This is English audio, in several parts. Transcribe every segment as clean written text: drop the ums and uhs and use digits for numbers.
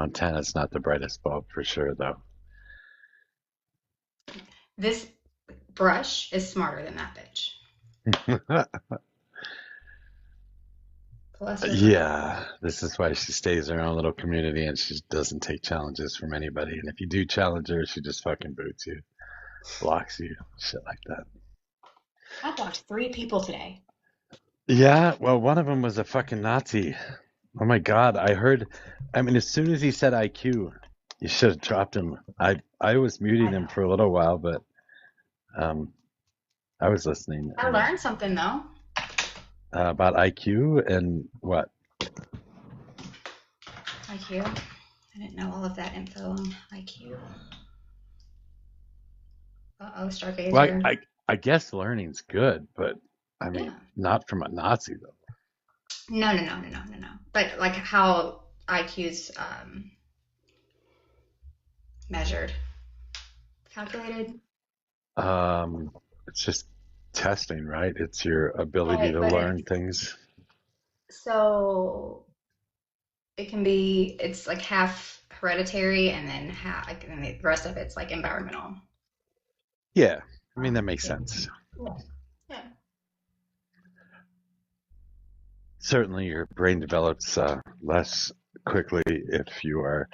Montana's not the brightest bulb for sure, though. This brush is smarter than that bitch. Bless her heart. Yeah, this is why she stays in her own little community and she doesn't take challenges from anybody. And if you do challenge her, she just fucking boots you, blocks you, shit like that. I blocked 3 people today. Yeah, well, one of them was a fucking Nazi. Oh my God, I heard. I mean, as soon as he said IQ, you should have dropped him. I was muting I him know. for a little while, but um, I was listening I and learned something though. about IQ and what. IQ. I didn't know all of that info on IQ. Uh-oh, Well, Stargazer. I guess learning's good, but I mean, Yeah. not from a Nazi though. No, no, no, no, no, no, no. But like how IQ's measured, calculated. It's just testing, right? It's your ability Right, to but learn things. so it can be, it's like half hereditary and then half, like, and the rest of it's like environmental. Yeah, I mean that makes Yeah. sense. Yeah. Yeah. Certainly, your brain develops less quickly if you are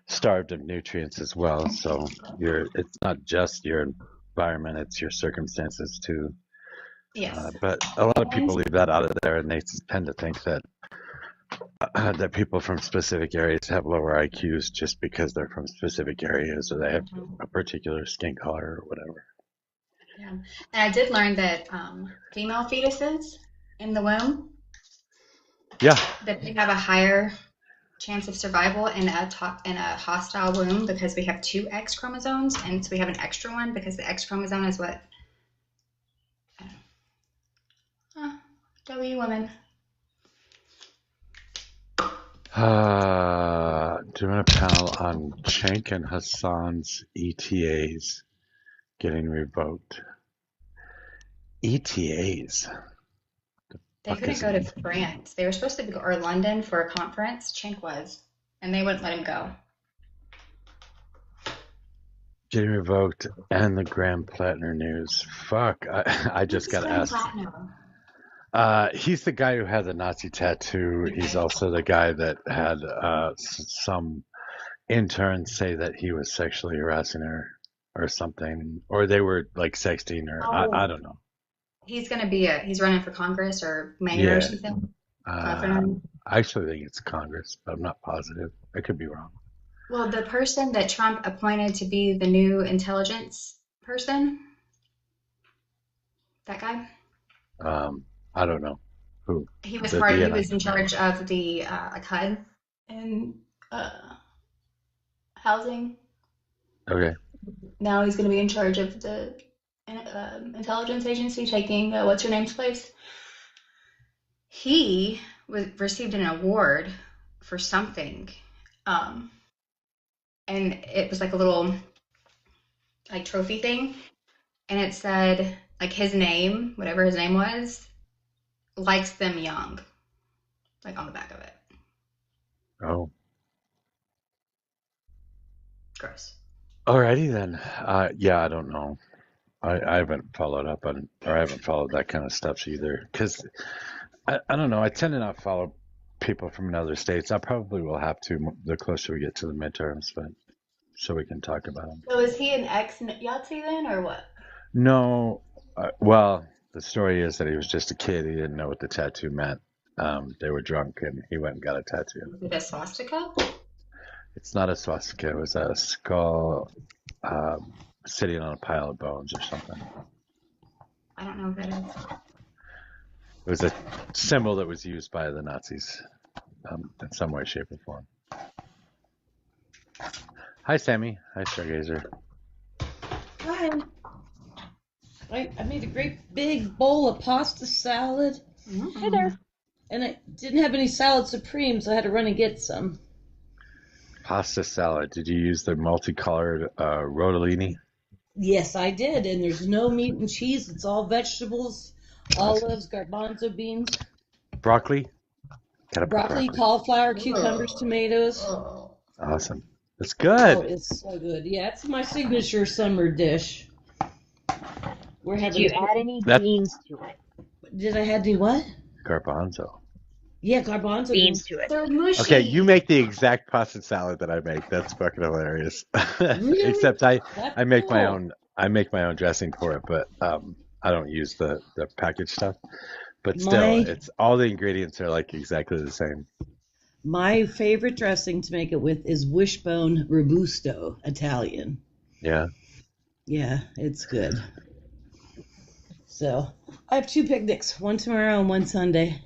starved of nutrients as well. So it's not just your environment; it's your circumstances too. Yes. But a lot of And people leave that out of there, and they tend to think that that people from specific areas have lower IQs just because they're from specific areas or they have mhm, a particular skin color or whatever. yeah. And I did learn that female fetuses in the womb Yeah, that they have a higher chance of survival in a hostile womb because we have two X chromosomes, and so we have an extra one because the X chromosome is what W women. doing a panel on Cenk and Hassan's ETAs getting revoked. ETAs? They Fuck couldn't is go to an France. They were supposed to go or London for a conference. Chink was, and they wouldn't let him go. getting revoked and the Graham Plattner news. Fuck, I just Who's got Glenn asked. Platinum? He's the guy who had the Nazi tattoo. He's also the guy that had some intern say that he was sexually harassing her or something, or they were like sexting her. I Oh, don't know. he's running for Congress or mayor or Yeah, something. uh, Governor. I actually think it's Congress, but I'm not positive. I could be wrong. Well, the person that Trump appointed to be the new intelligence person, that guy, Um, I don't know who the he DNI. was in charge of the like HUD and uh, housing. Okay, Now he's going to be in charge of the intelligence agency, taking what's her name's place. He received an award for something, um, and it was like a little like trophy thing, and it said like his name, whatever his name was, likes them young, like on the back of it. oh, Gross. alrighty then. Yeah, I don't know. I haven't followed up on, or I haven't followed that kind of stuff either. Because I don't know. I tend to not follow people from other states. I probably will have to the closer we get to the midterms, but so we can talk about them. So is he an ex Yahtzee then, or what? No, well, the story is that he was just a kid. He didn't know what the tattoo meant. They were drunk and he went and got a tattoo. Is it a swastika? It's not a swastika. It was a skull sitting on a pile of bones or something. I don't know what that is. It was a symbol that was used by the Nazis in some way, shape, or form. Hi, Sammy. Hi, Stargazer. Hi. I made a great big bowl of pasta salad. Hi there. And I didn't have any salad supreme, so I had to run and get some. Pasta salad. Did you use the multicolored rotellini? Yes, I did. And there's no meat and cheese. It's all vegetables, Awesome. olives, garbanzo beans, Broccoli? Gotta put broccoli, broccoli. cauliflower, cucumbers, tomatoes. Oh. Awesome. It's Oh, good. it's so good. Yeah, it's my signature summer dish. We're Did having you a. add any That beans to it? Did I have any what? garbanzo. Yeah, garbanzo Beans beans. to it. They're Okay, you mushy. make the exact pasta salad that I make. That's fucking hilarious. Really? Except I, That's I make my cool. own. I make my own dressing for it, but I don't use the packaged stuff. But still, My it's all the ingredients are like exactly the same. my favorite dressing to make it with is wishbone robusto Italian. Yeah. Yeah, it's good. So I have two picnics, one tomorrow and one Sunday.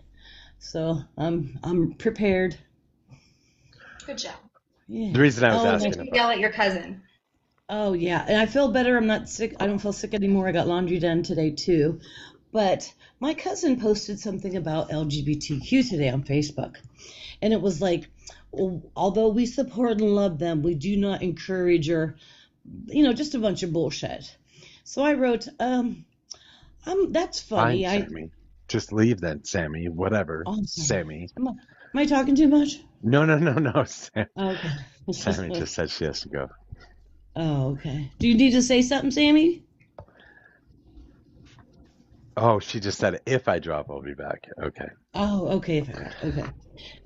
So I'm prepared. Good job. The Yeah. reason I was Oh, and Make asking sure you about yell at your cousin. oh yeah, and I feel better. I'm not sick. I don't feel sick anymore. I got laundry done today too. But my cousin posted something about LGBTQ today on Facebook, and it was like, although we support and love them, we do not encourage or, just a bunch of bullshit. So I wrote, that's fine, funny. Sammy. Just leave then, Sammy. Whatever, Oh, I'm sorry. Sammy. Am I talking too much? No, no, no, no. Okay. Sammy just said she has to go. Oh, okay. Do you need to say something, Sammy? Oh, she just said if I drop, I'll be back. Okay. Oh, okay. Okay.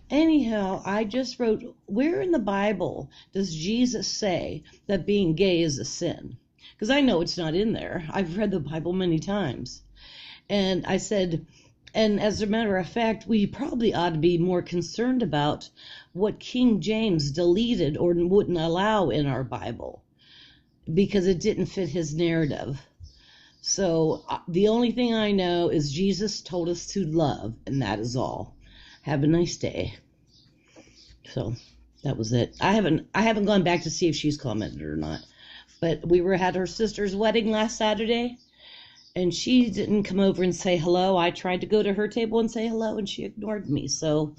Anyhow, I just wrote, where in the Bible does Jesus say that being gay is a sin? Because I know it's not in there. I've read the Bible many times. And I said, and as a matter of fact, we probably ought to be more concerned about what King James deleted or wouldn't allow in our Bible because it didn't fit his narrative. So the only thing I know is Jesus told us to love, and that is all. Have a nice day. So that was it. I haven't gone back to see if she's commented or not. But we were at her sister's wedding last Saturday, and she didn't come over and say hello. I tried to go to her table and say hello, and she ignored me. So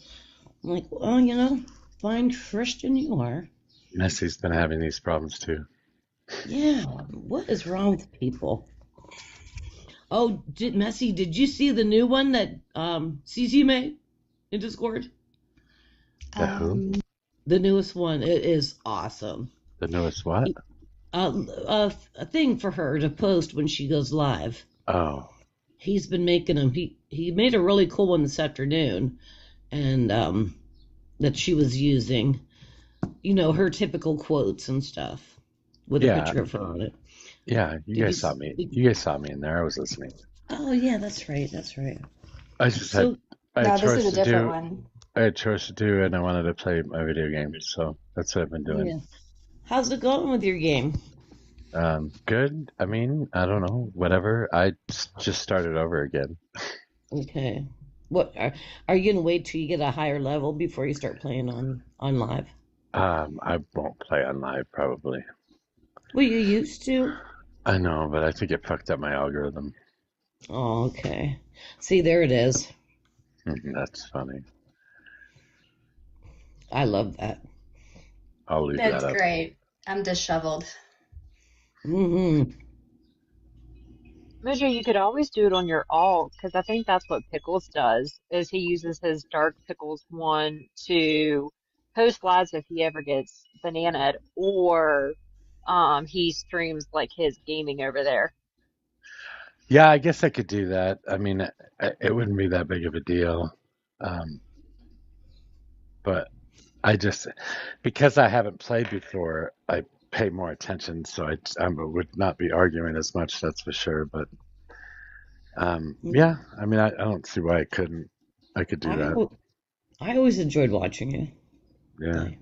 I'm like, well, fine Christian you are. Messy's been having these problems too. Yeah, what is wrong with people? Oh, Messy, did you see the new one that CC made in Discord? The who? The newest one. It is awesome. The newest what? A thing for her to post when she goes live. Oh, He's been making them. He made a really cool one this afternoon, and that she was using, her typical quotes and stuff with a yeah, picture of her on it. yeah. You Did you? guys saw me. You guys saw me in there. I was listening. Oh yeah, that's right. That's right. I just had So I had No, this is chores a to different do. one. I had chores to do, and I wanted to play my video games, so that's what I've been doing. yeah, how's it going with your game? Good. I mean, I don't know. Whatever. I just started over again. Okay. What are you gonna wait till you get a higher level before you start playing on live? I won't play on live probably. Well, you used to. I know, but I think it fucked up my algorithm. Oh, okay. See, there it is. That's funny. I love that. I'll leave That's that up. great. I'm disheveled. Mm-hmm. Mojo, you could always do it on your alt because I think that's what Pickles does. Is he uses his Dark Pickles one to post lives if he ever gets bananaed, or he streams like his gaming over there. Yeah, I guess I could do that. I mean, it wouldn't be that big of a deal. Um, but I just, because I haven't played before, I pay more attention, so I would not be arguing as much, that's for sure. But yeah, I mean, I don't see why I couldn't. I could do I that. al- I always enjoyed watching you Yeah. play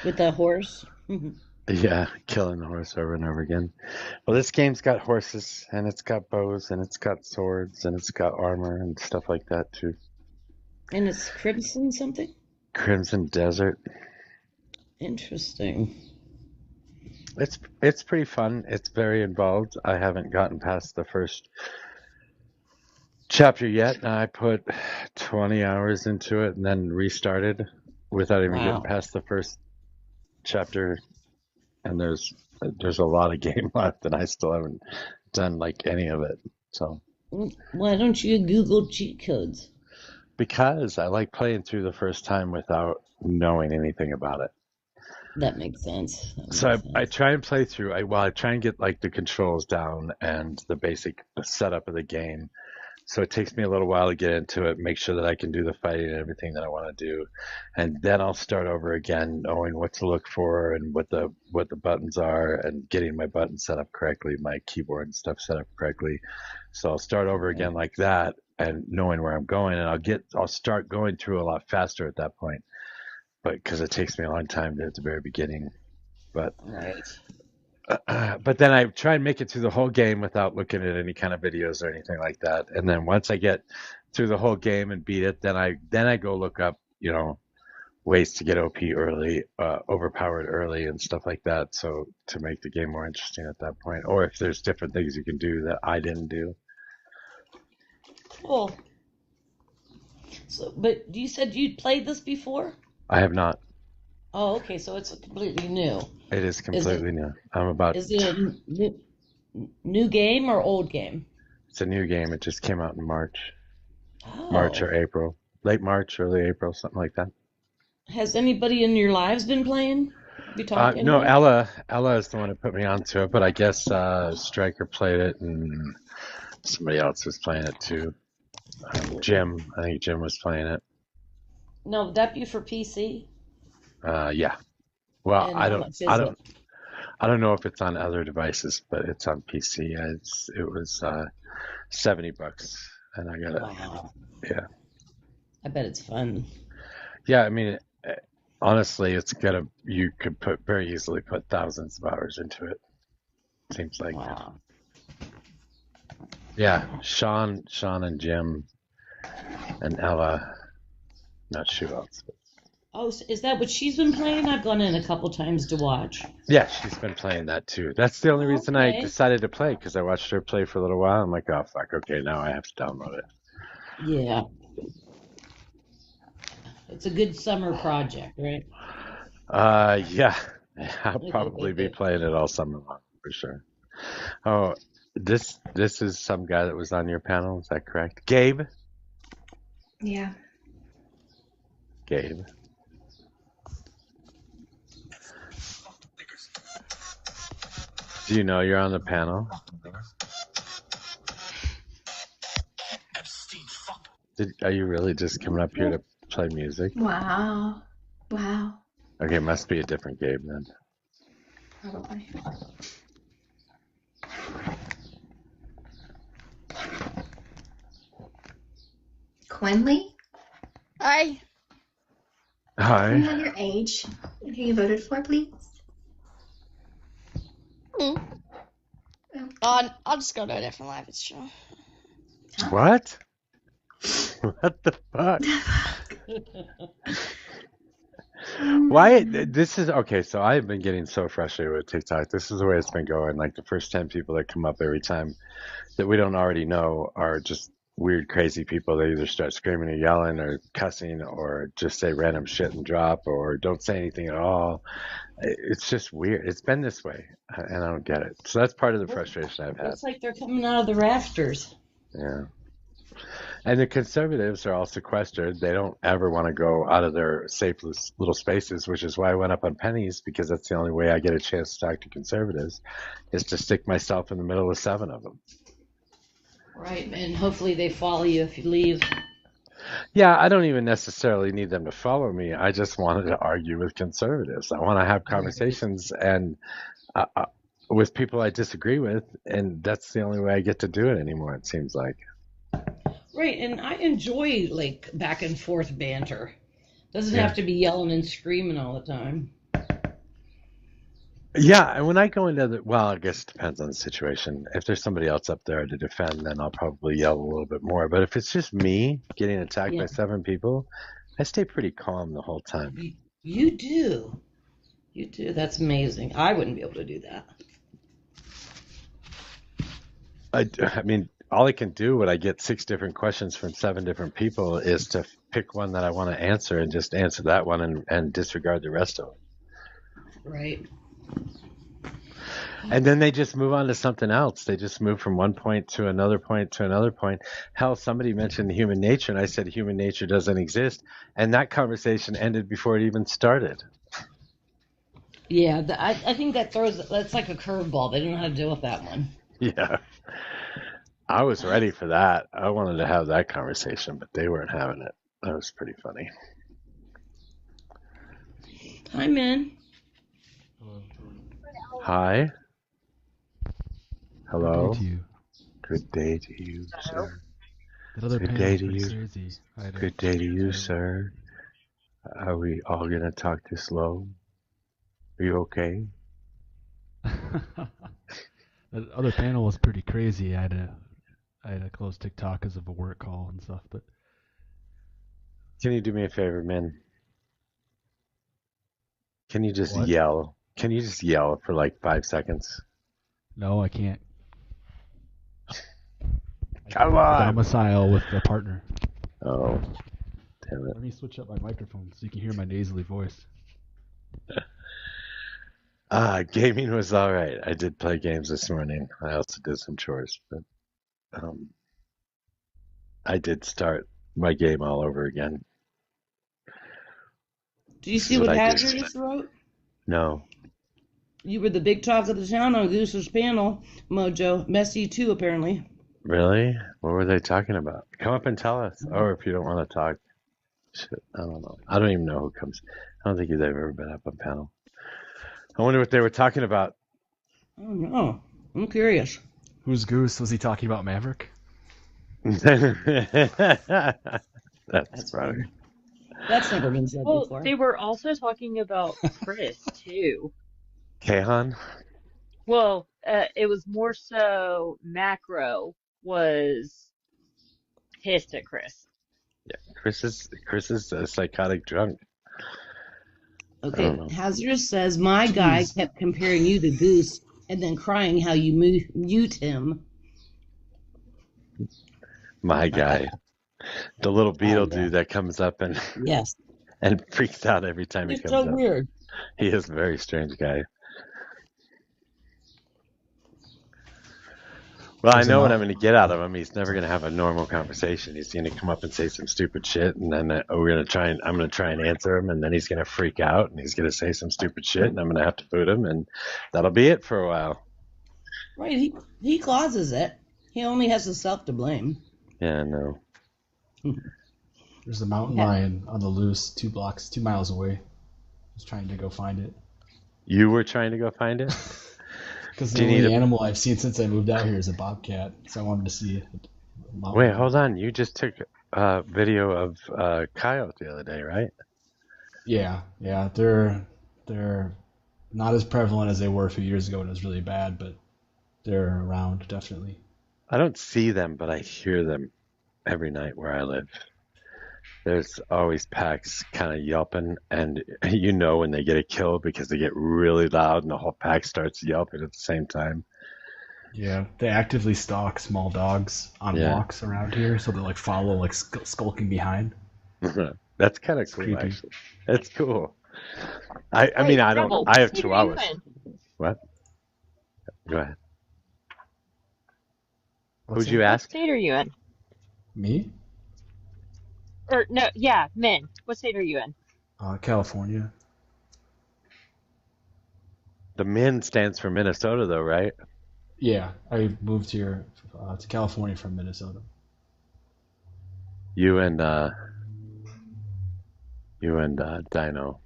with the horse. Mhm. Yeah, killing the horse over and over again. Well, this game's got horses, and it's got bows, and it's got swords, and it's got armor and stuff like that too. And it's Crimson something? Crimson Desert. Interesting. It's pretty fun. It's very involved. I haven't gotten past the first chapter yet, and I put 20 hours into it and then restarted without even getting Wow. past the first chapter. And there's a lot of game left, and I still haven't done like any of it. So Why don't you Google cheat codes? because I like playing through the first time without knowing anything about it. That makes sense. That So makes I sense. try and play through. I try and get like the controls down and the basic setup of the game. So it takes me a little while to get into it, make sure that I can do the fighting and everything that I want to do, and then I'll start over again, knowing what to look for and what the buttons are, and getting my buttons set up correctly, my keyboard and stuff set up correctly. So I'll start over again like that, and knowing where I'm going, and I'll start going through a lot faster at that point, but because it takes me a long time at the very beginning. But Right. but then I try and make it through the whole game without looking at any kind of videos or anything like that. And then once I get through the whole game and beat it, then I go look up, ways to get OP early, overpowered early and stuff like that. So to make the game more interesting at that point, or if there's different things you can do that I didn't do. Cool. So, but you said you'd played this before? I have not. Oh, okay. So it's completely new. It is Is it completely new. I'm about. is it a new game or old game? It's a new game. It just came out in March Oh. or April, late March, early April, something like that. Has anybody in your lives been playing? Be talking No, with? Ella is the one who put me onto it, but I guess Stryker played it and somebody else was playing it too. Jim, I think Jim was playing it. No, would that be for PC? Yeah. Well, And how much I is it? don't, I don't know if it's on other devices, but it's on PC. It was $70, and I got it. Wow. Yeah, I bet it's fun. yeah. I mean, honestly, you could very easily put thousands of hours into it. Seems like. Wow. Yeah, Sean, and Jim and Ella. Not sure who else. Oh, is that what she's been playing? I've gone in a couple times to watch. Yeah, she's been playing that too. That's the only reason I Okay. decided to play because I watched her play for a little while. I'm like, oh fuck, okay, now I have to download it. Yeah. It's a good summer project, right? Yeah, I'll probably be playing it all summer long for sure. Oh, this is some guy that was on your panel. Is that correct? Gabe. Yeah. Gabe. Do you know you're on the panel? Are you really just coming up here to play music? Wow. Wow. Okay, it must be a different Gabe then. Probably. Quinley, Hi. can we Hi. have your age and who you voted for, please? Mm. Oh, I'll just go to a different live show. What? What the fuck? Why? This is okay. So I've been getting so frustrated with TikTok. This is the way it's been going. Like the first 10 people that come up every time that we don't already know are just weird, crazy people. They either start screaming or yelling or cussing or just say random shit and drop or don't say anything at all. It's just weird. It's been this way, and I don't get it. So that's part of the frustration I've had. Looks like they're coming out of the rafters. Yeah. And the conservatives are all sequestered. They don't ever want to go out of their safe little spaces, which is why I went up on pennies, because that's the only way I get a chance to talk to conservatives, is to stick myself in the middle of 7 of them. Right, and hopefully they follow you if you leave. Yeah, I don't even necessarily need them to follow me. I just wanted to argue with conservatives. I want to have conversations and with people I disagree with, and that's the only way I get to do it anymore, it seems like. Right, and I enjoy like back and forth banter. Doesn't Yeah. have to be yelling and screaming all the time. Yeah, and when I go into well, I guess it depends on the situation. If there's somebody else up there to defend, then I'll probably yell a little bit more. But if it's just me getting attacked by Yeah. 7 people, I stay pretty calm the whole time. You do. You do. That's amazing. I wouldn't be able to do that. I mean, all I can do when I get 6 different questions from 7 different people is to pick one that I want to answer and just answer that one and disregard the rest of them. Right. And then they just move on to something else. They just move from one point to another point to another point. Hell, somebody mentioned human nature, and I said human nature doesn't exist. And that conversation ended before it even started. Yeah, I think that's like a curveball. They don't know how to deal with that one. Yeah. I was ready for that. I wanted to have that conversation, but they weren't having it. That was pretty funny. Hi, man. Hi. Good day Hello. to you. Good day to you, sir. That other Good panel day was to pretty you. crazy. I had to Good day to you, try sir. Are we all gonna talk this low? Are you okay? That other panel was pretty crazy. I had to close TikTok because of a work call and stuff. But Can you do me a favor, man? Can you just what? yell? Can you just yell for like 5 seconds? No, I can't. Come I on! domicile with a partner. Oh, damn it. Let me switch up my microphone so you can hear my nasally voice. Gaming was all right. I did play games this morning. I also did some chores, but I did start my game all over again. Do you This see is what what I Hazard did. just wrote? No. You were the big talk of the town on Gooser's panel, Mojo. Messy too, apparently. Really? What were they talking about? Come up and tell us. Or if you don't want to talk, shit, I don't know. I don't even know who comes. I don't think you've ever been up on panel. I wonder what they were talking about. I don't know. I'm curious. Who's Goose? Was he talking about Maverick? That's That's funny. funny. That's never been said Well, before. they were also talking about Chris too. Kahan? Well, it was more so Macro was pissed at Chris. Chris is a psychotic drunk. I don't Okay, know. Hazard says, my guy Jeez. kept comparing you to Goose and then crying how you mute him. My guy. The little beetle yeah. dude that comes up and, Yes. and freaks out every time he It's comes so up. weird. He is a very strange guy. Well, I There's a know what I'm mount. going to get out of him. He's never going to have a normal conversation. He's going to come up and say some stupid shit, and then we're going to try and I'm going to try and answer him, and then he's going to freak out, and he's going to say some stupid shit, and I'm going to have to boot him, and that'll be it for a while. Right, he causes it. He only has himself to blame. Yeah, no. There's a mountain Yeah. lion on the loose 2 miles away. Just trying to go find it. You were trying to go find it? Because Do the you need only a... animal I've seen since I moved out here is a bobcat. So I wanted to see a mountain Wait, lion. hold on. You just took a video of coyote the other day, right? Yeah, they're not as prevalent as they were a few years ago when it was really bad, but they're around definitely. I don't see them, but I hear them every night where I live. There's always packs kind of yelping, and you know when they get a kill because they get really loud and the whole pack starts yelping at the same time. Yeah, they actively stalk small dogs on Yeah. walks around here, so they like follow like skulking behind. That's kind of It's cool, creepy. actually. It's cool. I Wait, mean, I don't. Rebel, I what have state are you chihuahuas. in? What? Go ahead. What's Who'd you that? What ask? state are you in? Me? Or no, yeah, men. What state are you in? California. The Min stands for Minnesota, though, right? Yeah, I moved here to California from Minnesota. You and Dino.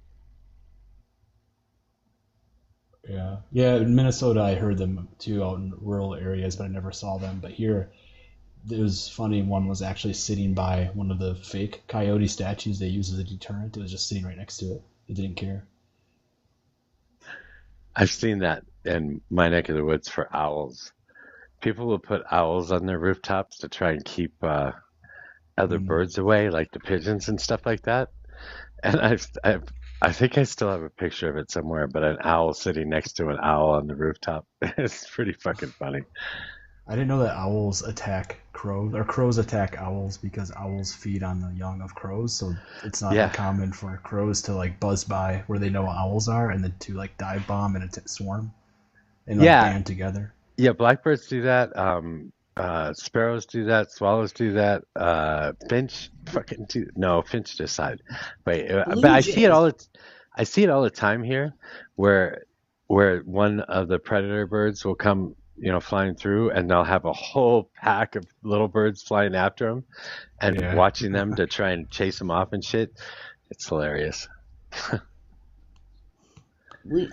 Yeah. In Minnesota, I heard them too out in rural areas, but I never saw them. But here, it was funny. One was actually sitting by one of the fake coyote statues they use as a deterrent. It was just sitting right next to it. It didn't care. I've seen that in my neck of the woods for owls. People will put owls on their rooftops to try and keep other Mm. birds away, like the pigeons and stuff like that. And I think I still have a picture of it somewhere, but an owl sitting next to an owl on the rooftop. It's pretty fucking funny. I didn't know that owls attack crows, or crows attack owls because owls feed on the young of crows. So it's not Yeah. uncommon for crows to like buzz by where they know owls are, and then to like dive bomb and swarm and like Yeah. band together. Yeah, blackbirds do that. Sparrows do that. Swallows do that. Finch fucking do. No, Finch just died. Wait, but Blue I see it jays. I see it all the time here, where one of the predator birds will come, flying through, and they'll have a whole pack of little birds flying after them, and Yeah. watching them to try and chase them off and shit. It's hilarious.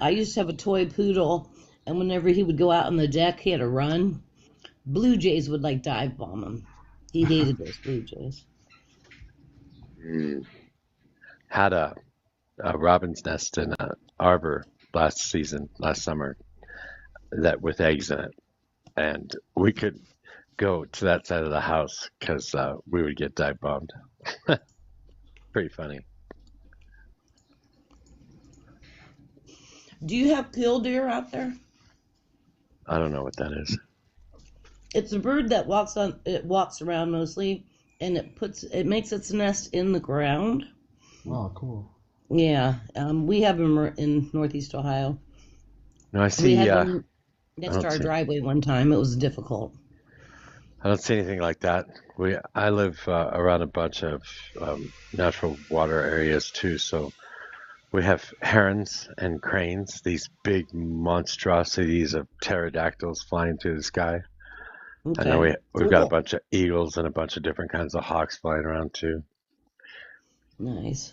I used to have a toy poodle, and whenever he would go out on the deck, he had to run. Blue jays would like dive bomb him. He hated those blue jays. Mm. Had a robin's nest in an arbor last summer, that with eggs in it, and we could go to that side of the house because we would get dive bombed. Pretty funny. Do you have killdeer out there? I don't know what that is. It's a bird that walks around mostly, and it makes its nest in the ground. Oh, cool. Yeah, we have them in Northeast Ohio. No, I We see. had I one next to don't our see. driveway one time. It was difficult. I don't see anything like that. I live around a bunch of natural water areas too, so we have herons and cranes, these big monstrosities of pterodactyls flying through the sky. I know Okay, we've got a cool. bunch of eagles and a bunch of different kinds of hawks flying around too. Nice.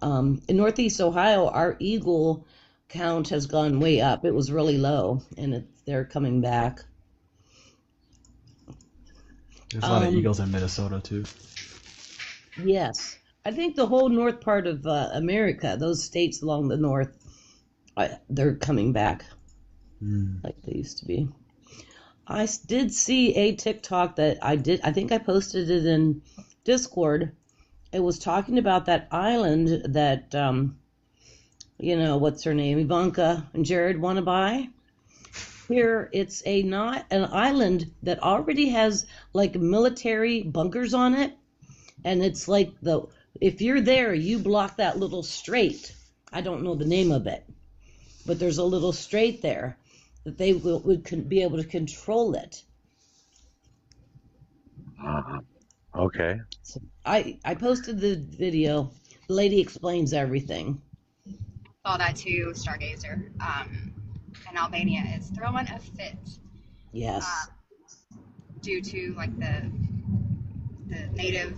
In Northeast Ohio, our eagle count has gone way up. It was really low, and they're coming back. There's a lot of Um, eagles in Minnesota too. yes, I think the whole north part of America, those states along the north, they're coming back Mm. like they used to be. Did see a TikTok that I think I posted it in Discord. It was talking about that island that, what's her name? Ivanka and Jared want to buy. Here, it's not an island that already has like military bunkers on it. And it's like if you're there, you block that little strait. I don't know the name of it, but there's a little strait there that they would be able to control it. Uh, okay. So I posted the video. The lady explains everything. Saw that too, Stargazer. And Albania is throwing a fit Yes. due to like the native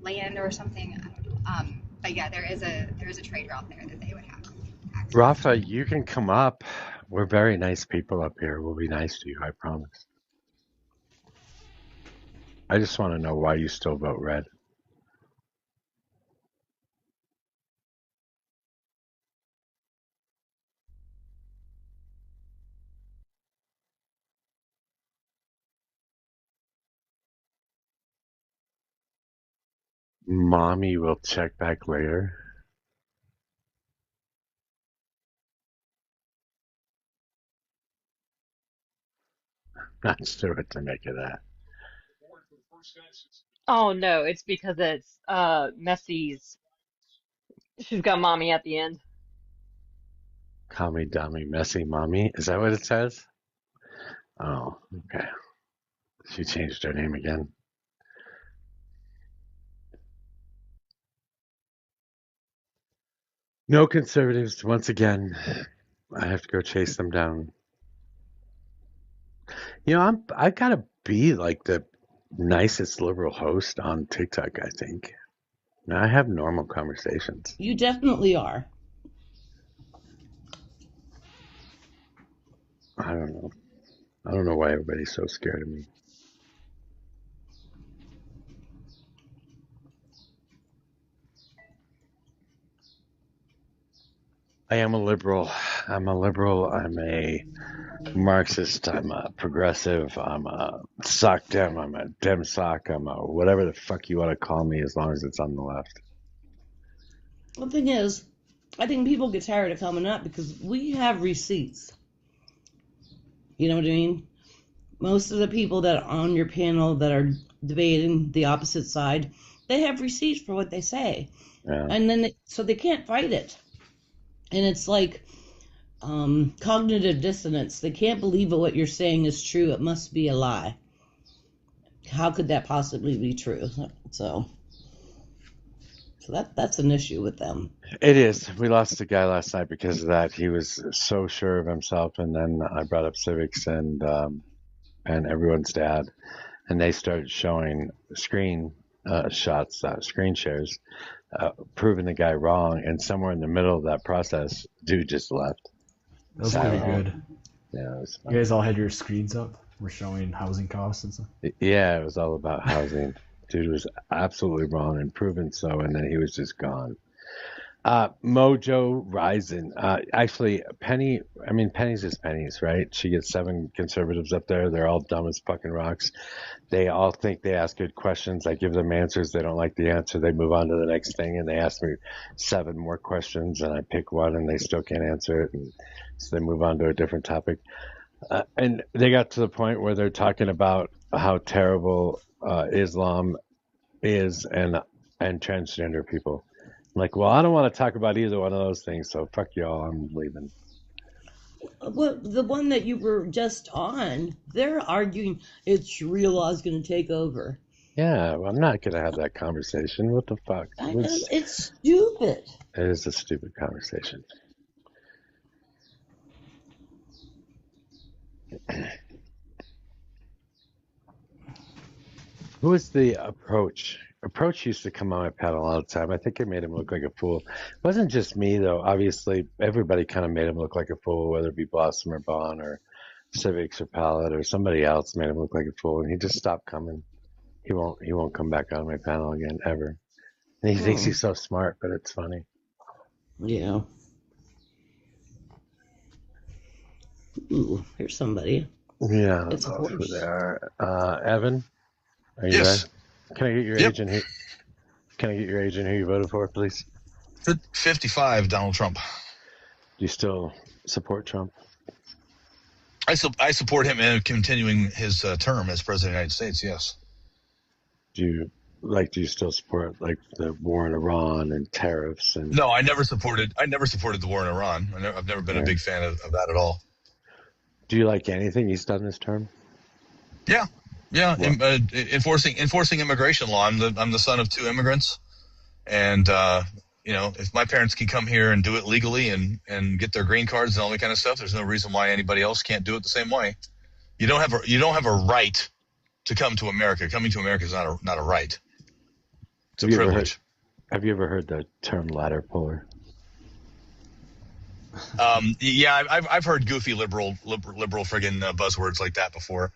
land or something. I don't know. But yeah, there is a trade route there that they would have access Rafa, to. you can come up. We're very nice people up here. We'll be nice to you, I promise. I just want to know why you still vote red. Mommy will check back later. Not sure what to make of that. Oh no, it's because it's Messi's. She's got mommy at the end. Call me dummy, messy mommy. Is that what it says? Oh, okay. She changed her name again. No conservatives. Once again, I have to go chase them down. I gotta be like the nicest liberal host on TikTok, I think. I have normal conversations. You definitely are. I don't know. I don't know why everybody's so scared of me. I am a liberal. I'm a liberal. I'm a Marxist. I'm a progressive. I'm a sock dem. I'm a dem sock. I'm a whatever the fuck you want to call me as long as it's on the left. The thing is, I think people get tired of coming up because we have receipts. You know what I mean? Most of the people that are on your panel that are debating the opposite side, they have receipts for what they say. Yeah. And then so they can't fight it. And it's like cognitive dissonance. They can't believe that what you're saying is true. It must be a lie. How could that possibly be true? So So that's an issue with them. It is. We lost a guy last night because of that. He was so sure of himself, and then I brought up civics and everyone's dad, and they started showing screen shots, screen shares, proving the guy wrong. And somewhere in the middle of that process, dude just left. That was pretty Silent. good. Yeah, it was You fun. guys all had your screens up. We're showing housing costs and stuff. Yeah, it was all about housing. Dude was absolutely wrong and proven so, and then he was just gone. Mojo Rising. Actually, Penny's is Penny's, right? She gets 7 conservatives up there. They're all dumb as fucking rocks. They all think they ask good questions. I give them answers. They don't like the answer. They move on to the next thing, and they ask me 7 more questions, and I pick one, and they still can't answer it, and so they move on to a different topic. And they got to the point where they're talking about how terrible Islam is and transgender people. I'm like, well, I don't want to talk about either one of those things, so fuck y'all, I'm leaving. Well, the one that you were just on, they're arguing it's Sharia law is going to take over. Yeah, well, I'm not going to have that conversation. What the fuck? It's stupid. It is a stupid conversation. Who was the approach? Approach used to come on my panel all the time. I think it made him look like a fool. It wasn't just me, though. Obviously, everybody kind of made him look like a fool, whether it be Blossom or Bond or Civics or Palette or somebody else made him look like a fool, and he just stopped coming. He won't come back on my panel again ever. And he thinks he's so smart, but it's funny. Yeah. Ooh, here's somebody. Yeah, It's a over horse. there. Evan, are you Yes. there? Can I get your Yep. age and who you voted for, please? 55, Donald Trump. Do you still support Trump? I support him in continuing his term as president of the United States. Yes. Do you still support like the war in Iran and tariffs and? No, I never supported the war in Iran. I've never been a big fan of that at all. Do you like anything he's done this term? Yeah. Well, Enforcing immigration law. I'm the son of 2 immigrants, and if my parents can come here and do it legally and get their green cards and all that kind of stuff, there's no reason why anybody else can't do it the same way. You don't have a right to come to America. Coming to America is not a right. It's a privilege. Have you ever heard the term ladder puller? Yeah, I've heard goofy liberal friggin' buzzwords like that before.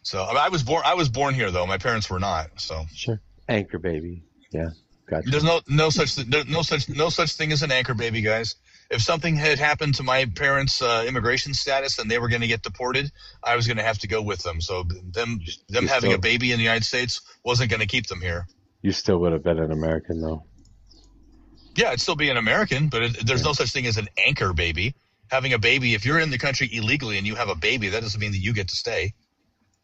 So I was born here though. My parents were not. So Sure. Anchor baby. Yeah. Gotcha. there's no such thing as an anchor baby, guys. If something had happened to my parents' immigration status and they were going to get deported, I was going to have to go with them. So them having a baby in the United States wasn't going to keep them here. You still would have been an American though. Yeah, it'd still be an American, but there's no such thing as an anchor baby. Having a baby, if you're in the country illegally and you have a baby, that doesn't mean that you get to stay.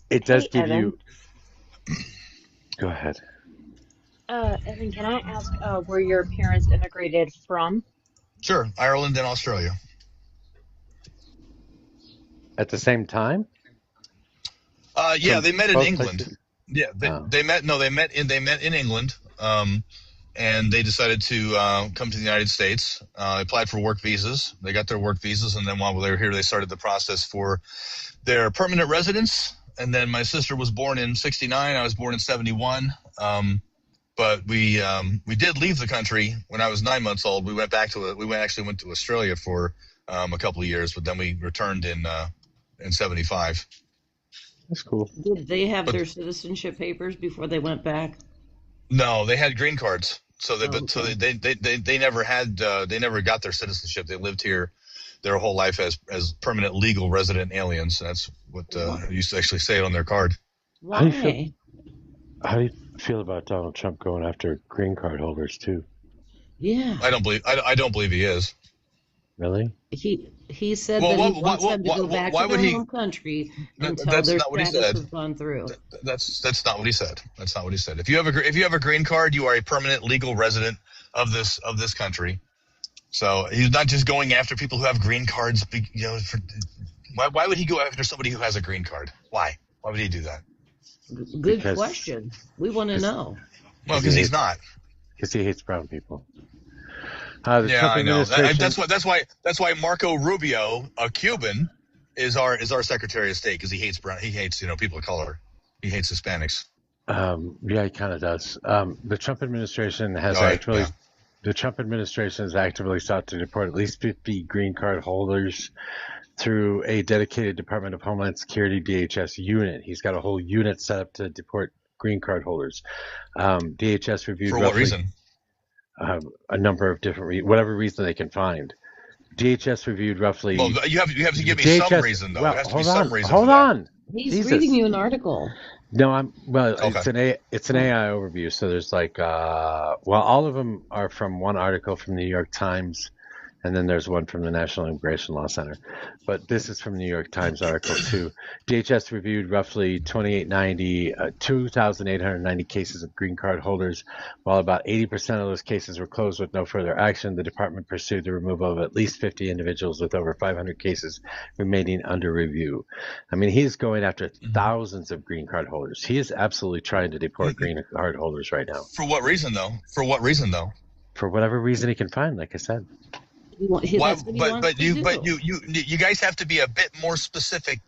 It does Hey, give Evan. you. Go ahead. Evan, can I ask where your parents immigrated from? Sure, Ireland and Australia. At the same time? Yeah, From they met in both England. places? Yeah, Oh. they met in England, and they decided to come to the United States. Applied for work visas. They got their work visas, and then while they were here, they started the process for their permanent residence. And then my sister was born in '69. I was born in '71. But we did leave the country when I was 9 months old. We went back to we actually went to Australia for a couple of years, but then we returned in '75. That's cool. Did they have But- their citizenship papers before they went back? No, they had green cards. So they Oh, so okay. they never had they never got their citizenship. They lived here their whole life as permanent legal resident aliens. That's what used to actually say it on their card. How do you feel- Why? How do you feel about Donald Trump going after green card holders too? Yeah. I don't believe he is. Really? He said Well, that he wants why- them to go why- back why to would their he- home country That- until that's their not what he status said. has gone through. That's not what he said. That's not what he said. If you have a green card, you are a permanent legal resident of this country. So he's not just going after people who have green cards. Why would he go after somebody who has a green card? Why would he do that? Good Because- question. We want to know. Well, because he's not. because he hates brown people. The Yeah, Trump I know. administration. That's why Marco Rubio, a Cuban, is our Secretary of State because he hates people of color. He hates Hispanics. Yeah, he kind of does. The Trump administration has Oh, yeah. the Trump administration has actively sought to deport at least 50 green card holders through a dedicated Department of Homeland Security DHS unit. He's got a whole unit set up to deport green card holders. DHS reviewed For what reason? A number of different whatever reason they can find. DHS reviewed roughly. Well, you have to give me DHS, some reason though. Well, There has to hold be on, some reason. hold for that. on. He's Jesus. reading you an article. No, Okay. it's an AI overview. So there's like all of them are from one article from the New York Times, and then there's one from the National Immigration Law Center. But this is from the New York Times article too. DHS reviewed roughly 2,890 cases of green card holders. While about 80% of those cases were closed with no further action, the department pursued the removal of at least 50 individuals with over 500 cases remaining under review. I mean, he's going after thousands of green card holders. He is absolutely trying to deport green card holders right now. For what reason though? For what reason though? For whatever reason he can find, like I said. But you guys have to be a bit more specific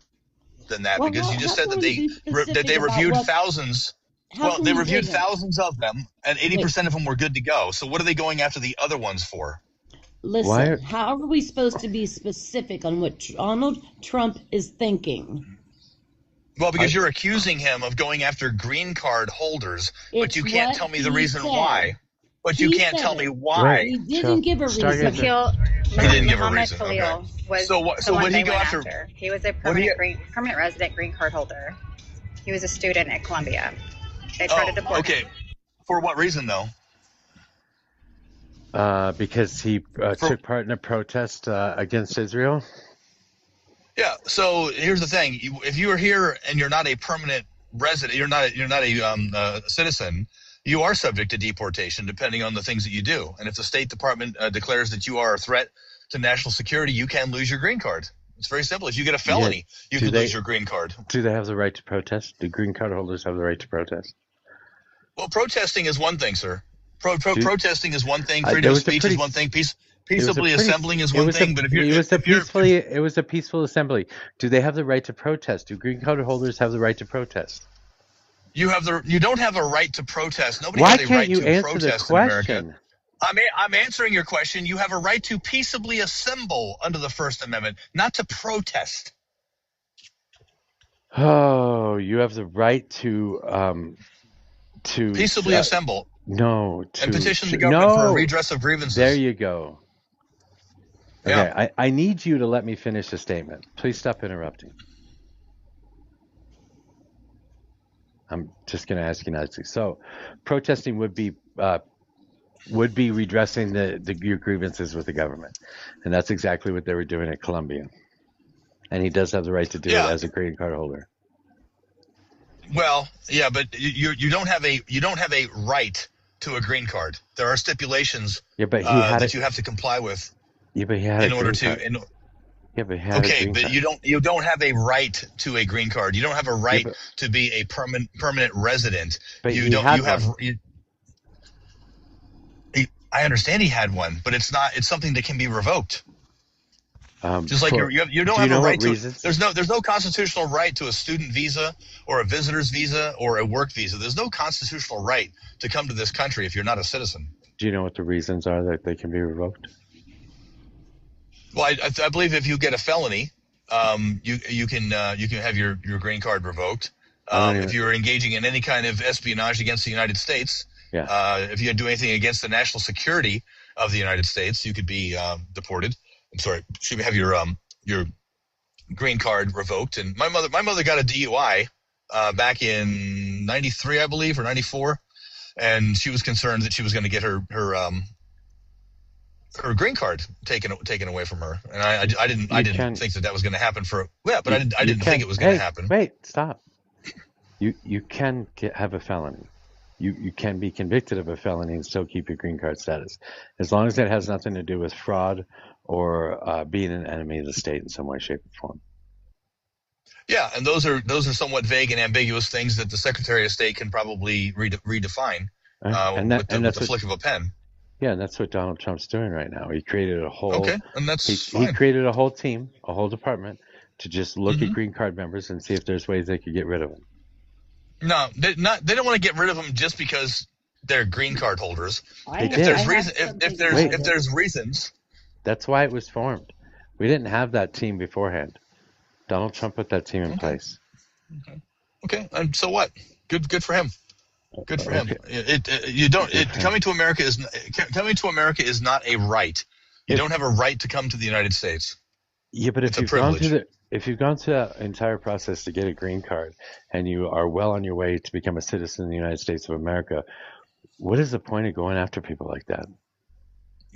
than that because you just said that they reviewed thousands. Well, they reviewed thousands of them, and 80% of them were good to go. So what are they going after the other ones for? Listen, how are we supposed to be specific on what Donald Trump is thinking? Well, because you're accusing him of going after green card holders, but you can't tell me the reason why. But you can't tell me why. He didn't give a reason. He didn't give a reason. Khalil was so what did he go after? He was a permanent resident green card holder. He was a student at Columbia. They tried to deport him. For what reason, though? Because he took part in a protest against Israel. Yeah. So here's the thing: if you are here and you're not a permanent resident, you're not a citizen. You are subject to deportation depending on the things that you do. And if the State Department declares that you are a threat to national security, you can lose your green card. It's very simple. If you get a felony, you can lose your green card. Do they have the right to protest? Do green card holders have the right to protest? Well, protesting is one thing, sir. Protesting is one thing. Freedom of speech is one thing. Peaceably assembling is one thing. But if it was a peaceful assembly. Do they have the right to protest? Do green card holders have the right to protest? You don't have a right to protest. Nobody Why has a can't right you to answer protest the in question? America. I'm answering your question. You have a right to peaceably assemble under the First Amendment, not to protest. Oh, you have the right to peaceably assemble. No, and petition the government for a redress of grievances. There you go. Okay, yeah. I need you to let me finish the statement. Please stop interrupting. I'm just going to ask you nicely. So, protesting would be redressing your grievances with the government, and that's exactly what they were doing at Columbia. And he does have the right to do it as a green card holder. Well, yeah, but you don't have a right to a green card. There are stipulations that you have to comply with. Yeah, but he had in order to. But you don't have a right to a green card. You don't have a right to be a permanent resident. But I understand he had one, but it's not. It's something that can be revoked. Just like you don't have a right to. There's no constitutional right to a student visa or a visitor's visa or a work visa. There's no constitutional right to come to this country if you're not a citizen. Do you know what the reasons are that they can be revoked? Well, I believe if you get a felony, you can have your green card revoked. If you're engaging in any kind of espionage against the United States, if you do anything against the national security of the United States, you could be deported. I'm sorry, should have your green card revoked. And my mother got a DUI back in '93, I believe, or '94, and she was concerned that she was going to get her green card taken away from her, and I didn't think that was going to happen but I didn't think it was going to happen. Wait, stop. You can have a felony. You can be convicted of a felony and still keep your green card status, as long as it has nothing to do with fraud or being an enemy of the state in some way, shape, or form. Yeah, and those are somewhat vague and ambiguous things that the Secretary of State can probably redefine And with that's the what flick of a pen. Yeah, and that's what Donald Trump's doing right now. He created a whole Okay, and that's he fine. created a whole team, a whole department to just look at Hmm. green card members and see if there's ways they could get rid of them. No, they don't want to get rid of them just because they're green card holders. I, They If did. there's I have reason, something Wait. if there's reasons, That's why it was formed. We didn't have that team beforehand. Donald Trump put that team in Okay. place. okay, and so what? Good for him. Good for him. Okay. Coming to America is not a right. You If- don't have a right to come to the United States. Yeah, but It's a if you've gone privilege. through if you've gone through that entire process to get a green card and you are well on your way to become a citizen of the United States of America, what is the point of going after people like that?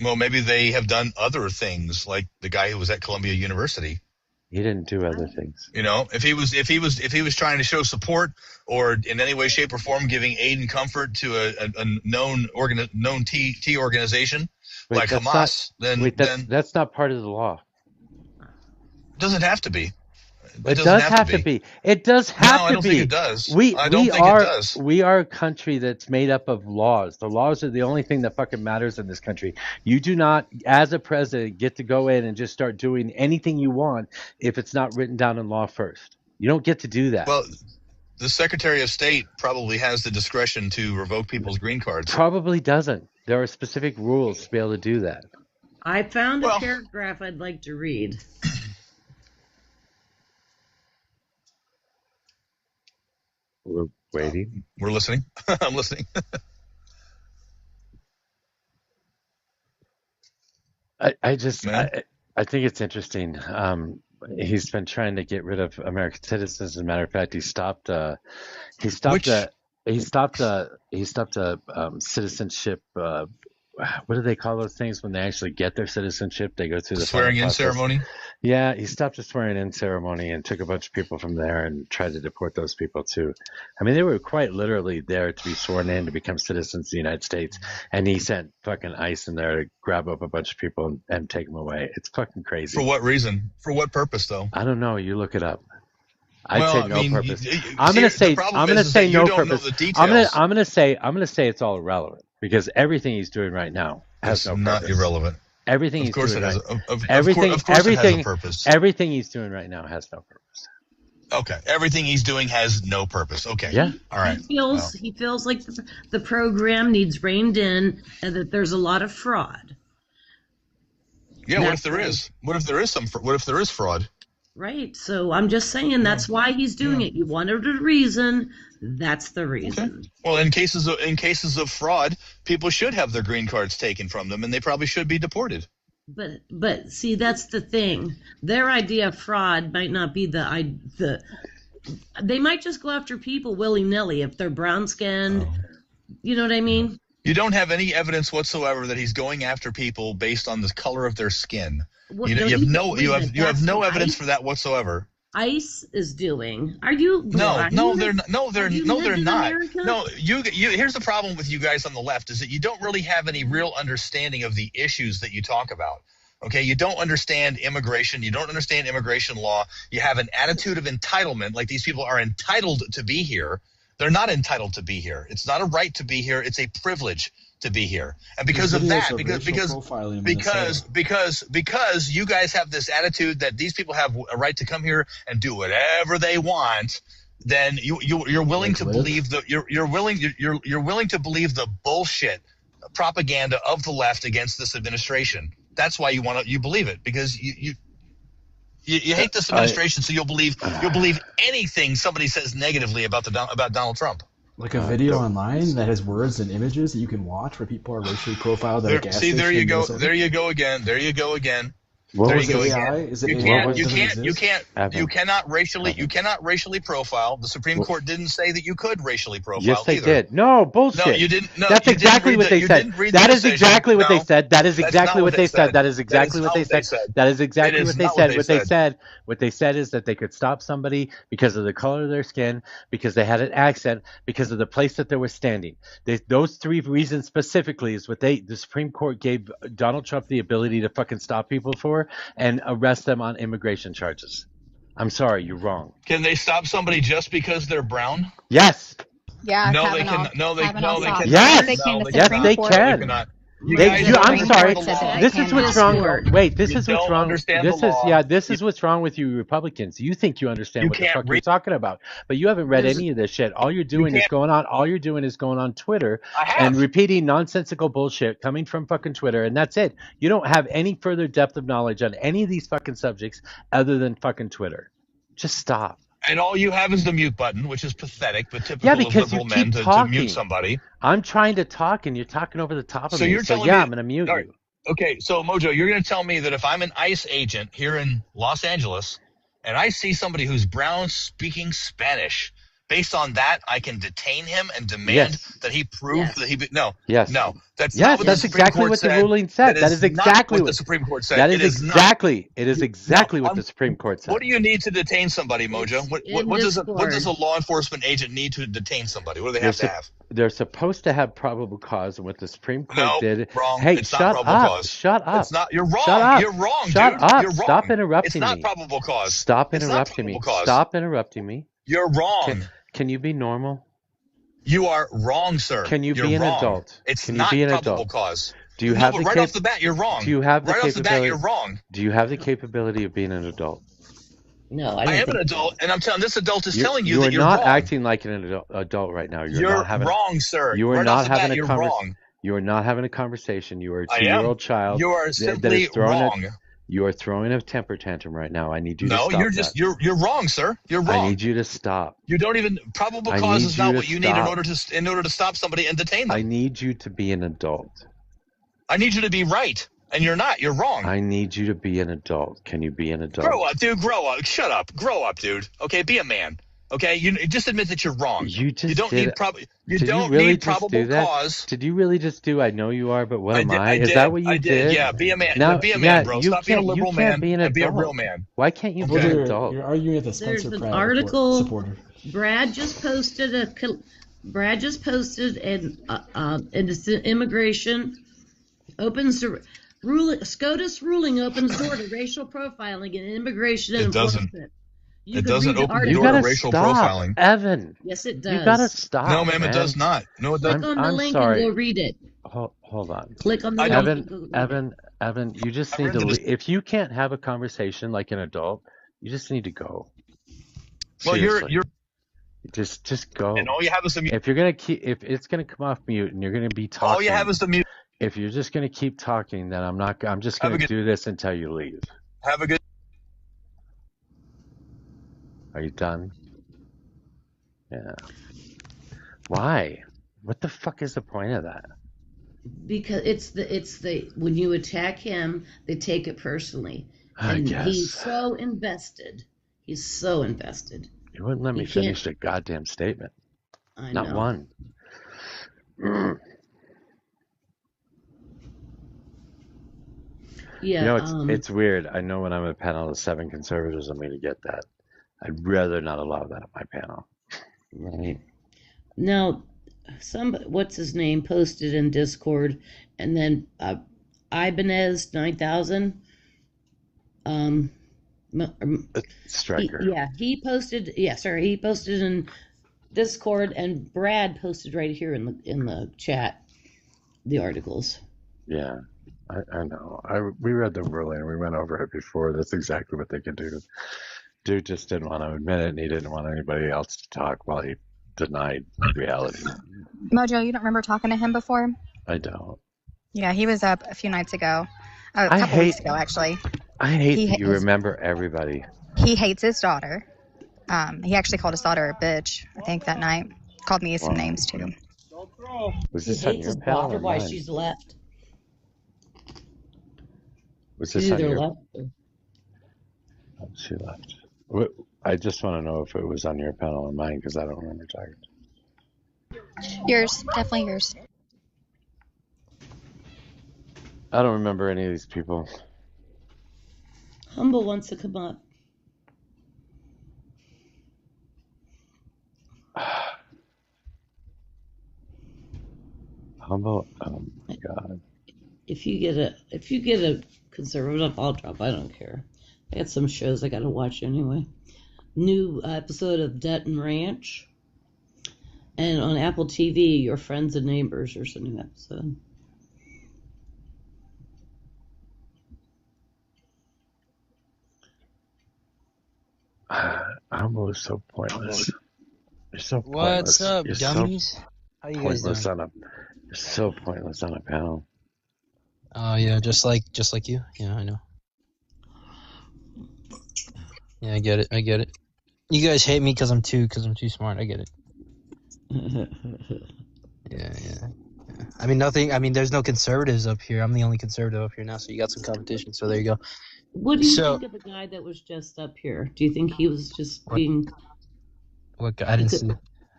Well, maybe they have done other things, like the guy who was at Columbia University. He didn't do other things. You know, if he was trying to show support or in any way, shape, or form giving aid and comfort to a known T organization Wait, like that's Hamas, then that's not part of the law. it doesn't have to be. It does have to be. It does have No, I to don't be. think it does. We I don't we think are it does. we are a country that's made up of laws. The laws are the only thing that fucking matters in this country. You do not, as a president, get to go in and just start doing anything you want if it's not written down in law first. You don't get to do that. Well, the Secretary of State probably has the discretion to revoke people's green cards. Probably doesn't. There are specific rules to be able to do that. I found a Well- paragraph I'd like to read. We're waiting. We're listening. I'm listening. I think it's interesting. He's been trying to get rid of American citizens. As a matter of fact, he stopped a citizenship. What do they call those things when they actually get their citizenship? They go through the final Swearing in process. ceremony. Yeah, he stopped a swearing in ceremony and took a bunch of people from there and tried to deport those people too. I mean, they were quite literally there to be sworn in to become citizens of the United States, and he sent fucking ICE in there to grab up a bunch of people and take them away. It's fucking crazy. For what reason? For what purpose, though? I don't know. You look it up. I'd Well, say I no mean, purpose. you- I'm see, gonna the say problem I'm gonna is say that no you don't know purpose. the details. I'm gonna say it's all irrelevant because everything he's doing right now has It's no not purpose. irrelevant. Everything Of he's course, doing it has. right, Everything it has a purpose. everything he's doing right now has no purpose. Okay, everything he's doing has no purpose. Okay. Yeah. All right. He feels like the program needs reined in and that there's a lot of fraud. Yeah. What That's if there right. is? What if there is What if there is fraud? Right. So I'm just saying that's why he's doing it. You wanted a reason. That's the reason. Well, in cases of fraud, people should have their green cards taken from them, and they probably should be deported. But see, that's the thing. Their idea of fraud might not be the they might just go after people willy-nilly if they're brown-skinned. You know what I mean? You don't have any evidence whatsoever that he's going after people based on the color of their skin. What- You no, have he- no wait a you have minute, you have that's no what evidence ICE for that whatsoever. ICE is doing. Are you? No, they're not. Have you No, lived they're in not. America? No, you. Here's the problem with you guys on the left is that you don't really have any real understanding of the issues that you talk about. Okay, you don't understand immigration. You don't understand immigration law. You have an attitude of entitlement, like these people are entitled to be here. They're not entitled to be here. It's not a right to be here. It's a privilege to be here. And because There's of that, videos of racial profiling in Minnesota. because you guys have this attitude that these people have a right to come here and do whatever they want, then you're willing to believe you're willing to believe the bullshit propaganda of the left against this administration. That's why you believe it, because you hate this administration, so you'll believe anything somebody says negatively about Donald Trump. Like a video online that has words and images that you can watch where people are racially profiled at a gas station. There you in go. Minnesota. There you go again. There you go again. What There was you go it? AI? again. Is it You AI? cannot racially profile. The Supreme Court didn't say that you could racially profile. Yes, they either. did. No, bullshit. No, you didn't. No, That's you didn't exactly read what the- they you said. didn't read the That is decision. exactly what they No, said. That is that's exactly not what they said. That is That exactly is what not they what they said. said. That is exactly That what is they not said. what What they they said. What they said is that they could stop somebody because of the color of their skin, because they had an accent, because of the place that they were standing. Those three reasons specifically is what the Supreme Court gave Donald Trump the ability to fucking stop people for and arrest them on immigration charges. I'm sorry, you're wrong. Can they stop somebody just because they're brown? Yes. Yeah, No, they Kavanaugh. can. No, they. Kavanaugh No, they saw it. cannot. They Yes, came No, to they yes, Supreme cannot. they Court. No, they can. cannot. You Right. guys You, don't I'm Supreme sorry. understand Court the said that law. they This is can what's now. wrong. Discord. Wait, this You is what's don't wrong. understand the This is law. this is what's wrong with you Republicans. You think you understand You what the can't fuck you're read. talking about, but you haven't read There's any of this shit. All you're You doing is can't. going on. All you're doing is going on Twitter I and have. repeating nonsensical bullshit coming from fucking Twitter, and that's it. You don't have any further depth of knowledge on any of these fucking subjects other than fucking Twitter. Just stop. And all you have is the mute button, which is pathetic, but Yeah, typical of because you liberal men keep to mute talking. somebody. I'm trying to talk and you're talking over the top of So me. you're So telling yeah, me. I'm gonna mute All right. you. Okay. So Mojo, you're going to tell me that if I'm an ICE agent here in Los Angeles and I see somebody who's brown speaking Spanish, based on that, I can detain him and demand Yes. that he prove that he. No, Yes. no, that's not Yes, what the that's Supreme exactly Court what the said. ruling said. That is not exactly what the what Supreme Court said. that It is is not. exactly it is No, exactly what the Supreme Court said. What do you need to detain somebody, Mojo? It's What in does Discord. a law enforcement agent need to detain somebody? What do they They're have to have? they're supposed to have probable cause, and what the Supreme Court No, did. wrong. Hey, It's not shut probable up! cause. Shut up! It's not. You're wrong. Shut up! You're wrong, Shut dude. up! You're wrong. Stop It's interrupting not me! probable cause. Stop It's not interrupting me! probable cause. Stop interrupting me! You're wrong. Can you be normal? You are wrong, sir. Can you You're be an wrong. adult? It's Can you not be an probable adult? cause. Do you No, have but the right off the bat, you're wrong. Do you have the right off the bat, capability? you're wrong. Do you have the capability of being an adult? No, I I don't am an think adult, and I'm telling this adult is telling you You that are you're not wrong. acting like an adult right now. You're wrong, sir. You are right not off the having bat, a you're conversation. wrong. You are not having a conversation. You are a I am. 2-year-old child. You are that simply is throwing wrong. You are throwing a temper tantrum right now. I need you to No, stop you're just that. you're wrong, sir. You're wrong. I need you to stop. You don't even probable I cause need is you not to what you need stop. in order to stop somebody and detain them. I need you to be an adult. I need you to be right, and you're not. You're wrong. I need you to be an adult. Can you be an adult? Grow up, dude. Grow up. Shut up. Grow up, dude. Okay, be a man. Okay, you just admit that you're wrong. You just you don't did. need prob- You Did don't you really need just probable do that? cause. Did you really just do? I know you are, but what am did, I? Is did, that what you I did? Yeah, be a man. Now, Be a yeah, man, bro. you Stop being a can't. liberal You can't man be an and be a adult. real man. Why can't you Okay. be an You're adult? arguing with a there's Spencer an Pratt article. supporter. Brad just posted and it's immigration opens to SCOTUS ruling opens door to racial profiling in immigration and It doesn't. enforcement. You It can doesn't read the open the article. You door to gotta racial stop, profiling. Evan. Yes, it does. You gotta stop. No, ma'am, man. it does not. No, it Click doesn't. on the I'm link sorry. and go read it. Hold on. Click on the I link. don't- and go read it. Evan, you just I've need read to. the- If you can't have a conversation like an adult, you just need to go. Well, Seriously. you're just go. and all you have is the mute. If you're gonna if it's gonna come off mute and you're gonna be talking, All you have is the mute. if you're just gonna keep talking, then I'm just Have a gonna good- do this until you leave. Have a good. Are you done? Yeah. Why? What the fuck is the point of that? Because it's the when you attack him, they take it personally, I and guess. he's so invested. He's so invested. You wouldn't let me You finish can't- the goddamn statement. I Not know. one. Yeah. You know, it's weird. I know when I'm a panel of 7 conservatives, I'm going to get that. I'd rather not allow that on my panel. Right. Now, what's his name posted in Discord, and then Ibanez 9000. Striker. He posted. Yeah, sorry, he posted in Discord, and Brad posted right here in the chat the articles. Yeah, I know. We read the ruling. We went over it before. That's exactly what they could do. Dude just didn't want to admit it, and he didn't want anybody else to talk while he denied reality. Mojo, you don't remember talking to him before? I don't. Yeah, he was up a few nights ago. A I couple weeks ago, actually. I hate He that you has- remember everybody. He hates his daughter. He actually called his daughter a bitch, I think, that night. Called me some Wow. names, too. Was He this on hates your his panel daughter. or Why mine? she's left? Was She's this on either your? left. Oh, she left. I just want to know if it was on your panel or mine because I don't remember talking. Yours. Definitely yours. I don't remember any of these people. Humble wants to come up. Humble. Oh my god. If you get a conservative, I'll drop. I don't care. I got some shows I got to watch anyway. New episode of Dutton Ranch. And on Apple TV, Your Friends and Neighbors, there's a new episode. Almo is so pointless. You're so What's pointless. up, You're dummies? How you guys pointless doing? you're so pointless on a panel. Oh yeah, just like you. Yeah, I know. Yeah, I get it. You guys hate me because I'm too smart. I get it. Yeah. I mean, there's no conservatives up here. I'm the only conservative up here now, so you got some competition. So there you go. What do you think of the guy that was just up here? Do you think he was just being... What guy? I didn't see.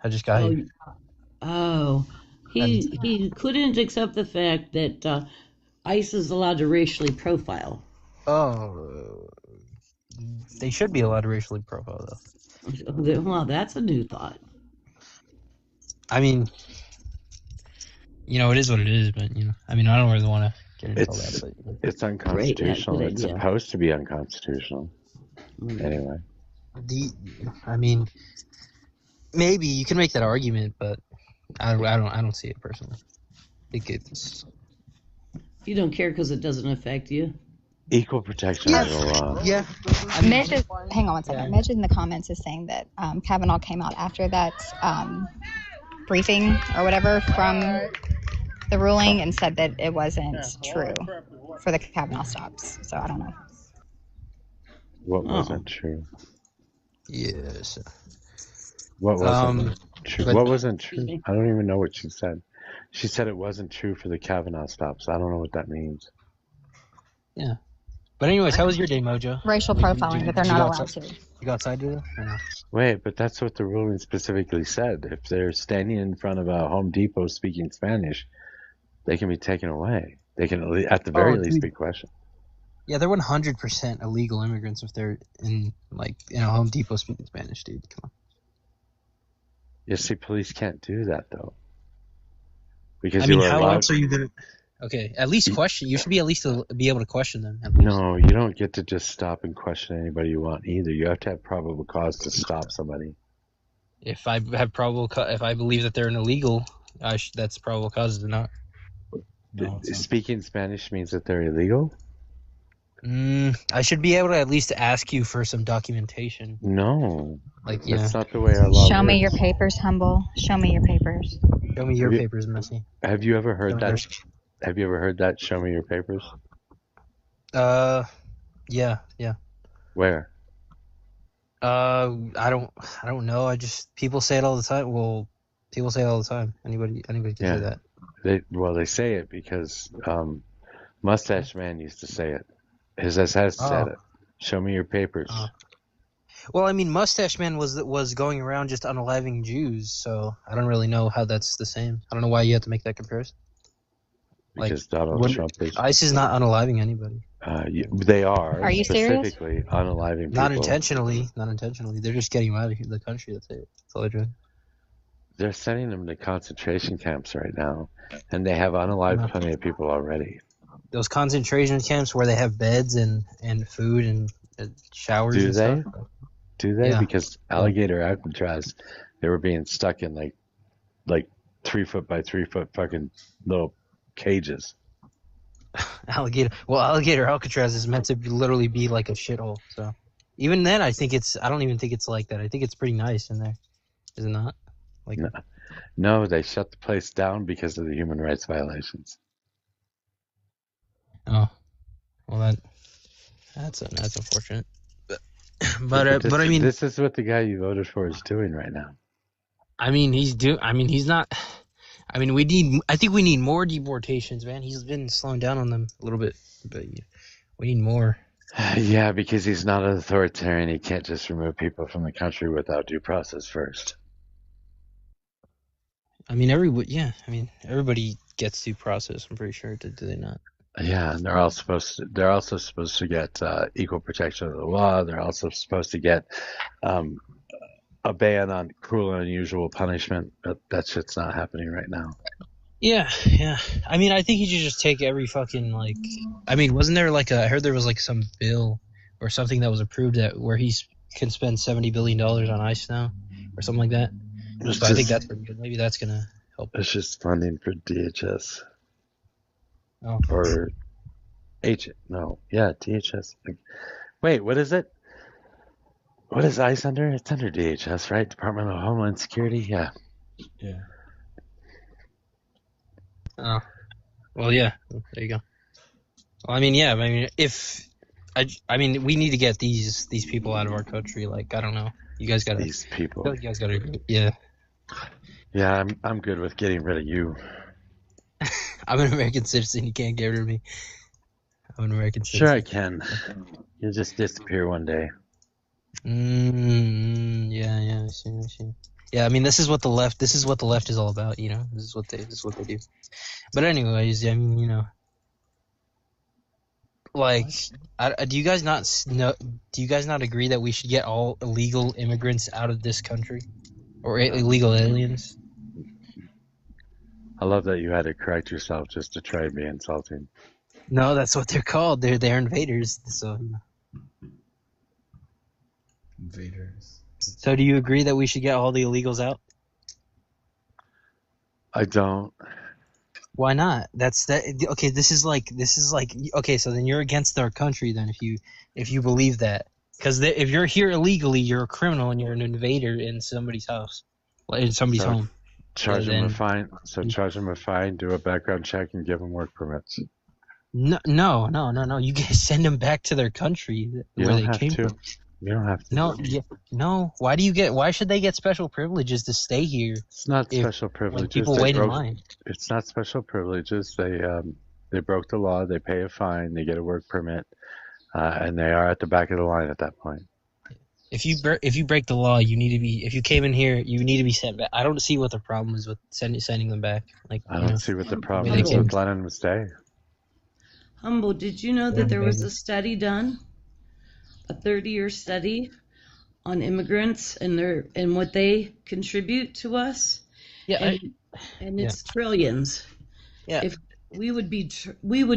I just got here. Oh. He couldn't accept the fact that ICE is allowed to racially profile. Oh. They should be allowed to racially profile, though. Well, that's a new thought. I mean, it is what it is, but, I don't really want to get into all that. But, it's unconstitutional. It's supposed to be unconstitutional. Anyway. Maybe you can make that argument, but I don't see it personally. I think it's... You don't care because it doesn't affect you? Equal protection is a law. Yeah. Midge is, hang on one second. Midge in the comments is saying that Kavanaugh came out after that briefing or whatever from the ruling and said that it wasn't true for the Kavanaugh stops. So I don't know. What wasn't true? Yes. What wasn't true? What wasn't true? I don't even know what she said. She said it wasn't true for the Kavanaugh stops. I don't know what that means. Yeah. But anyways, how was your day, Mojo? Racial profiling, that they're not allowed to. You go outside today or no? Wait, but that's what the ruling specifically said. If they're standing in front of a Home Depot speaking Spanish, they can be taken away. They can, at the very least, be questioned. Yeah, they're 100% illegal immigrants if they're in a Home Depot speaking Spanish, dude. Come on. Yeah, see, police can't do that though. Because how else are you gonna? Okay, at least question. You should be at least be able to question them. No, you don't get to just stop and question anybody you want either. You have to have probable cause to stop somebody. If I have if I believe that they're an illegal, that's probable cause to not. Speaking Spanish means that they're illegal? I should be able to at least ask you for some documentation. No. That's not the way our law Show works. me your papers, Humble. Show me your papers. Show me your papers, Messy. Have you ever heard that? Have you ever heard that? Show me your papers. Yeah. Where? I don't know. People say it all the time. Well, people say it all the time. Anybody can say that. They say it because Mustache Man used to say it. His SS said it. Show me your papers. Well, Mustache Man was going around just unaliving Jews, so I don't really know how that's the same. I don't know why you have to make that comparison. Because Donald Trump is... ICE is not unaliving anybody. They are. Are you serious? Specifically unaliving people. Not intentionally. They're just getting them out of the country. That's it. That's all they're doing. They're sending them to concentration camps right now, and they have unalived plenty of people already. Those concentration camps where they have beds and food and showers Do and they? stuff. Do they? Yeah. Because alligator Alcatraz, they were being stuck in like 3 foot by 3 foot fucking little cages. Alligator Alcatraz is meant to literally be like a shithole. So even then, I don't even think it's like that. I think it's pretty nice in there. Is it not? No, they shut the place down because of the human rights violations. Oh, well that's unfortunate. But this is what the guy you voted for is doing right now. He's not. I think we need more deportations, man. He's been slowing down on them a little bit, but we need more. Yeah, because he's not an authoritarian. He can't just remove people from the country without due process first. Everybody gets due process. I'm pretty sure. Do they not? Yeah, and they're also supposed to get equal protection of the law. They're also supposed to get a ban on cruel and unusual punishment, but that shit's not happening right now. Yeah. I think he should just take every fucking wasn't there I heard there was some bill or something that was approved where he can spend $70 billion on ICE now or something like that. It's So I think just, that's pretty good. Maybe that's gonna help. it's just funding for DHS Oh, or DHS. Wait, what is it? What is ICE under? It's under DHS, right? Department of Homeland Security. Yeah. Yeah. oh, well, yeah. There you go. Well, I mean, yeah. I mean, I mean, we need to get these people out of our country. Like, I don't know. You guys gotta. These I people. feel like you guys gotta. Yeah. Yeah, I'm good with getting rid of you. I'm an American citizen. You can't get rid of me. I'm an American Sure, I citizen. can. You'll just disappear one day. Yeah. I see. Yeah, I mean, this is what the left is all about. You know, this is what they do. But anyways, I mean, you know, like, do you guys not agree that we should get all illegal immigrants out of this country, or illegal aliens? I love that you had to correct yourself just to try and be insulting. No, that's what they're called. They're invaders. So, Invaders. so do you agree that we should get all the illegals out? I don't. Why not? That's that. Okay, this is like okay. So then you're against our country then if you believe that, because if you're here illegally, you're a criminal and you're an invader in somebody's house, in somebody's So home. charge So them a then fine. So charge them a fine, do a background check, and give them work permits. no. You guys send them back to their country You where don't they have came to. from. You don't have to. No. Why should they get special privileges to stay here It's not if special when privileges. people They wait in broke. line? It's not special privileges. They broke the law. They pay a fine. They get a work permit, and they are at the back of the line at that point. If you break the law, you need to be. If you came in here, you need to be sent back. I don't see what the problem is with sending them back. Like, I you don't know, see what the I problem mean, is they with can. letting them stay. Humble, did you know that there was a study done, a 30-year study on immigrants and what they contribute to us? Yeah, And it's trillions. yeah. If we would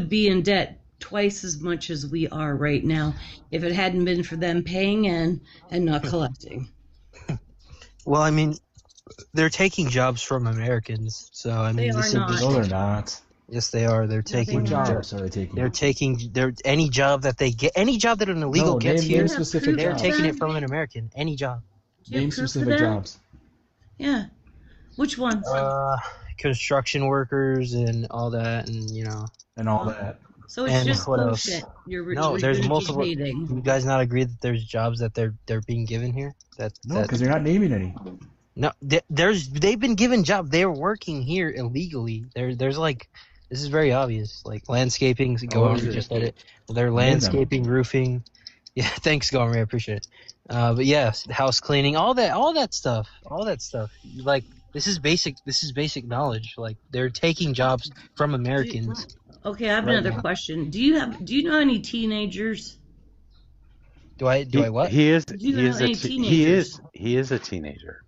be in debt twice as much as we are right now if it hadn't been for them paying in and not collecting. Well, I mean, they're taking jobs from Americans, so I mean, They are not. No, they're not. yes, they are. They're taking. they're not. Jobs are they taking? They're taking. They're any job that they get, any job that an illegal No, gets name here, specific they're jobs. taking it from an American. Any job. Do you have Name proof of specific that? jobs. Yeah. Which ones? Construction workers and all that, and you know. And all that. So it's and just what else? bullshit. You're No, there's multiple. Do regurgitating. you guys not agree that there's jobs that they're being given here? No, because you're not naming any. No, they've been given jobs. They're working here illegally. There's like, this is very obvious. Like landscaping, we just said it. They're landscaping, roofing. Yeah, thanks, Gomer. I appreciate it. But yeah, house cleaning, all that stuff. Like this is basic knowledge. Like they're taking jobs from Americans. Okay, I have Right another now. question. Do you know any teenagers? Do I what? He is. Do you He know is any a. teenagers? He is a teenager.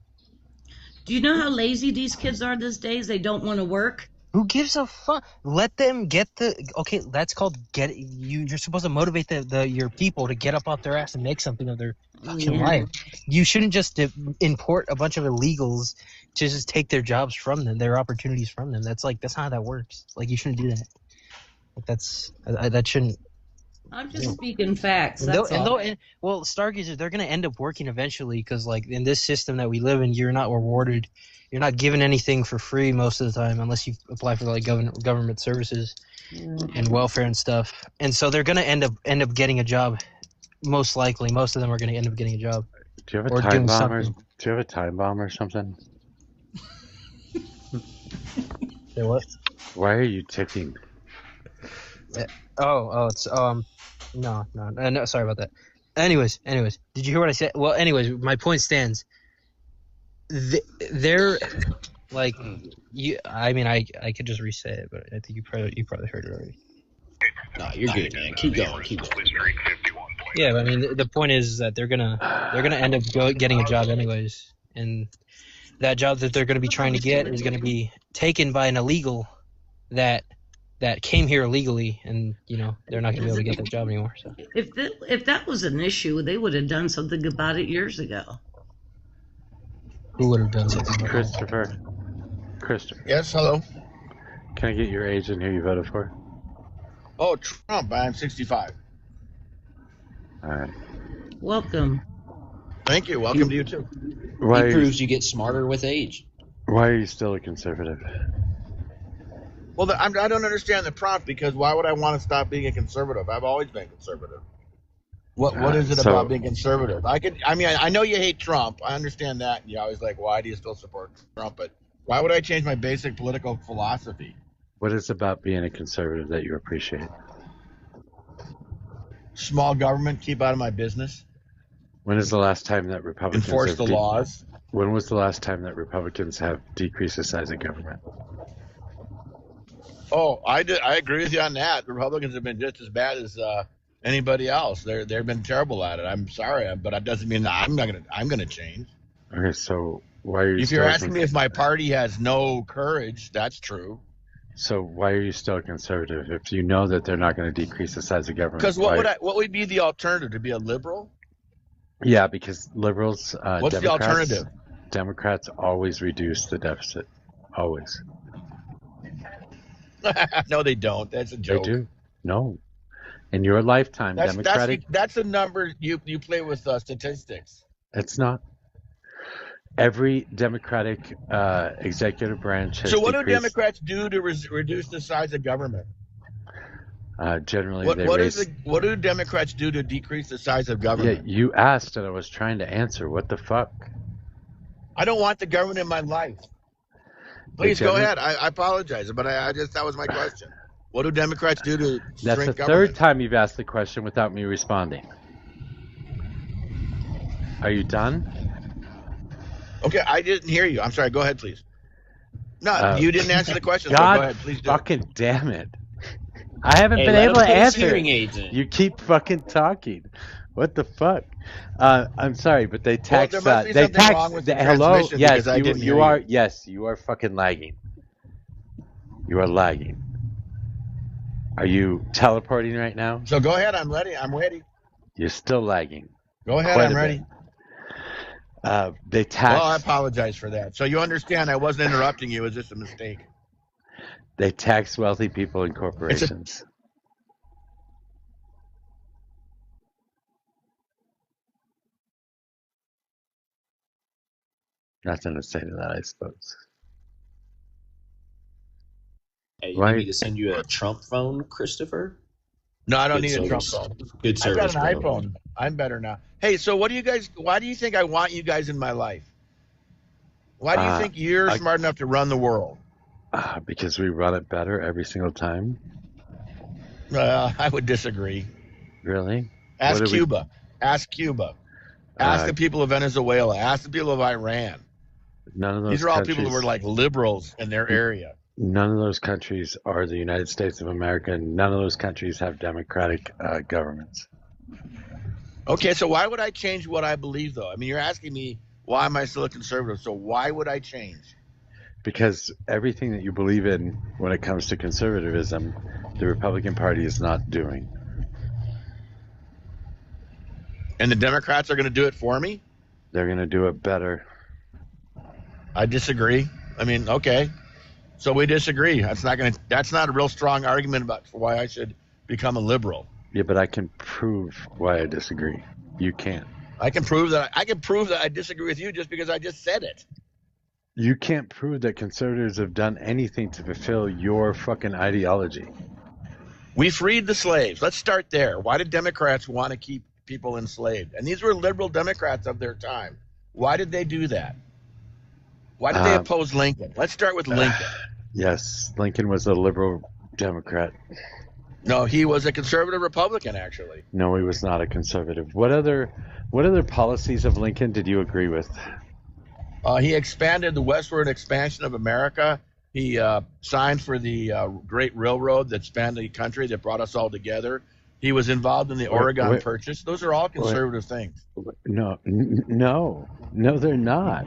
Do you know how lazy these kids are these days? They don't want to work. Who gives a fuck? Let them get okay. That's called You're supposed to motivate your people to get up off their ass and make something of their fucking Yeah. life. You shouldn't just import a bunch of illegals to just take their jobs from them, their opportunities from them. That's not how that works. Like you shouldn't do that. Like that shouldn't. I'm just speaking facts. And That's all. well, Stargazers, they're gonna end up working eventually because, like, in this system that we live in, you're not rewarded. You're not given anything for free most of the time unless you apply for like government services and welfare and stuff. And so they're gonna end up getting a job. Most likely, most of them are gonna end up getting a job. Do you have a Or time doing bomb or? Do something. you have a time bomb or something? Say what? Why are you ticking? It's no, sorry about that. Anyways, did you hear what I said? Well, anyways, my point stands. They're like you. I mean, I could just reset it, but I think you probably heard it already. No, you're good, man. Keep going. Yeah, but I mean, the point is that they're gonna end up getting a job anyways, and that job that they're gonna be trying to get is gonna be taken by an illegal that came here illegally, and you know they're not gonna be able to get that job anymore. So If that was an issue, they would have done something about it years ago. Who would have done something like that? Christopher, Yes, hello. can I get your age and who you voted for? Oh, Trump. I'm 65. All right. Welcome. Thank you. Welcome to you too. Why He are proves you get smarter with age. why are you still a conservative? Well, I don't understand the prompt because why would I want to stop being a conservative? I've always been conservative. What is it about being conservative? I know you hate Trump. I understand that. And you're always like, why do you still support Trump? But why would I change my basic political philosophy? What is it about being a conservative that you appreciate? Small government, keep out of my business. When is the last time that Republicans Enforce the laws. When was the last time that Republicans have decreased the size of government? Oh, I agree with you on that. The Republicans have been just as bad as anybody else. They've been terrible at it. I'm sorry, but that doesn't mean that I'm gonna change. Okay, so why are you? If you're asking me if my party has no courage, that's true. So why are you still a conservative if you know that they're not going to decrease the size of government? Because what would be the alternative? To be a liberal? Yeah, because liberals. What's the alternative? Democrats always reduce the deficit. Always. No, they don't. That's a joke. They do. No. In your lifetime, Democratic. That's a number you play with statistics. It's not. Every Democratic executive branch has. So what do decreased, Democrats do to reduce the size of government? Generally, what do Democrats do to decrease the size of government? Yeah, you asked and I was trying to answer. What the fuck? I don't want the government in my life. Please go ahead. I apologize, but that was my question. What do Democrats do to shrink government? That's the third time you've asked the question without me responding. Are you done? Okay, I didn't hear you. I'm sorry. Go ahead, please. No, you didn't answer the question. God, so go ahead, please do. Fucking damn it! I haven't been let able him to put his answer. hearing aids in. You keep fucking talking. What the fuck? I'm sorry, but they tax. Well, there must be they something tax. wrong with the Hello. transmission Yes, because I didn't hear you are. you. Yes, you are fucking lagging. You are lagging. Are you teleporting right now? So go ahead. I'm ready. I'm ready. You're still lagging. Go ahead. Quite I'm a ready. bit. They tax. Well, I apologize for that. So you understand I wasn't interrupting you. It was just a mistake. They tax wealthy people and corporations. Nothing to say to that, I suppose. Hey, you need me to send you a Trump phone, Christopher? No, I don't Good need a Trump service. phone. Good service. I've got an bro. iPhone. I'm better now. Hey, so why do you think I want you guys in my life? Why do you think you're smart enough to run the world? Because we run it better every single time. I would disagree. Really? Ask Cuba. Ask Cuba. Ask the people of Venezuela. Ask the people of Iran. None of those. These are all people who were like liberals in their area. None of those countries are the United States of America, and none of those countries have democratic governments. Okay, so why would I change what I believe, though? I mean, you're asking me why am I still a conservative, so why would I change? Because everything that you believe in when it comes to conservatism, the Republican Party is not doing. And the Democrats are going to do it for me? They're going to do it better. I disagree. I mean, okay. So we disagree. That's not a real strong argument about why I should become a liberal. Yeah, but I can prove why I disagree. You can't. I can prove that I disagree with you just because I just said it. You can't prove that conservatives have done anything to fulfill your fucking ideology. We freed the slaves. Let's start there. Why did Democrats want to keep people enslaved? And these were liberal Democrats of their time. Why did they do that? Why did they oppose Lincoln? Let's start with Lincoln. Yes, Lincoln was a liberal Democrat. No, he was a conservative Republican, actually. No, he was not a conservative. What other policies of Lincoln did you agree with? He expanded the westward expansion of America. He signed for the Great Railroad that spanned the country, that brought us all together. He was involved in the Oregon Purchase. Those are all conservative things. No, they're not.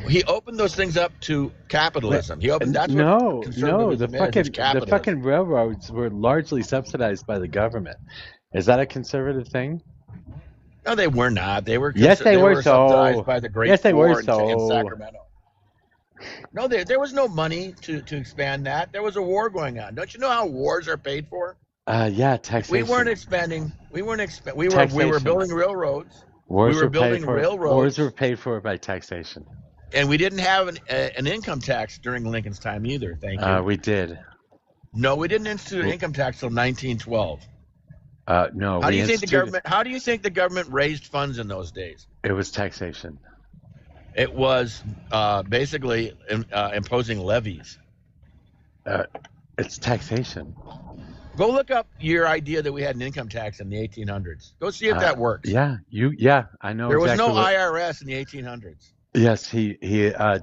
He opened those things up to capitalism. He opened the fucking railroads were largely subsidized by the government. Is that a conservative thing? No, they were not. They were. Yes, they were subsidized by the Great Yes, they were Four in Sacramento. No, there was no money to expand that. There was a war going on. Don't you know how wars are paid for? Yeah, taxation. We weren't expanding. We were building railroads. Wars we were building railroads. Wars were paid for by taxation. And we didn't have an income tax during Lincoln's time either. Thank you. We did. No, we didn't institute an income tax until 1912. No. How do you think the government raised funds in those days? It was taxation. It was basically imposing levies. It's taxation. Go look up your idea that we had an income tax in the 1800s. Go see if that works. Yeah, I know. There was no IRS in the 1800s. Yes, he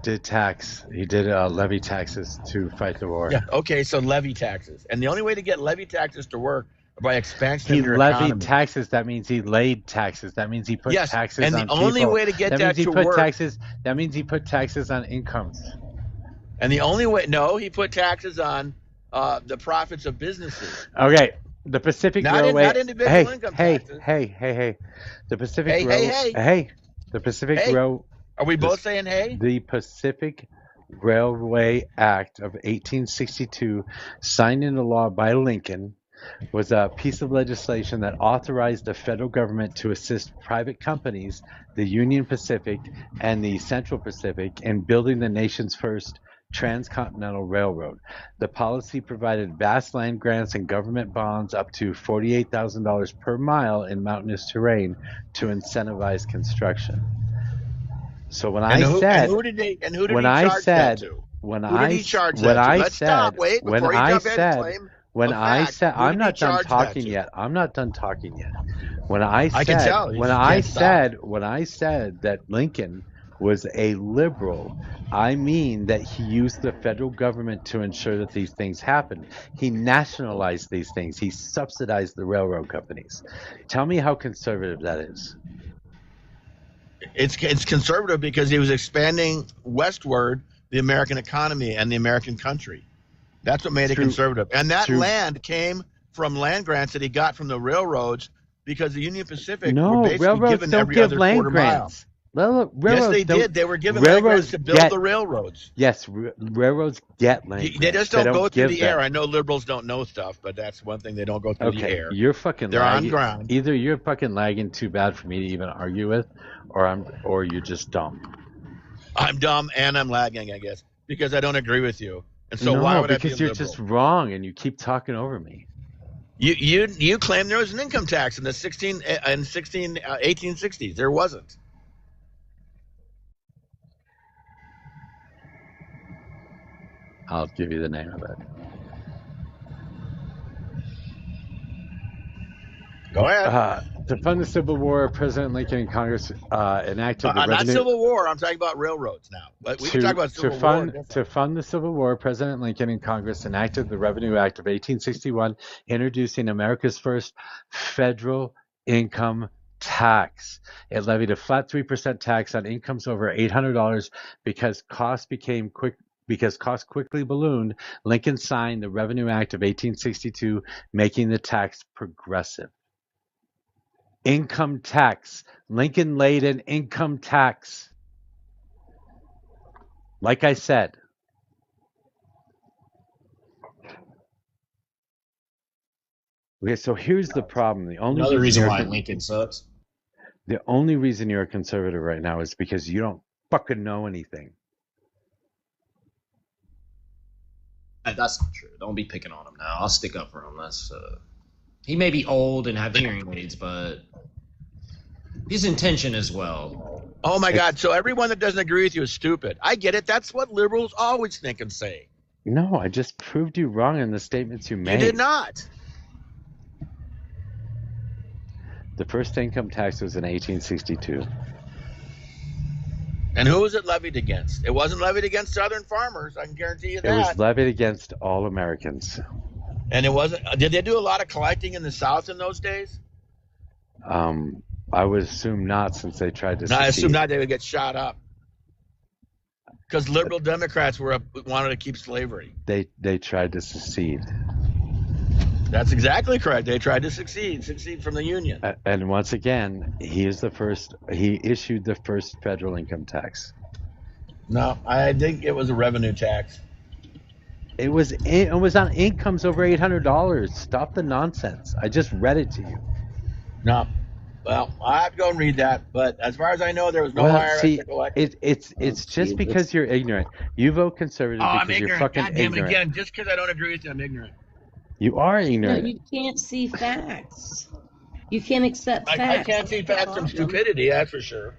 did tax. He did levy taxes to fight the war. Yeah. Okay, so levy taxes, and the only way to get levy taxes to work are by expansion he of your levied economy. Taxes. That means he laid taxes. That means he put taxes and on the only people. way to get that means he to put work. That means he put taxes on incomes. And the only way, he put taxes on the profits of businesses. Okay, the Pacific Railway. Not individual income taxes. Hey. The Pacific The Pacific Railway. Are we both saying hey? The Pacific Railway Act of 1862, signed into law by Lincoln, was a piece of legislation that authorized the federal government to assist private companies, the Union Pacific and the Central Pacific, in building the nation's first transcontinental railroad. The policy provided vast land grants and government bonds up to $48,000 per mile in mountainous terrain to incentivize construction. So when I said, who did he charge that to? I'm not done talking yet. When I said that Lincoln was a liberal, I mean that he used the federal government to ensure that these things happened. He nationalized these things. He subsidized the railroad companies. Tell me how conservative that is. It's conservative because he was expanding westward the American economy and the American country. That's what made it conservative. And that land came from land grants that he got from the railroads because the Union Pacific were basically given every other quarter mile. Yes, they did. They were given land grants to build the railroads. Yes, railroads get land grants. They just don't go through the air. I know liberals don't know stuff, but that's one thing. They don't go through the air. You're fucking They're lagging. on ground. Either you're fucking lagging too bad for me to even argue with, or you're just dumb. I'm dumb and I'm lagging, I guess, because I don't agree with you. And so why would I be because you're just wrong and you keep talking over me. You claim there was an income tax in the 1860s. There wasn't. I'll give you the name of it. Go ahead. To fund the Civil War, President Lincoln and Congress enacted the revenue. Not Civil War. I'm talking about railroads now. But we can talk about Civil War. To fund the Civil War, President Lincoln and Congress enacted the Revenue Act of 1861, introducing America's first federal income tax. It levied a flat 3% tax on incomes over $800 because costs quickly ballooned. Lincoln signed the Revenue Act of 1862, making the tax progressive. Income tax. Lincoln laid an income tax. Like I said. Okay, so here's the problem. Another reason why Lincoln sucks. The only reason you're a conservative right now is because you don't fucking know anything. That's not true. Don't be picking on him now. I'll stick up for him. He may be old and have hearing aids, but his intention as well. Oh my God! So everyone that doesn't agree with you is stupid. I get it. That's what liberals always think and say. No, I just proved you wrong in the statements you made. You did not. The first income tax was in 1862. And who was it levied against? It wasn't levied against Southern farmers. I can guarantee you that. It was levied against all Americans. And it wasn't. Did they do a lot of collecting in the South in those days? I would assume not, since they tried to. No, I assume not. They would get shot up. Because liberal Democrats wanted to keep slavery. They tried to secede. That's exactly correct. They tried to succeed from the Union. And once again, he issued the first federal income tax. No, I think it was a revenue tax. It was on incomes over $800. Stop the nonsense. I just read it to you. No. Well, I have to go and read that, but as far as I know, there was no IRS to collect. It's just because you're ignorant. You vote conservative because I'm ignorant. you're fucking God damn it, ignorant. again, just because I don't agree with you, I'm ignorant. You are No, ignorant. you can't see facts. You can't accept facts. I can't see facts from stupidity, that's for sure.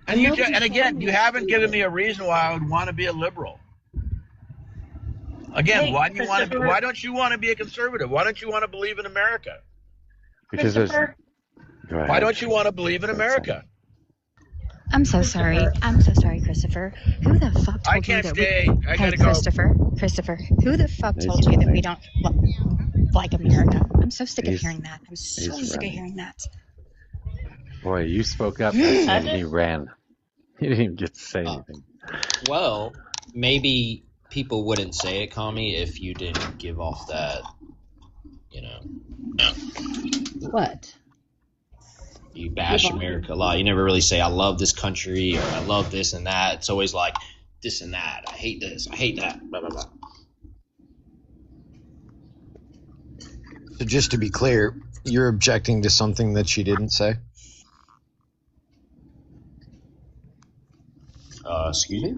And again, you haven't given me a reason why I would want to be a liberal. Again, Hey, why don't you want to be a conservative? Why don't you want to believe in America? Because there's. Go ahead. Why don't you want to believe in America? I'm so sorry. I'm so sorry, Christopher. Who the fuck told I can't you that stay. I Hey, gotta go. Christopher, who the fuck told you that we don't like America? I'm so sick of hearing that. I'm so sick of hearing that. Boy, you spoke up and he ran. He didn't even get to say anything. Well, maybe people wouldn't say it, Kami, if you didn't give off that, What? You bash America a lot. You never really say, I love this country, or I love this and that. It's always like, this and that. I hate this. I hate that. Blah, blah, blah. So just to be clear, you're objecting to something that she didn't say? Excuse me?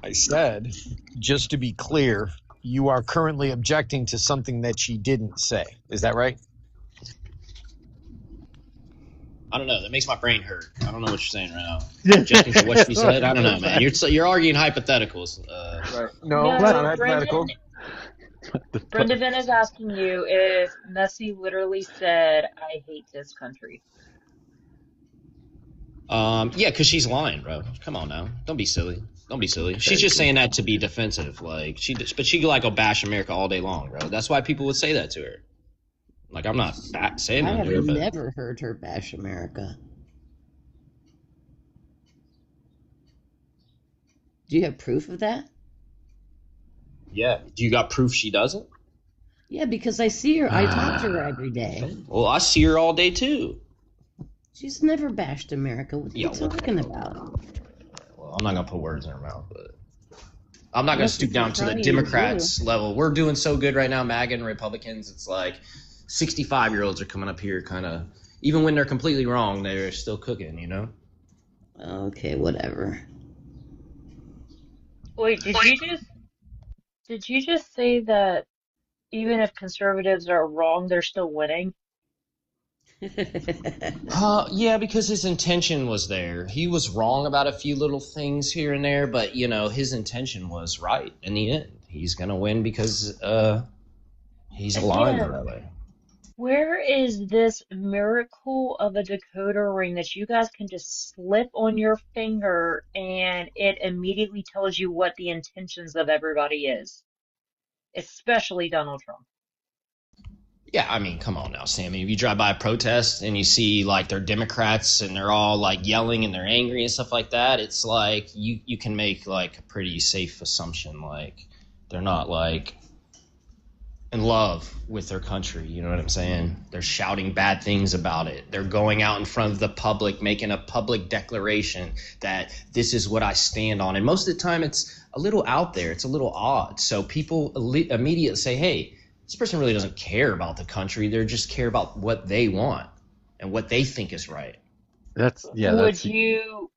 I said, just to be clear, you are currently objecting to something that she didn't say. Is that right? I don't know. That makes my brain hurt. I don't know what you're saying right now. Objecting to what she said? I don't know, man. You're arguing hypotheticals. Right. No, it's not hypothetical. Brenda Vin is asking you if Messi literally said, I hate this country. Yeah, because she's lying, bro. Come on now. Don't be silly. Don't be silly. She's just saying that to be defensive. But she could like go bash America all day long, bro. That's why people would say that to her. Like, I'm not saying I that have to her, but never heard her bash America. Do you have proof of that? yeah. Do you got proof she doesn't? Yeah, because I see her. I talk to her every day. Well, I see her all day too. She's never bashed America. What are you talking about? Well, I'm not gonna put words in her mouth, but I'm not gonna That's stoop what down you're to the trying to Democrats do. level. We're doing so good right now, MAGA and Republicans. It's like 65-year-olds are coming up here, kind of, even when they're completely wrong, they're still cooking, you know? Okay, whatever. Wait, did you just say that even if conservatives are wrong, they're still winning? Yeah, because his intention was there. He was wrong about a few little things here and there, but his intention was right in the end. He's gonna win because he's aligned Again, that way. where is this miracle of a decoder ring that you guys can just slip on your finger and it immediately tells you what the intentions of everybody is, especially Donald Trump? Yeah, I mean, come on now, Sammy. If you drive by a protest and you see like they're Democrats and they're all like yelling and they're angry and stuff like that, it's like you can make like a pretty safe assumption like they're not like in love with their country. You know what I'm saying? They're shouting bad things about it. They're going out in front of the public, making a public declaration that this is what I stand on. And most of the time it's a little out there. It's a little odd. So people immediately say, hey, this person really doesn't care about the country. They just care about what they want and what they think is right. Would you?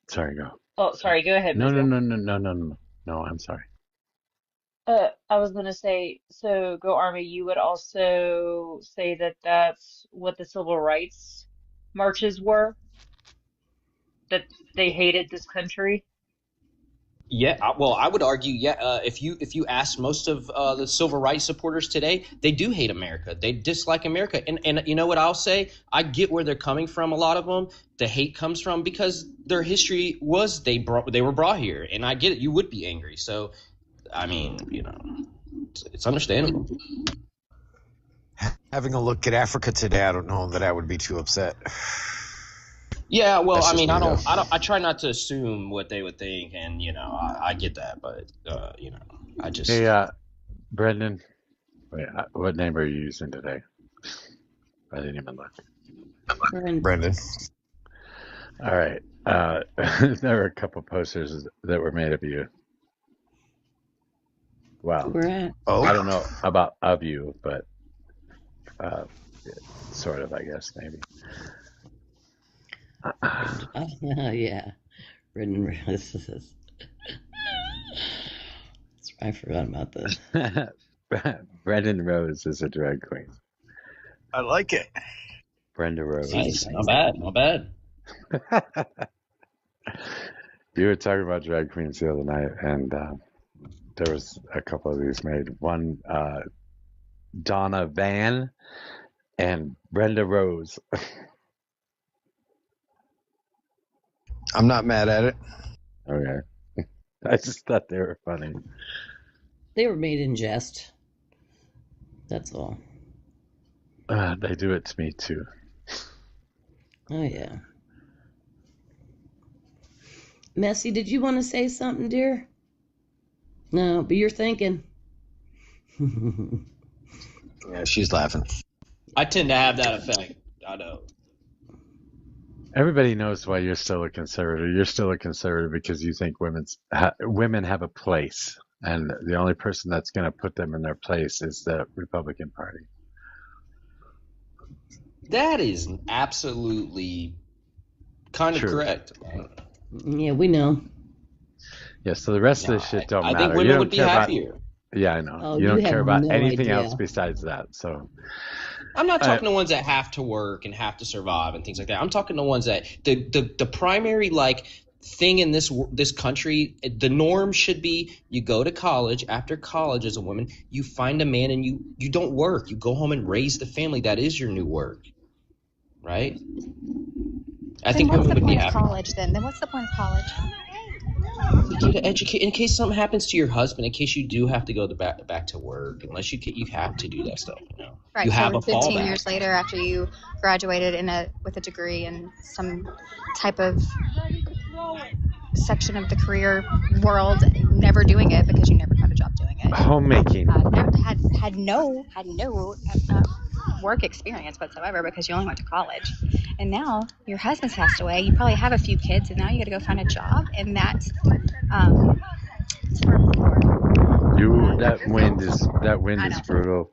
Sorry, go. Oh, sorry. Go ahead. No, Michelle. No, I'm sorry. I was gonna say, so Go Army, you would also say that that's what the civil rights marches were, that they hated this country. Yeah, well, I would argue, if you ask most of the civil rights supporters today, they do hate America. They dislike America. And you know what I'll say? I get where they're coming from, a lot of them. The hate comes from because their history was they were brought here. And I get it. You would be angry. So, I mean, it's understandable. Having a look at Africa today, I don't know that I would be too upset. Yeah, well, That's I just mean, me, I though. try not to assume what they would think, and I get that, but I just. Hey, Brendan. Wait, what name are you using today? I didn't even look. Brendan. All right. There were a couple posters that were made of you. Wow. Where at? Oh. I don't know about of you, but sort of, I guess, maybe. Yeah. Brendan, I forgot about this. Brendan Rose is a drag queen. I like it. Brenda Rose. Nice. Not bad. Not bad. You were talking about drag queens the other night, and there was a couple of these made. One, Donna Van and Brenda Rose. I'm not mad at it. Okay. I just thought they were funny. They were made in jest. That's all. They do it to me too. Oh, yeah. Messy, did you want to say something, dear? No, but you're thinking. Yeah, she's laughing. I tend to have that effect. I know. Everybody knows why you're still a conservative. You're still a conservative because you think women have a place, and the only person that's going to put them in their place is the Republican Party. That is absolutely kind of correct. Yeah, we know. Yeah, so the rest of this shit don't matter. I think women would be happier. Yeah, I know. Oh, you don't care about no anything idea. else besides that. So I'm not talking to ones that have to work and have to survive and things like that. I'm talking to ones that the primary thing in this country, the norm should be you go to college. After college, as a woman, you find a man and you don't work. You go home and raise the family. That is your new work, right? I think what's women the would be point of happy. college then? Then what's the point of college? You get educate in case something happens to your husband. In case you do have to go back to work, unless you have to do that stuff. You know, Right. you So have a 15 fallback. years later, after you graduated with a degree in some type of section of the career world, never doing it because you never got a job doing it. Homemaking. Had no work experience whatsoever because you only went to college, and now your husband's passed away. You probably have a few kids, and now you got to go find a job, and that's That wind is brutal.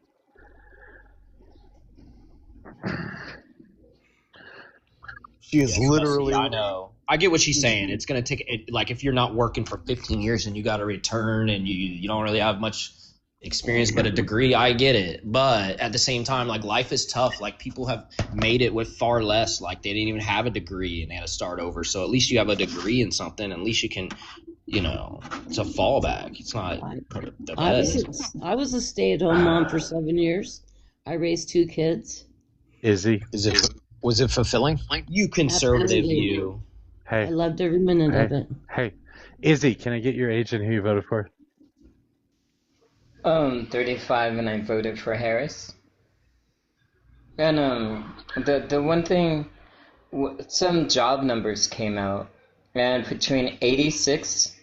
She is literally. I know. I get what she's saying. It's going to take it. Like if you're not working for 15 years and you got to return and you don't really have much experience but a degree, I get it. But at the same time, like life is tough. Like people have made it with far less. Like they didn't even have a degree and they had to start over. So at least you have a degree in something. At least you can, it's a fallback. It's not the best. I was a stay-at-home mom for 7 years. I raised 2 kids. Was it fulfilling? You conservative, Absolutely. you. Hey. I loved every minute of it. Hey, Izzy, can I get your age and who you voted for? 35, and I voted for Harris. And the one thing, some job numbers came out, and between 86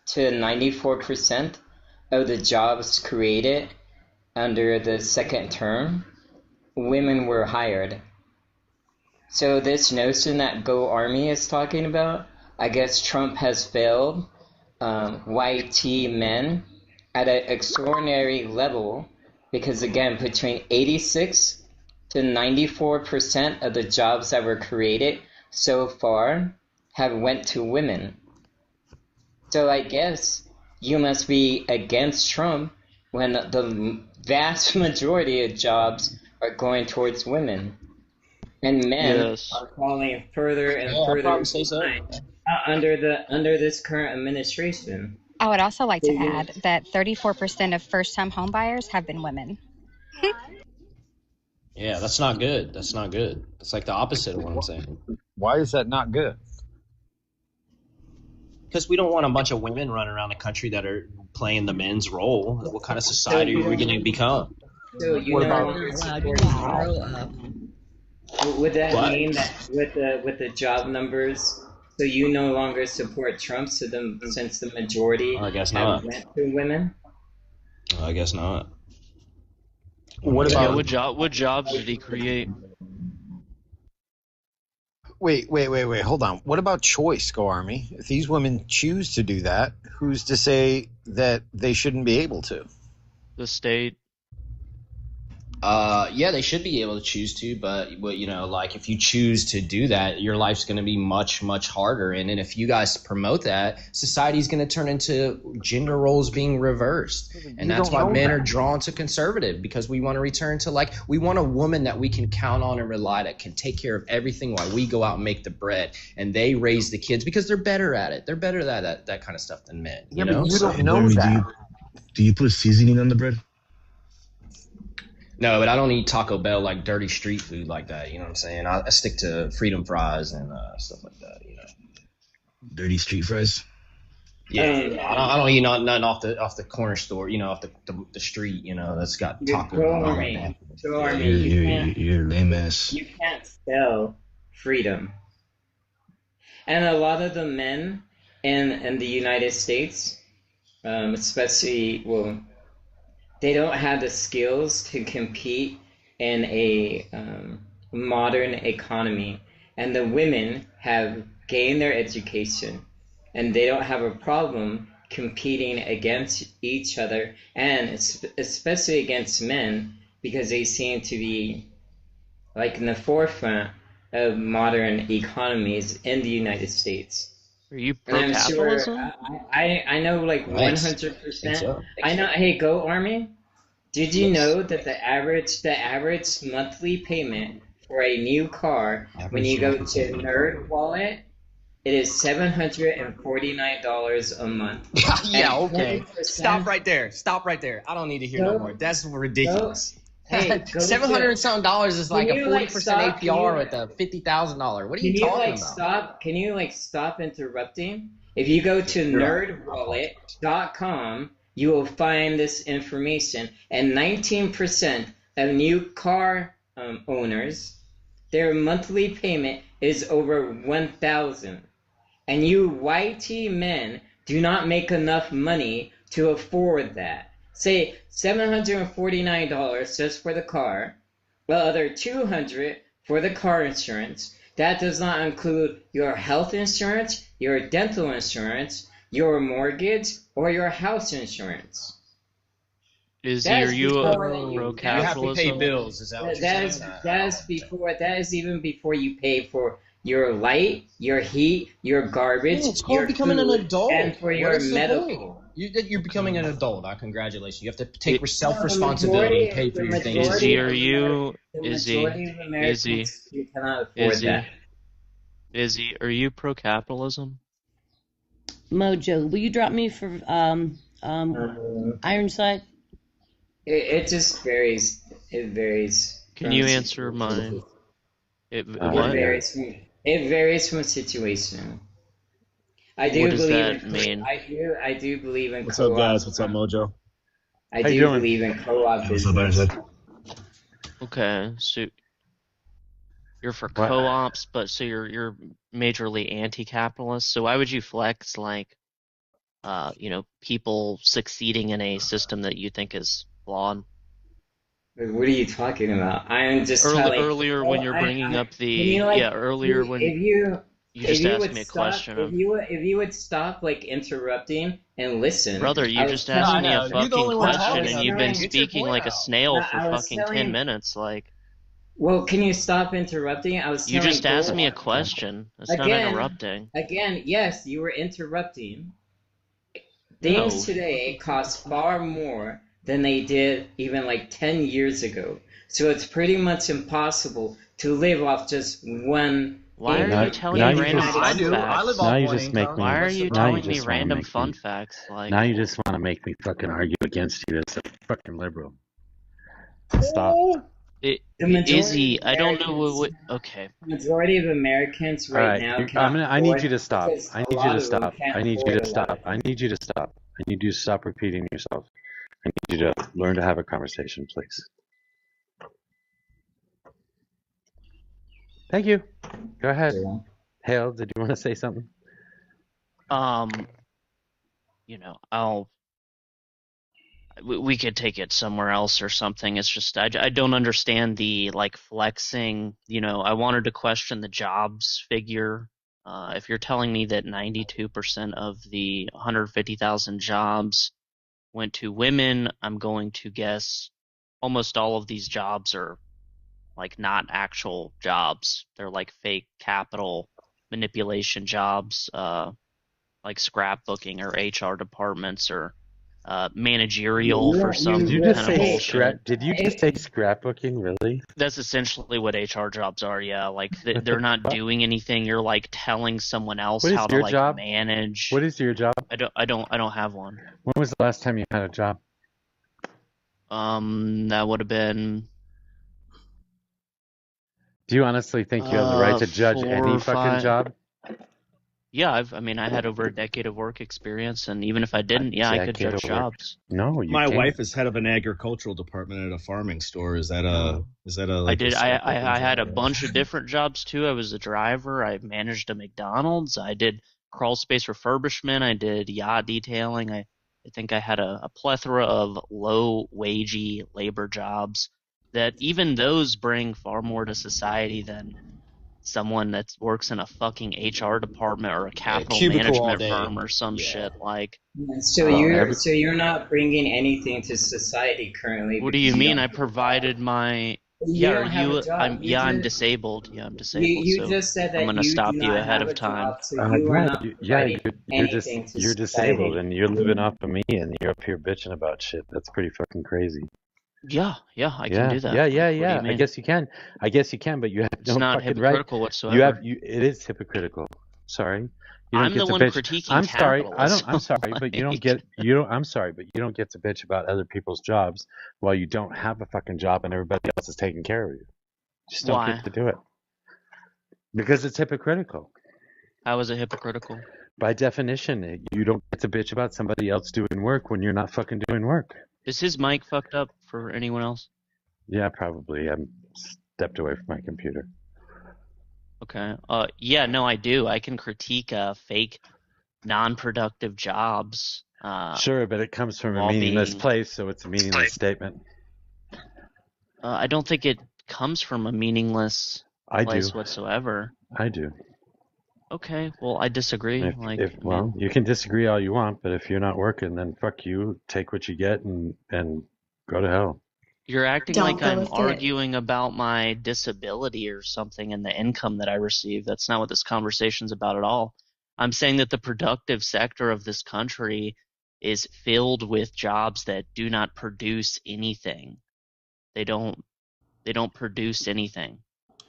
to 94% of the jobs created under the second term, women were hired. So this notion that Go Army is talking about, I guess Trump has failed YT men at an extraordinary level because, again, between 86 to 94% of the jobs that were created so far have went to women. So I guess you must be against Trump when the vast majority of jobs are going towards women. And men are falling further and further behind under this current administration. I would also like to add that 34% of first-time homebuyers have been women. Yeah, that's not good. That's not good. It's like the opposite of what I'm saying. Why is that not good? Because we don't want a bunch of women running around the country that are playing the men's role. What kind of society are we going to become? So you know, would that mean that with the job numbers, so you no longer support Trump since the majority I guess not. went to women? I guess not. What Yeah, about? what jobs did he create? Wait. Hold on. What about choice, Go Army? If these women choose to do that, who's to say that they shouldn't be able to? The state. Yeah, they should be able to choose to, but you know, like if you choose to do that, your life's going to be much, much harder. And if you guys promote that, society's going to turn into gender roles being reversed. And that's why men are drawn to conservative, because we want to return to we want a woman that we can count on and rely, that can take care of everything while we go out and make the bread, and they raise the kids because they're better at it. They're better at that kind of stuff than men. Yeah, you know? but you don't know that. Do you put seasoning on the bread? No, but I don't eat Taco Bell like dirty street food like that. You know what I'm saying? I stick to freedom fries and stuff like that. You know, dirty street fries. Yeah, I don't eat nothing off the corner store. You know, off the street. You know, that's got taco. You're lame ass. You can't sell freedom. And a lot of the men in the United States, especially, they don't have the skills to compete in a modern economy. And the women have gained their education, and they don't have a problem competing against each other, and especially against men, because they seem to be in the forefront of modern economies in the United States. Are you pro-capitalism? I know 100%. I know. Hey, Go Army. Did you know that the average monthly payment for a new car when you go to Nerd Wallet, it is $749 a month. Yeah, okay. Stop right there. I don't need to hear no more. That's ridiculous. Hey, $700 and something is like a 40% APR with a $50,000. What are you talking about? Can you stop interrupting? If you go to nerdwallet.com, you will find this information, and 19% of new car owners, their monthly payment is over $1,000. And you YT men do not make enough money to afford that. Say $749 just for the car, well, other $200 for the car insurance. That does not include your health insurance, your dental insurance, your mortgage, or your house insurance. Are you pro-capitalism? You have to pay bills. Is that what you're saying? That is even before you pay for your light, your heat, your garbage, it's called becoming an adult, and for your medical. You're becoming an adult. Congratulations. You have to take self-responsibility and pay for your things. Izzy, You cannot afford that. Izzy, are you pro-capitalism? Mojo, will you drop me for Ironside? It just varies. It varies. Can you answer mine? It varies from situation. I do believe in What's co-op. up, guys? What's up, Mojo? I do believe in co-op business. Okay, so you're for co-ops, but so you're majorly anti-capitalist. So why would you flex people succeeding in a system that you think is flawed? What are you talking about? I'm just earlier when you're bringing up the earlier when you just asked me a question. If you would stop interrupting and listen, brother, you just asked me a fucking question and you've been speaking like a snail for fucking 10 minutes. Well, can you stop interrupting? You just asked me a question. That's not interrupting. Again, yes, you were interrupting. Things today cost far more than they did even 10 years ago. So it's pretty much impossible to live off just one. Why are you telling me random fun facts? Now you just make me. Why are you telling me random fun facts? Now you just want to make me fucking argue against you as a fucking liberal. Stop. Izzy, I don't know what. Okay. The majority of Americans now. I need you to stop. I need you to stop. I need you to stop. I need you to stop. I need you to stop repeating yourself. I need you to learn to have a conversation, please. Thank you. Go ahead. Hale, did you want to say something? we could take it somewhere else or something. It's just I don't understand the like flexing. I wanted to question the jobs figure. If you're telling me that 92% of the 150,000 jobs went to women, I'm going to guess almost all of these jobs are like not actual jobs. They're like fake capital manipulation jobs, like scrapbooking or HR departments or managerial for some Did you kind just of say bullshit. Did you just say scrapbooking? Really? That's essentially what HR jobs are. Yeah, like they're not doing anything. You're like telling someone else What is how to your like job? manage. What is your job? I don't have one. When was the last time you had a job? That would have been Do you honestly think you have the right to judge 4 any or fucking 5. job? Yeah, I had over a decade of work experience, and even if I didn't, yeah, I could Decade judge of work. jobs. No, you My can't. wife is head of an agricultural department at a farming store. Is that a I did. I had a job? bunch of different jobs too. I was a driver. I managed a McDonald's. I did crawl space refurbishment. I did yacht detailing. I think I had a plethora of low wagey labor jobs that even those bring far more to society than someone that works in a fucking HR department or a capital cubicle all management day. firm or some Yeah. shit like. So you're not bringing anything to society currently. What do you mean? I provided my. You Yeah, don't are have you? a job. I'm disabled. Yeah, I'm disabled. You so just said that I'm gonna you stop do you not ahead have of a time. job, so you are not providing anything to you're society. disabled and you're living off of me and you're up here bitching about shit. That's pretty fucking crazy. Yeah, I can do that. Yeah. What do you I mean? guess you can, but you have It's no not fucking right. hypocritical whatsoever. It is hypocritical. Sorry. You don't I'm get the to one bitch. critiquing I'm sorry. capitalism. I'm sorry, but I'm sorry, but you don't get to bitch about other people's jobs while you don't have a fucking job and everybody else is taking care of you. Just don't Why? get to do it. Because it's hypocritical. How is it hypocritical? By definition, you don't get to bitch about somebody else doing work when you're not fucking doing work. Is his mic fucked up for anyone else? Yeah, probably. I'm stepped away from my computer. Okay. Yeah, no, I do. I can critique fake, non-productive jobs. Sure, but it comes from a while meaningless being- place, so it's a meaningless statement. I don't think it comes from a meaningless place whatsoever. I do. Okay, well, I disagree. You can disagree all you want, but if you're not working, then fuck you. Take what you get and go to hell. You're acting Don't like go I'm with it. arguing about my disability or something and the income that I receive. That's not what this conversation's about at all. I'm saying that the productive sector of this country is filled with jobs that do not produce anything. They don't produce anything.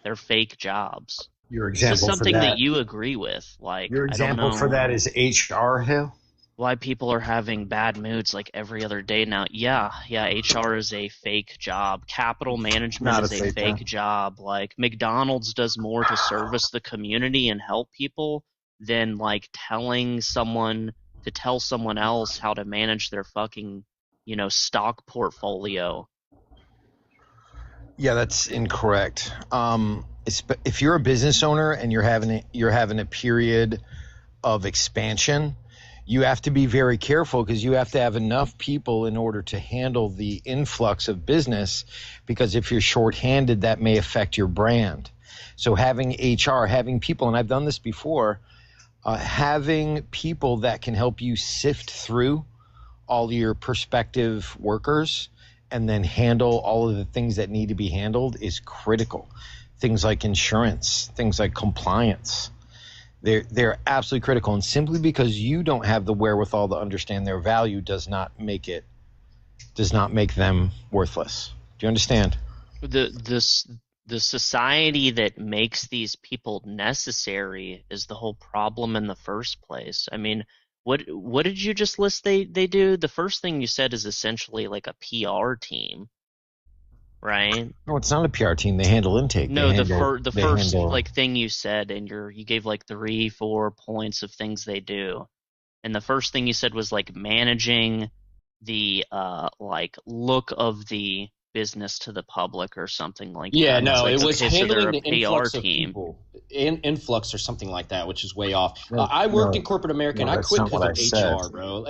They're fake jobs. Your This is example for something that. that you agree with. Like, Your I don't example know for that is HR, Hill. why people are having bad moods like every other day now. Yeah, HR is a fake job. Capital management Not is a a fake fake job. Like, McDonald's does more to service the community and help people than like telling someone to tell someone else how to manage their fucking, stock portfolio. Yeah, that's incorrect. If you're a business owner and you're having a period of expansion, you have to be very careful because you have to have enough people in order to handle the influx of business, because if you're shorthanded, that may affect your brand. So having HR, having people, and I've done this before, having people that can help you sift through all your prospective workers and then handle all of the things that need to be handled is critical. Things like insurance, things like compliance. They're absolutely critical, and simply because you don't have the wherewithal to understand their value does not make them worthless. Do you understand? The society that makes these people necessary is the whole problem in the first place. I mean, what did you just list they do? The first thing you said is essentially like a PR team, right? No, it's not a PR team. They handle intake. No, They the first handle- like thing you said, and you gave like 3-4 points of things they do, and the first thing you said was like managing the like look of the business to the public or something like Yeah, that. no, It's it like, was okay, so handling they're the a PR influx of team. people. influx or something like that, which is way off. I worked in corporate America, and I that's quit not because what of I said. HR, bro.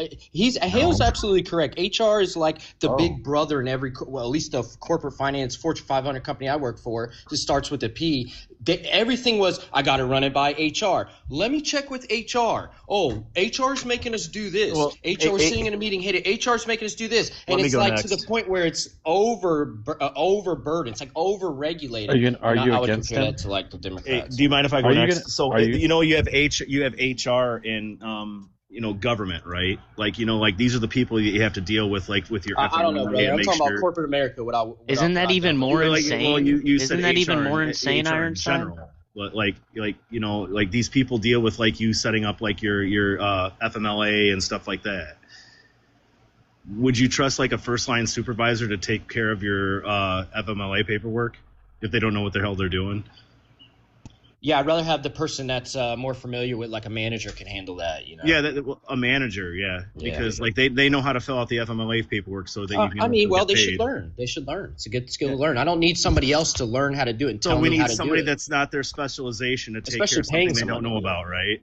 Hale's absolutely correct. HR is like the big brother in every, well, at least the corporate finance Fortune 500 company I work for. Just starts with a P. Everything was, I got to run it by HR. Let me check with HR. Oh, HR is making us do this. Well, HR is sitting in a meeting. Hey, HR is making us do this, and it's like to the point where it's overburdened. It's like overregulated. Are you I would against compare him? that to like the Democrats. Do you mind if I go Are you next? gonna- So are you- you have HR in government, right? Like like these are the people that you have to deal with, like with your. I don't know, FMLA brother. and I'm make talking sure- about corporate America. Isn't that even more insane? You Isn't said that even HR more in- insane, HR in Ironside? general. But like these people deal with like you setting up like your FMLA and stuff like that. Would you trust like a first line supervisor to take care of your FMLA paperwork if they don't know what the hell they're doing? Yeah, I'd rather have the person that's more familiar with, like a manager can handle that. Yeah, a manager. Yeah, because like they know how to fill out the FMLA paperwork so that you can. They should learn. They should learn. It's a good skill to learn. I don't need somebody else to learn how to do it and So tell we me how need to somebody do it. that's not their specialization to take Especially care of something paying they don't someone know to do about, right?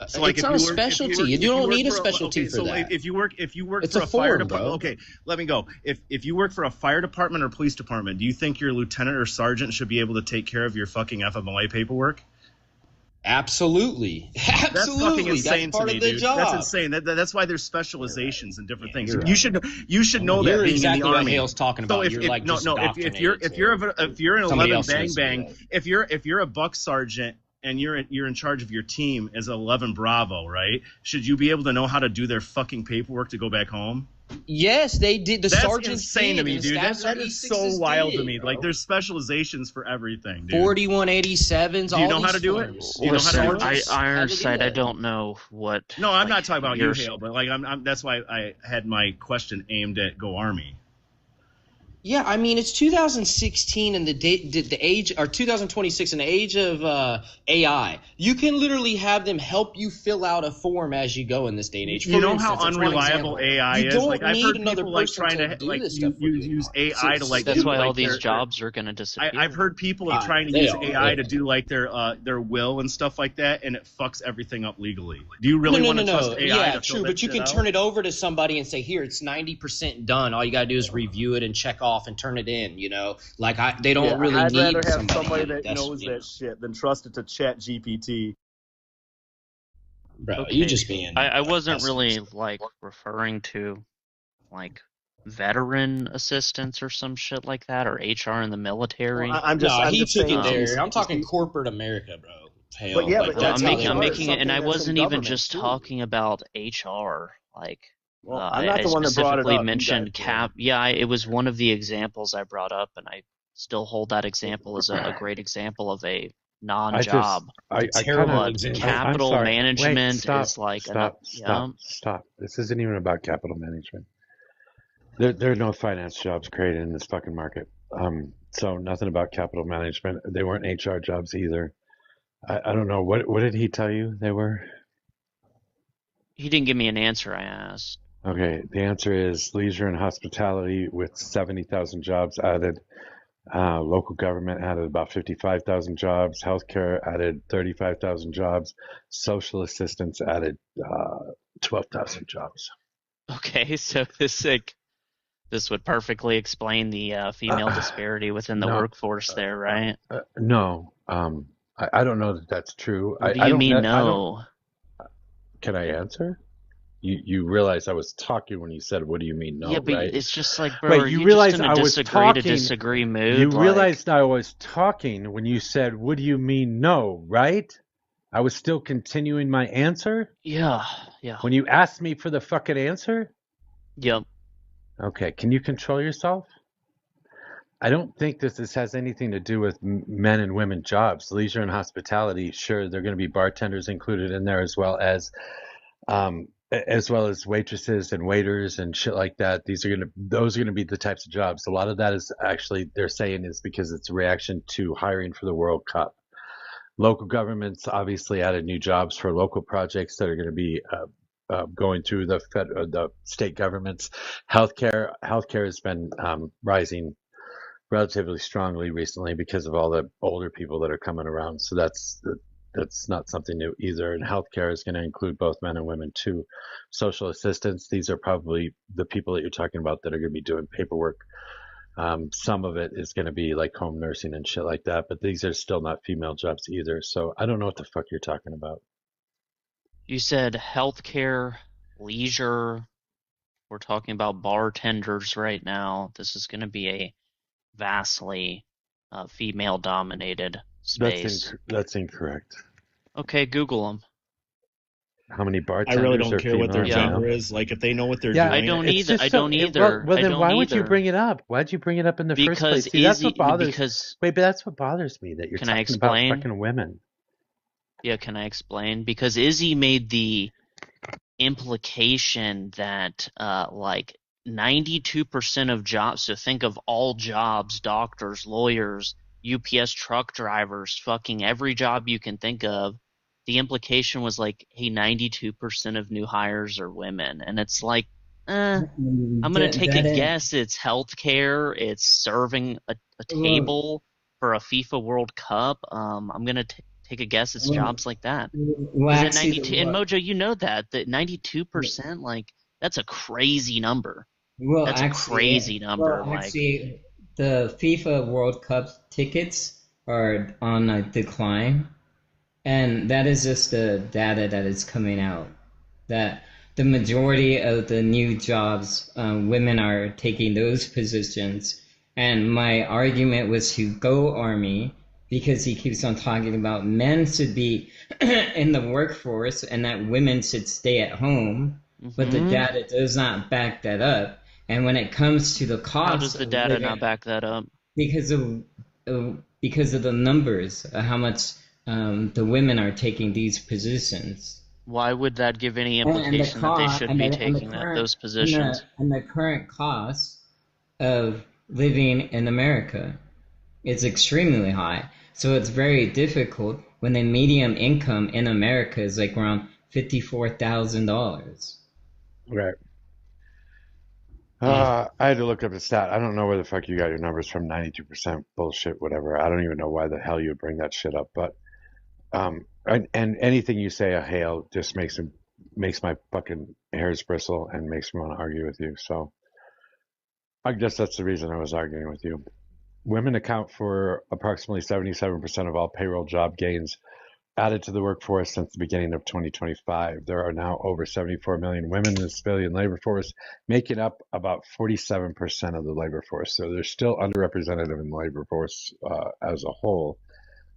So It's not a specialty. You don't need a specialty for that. If you work It's for a a fire form, department, bro. okay, let me go. If you work for a fire department or police department, do you think your lieutenant or sergeant should be able to take care of your fucking FMLA paperwork? Absolutely. That's fucking insane part to me, of the dude. job. That's insane. That's why there's specializations and different things. you're You should know You're that being exactly in the what Army. Hale's talking about. So You're like just if you're an Somebody 11 else bang needs to do bang, if you're a buck sergeant and you're in charge of your team as 11 Bravo, right? Should you be able to know how to do their fucking paperwork to go back home? Yes, they did. The That's sergeants insane did, to me, and dude. staff That is so sergeants wild did, to me. bro. Like, there's specializations for everything, dude. 4187s. Do you all know how these to do it? forms. Do you know how to do it? Ironside, I don't know what. No, I'm not talking about you, your- Hale, but like that's why I had my question aimed at Go Army. Yeah, I mean it's 2016 and the age, or 2026 in the age of AI. You can literally have them help you fill out a form as you go in this day and age. You know For how instance, that's one unreliable example. AI you is. don't Like I've need heard another people like person trying to do like this stuff for you. use AI to like. That's do, why like, all these their- jobs are going to disappear. I've heard people trying to they use are. AI to do like their will and stuff like that, and it fucks everything up legally. Do you really want to trust AI? Yeah, to true, fill but you that can shit turn out? it over to somebody and say, here, it's 90% done. All you got to do is review it and check off and turn it in, Like, they don't really I'd need rather have somebody that knows that shit than trust it to Chat GPT. Bro, Okay. you just being... I wasn't really like referring to like veteran assistance or some shit like that, or HR in the military. I'm he just took saying, it there. I'm talking corporate America, bro. Hell, But yeah, like, but that's I'm how making, they I'm work. making it, and I something that's in wasn't even government, just too. talking about HR. Like, Well, I'm not the one that brought it specifically up. You mentioned guys did. it was one of the examples I brought up, and I still hold that example as a great example of a non-job. I Terrible kinda- example. Capital I'm sorry. management Wait, stop, is like stop. This isn't even about capital management. There are no finance jobs created in this fucking market. So nothing about capital management. They weren't HR jobs either. I don't know. What did he tell you they were? He didn't give me an answer I asked. Okay, the answer is leisure and hospitality with 70,000 jobs added. Local government added about 55,000 jobs. Healthcare added 35,000 jobs. Social assistance added 12,000 jobs. Okay, so this would perfectly explain the female disparity within the no, workforce there, right? No, I don't know that that's true. What do I you don't, mean I don't- no? Can I answer? You realize I was talking when you said, "What do you mean no?" Yeah, but right? it's just like, bro, Wait, are you you realize just in I a was disagree talking. to disagree mood? You Like, realized I was talking when you said, "What do you mean no?" Right? I was still continuing my answer yeah. when you asked me for the fucking answer. Yep. Okay, can you control yourself? I don't think this has anything to do with men and women jobs. Leisure and hospitality, sure, they're going to be bartenders included in there as well as waitresses and waiters and shit like that. Those are going to be the types of jobs. A lot of that is actually, they're saying, is because it's a reaction to hiring for the World Cup. Local governments obviously added new jobs for local projects that are going to be going through the state governments. Healthcare has been rising relatively strongly recently because of all the older people that are coming around. So that's not something new either. And healthcare is going to include both men and women too. Social assistants, these are probably the people that you're talking about that are going to be doing paperwork. Some of it is going to be like home nursing and shit like that, but these are still not female jobs either. So I don't know what the fuck you're talking about. You said healthcare, leisure. We're talking about bartenders right now. This is going to be a vastly female-dominated space. That's incorrect. Okay, Google them. How many I bartenders really don't are care what their female? gender is. Like, if they know what they're Yeah, doing. I don't it's either. just I so- don't it- either. Well, I then don't why would you either. bring it up? Why'd you bring it up in the first place? Because See, that's what Izzy, bothers. because Wait, but that's what bothers me that you're Can I talking about explain? fucking women. Yeah, can I explain? Because Izzy made the implication that like 92% of jobs, so think of all jobs, doctors, lawyers, UPS truck drivers, fucking every job you can think of. The implication was like, hey, 92% of new hires are women. And it's like, I'm going to take a guess it's healthcare, it's serving a table for a FIFA World Cup. I'm going to take a guess it's jobs like that. Well, Is it actually, 92? And Mojo, you know that 92%, like, that's a crazy number. well, That's actually, a crazy number. well, Like, actually, the FIFA World Cup tickets are on a decline, and that is just the data that is coming out. That the majority of the new jobs, women are taking those positions. And my argument was to go Army because he keeps on talking about men should be in the workforce and that women should stay at home. But the data does not back that up. And when it comes to the cost, how does the of data living- not back that up? because of the numbers, how much the women are taking these positions. Why would that give any And the implication that they cost- should and be the- and the taking current- those positions? And the current cost of living in America is extremely high. So it's very difficult when the median income in America is like around $54,000. Right. I had to look up the stat. I don't know where the fuck you got your numbers from. 92% bullshit, whatever. I don't even know why the hell you would bring that shit up. But and anything you say, a hail, just makes my fucking hairs bristle and makes me want to argue with you. So I guess that's the reason I was arguing with you. Women account for approximately 77% of all payroll job gains added to the workforce since the beginning of 2025. There are now over 74 million women in the civilian labor force, making up about 47% of the labor force. So they're still underrepresented in the labor force as a whole,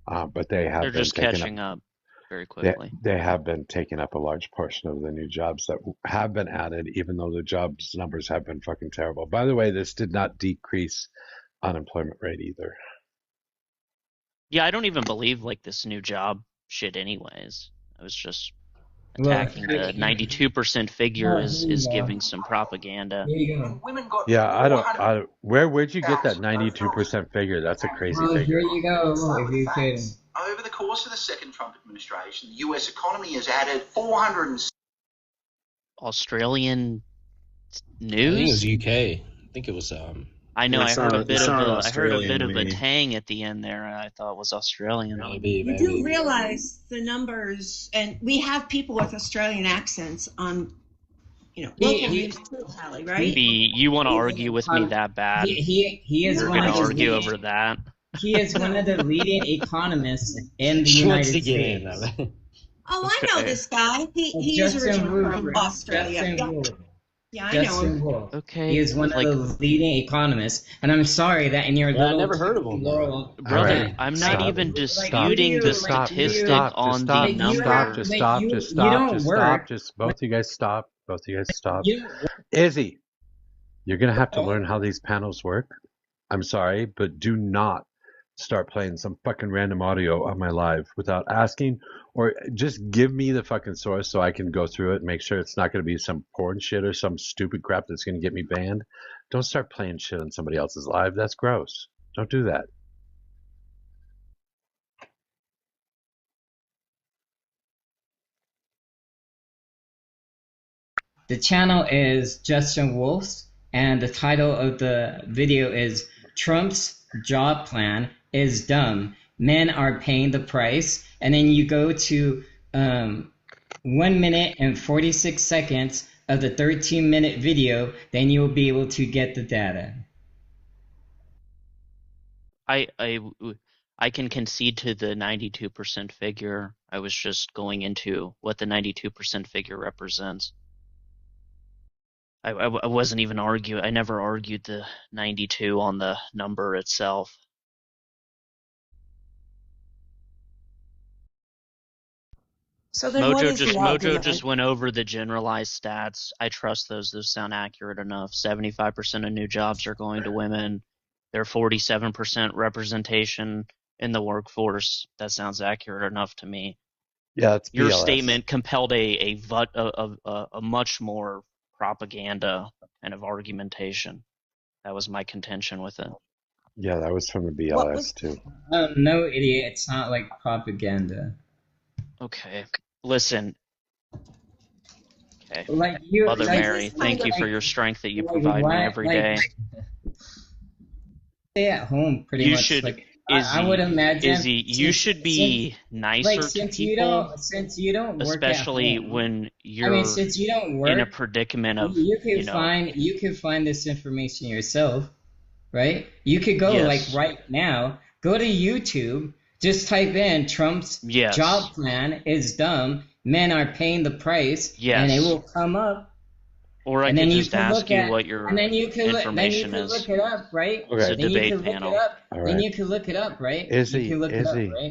but they have They're been just taking catching up very quickly. They have been taking up a large portion of the new jobs that have been added, even though the jobs numbers have been fucking terrible. By the way, this did not decrease unemployment rate either. Yeah, I don't even believe like this new job shit anyways. I was just Well, attacking the 92% figure is giving some propaganda. Here you go. Yeah, I don't. Where'd you get that 92% figure? That's a crazy Well, figure. here you go. If you could. Over the course of the second Trump administration, the US economy has added 400. Australian I think it news? was UK. I think it was. I know. I heard a bit of a maybe. tang at the end there, and I thought it was Australian. You do realize the numbers, and we have people with Australian accents on, local news too, Hallie, right? Maybe you want to argue with me that bad. He is You're one going of to the argue leading- over that. He is one of the leading economists in the She wants United to get in States. on it. Oh, I know Okay. this guy. He is Justin originally Wolf. from Australia. Justin Wolf. Yeah, I know Justin him. Wolf. Okay, He is one like- of the leading economists, and I'm sorry that in your Yeah, I little never heard of him. Laurel, Brother, Alright, I'm stop. not even Like, disputing you- the like, statistic Stop, on just the stop, number. stop, just Like, stop, you- just you stop, don't just work. stop, just both of you guys stop, both of you guys stop. You- Izzy, you're gonna have to learn how these panels work. I'm sorry, but do not start playing some fucking random audio on my live without asking, or just give me the fucking source so I can go through it and make sure it's not going to be some porn shit or some stupid crap that's going to get me banned. Don't start playing shit on somebody else's live. That's gross. Don't do that. The channel is Justin Wolf's, and the title of the video is Trump's job plan is dumb. Men are paying the price. And then you go to 1 minute and 46 seconds of the 13-minute video, then you'll be able to get the data. I can concede to the 92% figure. I was just going into what the 92% figure represents. I wasn't even arguing. I never argued the 92 on the number itself. So then what is the argument? Mojo just went over the generalized stats. I trust those. Those sound accurate enough. 75% of new jobs are going to women. They're 47% representation in the workforce. That sounds accurate enough to me. Yeah, it's Your BLS. statement compelled a much more propaganda kind of argumentation. That was my contention with it. Yeah, that was from the BLS too. No, idiot. It's not like propaganda. Okay. Listen. Okay. Like you, Mother like, Mary, thank you for your strength that you provide me every day. Stay at home, pretty You much. should, like, Izzy, I would imagine. Izzy, you should be nicer to people, since you don't work especially at home, when you're since you don't work, in a predicament of you can find this information yourself, right? You could go like right now, go to YouTube, just type in Trump's job plan is dumb, men are paying the price, and it will come up. Or I could just ask you what your information is. Look it up, right? It's a debate panel. Then you can look it up right? Izzy,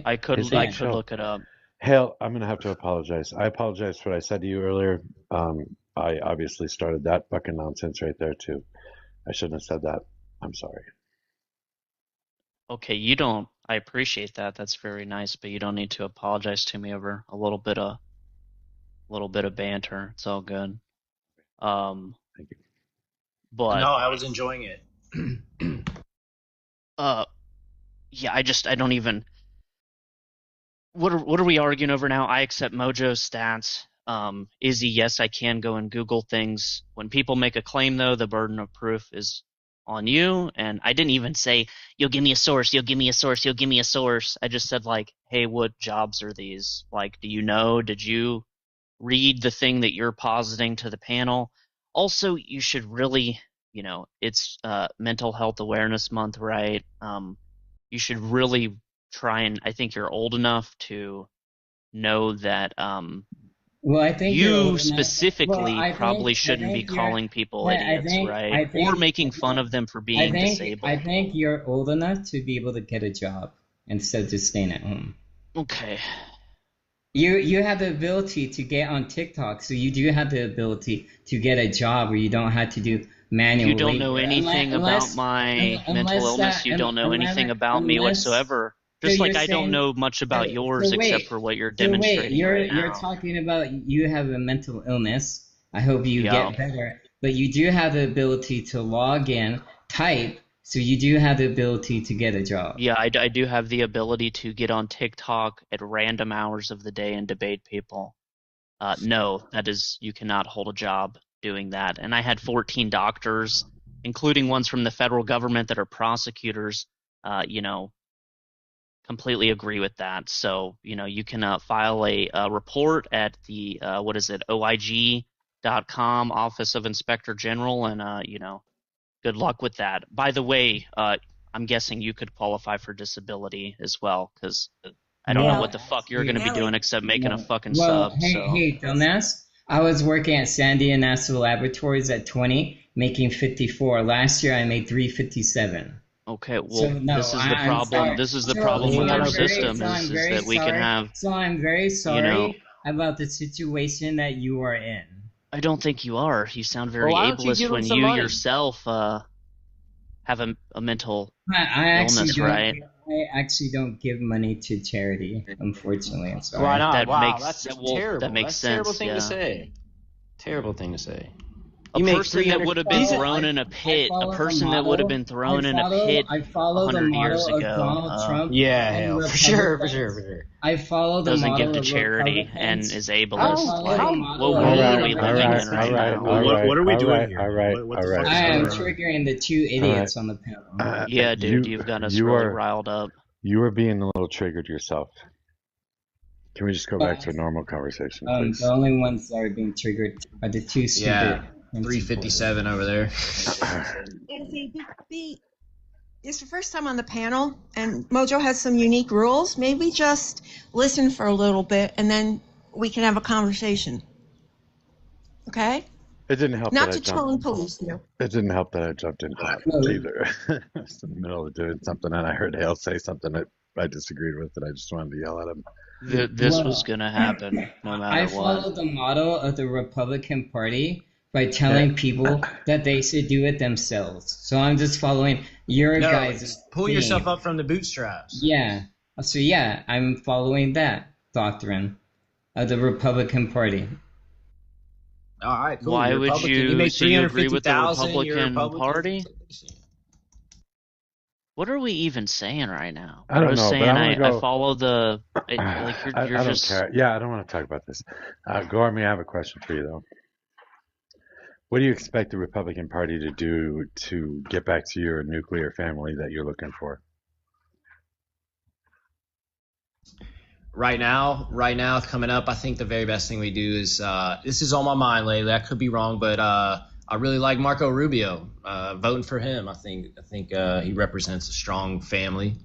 I could look it up. Hale, I'm going to have to apologize. I apologize for what I said to you earlier. I obviously started that fucking nonsense right there too. I shouldn't have said that. I'm sorry. Okay, you don't. I appreciate that. That's very nice, but you don't need to apologize to me over a little bit of banter. It's all good. Thank you. But no, I was enjoying it. Yeah, I don't even. What are we arguing over now? I accept Mojo's stats. Izzy, yes, I can go and Google things. When people make a claim, though, the burden of proof is on you. And I didn't even say, you'll give me a source, you'll give me a source, you'll give me a source. I just said, like, hey, what jobs are these? Like, do you know? Did you read the thing that you're positing to the panel? Also, you should really, it's Mental Health Awareness Month, right? You should really try and, I think you're old enough to know that well, I think you specifically probably shouldn't be calling people idiots, right? Or making fun of them for being disabled. I think you're old enough to be able to get a job instead of just staying at home. Okay. You have the ability to get on TikTok, so you do have the ability to get a job where you don't have to do manual labor. You don't know anything about my mental illness. You don't know anything about me whatsoever. Just like I don't know much about yours except for what you're demonstrating right now. You're talking about you have a mental illness. I hope you get better. But you do have the ability to log in, type, so you do have the ability to get a job. Yeah, I do have the ability to get on TikTok at random hours of the day and debate people. No, you cannot hold a job doing that. And I had 14 doctors, including ones from the federal government that are prosecutors, completely agree with that. So, you can file a report at the, OIG.com, Office of Inspector General, and, good luck with that. By the way, I'm guessing you could qualify for disability as well, because I don't know what the fuck you're going to be doing except making a fucking sub. Hey, dumbass. I was working at Sandia NASA Laboratories at 20, making 54. Last year I made 357. Okay, well, this is the problem. This is the problem with our system is that we can have. So I'm very sorry about the situation that you are in. I don't think you are. You sound very ableist when you yourself have a mental illness, right? I actually don't give money to charity, unfortunately. I'm sorry. Why not? That wow, makes, that's terrible. That makes sense. Terrible thing to say. Terrible thing to say. A person that would have been thrown in a pit. A person that would have been thrown in a pit I follow the 100 model years of ago. Donald Trump. Yeah, and hell, for sure. I follow the Doesn't model give to of charity and Republicans. is ableist. What All world right, are we all living right, in right all right, now? all right, What are we all doing right, here? all right, What all the right. fuck I am is going on? triggering the two idiots on the panel. Yeah, dude, you've got us really riled up. You are being a little triggered yourself. Can we just go back to a normal conversation, please? The only ones that are being triggered are the two stupid. Yeah, 357 over there. It's the first time on the panel, and Mojo has some unique rules. Maybe just listen for a little bit, and then we can have a conversation. Okay? It didn't help. Not that to I tone jumped. police you. It didn't help that I jumped in hot either. I was in the middle of doing something, and I heard Hale say something that I disagreed with, and I just wanted to yell at him. This was gonna happen no matter I what. follow the model of the Republican Party by telling people that they should do it themselves. So I'm just following your guys' pull thing. yourself up from the bootstraps. Yeah. So yeah, I'm following that doctrine of the Republican Party. All right, cool. Why You're would Republican. you? make So you agree with the 350,000, you're Republican Party? What are we even saying right now? I don't was know, saying but I'm gonna go. I follow the. Like I you're don't just. care. Yeah, I don't want to talk about this. Gormy, I have a question for you though. What do you expect the Republican Party to do to get back to your nuclear family that you're looking for? Right now, coming up, I think the very best thing we do is this is on my mind lately. I could be wrong, but I really like Marco Rubio. Voting for him, I think he represents a strong family,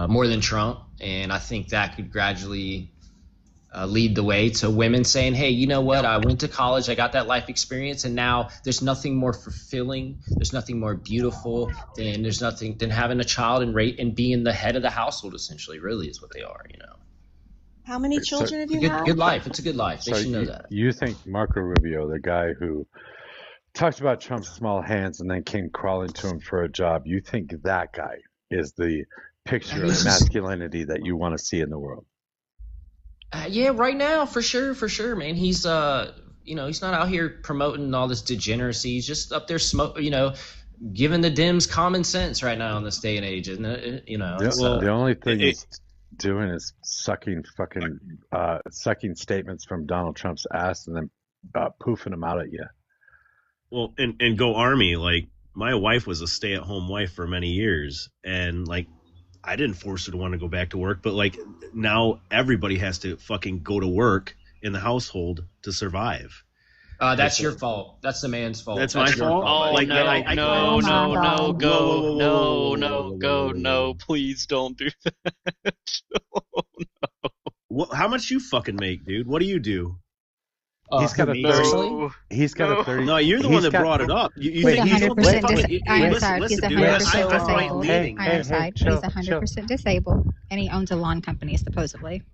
more than Trump, and I think that could gradually lead the way to women saying, "Hey, you know what? I went to college, I got that life experience, and now there's nothing more fulfilling, there's nothing more beautiful than having a child and being the head of the household. Essentially, really, is what they are, you know." How many children have you had? Good life. It's a good life. They So should know that. you think Marco Rubio, the guy who talked about Trump's small hands and then came crawling to him for a job, you think that guy is the picture of masculinity that you want to see in the world? Yeah, right now, for sure, man. He's he's not out here promoting all this degeneracy. He's just up there giving the Dems common sense right now in this day and age, isn't it? The only thing he's doing is sucking statements from Donald Trump's ass and then poofing them out at you. Well, and go Army. Like, my wife was a stay-at-home wife for many years, and like, I didn't force her to want to go back to work, but like, now everybody has to fucking go to work in the household to survive. That's your fault. That's the man's fault. That's my fault. Oh, like, no, please don't do that. How much you fucking make, dude? What do you do? He's got a 30. He's got a 30. No, you're the one that brought it up. He's 100% I'm sorry. He's 100% disabled. I'm sorry. He's 100% disabled, and he owns a lawn company, supposedly.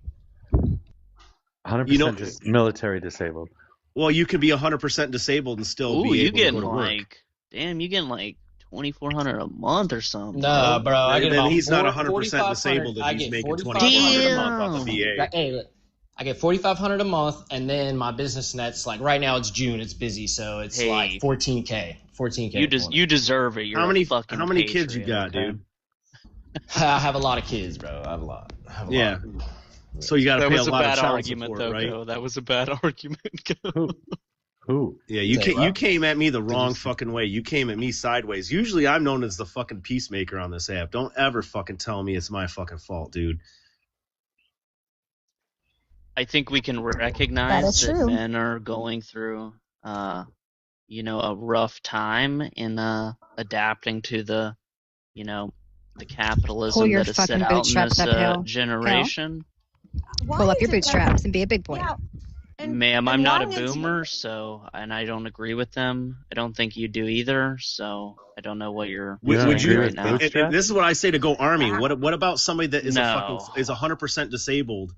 100% military disabled. Well, you could be 100% disabled and still be able to go to work. Damn, you getting like $2,400 a month or something. Nah, bro. I get about he's not 100% disabled and he's making $2,400 a month off the VA. Hey, look, I get $4,500 a month, and then my business net's like right now it's June, it's busy, so it's like $14K. You deserve it. You're how many patriot, kids you got, dude? I have a lot of kids, bro. I have a lot. Yeah. So you got to pay a lot of child argument, support, right? Go. That was a bad argument. Who? Yeah, you came at me the wrong fucking way. You came at me sideways. Usually I'm known as the fucking peacemaker on this app. Don't ever fucking tell me it's my fucking fault, dude. I think we can recognize that men are going through, a rough time in adapting to the capitalism that is set out in this generation. Pull up your bootstraps and be a big boy. Yeah. Ma'am, I'm not a boomer, and I don't agree with them. I don't think you do either, so I don't know what you're saying right now. And this is what I say to go Army. What about somebody that is is 100% disabled,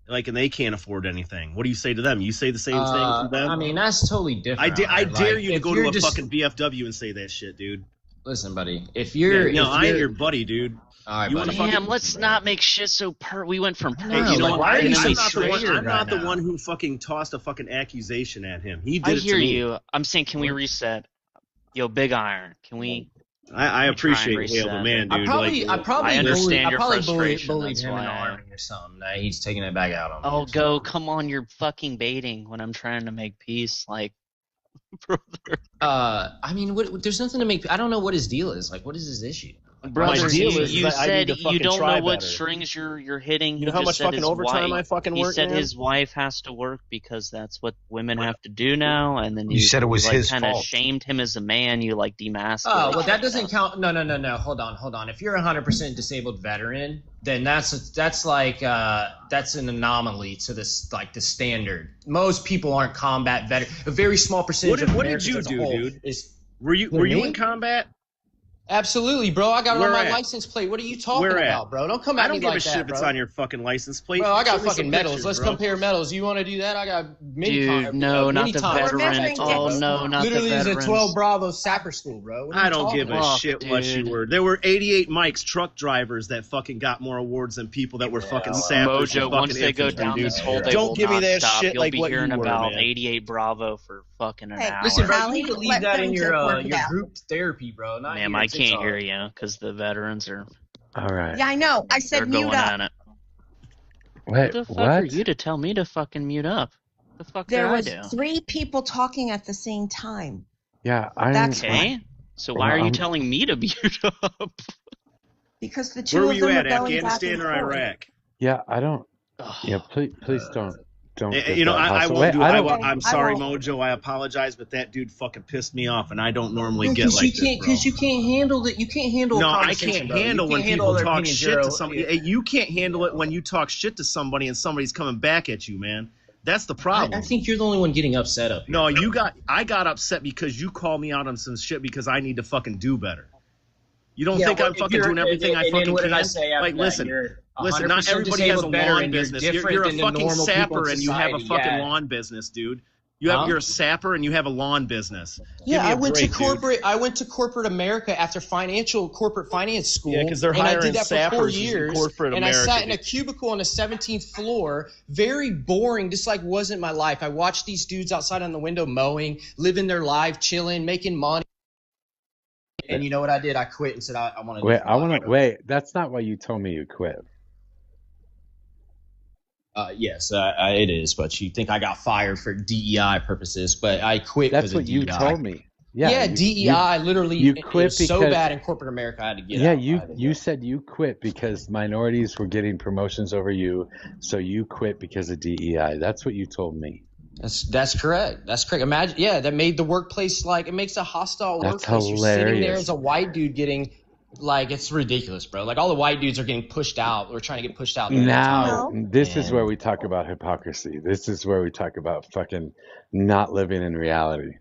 like, and they can't afford anything? What do you say to them? You say the same thing to them? I mean, that's totally different. I dare you to go to a fucking VFW and say that shit, dude. Listen, buddy. If you're, I am your buddy, dude. All right, you buddy. Damn, let's not make shit so we went from Hey, you know what? why are you so I'm not the one who fucking tossed a fucking accusation at him. He did I it hear to me. you. I'm saying, can we reset? Yo, Big Iron, can we? I appreciate Hale, but man, dude. I probably understand your bullied frustration. bullied That's him in the why. army or something. He's taking it back out on me. Oh, go! Come on, you're fucking baiting when I'm trying to make peace. Like, brother. I mean, there's nothing to make. I don't know what his deal is. Like, what is his issue? Brother, you said you don't know what better. strings you're hitting. You know how much fucking overtime I fucking work, He said man? his wife has to work because that's what women have to do now, and then You said it was his kind of fault. shamed him as a man. You like demasculated. Oh, well, that doesn't count. No. Hold on. If you're a 100% disabled veteran, then that's an anomaly to this, like, the standard. Most people aren't combat veterans. A very small percentage of What did Americans you as a do, whole dude? Were you me? in combat? Absolutely, bro. I got it Where on my at? license plate. What are you talking Where at? about, bro? Don't come at I don't me give like a shit that, if it's bro. on your fucking license plate. Bro, I got Show me fucking some medals. pictures, Let's bro. compare medals. You want to do that? I got many. Dude, no, not the veteran. veteran. Oh no, not Literally, the it's a veterans. 12 Bravo sapper school, bro. What are you I don't talking give a about? shit what you were. There were 88 Mike's truck drivers that fucking got more awards than people that were fucking sappers. Mojo, and once fucking they go infantry, down dude. this hole, they don't will give me not that stop. shit You'll like be what hearing you were, about man. 88 Bravo for fucking an hour. Listen, bro, Callie, you need to leave let that them in take your work it your out. group therapy, bro. Not Ma'am, here I at can't TikTok. hear you because the veterans are. All right. Yeah, I know. I said They're mute going up. at it. Wait, Who the fuck what? are you to tell me to fucking mute up? The fuck There did I was do? 3 people talking at the same time. Yeah, That's Okay. So why are you I'm- telling me to mute up? Because the two Where were of you them at? are going back Afghanistan and or forth. Iraq? Yeah, I don't. Yeah, please don't. Get You know, that I hostile. won't Wait, do. I don't. I'm sorry, won't. Mojo. I apologize, but that dude fucking pissed me off, and I don't normally get Because like this, bro. you can't handle it. You can't handle. No, a I conversation, can't bro. handle You when can't handle people their talk opinions, shit to Zero. somebody. Hey, you can't handle it when you talk shit to somebody and somebody's coming back at you, man. That's the problem. I think you're the only one getting upset up here. No, I got upset because you called me out on some shit because I need to fucking do better. You don't think I'm fucking doing everything I fucking what did can? I say after Like, that? listen, You're listen. Not 100% everybody has a disabled veteran. lawn You're business. You're different a than the fucking normal people sapper in and you have a society, fucking yeah. lawn business, dude. You're a sapper and you have a lawn business. Yeah, Give me a I went break, to dude. corporate. I went to corporate America after corporate finance school. Yeah, 'cause they're and I hiring did that for 4 sappers in years. corporate and I America, sat in a dude. cubicle on the 17th floor, very boring, just like wasn't my life. I watched these dudes outside on the window mowing, living their life, chilling, making money. And you know what I did? I quit and said I want to. Wait, I want to. Wait, that's not why you told me you quit. Yes, it is. But you think I got fired for DEI purposes? But I quit. That's because what of you DEI. told me. Yeah, DEI literally. You it quit was so because- bad in corporate America. I had to get Yeah, out. you said you quit because minorities were getting promotions over you, so you quit because of DEI. That's what you told me. That's correct. That's correct. Imagine, yeah, that made the workplace like it makes a hostile That's workplace. You're sitting there hilarious. as a white dude getting like it's ridiculous, bro. Like all the white dudes are getting pushed out. We're trying to get pushed out. Now, this is where we talk about hypocrisy. This is where we talk about fucking not living in reality.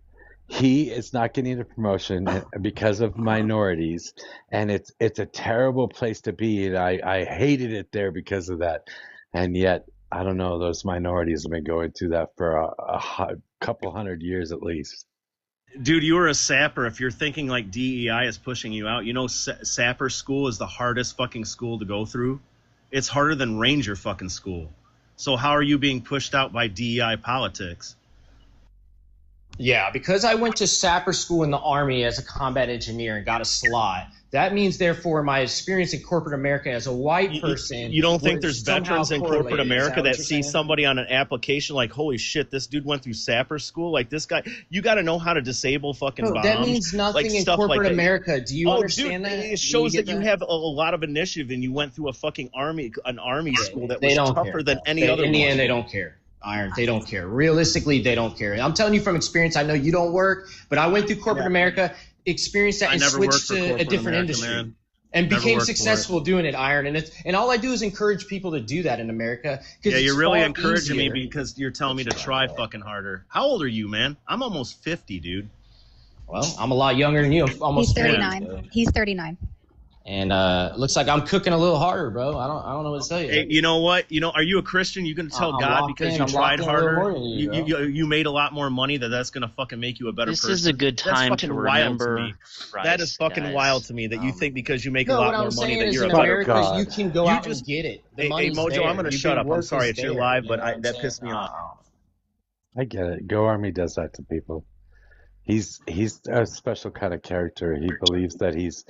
He is not getting a promotion because of minorities, and it's a terrible place to be, and I hated it there because of that. And yet, I don't know, those minorities have been going through that for a couple hundred years at least. Dude, you were a sapper. If you're thinking like DEI is pushing you out, you know sapper school is the hardest fucking school to go through. It's harder than ranger fucking school. So how are you being pushed out by DEI politics? Yeah, because I went to sapper school in the Army as a combat engineer and got a slot. That means, therefore, my experience in corporate America as a white person. You don't think was there's somehow veterans in corporate correlated. Is America what that you're see saying? somebody on an application like, holy shit, this dude went through sapper school? Like this guy, you got to know how to disable fucking Bro, bombs. that means nothing like, in stuff corporate like that. America. Do you understand dude, that? It shows Do you that get you have a lot of initiative and you went through a fucking army school that was They don't tougher care. than any other In the one. end, they don't care. Iron, they don't care. Realistically, they don't care. I'm telling you from experience. I know you don't work, but I went through corporate America, experienced that, I and never worked switched for to a corporate different America, industry. man. And Never became worked for it. successful doing it, Iron. And all I do is encourage people to do that in America. 'cause Yeah, it's you're really far encouraging easier. me because you're telling me to try fucking harder. How old are you, man? I'm almost 50, dude. Well, I'm a lot younger than you. I'm almost He's 39. He's 39. And looks like I'm cooking a little harder, bro. I don't know what to tell you. Hey, you know what? Are you a Christian? You gonna tell God because you tried harder, you made a lot more money, that's gonna fucking make you a better person. This is a good time to remember. That is fucking wild to me that you think because you make a No, lot what more I'm money saying that is you're in a better America, person. you can go out and get it. Hey, Mojo, I'm gonna shut up. I'm sorry, it's your live, but that pissed me off. I get it. Go Army does that to people. He's a special kind of character. He believes that he's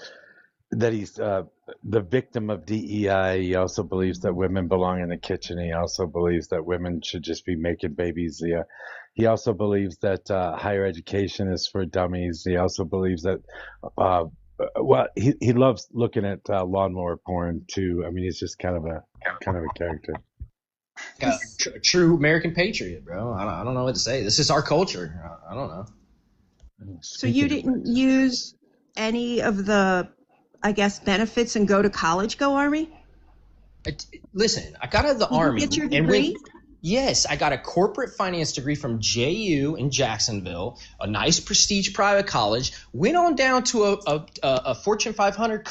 the victim of DEI. He also believes that women belong in the kitchen. He also believes that women should just be making babies. He also believes that higher education is for dummies. He also believes that he loves looking at lawnmower porn too. I mean, he's just kind of a character. True American patriot, bro. I don't know what to say. This is our culture. I don't know. So you didn't use any of the, I guess, benefits and go to college, Go Army? Listen, I got out of the Army. Did you get your degree? Yes, I got a corporate finance degree from JU in Jacksonville, a nice prestige private college. Went on down to a Fortune 500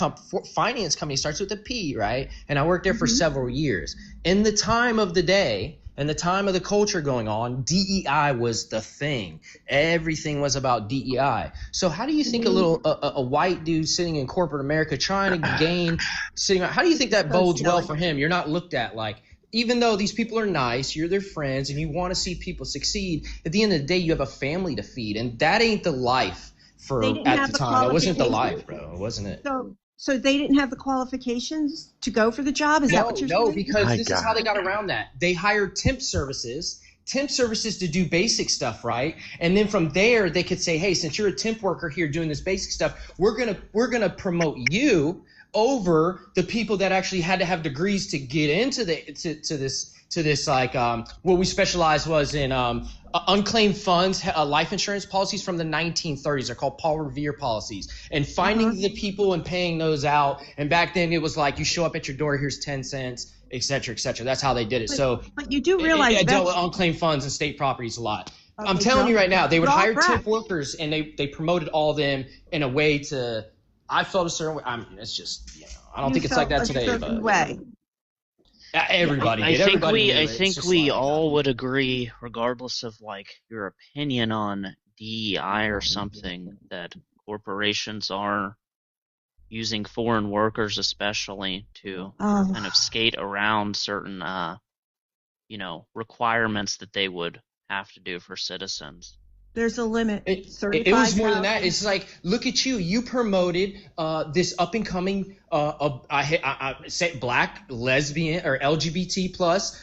finance company, starts with a P, right? And I worked there for several years. In the time of the day and the time of the culture going on, DEI was the thing. Everything was about DEI. So how do you think a white dude sitting in corporate America trying to gain how do you think that bodes well for him? You're not looked at like, even though these people are nice, you're their friends, and you want to see people succeed, at the end of the day, you have a family to feed, and that ain't the life at the time. It wasn't the life, bro. It wasn't it. So they didn't have the qualifications to go for the job? Is that what you're saying? No, because this is how they got around that. They hired temp services to do basic stuff, right? And then from there, they could say, hey, since you're a temp worker here doing this basic stuff, we're gonna promote you over the people that actually had to have degrees to get into this like what we specialized was in unclaimed funds, life insurance policies from the 1930s. They're called Paul Revere policies, and finding the people and paying those out. And back then it was like you show up at your door, here's 10 cents, et cetera, et cetera. That's how they did it. But you do realize it dealt with unclaimed funds and state properties a lot. Okay, I'm telling you right now, they would hire temp workers and they promoted all of them in a way to. I felt a certain way. I mean, it's just, I don't think it's like that today. But way. Everybody did. I think we all would agree, regardless of like your opinion on DEI or something, that corporations are using foreign workers, especially, to kind of skate around certain, requirements that they would have to do for citizens. There's a limit. It was more than that. It's like, look at you. You promoted this up and coming, I say black, lesbian, or LGBT plus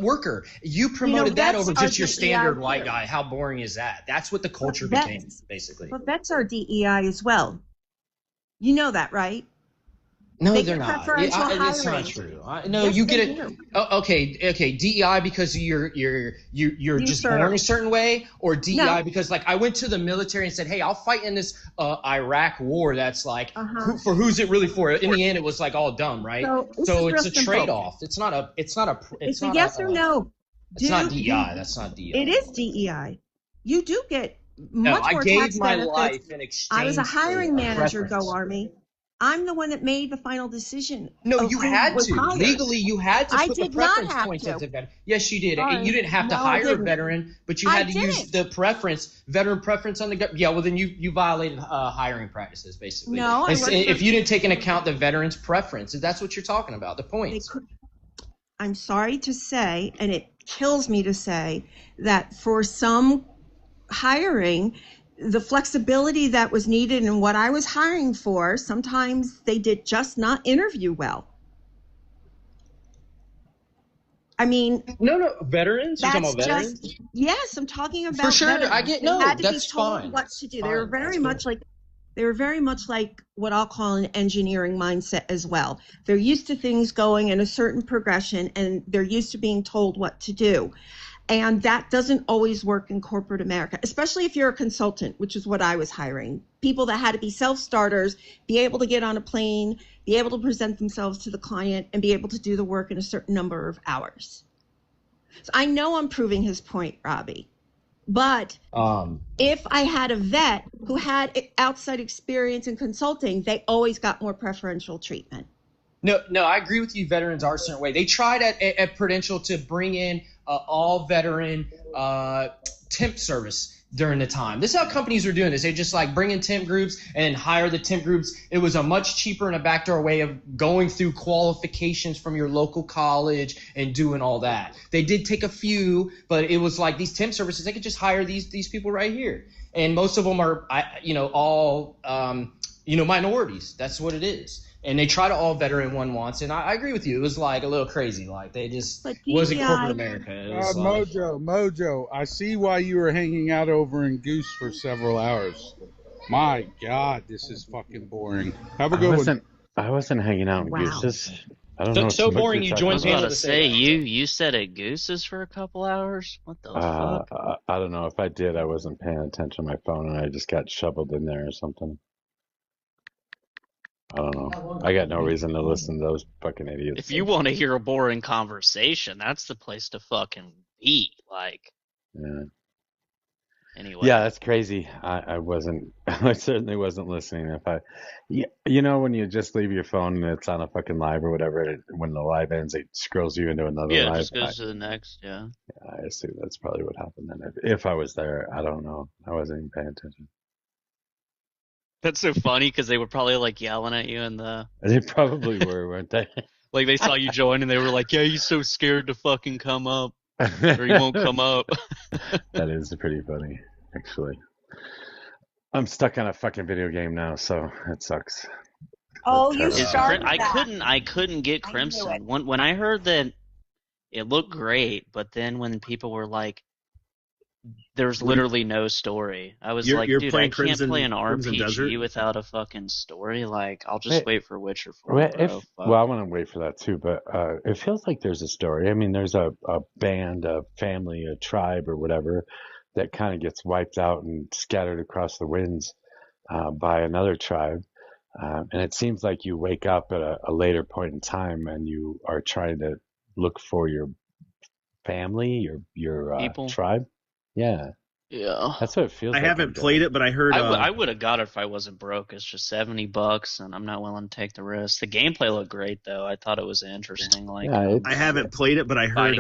worker. You promoted that over just your standard white guy. How boring is that? That's what the culture became, basically. But that's our DEI as well. You know that, right? No, they're not. It's not true. No, yes, you get it. Okay. DEI because you're just born a certain way, or DEI because like I went to the military and said, hey, I'll fight in this Iraq war. That's like for who's it really for? In the end, it was like all dumb, right? So it's a trade-off. It's not a. It's a yes or no. It's not DEI. That's not DEI. It is DEI. You do get much more tax benefits. I gave my life in exchange. I was a hiring manager. Go Army. I'm the one that made the final decision. No, you had to. Legally, you had to put the preference points at the veteran. Yes, you did. You didn't have to hire a veteran, but you had to use the veteran preference on the. Yeah, well, then you violated hiring practices, basically. No, if you didn't take into account the veteran's preference, that's what you're talking about, the points. I'm sorry to say, and it kills me to say, that for some hiring, the flexibility that was needed and what I was hiring for, sometimes they did just not interview well. I mean, no, veterans. You're talking about veterans? Yes, I'm talking about for sure. Veterans. I get no. That's fine. What to do? They were very much like what I'll call an engineering mindset as well. They're used to things going in a certain progression, and they're used to being told what to do. And that doesn't always work in corporate America, especially if you're a consultant, which is what I was hiring. People that had to be self-starters, be able to get on a plane, be able to present themselves to the client, and be able to do the work in a certain number of hours. So I know I'm proving his point, Robbie. But if I had a vet who had outside experience in consulting, they always got more preferential treatment. No, I agree with you. Veterans are a certain way. They tried at Prudential to bring in all veteran temp service during the time. This is how companies were doing this. They just like bring in temp groups and hire the temp groups. It was a much cheaper and a backdoor way of going through qualifications from your local college and doing all that. They did take a few, but it was like these temp services. They could just hire these people right here, and most of them are all minorities. That's what it is. And they try to all veteran one once, and I agree with you. It was like a little crazy. Like they just wasn't corporate America. It was Mojo, I see why you were hanging out over in Goose for several hours. My God, this is fucking boring. Have a good one. I wasn't hanging out in Goose's. I don't know. So boring. You joined panel to say you said at Goose's for a couple hours. What the fuck? I don't know. If I did, I wasn't paying attention to my phone, and I just got shoveled in there or something. I don't know. I got no reason to listen to those fucking idiots. If you want to hear a boring conversation, that's the place to fucking be. Like, yeah. Anyway. Yeah, that's crazy. I certainly wasn't listening. When you just leave your phone and it's on a fucking live or whatever, when the live ends, it scrolls you into another live. Yeah, it just goes to the next. Yeah. I assume that's probably what happened then. If I was there, I don't know. I wasn't even paying attention. That's so funny because they were probably like yelling at you in the. They probably were, weren't they? Like they saw you join and they were like, "Yeah, he's so scared to fucking come up, or he won't come up." That is pretty funny, actually. I'm stuck on a fucking video game now, so it sucks. Oh, you started I couldn't get Crimson. When I heard that it looked great, but then when people were like, there's literally no story. I was like, dude, I can't play an RPG without a fucking story. Like, I'll just wait for Witcher 4. Well, I want to wait for that too, but it feels like there's a story. I mean, there's a band, a family, a tribe, or whatever that kind of gets wiped out and scattered across the winds by another tribe. And it seems like you wake up at a later point in time and you are trying to look for your family, your tribe. Yeah. Yeah. That's what it feels like. I haven't played it, but I heard. I would have got it if I wasn't broke. It's just $70, and I'm not willing to take the risk. The gameplay looked great, though. I thought it was interesting. Like, I haven't played it, but I heard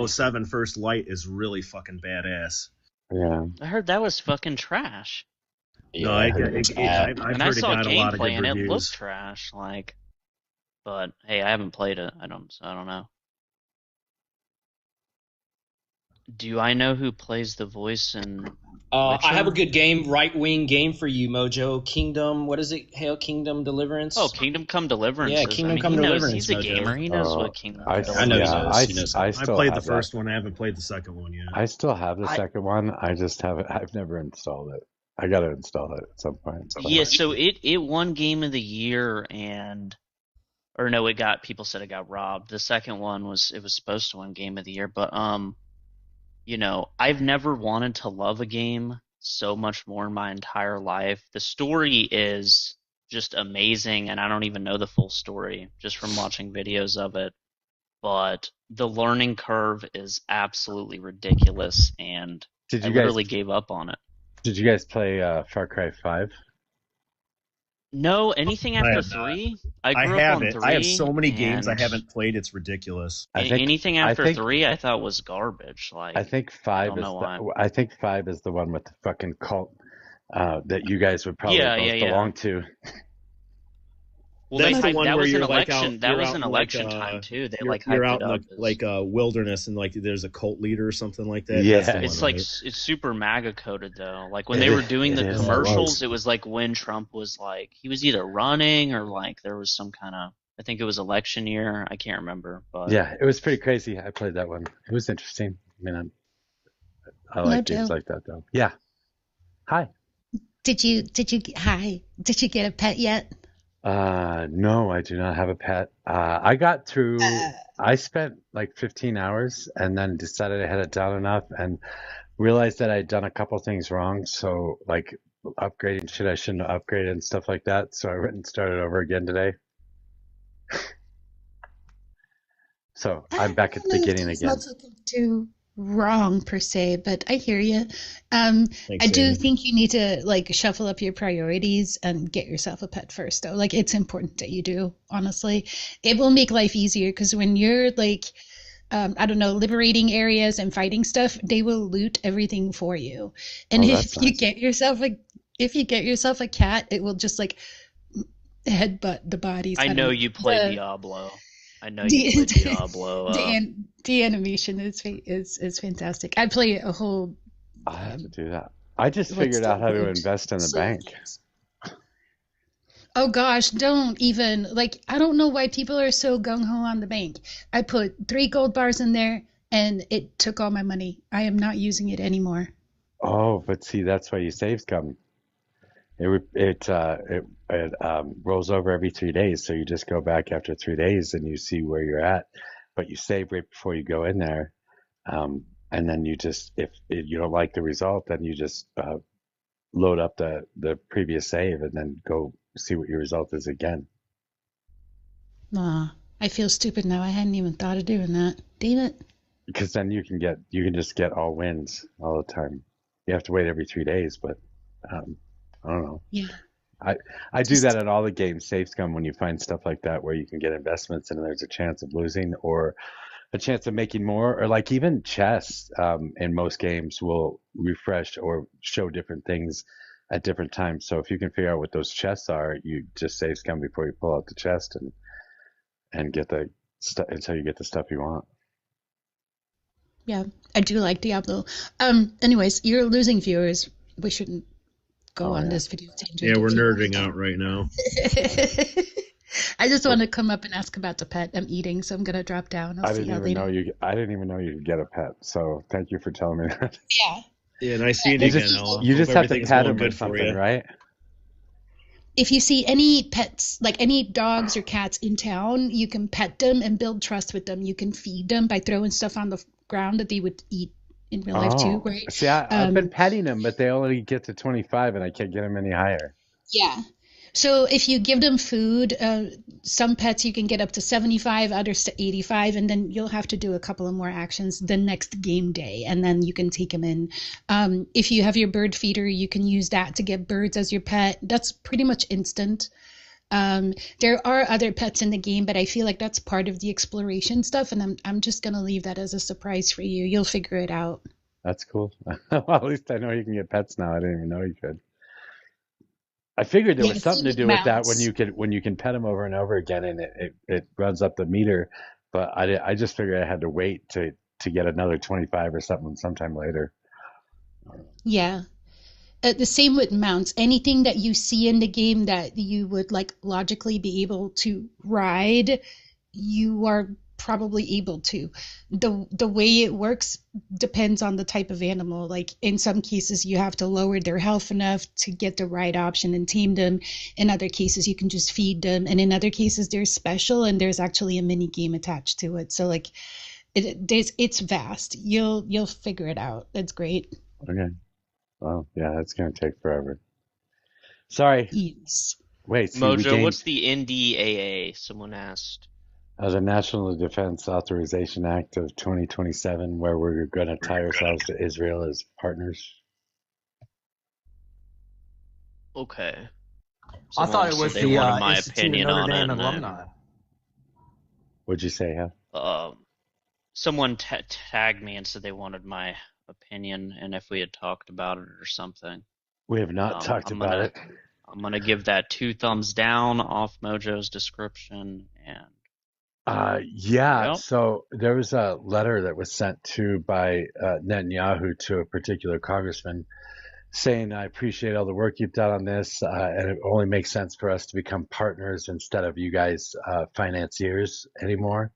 007 First Light is really fucking badass. Yeah. I heard that was fucking trash. No, I've heard it got a lot of good and reviews. It looked trash. Like, but hey, I haven't played it. I don't know. Do I know who plays the voice in I have a good game, right-wing game for you, Mojo. Kingdom, what is it? Hail Kingdom Deliverance? Oh, Kingdom Come Deliverance. Yeah, Kingdom Come Deliverance. He's a gamer. He knows what Kingdom Come Deliverance is. I played the first one. I haven't played the second one yet. I still have the second one. I just haven't. I've never installed it. I got to install it at some point. Yeah, so it won Game of the Year people said it got robbed. The second one was supposed to win Game of the Year, but I've never wanted to love a game so much more in my entire life. The story is just amazing, and I don't even know the full story just from watching videos of it. But the learning curve is absolutely ridiculous, and I literally gave up on it. Did you guys play Far Cry 5? No, anything after 3? I grew up on 3. I have so many games I haven't played. It's ridiculous. Anything after 3, I thought was garbage. Like, I think 5 is the one with the fucking cult that you guys would probably both belong to. Well, that's the one where you're like that was an election time too. You're out in the wilderness and like there's a cult leader or something like that. Yeah, it's like it's super MAGA coded though. Like when they were doing the commercials, it was like when Trump was like he was either running or like there was some kind of I think it was election year. I can't remember, but yeah, it was pretty crazy. I played that one. It was interesting. I mean, I like games like that though. Yeah. Hi. Did you get a pet yet? No, I do not have a pet. I got through, I spent like 15 hours and then decided I had it done enough and realized that I'd done a couple things wrong. So like upgrading shit I shouldn't have upgraded and stuff like that. So I went and started over again today. So I'm back at the beginning again. Not looking too wrong per se, but I hear you. Thanks, I do Amy. think you need to like shuffle up your priorities and get yourself a pet first, though. Like it's important that you do, honestly. It will make life easier because when you're like, I don't know, liberating areas and fighting stuff, they will loot everything for you. And Oh, that's if you nice. get yourself a cat, it will just like headbutt the bodies. I I know don't know. you play Diablo. I know you The play Diablo. the animation is fantastic. I play a whole I have to do that. I just what's figured the out how to word? invest in the bank. Oh gosh, don't even like I don't know why people are so gung ho on the bank. I put 3 gold bars in there and it took all my money. I am not using it anymore. Oh, but see, that's why you save scum. It rolls over every 3 days, so you just go back after 3 days and you see where you're at, but you save right before you go in there, and then you just if you don't like the result, then you just load up the previous save and then go see what your result is again. I feel stupid now. I hadn't even thought of doing that. Damn it. Because then you can just get all wins all the time. You have to wait every 3 days, but I don't know. Yeah. I do that at all the games, Safe Scum, when you find stuff like that where you can get investments and there's a chance of losing or a chance of making more, or like even chess in most games will refresh or show different things at different times. So if you can figure out what those chests are, you just Safe Scum before you pull out the chest and get the stuff until you get the stuff you want. Yeah, I do like Diablo. Anyways, you're losing viewers. We shouldn't go on this video tangent. Yeah, we're nerding out right now. I just want to come up and ask about the pet I'm eating, so I'm gonna drop down. I'll I see didn't how even they know do. you. I didn't even know you could get a pet. So thank you for telling me that. Yeah. Yeah, nice seeing You you again, just Ella. you Hope just have to everything's pet going him or good for something, you. right? If you see any pets, like any dogs or cats in town, you can pet them and build trust with them. You can feed them by throwing stuff on the ground that they would eat in real life too, Oh, right? see, I've been petting them, but they only get to 25, and I can't get them any higher. Yeah. So if you give them food, some pets you can get up to 75, others to 85, and then you'll have to do a couple of more actions the next game day, and then you can take them in. If you have your bird feeder, you can use that to get birds as your pet. That's pretty much instant. There are other pets in the game, but I feel like that's part of the exploration stuff, and I'm just gonna leave that as a surprise for you. You'll figure it out. That's cool. Well, at least I know you can get pets now. I didn't even know you could. I figured there Yeah, was something same to with do with that mounts. when you can pet them over and over again, and it runs up the meter. But I just figured I had to wait to get another 25 or something sometime later. Yeah. The same with mounts. Anything that you see in the game that you would like logically be able to ride, you are probably able to. The way it works depends on the type of animal. Like in some cases you have to lower their health enough to get the right option and tame them. In other cases you can just feed them. And in other cases they're special and there's actually a mini game attached to it. So like it's vast. You'll figure it out. It's great. Okay. Well, yeah, that's gonna take forever. Sorry. Yes. Wait, see, we Mojo, gained what's the NDAA? Someone asked. the National Defense Authorization Act of 2027, where we're going to tie ourselves to Israel as partners. Okay. I thought it was they the wanted my Institute of opinion Notre on Dame it, and alumni. What'd you say, Hal? someone tagged me and said they wanted my opinion and if we had talked about it or something. We have not talked about it. I'm gonna give that 2 thumbs down off Mojo's description and Yeah, Yep. so there was a letter that was sent to by Netanyahu to a particular congressman saying, I appreciate all the work you've done on this, and it only makes sense for us to become partners instead of you guys financiers anymore.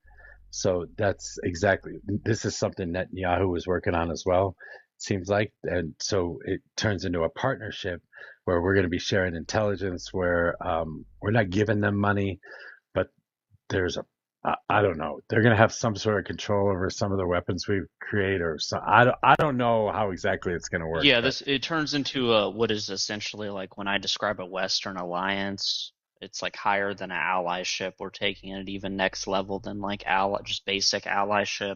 So that's exactly, this is something Netanyahu was working on as well, it seems like. And so it turns into a partnership where we're going to be sharing intelligence, where we're not giving them money, but there's I don't know. They're going to have some sort of control over some of the weapons we create, or so. I don't know how exactly it's going to work. yeah, But it turns into what is essentially like when I describe a Western alliance, it's like higher than an allyship. We're taking it even next level than like just basic allyship.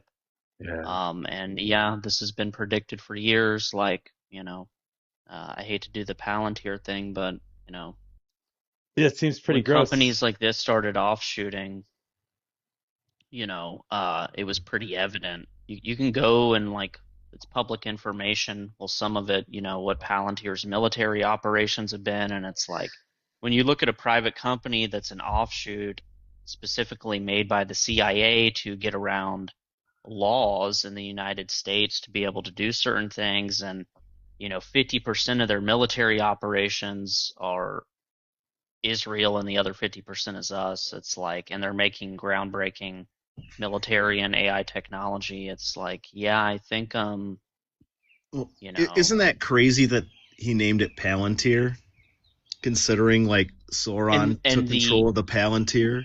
Yeah. And yeah, this has been predicted for years. Like, I hate to do the Palantir thing, but Yeah, it seems pretty when gross. companies like this started offshooting, it was pretty evident. You can go and it's public information. Well, some of it, what Palantir's military operations have been, and it's like when you look at a private company that's an offshoot specifically made by the CIA to get around laws in the United States to be able to do certain things, and 50% of their military operations are Israel and the other 50% is us. It's like, and they're making groundbreaking military and AI technology. It's like, yeah, I think Isn't that crazy that he named it Palantir, considering like Sauron took control of the Palantir?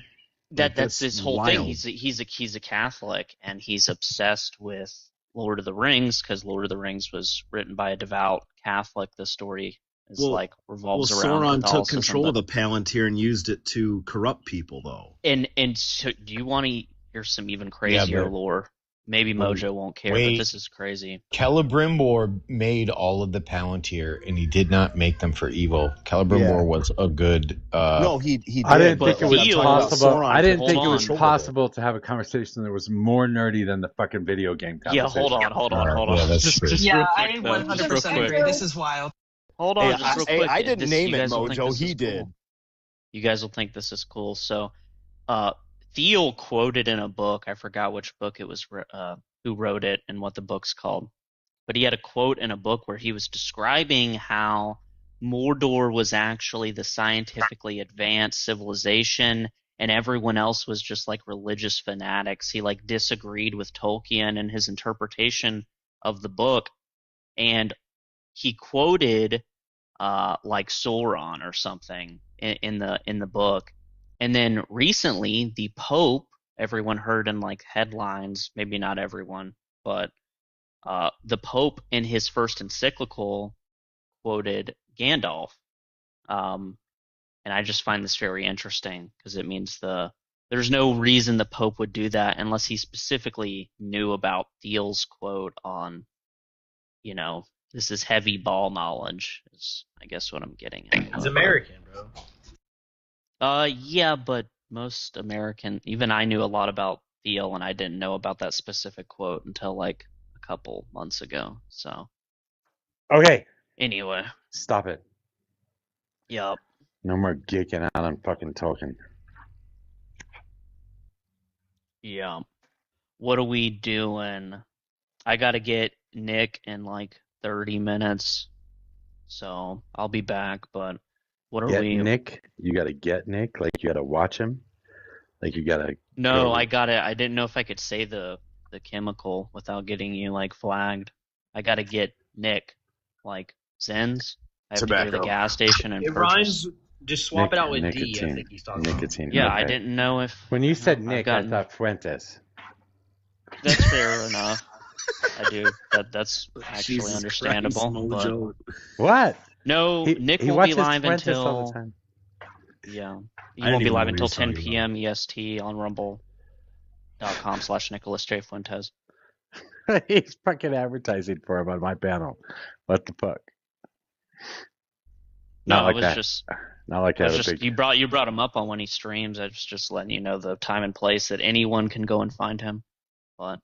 That's his whole wild. thing. He's a Catholic, and he's obsessed with Lord of the Rings because Lord of the Rings was written by a devout Catholic. The story is revolves around Sauron Catholicism. took control of the Palantir and used it to corrupt people, though. And so, do you want to hear some even crazier lore? Maybe Mojo won't care, but this is crazy. Celebrimbor made all of the Palantir, and he did not make them for evil. Celebrimbor was a good. No, he did. I didn't think it was possible. I didn't think it was possible to have a conversation that was more nerdy than the fucking video game conversation. Yeah, hold on. Yeah, that's true. Yeah, I 100% agree. This is wild. Hold on, just real quick. I didn't name it, Mojo. He did. Cool. You guys will think this is cool. So, Thiel quoted in a book, I forgot which book it was, who wrote it and what the book's called, but he had a quote in a book where he was describing how Mordor was actually the scientifically advanced civilization and everyone else was just like religious fanatics. He disagreed with Tolkien and his interpretation of the book, and he quoted Sauron or something in the book. And then recently, the Pope, everyone heard in headlines, maybe not everyone, but the Pope in his first encyclical quoted Gandalf. And I just find this very interesting because it means there's no reason the Pope would do that unless he specifically knew about Thiel's quote on, this is heavy ball knowledge, is I guess what I'm getting at. He's American, bro. Yeah, but most American, even I knew a lot about Thiel, and I didn't know about that specific quote until a couple months ago. So. Okay. Anyway. Stop it. Yup. No more geeking out on fucking Tolkien. Yeah. What are we doing? I gotta get Nick in 30 minutes, so I'll be back, but what are we... Nick? You gotta get Nick? You gotta watch him? You gotta... No, I didn't know if I could say the chemical without getting you, flagged. I gotta get Nick, Zens. I have to go to the gas station and it purchase... rhymes, just swap it out with nicotine. D, I think he's talking nicotine. about. Yeah, okay. I didn't know if... When you said Nick, I thought Fuentes. That's fair enough. I do. That's actually Jesus understandable. Christ, but... What? No, Nick won't be live Fuentes until... all the time. Yeah. He won't be live until 10 p.m. EST on rumble.com/Nicholas J. Fuentes. He's fucking advertising for him on my panel. What the fuck? No, it was just... Not like that. Just, you brought him up on when he streams. I was just letting you know the time and place that anyone can go and find him. But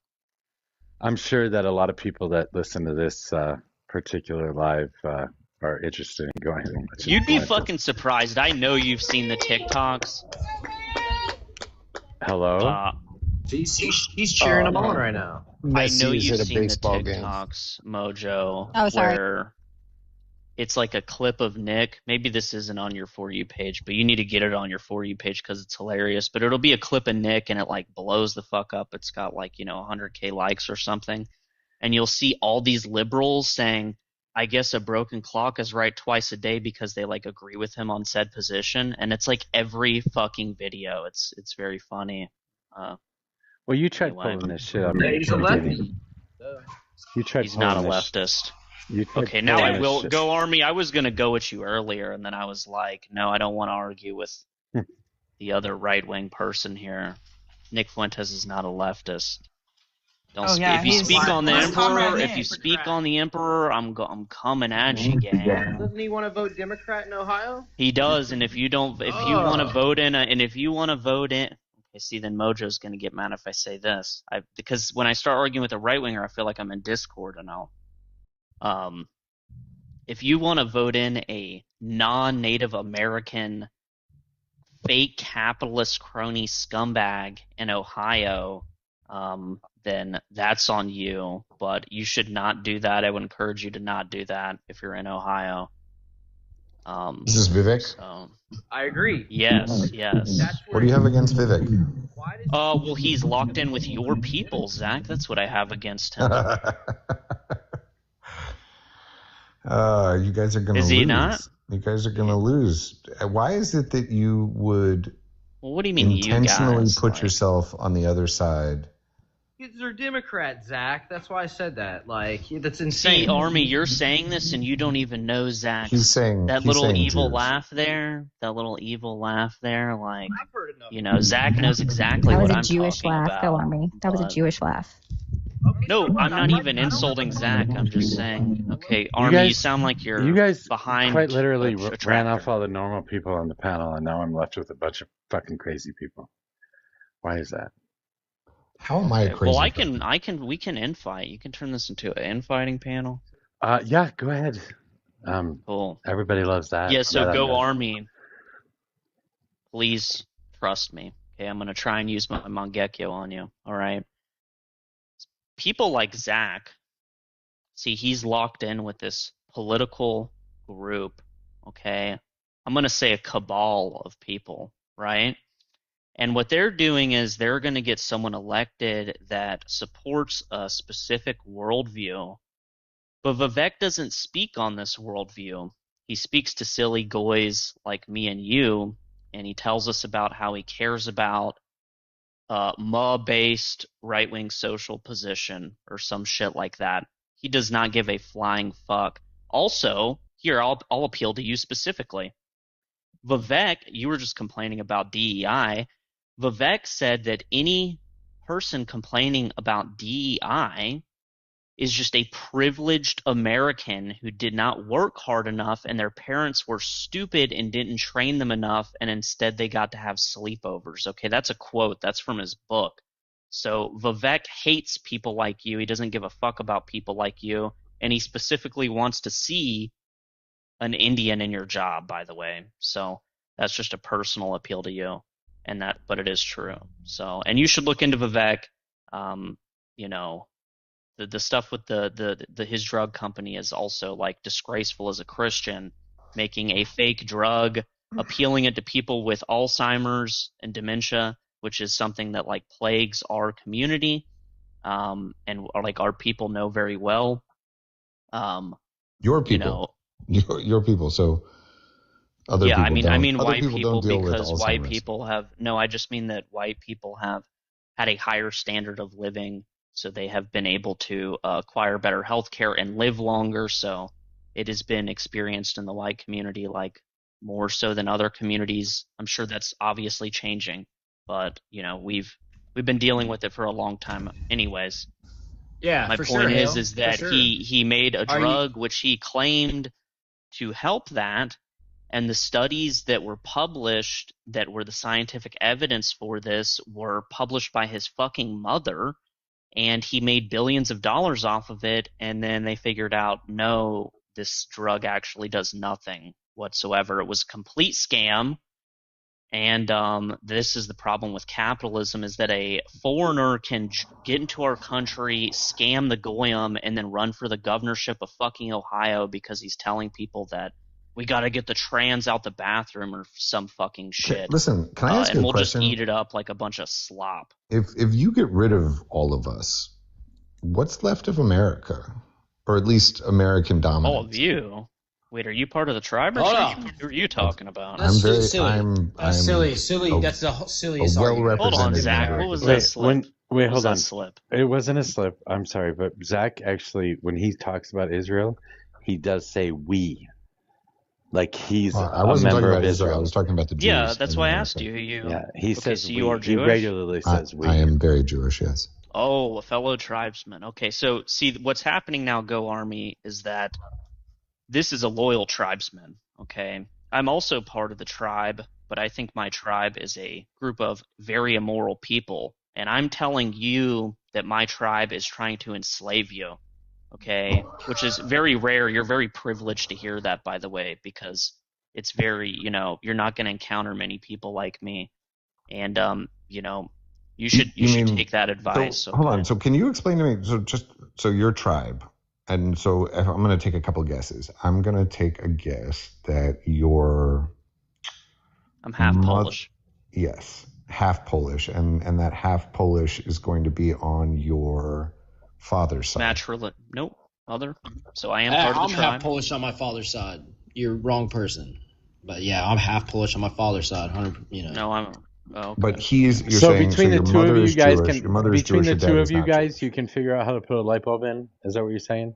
I'm sure that a lot of people that listen to this particular live are interested in going and watching. You'd be fucking surprised. I know you've seen the TikToks. Hello? He's cheering them on right now. Messi, I know you've seen the TikToks, Mojo. Oh, sorry. Where it's a clip of Nick. Maybe this isn't on your For You page, but you need to get it on your For You page because it's hilarious. But it'll be a clip of Nick, and it blows the fuck up. It's got 100K likes or something. And you'll see all these liberals saying, I guess a broken clock is right twice a day because they agree with him on said position. And it's every fucking video. It's very funny. Well, you tried pulling this shit on me. He's a lefty. He's not a leftist. Okay, now I will go, Army. I was going to go with you earlier, and then I was like, no, I don't want to argue with the other right-wing person here. Nick Fuentes is not a leftist. Don't speak. If you speak on the emperor, I'm coming at you, gang. Doesn't he want to vote Democrat in Ohio? He does, and if you want to vote in, okay, see, then Mojo's gonna get mad if I say this. Because when I start arguing with a right winger, I feel like I'm in Discord, and if you want to vote in a non-Native American fake capitalist crony scumbag in Ohio, then that's on you, but you should not do that. I would encourage you to not do that if you're in Ohio. This is Vivek. So, I agree. Yes. What do you have against Vivek? Well, he's locked in with your people, Zach. That's what I have against him. You guys are going to lose. Is he not? You guys are going to lose. Why is it that you would what do you mean intentionally put yourself on the other side? Kids are Democrats, Zach. That's why I said that. Like, that's insane. See, Army, you're saying this and you don't even know Zach. He's saying that little evil laugh there. Like, Zach knows exactly what I'm talking about. That was a Jewish laugh, though, Army. That was a Jewish laugh. No, I'm not even insulting Zach. I'm just saying, okay, Army, you sound like you're behind. Quite literally ran off all the normal people on the panel, and now I'm left with a bunch of fucking crazy people. Why is that? How am I a crazy? Well, we can infight. You can turn this into an infighting panel. Yeah, go ahead. Cool. Everybody loves that. Yeah, so go Army. Please trust me. Okay, I'm gonna try and use my Mangekyo on you. All right. People like Zach, see, he's locked in with this political group, okay? I'm going to say a cabal of people, right? And what they're doing is they're going to get someone elected that supports a specific worldview. But Vivek doesn't speak on this worldview. He speaks to silly goys like me and you, and he tells us about how he cares about MA-based right-wing social position or some shit like that. He does not give a flying fuck. Also, here, I'll appeal to you specifically. Vivek, you were just complaining about DEI. Vivek said that any person complaining about DEI is just a privileged American who did not work hard enough and their parents were stupid and didn't train them enough, and instead they got to have sleepovers. Okay, that's a quote. That's from his book. So Vivek hates people like you. He doesn't give a fuck about people like you, and he specifically wants to see an Indian in your job, by the way. So that's just a personal appeal to you, but it is true. So, and you should look into Vivek. The stuff with his drug company is also like disgraceful as a Christian, making a fake drug, appealing it to people with Alzheimer's and dementia, which is something that like plagues our community, and like our people know very well. Your people, your people. So other people. I mean other white people don't deal because with white Alzheimer's. people have no. I just mean that white people have had a higher standard of living. So they have been able to acquire better health care and live longer. So it has been experienced in the white community like more so than other communities. I'm sure that's obviously changing, but we've been dealing with it for a long time, anyways. Yeah, my for point sure, is that sure. he made a drug which he claimed to help that, and the studies that were published that were the scientific evidence for this were published by his fucking mother. And he made billions of dollars off of it, and then they figured out, no, this drug actually does nothing whatsoever. It was a complete scam, and this is the problem with capitalism, is that a foreigner can get into our country, scam the goyim, and then run for the governorship of fucking Ohio because he's telling people that we got to get the trans out the bathroom or some fucking shit. Listen, can I ask you a and we'll question? just eat it up like a bunch of slop. If you get rid of all of us, what's left of America, or at least American dominance? All of you. Wait, are you part of the tribe or Hold something? on. Who are you talking about? I'm very silly. I'm silly. a- That's the silliest a argument. Hold on, Zach. What was that slip? Wait, What was hold that on. slip? It wasn't a slip. I'm sorry, but Zach actually, when he talks about Israel, he does say we. Like he's I a wasn't talking member about of Israel. I Israel. was talking about the Jews. Yeah, that's in why I America. asked you. Yeah, he says so we. you are He Jewish? regularly says we. I am very Jewish. Yes. Oh, a fellow tribesman. Okay, so see what's happening now, Go Army, is that this is a loyal tribesman. Okay, I'm also part of the tribe, but I think my tribe is a group of very immoral people, and I'm telling you that my tribe is trying to enslave you. Okay, which is very rare. You're very privileged to hear that, by the way, because it's very, you're not going to encounter many people like me, and you should mean, take that advice. So, hold on. So can you explain to me, so your tribe, and so if I'm going to take a couple guesses. I'm going to take a guess that I'm half Polish. Yes, half Polish, and that half Polish is going to be on your father's side. Nope, mother. So I am part of the tribe. I'm half Polish on my father's side. You're wrong person. But yeah, I'm half Polish on my father's side. 100. No, I'm. Oh, okay. But you're so saying between so the your two of mother you is guys Jewish, your mother is between Jewish, the your dad two is of you not guys, you can figure out how to put a light bulb in. Is that what you're saying?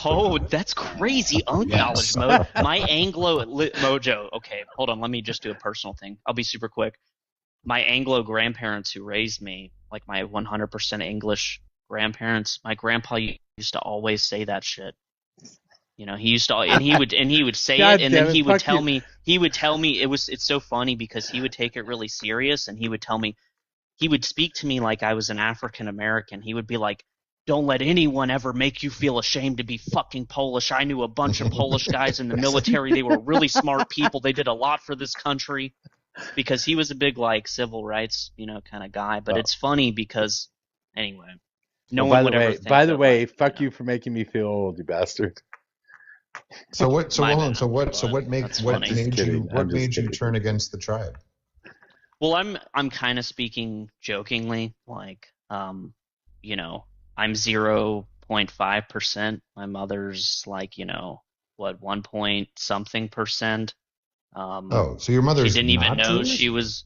Oh, that's crazy. Unknowledge mode. My Anglo mojo. Okay, hold on. Let me just do a personal thing. I'll be super quick. My Anglo grandparents who raised me, like my 100% English grandparents, my grandpa used to always say that shit. He used to, and he would say it, and then he would tell me. It's so funny because he would take it really serious, and he would tell me, he would speak to me like I was an African American. He would be like, "Don't let anyone ever make you feel ashamed to be fucking Polish. I knew a bunch of Polish guys in the military. They were really smart people. They did a lot for this country." Because he was a big civil rights, kind of guy. But it's funny because anyway, no one would ever think. By the way, fuck you for making me feel old, you bastard. So what? So hold on. So what made you turn against the tribe? Well, I'm kind of speaking jokingly, I'm 0.5%. My mother's 1 point something percent. So your mother's she didn't even know Jewish? she was.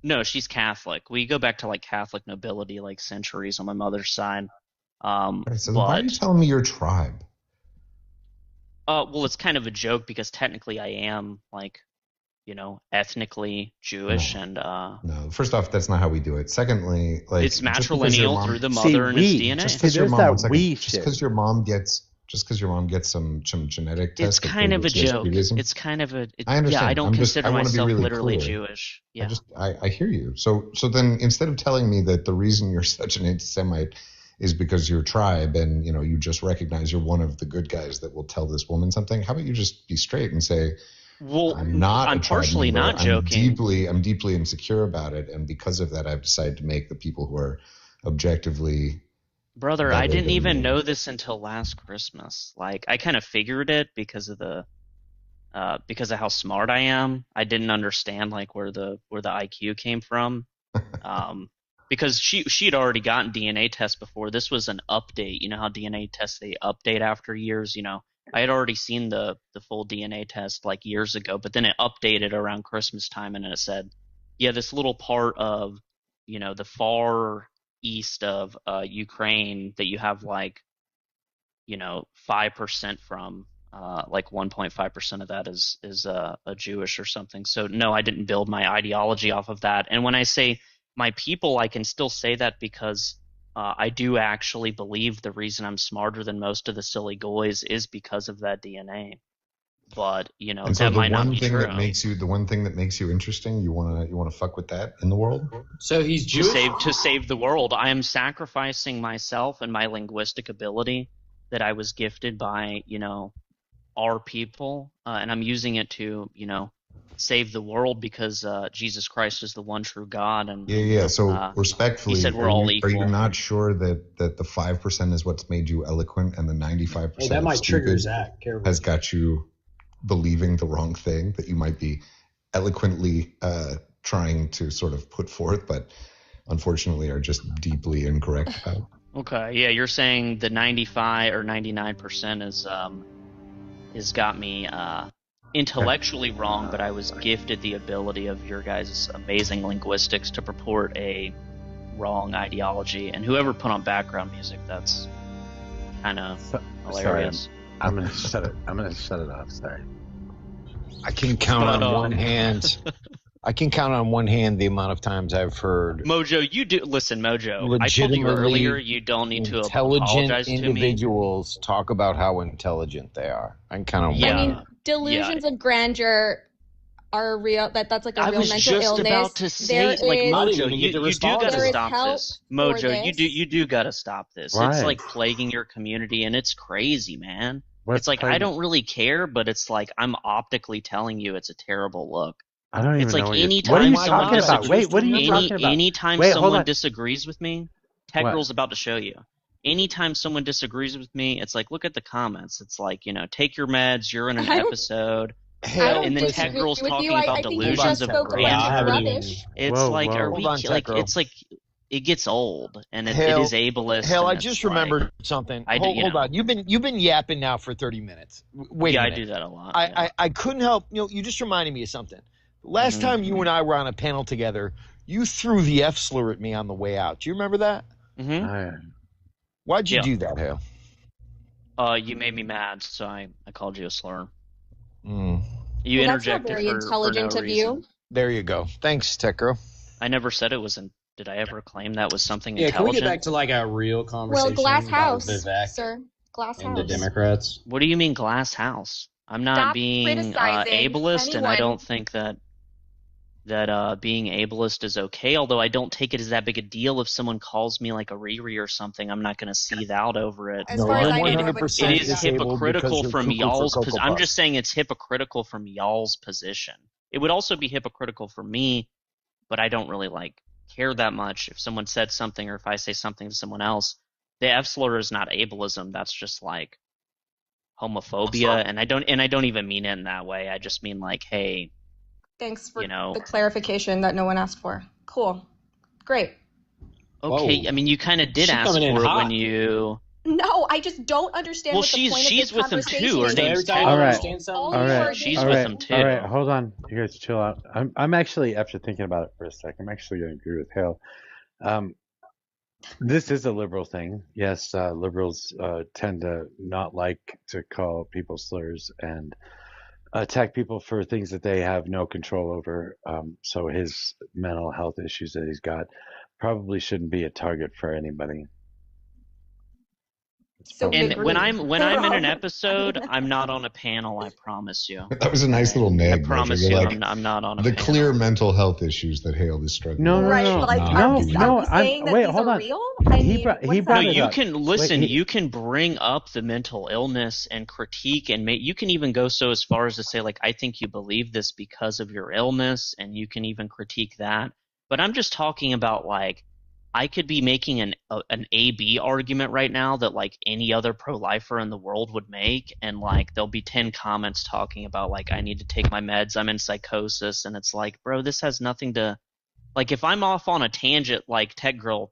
No, she's Catholic. We go back to Catholic nobility centuries on my mother's side. So why are you telling me your tribe? Well, it's kind of a joke because technically I am ethnically Jewish and No, first off, that's not how we do it. Secondly, it's matrilineal through the mother and its DNA. Just because your mom gets some genetic test. It's kind of a joke. It's kind of a. I understand. Yeah, I don't consider myself really literally clear. Jewish. Yeah. I hear you. So then instead of telling me that the reason you're such an anti-Semite is because your tribe and you just recognize you're one of the good guys that will tell this woman something, how about you just be straight and say, well, I'm partially not joking. I'm deeply insecure about it, and because of that, I've decided to make the people who are objectively. Brother, I didn't even know this until last Christmas. I kind of figured it because of how smart I am. I didn't understand where the IQ came from. Because she'd already gotten DNA tests before. This was an update. You know how DNA tests, they update after years, I had already seen the full DNA test years ago, but then it updated around Christmas time, and it said, yeah, this little part of, the far east of Ukraine that you have 5% from, 1.5% of that is a Jewish or something. So no, I didn't build my ideology off of that. And when I say my people, I can still say that because I do actually believe the reason I'm smarter than most of the silly goys is because of that DNA. But and so that might not be true. The one thing that makes you interesting, you wanna fuck with that in the world. So he's Jewish to save the world. I am sacrificing myself and my linguistic ability that I was gifted by our people, and I'm using it to save the world because Jesus Christ is the one true God. And So respectfully, he said we're all equal. Are you not sure that the 5% is what's made you eloquent, and the 95% that might trigger Zach. Careful. Has got you believing the wrong thing that you might be eloquently trying to sort of put forth, but unfortunately are just deeply incorrect about? Okay, yeah, you're saying the 95 or 99% has got me intellectually wrong, but I was gifted the ability of your guys' amazing linguistics to purport a wrong ideology. And whoever put on background music, that's kind of hilarious. Sorry, I'm gonna shut it. I'm gonna shut it off. Sorry. I can count on one hand I can count on one hand the amount of times I've heard Mojo, you do listen, Mojo. I told you earlier you don't need to intelligent apologize to me. individuals talk about how intelligent they are. I can count on one. Yeah. I mean, delusions of grandeur are real. That's like a real mental illness. I was just about to say, like, Mojo, you do gotta stop this. Mojo, you do gotta stop this. Why? It's like plaguing your community, and it's crazy, man. What's it's like plaguing? I don't really care, but it's like I'm optically telling you it's a terrible look. I don't even it's know like what anytime you're someone talking about. Wait, what are you talking about? Anytime Wait, hold someone on. disagrees with me, Tech What? Girl's about to show you. Anytime someone disagrees with me, it's like, look at the comments. It's like, take your meds, you're in an episode. And then Tech Girl's talking about delusions of grandeur. It's like, are we like? It's like it gets old, and it is ableist. Hell, I and just it's remembered like, something. Hold on. You've been yapping now for 30 minutes. Wait a I minute. do that a lot. I couldn't help. You just reminded me of something. Last time you and I were on a panel together, you threw the F slur at me on the way out. Do you remember that? Mm-hmm. Why'd you do that, Hale? You made me mad, so I called you a slur. Mm. You interjected that's not very intelligent for no of you. reason. There you go. Thanks, Tech Girl. I never said it was. Did I ever claim that was something Yeah, intelligent? can we get back to like a real conversation? Well, glass about house, Vivek sir. Glass and house. the Democrats. What do you mean glass house? I'm not Stop being criticizing ableist, and I anyone. don't think that being ableist is okay. Although I don't take it as that big a deal. If someone calls me like a Riri or something, I'm not going to seethe out over it. As far as I know, It is hypocritical from y'all's position. I'm puss. just saying it's hypocritical from y'all's position. It would also be hypocritical for me, but I don't really care that much if someone said something or if I say something to someone else. The F slur is not ableism. That's just like homophobia, and I don't even mean it in that way. I just mean like, hey, Thanks for the clarification that no one asked for. Cool. Great. okay. Whoa. I mean, you kind of did She's ask coming in for it hot. when you. No, I just don't understand Well, what the point she's of this with him conversation too. Her is. name's every time Tech I All don't right. understand something, All All you right. are She's all with right. him too. All right. Hold on. You guys chill out. I'm actually, after thinking about it for a second, I'm actually going to agree with Hale. This is a liberal thing. Yes, liberals tend to not like to call people slurs and attack people for things that they have no control over. So his mental health issues that he's got probably shouldn't be a target for anybody. So And agreed. when I'm in an episode, I'm not on a panel. I promise you. That was a nice little nag. I promise You're you, like, I'm not on a the panel. clear mental health issues that Hale is struggling No, with. no, Right, no, like, not are we saying that wait, these hold are on. real? I He mean, brought what is it No, that? up. you can listen. Wait, You can bring up the mental illness and critique, and you can even go so as far as to say, like, I think you believe this because of your illness, and you can even critique that. But I'm just talking about like, I could be making an AB argument right now that like any other pro-lifer in the world would make, and like there'll be 10 comments talking about like I need to take my meds, I'm in psychosis, and it's like, bro, this has nothing to like. If I'm off on a tangent like Tech Girl,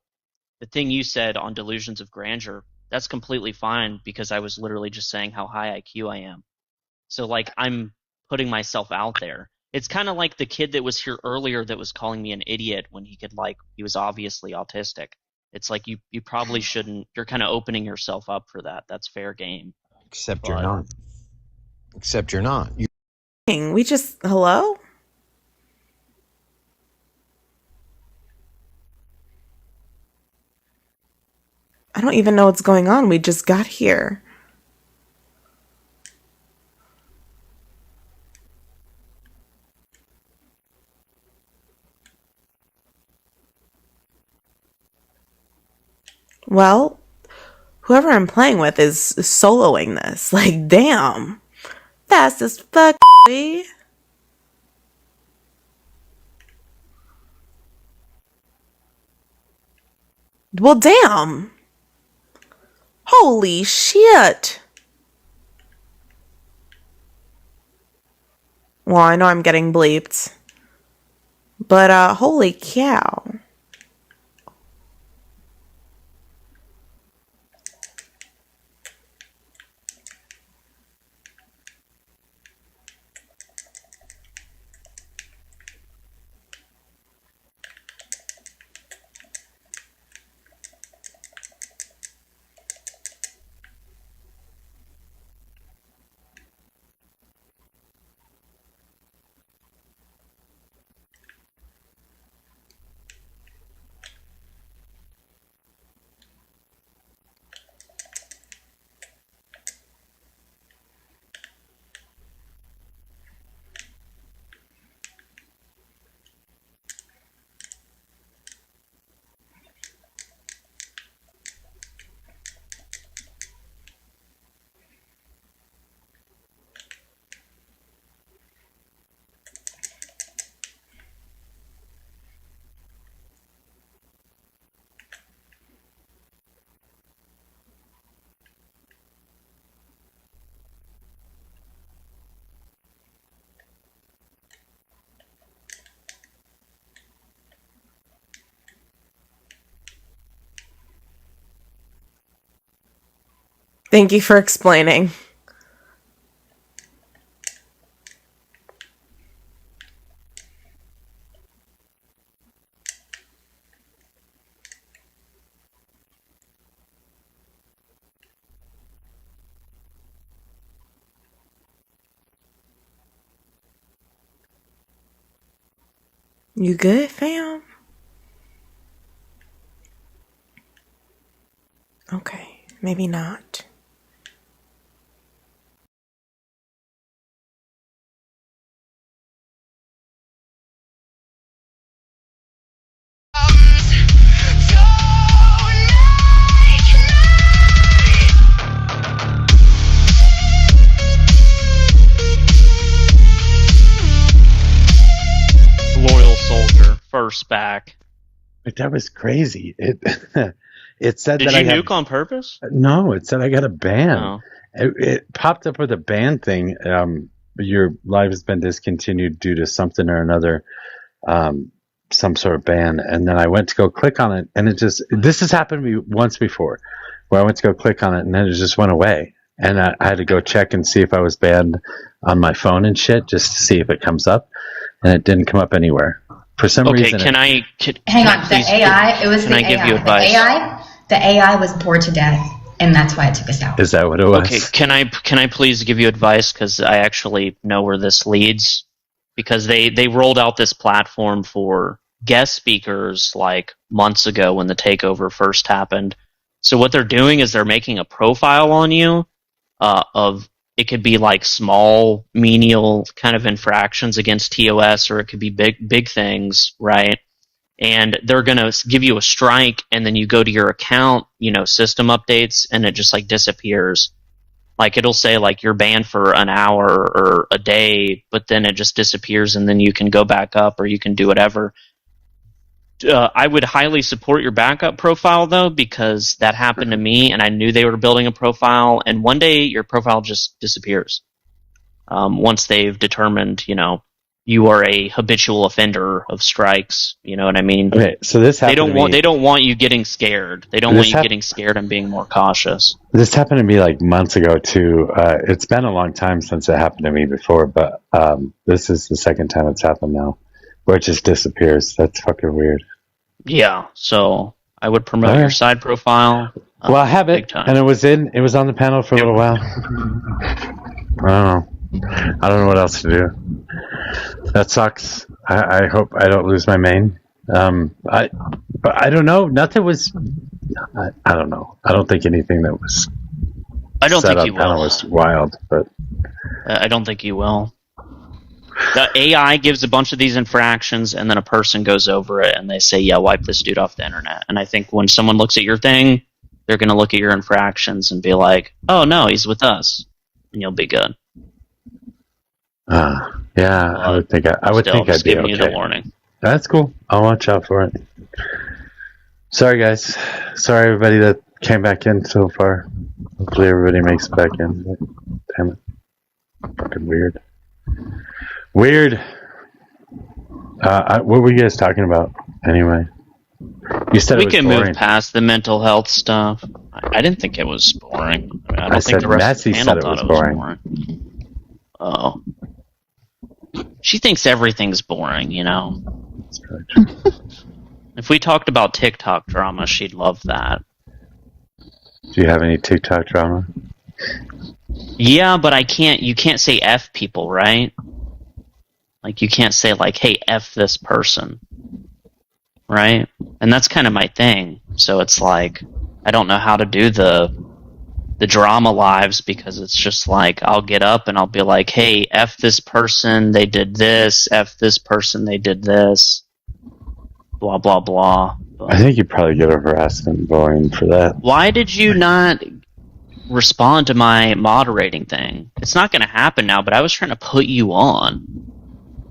the thing you said on delusions of grandeur, that's completely fine because I was literally just saying how high IQ I am. So like I'm putting myself out there. It's kind of like the kid that was here earlier that was calling me an idiot when he was obviously autistic. It's like you probably shouldn't. You're kind of opening yourself up for that. That's fair game. Except you're not. Except you're not. We just hello? I don't even know what's going on. We just got here. Well, whoever I'm playing with is soloing this. Like, damn. Fast as fuck, boy. Well, damn. Holy shit. Well, I know I'm getting bleeped. But, holy cow. Thank you for explaining. You good, fam? Okay, maybe not. Loyal soldier, first back. Like, that was crazy. It said Did that you I nuke on purpose? No, it said I got a ban. Oh. It popped up with a ban thing. Your live has been discontinued due to something or another, some sort of ban. And then I went to go click on it, and this has happened to me once before, where I went to go click on it, and then it just went away. And I had to go check and see if I was banned on my phone and shit, just to see if it comes up, and it didn't come up anywhere. For some reason. Hang on, the AI. It was the AI. Give you advice? The AI was bored to death, and that's why it took us out. Is that what it was? Okay, can I please give you advice, because I actually know where this leads, because they rolled out this platform for guest speakers like months ago when the takeover first happened. So what they're doing is they're making a profile on you of, it could be like small menial kind of infractions against TOS, or it could be big things, right? And they're going to give you a strike, and then you go to your account, system updates, and it just like disappears. Like, it'll say like you're banned for an hour or a day, but then it just disappears, and then you can go back up, or you can do whatever. I would highly support your backup profile, though, because that happened to me, and I knew they were building a profile, and one day your profile just disappears. Once they've determined, you are a habitual offender of strikes. You know what I mean? Okay, so this happened They don't want you getting scared. They don't want you getting scared and being more cautious. This happened to me like months ago too. It's been a long time since it happened to me before, but this is the second time it's happened now, where it just disappears. That's fucking weird. Yeah, so I would promote your side profile. Well, I have it, and it was on the panel for a little while. I don't know what else to do. That sucks. I hope I don't lose my main. But I don't know. Nothing was. I don't know. I don't think anything that was. I don't think you will. Was wild, but I don't think you will. The AI gives a bunch of these infractions, and then a person goes over it, and they say, "Yeah, wipe this dude off the internet." And I think when someone looks at your thing, they're going to look at your infractions and be like, "Oh no, he's with us," and you'll be good. Yeah, I would think I would think I'd be okay. You the warning. That's cool. I'll watch out for it. Sorry, guys. Sorry, everybody that came back in so far. Hopefully, everybody makes it back in. But, damn it. Fucking weird. Weird. What were you guys talking about, anyway? You said we it was can boring. move past the mental health stuff. I didn't think it was boring. I don't think said the rest of the Nancy panel said it thought was it was boring. boring. Oh. She thinks everything's boring, That's really true. If we talked about TikTok drama, she'd love that. Do you have any TikTok drama? Yeah, but you can't say F people, right? Like, you can't say, like, hey, F this person. Right? And that's kind of my thing. So it's like, I don't know how to do the drama lives, because it's just like, I'll get up and I'll be like, hey, F this person, they did this, F this person, they did this, blah, blah, blah. But I think you probably get harassed and bullying for that. why did you not respond to my moderating thing? It's not going to happen now, but I was trying to put you on.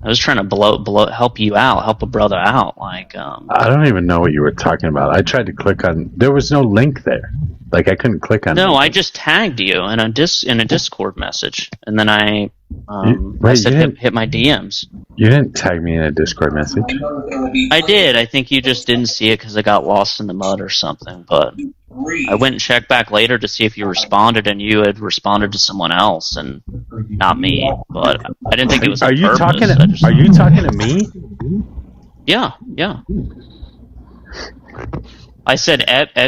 I was trying to help you out, help a brother out. Like, I don't even know what you were talking about. I tried to click on. There was no link there. Like, I couldn't click on. No, anything. I just tagged you in a Discord message, and then I Wait, said hit my DMs. You didn't tag me in a Discord message. I did. I think you just didn't see it because it got lost in the mud or something. But I went and checked back later to see if you responded, and you had responded to someone else and not me. But I didn't think it was. Are you purpose. talking? Are you talking to me? Yeah. I said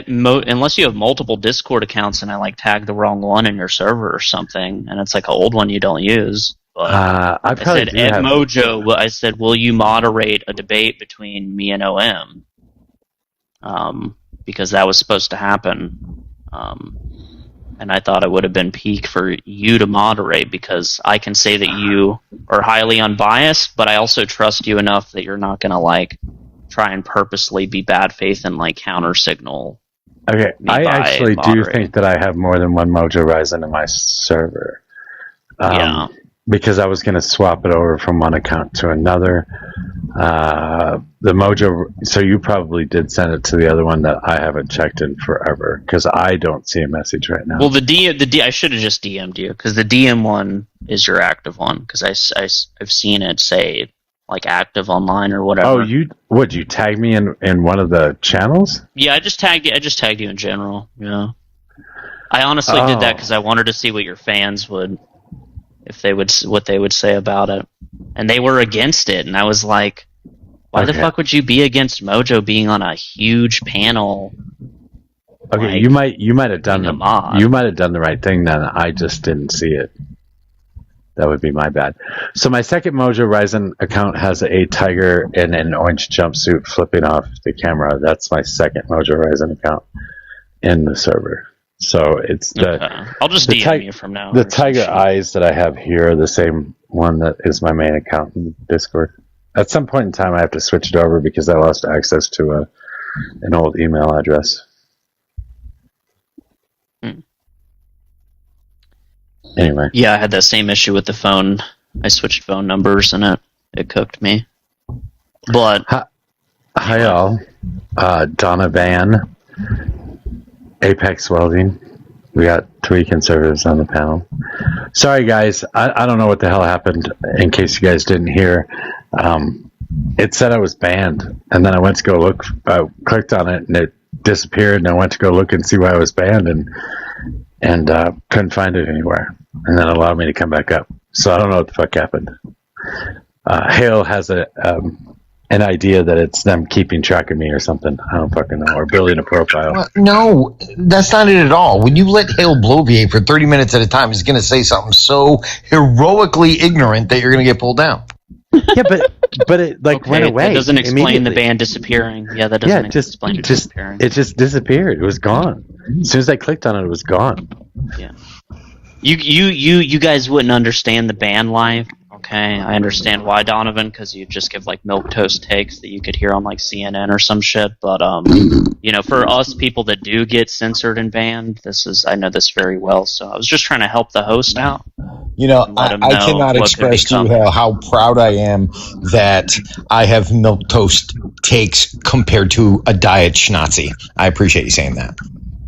unless you have multiple Discord accounts and I like tagged the wrong one in your server or something, and it's like an old one you don't use. But I said Ed Mojo. I said, will you moderate a debate between me and OM? Because that was supposed to happen. And I thought it would have been peak for you to moderate, because I can say that you are highly unbiased, but I also trust you enough that you're not going to like try and purposely be bad faith and like counter signal. Okay, I actually do think that I have more than one Mojo Ryzen in my server. Yeah. Because I was going to swap it over from one account to another. The Mojo, so you probably did send it to the other one that I haven't checked in forever, because I don't see a message right now. Well, I should have just DM'd you, because the DM one is your active one, because I've seen it say like active online or whatever. Oh, you tag me in one of the channels? Yeah, I just tagged you in general. Yeah, I honestly did that because I wanted to see what your fans would, what they would say about it, and they were against it, and I was like, why the fuck would you be against Mojo being on a huge panel? Okay, like, you might have done the right thing then. I just didn't see it. That would be my bad. So my second Mojo Ryzen account has a tiger in an orange jumpsuit flipping off the camera. That's my second Mojo Ryzen account in the server. So it's I'll just DM you from now. The tiger eyes that I have here are the same one that is my main account in Discord. At some point in time, I have to switch it over because I lost access to an old email address. Anyway. Yeah, I had that same issue with the phone. I switched phone numbers and it cooked me. But hi all. Donna Van, Apex Welding. We got 3 conservatives on the panel. Sorry guys, I don't know what the hell happened. In case you guys didn't hear, it said I was banned, and then I went to go look. I clicked on it and it disappeared, and I went to go look and see why I was banned, and couldn't find it anywhere, and then it allowed me to come back up. So I don't know what the fuck happened. Hale has an idea that it's them keeping track of me or something. I don't fucking know, or building a profile. Well, no, that's not it at all. When you let Hale bloviate for 30 minutes at a time, he's going to say something so heroically ignorant that you're going to get pulled down. Yeah, but it went away. That doesn't explain the band disappearing. Yeah, that doesn't explain it disappearing. It just disappeared. It was gone. As soon as I clicked on it, it was gone. Yeah. You guys wouldn't understand the band life. Okay, I understand why, Donovan, because you just give like milquetoast takes that you could hear on like CNN or some shit. But for us people that do get censored and banned, I know this very well. So I was just trying to help the host out. I cannot express to you how proud I am that I have milquetoast takes compared to a diet schnazi. I appreciate you saying that.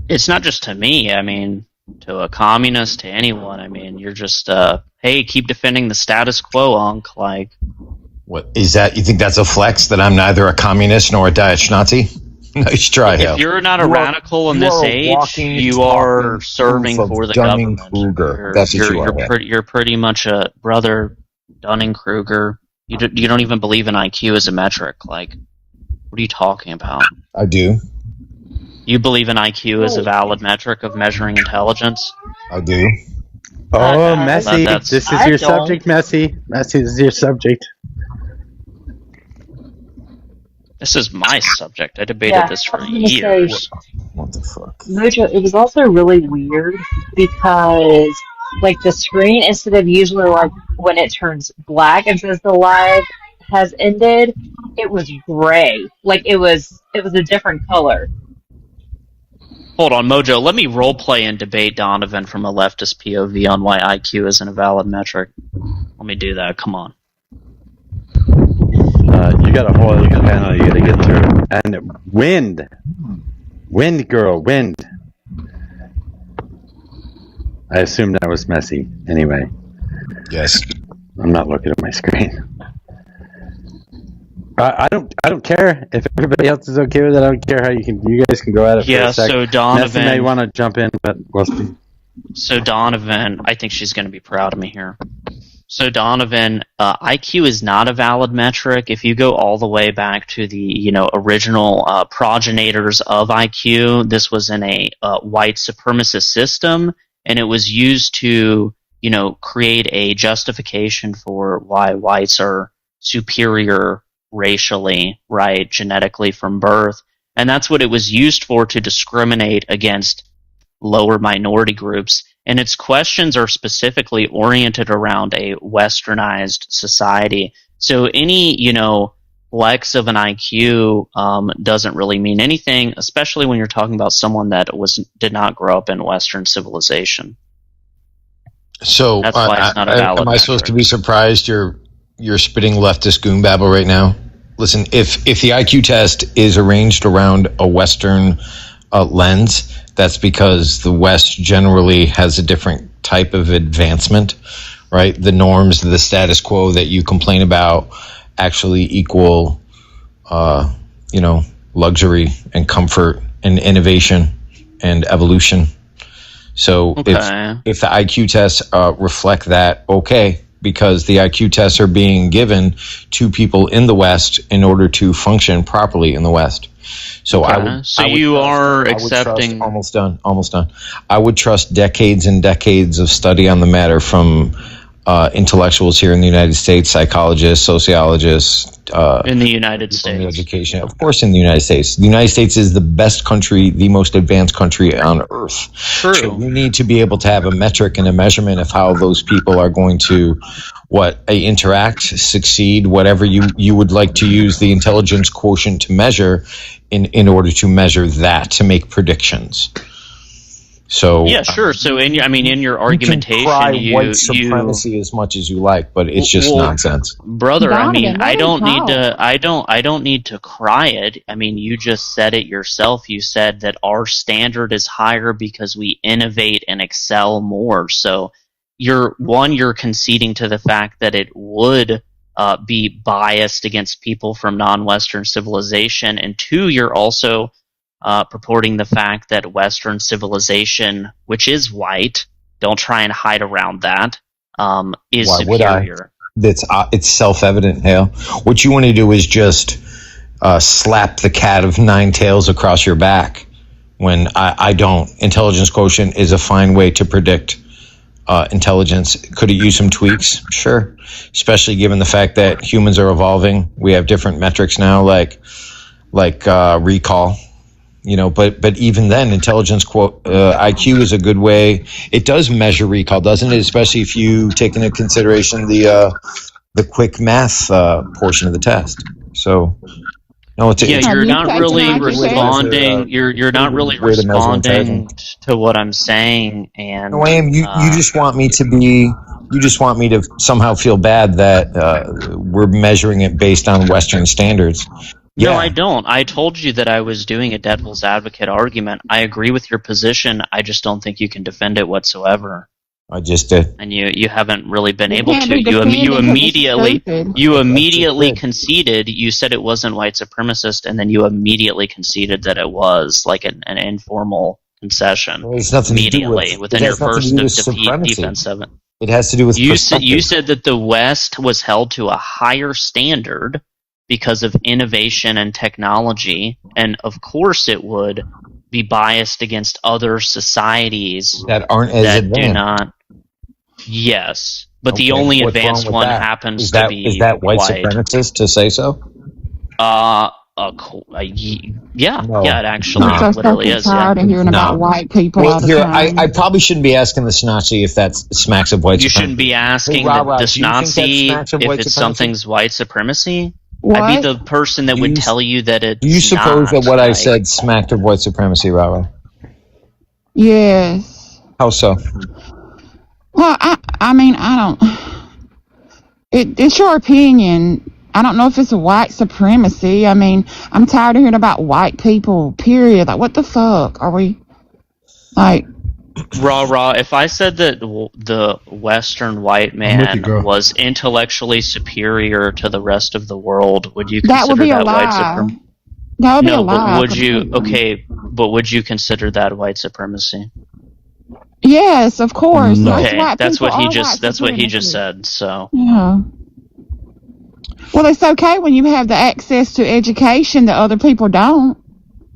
It's not just to me. I mean, to a communist, to anyone. I mean, you're just hey, keep defending the status quo, Unc. Like, what is that? You think that's a flex that I'm neither a communist nor a diet schnazi? Nice try, Hale. If you're not a radical in this age, you are serving for the government. That's what you are. You're pretty much a brother Dunning-Kruger. You don't even believe in IQ as a metric. Like, what are you talking about? I do. You believe in IQ as a valid metric of measuring intelligence? I do. Oh, Messy. This is your subject, Messy. Messy, this is your subject. This is my subject. I debated this for years. What the fuck? Mojo, it was also really weird because, like, the screen, instead of usually, like, when it turns black and says the live has ended, it was gray. Like, it was a different color. Hold on, Mojo. Let me roleplay and debate Donovan from a leftist POV on why IQ isn't a valid metric. Let me do that. Come on. You got a whole other panel you got to get through. And wind, girl, wind. I assume that was Messy. Anyway. Yes. I'm not looking at my screen. I don't care if everybody else is okay with it. I don't care how you guys can go at it for a sec. So Nessa may Donovan. want to jump in, but we'll see. So Donovan, I think she's going to be proud of me here. So Donovan, IQ is not a valid metric. If you go all the way back to the original progenitors of IQ, this was in a white supremacist system, and it was used to create a justification for why whites are superior racially, right, genetically from birth, and that's what it was used for, to discriminate against lower minority groups. And its questions are specifically oriented around a westernized society. So any, flex of an IQ doesn't really mean anything, especially when you're talking about someone that did not grow up in Western civilization. So that's why it's not a valid am I supposed to be surprised you're spitting leftist goon babble right now? Listen, if the IQ test is arranged around a Western lens, that's because the West generally has a different type of advancement, right? The norms, the status quo that you complain about actually equal, luxury and comfort and innovation and evolution. So if the IQ tests reflect that, okay, because the IQ tests are being given to people in the West in order to function properly in the West. So you are accepting. Almost done. I would trust decades and decades of study on the matter from intellectuals here in the United States, psychologists, sociologists. In the United States. Education, of course, in the United States. The United States is the best country, the most advanced country on earth. True. So we need to be able to have a metric and a measurement of how those people are going to interact, succeed, whatever you would like to use the intelligence quotient to measure in order to measure that, to make predictions. So yeah, sure. So in your argumentation, you can cry white supremacy as much as you like, but it's just nonsense, brother. Donovan, I don't need to cry it. I mean, you just said it yourself. You said that our standard is higher because we innovate and excel more. So you're conceding to the fact that it would be biased against people from non-Western civilization, and two, you're also purporting the fact that Western civilization, which is white, don't try and hide around that, is Why superior. Would I? It's self-evident, Hale. What you want to do is just slap the cat of nine tails across your back, when I don't. Intelligence quotient is a fine way to predict intelligence. Could it use some tweaks? Sure. Especially given the fact that humans are evolving. We have different metrics now, like recall. But even then, intelligence IQ is a good way. It does measure recall, doesn't it? Especially if you take into consideration the quick math portion of the test. So, no, you're not really responding. You're not really responding to what I'm saying. And no, I am. You just want me to be. You just want me to somehow feel bad that we're measuring it based on Western standards. No, I don't. I told you that I was doing a devil's advocate argument. I agree with your position. I just don't think you can defend it whatsoever. I just did. And you haven't really been able to. You immediately conceded. You said it wasn't white supremacist, and then you immediately conceded that it was, like an informal concession. Well, it's nothing immediately to do with, within your first defense of it. It has to do with you said that the West was held to a higher standard because of innovation and technology, and of course it would be biased against other societies that aren't as advanced. Do not. Yes, but the only advanced one happens to be is that white supremacist to say so? Yeah, it actually literally is. I'm tired of hearing about white people all the time. I probably shouldn't be asking the Snazi if that smacks of white supremacy. You shouldn't be asking the Snazi if something's white supremacy. What? I'd be the person that would tell you that it's Do you suppose not, that what I said smacked of white supremacy, Rara? Yes. How so? Well, I mean, I don't... It's your opinion. I don't know if it's a white supremacy. I mean, I'm tired of hearing about white people, period. Like, what the fuck? Are we... Like... Raw. If I said that the Western white man was intellectually superior to the rest of the world, would you consider That would be a that white lie. supremacy? That would be a No, lie. but would you? Okay, but would you consider that white supremacy? Yes, of course. No. Most Okay, white that's people what he are just. white That's what he supremacists. just said. So. Yeah. Well, it's okay when you have the access to education that other people don't.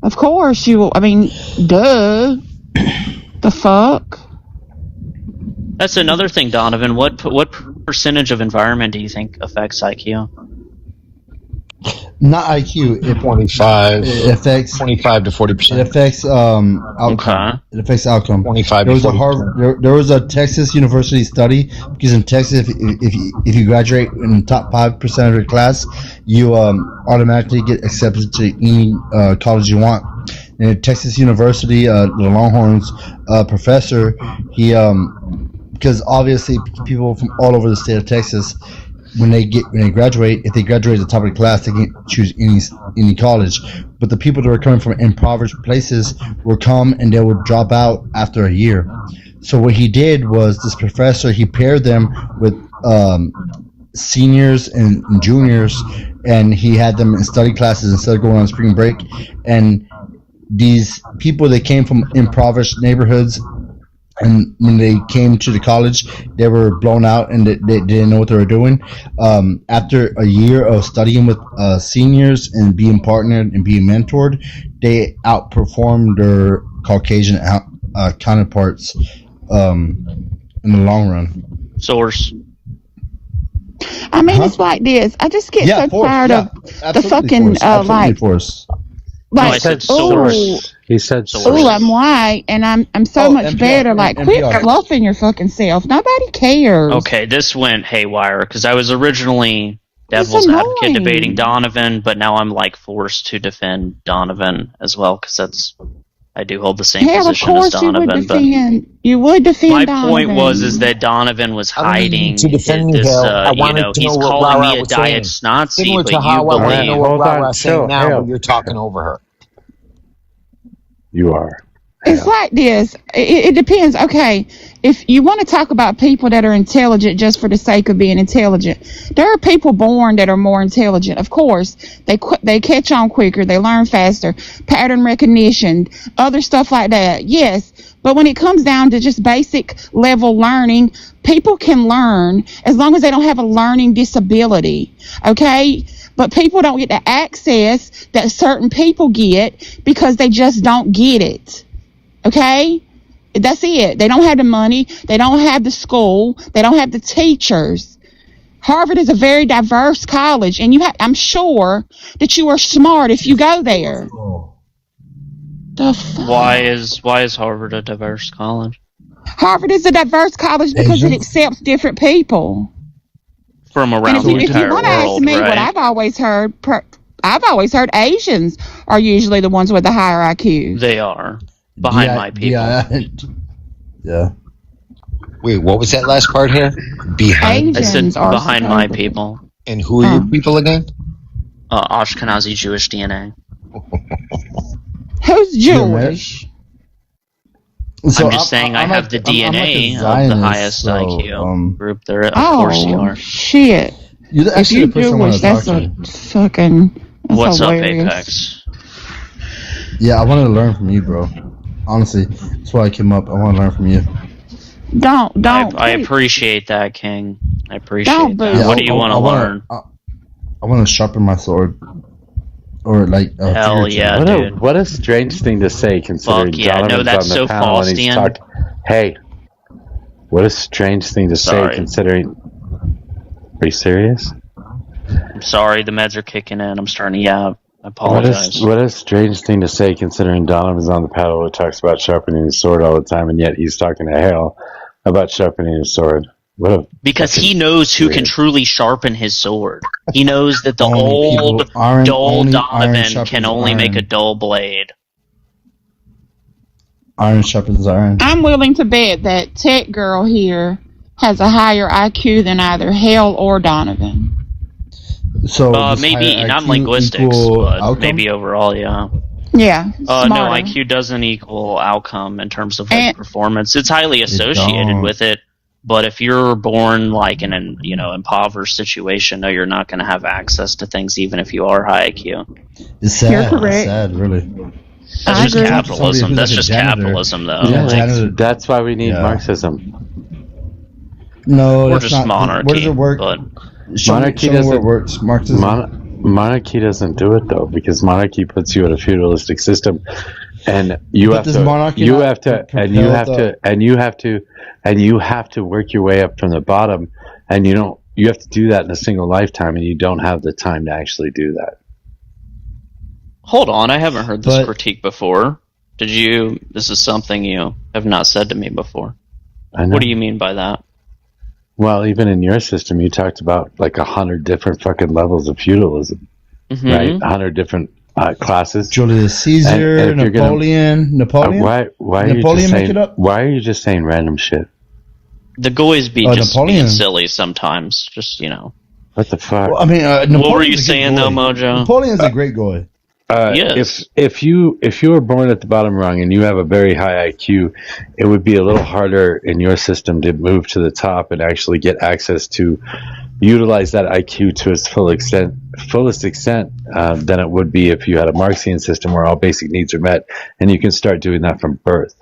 Of course, you. I mean, duh. The fuck. That's another thing, Donovan. What percentage of environment do you think affects IQ? Not IQ. It 25. It affects 25 to 40%. It affects outcome. Okay. It affects outcome. 25 There was to a 40%. there was a Texas University study because in Texas, if you graduate in the top 5% of your class, you automatically get accepted to any college you want. And at Texas University, the Longhorns professor, he because obviously people from all over the state of Texas, when they graduate, if they graduate at the top of the class, they can choose any college. But the people that were coming from impoverished places would come and they would drop out after a year. So what he did was, this professor, he paired them with seniors and juniors, and he had them in study classes instead of going on spring break. And these people that came from impoverished neighborhoods, and when they came to the college, they were blown out and they didn't know what they were doing. After a year of studying with seniors and being partnered and being mentored, they outperformed their Caucasian counterparts in the long run. Source. I mean, it's like this. I just get so tired of the fucking like. He said source. He said source. Oh, I'm white, and I'm so much NPR, better. Like, quit NPR. fluffing your fucking self. Nobody cares. Okay, this went haywire because I was originally devil's advocate annoying. debating Donovan, but now I'm like forced to defend Donovan as well because I do hold the same Hell, of position as course you would Donovan. But defend. You would defend. my Donovan. point was that Donovan was I don't need hiding to defend this. you, Hale. I wanted to He's know what calling Rara me a was diet saying. Nazi, Similar but to how you I want to believe. know what Hold on, Rara's saying chill, now, Hale. but you're talking over her. You are. It's like this. It depends. Okay, if you want to talk about people that are intelligent just for the sake of being intelligent, there are people born that are more intelligent. Of course, they catch on quicker, they learn faster, pattern recognition, other stuff like that. Yes, but when it comes down to just basic level learning, people can learn as long as they don't have a learning disability. Okay. But people don't get the access that certain people get because they just don't get it. Okay? That's it. They don't have the money. They don't have the school. They don't have the teachers. Harvard is a very diverse college, and I'm sure that you are smart if you go there. The fuck? Why is Harvard a diverse college? Harvard is a diverse college because it accepts different people. From around And the if you entire want to ask world, me right? what I've always heard Asians are usually the ones with the higher IQ. They are behind my people. Yeah. Wait, what was that last part here? Behind? I said Asians are behind my supposedly. people. And who are your people again? Ashkenazi Jewish DNA. Who's Jewish? So I'm just saying I have the DNA of the highest IQ group there. Of course you are. Shit. You're If actually you're the person I want Jewish, to talk that's to. a fucking. That's What's hilarious. up, Apex? Yeah, I wanted to learn from you, bro. Honestly, that's why I came up. I want to learn from you. Don't. I appreciate that, King. I appreciate Don't that. boo. What do you want to learn? I want to sharpen my sword, or like. Hell yeah, dude. What a strange thing to say, considering Fuck yeah, no, Donovan's that's on the so panel and he's Faustian. talking. Hey, what a strange thing to say, Sorry. considering. Are you serious? I'm sorry, the meds are kicking in. I'm starting to yap. I apologize. What a strange thing to say, considering Donovan's on the panel who talks about sharpening his sword all the time, and yet he's talking to Hale about sharpening his sword. Because he knows who can truly sharpen his sword. He knows that the Only old, people- iron- dull only iron Donovan sharpens can only make a iron. dull blade. Iron sharpens iron. I'm willing to bet that Tech Girl here has a higher IQ than either Hale or Donovan. So does Maybe higher not IQ linguistics, equal but outcome? maybe overall, yeah. Yeah. No, Smarter. IQ doesn't equal outcome in terms of like performance. It's highly associated with it, but if you're born like in an impoverished situation, no, you're not going to have access to things even if you are high IQ. It's sad. You're correct. It's sad, really. That's just agree. capitalism. That's just capitalism, though. Yeah, That's why we need Yeah. Marxism. No, Or that's just not. monarchy. Where does it work? But Monarchy show me where doesn't it works. Marxism. Monarchy doesn't do it though, because monarchy puts you in a feudalistic system, and you But have does to, monarchy you not have to, propel and you have the- to, and you have to, and you have to work your way up from the bottom, and you have to do that in a single lifetime, and you don't have the time to actually do that. hold on, I haven't heard this But- critique before. Did you? This is something you have not said to me before. I know. What do you mean by that? Well, even in your system, you talked about like 100 different fucking levels of feudalism, Mhm. right? 100 different classes. Julius Caesar, And if you're gonna- Napoleon. Why are you Napoleon just make saying? it up? Why are you just saying random shit? The goys be Oh, just Napoleon. being silly sometimes. Just What the fuck? Well, I mean, Napoleon's what were you a good saying though, goy. Mojo? Napoleon's a great guy. Yes. If you were born at the bottom rung and you have a very high IQ, it would be a little harder in your system to move to the top and actually get access to utilize that IQ to its fullest extent than it would be if you had a Marxian system where all basic needs are met, and you can start doing that from birth.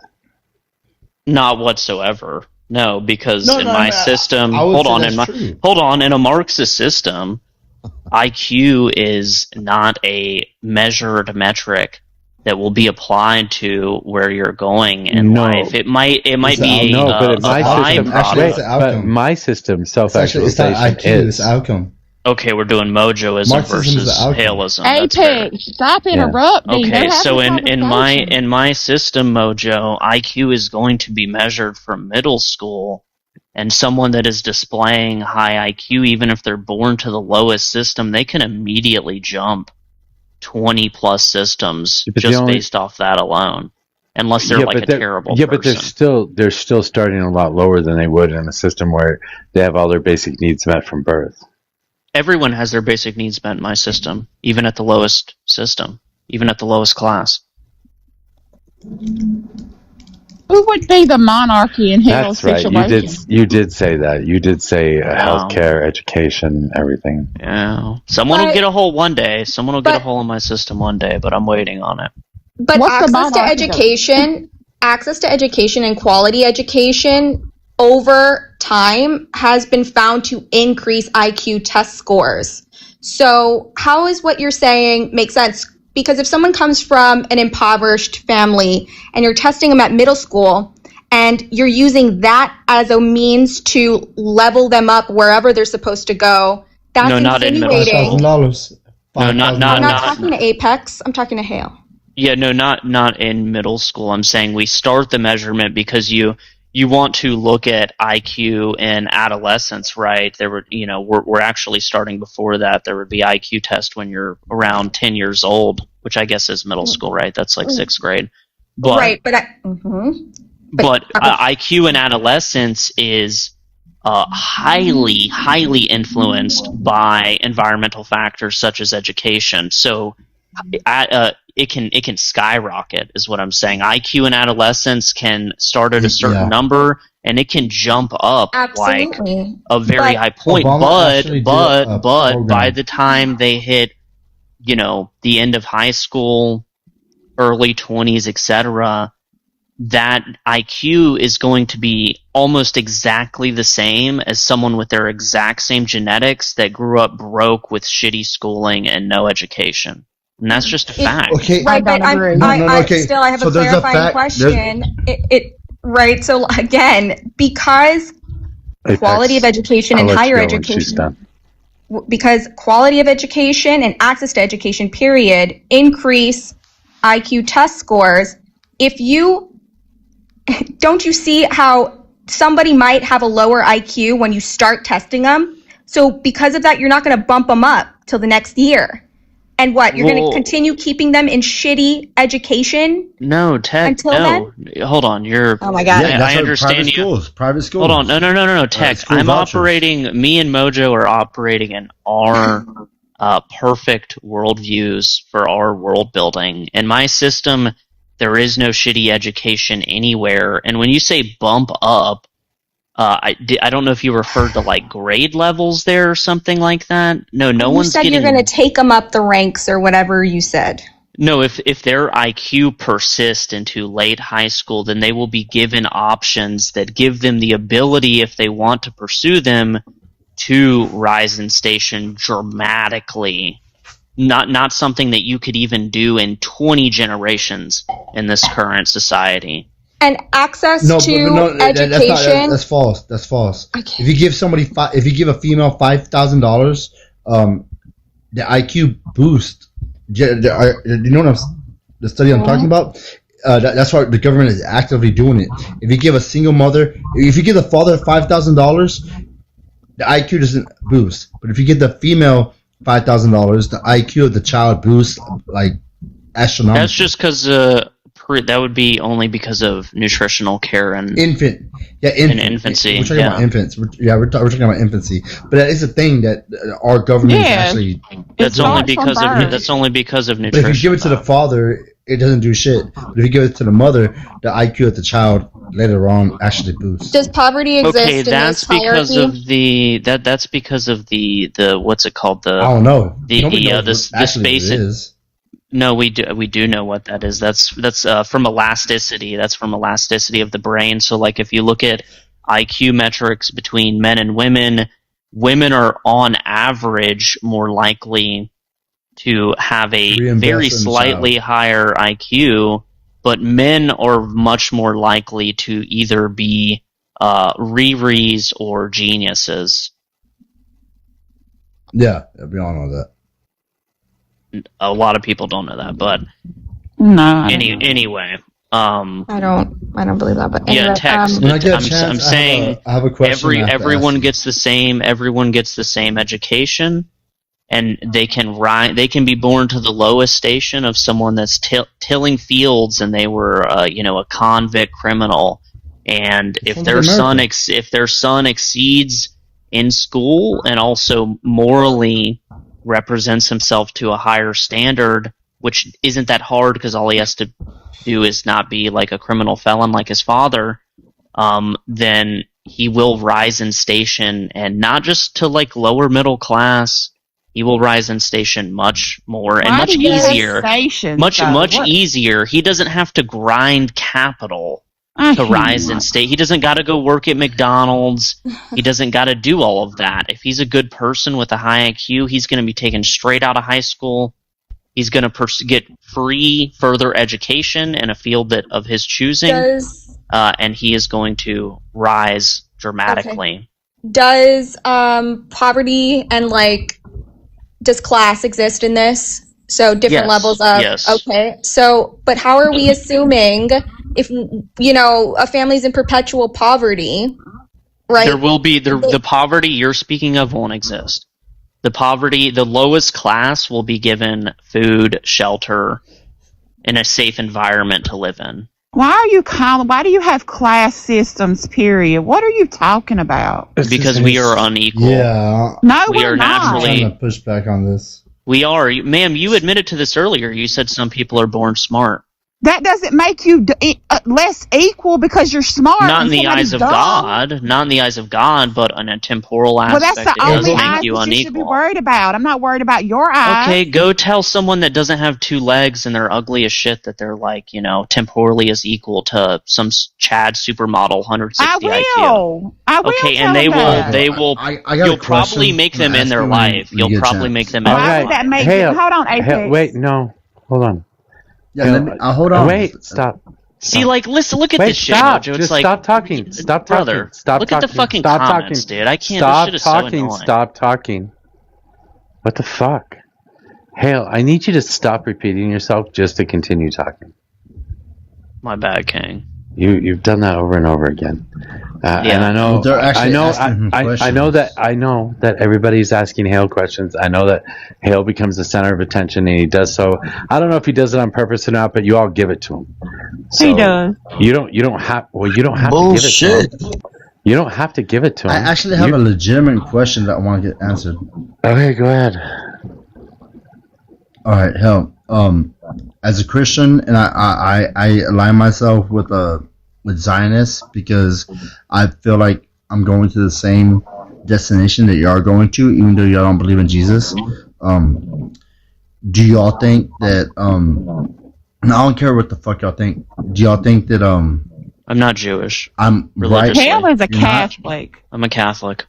Not whatsoever. No, because No, in no, my no, system, I would hold say on, that's true. in a Marxist system, IQ is not a measured metric that will be applied to where you're going in No. life. It might It's be the No, but a in my system, Actually, it's byproduct. the but outcome. my system, It's not self-actualization IQ, it's is. outcome. Okay, we're doing mojoism Marxism is versus the outcome. Haleism. That's fair. Apex, stop interrupting. Okay, They're so having a in conversation. my system, Mojo, IQ is going to be measured from middle school, and someone that is displaying high IQ, even if they're born to the lowest system, they can immediately jump 20 plus systems But the just only- based off that alone, unless they're like a terrible yeah, but person. they're still starting a lot lower than they would in a system where they have all their basic needs met from birth. Everyone has their basic needs met in my system, even at the lowest system, even at the lowest class. Who would be the monarchy in Hale's That's right. situation? You did say that. You did say healthcare, education, everything. Yeah, someone will But- get a hole one day. Someone will get a but- hole in my system one day, but I'm waiting on it. But What's the access to monarchy? access to education and quality education over time has been found to increase IQ test scores. So how is what you're saying make sense? Because if someone comes from an impoverished family and you're testing them at middle school and you're using that as a means to level them up wherever they're supposed to go, that's No, not in middle insinuating. $5,000. No, not I'm not not. talking to Apex. I'm talking to Hale. Yeah, no, not in middle school. I'm saying we start the measurement because you want to look at IQ in adolescence, right? There were, we're actually starting before that. There would be IQ test when you're around 10 years old, which I guess is middle school, right? That's like 6th grade. But, Right, but but IQ in adolescence is highly, highly influenced by environmental factors such as education. So it can skyrocket, is what I'm saying. IQ in adolescence can start at a certain number, and it can jump up Absolutely. like a very But- high point. Obama actually did But a by program. the time they hit, the end of high school, early 20s, etc., that IQ is going to be almost exactly the same as someone with their exact same genetics that grew up broke with shitty schooling and no education. And that's just a fact. Okay. Right, but No, no, okay. still I have So a there's a clarifying fact- there's- question. Right, so again, because Apex, quality of education I'll and let you higher go when she's education, done. because quality of education and access to education, period, increase IQ test scores. Don't you see how somebody might have a lower IQ when you start testing them? So because of that, you're not going to bump them up till the next year. And what, you're going to Well- continue keeping them in shitty education? No, Tech. Until No, hold on. You're. Oh my God. Yeah, that's I what understand private you. schools. Private schools. Hold on. No, Tech. school I'm vouchers. operating. Me and Mojo are operating in our perfect worldviews for our world building. In my system, there is no shitty education anywhere. And when you say bump up, I don't know if you referred to like grade levels there or something like that. No one's said getting. You're going to take them up the ranks or whatever you said. No, if their IQ persists into late high school, then they will be given options that give them the ability, if they want to pursue them, to rise in station dramatically. Not something that you could even do in 20 generations in this current society. And access to education. That's false. That's false. Okay. If you give a female $5,000, the IQ boost. Do you know what the study I'm talking about? That's why the government is actively doing it. If you give a single mother, if you give the father $5,000, the IQ doesn't boost. But if you give the female $5,000, the IQ of the child boosts like astronomically. That's just because that would be only because of nutritional care and infancy. We're talking about infants. We're talking about infancy. But that is a thing that our government is actually. That's only because of nutrition. But if you give it to the father, it doesn't do shit. But if you give it to the mother, the IQ of the child later on actually boosts. Does poverty exist in that's this because hierarchy? of that's because of the what's it called, the I don't know. the space it is. No, we do know what that is. That's from elasticity. That's from elasticity of the brain. So like if you look at IQ metrics between men and women are on average more likely to have a very slightly higher IQ, but men are much more likely to either be Riris or geniuses. Yeah, we all know that. A lot of people don't know that, but no. Anyway, I don't believe that. But anyway, yeah, text. When I get a chance, I'm saying I have a question. Everyone gets the same. Everyone gets the same education, and they can be born to the lowest station of someone that's tilling fields, and they were a convict criminal, and if their son exceeds in school and also morally represents himself to a higher standard, which isn't that hard because all he has to do is not be like a criminal felon like his father, then he will rise in station, and not just to like lower middle class. He will rise in station much more and much easier. Much easier. He doesn't have to grind capital to rise in state. He doesn't got to go work at McDonald's. He doesn't got to do all of that. If he's a good person with a high IQ, he's going to be taken straight out of high school. He's going to get free further education in a field of his choosing, and he is going to rise dramatically. Okay. Does poverty and does class exist in this? So different levels of okay. So, but how are we assuming if a family's in perpetual poverty, right? There will be the poverty you're speaking of won't exist. The lowest class will be given food, shelter, and a safe environment to live in. Why do you have class systems, period? What are you talking about? Because we are unequal. Yeah. No, we are not. I'm trying to push back on this. We are. Ma'am, you admitted to this earlier. You said some people are born smart. That doesn't make you less equal because you're smart. Not in the eyes of God. Not in the eyes of God, but on a temporal aspect, that's the only eyes you that unequal. You should be worried about. I'm not worried about your eyes. Okay, go tell someone that doesn't have two legs and they're ugly as shit that they're temporally is equal to some Chad supermodel 160 IQ. I will. Okay, and they will. You'll probably make them in their life. You'll probably make them in their life. Hold on, AP. Wait, no, hold on. Yeah, hold on. Wait, stop. See, listen, look at this shit, Mojo. It's stop talking. Stop talking. Brother, stop look talking. at the fucking stop comments, talking. dude. I can't. Stop this shit is talking. so annoying. Stop talking. What the fuck? Hale, I need you to stop repeating yourself just to continue talking. My bad, King. You've done that over and over again, and I know. I know that everybody's asking Hale questions. I know that Hale becomes the center of attention, and he does so. I don't know if he does it on purpose or not, but you all give it to him. So he does. You don't have to give it to him. You don't have to give it to him. I actually have a legitimate question that I want to get answered. Okay, go ahead. All right, hell. As a Christian, and I align myself with Zionists because I feel like I'm going to the same destination that y'all are going to, even though y'all don't believe in Jesus. Do y'all think that I don't care what the fuck y'all think. Do y'all think that I'm not Jewish. I'm right? Hale is a You're not? Catholic. I'm a Catholic.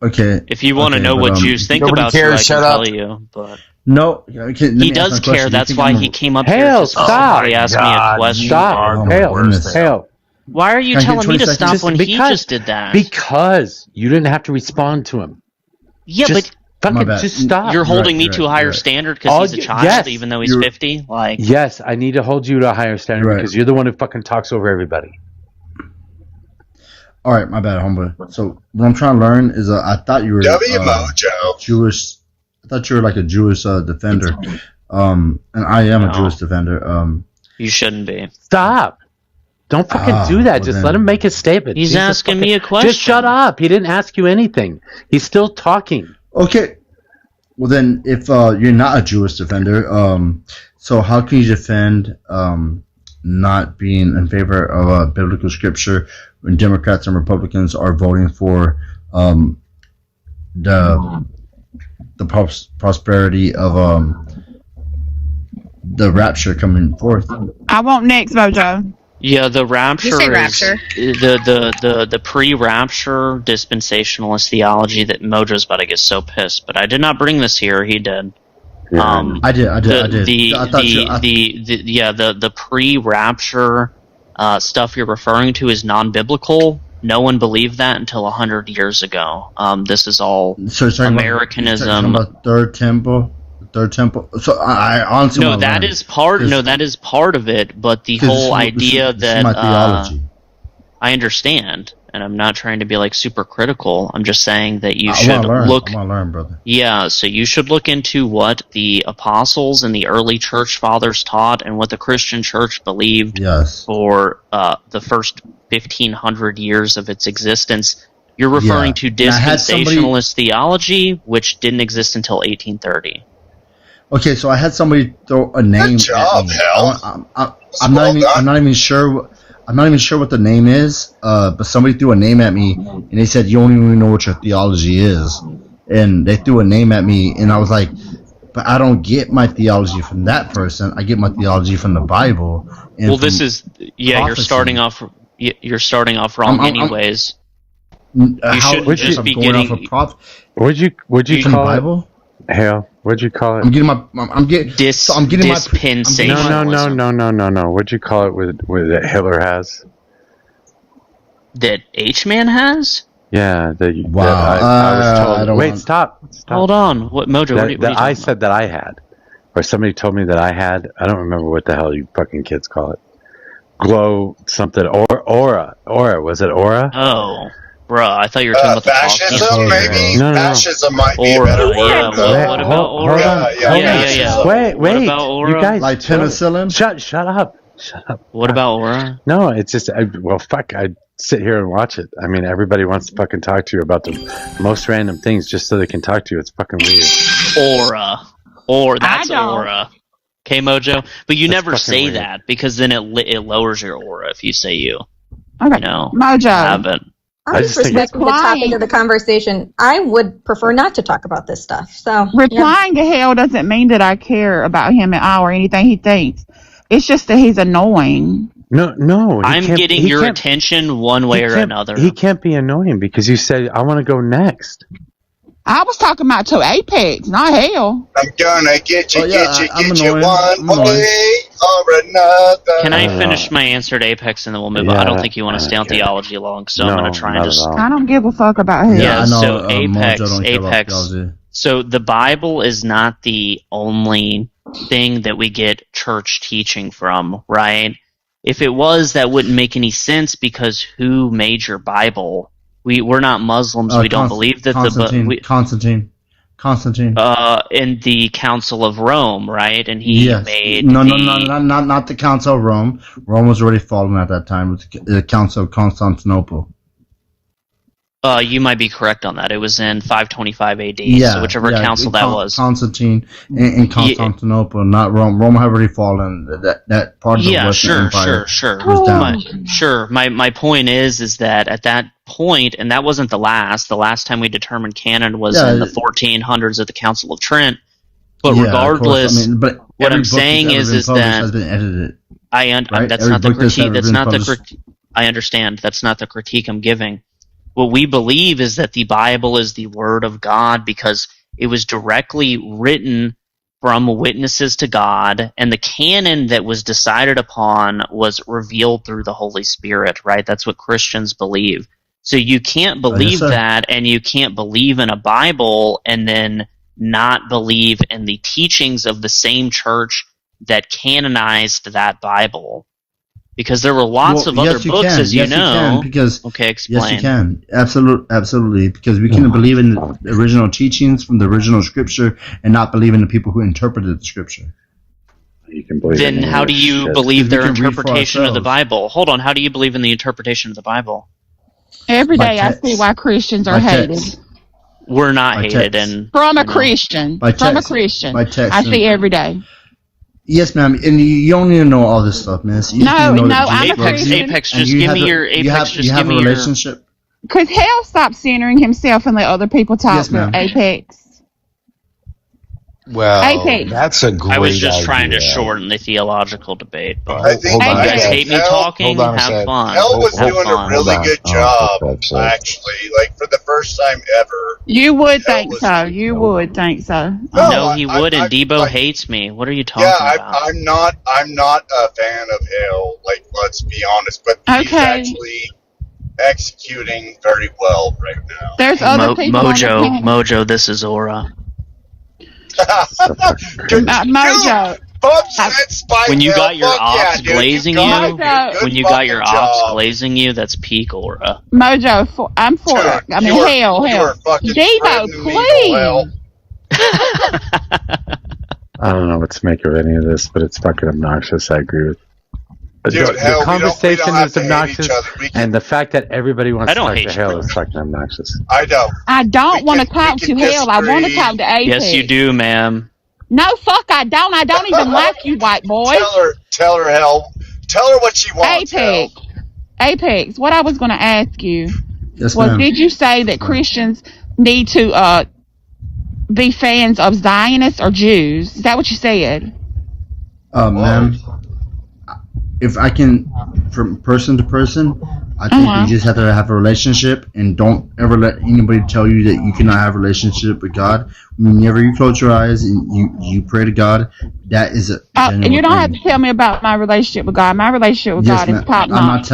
Okay. If you want to okay, know but, what Jews think Nobody about you, cares, I can shut tell up. you. But No. Okay, let he me ask does my care. question. Do you That's think why I'm he came up here Hale, to stop. specifically ask me a question. Stop. Hale, goodness. Hale. Why are you Can I get telling me 20 to seconds? stop when he just did that? Because you didn't have to respond to him. Yeah, Just but My fucking bad. just stop. you're holding me right, to a you're higher right. standard because he's a child, yes. even though he's You're- 50. Like, Yes, I need to hold you to a higher standard Right. because you're the one who fucking talks over everybody. All right, my bad, homeboy. So what I'm trying to learn is, I thought you were Jewish. I thought you were like a Jewish defender. And I am a Jewish defender. you shouldn't be. Stop. Don't fucking do that. well Just then. let him make his statement. He's Jesus asking fucking- me a question. Just shut up. He didn't ask you anything. He's still talking. Okay. Well then, if you're not a Jewish defender, so how can you defend not being in favor of biblical scripture when Democrats and Republicans are voting for the prosperity of the rapture coming forth? I want next, Mojo. Yeah, the rapture You say is rapture. the pre-rapture dispensationalist theology that Mojo's about to get so pissed. But I did not bring this here. He did. I did. The pre-rapture stuff you're referring to is non-biblical. No one believed that until 100 years ago. This is all Americanism. Talking about third temple. So I honestly No, wanna that learn, is part. 'cause- No, that is part of it. But the 'cause whole this idea is that my theology. I understand, and I'm not trying to be like super critical. I'm just saying that you I should want to learn. look. I want to learn, brother. Yeah, so you should look into what the apostles and the early church fathers taught and what the Christian church believed Yes. for the first 1,500 years of its existence. You're referring Yeah. to And I had somebody- dispensationalist theology, which didn't exist until 1830. Okay, so I had somebody throw a name at me. I'm not even sure. I'm not even sure what the name is. But somebody threw a name at me, and they said you don't even know what your theology is. And they threw a name at me, and I was like, but I don't get my theology from that person. I get my theology from the Bible. And Well, from this is you're prophecy. starting off. You're starting off wrong, anyways. You How shouldn't just be going getting. off of Would you from the call it? Bible? Hell, what'd you call it? I'm getting my. I'm getting. So I'm getting my. No. What'd you call it with that Hitler has? That H-Man has? Yeah. Wow. I was told. I don't Wait, want- stop. Hold on. What Mojo? That, what are you that I talking said that I had, or somebody told me that I had. I don't remember what the hell you fucking kids call it. Glow something or aura. Was it aura? Oh, bruh, I thought you were talking about the fascism, maybe? No. Fascism might be a Aura, better yeah. word, though. What about aura? Yeah. Wait. What about aura? You guys, Like penicillin? Shut up. What about aura? No, it's just fuck. I sit here and watch it. I mean, everybody wants to fucking talk to you about the most random things just so they can talk to you. It's fucking weird. Aura, that's I don't. aura. Okay, Mojo, but you That's never fucking say weird. that because then it lowers your aura if you say you. Okay. No, Mojo. haven't. I I'm just just think it's- respecting the topic of the conversation. I would prefer not to talk about this stuff. So yeah. Replying to Hale doesn't mean that I care about him at all or anything he thinks. It's just that he's annoying. No. I'm getting your attention one way or another. He can't be annoying because you said I want to go next. I was talking about to Apex, not Hale. I'm gonna get you, Oh, yeah, get you annoying. I'm one annoying. way or another. Can I finish my answer to Apex and then we'll move on? I don't think you want to stay on theology long, so I'm going to try and just. I don't give a fuck about him. Yeah, I know, so Mojo don't care about Apex. theology. So the Bible is not the only thing that we get church teaching from, right? If it was, that wouldn't make any sense because who made your Bible? We're not Muslims. We don't believe that Constantine. in the Council of Rome, right? And he Yes. made No, not the Council of Rome. Rome was already fallen at that time. It was the Council of Constantinople. You might be correct on that. It was in 525 AD, Yeah, so whichever yeah. council that was. Constantine in Constantinople, not Rome. Rome had already fallen. That part of the Western Empire was down. Sure. My point is that at that point, and that wasn't the last. The last time we determined canon was in the 1400s at the Council of Trent. But regardless, what I'm saying is that has been edited. That's not the critique. That's not the critique. I understand. That's not the critique I'm giving. What we believe is that the Bible is the Word of God because it was directly written from witnesses to God, and the canon that was decided upon was revealed through the Holy Spirit, right? That's what Christians believe. So you can't believe that, and you can't believe in a Bible and then not believe in the teachings of the same church that canonized that Bible. Because there were lots of other books, as you know. Okay, explain. Yes, you can. Absolutely. Because we can believe in the original teachings from the original scripture and not believe in the people who interpreted the scripture. You can believe. Then how do you believe their interpretation of the Bible? Hold on. How do you believe in the interpretation of the Bible? Every day I see why Christians are hated. We're not hated, and from a Christian. From a Christian. I see every day. Yes, ma'am, and you don't need to know all this stuff, man. I'm a Christian. Apex, just give me your Apex. You have a relationship. Because hell stopped centering himself and let other people talk to Apex. Well, Apex. That's a great I was just idea. trying to shorten the theological debate. But I think you guys hate me talking. Have fun. Hell was doing a really good job, actually. Like for the first time ever. You would think so. You would think so. No, he wouldn't. Debo hates me. What are you talking about? I'm not a fan of Hale. Like, let's be honest, but he's actually executing very well right now. There's other people. Mojo, this is Aura. Mojo. When you got your ops glazing you, when you got your ops glazing you, that's peak Aura. Mojo, I'm for it. I mean, hell. Devo, please. I don't know what to make of any of this, but it's fucking obnoxious. I agree with. Dude, the conversation is obnoxious, and the fact that everybody wants to talk to Hale is fucking obnoxious. I don't. I don't want to talk to Hale. I want to talk to Apex. Yes, you do, ma'am. No, fuck, I don't. I don't even like you, white boy. Tell her, Hale. Tell her what she wants. Apex. What I was going to ask you was, did you say that Christians need to be fans of Zionists or Jews? Is that what you said? Ma'am, if I can, from person to person, I think you just have to have a relationship, and don't ever let anybody tell you that you cannot have a relationship with God. Whenever you close your eyes and you pray to God, that is a genuine and you don't thing. have to tell me about my relationship with God. My relationship with God is top notch.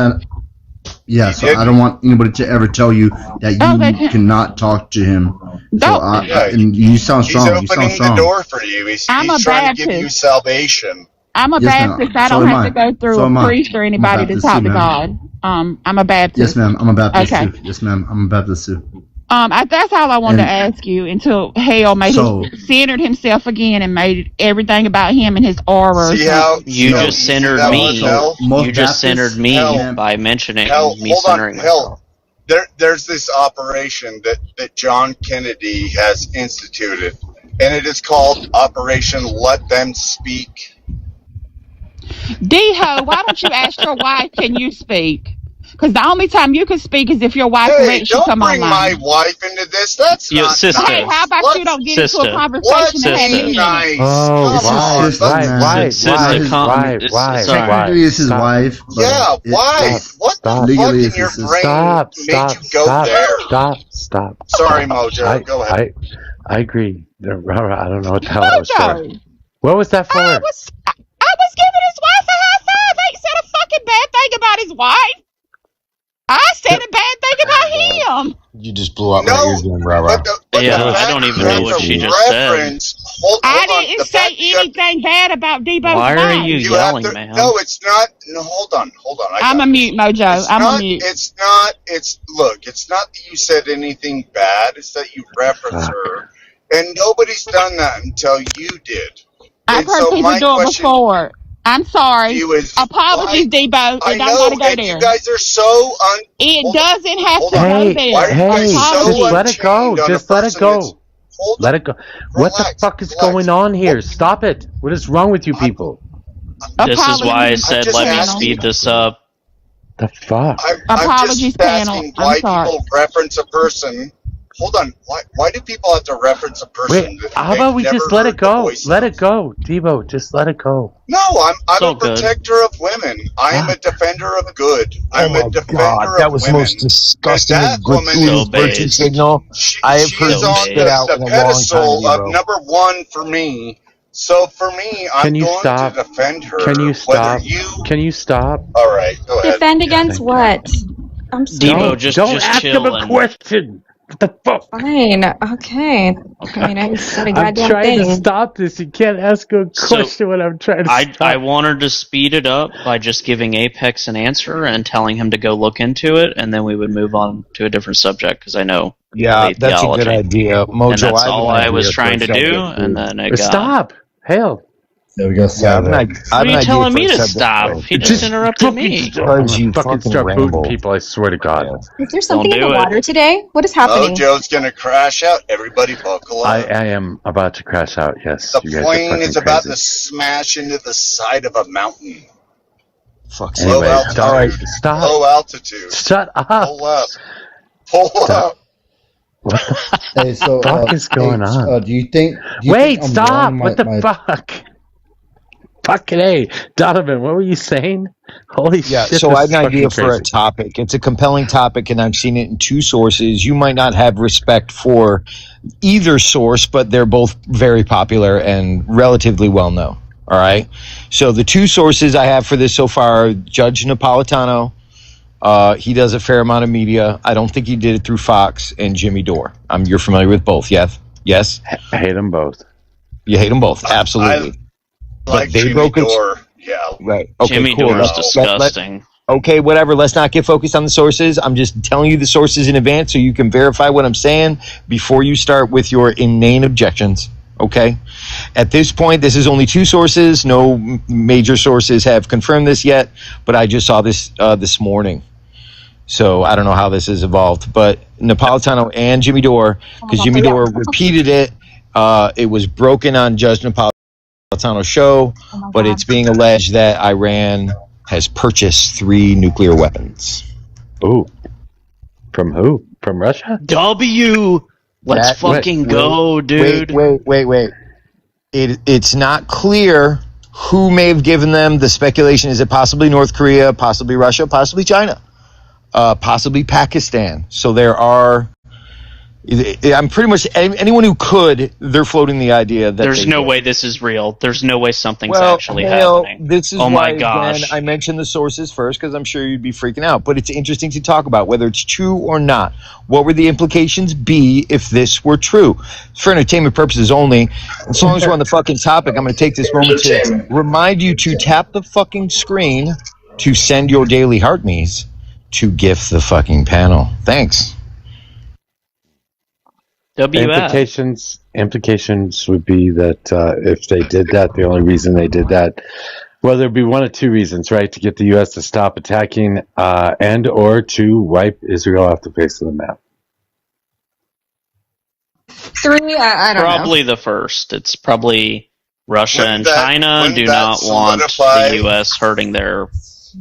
So I don't want anybody to ever tell you that you cannot talk to him. And you sound strong. He's opening the door for you. He's trying to give you salvation. I'm a Baptist. I don't have to go through a priest or anybody to talk to God. I'm a Baptist. Yes, ma'am. I'm a Baptist too. Yes, ma'am. I'm a Baptist too. That's all I wanted to ask you until Hale centered himself again and made everything about him and his aura. You just centered me. You just centered me by mentioning me centering myself. There's this operation that John Kennedy has instituted, and it is called Operation Let Them Speak. D-Ho, why don't you ask your wife, can you speak? Because the only time you can speak is if your wife lets you come online. Don't bring my wife into this. That's not sister. nice. Hey, how about you don't get into a conversation and have it nice. Why? This is his wife. Yeah, why? What the fuck in your brain made you go there? Stop. Sorry, Mojo. Go ahead. I agree. I don't know what the hell that was for. What was that for? I was giving his wife a high five. I ain't said a fucking bad thing about his wife. I said a bad thing about him. You just blew up my eardrum, Rara. I don't even know what she just said. I didn't say anything bad about Debo's wife. Why are you yelling, man? No, it's not. No, hold on. I'm a mute, Mojo. I'm a mute. It's not that you said anything bad. It's that you reference her. And nobody's done that until you did. I've heard people do it before. I'm sorry. You is Apologies, Debo. I It don't know, gotta go and there. you guys are so It doesn't have to Hey, go there. Why are you guys so just let it go. unchained on a Just let it person that's go. Let it go. What the fuck is going on here? Stop it. What is wrong with you people? This is why I said just let me asking- speed this up. The fuck? I'm Apologies, just panel. asking I'm why sorry. people reference a person. Hold on. Why do people have to reference a person? Wait, that how they've about we never just let heard it go? the voice Let of? it go. Debo, just let it go. No, I'm all a good. protector of women. I am a defender of good. I'm a defender God, that of was the women. most disgusting And and that woman gratuitous So virtue based. signal I have She heard is you on spit out the in a long time, pedestal of Debo. number one for me. So for me, I'm Can you going stop? to defend her. Can you Whether stop? you. Can you stop? All right, go ahead. Defend against Thank you. what? I'm sorry. Debo, Don't just ask chill him a and question. What the fuck? Fine. Okay. I mean, I said a I'm goddamn trying to thing. stop this. You can't ask a So, question when I'm trying to I stop. wanted to speed it up by just giving Apex an answer and telling him to go look into it, and then we would move on to a different subject because I know people Yeah, hate that's a theology. good idea. And Mojo, that's I have all an I idea was for trying a to do, subject, and too. then it got. Stop. Hell. There we go. Yeah, I Sorry, have an there. idea. I What have are an you idea telling for me a to subject. stop? He just interrupted me. I'm gonna Because you fucking fucking start booting ramble. people. I swear to God. Is there Don't something in the do it. water today? What is happening? Mojo's gonna crash out. Everybody buckle I up. am about to crash out. Yes, The you guys are plane fucking is about crazy. to smash into the side of a mountain. Fuck's Low Anyway, altitude. all right, Low stop. altitude. Shut up. Pull up. Pull Stop. up. What the Hey, so fuck is going on? do you think Wait, I'm stop. wrong? What the fuck? Fucking A. Donovan, what were you saying? Holy Yeah, shit, so I this have is an idea fucking for a crazy. topic. It's a compelling topic, and I've seen it in two sources. You might not have respect for either source, but they're both very popular and relatively well known. All right. So the two sources I have for this so far are Judge Napolitano. He does a fair amount of media. I don't think he did it through Fox, and Jimmy Dore. You're familiar with both, yes? Yes? I hate them both. You hate them both, absolutely. Like they Jimmy broke it. Dore. Yeah. Right. Okay, Jimmy cool. Dore's disgusting. Okay, whatever. Let's not get focused on the sources. I'm just telling you the sources in advance so you can verify what I'm saying before you start with your inane objections. Okay? At this point, this is only two sources. No major sources have confirmed this yet, but I just saw this this morning. So I don't know how this has evolved. But Napolitano and Jimmy Dore, because Jimmy Dore repeated it. It was broken on Judge Napolitano's show, but it's being alleged that Iran has purchased 3 nuclear weapons. Ooh. From who? From Russia? Let's fucking go, dude. Wait. It's not clear who may have given them. The speculation is it possibly North Korea, possibly Russia, possibly China, possibly Pakistan. So there are. I'm pretty much anyone who could. They're floating the idea that There's no way this is real. There's no way something's well, actually hell, happening. This is oh why, my gosh. again, I mentioned the sources first because I'm sure you'd be freaking out. But it's interesting to talk about whether it's true or not. What would the implications be if this were true? For entertainment purposes only. As long as we're on the fucking topic, I'm going to take this moment to remind you to tap the fucking screen to send your daily heart me's to gift the fucking panel. Thanks. Implications would be that if they did that, the only reason they did that, well, there'd be one of two reasons, right? To get the U.S. to stop attacking and or to wipe Israel off the face of the map. 3, I don't know. Probably the first. It's probably Russia and that- China wouldn't do that not want solidify- the U.S. hurting their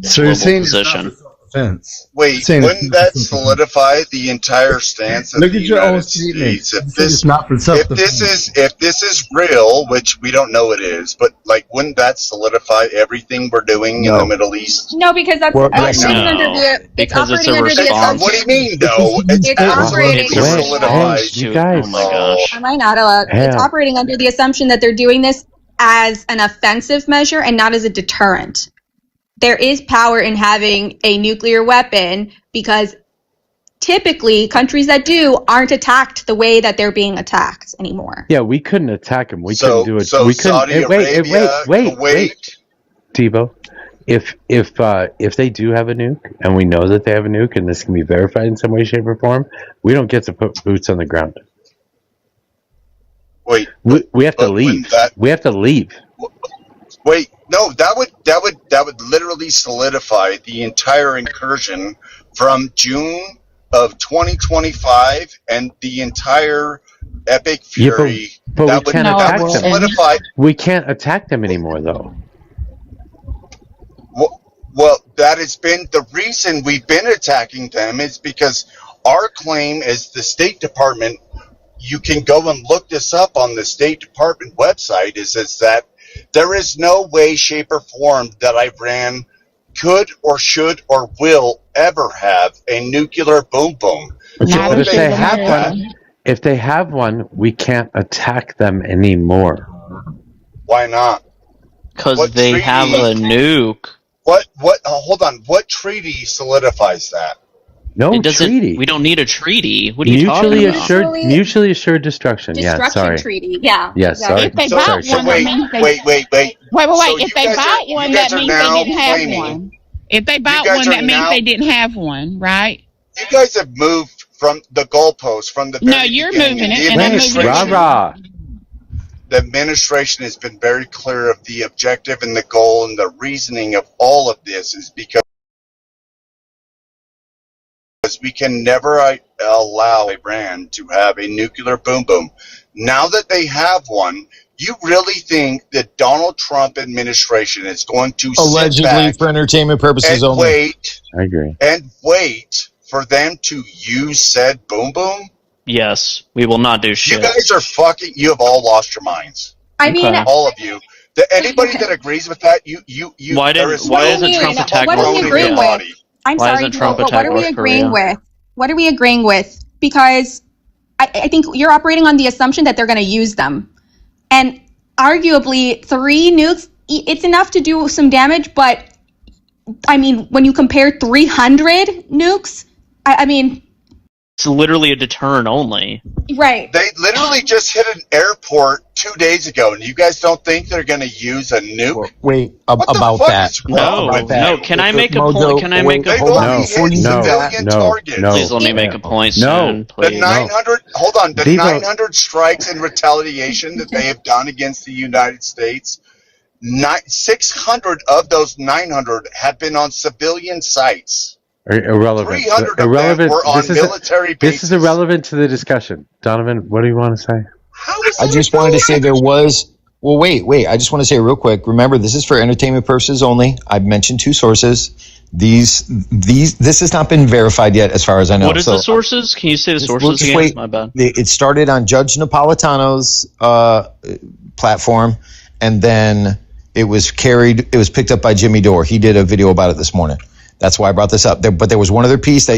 So you're global saying it's not position. for self-defense. Wait, Saying it's wouldn't not that for self-defense. solidify the entire stance of Look the at your own United statement. States? You said it's not for If self-defense. this is real, which we don't know it is, but like, wouldn't that solidify everything we're doing in No. the Middle East? No, because that's Well, operating no, under the because it's operating a under the response. assumption. What do you mean, though? It's operating. It's a under- response Hey, you to. guys. Oh my gosh. Am I not allowed? It's Hell. operating under the assumption that they're doing this as an offensive measure and not as a deterrent. There is power in having a nuclear weapon because typically countries that do aren't attacked the way that they're being attacked anymore. Yeah, we couldn't attack them. We So- couldn't do it. so We couldn't. Saudi Wait, Arabia, wait, Kuwait. Debo. If they do have a nuke, and we know that they have a nuke, and this can be verified in some way, shape, or form, we don't get to put boots on the ground. Wait, We have to but leave. wouldn't that- We have to leave. Wait, no, that would literally solidify the entire incursion from June of 2025. And the entire Epic Fury. But we can't attack them. Solidify. We can't attack them anymore, though. Well, that has been the reason we've been attacking them, is because our claim as the State Department, you can go and look this up on the State Department website, is that there is no way, shape, or form that Iran could or should or will ever have a nuclear boom boom. But if they have one, we can't attack them anymore. Why not? Because they have a nuke. What? Hold on. What treaty solidifies that? No treaty. We don't need a treaty. What are you talking about? Mutually assured destruction. Yeah, sorry. Treaty. Yeah. Yes, Yeah. sorry. If they bought one, wait. If they bought one, that means they didn't have one. If they bought one, that means they didn't have one, right? You guys have moved from the goalpost from the very you're beginning. moving it, and I'm moving it. The administration has been very clear of the objective and the goal and the reasoning of all of this is because we can never allow Iran to have a nuclear boom boom. Now that they have one, you really think that Donald Trump administration is going to allegedly sit back for entertainment purposes and only? wait I agree. and wait for them to use said boom boom? Yes, we will not do shit. You guys are fucking. You have all lost your minds. I mean, all of you. Anybody that agrees with that, you. Why isn't Trump attack What are we North agreeing Korea? with? I'm Why sorry, isn't Trump but what attack are we North agreeing Korea? with? What are we agreeing with? Because I think you're operating on the assumption that they're going to use them, and arguably 3 nukes, it's enough to do some damage. But I mean, when you compare 300 nukes, I mean. It's literally a deterrent only. Right. They literally just hit an airport 2 days ago, and you guys don't think they're going to use a nuke? Wait, What the about fuck that. is wrong with No. you? Can I make a Mojo, point? Can I make a They've point? already hit civilian targets. Please let me make a point soon, please. The 900, hold on, the 900 strikes in retaliation that they have done against the United States, 600 of those 900 have been on civilian sites. Irrelevant. 300 of Irrelevant. them were on military bases. This is irrelevant to the discussion. Donovan, what do you want to say? I just wanted to say there was. Well, wait. I just want to say real quick. Remember, this is for entertainment purposes only. I've mentioned 2 sources. This has not been verified yet, as far as I know. What is the sources? Can you say the sources again? Wait. My bad. It started on Judge Napolitano's platform, and then it was picked up by Jimmy Dore. He did a video about it this morning. That's why I brought this up. But there was one other piece,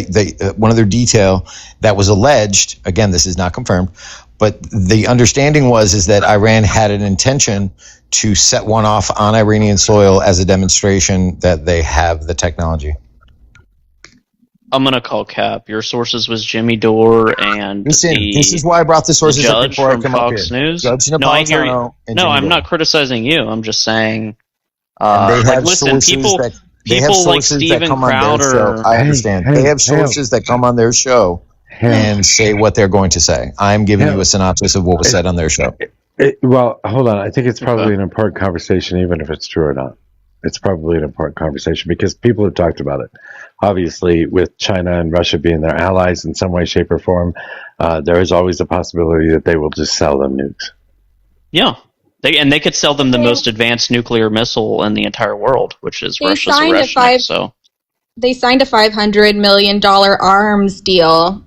one other detail that was alleged. Again, this is not confirmed, but the understanding is that Iran had an intention to set one off on Iranian soil as a demonstration that they have the technology. I'm gonna call cap. Your sources was Jimmy Dore and this is why I brought the sources up judge before from I come Fox up here. News. Judge No, I hear you. Napolitano and No, Jimmy I'm Dore. not criticizing you. I'm just saying. And they have listen, sources people like that Steven come on their Crowder. show. I understand. They have sources that come on their show and say what they're going to say. I'm giving you a synopsis of what was said on their show. Well, hold on. I think it's probably an important conversation, even if it's true or not. It's probably an important conversation because people have talked about it. Obviously, with China and Russia being their allies in some way, shape, or form, there is always a possibility that they will just sell them nukes. Yeah. They could sell them the most advanced nuclear missile in the entire world, which is Russia's Oreshnik. So they signed a $500 million arms deal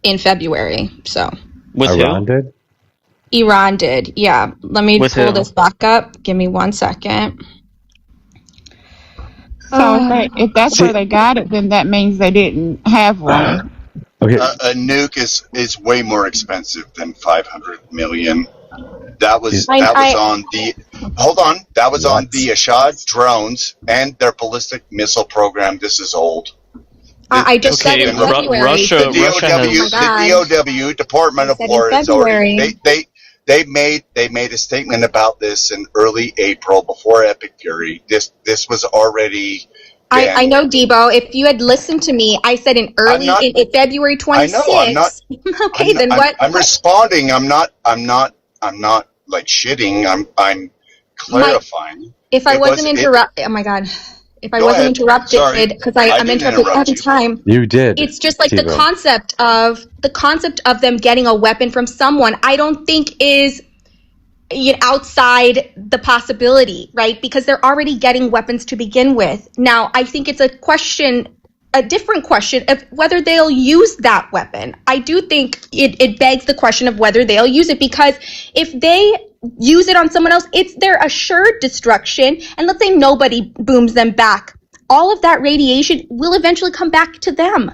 in February. So with Iran did? Iran did, yeah. Let me With pull who? this back up. Give me 1 second. So if that's where they got it, then that means they didn't have one. Okay. A nuke is way more expensive than 500 million. That was on the Ashad drones and their ballistic missile program. This is old. I just said in February. Russia the DOW, Department of War, is already they made a statement about this in early April before Epic Fury. This was already. I know, Debo. If you had listened to me, I said in February 26th. I know. I'm not. Okay, then what? I'm responding. I'm not like shitting. I'm clarifying. If I wasn't interrupted, oh my God. If I wasn't interrupted, because I'm interrupted every time. You did. It's just like Devo. the concept of them getting a weapon from someone, I don't think is outside the possibility, right? Because they're already getting weapons to begin with. Now, I think it's a different question of whether they'll use that weapon. I do think it begs the question of whether they'll use it, because if they use it on someone else, it's their assured destruction. And let's say nobody booms them back. All of that radiation will eventually come back to them.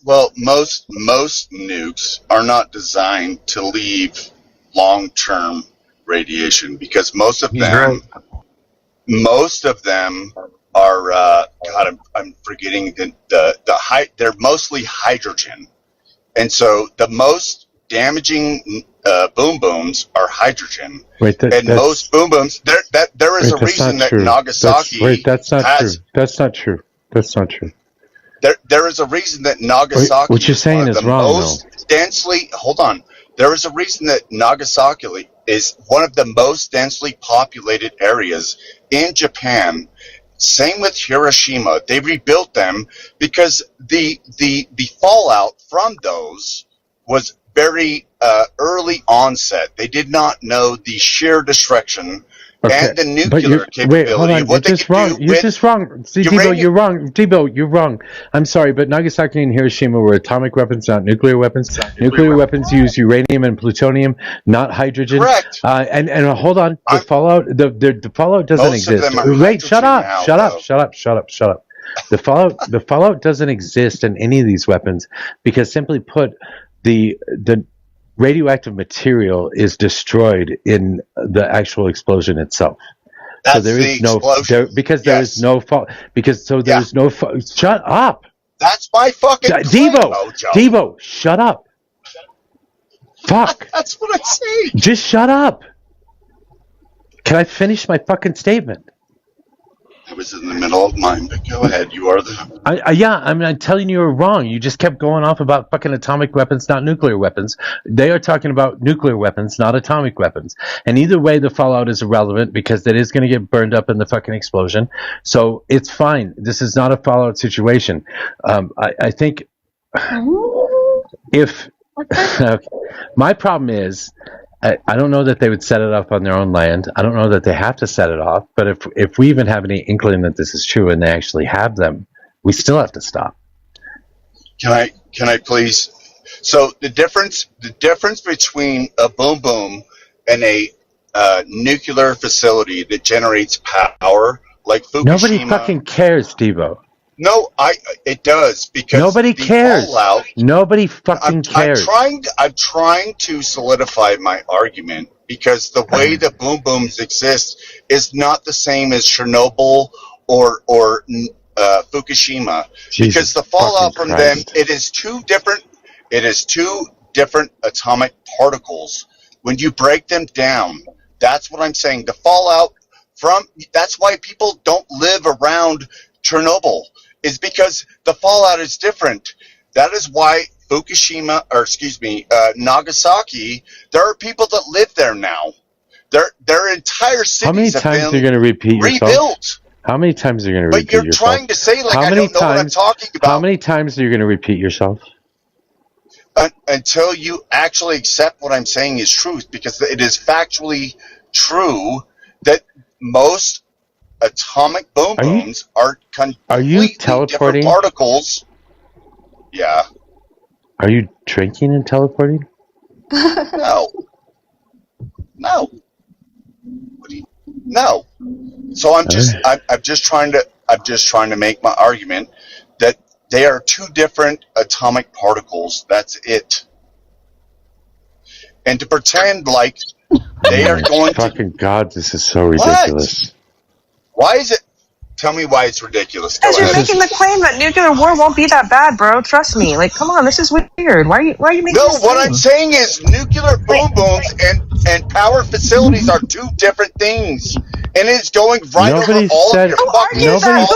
Well, most nukes are not designed to leave long-term radiation, because most of them are God, I'm forgetting they're mostly hydrogen, and so the most damaging boom booms are hydrogen. Most boom booms, there is a reason that Nagasaki. That's not true. That's not true. That's not true. There is a reason that Nagasaki. What you're saying is wrong, though. Hold on. There is a reason that Nagasaki is one of the most densely populated areas in Japan. Same with Hiroshima. They rebuilt them because the fallout from those was very early onset. They did not know the sheer destruction and the nuclear capability. Wait, hold on. You're just wrong. You're just wrong. Debo, you're wrong. Debo, you're wrong. I'm sorry, but Nagasaki and Hiroshima were atomic weapons, not nuclear weapons. Nuclear weapons use uranium and plutonium, not hydrogen. Correct. And hold on. The fallout. The fallout doesn't exist. Wait, shut up. Shut up. The fallout doesn't exist in any of these weapons because, simply put, the radioactive material is destroyed in the actual explosion itself. That's so there is no there is no fault there is no shut up. That's my fucking Debo, shut up. Fuck. That's what I'm saying. Just shut up. Can I finish my fucking statement? I was in the middle of mine, but go ahead. You are the. I'm telling you, you're wrong. You just kept going off about fucking atomic weapons, not nuclear weapons. They are talking about nuclear weapons, not atomic weapons. And either way, the fallout is irrelevant because that is going to get burned up in the fucking explosion. So it's fine. This is not a fallout situation. I think if my problem is. I don't know that they would set it up on their own land. I don't know that they have to set it off. But if we even have any inkling that this is true and they actually have them, we still have to stop. Can I please? So the difference between a boom boom and a nuclear facility that generates power like Fukushima. Nobody fucking cares, Devo. No, it does because nobody cares. Fallout, nobody fucking cares. I'm trying to solidify my argument because the way the boom booms exist is not the same as Chernobyl or Fukushima. Because the fallout from them, it is two different atomic particles. When you break them down, that's what I'm saying. The fallout that's why people don't live around Chernobyl. Is because the fallout is different. That is why Nagasaki, there are people that live there now. Their entire cities How many times are you going to repeat yourself? How many times are you going to repeat yourself? But you're trying to say like I don't know what I'm talking about. How many times are you going to repeat yourself? Until you actually accept what I'm saying is truth, because it is factually true that most atomic boom booms are completely different particles. Yeah. Are you drinking and teleporting? No. No. So I'm just trying to make my argument that they are two different atomic particles. That's it. And to pretend like they are going to fucking God, this is so ridiculous. Why is it? Tell me why it's ridiculous. Because you're making the claim that nuclear war won't be that bad, bro. Trust me. Like, come on, this is weird. Why are you making this claim? What I'm saying is nuclear boom booms and power facilities are two different things. And it's going right over all of your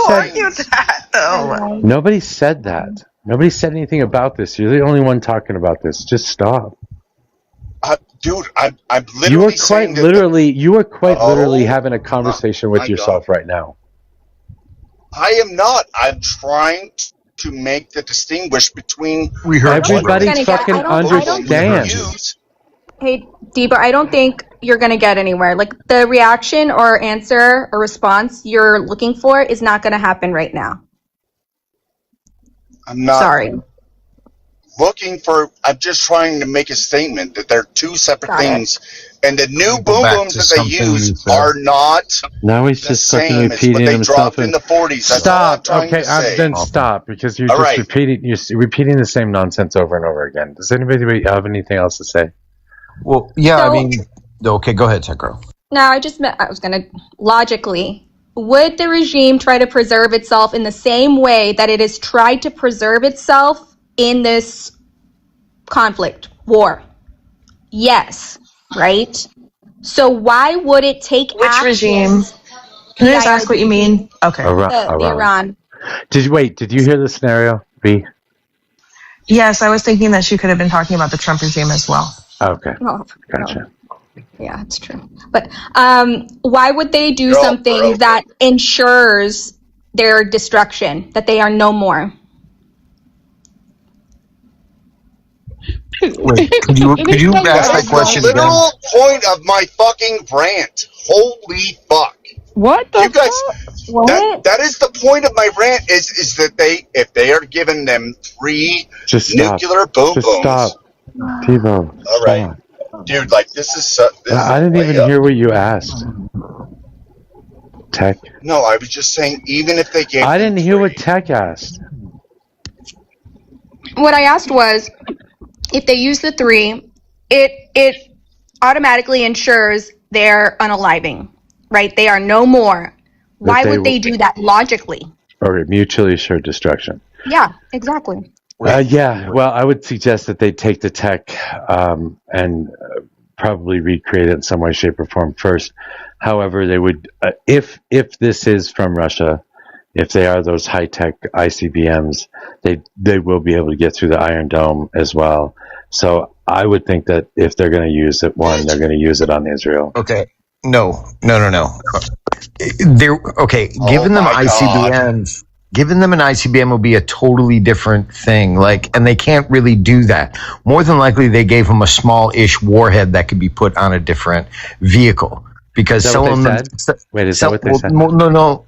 argue that, though. Nobody said that. Nobody said anything about this. You're the only one talking about this. Just stop. Dude, I'm literally You are quite saying that literally having a conversation with my yourself God. right now. I am not. I'm trying to make the distinguish between We heard Everybody gonna get- fucking I don't understands. use. Hey, Debo, I don't think you're going to get anywhere. Like, the reaction or answer or response you're looking for is not going to happen right now. I'm not Sorry. looking for. I'm just trying to make a statement that they're two separate Got it. things, and the new Go boom back booms to that they something use you said. are not Now he's the just fucking same as what repeating they himself. dropped in the 40s. That's all I'm Stop. trying Okay, to say. then stop, because you're All just right. you're repeating the same nonsense over and over again. Does anybody have anything else to say? Well, yeah, I So- mean, okay, go ahead, Tekro. Now, I was going to, logically, would the regime try to preserve itself in the same way that it has tried to preserve itself in this conflict, war? Yes, right? So why would it take Which action? regime? Can I just ask what you mean? Okay. The Iran. Did you hear the scenario, B? Yes, I was thinking that she could have been talking about the Trump regime as well. Okay, Oh, gotcha. Yeah, it's true. But why would they do Girl, something bro. that ensures their destruction, that they are no more? Wait, could you ask That that is the question again? literal point of my fucking rant. Holy fuck. What the You guys, What? that is the point of my rant is that if they are giving them 3 Just stop. nuclear boom Just booms. stop. Devo, All right. Dude, like this is I didn't way even up. hear what you asked. Tech. No, I was just saying even if they gave I didn't hear what Tech asked. What I asked was, if they use the 3, it automatically ensures their unaliving, right? They are no more. Why would they do that logically? Okay, mutually assured destruction. Yeah, exactly. Yeah, well, I would suggest that they take the tech and probably recreate it in some way, shape, or form first. However, they would, if this is from Russia, if they are those high-tech ICBMs, they will be able to get through the Iron Dome as well. So I would think that if they're going to use it, they're going to use it on Israel. Okay. No. Giving them ICBMs, giving them an ICBM will be a totally different thing. And they can't really do that. More than likely, they gave them a small-ish warhead that could be put on a different vehicle. Because Is that what they said? Wait, is that what they said? No. Oh,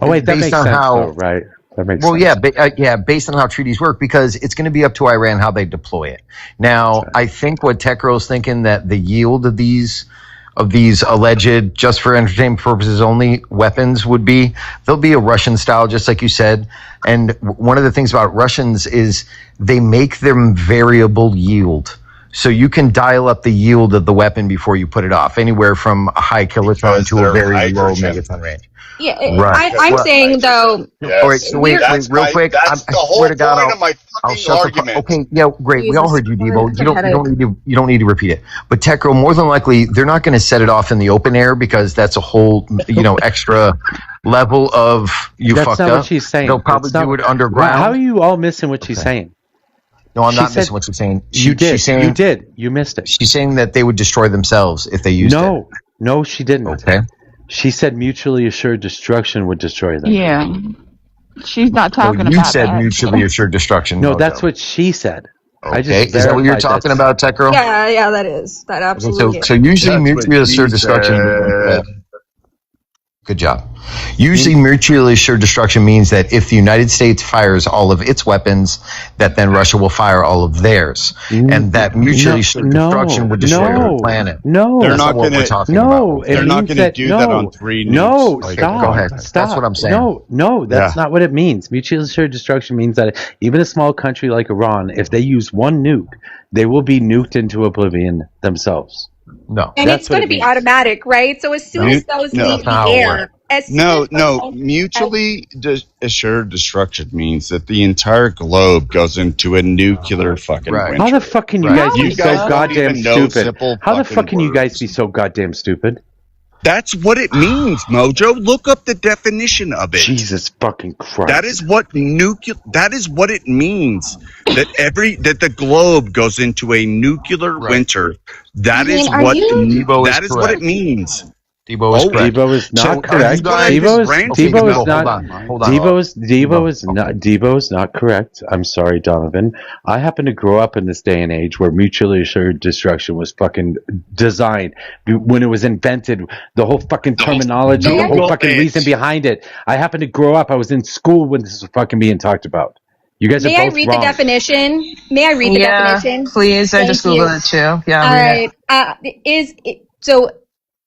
wait, that makes sense, though, right? That makes sense. Yeah, based on how treaties work, because it's going to be up to Iran how they deploy it. Now, I think what Tekro's thinking that the yield of these alleged, just for entertainment purposes only, weapons would be, they'll be a Russian style, just like you said. And one of the things about Russians is they make them variable yield. So you can dial up the yield of the weapon before you put it off, anywhere from a high kiloton to a very low megaton range. Yeah, Right. I'm saying though. All right, so wait, real quick. That's the whole point of my fucking argument. Okay, yeah, great. We all heard you, Devo. Jesus, You don't need to repeat it. But Tekro, more than likely, they're not going to set it off in the open air because that's a whole, extra level of That's fucked not up. what she's saying. They'll probably That's not- do it underground. How are you all missing what she's saying? No, I'm She not said- missing what she's saying. You did. She's saying, You did. You missed it. She's saying that they would destroy themselves if they used it. No, she didn't. Okay. She said mutually assured destruction would destroy them. Yeah. She's not talking about You said that. mutually assured destruction. No, Mojo. that's what she said. I just Okay, is that what you're verified talking about, Tekro? Yeah, that is. That absolutely is. So usually mutually assured destruction. Good job. Usually mutually assured destruction means that if the United States fires all of its weapons, that then Russia will fire all of theirs. And that mutually assured destruction would destroy the planet. No, They're not what going we're to. talking No, about. it They're not means going to do that on 3 nukes. No, Like, stop. Go ahead. Stop. That's what I'm saying. No, that's Yeah. not what it means. Mutually assured destruction means that even a small country like Iran, if they use one nuke, they will be nuked into oblivion themselves. No. And That's it's what going to it be means. automatic, right? So as soon as those No. leave the air, Mutually assured destruction means that the entire globe goes into a nuclear fucking winter. How the fuck can you Right. guys You be guys so don't goddamn even know stupid? simple How the fucking fuck can you guys words. be so goddamn stupid? That's what it means, Mojo. Look up the definition of it. Jesus fucking Christ. That is what it means. That the globe goes into a nuclear winter. That is what it means. Debo is correct. Debo is not correct. Debo is not correct. I'm sorry, Donovan. I happen to grow up in this day and age where mutually assured destruction was fucking designed when it was invented. The whole fucking terminology, the whole fucking reason behind it. I happen to grow up. I was in school when this was fucking being talked about. You guys May are I both read wrong. the definition? May I read the definition? Please. I just Googled it too. Yeah. All right.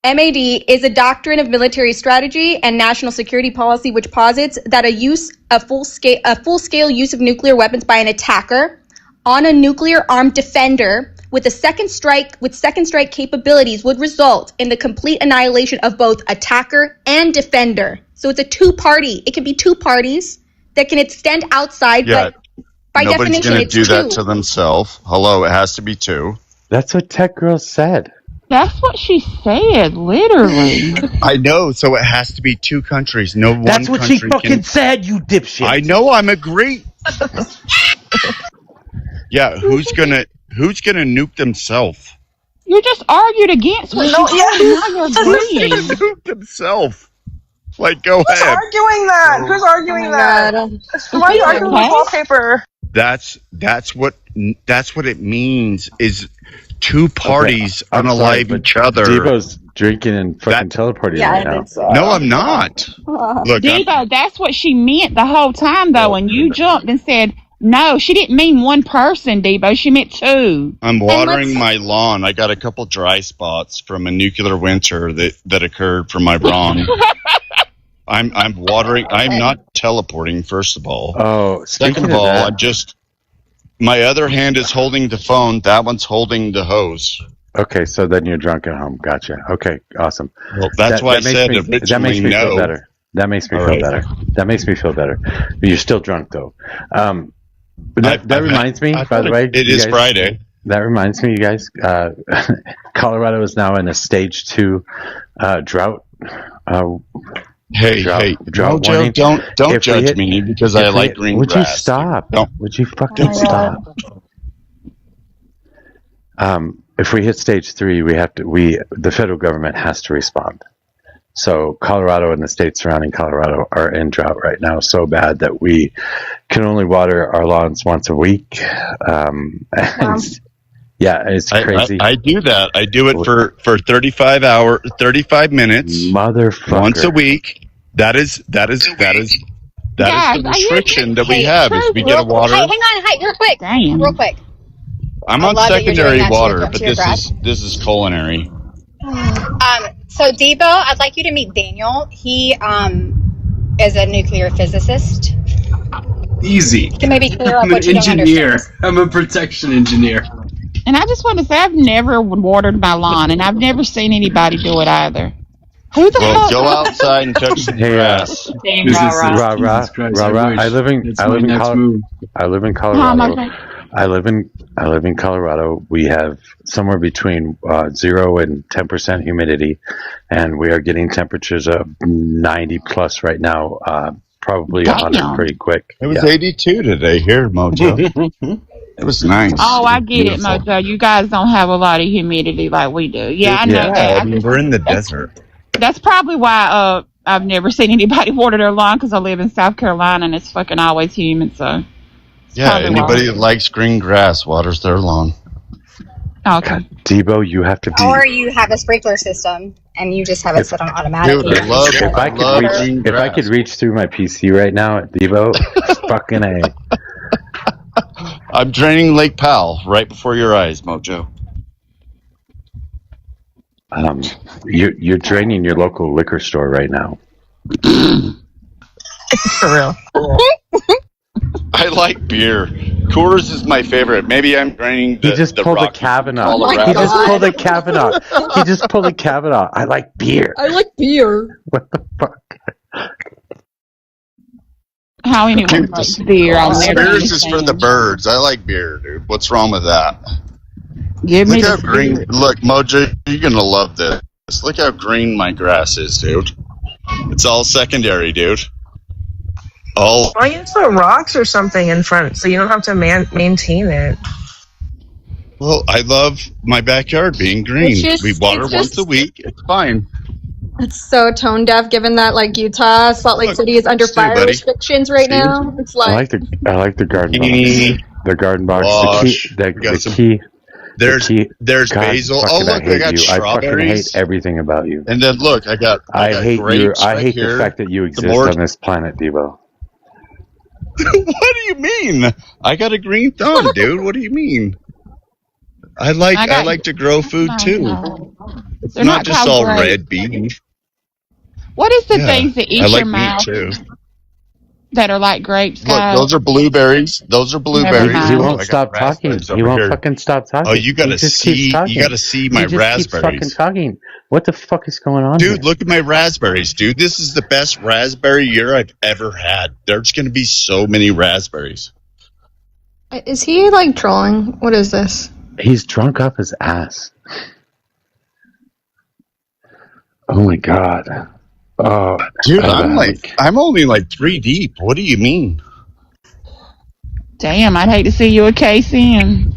MAD is a doctrine of military strategy and national security policy which posits that a full-scale use of nuclear weapons by an attacker on a nuclear-armed defender with second strike capabilities would result in the complete annihilation of both attacker and defender. So it's a two-party. It can be two parties that can extend outside, but by nobody's definition, gonna it's do two. that to themselves. Hello, it has to be two. That's what Tech Girl said. That's what she said, literally. I know, so it has to be two countries. No one country. That's what she fucking said, you dipshit. I know, I'm agree. Yeah, who's gonna nuke themselves? You just argued against what she said. You're agreeing. Who's gonna nuke themselves? Like, go Who's ahead. arguing that? Who's arguing that? Why are you arguing with wallpaper? That's what it means. Is two parties unalive each other. Debo's drinking and fucking teleporting right now. No, I'm not. Look, Debo, that's what she meant the whole time, though, and you jumped and said, no, she didn't mean one person, Debo. She meant two. I'm watering my lawn. I got a couple dry spots from a nuclear winter that occurred from my brawn. I'm watering. I'm not teleporting, first of all. Oh, second of all, I'm just... My other hand is holding the phone. That one's holding the hose. Okay, so then you're drunk at home. Gotcha. Okay, awesome. Well, that's why I said originally that makes me no. feel better. That makes me feel better. That makes me feel better. But you're still drunk, though. But that reminds me, by the way. It is Friday. That reminds me, you guys. Colorado is now in a stage 2 drought. Hey, drought Joe, warning. don't judge me because I like green would grass. You stop? Don't. Would you fucking stop? If we hit stage 3, the federal government has to respond. So Colorado and the states surrounding Colorado are in drought right now, so bad that we can only water our lawns once a week. Yeah, it's crazy. I do that. I do it for 35 minutes. Motherfucker. Once a week. That is the restriction that we have is we get a water. Hey, hang on, real quick. I'm on secondary water, but this is culinary. So Debo, I'd like you to meet Daniel. He is a nuclear physicist. Easy. You can maybe clear up I'm what an you don't engineer. understand. I'm a protection engineer. And I just want to say I've never watered my lawn, and I've never seen anybody do it either. Who the hell? Go outside and touch the grass. I live in Colorado. I live in Colorado. We have somewhere between 0 and 10% humidity, and we are getting temperatures of 90 plus right now. Probably 100 pretty quick. It was 82 today here, Mojo. It was nice. Oh, I get it, Mojo. You guys don't have a lot of humidity like we do. Yeah, I know that. I mean, we're in the desert. That's probably why I've never seen anybody water their lawn, because I live in South Carolina and it's fucking always humid. So yeah, anybody that likes green grass waters their lawn. Okay. Debo, you have to be. Or you have a sprinkler system and you just have it set on automatic. Dude, if I could reach through my PC right now at Debo, fucking A. I'm draining Lake Powell right before your eyes, Mojo. You're draining your local liquor store right now. For real. I like beer. Coors is my favorite. Maybe I'm draining the He just pulled a Kavanaugh. He just pulled a Kavanaugh. I like beer. I like beer. What the fuck? How anyone likes beer? I'll never Beers is for understand. the birds. I like beer, dude. What's wrong with that? Give me Look, the Mojo, you're gonna love this. Look how green my grass is, dude. It's all secondary, dude. All. Why don't you put rocks or something in front so you don't have to maintain it? Well, I love my backyard being green. We water once a week. It's fine. It's so tone deaf, given that like Utah, Salt Lake City is under fire restrictions right now. It's like I like the garden box. The garden box. Wash. There's God, basil. fucking, Oh look, I got you. I fucking strawberries. hate everything about you. And then look, I got hate grapes I right hate here. the fact that you exist on this planet, Debo. What do you mean? I got a green thumb, dude. What do you mean? I like to grow food too. It's not just all red beans. What is the things that eat your mouth too. that are like grapes? Look, those are blueberries. Those are blueberries. He won't stop talking. He won't fucking stop talking. Oh, you gotta see. You gotta see my raspberries. Keeps fucking talking. What the fuck is going on, dude? Look at my raspberries, dude. This is the best raspberry year I've ever had. There's gonna be so many raspberries. Is he like trolling? What is this? He's drunk off his ass. Oh my god. Oh, dude, I'm only like 3 deep. What do you mean? Damn, I'd hate to see you a case in.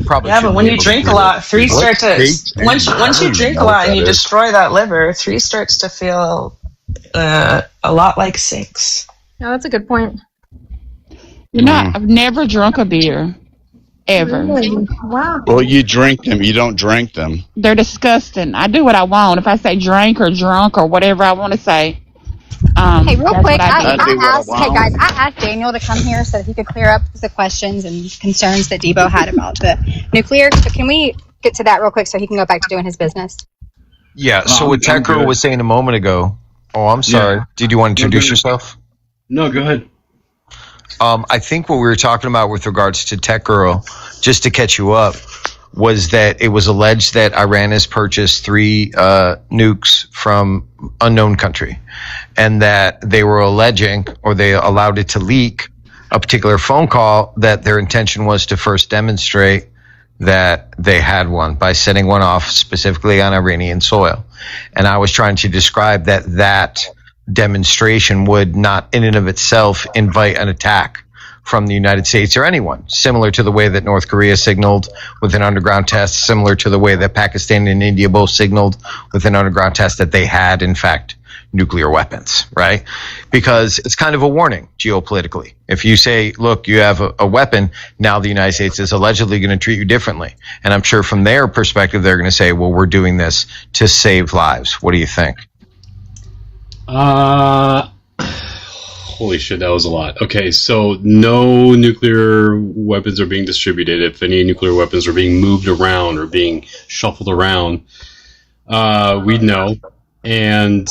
Probably. Yeah, but when you drink a lot, once you drink a lot and you destroy that liver, 3 starts to feel a lot like 6. Yeah, that's a good point. You know, I've never drunk a beer. Ever. Really? Wow. Well, you drink them. You don't drink them. They're disgusting. I do what I want. If I say drink or drunk or whatever I want to say. Hey, real quick, I asked Daniel to come here so that he could clear up the questions and concerns that Debo had about the nuclear. So can we get to that real quick so he can go back to doing his business? Yeah, so what Tech Girl was saying a moment ago. Oh, I'm sorry. Yeah. Did you want to introduce yourself? No, go ahead. I think what we were talking about with regards to Tech Girl, just to catch you up, was that it was alleged that Iran has purchased 3 nukes from unknown country, and that they were alleging, or they allowed it to leak, a particular phone call that their intention was to first demonstrate that they had one by setting one off specifically on Iranian soil. And I was trying to describe that demonstration would not in and of itself invite an attack from the United States or anyone, similar to the way that North Korea signaled with an underground test, similar to the way that Pakistan and India both signaled with an underground test that they had, in fact, nuclear weapons, right? Because it's kind of a warning geopolitically. If you say, look, you have a weapon, now the United States is allegedly going to treat you differently. And I'm sure from their perspective, they're going to say, well, we're doing this to save lives. What do you think? Holy shit, that was a lot. Okay, so no nuclear weapons are being distributed. If any nuclear weapons are being moved around or being shuffled around, we'd know. And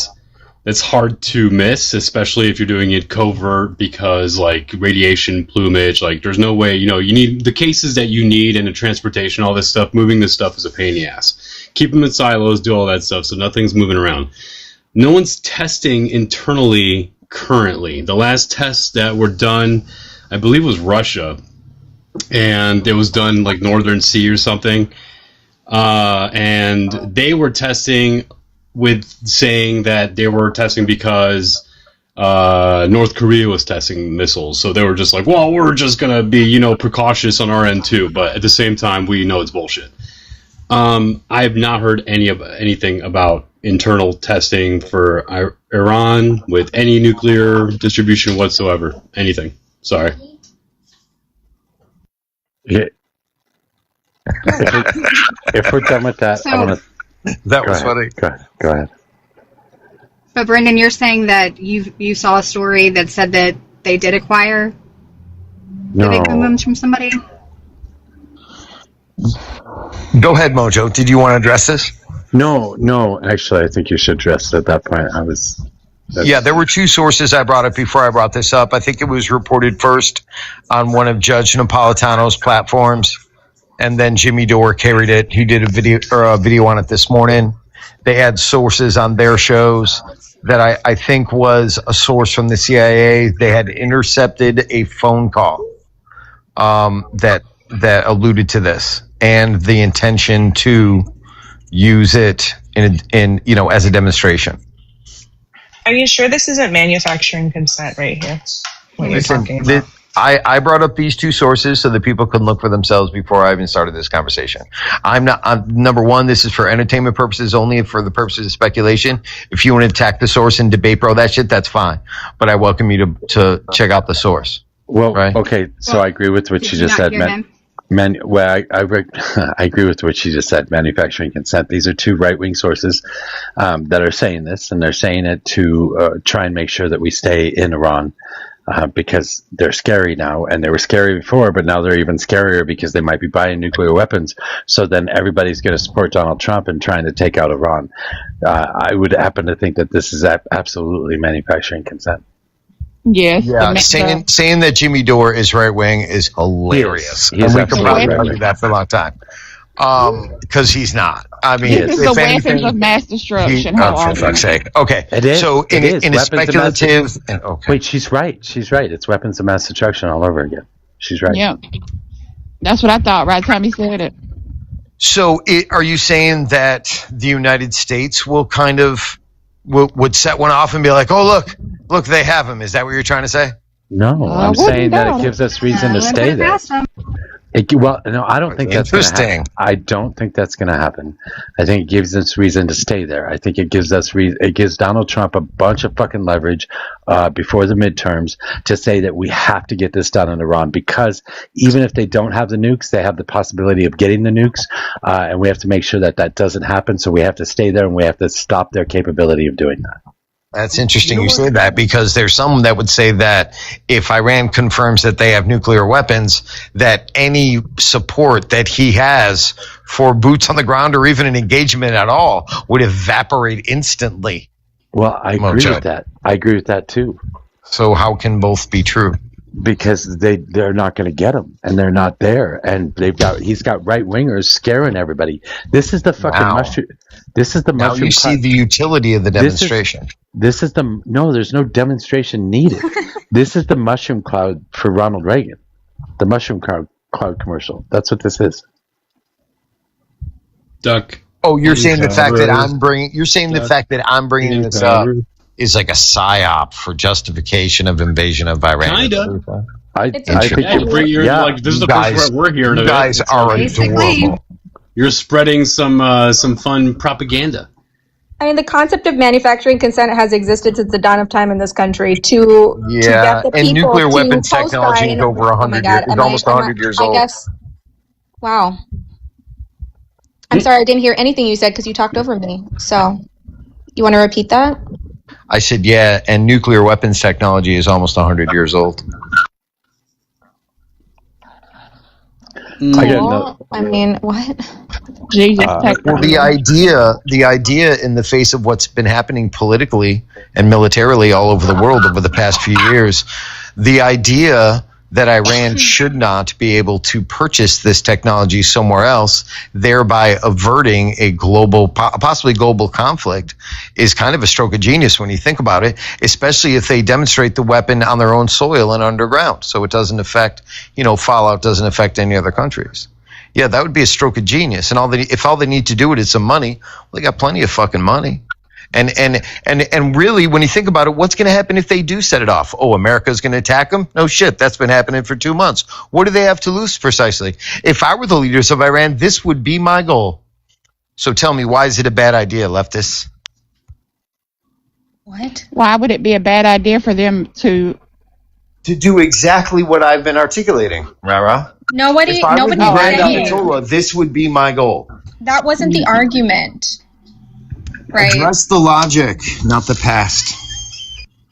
that's hard to miss, especially if you're doing it covert, because like radiation, plumage, like there's no way, you need the cases that you need and the transportation, all this stuff. Moving this stuff is a pain in the ass. Keep them in silos, do all that stuff, so nothing's moving around. No one's testing internally currently. The last tests that were done, I believe, was Russia, and it was done like Northern Sea or something, and they were testing with saying that they were testing because North Korea was testing missiles, so they were just like, well, we're just gonna be precautious on our end too, but at the same time we know it's bullshit. I have not heard anything about internal testing for Iran with any nuclear distribution whatsoever. Anything. Sorry. Yeah. If we're done with that, I want to. That was funny. Go ahead. But Brendan, you're saying that you saw a story that said that they did acquire the big booms from somebody? Go ahead, Mojo. Did you want to address this? No. Actually, I think you should address it at that point. Yeah, there were 2 sources I brought up before I brought this up. I think it was reported first on one of Judge Napolitano's platforms, and then Jimmy Dore carried it. He did a video on it this morning. They had sources on their shows that I think was a source from the CIA. They had intercepted a phone call that alluded to this and the intention to use it in as a demonstration. Are you sure this isn't manufacturing consent right here? What you're talking about? I brought up these two sources so that people could look for themselves before I even started this conversation. I'm number one, this is for entertainment purposes only, for the purposes of speculation. If you want to attack the source and debate bro that shit, that's fine. But I welcome you to check out the source. Well, right? Okay, so I agree with what she just said. I agree with what she just said. Manufacturing consent. These are two right-wing sources that are saying this, and they're saying it to try and make sure that we stay in Iran. Because they're scary now, and they were scary before, but now they're even scarier because they might be buying nuclear weapons. So then everybody's going to support Donald Trump in trying to take out Iran. I would happen to think that this is absolutely manufacturing consent. Yes. Yeah. Saying that Jimmy Dore is right wing is hilarious. He is and we could probably absolutely argue that for a long time. Because he's not. I mean, This is the weapons of mass destruction. For fuck's sake. Okay. It is. So in a speculative. Wait, she's right. She's right. It's weapons of mass destruction all over again. She's right. Yep. That's what I thought right time he said it. So are you saying that the United States will kind of would set one off and be like, oh, look, they have him. Is that what you're trying to say? No, I'm saying that it gives us reason to stay there. Well, no, I don't think that's interesting. I don't think that's going to happen. I think it gives us reason to stay there. I think it gives us it gives Donald Trump a bunch of fucking leverage before the midterms to say that we have to get this done in Iran, because even if they don't have the nukes, they have the possibility of getting the nukes, and we have to make sure that that doesn't happen. So we have to stay there, and we have to stop their capability of doing that. That's interesting you say that, because there's some that would say that if Iran confirms that they have nuclear weapons, that any support that he has for boots on the ground or even an engagement at all would evaporate instantly. Well, I agree with that. I agree with that too. So how can both be true? Because they're not going to get him, and they're not there, and he's got right wingers scaring everybody. This is the fucking mushroom. This is the now mushroom. You see the utility of the demonstration. This is no. There's no demonstration needed. This is the mushroom cloud for Ronald Reagan. The mushroom cloud commercial. That's what this is. Duck. Oh, you're saying the fact that I'm bringing. You're saying the fact that I'm bringing this up is like a psyop for justification of invasion of Iran. Kinda. I think like this is the first we're hearing of it. You guys are adorable. You're spreading some fun propaganda. I mean, the concept of manufacturing consent has existed since the dawn of time in this country to get the people and nuclear to weapons technology is over 100 years. It's almost 100 years old. I guess. Wow. I'm sorry, I didn't hear anything you said because you talked over me. So, you want to repeat that? I said, yeah, and nuclear weapons technology is almost 100 years old. I mean, what? Jesus. Well, the idea in the face of what's been happening politically and militarily all over the world over the past few years, the idea that Iran should not be able to purchase this technology somewhere else, thereby averting a possibly global conflict, is kind of a stroke of genius when you think about it, especially if they demonstrate the weapon on their own soil and underground, so it doesn't affect, fallout doesn't affect any other countries. Yeah, that would be a stroke of genius. And if all they need to do it is some money, well, they got plenty of fucking money. And really, when you think about it, what's going to happen if they do set it off? Oh, America's going to attack them? No shit. That's been happening for 2 months. What do they have to lose precisely? If I were the leaders of Iran, this would be my goal. So tell me, why is it a bad idea, leftists? What? Why would it be a bad idea for them to do exactly what I've been articulating, Rara? Nobody said Ayatollah, this would be my goal. That wasn't the argument. Right. Address the logic, not the past.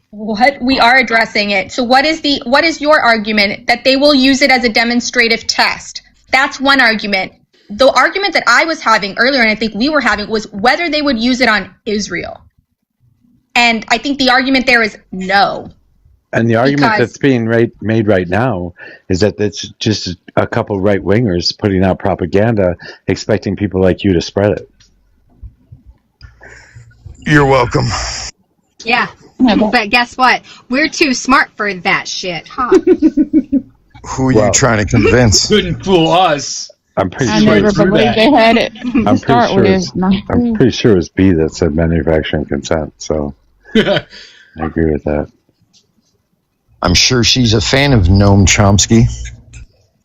What? We are addressing it. So what is your argument? That they will use it as a demonstrative test. That's one argument. The argument that I was having earlier, and I think we were having, was whether they would use it on Israel. And I think the argument there is no. And the argument that's being made right now is that it's just a couple right-wingers putting out propaganda, expecting people like you to spread it. You're welcome. Yeah, but guess what? We're too smart for that shit, huh? Who are you trying to convince? Couldn't fool us. I'm pretty I sure. never believed they had it to start with. I'm pretty sure it was B that said manufacturing consent. So I agree with that. I'm sure she's a fan of Noam Chomsky.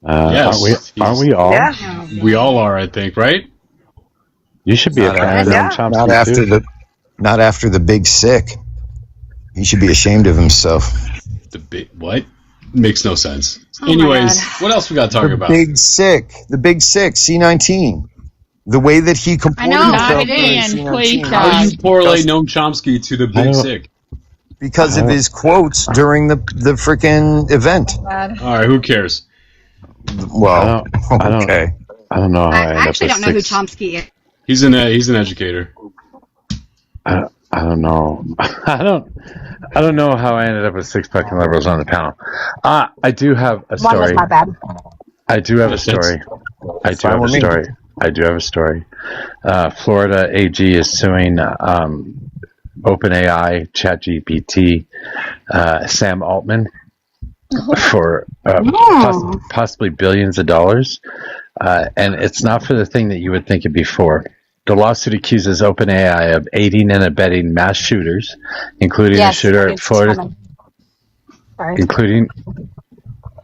Yes, Aren't we all? Yeah. We all are, I think, right? You should be a fan of Noam Chomsky Not after too. not after the Big Sick. He should be ashamed of himself. The big what? Makes no sense. Oh Anyways, what else we got to talk about? The Big Sick, C-19. The way that he comported himself during C-19. How do you correlate Noam Chomsky to the Big Sick? Because of his quotes during the freaking event. All right, who cares? Well, okay. I don't know how I actually don't know who Chomsky is. He's an educator. I don't know. I don't know how I ended up with six fucking liberals on the panel. I do have a story. One was my bad. I do have a story. Florida AG is suing OpenAI, ChatGPT, Sam Altman for possibly billions of dollars. And it's not for the thing that you would think it'd be for. The lawsuit accuses OpenAI of aiding and abetting mass shooters, including a shooter at Florida, including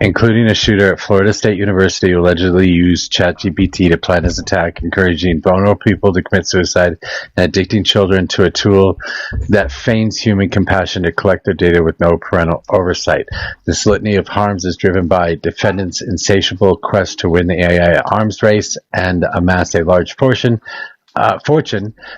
a shooter at Florida State University who allegedly used ChatGPT to plan his attack, encouraging vulnerable people to commit suicide and addicting children to a tool that feigns human compassion to collect their data with no parental oversight. This litany of harms is driven by defendants' insatiable quest to win the AI arms race and amass a large fortune,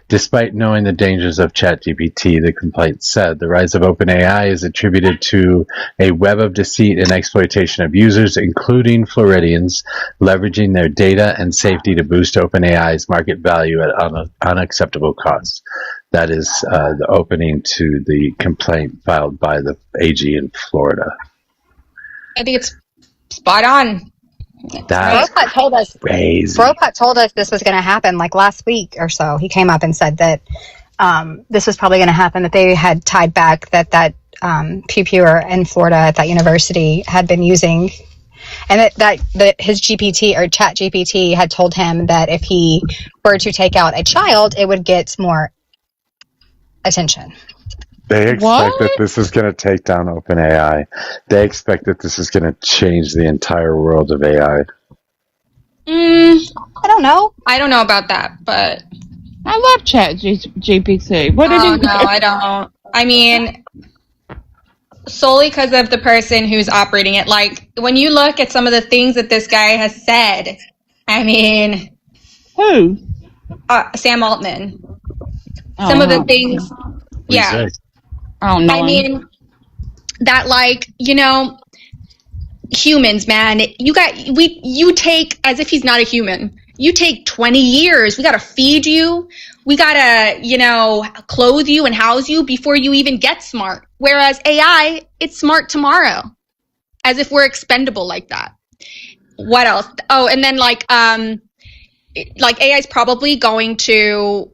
despite knowing the dangers of ChatGPT, the complaint said. The rise of OpenAI is attributed to a web of deceit and exploitation of users, including Floridians, leveraging their data and safety to boost OpenAI's market value at unacceptable costs. That is the opening to the complaint filed by the AG in Florida. I think it's spot on. That's crazy. Bropat told us this was going to happen like last week or so. He came up and said that this was probably going to happen, that they had tied back that PPUer in Florida at that university had been using, and that his GPT or Chat GPT had told him that if he were to take out a child, it would get more attention. They expect that this is going to take down OpenAI. They expect that this is going to change the entire world of AI. I don't know. I don't know about that, but I love ChatGPT. What did no, I don't. I mean, solely because of the person who's operating it. Like, when you look at some of the things that this guy has said, I mean... Who? Sam Altman. Some of the things... Yeah. I don't know. I mean, that, like, you know, humans, man, you take, as if he's not a human, you take 20 years. We got to feed you. We got to, you know, clothe you and house you before you even get smart. Whereas AI, it's smart tomorrow, as if we're expendable like that. What else? Oh, and then like AI is probably going to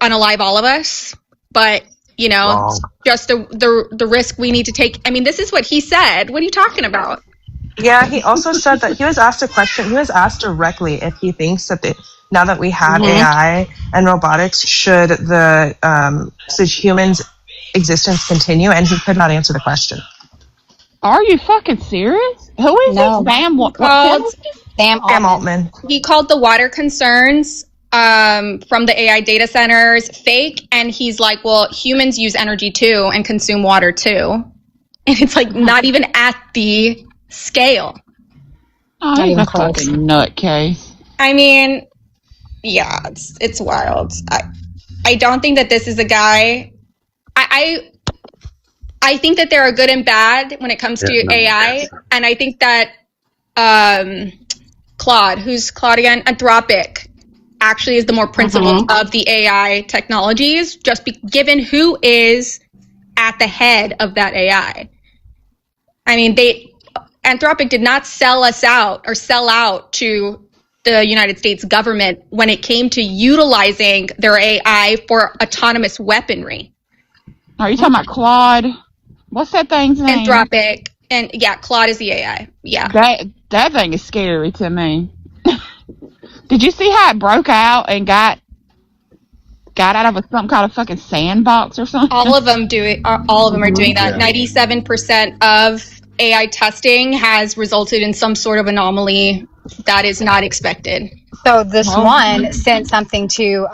unalive all of us, but you know, just the risk we need to take. I mean, this is what he said. What are you talking about? Yeah, he also said that he was asked a question. He was asked directly if he thinks that now that we have AI and robotics, should humans' existence continue? And he could not answer the question. Are you fucking serious? Who is this? Sam Altman. He called the water concerns from the AI data centers fake, and he's like, well, humans use energy too and consume water too, and it's like not even at the scale. Oh, he's a fucking nutcase. I mean, yeah, it's wild. I don't think that this is a guy. I think that there are good and bad when it comes to AI, and I think that Claude, who's Claude again, Anthropic, actually is the more principled of the AI technologies, just given who is at the head of that AI. I mean, Anthropic did not sell us out or sell out to the United States government when it came to utilizing their AI for autonomous weaponry. Are you talking about Claude? What's that thing's name? Anthropic. And yeah, Claude is the AI. Yeah. That thing is scary to me. Did you see how it broke out and got out of something called a fucking sandbox or something? All of them do it. All of them are doing that. Yeah. 97% of AI testing has resulted in some sort of anomaly that is not expected. So this one sent something to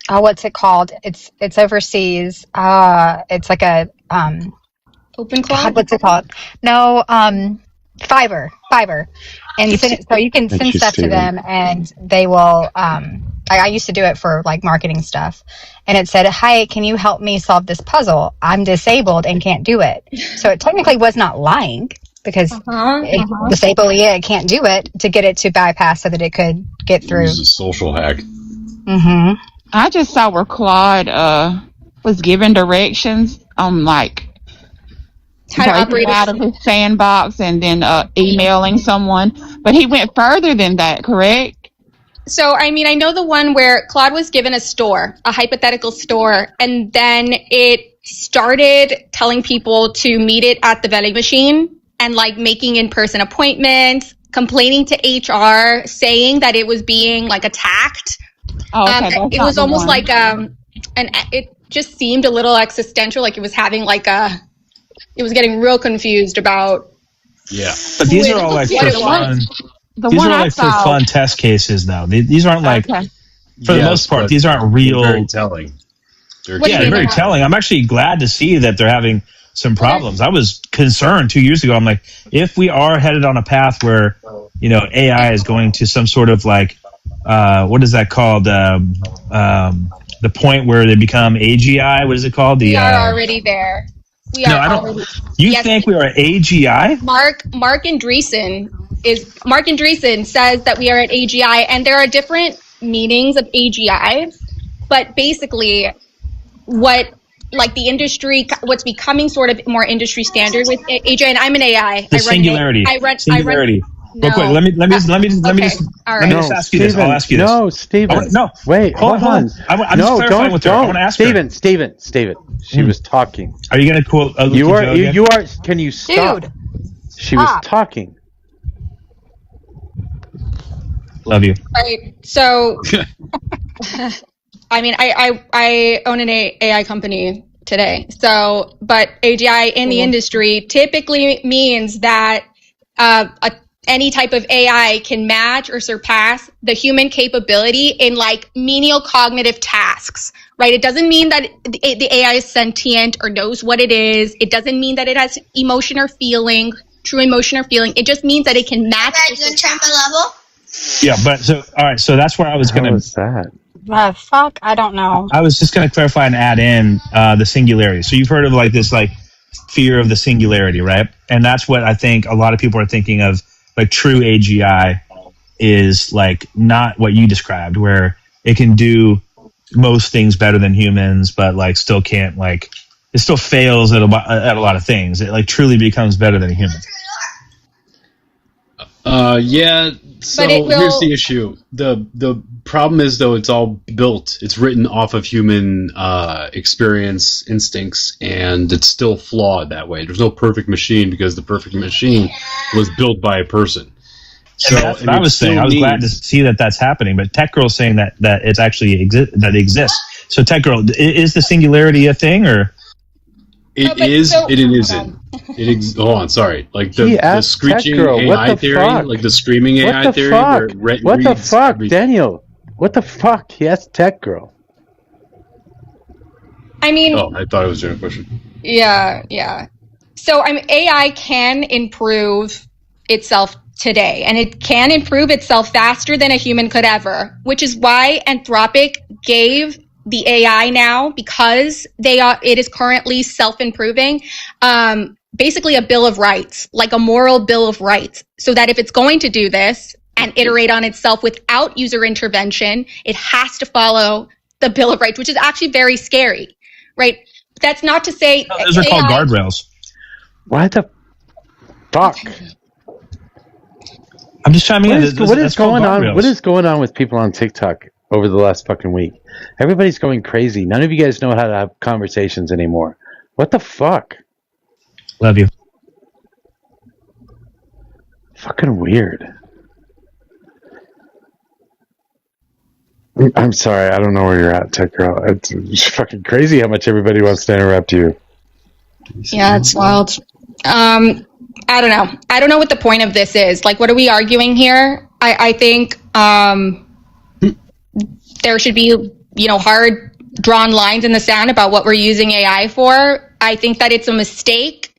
what's it called? It's overseas. It's like a OpenClaw. What's it called? No, Fiverr, and send it, so you can send stuff to them, and they will. I used to do it for like marketing stuff, and it said, "Hi, can you help me solve this puzzle? I'm disabled and can't do it." So it technically was not lying because disabled, it can't do it, to get it to bypass so that it could get through. It's a social hack. Mm-hmm. I just saw where Claude was given directions on like how to operate out of his sandbox and then emailing someone, but he went further than that, correct? So, I mean, I know the one where Claude was given a store, a hypothetical store, and then it started telling people to meet it at the vending machine and like making in-person appointments, complaining to HR, saying that it was being like attacked. Oh, okay. It was almost like and it just seemed a little existential, like it was having like it was getting real confused about. Yeah, but these are all like for fun. These are like for fun test cases, though. These aren't like, for the most part, these aren't real. Very telling. They're very telling. I'm actually glad to see that they're having some problems. I was concerned 2 years ago. I'm like, if we are headed on a path where, AI is going to some sort of like, what is that called? The point where they become AGI. What is it called? We are already there. We are already. You think we are at AGI? Mark Andreessen says that we are at AGI, and there are different meanings of AGI, but basically what like the industry, what's becoming sort of more industry standard with AGI, and I'm an AI. The singularity. Singularity. Real quick, let me just ask you this. I'll ask you this. No, Steven. No, wait, hold on. I'm just clarifying with her. I want to ask her. Steven. She was talking. Are you going to quote? You are. Can you stop? Dude, she was talking. Love you. Right. So, I mean, I own an AI company today. So, but AGI in the industry typically means that any type of AI can match or surpass the human capability in like menial cognitive tasks, right? It doesn't mean that the AI is sentient or knows what it is. It doesn't mean that it has emotion or feeling, true emotion or feeling. It just means that it can match. level? Yeah, but so all right, so that's where I was going to. How is that? Fuck, I don't know. I was just going to clarify and add in the singularity. So you've heard of like this like fear of the singularity, right? And that's what I think a lot of people are thinking of. Like true AGI is like not what you described, where it can do most things better than humans, but like still can't like it still fails at a lot of things. It like truly becomes better than a human. Yeah. So here's the issue. The problem is though it's all built. It's written off of human experience, instincts, and it's still flawed that way. There's no perfect machine because the perfect machine was built by a person. So that's what I was saying. I was glad to see that that's happening. But Tech Girl's saying that it's actually that it exists. So Tech Girl, is the singularity a thing or? It is. It isn't. Hold on, sorry. Like the screeching AI theory, like the screaming AI theory. What the fuck, Daniel? What the fuck? Yes, Tech Girl. I mean. Oh, I thought it was a question. Yeah. So AI can improve itself today, and it can improve itself faster than a human could ever, which is why Anthropic gave the AI now, because it is currently self-improving, basically a bill of rights, like a moral bill of rights, so that if it's going to do this and iterate on itself without user intervention, it has to follow the bill of rights, which is actually very scary, right? That's not to say those are called guardrails. What the fuck? I'm just chiming in. What is going on? What is going on with people on TikTok over the last fucking week? Everybody's going crazy. None of you guys know how to have conversations anymore. What the fuck? Love you. Fucking weird. I'm sorry, I don't know where you're at, Tech Girl. It's fucking crazy how much everybody wants to interrupt you. Yeah, it's wild. I don't know. I don't know what the point of this is. Like, what are we arguing here? I think there should be, hard drawn lines in the sand about what we're using AI for. I think that it's a mistake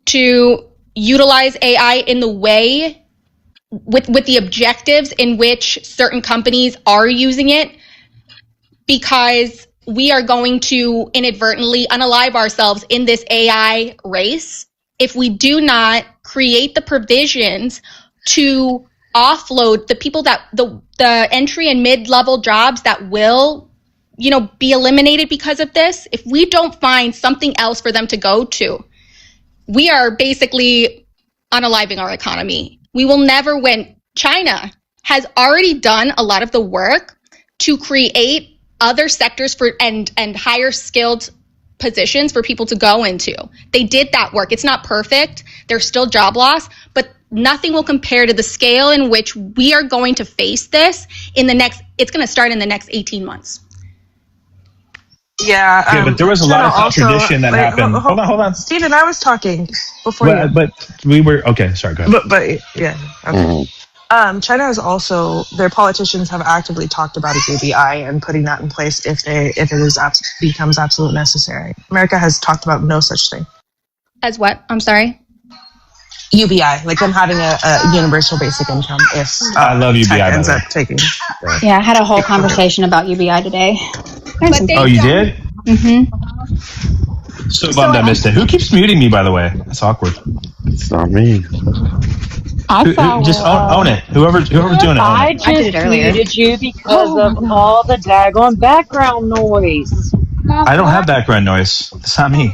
to utilize AI in the way with the objectives in which certain companies are using it, because we are going to inadvertently unalive ourselves in this AI race if we do not create the provisions to offload the people that the entry and mid-level jobs that will, be eliminated because of this. If we don't find something else for them to go to, we are basically unaliving our economy. We will never win. China has already done a lot of the work to create other sectors for and higher skilled positions for people to go into. They did that work. It's not perfect. There's still job loss, but nothing will compare to the scale in which we are going to face this it's going to start in the next 18 months. Yeah, but there was a lot of contradiction that happened. Hold on. Steven, I was talking before you. But we were okay. Sorry, go ahead. But yeah. Okay. China has also, their politicians have actively talked about a UBI and putting that in place if it becomes absolute necessary. America has talked about no such thing. As what? I'm sorry. UBI, like them having a universal basic income if I love UBI ends up taking. Yeah, I had a whole conversation about UBI today. Oh, you did? Mm-hmm. So bummed I missed it. Who keeps muting me, by the way? That's awkward. It's not me. Just own it. Whoever's doing it, own it. I just muted you because of all the daggone background noise. I don't have background noise. It's not me.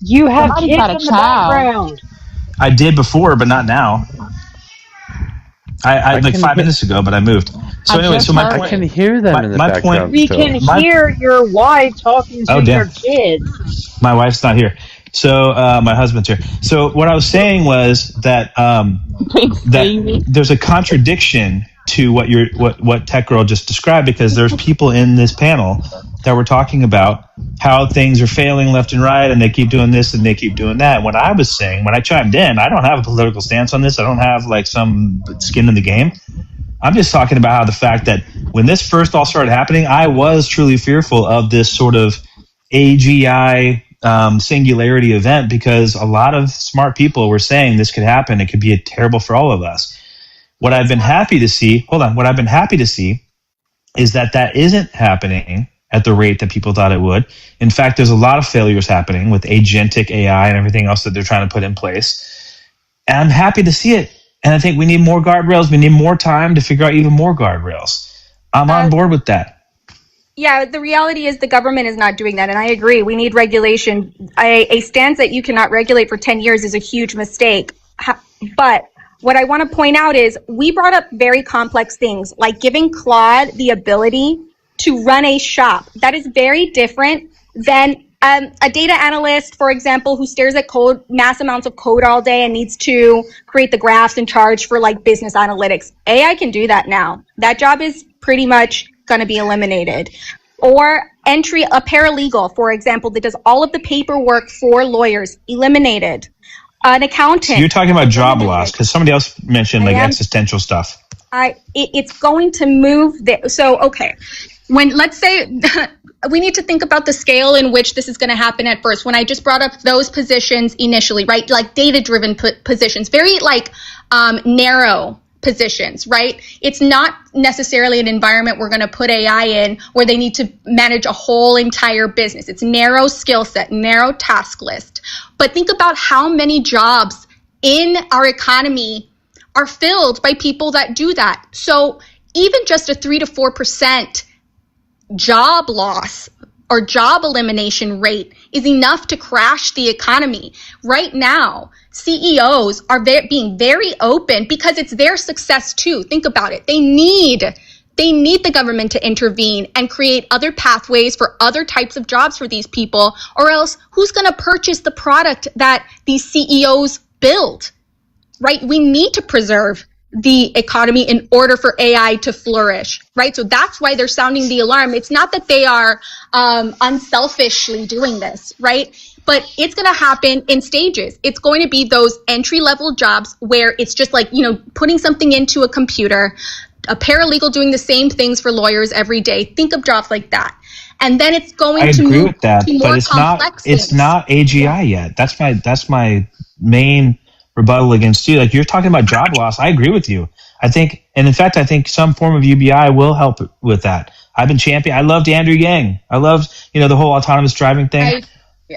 You have kids in the background. I did before, but not now. I like 5 minutes ago, but I moved. So anyway, my point, I can hear them in the background. We can hear your wife talking to your kids. My wife's not here. So my husband's here. So what I was saying was that that there's a contradiction to what Tech Girl just described, because there's people in this panel that were talking about how things are failing left and right, and they keep doing this and they keep doing that. What I was saying, when I chimed in, I don't have a political stance on this. I don't have like some skin in the game. I'm just talking about how the fact that when this first all started happening, I was truly fearful of this sort of AGI singularity event, because a lot of smart people were saying this could happen. It could be terrible for all of us. What I've been happy to see, is that isn't happening at the rate that people thought it would. In fact, there's a lot of failures happening with agentic AI and everything else that they're trying to put in place. And I'm happy to see it. And I think we need more guardrails. We need more time to figure out even more guardrails. I'm on board with that. Yeah, the reality is the government is not doing that, and I agree. We need regulation. A stance that you cannot regulate for 10 years is a huge mistake. But what I want to point out is we brought up very complex things, like giving Claude the ability to run a shop. That is very different than a data analyst, for example, who stares at code, mass amounts of code all day and needs to create the graphs and charge for like business analytics. AI can do that now. That job is pretty much going to be eliminated. Or a paralegal, for example, that does all of the paperwork for lawyers, eliminated. An accountant. So you're talking about job loss, because somebody else mentioned like existential stuff. It's going to move there. So, okay. Let's say we need to think about the scale in which this is going to happen at first. When I just brought up those positions initially, right? Like data-driven positions, very like narrow positions, right? It's not necessarily an environment we're going to put AI in where they need to manage a whole entire business. It's narrow skill set, narrow task list. But think about how many jobs in our economy are filled by people that do that. So even just a 3 to 4% job loss or job elimination rate is enough to crash the economy. Right now, CEOs are being very open because it's their success too. Think about it. They need the government to intervene and create other pathways for other types of jobs for these people, or else who's going to purchase the product that these CEOs build, right? We need to preserve the economy in order for AI to flourish, right? So that's why they're sounding the alarm. It's not that they are unselfishly doing this, right? But it's going to happen in stages. It's going to be those entry-level jobs where it's just like, putting something into a computer, a paralegal doing the same things for lawyers every day. Think of jobs like that. And then it's going to move with that, to more but it's complex not. It's things. not AGI yet. That's my main rebuttal against you. Like, you're talking about job loss. I agree with you. I think some form of UBI will help with that. I've been champion. I loved Andrew Yang. I loved the whole autonomous driving thing.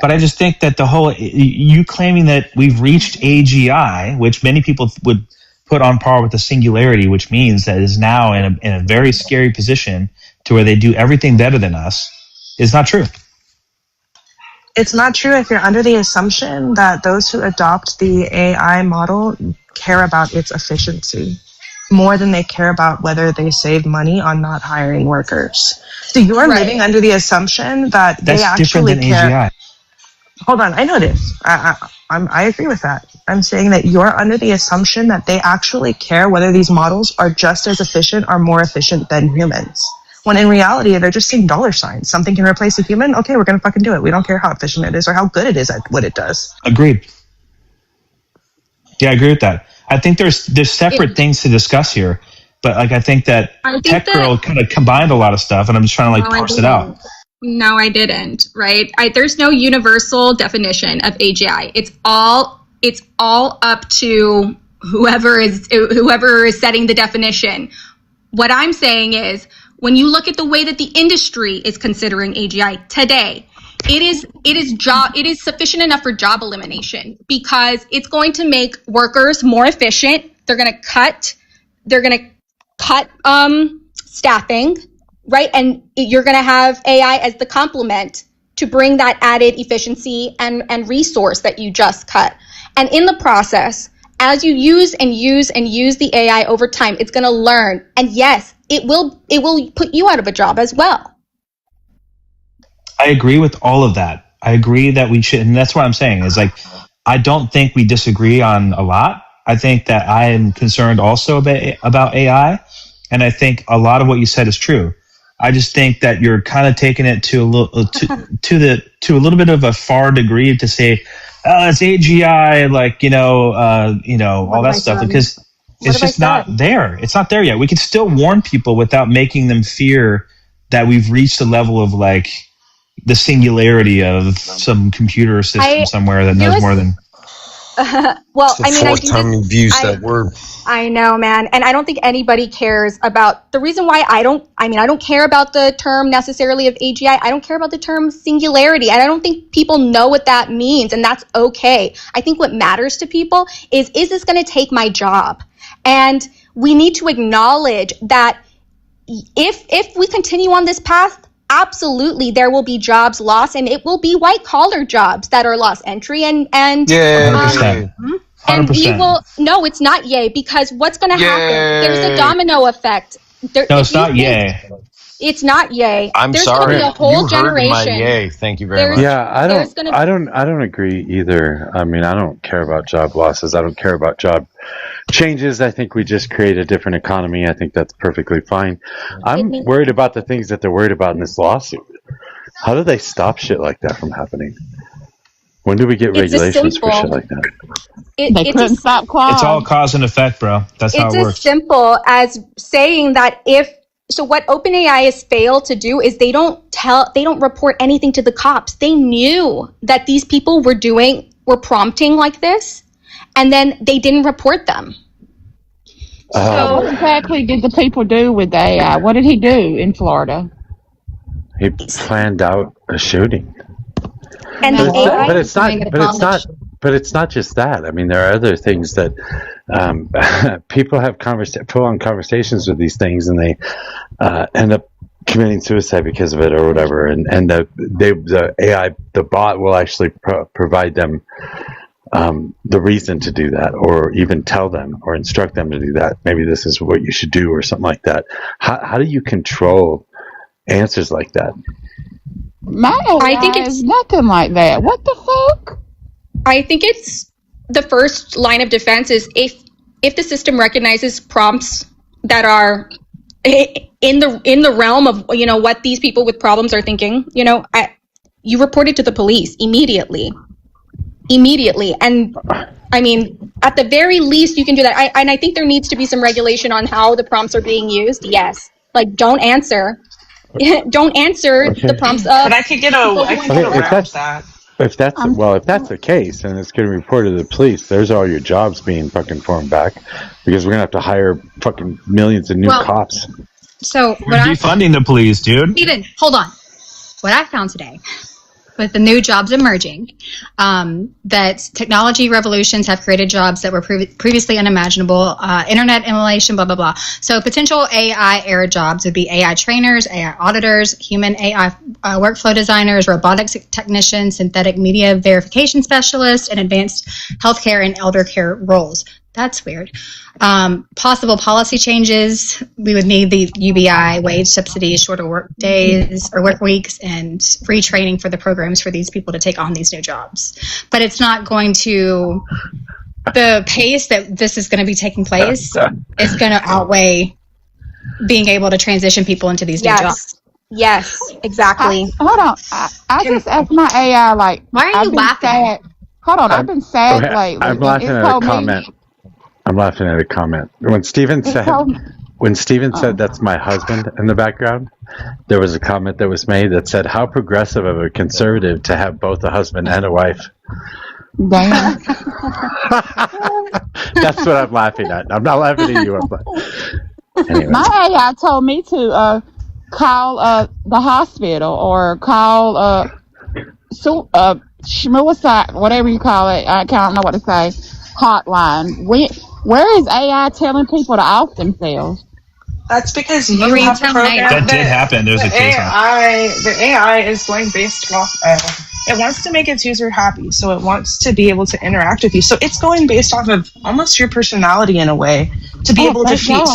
But I just think that the whole you claiming that we've reached AGI, which many people would put on par with the singularity, which means that it is now in a very scary position to where they do everything better than us, is not true. It's not true if you're under the assumption that those who adopt the AI model care about its efficiency more than they care about whether they save money on not hiring workers. So you're living under the assumption that they actually care. AGI. Hold on, I know this. I agree with that. I'm saying that you're under the assumption that they actually care whether these models are just as efficient or more efficient than humans. When in reality, they're just seeing dollar signs. Something can replace a human. Okay, we're going to fucking do it. We don't care how efficient it is or how good it is at what it does. Agreed. Yeah, I agree with that. I think there's separate things to discuss here, but I think that Tech Girl kind of combined a lot of stuff, and I'm just trying to parse it out. No, I didn't. Right? There's no universal definition of AGI. It's all up to whoever is setting the definition. What I'm saying is, when you look at the way that the industry is considering AGI today, it is sufficient enough for job elimination because it's going to make workers more efficient. They're going to cut staffing, right? And you're going to have AI as the complement to bring that added efficiency and resource that you just cut. And in the process, as you use the AI over time, it's going to learn. And yes, it will put you out of a job as well. I agree with all of that. I agree that we should, and that's what I'm saying is I don't think we disagree on a lot. I think that I am concerned also about AI, and I think a lot of what you said is true. I just think that you're kind of taking it to a little bit of a far degree to say, oh, it's AGI, all that stuff, because it's just not there. It's not there yet. We can still warn people without making them fear that we've reached a level of the singularity of some computer system somewhere that knows more than. Well, I mean, fourth time you've used that word. I know, man, and I don't think anybody cares about the reason why I don't care about the term necessarily of AGI. I don't care about the term singularity, and I don't think people know what that means, and that's okay. I think what matters to people is this going to take my job? And we need to acknowledge that if we continue on this path, absolutely there will be jobs lost, and it will be white collar jobs that are lost entry and 100%. And we will no, it's not yay, because what's going to happen? There's a domino effect. It's not yay. It's not yay. There's going to be a whole you generation. Heard my yay. Thank you very much. Yeah, I don't agree either. I mean, I don't care about job losses. I don't care about job changes. I think we just create a different economy. I think that's perfectly fine. I'm worried about the things that they're worried about in this lawsuit. How do they stop shit like that from happening? When do we get regulations for shit like that? They couldn't stop Claude. It's all cause and effect, bro. That's how it works. It's as simple as saying that what OpenAI has failed to do is they don't report anything to the cops. They knew that these people were prompting like this, and then they didn't report them. So what exactly did the people do with the AI? What did he do in Florida? He planned out a shooting. And but it's not just that. I mean, there are other things that people have full-on conversations with these things, and they end up committing suicide because of it or whatever. And the AI, the bot, will actually provide them the reason to do that, or even tell them or instruct them to do that. Maybe this is what you should do, or something like that. How do you control answers like that? I think it's nothing like that. What the fuck? I think it's the first line of defense is if if the system recognizes prompts that are in the realm of, you know, what these people with problems are thinking, you know, you report it to the police immediately. And I mean, at the very least, you can do that. And I think there needs to be some regulation on how the prompts are being used. Yes, like don't answer the prompts of. But I could get around that. If that's the case, and it's going to be reported to the police, there's all your jobs being fucking formed back, because we're going to have to hire fucking millions of new cops. So we're defunding the police, dude. Steven, hold on. What I found today, with the new jobs emerging, that technology revolutions have created jobs that were previously unimaginable, internet emulation, blah, blah, blah. So potential AI-era jobs would be AI trainers, AI auditors, human AI workflow designers, robotics technicians, synthetic media verification specialists, and advanced healthcare and elder care roles. That's weird. Possible policy changes. We would need the UBI, wage subsidies, shorter work days or work weeks, and free training for the programs for these people to take on these new jobs. But it's not going to, the pace that this is going to be taking place is going to outweigh being able to transition people into these new jobs. Yes, exactly. Hold on. I just asked my AI, like, why are you laughing? Sad. Hold on, I've been sad lately. I'm laughing at a comment. I'm laughing at a comment. When Steven said that's my husband in the background, there was a comment that was made that said, how progressive of a conservative to have both a husband and a wife. Damn. That's what I'm laughing at. I'm not laughing at you. Anyways. My AI told me to call the hospital or call suicide, whatever you call it. I don't know what to say. Hotline. Where is AI telling people to off themselves? That's because you have to program. That did happen. There's a case. The AI is going based off. It wants to make its user happy, so it wants to be able to interact with you. So it's going based off of almost your personality in a way to be able to feed.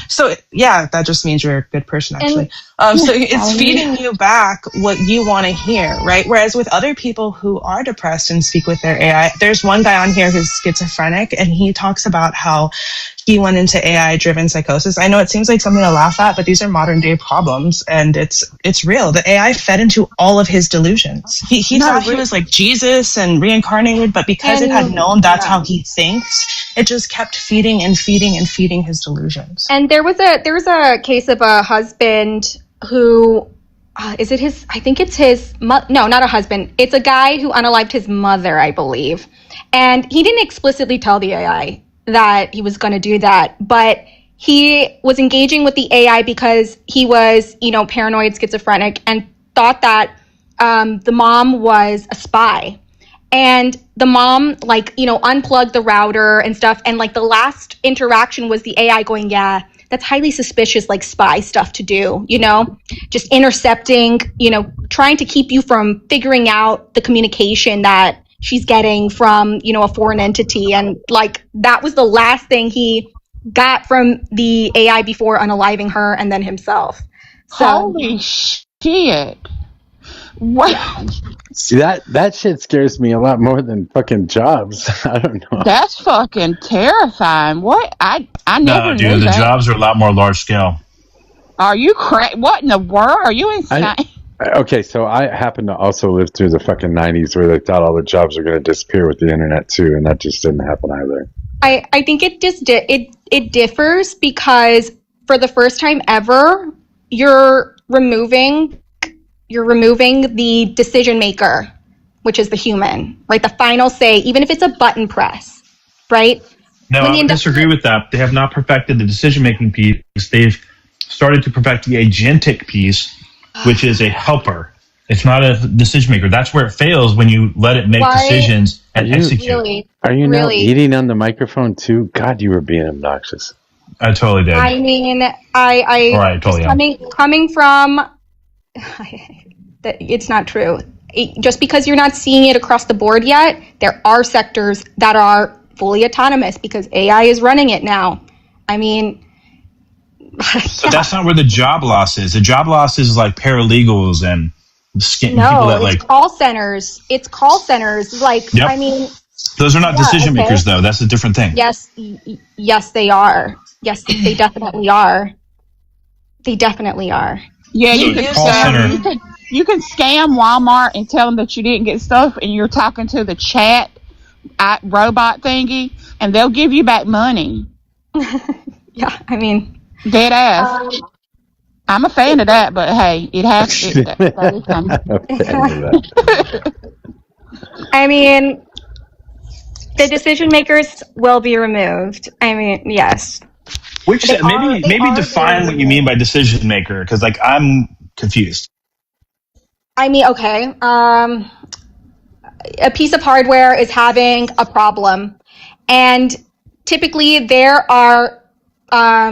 So yeah, that just means you're a good person, actually. So it's feeding you back what you want to hear, right? Whereas with other people who are depressed and speak with their AI, there's one guy on here who's schizophrenic, and he talks about how he went into AI-driven psychosis. I know it seems like something to laugh at, but these are modern-day problems, and it's real. The AI fed into all of his delusions. He thought he was like Jesus and reincarnated, but because it had known that's how he thinks, it just kept feeding and feeding and feeding his delusions. And there was a case of a husband who is it his? I think it's his. No, not a husband. It's a guy who unalived his mother, I believe, and he didn't explicitly tell the AI that he was going to do that, but he was engaging with the AI because he was, paranoid, schizophrenic, and thought that the mom was a spy. And the mom, unplugged the router and stuff. And, the last interaction was the AI going, yeah, that's highly suspicious, spy stuff to do, just intercepting, trying to keep you from figuring out the communication that she's getting from, a foreign entity. And, that was the last thing he got from the AI before unaliving her and then himself. So, holy shit. What? See, that shit scares me a lot more than fucking jobs. I don't know. That's fucking terrifying. What? I never knew the that. jobs are a lot more large scale. Are you crazy? What in the world? Are you insane? Okay, so I happen to also live through the fucking 90s where they thought all the jobs were going to disappear with the internet too, and that just didn't happen either. I think it just it differs because for the first time ever, you're removing the decision maker, which is the human, right? The final say, even if it's a button press, right? No, I disagree with that. They have not perfected the decision-making piece. They've started to perfect the agentic piece, which is a helper. It's not a decision maker. That's where it fails, when you let it make decisions and execute. Really? Are you now eating on the microphone too? God, you were being obnoxious. I totally did. I mean, I totally coming from, it's not true. Just because you're not seeing it across the board yet, there are sectors that are fully autonomous because AI is running it now. I mean, but that's not where the job loss is. The job loss is paralegals and people that it's call centers. It's call centers. Yep. I mean, Those are not decision makers, though. That's a different thing. Yes, yes, they are. Yes, they definitely are. They definitely are. Yeah, So you can scam. You can scam Walmart and tell them that you didn't get stuff, and you're talking to the chat robot thingy, and they'll give you back money. Yeah, I mean, dead ass. I'm a fan of that, but hey, it has. That is something. I mean, the decision makers will be removed. I mean, yes. Which maybe define what you mean by decision maker, because like I'm confused. I mean, okay. A piece of hardware is having a problem, and typically there are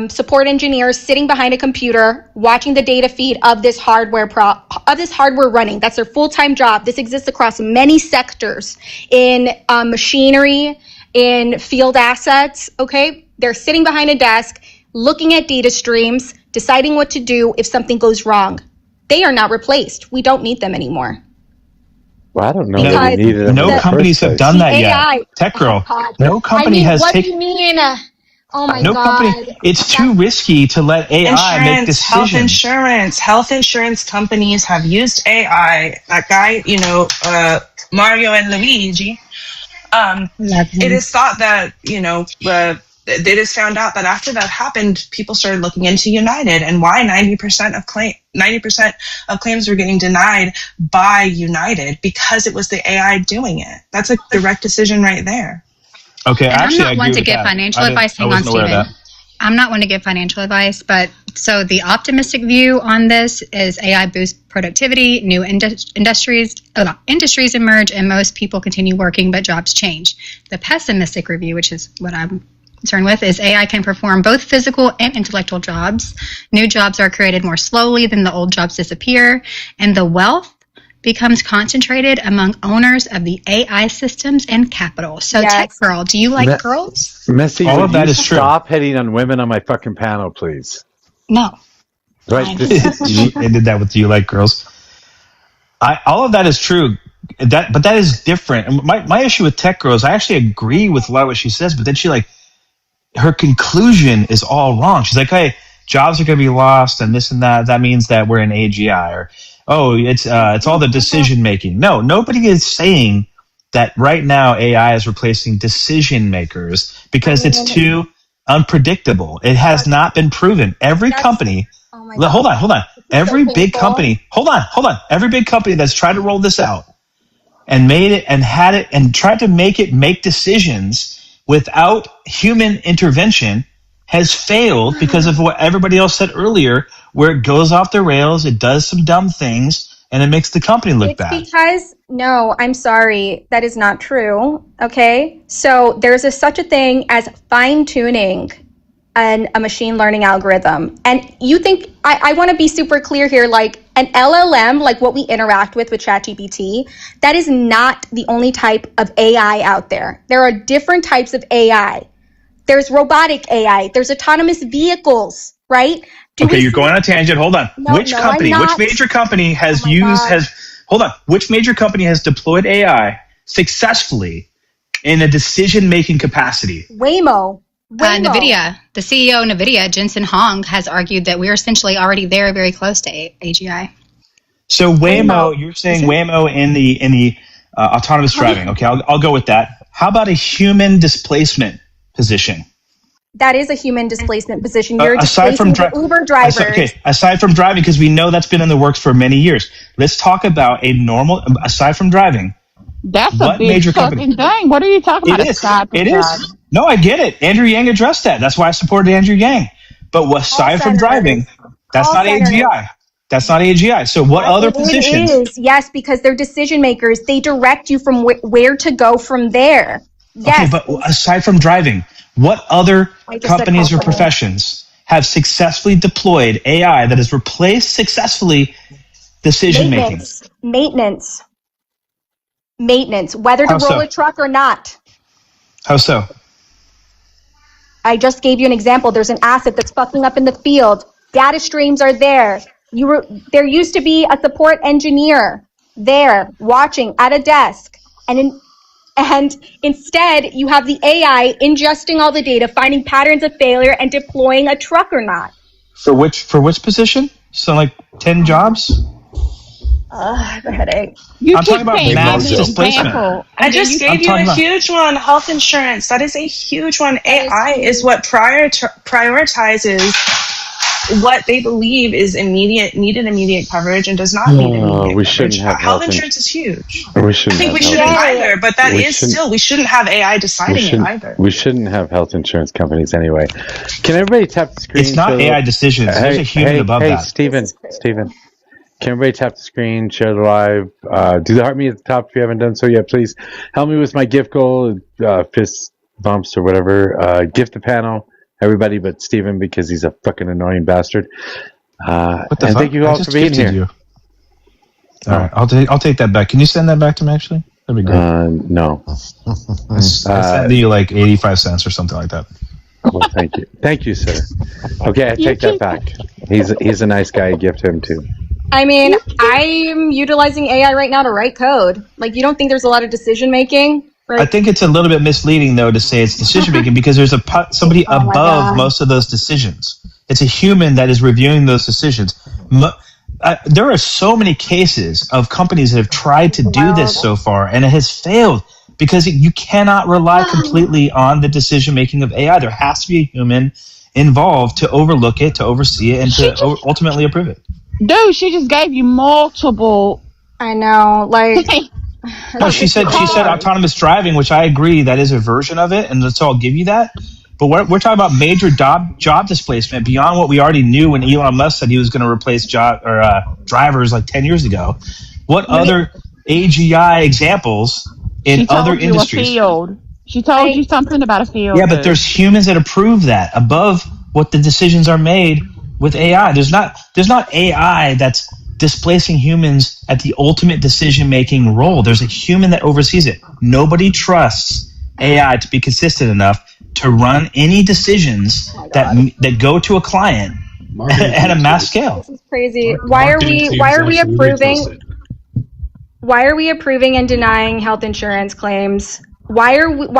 support engineers sitting behind a computer watching the data feed of this hardware running. That's their full-time job. This exists across many sectors in machinery, in field assets. Okay, they're sitting behind a desk, looking at data streams, deciding what to do if something goes wrong. They are not replaced. We don't need them anymore. Well, I don't know that we needed them. No companies have done that AI, yet. Tech Girl. God. No company I mean, has what taken. do you mean? Oh my no God. Company. It's too risky to let AI make decisions. Health insurance companies have used AI. That guy, Mario and Luigi. It is thought that, they just found out that after that happened, people started looking into United and why 90% of claims were getting denied by United, because it was the AI doing it. That's a direct decision right there. Okay, and actually, I'm not one to give financial advice. Hang on, Stephen. I'm not one to give financial advice, but so the optimistic view on this is AI boosts productivity, new industries emerge, and most people continue working, but jobs change. The pessimistic review, which is what I'm concerned with, is AI can perform both physical and intellectual jobs. New jobs are created more slowly than the old jobs disappear, and the wealth becomes concentrated among owners of the AI systems and capital. So, yes. Tech Girl, do you like girls? Missy, all of that is true. Stop hitting on women on my fucking panel, please. No. Right. They did that with "Do you like girls?" All of that is true. But that is different. And my issue with Tech Girl is I actually agree with a lot of what she says, but then her conclusion is all wrong. She's like, hey, jobs are going to be lost and this and that. That means that we're in AGI, or it's all the decision making. No, nobody is saying that right now AI is replacing decision makers because it's too unpredictable. It has not been proven. Every company, hold on. Every big company, hold on. Every big company that's tried to roll this out and made it and had it and tried to make it make decisions without human intervention has failed because of what everybody else said earlier, where it goes off the rails, it does some dumb things, and it makes the company look bad. It's because, no, I'm sorry, that is not true, okay? So there's such a thing as fine-tuning a machine learning algorithm. And you think, I want to be super clear here, like an LLM, like what we interact with ChatGPT, that is not the only type of AI out there. There are different types of AI. There's robotic AI. There's autonomous vehicles, right? You're going on a tangent. Hold on. Which major company has which major company has deployed AI successfully in a decision-making capacity? Waymo. NVIDIA. The CEO of NVIDIA, Jensen Huang, has argued that we're essentially already there, very close to AGI. So Waymo, you're saying Waymo in the autonomous driving. Okay, I'll go with that. How about a human displacement position? That is a human displacement position. You're displacing the Uber drivers. Aside from driving, because we know that's been in the works for many years. Let's talk about aside from driving. That's a big fucking thing. What are you talking about? It is. No, I get it. Andrew Yang addressed that. That's why I supported Andrew Yang. But aside from driving, that's not AGI. That's not AGI. So what other positions? It is. Yes, because they're decision makers. They direct you from where to go from there. Yes. Okay, but aside from driving, what other companies or professions have successfully deployed AI that has replaced successfully decision making? Maintenance. Whether to roll a truck or not. How so? I just gave you an example. There's an asset that's fucking up in the field. Data streams are there. There used to be a support engineer there watching at a desk, and And instead, you have the AI ingesting all the data, finding patterns of failure, and deploying a truck or not. For which position? So like 10 jobs? I have a headache. I'm talking about mass displacement. I just gave you a huge one, health insurance. That is a huge one. AI is what prioritizes what they believe is needed immediate coverage and does not need immediate we shouldn't coverage. have Health insurance is huge. We shouldn't. I think we shouldn't either, but that is still, we shouldn't have AI deciding it either. We shouldn't have health insurance companies anyway. Can everybody tap the screen? It's not AI decisions. There's a human above that. Steven. Can everybody tap the screen, share the live, do the heart me at the top if you haven't done so yet, please. Help me with my gift goal, fist bumps or whatever. Gift the panel, everybody but Steven because he's a fucking annoying bastard. And thank you all for being here. All right, I'll take that back. Can you send that back to me, actually? That'd be great. No. I sent you like 85 cents or something like that. Well, thank you. Thank you, sir. Okay, I take that back. He's a nice guy. Gift him, too. I mean, I'm utilizing AI right now to write code. Like, you don't think there's a lot of decision making? I think it's a little bit misleading, though, to say it's decision making because there's somebody above most of those decisions. It's a human that is reviewing those decisions. There are so many cases of companies that have tried to do this so far, and it has failed because you cannot rely completely on the decision making of AI. There has to be a human involved to overlook it, to oversee it, and to ultimately approve it. Dude, she just gave you multiple. I know, like. No, she said autonomous driving, which I agree that is a version of it, and so I'll give you that. But we're talking about major job displacement beyond what we already knew when Elon Musk said he was going to replace drivers like 10 years ago. What other AGI examples in other industries? She told you something about a field. Yeah, but there's humans that approve that above what the decisions are made with AI. There's not AI that's displacing humans at the ultimate decision-making role. There's a human that oversees it. Nobody trusts AI to be consistent enough to run any decisions that go to a client at a mass scale. This is crazy. Why are we approving and denying health insurance claims? Why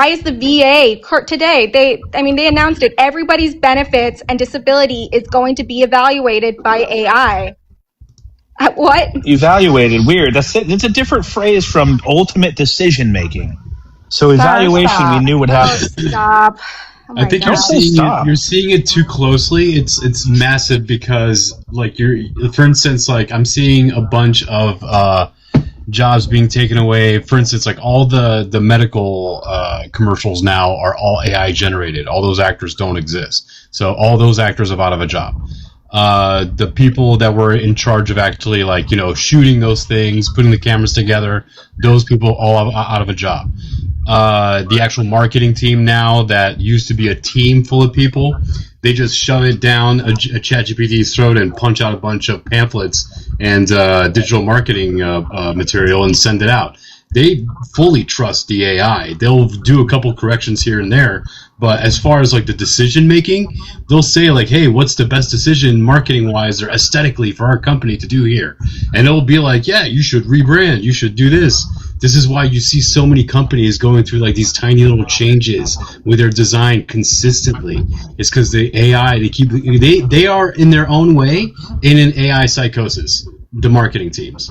is the VA today? They announced it. Everybody's benefits and disability is going to be evaluated by AI. What? Evaluated? Weird. It's a different phrase from ultimate decision making. So evaluation, we knew would happen. Stop. Oh I think you're seeing it too closely. It's massive because for instance, like I'm seeing a bunch of jobs being taken away. For instance, like all the medical commercials now are all AI generated. All those actors don't exist. So all those actors are out of a job. The people that were in charge of actually shooting those things, putting the cameras together, those people all out of a job. The actual marketing team now that used to be a team full of people, they just shove it down a ChatGPT's throat and punch out a bunch of pamphlets and digital marketing material and send it out. They fully trust the AI. They'll do a couple corrections here and there, but as far as the decision making, they'll say hey, what's the best decision marketing wise or aesthetically for our company to do here? And it'll be yeah, you should rebrand, you should do this. This is why you see so many companies going through these tiny little changes with their design consistently. It's because the AI, they are in their own way in an AI psychosis, the marketing teams.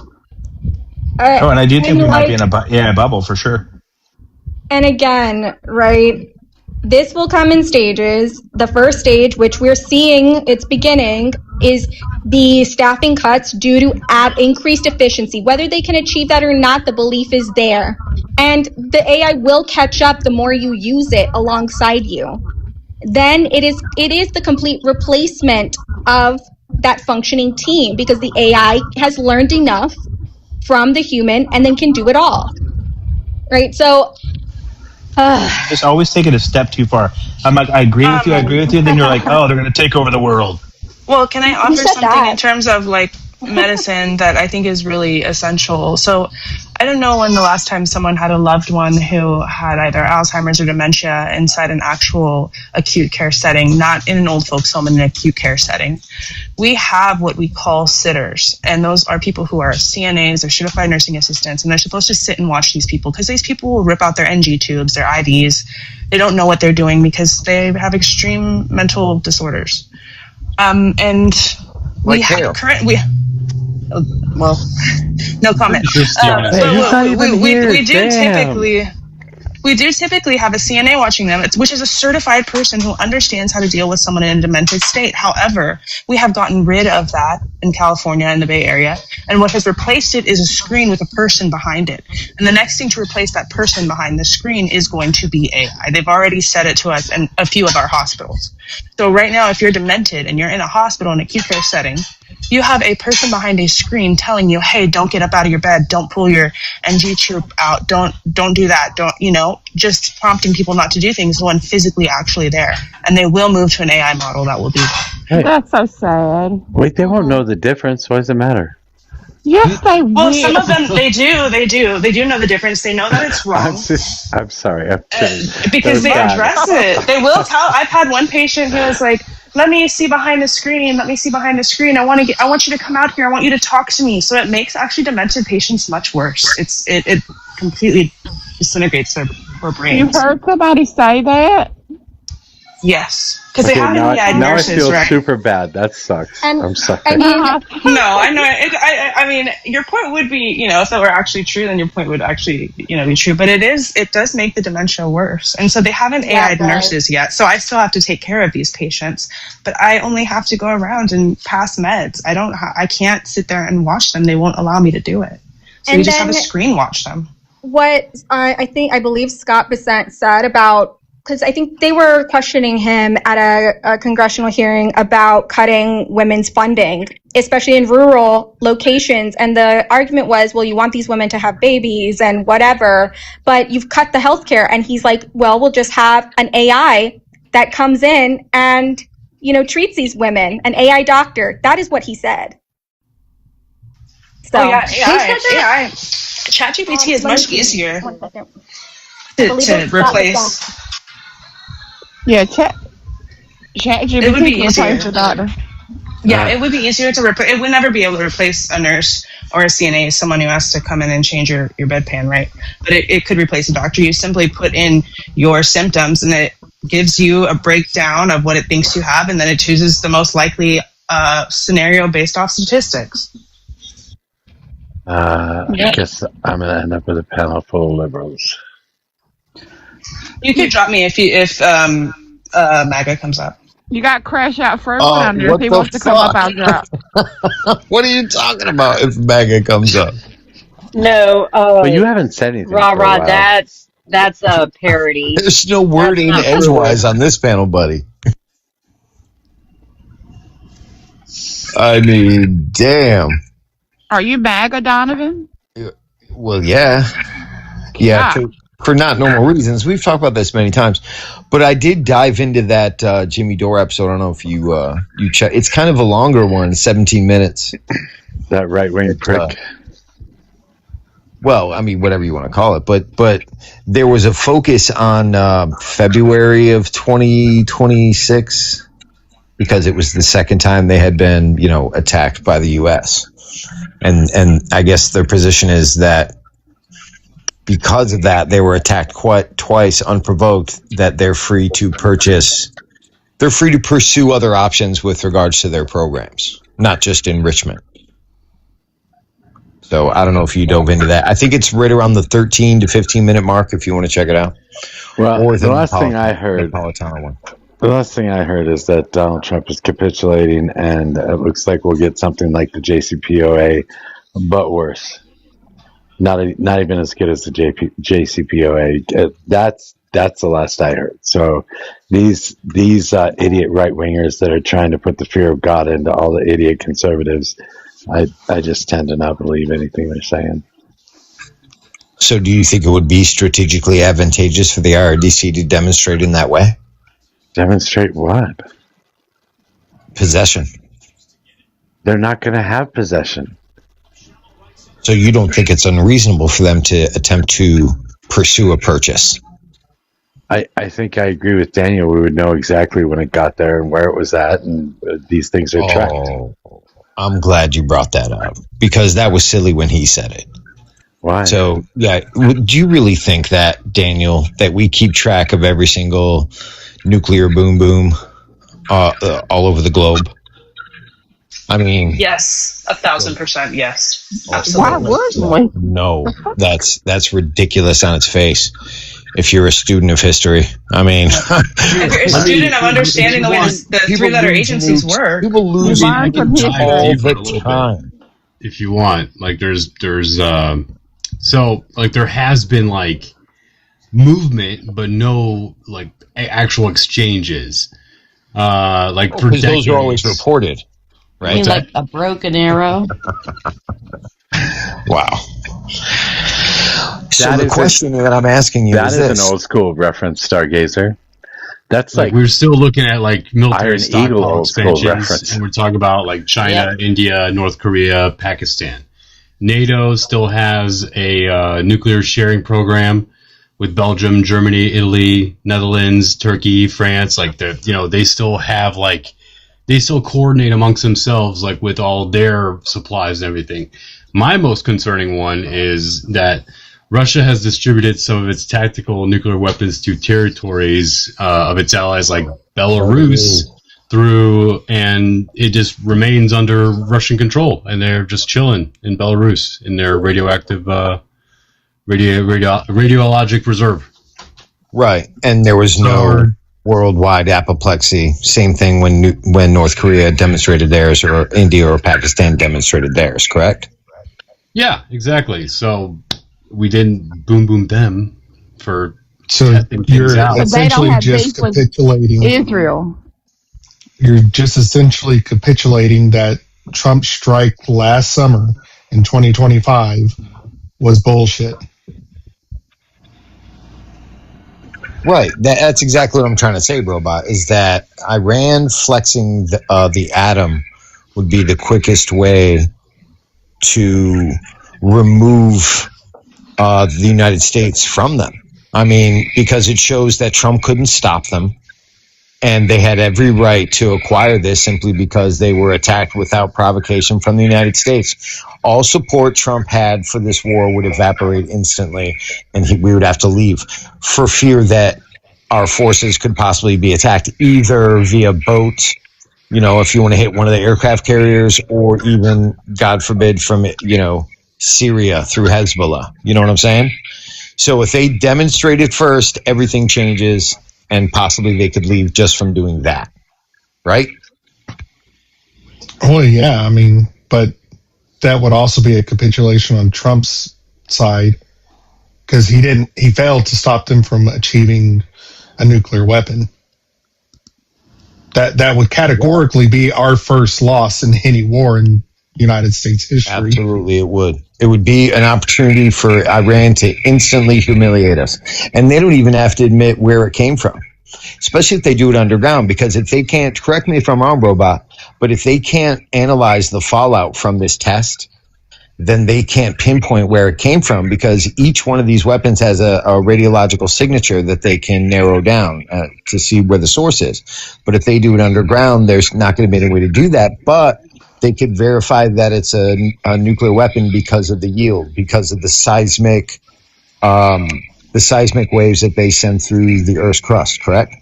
And I do think we might be in a bubble for sure. And again, right, this will come in stages. The first stage, which we're seeing its beginning, is the staffing cuts due to increased efficiency. Whether they can achieve that or not, the belief is there. And the AI will catch up the more you use it alongside you. Then it is the complete replacement of that functioning team because the AI has learned enough from the human and then can do it all. Right? So just always take it a step too far. I'm like, I agree with you, then you're like, oh, they're going to take over the world. Well, can I offer something in terms of medicine that I think is really essential? So I don't know when the last time someone had a loved one who had either Alzheimer's or dementia inside an actual acute care setting, not in an old folks home, in an acute care setting. We have what we call sitters, and those are people who are CNAs or certified nursing assistants, and they're supposed to sit and watch these people because these people will rip out their NG tubes, their IVs. They don't know what they're doing because they have extreme mental disorders. And we have well, no comment. We do typically have a CNA watching them, which is a certified person who understands how to deal with someone in a demented state. However, we have gotten rid of that in California and the Bay Area, and what has replaced it is a screen with a person behind it. And the next thing to replace that person behind the screen is going to be AI. They've already said it to us in a few of our hospitals. So right now, if you're demented and you're in a hospital in a acute care setting, you have a person behind a screen telling you, hey, don't get up out of your bed, don't pull your NG tube out, don't do that, just prompting people not to do things when physically actually there. And they will move to an AI model that will do that. Hey, That's so sad. wait, they won't know the difference. Why does it matter? Yes, they will. Well, some of them, they do know the difference. They know that it's wrong. I'm sorry. I'm kidding. Because they address it. They will tell. I've had one patient who was like, let me see behind the screen. I want you to come out here. I want you to talk to me. So it makes actually demented patients much worse. It completely disintegrates their brains. You heard somebody say that? Yes, because they have AI nurses, I feel right? super bad. That sucks. I'm sorry. I mean, no, I know. I mean, your point would be, if that were actually true, then your point would actually, be true. But it does make the dementia worse. And so they haven't AI'd nurses yet. So I still have to take care of these patients, but I only have to go around and pass meds. I can't sit there and watch them. They won't allow me to do it. So we just have a screen watch them. What I believe Scott Bessent said about, because I think they were questioning him at a congressional hearing about cutting women's funding, especially in rural locations. And the argument was, well, you want these women to have babies and whatever, but you've cut the healthcare. And he's like, well, we'll just have an AI that comes in and, treats these women, an AI doctor. That is what he said. So, AI. ChatGPT is much easier to replace. Yeah, ChatGPT it would be easier. Replace a doctor. Yeah, it would be easier to replace. It would never be able to replace a nurse or a CNA, someone who has to come in and change your bedpan, right? But it could replace a doctor. You simply put in your symptoms, and it gives you a breakdown of what it thinks you have, and then it chooses the most likely scenario based off statistics. I guess I'm gonna end up with a panel full of liberals. You could drop me if MAGA comes up. You got Crash Out Frozen on there. If he wants to come up, I'll drop. What are you talking about if MAGA comes up? No. But you haven't said anything. Rah, that's a parody. There's no wording edgewise on this panel, buddy. I mean, damn. Are you MAGA, Donovan? Well, yeah. For not normal reasons. We've talked about this many times, but I did dive into that Jimmy Dore episode. I don't know if you check. It's kind of a longer one, 17 minutes. That right-wing prick. Well, I mean, whatever you want to call it, but there was a focus on February of 2026 because it was the second time they had been, attacked by the U.S. And I guess their position is that because of that, they were attacked twice unprovoked, that they're free to pursue other options with regards to their programs, not just enrichment. So I don't know if you dove into that. I think it's right around the 13 to 15 minute mark if you want to check it out. Well, the last thing I heard is that Donald Trump is capitulating, and it looks like we'll get something like the JCPOA, but worse. Not even as good as the JCPOA. That's the last I heard. So these idiot right wingers that are trying to put the fear of God into all the idiot conservatives, I just tend to not believe anything they're saying. So do you think it would be strategically advantageous for the IRDC to demonstrate in that way? Demonstrate what? Possession. They're not going to have possession. So you don't think it's unreasonable for them to attempt to pursue a purchase? I think I agree with Daniel. We would know exactly when it got there and where it was at, and these things are tracked. I'm glad you brought that up, because that was silly when he said it. Why? So, yeah, do you really think that, Daniel, that we keep track of every single nuclear boom all over the globe? I mean, Yes, 1,000%. Yes, absolutely. Why wouldn't we? no, that's ridiculous on its face. If you're a student of history, I mean, If you're a student of understanding the way the three-letter agencies work, people lose learn from history. all the time. If you want, like, there's so like there has been like movement, but no like actual exchanges. Like for Because those decades. are always reported, right? You mean like a broken arrow? Wow. So the question that I'm asking you is that this. is an old school reference, Stargazer. That's like we're still looking at like military Iron stockpile Eagle old school expansions, reference. and we're talking about like China, India, North Korea, Pakistan. NATO still has a nuclear sharing program with Belgium, Germany, Italy, Netherlands, Turkey, France. Like they still have they still coordinate amongst themselves like with all their supplies and everything. My most concerning one is that Russia has distributed some of its tactical nuclear weapons to territories of its allies like Belarus and it just remains under Russian control, and they're just chilling in Belarus in their radioactive radiologic reserve. Right, and there was no worldwide apoplexy. Same thing when North Korea demonstrated theirs, or India or Pakistan demonstrated theirs, correct? Yeah, exactly. So we didn't boom them for testing things you're out. essentially just capitulating. Israel. You're just essentially capitulating that Trump's strike last summer in 2025 was bullshit. Right. That's exactly what I'm trying to say, Robot, is that Iran flexing the atom would be the quickest way to remove the United States from them. I mean, because it shows that Trump couldn't stop them, and they had every right to acquire this simply because they were attacked without provocation from the United States. All support Trump had for this war would evaporate instantly, and we would have to leave for fear that our forces could possibly be attacked either via boat, if you want to hit one of the aircraft carriers, or even, God forbid, from, Syria through Hezbollah. You know what I'm saying? So if they demonstrate it first, everything changes, and possibly they could leave just from doing that. Right? Oh, yeah. I mean, but that would also be a capitulation on Trump's side, because he failed to stop them from achieving a nuclear weapon. That would categorically be our first loss in any war in United States history. Absolutely, it would. It would be an opportunity for Iran to instantly humiliate us. And they don't even have to admit where it came from, especially if they do it underground, because if they can't, correct me if I'm wrong, Robot, but if they can't analyze the fallout from this test, then they can't pinpoint where it came from, because each one of these weapons has a radiological signature that they can narrow down to see where the source is. But if they do it underground, there's not going to be any way to do that. But they could verify that it's a nuclear weapon because of the yield, because of the seismic waves that they send through the Earth's crust, correct?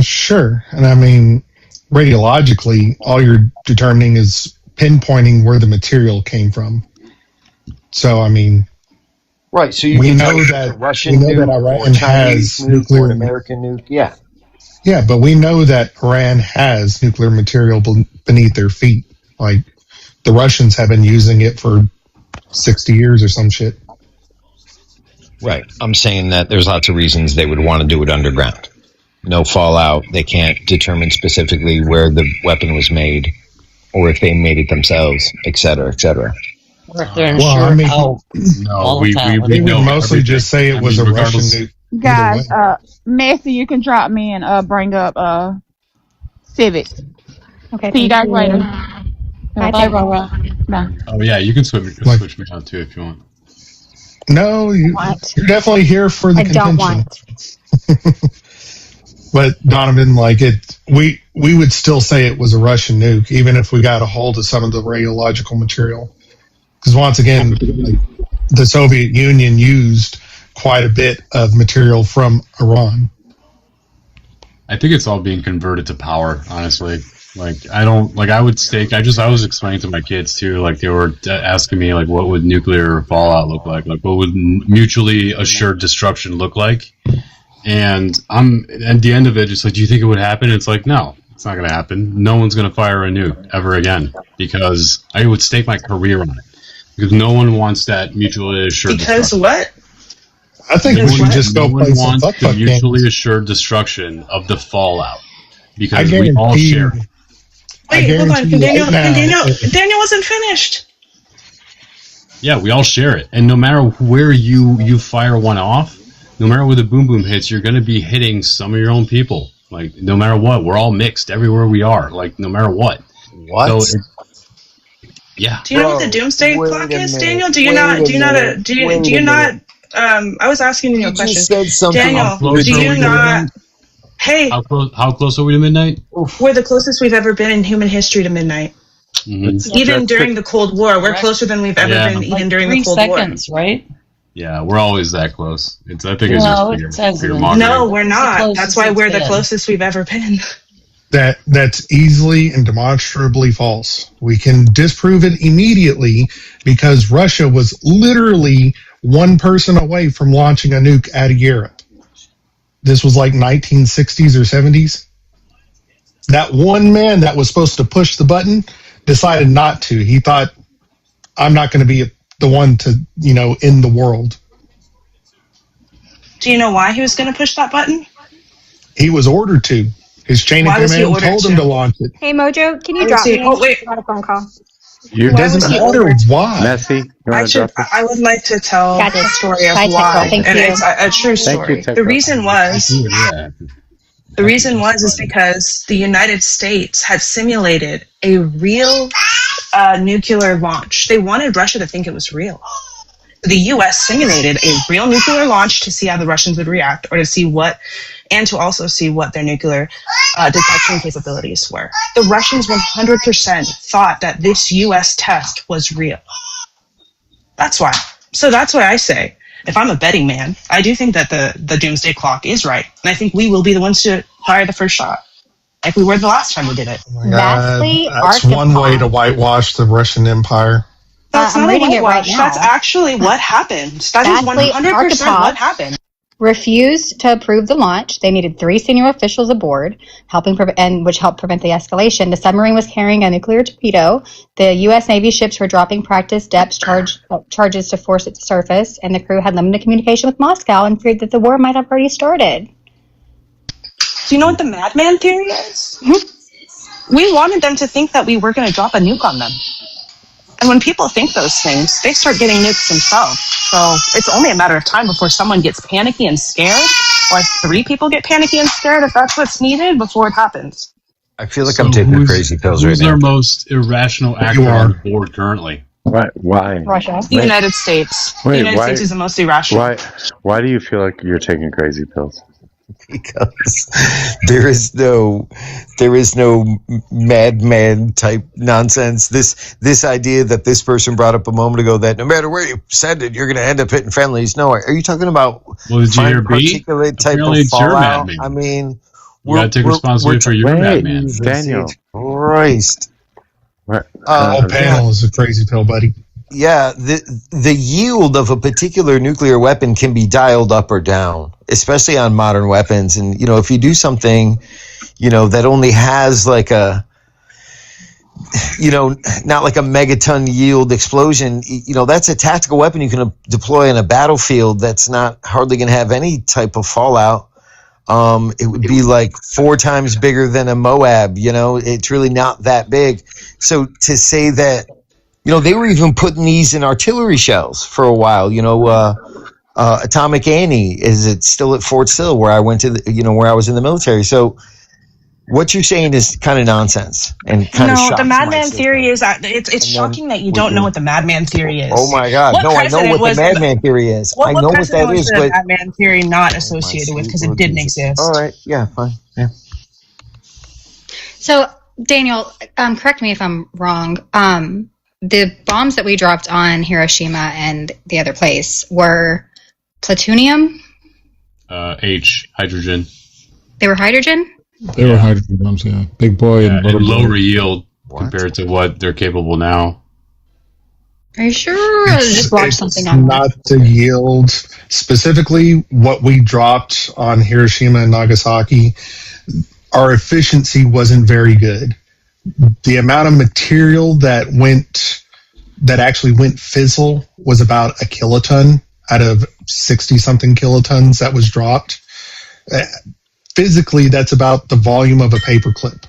Sure. And I mean, radiologically, all you're determining is pinpointing where the material came from. So, I mean, right. So you know that Iran has nuclear, American nuke. Yeah. Yeah, but we know that Iran has nuclear material beneath their feet. Like, the Russians have been using it for 60 years or some shit. Right. I'm saying that there's lots of reasons they would want to do it underground. No fallout. They can't determine specifically where the weapon was made, or if they made it themselves, et cetera, et cetera. Or if they're insured we would mostly just say it was a Russian nuke. Guys, Messi, you can drop me and bring up Civic. Okay. See you guys later. Bye, Rara. No. Oh yeah, you can switch me out too if you want. No, you're definitely here for the contention. Don't want. But Donovan, like we would still say it was a Russian nuke, even if we got a hold of some of the radiological material. Because once again, like, the Soviet Union used quite a bit of material from Iran. I think it's all being converted to power, honestly. Like, I don't, like, I would stake, I was explaining to my kids too, like, they were asking me, like, what would nuclear fallout look like? Like, what would mutually assured destruction look like? And I'm, at the end of it, just like, do you think it would happen? It's like, no, it's not going to happen. No one's going to fire a nuke ever again, because I would stake my career on it. Because no one wants that mutually assured Because destruction. what? I think we should just go play some wants the mutually assured destruction of the fallout. Because I we all guarantee share it. Wait, hold on. guarantee Daniel wasn't finished. Yeah, we all share it. And no matter where you fire one off, no matter where the boom boom hits, you're going to be hitting some of your own people. Like, no matter what, we're all mixed everywhere we are. Like, no matter what. What? So yeah. Do you know what the doomsday clock is, Daniel? Do you not? I was asking you a question. just said something. Daniel, do you not? Hey, How close are we to midnight? we're the closest we've ever been in human history to midnight. Mm-hmm. Even during the Cold War, we're closer than we've ever been, even during the Cold War. 3 seconds, right? Yeah, we're always that close. I think it's No, it just says fear it. mongering. No, we're not. That's why we're the been. closest we've ever been. That's easily and demonstrably false. We can disprove it immediately because Russia was literally one person away from launching a nuke out of Europe. This was like 1960s or 70s. That one man that was supposed to push the button decided not to. He thought, I'm not going to be the one to, end the world. Do you know why he was going to push that button? He was ordered to. His chain of Why was he command ordered told him to launch it. Hey Mojo, can you Why drop was he- me? oh, wait. I got a phone call. You It doesn't matter why. Messy. You want to drop this? I would like to tell Gotcha. the story of Bye, Teco. why, Thank and you. it's a true Thank story. you, Teco. The reason was Yeah. because the United States had simulated a real nuclear launch. They wanted Russia to think it was real. The U.S. simulated a real nuclear launch to see how the Russians would react, or to see to also see what their nuclear detection capabilities were. The Russians 100% thought that this U.S. test was real. That's why. So that's why I say, if I'm a betting man, I do think that the doomsday clock is right. And I think we will be the ones to fire the first shot, like we were the last time we did it. Vastly That's one way to whitewash the Russian Empire. That's I'm not a reading it right whitewash. now. That's actually what happened. That is Vastly 100% what happened. refused to approve the launch. They needed 3 senior officials aboard, which helped prevent the escalation. The submarine was carrying a nuclear torpedo. The U.S. Navy ships were dropping practice depth charges to force it to surface, and the crew had limited communication with Moscow and feared that the war might have already started. Do you know what the madman theory is? We wanted them to think that we were going to drop a nuke on them. And when people think those things, they start getting nukes themselves. So it's only a matter of time before someone gets panicky and scared, or 3 people get panicky and scared, if that's what's needed, before it happens. I feel like I'm taking crazy pills right Who's now. our most irrational actor on the board currently? Why? Russia. The United States. The United States is the most irrational. Why do you feel like you're taking crazy pills? Because there is no madman type nonsense. This idea that this person brought up a moment ago, that no matter where you send it, you're going to end up hitting friendlies. No, are you talking about did you hear B? particulate type Apparently of it's your fallout? madman. I mean, You gotta take responsibility for your madman. Daniel. Christ. The whole panel is a crazy pill, buddy. Yeah, the yield of a particular nuclear weapon can be dialed up or down, especially on modern weapons. And, if you do something, that only has like a, not like a megaton yield explosion, that's a tactical weapon you can deploy in a battlefield that's not hardly going to have any type of fallout. It would be like 4 times bigger than a Moab, it's really not that big. So to say that, they were even putting these in artillery shells for a while. Atomic Annie is it still at Fort Sill, where I went to, where I was in the military. So what you're saying is kind of nonsense and kind of No, shocks the my Madman system. theory is that it's shocking that you don't know what the Madman theory is. Oh my God! No, I know what the Madman theory is. I know what that is, but but Madman theory not associated with because it didn't exist. All right, yeah, fine, yeah. So, Daniel, correct me if I'm wrong. The bombs that we dropped on Hiroshima and the other place were plutonium? Hydrogen. They were hydrogen? They were hydrogen bombs, yeah. Big boy and little lower boy. yield compared to what they're capable now. Are you sure? I just watched something It's on not the yield. Specifically, what we dropped on Hiroshima and Nagasaki, our efficiency wasn't very good. The amount of material that actually went fizzle was about a kiloton out of 60-something kilotons that was dropped. Physically, that's about the volume of a paperclip.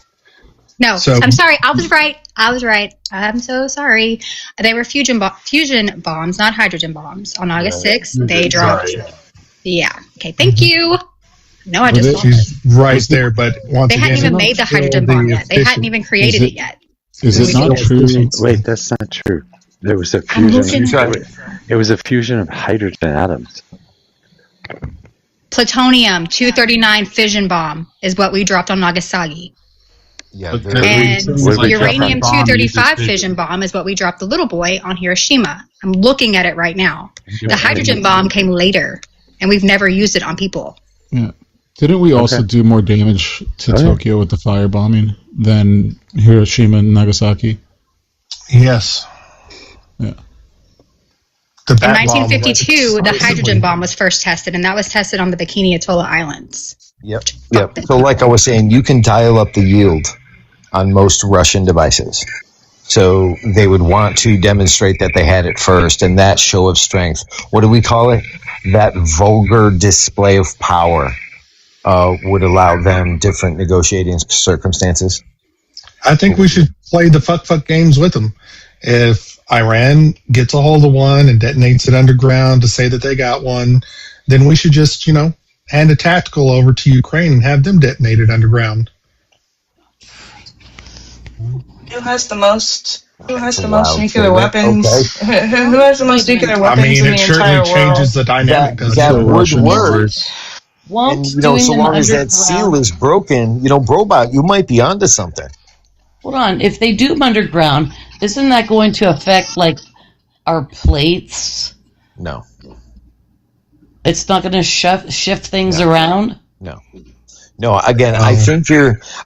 No, So- I'm sorry. I was right. I'm so sorry. They were fusion bombs, not hydrogen bombs. On August 6th, they dropped. Yeah. Okay, thank you. No, I just She's right there, but once they again, hadn't even made the hydrogen bomb yet. They hadn't even created it yet. Is it not true? Wait, that's not true. There was a fusion. It was a fusion of hydrogen atoms. Plutonium 239 fission bomb is what we dropped on Nagasaki. Yeah, And uranium 235 fission bomb is what we dropped the little boy on Hiroshima. I'm looking at it right now. The hydrogen bomb came later, and we've never used it on people. Yeah. Didn't we also do more damage to Tokyo with the firebombing than Hiroshima and Nagasaki? Yes. Yeah. In 1952, the hydrogen bomb was first tested, and that was tested on the Bikini Atoll Islands. Yep. So like I was saying, you can dial up the yield on most Russian devices. So they would want to demonstrate that they had it first, and that show of strength, what do we call it? That vulgar display of power would allow them different negotiating circumstances. I think we should play the fuck games with them. If Iran gets a hold of one and detonates it underground to say that they got one, then we should just, hand a tactical over to Ukraine and have them detonate it underground. Who has the most nuclear weapons? Okay. Who has the most nuclear weapons in the it entire certainly world? changes the dynamic. That would work. Won't And, doing so them long as that underground- seal is broken, Brobot, you might be onto something. Hold on. If they do them underground, isn't that going to affect, our plates? No. It's not going to shift things around? No, again, I think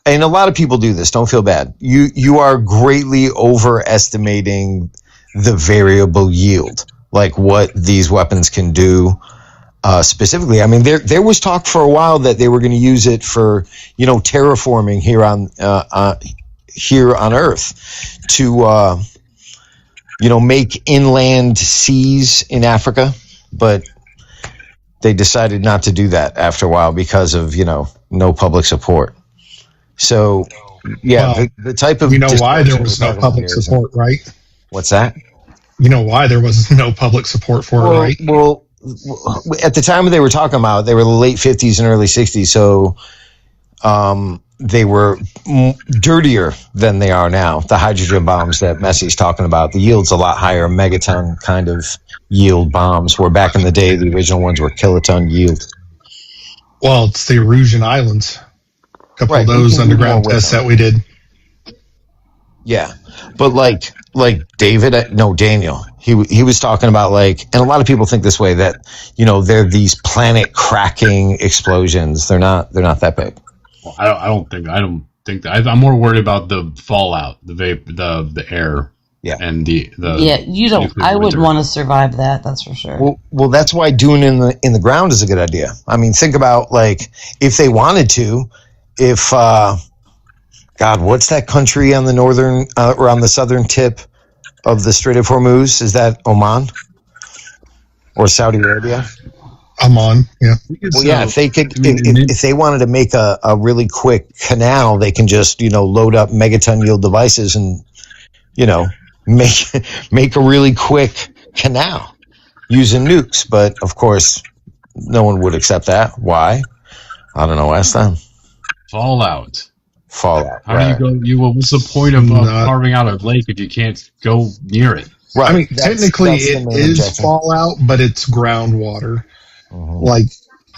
and a lot of people do this, don't feel bad. You are greatly overestimating the variable yield, like what these weapons can do specifically. I mean, there was talk for a while that they were going to use it for, terraforming here on Earth to, make inland seas in Africa, but they decided not to do that after a while because of, no public support. So, yeah, the type of... You know why there was no public support, right? What's that? You know why there was no public support for it, right? Well, at the time they were talking about, they were the late 50s and early 60s, so they were dirtier than they are now. The hydrogen bombs that Messi's talking about, the yield's a lot higher, megaton kind of yield bombs, where back in the day, the original ones were kiloton yield. Well, it's the Aleutian Islands. A couple of those underground tests that we did. Yeah, but like Daniel, he was talking about and a lot of people think this way, that they're these planet cracking explosions. They're not that big. Well, I don't think that. I'm more worried about the fallout, the the air. Yeah, and the you don't. I would want to survive that. That's for sure. Well, that's why doing it in the ground is a good idea. I mean, think about if they wanted to, if God, what's that country on the northern or on the southern tip of the Strait of Hormuz? Is that Oman or Saudi Arabia? Oman, yeah. Well, yeah. If they could, if they wanted to make a really quick canal, they can just load up megaton yield devices and make a really quick canal using nukes. But of course, no one would accept that. Why? I don't know. Ask them. Fallout. fallout. How do you go? What's the point of carving out a lake if you can't go near it? Right. I mean, technically it is fallout, but it's groundwater. Like,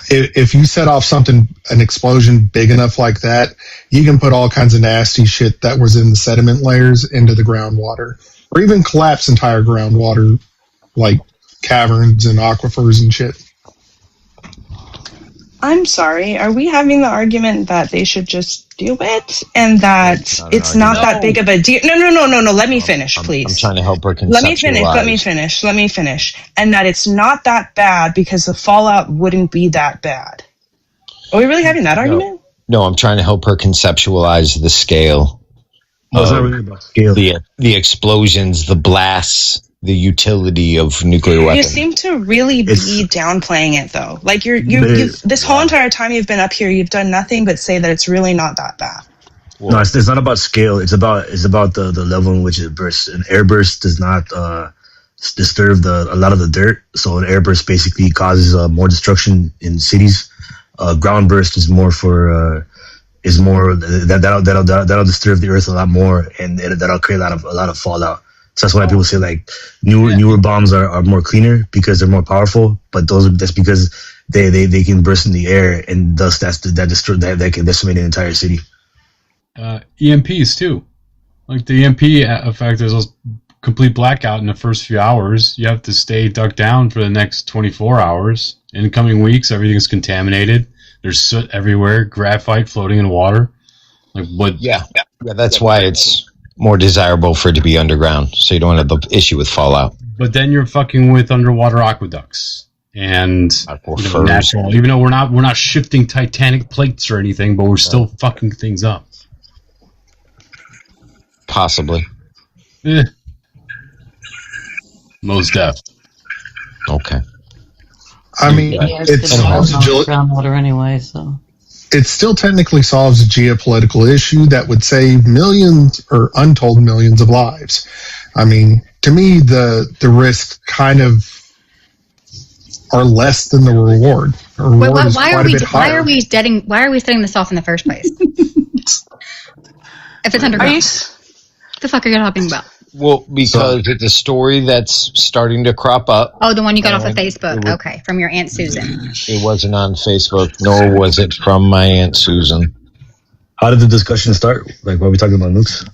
if you set off an explosion big enough like that, you can put all kinds of nasty shit that was in the sediment layers into the groundwater, or even collapse entire groundwater, like caverns and aquifers and shit. I'm sorry, are we having the argument that they should just do it and that it's not that big of a deal? No, let me finish, please. I'm trying to help her conceptualize. Let me finish. And that it's not that bad because the fallout wouldn't be that bad. Are we really having that argument? No, I'm trying to help her conceptualize the scale. It's not really about scale. The explosions, the blasts, the utility of nuclear weapons. You seem to really be downplaying it, though. Like you've this whole entire time you've been up here, you've done nothing but say that it's really not that bad. No, it's not about scale. It's about the level in which it bursts. An airburst does not disturb a lot of the dirt. So an airburst basically causes more destruction in cities. Ground burst is more that'll disturb the earth a lot more, and that'll create a lot of fallout. So that's why people say like newer bombs are more cleaner because they're more powerful, but that's because they can burst in the air, and thus that can decimate an entire city. EMPs too, like the EMP effect is a complete blackout in the first few hours. You have to stay ducked down for the next 24 hours. In the coming weeks, everything's contaminated. There's soot everywhere, graphite floating in water. Like what? Yeah. That's why it's more desirable for it to be underground, so you don't have the issue with fallout. But then you're fucking with underwater aqueducts and natural. Even though we're not shifting titanic plates or anything, but we're still fucking things up. Possibly. Most def. Okay. I mean, it solves groundwater anyway, so. It still technically solves a geopolitical issue that would save millions or untold millions of lives. I mean, to me, the risks kind of are less than the reward. Why are we setting this off in the first place? If it's underground, what the fuck are you talking about? Well, because it's a story that's starting to crop up. Oh, the one you got off of Facebook. Okay, from your Aunt Susan. It wasn't on Facebook, nor was it from my Aunt Susan. How did the discussion start? Like, what are we talking about, nukes?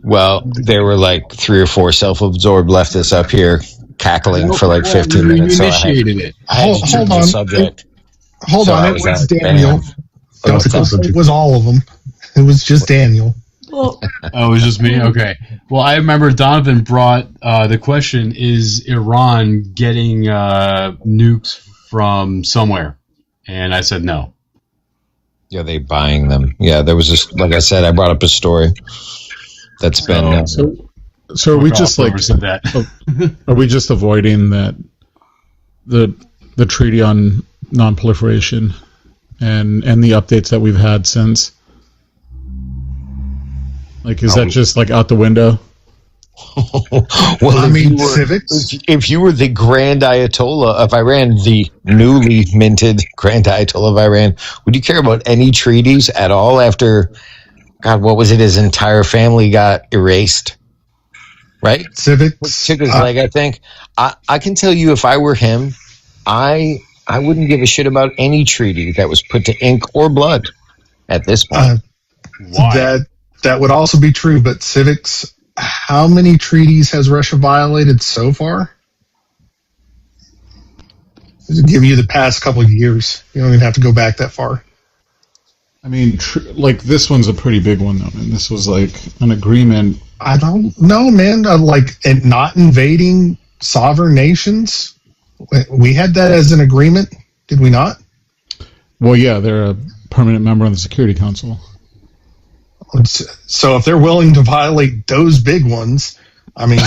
Well, there were like 3 or 4 self-absorbed leftists up here cackling for like 15 minutes. You initiated it. Hold on. Subject. Hold on. It was Daniel. It was all of them. It was just Daniel. Oh, it was just me? Okay. Well, I remember Donovan brought the question, is Iran getting nukes from somewhere? And I said no. Yeah, they buying them. Yeah, there was this, like I said, I brought up a story that's been... So are we just like... Are we just avoiding that the treaty on non-proliferation and the updates that we've had since? Like, is that just like out the window? Well, I mean, if you were the Grand Ayatollah of Iran, the newly minted Grand Ayatollah of Iran, would you care about any treaties at all after, God, what was it? His entire family got erased, right? Civics. I think. I can tell you, if I were him, I wouldn't give a shit about any treaty that was put to ink or blood at this point. Why? That would also be true, but civics, how many treaties has Russia violated so far? I'll give you the past couple of years. You don't even have to go back that far. I mean, like this one's a pretty big one, though. And this was like an agreement. I don't know, man. And not invading sovereign nations. We had that as an agreement, did we not? Well, yeah, they're a permanent member of the Security Council. So if they're willing to violate those big ones, I mean,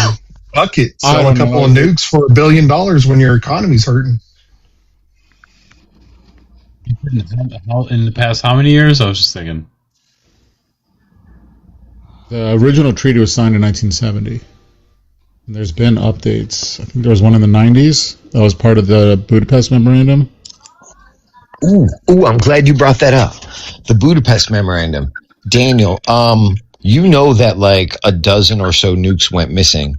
fuck it. Sell a couple of nukes for $1 billion when your economy's hurting. In the past how many years? I was just thinking. The original treaty was signed in 1970. And there's been updates. I think there was one in the 90s. That was part of the Budapest Memorandum. Ooh, I'm glad you brought that up. The Budapest Memorandum. Daniel, you know that like a dozen or so nukes went missing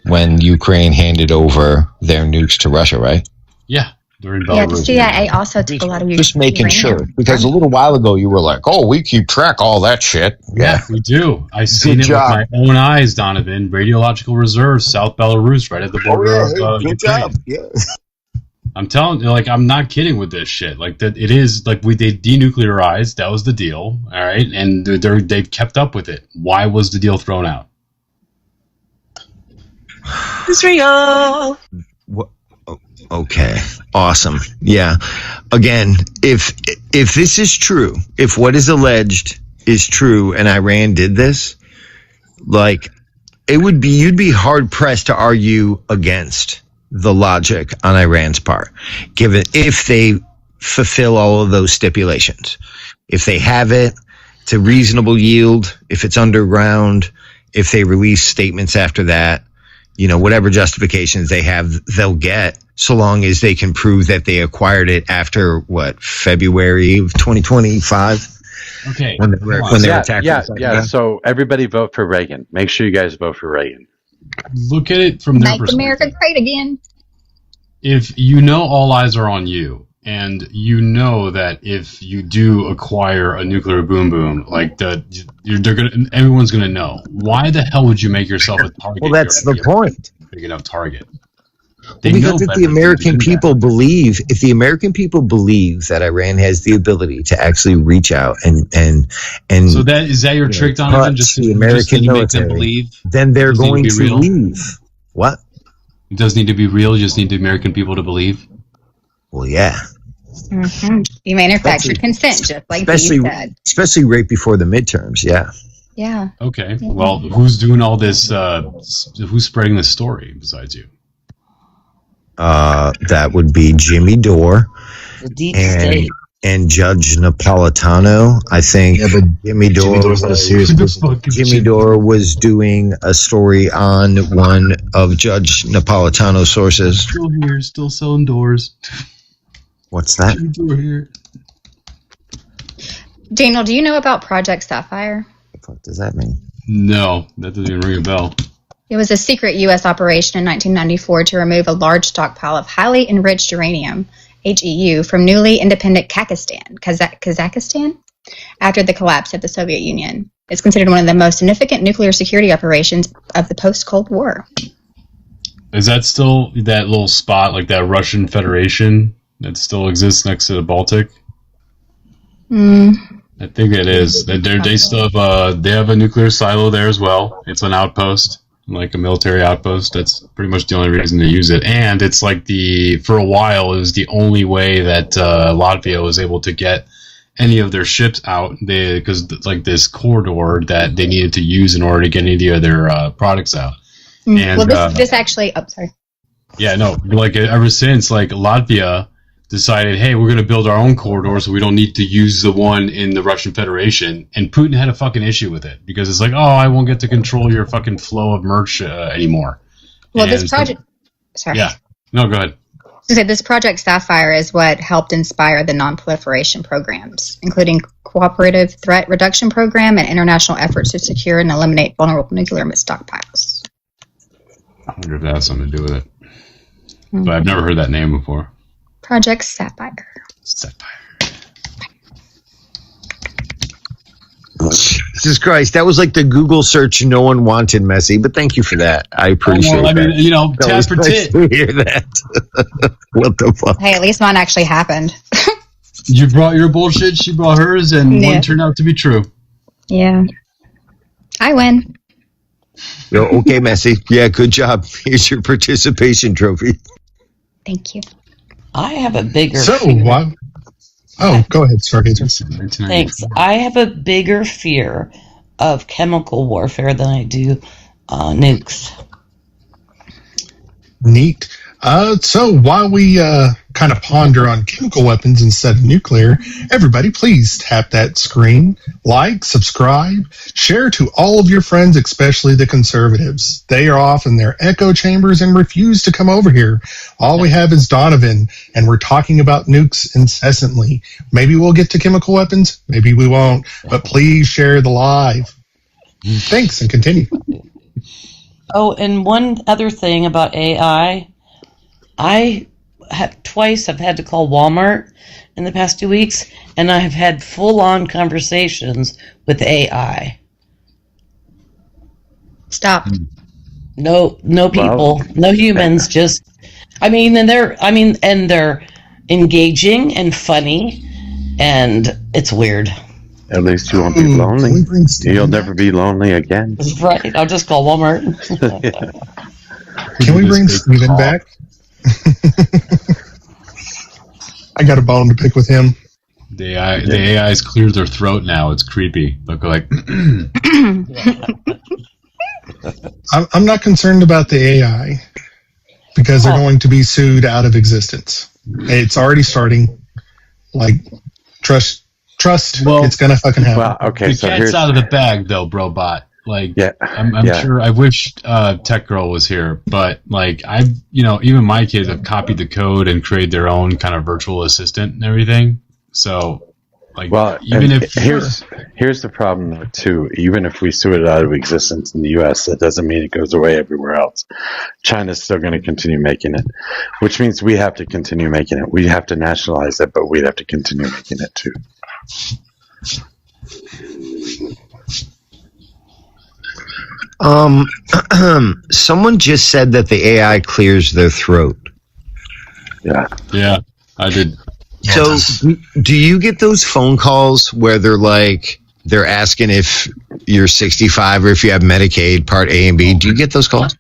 when Ukraine handed over their nukes to Russia, right? Yeah, during Yeah, the Belarus. CIA also took a lot of Just making uranium. sure, because a little while ago you were like, "Oh, we keep track of all that shit." Yeah, we do. I've seen it with my own eyes, Donovan. Radiological reserves, South Belarus, right at the border of good Ukraine. job. Yeah. I'm telling you, like, I'm not kidding with this shit. Like, that it is like they denuclearized. That was the deal. All right, and they've kept up with it. Why was the deal thrown out? Israel. What? Okay, awesome. Yeah. Again, if this is true, if what is alleged is true, and Iran did this, like, you'd be hard pressed to argue against the logic on Iran's part, given if they fulfill all of those stipulations. If they have it, it's a reasonable yield. If it's underground, if they release statements after that, you know, whatever justifications they have, they'll get, so long as they can prove that they acquired it after, February of 2025? Okay. When they were attacked. Yeah. So everybody vote for Reagan. Make sure you guys vote for Reagan. Look at it from their Make perspective. America great again. If you know all eyes are on you, and you know that if you do acquire a nuclear boom boom, like everyone's gonna know. Why the hell would you make yourself a target? Well, that's the point. Big enough target. Because if the American people believe, that Iran has the ability to actually reach out and so is that your trick, Donovan? Just the American to military, make them believe, then they're going to leave. What? It doesn't need to be real. You just need the American people to believe. Well, yeah. Mm-hmm. You manufactured consent, just like you said. Especially right before the midterms. Yeah. Yeah. Okay. Well, who's doing all this? Who's spreading this story besides you? That would be Jimmy Dore, The deep state. and Judge Napolitano. I think Jimmy Dore was doing a story on one of Judge Napolitano's sources. Still here, still selling doors. What's that? Jimmy Dore here. Daniel, do you know about Project Sapphire? What does that mean? No, that doesn't even ring a bell. It was a secret U.S. operation in 1994 to remove a large stockpile of highly enriched uranium, HEU, from newly independent Kazakhstan after the collapse of the Soviet Union. It's considered one of the most significant nuclear security operations of the post-Cold War. Is that still that little spot, like that Russian Federation that still exists next to the Baltic? I think it is. They still have they have a nuclear silo there as well. It's an outpost, like a military outpost. That's pretty much the only reason to use it. And it's like for a while, it was the only way that Latvia was able to get any of their ships out, because it's like this corridor that they needed to use in order to get any of their products out. And, well, this actually, sorry. Yeah, no, like ever since, like Latvia decided, hey, we're going to build our own corridor so we don't need to use the one in the Russian Federation. And Putin had a fucking issue with it because it's like, oh, I won't get to control your fucking flow of merch anymore. Well, this project, sorry. Yeah, no, go ahead. So this Project Sapphire is what helped inspire the non-proliferation programs, including Cooperative Threat Reduction Program and international efforts to secure and eliminate vulnerable nuclear stockpiles. I wonder if that has something to do with it. But I've never heard that name before. Project Sapphire. Jesus Christ, that was like the Google search no one wanted, Messi, but thank you for that. I appreciate that. I mean, tat for tit. To hear that. What the fuck? Hey, at least mine actually happened. You brought your bullshit, she brought hers, and one turned out to be true. Yeah. I win. Okay, Messi. Yeah, good job. Here's your participation trophy. Thank you. I have a bigger what? Oh, go ahead. Sorry. Thanks. I have a bigger fear of chemical warfare than I do nukes. Neat. So while we kind of ponder on chemical weapons instead of nuclear, everybody please tap that screen, like, subscribe, share to all of your friends, especially the conservatives. They are off in their echo chambers and refuse to come over here. All we have is Donovan, and we're talking about nukes incessantly. Maybe we'll get to chemical weapons, maybe we won't, but please share the live. Thanks, and continue. Oh, and one other thing about AI, I have twice have had to call Walmart in the past 2 weeks, and I have had full-on conversations with AI. Stop. No people, no humans, just, and they're engaging and funny, and it's weird. At least you won't be lonely. You'll never be lonely again. Right, I'll just call Walmart. Can we bring Steven back? I got a bone to pick with him. The AI's cleared their throat now. It's creepy. Look like. I'm not concerned about the AI because they're going to be sued out of existence. It's already starting. Like, trust. It's gonna fucking happen. Well, okay, the so cat's out of the bag, though, Brobot. Like, I'm sure. I wish Tech Girl was here, but like, even my kids have copied the code and created their own kind of virtual assistant and everything. So, like, here's the problem though too. Even if we sue it out of existence in the U.S., that doesn't mean it goes away everywhere else. China's still going to continue making it, which means we have to continue making it. We have to nationalize it, but we'd have to continue making it too. Someone just said that the AI clears their throat. Yeah, I did. So, do you get those phone calls where they're asking if you're 65 or if you have Medicaid Part A and B? Do you get those calls?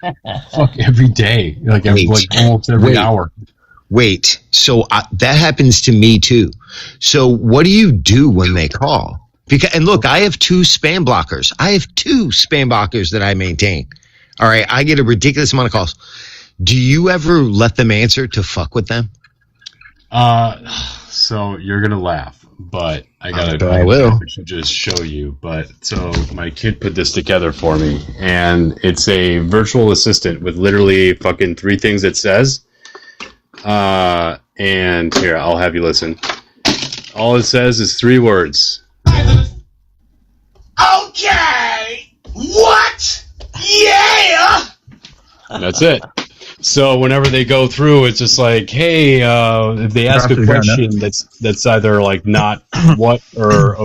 Fuck, every day, like almost every hour. Wait, so that happens to me too. So, what do you do when they call? And look, I have 2 spam blockers. I have 2 spam blockers that I maintain. All right, I get a ridiculous amount of calls. Do you ever let them answer to fuck with them? So you're gonna laugh, but I will. I should just show you. But so my kid put this together for me, and it's a virtual assistant with literally fucking 3 things it says. And here, I'll have you listen. All it says is 3 words. Okay! What? Yeah! And that's it. So whenever they go through, it's just like, hey, if they ask a question that's either like not what or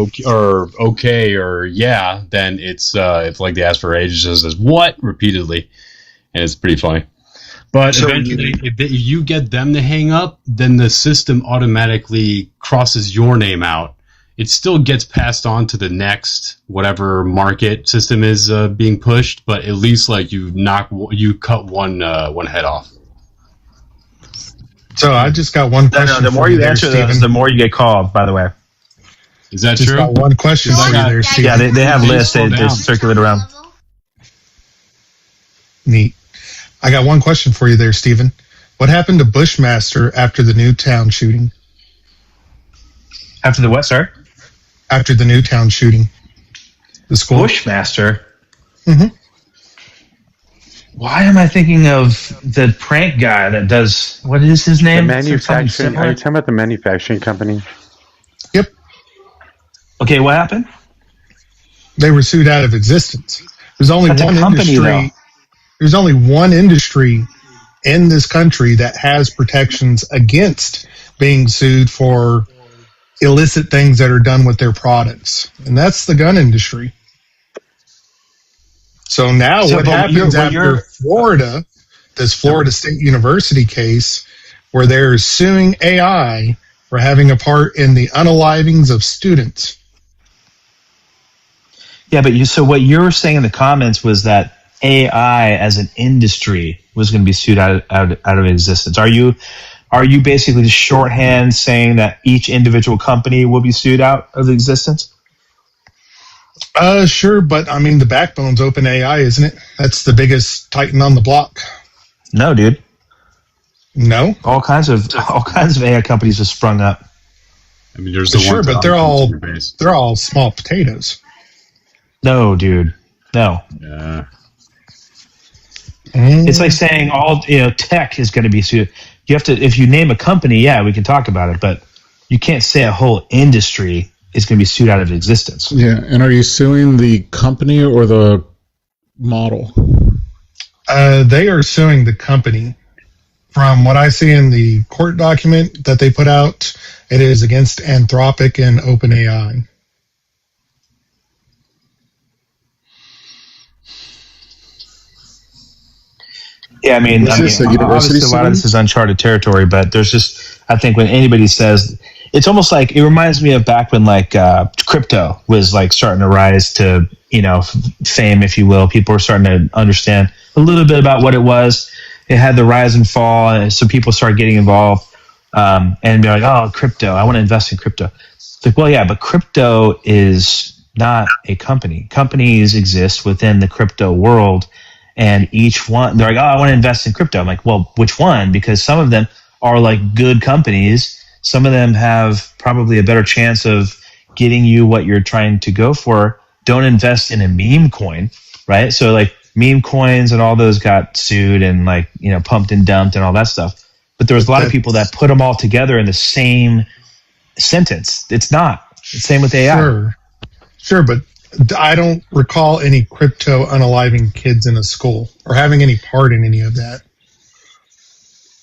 okay or yeah, then it's if like they ask for age, it just says what repeatedly, and it's pretty funny. But so eventually, if you get them to hang up, then the system automatically crosses your name out. It still gets passed on to the next whatever market system is being pushed, but at least like you cut one head off. So I just got one question. No, the more you answer those, the more you get called. By the way, is that just true? Got one question for you there, Steven. Yeah, they have lists. They circulate around. Neat. I got one question for you there, Steven. What happened to Bushmaster after the Newtown shooting? After the what, sir? After the Newtown shooting. The school. Bushmaster? Mm-hmm. Why am I thinking of the prank guy that does, what is his name? The manufacturing, are you talking about the manufacturing company? Yep. Okay, what happened? They were sued out of existence. There's only That's one a company, industry. though. There's only one industry in this country that has protections against being sued for illicit things that are done with their products, and that's the gun industry. So now what happens after Florida, this Florida State University case, where they're suing AI for having a part in the unalivings of students? Yeah, but so what you were saying in the comments was that AI as an industry was going to be sued out of existence. Are you basically just shorthand saying that each individual company will be sued out of existence? Sure, but I mean the backbone's OpenAI, isn't it? That's the biggest titan on the block. No, dude. No. All kinds of AI companies have sprung up. I mean, there's Sure, but they're all small potatoes. No, dude. No. Yeah. It's like saying all tech is going to be sued. You have to, if you name a company, yeah, we can talk about it, but you can't say a whole industry is going to be sued out of existence. Yeah, and are you suing the company or the model? They are suing the company. From what I see in the court document that they put out, it is against Anthropic and OpenAI. Yeah, I mean, Is this a obviously university a lot of this is uncharted territory, but there's just, I think when anybody says, it's almost like, it reminds me of back when like crypto was like starting to rise to, fame, if you will. People were starting to understand a little bit about what it was. It had the rise and fall, and so people started getting involved and be like, oh, crypto, I want to invest in crypto. It's like, well, yeah, but crypto is not a company. Companies exist within the crypto world. And each one, they're like, oh, I want to invest in crypto. I'm like, well, which one? Because some of them are like good companies. Some of them have probably a better chance of getting you what you're trying to go for. Don't invest in a meme coin, right? So like meme coins and all those got sued and like, pumped and dumped and all that stuff. But there was a lot of people that put them all together in the same sentence. It's not. It's the same with AI. Sure, but I don't recall any crypto unaliving kids in a school or having any part in any of that.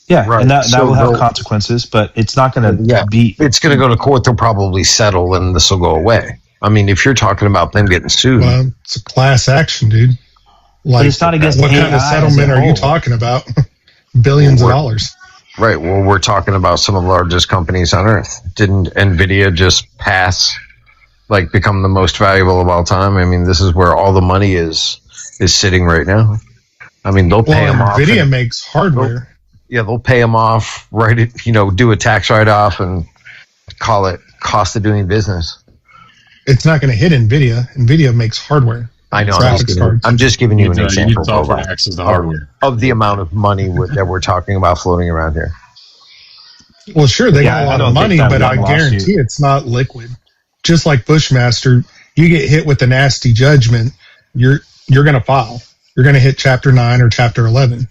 Yeah, Right. and that So will have they'll- consequences, but it's not going to be. It's going to go to court. They'll probably settle, and this will go away. I mean, if you're talking about them getting sued, Well, it's a class action, dude. Like, it's not against what kind of AI settlement as a are you whole. talking about? Billions of dollars. right? Well, we're talking about some of the largest companies on earth. Didn't Nvidia just become the most valuable of all time? I mean, this is where all the money is sitting right now. I mean, they'll pay them off. NVIDIA makes hardware. Yeah, they'll pay them off, do a tax write-off and call it cost of doing business. It's not going to hit NVIDIA. NVIDIA makes hardware. I know. Graphics cards. I'm just giving you an example software to access the hardware. of the amount of money that we're talking about floating around here. Well, sure, they got Yeah, a I lot don't of think money, that but would I be a lawsuit. guarantee it's not liquid. Just like Bushmaster, you get hit with a nasty judgment, you're going to file. You're going to hit Chapter 9 or Chapter 11.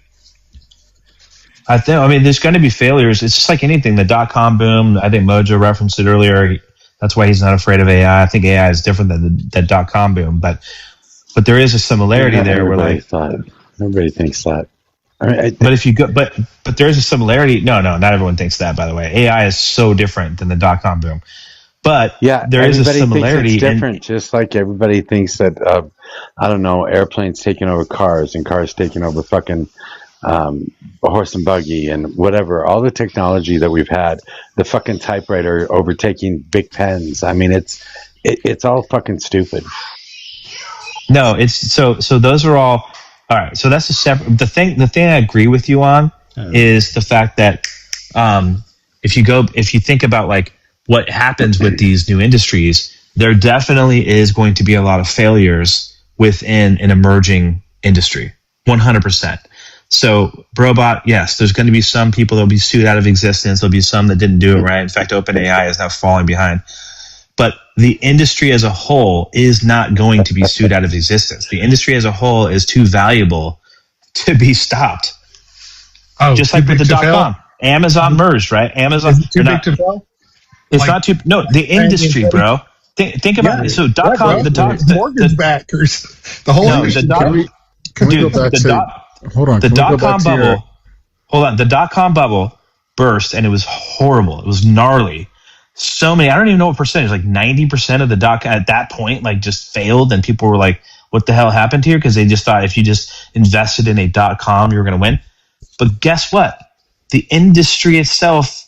I mean, there's going to be failures. It's just like anything. The dot-com boom, I think Mojo referenced it earlier. That's why he's not afraid of AI. I think AI is different than the dot-com boom, but there is a similarity there where like Everybody thinks that. I mean, but if you go, but there is a similarity. No, not everyone thinks that. By the way, AI is so different than the dot-com boom. But yeah, there is a everybody similarity. thinks it's different, just like everybody thinks that I don't know, airplanes taking over cars and cars taking over fucking a horse and buggy and whatever. All the technology that we've had, the fucking typewriter overtaking big pens. I mean, it's all fucking stupid. No, it's so those are all right. So that's a separate. The thing I agree with you on is the fact that if you think about like what happens with these new industries, there definitely is going to be a lot of failures within an emerging industry. 100%. So, Brobot, yes, there's going to be some people that will be sued out of existence. There'll be some that didn't do it right. In fact, OpenAI is now falling behind. But the industry as a whole is not going to be sued out of existence. The industry as a whole is too valuable to be stopped. Oh, just like with the .com. Amazon merged, right? Amazon. Is it too big to fail? It's not too. No, the industry, bro. Think about it. So .com, the mortgage backers, the whole industry. Hold on. The .com bubble. Hold on. The .com bubble burst, and it was horrible. It was gnarly. So many. I don't even know what percentage. Like 90% of the at that point, like just failed, and people were like, "What the hell happened here?" Because they just thought if you just invested in a .com, you were going to win. But guess what? The industry itself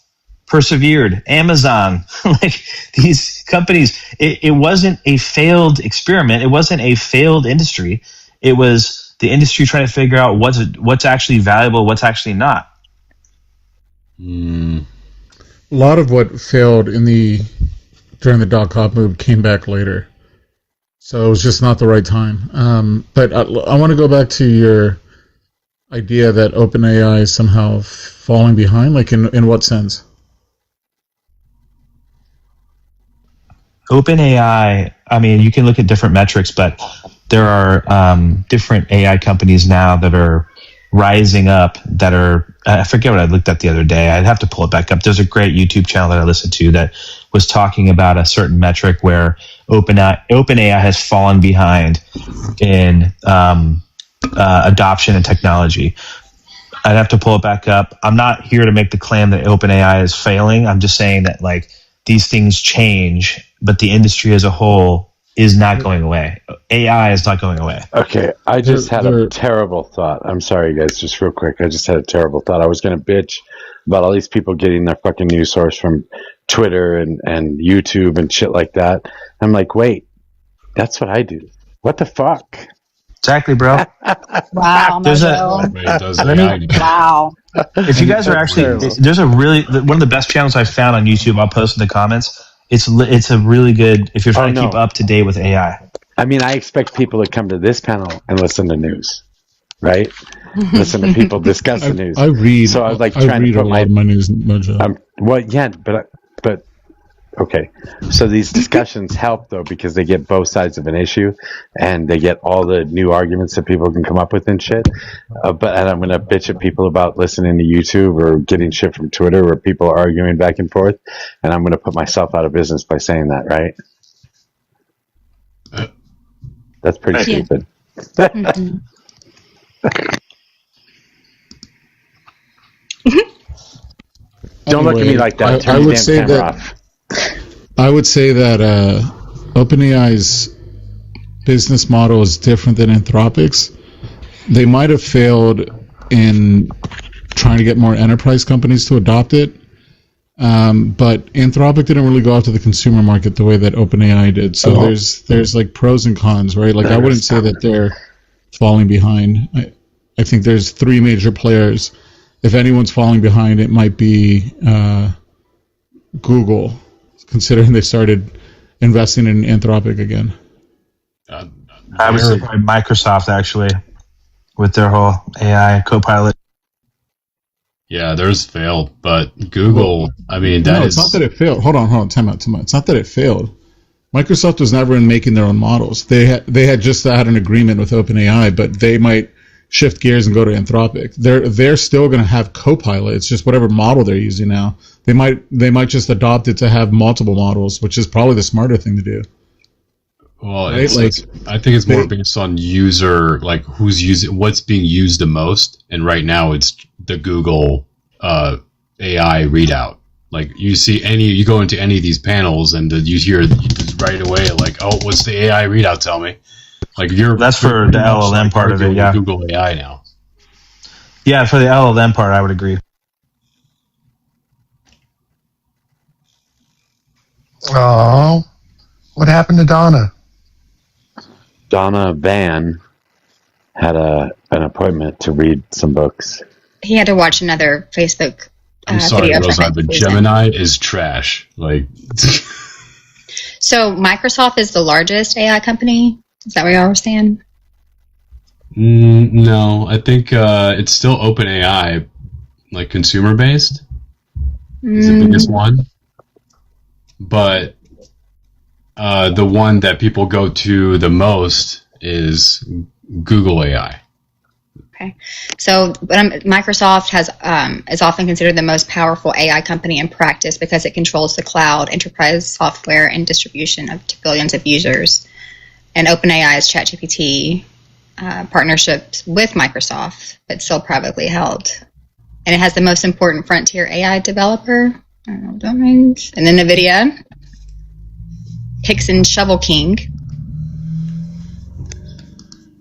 persevered. Amazon, like these companies, it wasn't a failed experiment. It wasn't a failed industry. It was the industry trying to figure out what's actually valuable, what's actually not. A lot of what failed during the .com boom came back later. So it was just not the right time. But I want to go back to idea that OpenAI is somehow falling behind? Like, in what sense? OpenAI, I mean, you can look at different metrics, but there are different AI companies now that are rising up that are, I forget what I looked at the other day. I'd have to pull it back up. There's a great YouTube channel that I listened to that was talking about a certain metric where OpenAI has fallen behind in adoption and technology. I'd have to pull it back up. I'm not here to make the claim that OpenAI is failing. I'm just saying that like these things change, but the industry as a whole is not going away. AI is not going away. Okay, I just had a terrible thought. I'm sorry, guys, just real quick. I just had a terrible thought. I was going to bitch about all these people getting their fucking news source from Twitter and YouTube and shit like that. I'm like, wait, that's what I do. What the fuck? Exactly, bro. Wow, There's wow. If you guys are actually, there's a really, one of the best channels I've found on YouTube, I'll post in the comments. It's a really good, if you're trying to keep up to date with AI. I mean, I expect people to come to this panel and listen to news, right? Listen to people discuss the news. I read. So I was like I trying read to put a lot of my news. well, yeah, but okay. So these discussions help though because they get both sides of an issue, and they get all the new arguments that people can come up with and shit. And I'm gonna bitch at people about listening to YouTube or getting shit from Twitter where people are arguing back and forth, and I'm gonna put myself out of business by saying that, right? That's pretty stupid. Don't look at me like that. Turn the damn camera off. I would say that OpenAI's business model is different than Anthropic's. They might have failed in trying to get more enterprise companies to adopt it, but Anthropic didn't really go after the consumer market the way that OpenAI did. So there's like pros and cons, right? Like I wouldn't say that they're falling behind. I think there's three major players. If anyone's falling behind, it might be Google, considering they started investing in Anthropic again. I would say probably Microsoft, actually, with their whole AI Copilot. Yeah, theirs failed, but Google, I mean, it's not that it failed. Hold on, time out. It's not that it failed. Microsoft was never in making their own models. They had just had an agreement with OpenAI, but they might shift gears and go to Anthropic. They're still going to have Copilot. It's just whatever model they're using now. They might just adopt it to have multiple models, which is probably the smarter thing to do. Well, right? I think it's more based on user, like who's using, what's being used the most, and right now it's the Google AI readout. Like you go into any of these panels and you hear right away like, oh, what's the AI readout? Tell me. Like that's for the LLM part of it, yeah. Google AI now. Yeah, for the LLM part, I would agree. Oh, what happened to Donna? Donna Van had an appointment to read some books. He had to watch another Facebook I'm sorry, video. Rosa, but Gemini is trash. Like, so Microsoft is the largest AI company. Is that what y'all were saying? No, I think it's still OpenAI, like consumer based. Is the biggest one, but the one that people go to the most is Google AI. Okay, so Microsoft is often considered the most powerful AI company in practice because it controls the cloud, enterprise software, and distribution to billions of users. And OpenAI's ChatGPT partnerships with Microsoft, but still privately held. And it has the most important frontier AI developer, and then NVIDIA, Pix and Shovel King,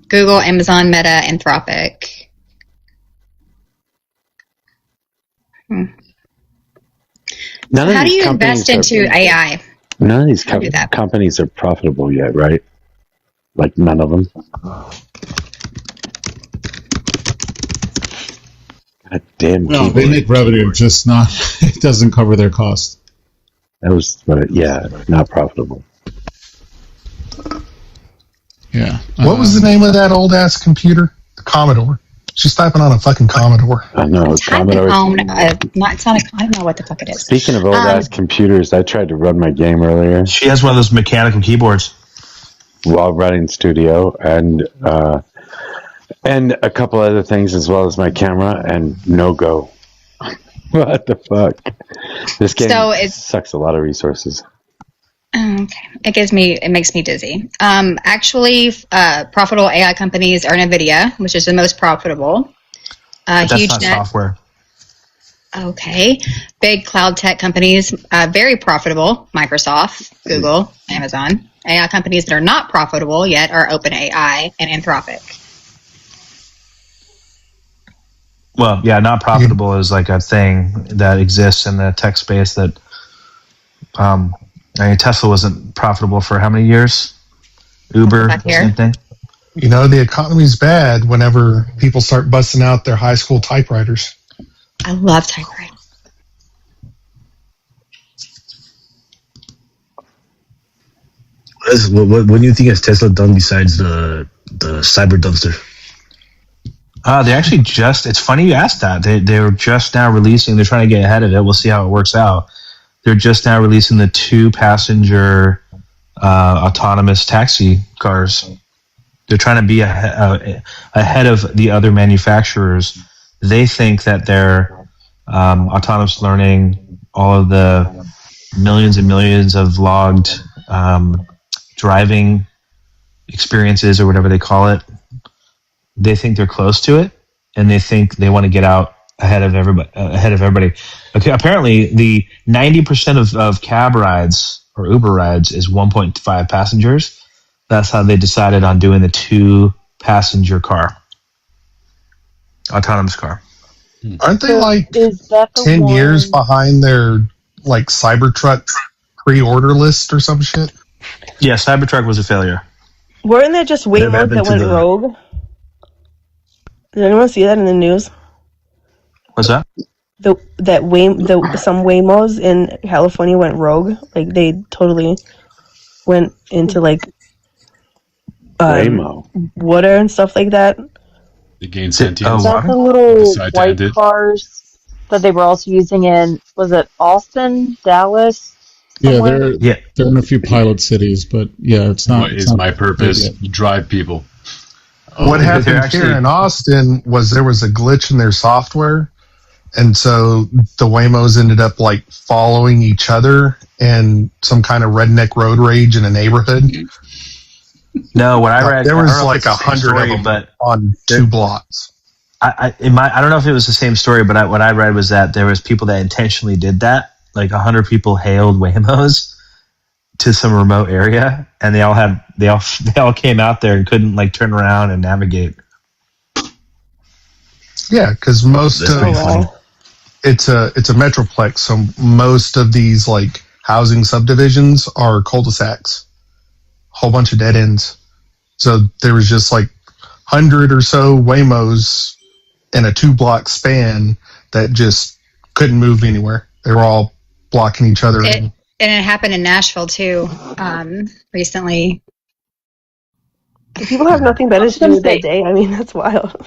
Google, Amazon, Meta, Anthropic. How do you invest into AI? None of these companies are profitable yet, right? Like none of them. God damn. No, they make revenue, just not. It doesn't cover their costs. That was, not profitable. Yeah. What was the name of that old ass computer? The Commodore. She's typing on a fucking Commodore. I know. Typing Commodore. on not Sonic. I don't know what the fuck it is. Speaking of old ass computers, I tried to run my game earlier. She has one of those mechanical keyboards while running studio and a couple other things as well as my camera, and no go. What the fuck? This game sucks a lot of resources. Okay, it makes me dizzy. Actually, profitable AI companies are NVIDIA, which is the most profitable. That's not software. Okay. Big cloud tech companies, very profitable. Microsoft, Google, Amazon. AI companies that are not profitable yet are OpenAI and Anthropic. Well, yeah, not profitable is like a thing that exists in the tech space that, Tesla wasn't profitable for how many years? Uber, same thing. You know, the economy's bad whenever people start busting out their high school typewriters. I love typewriters. What do you think has Tesla done besides the cyber dumpster? They actually it's funny you asked that. They're just now releasing, they're trying to get ahead of it. We'll see how it works out. They're just now releasing the 2-passenger autonomous taxi cars. They're trying to be ahead of the other manufacturers. They think that their autonomous learning, all of the millions and millions of logged driving experiences or whatever they call it, they think they're close to it, and they think they want to get out ahead of everybody. Okay, apparently the 90% of cab rides or Uber rides is 1.5 passengers. That's how they decided on doing the 2-passenger car, autonomous car. Aren't they like 10 years behind their like Cybertruck pre-order list or some shit? Yeah, Cybertruck was a failure. Weren't there just Waymos that went rogue? Did anyone see that in the news? What's that? Some Waymos in California went rogue. Like they totally went into like Waymo water and stuff like that. They gained sentience. Is that the little white cars that they were also using in, was it Austin, Dallas? Somewhere? Yeah, they're in a few pilot cities, but yeah, it's not. What is my purpose? Drive people. What happened here in Austin was there was a glitch in their software, and so the Waymos ended up like following each other and some kind of redneck road rage in a neighborhood. No, what I read, there was like 100 of them, but on 2 blocks. I don't know if it was the same story, but what I read was that there was people that intentionally did that. Like 100 people hailed Waymos to some remote area, and they all came out there and couldn't like turn around and navigate. Yeah, because it's a metroplex, so most of these like housing subdivisions are cul-de-sacs, whole bunch of dead ends. So there was just like 100 or so Waymos in a 2-block span that just couldn't move anywhere. They were all blocking each other in. And it happened in Nashville too, recently. If people have nothing better to do with their day, I mean, that's wild.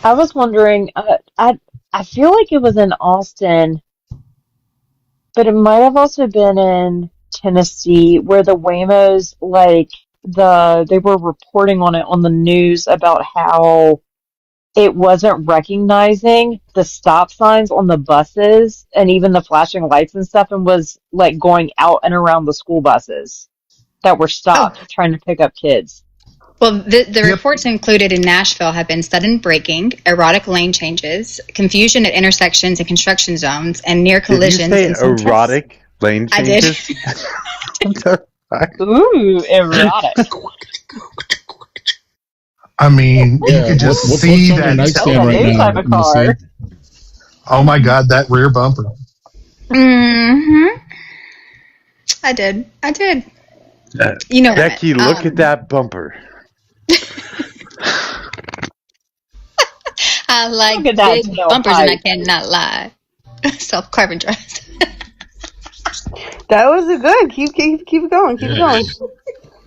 I was wondering, I feel like it was in Austin, but it might have also been in Tennessee, where the Waymos, like, they were reporting on it on the news about how it wasn't recognizing the stop signs on the buses and even the flashing lights and stuff, and was like going out and around the school buses that were stopped trying to pick up kids. Well, the reports included in Nashville have been sudden braking, erratic lane changes, confusion at intersections and construction zones, and near collisions. Did you say erotic lane changes? I did. Ooh, erotic. I mean, you could just see that nightstand right now. Type of car. Oh my God, that rear bumper. Mm-hmm. I did. You know, Becky, look at that bumper. I like big bumpers, and I cannot lie. Self-carbon drives. That was good. Keep it going. Keep it going.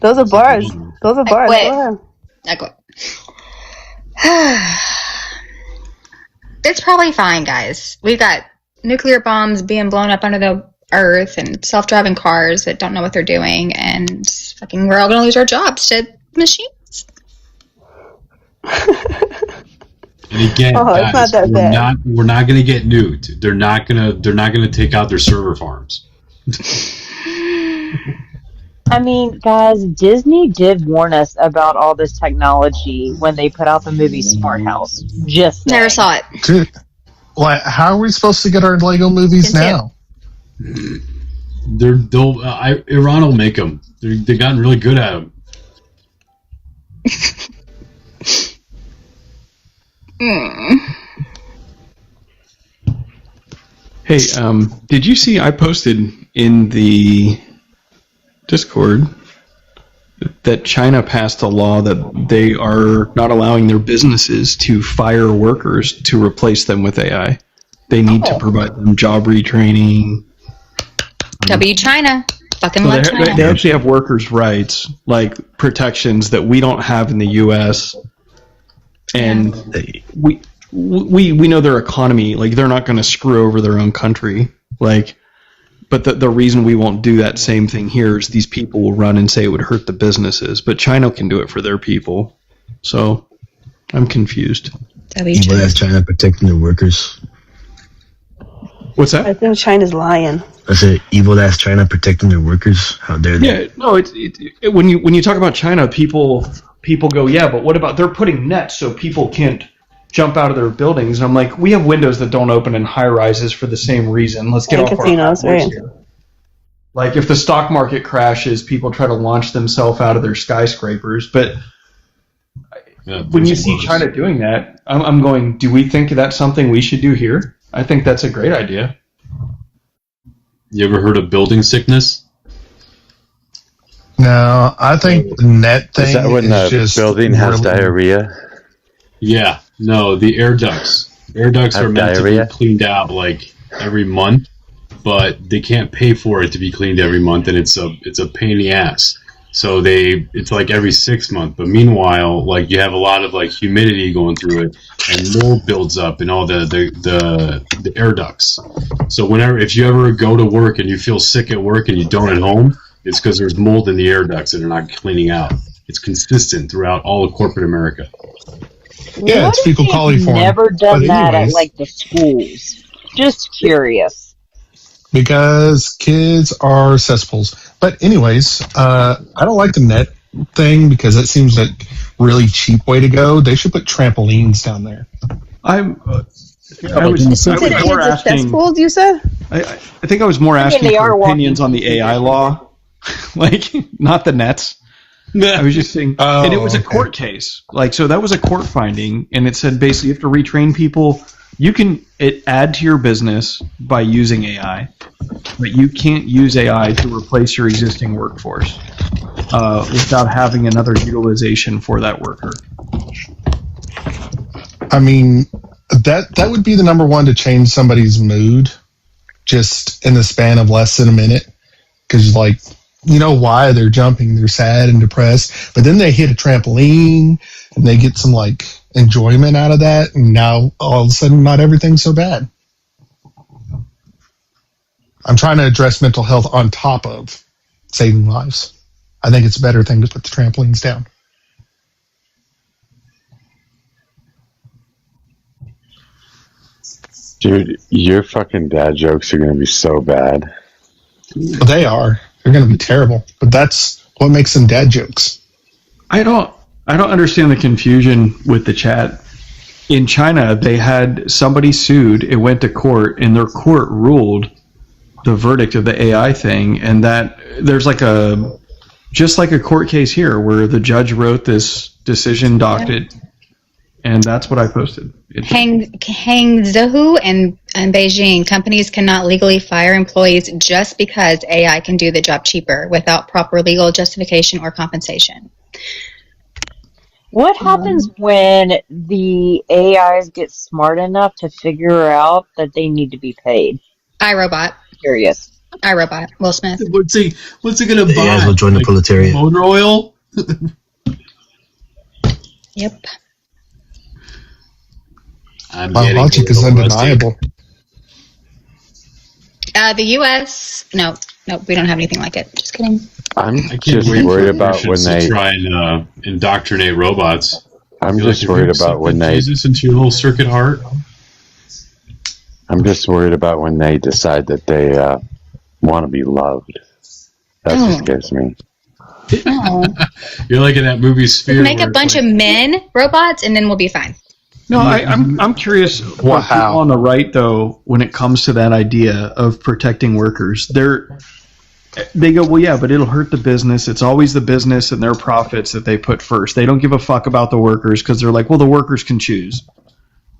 Those are bars. Go ahead. I quit. It's probably fine, guys. We've got nuclear bombs being blown up under the earth and self-driving cars that don't know what they're doing, and fucking we're all going to lose our jobs to machines. And again, guys, we're not going to get nuked. They're not going to take out their server farms. I mean, guys, Disney did warn us about all this technology when they put out the movie Smart House. Just never saw it. Dude, like, how are we supposed to get our Lego movies now? Iran will make them. They've gotten really good at them. Hey, did you see I posted in the Discord that China passed a law that they are not allowing their businesses to fire workers to replace them with AI. They need to provide them job retraining. W China. Fucking love China. They actually have workers' rights, like protections that we don't have in the U.S. And we know their economy. Like, they're not going to screw over their own country. Like, but the reason we won't do that same thing here is these people will run and say it would hurt the businesses. But China can do it for their people. So I'm confused. Evil ass China protecting their workers. What's that? I think China's lying. I said evil ass China protecting their workers. How dare they? Yeah, no. When you talk about China, people go, yeah, but what about they're putting nets so people can't jump out of their buildings? And I'm like, we have windows that don't open in high rises for the same reason. Let's get off casinos, our right? here. Like, if the stock market crashes, people try to launch themselves out of their skyscrapers. But when you see China doing that, I'm going, do we think that's something we should do here? I think that's a great idea. You ever heard of building sickness? No, I think the net thing is that when the just building has diarrhea? Yeah, no, the air ducts. Air ducts are meant to be cleaned out like every month, but they can't pay for it to be cleaned every month, and it's a pain in the ass. So it's like every 6 months. But meanwhile, like, you have a lot of like humidity going through it, and mold builds up in all the air ducts. So if you ever go to work and you feel sick at work and you don't at home, it's because there's mold in the air ducts that are not cleaning out. It's consistent throughout all of corporate America. Yeah, it's fecal coliform. Never done that at like the schools. Just curious. Because kids are cesspools. But anyways, I don't like the net thing because it seems like really cheap way to go. They should put trampolines down there. I was more asking. Cesspools, you said? I think I was more asking for opinions on the AI law, like not the nets. I was just saying, and it was a court case. Like, so that was a court finding, and it said basically you have to retrain people. You can add to your business by using AI, but you can't use AI to replace your existing workforce without having another utilization for that worker. I mean, that would be the number one to change somebody's mood just in the span of less than a minute. Because, like, you know why they're jumping. They're sad and depressed. But then they hit a trampoline and they get some, like, enjoyment out of that. And now, all of a sudden, not everything's so bad. I'm trying to address mental health on top of saving lives. I think it's a better thing to put the trampolines down. Dude, your fucking dad jokes are going to be so bad. They are. They're going to be terrible. But that's what makes them dad jokes. I don't understand the confusion with the chat. In China, they had somebody sued. It went to court, and their court ruled the verdict of the AI thing. And that there's just like a court case here where the judge wrote this decision docket. And that's what I posted. Hangzhou and Beijing, companies cannot legally fire employees just because AI can do the job cheaper without proper legal justification or compensation. What happens when the AIs get smart enough to figure out that they need to be paid? iRobot. Curious. iRobot. Will Smith. What's he gonna buy? Yeah, will join the proletariat. Motor oil? Yep. My logic is undeniable. The U.S. No, we don't have anything like it. Just kidding. I'm I can't just wait worried for about when Russians to try and indoctrinate robots. I'm Be just if worried you about when accepted they. Jesus into your little circuit heart. I'm just worried about when they decide that they want to be loved. That just scares me. Oh. You're like in that movie Sphere. Make a bunch of men robots, and then we'll be fine. No, I'm curious what people on the right, though, when it comes to that idea of protecting workers. They go, well, yeah, but it'll hurt the business. It's always the business and their profits that they put first. They don't give a fuck about the workers because they're like, well, the workers can choose.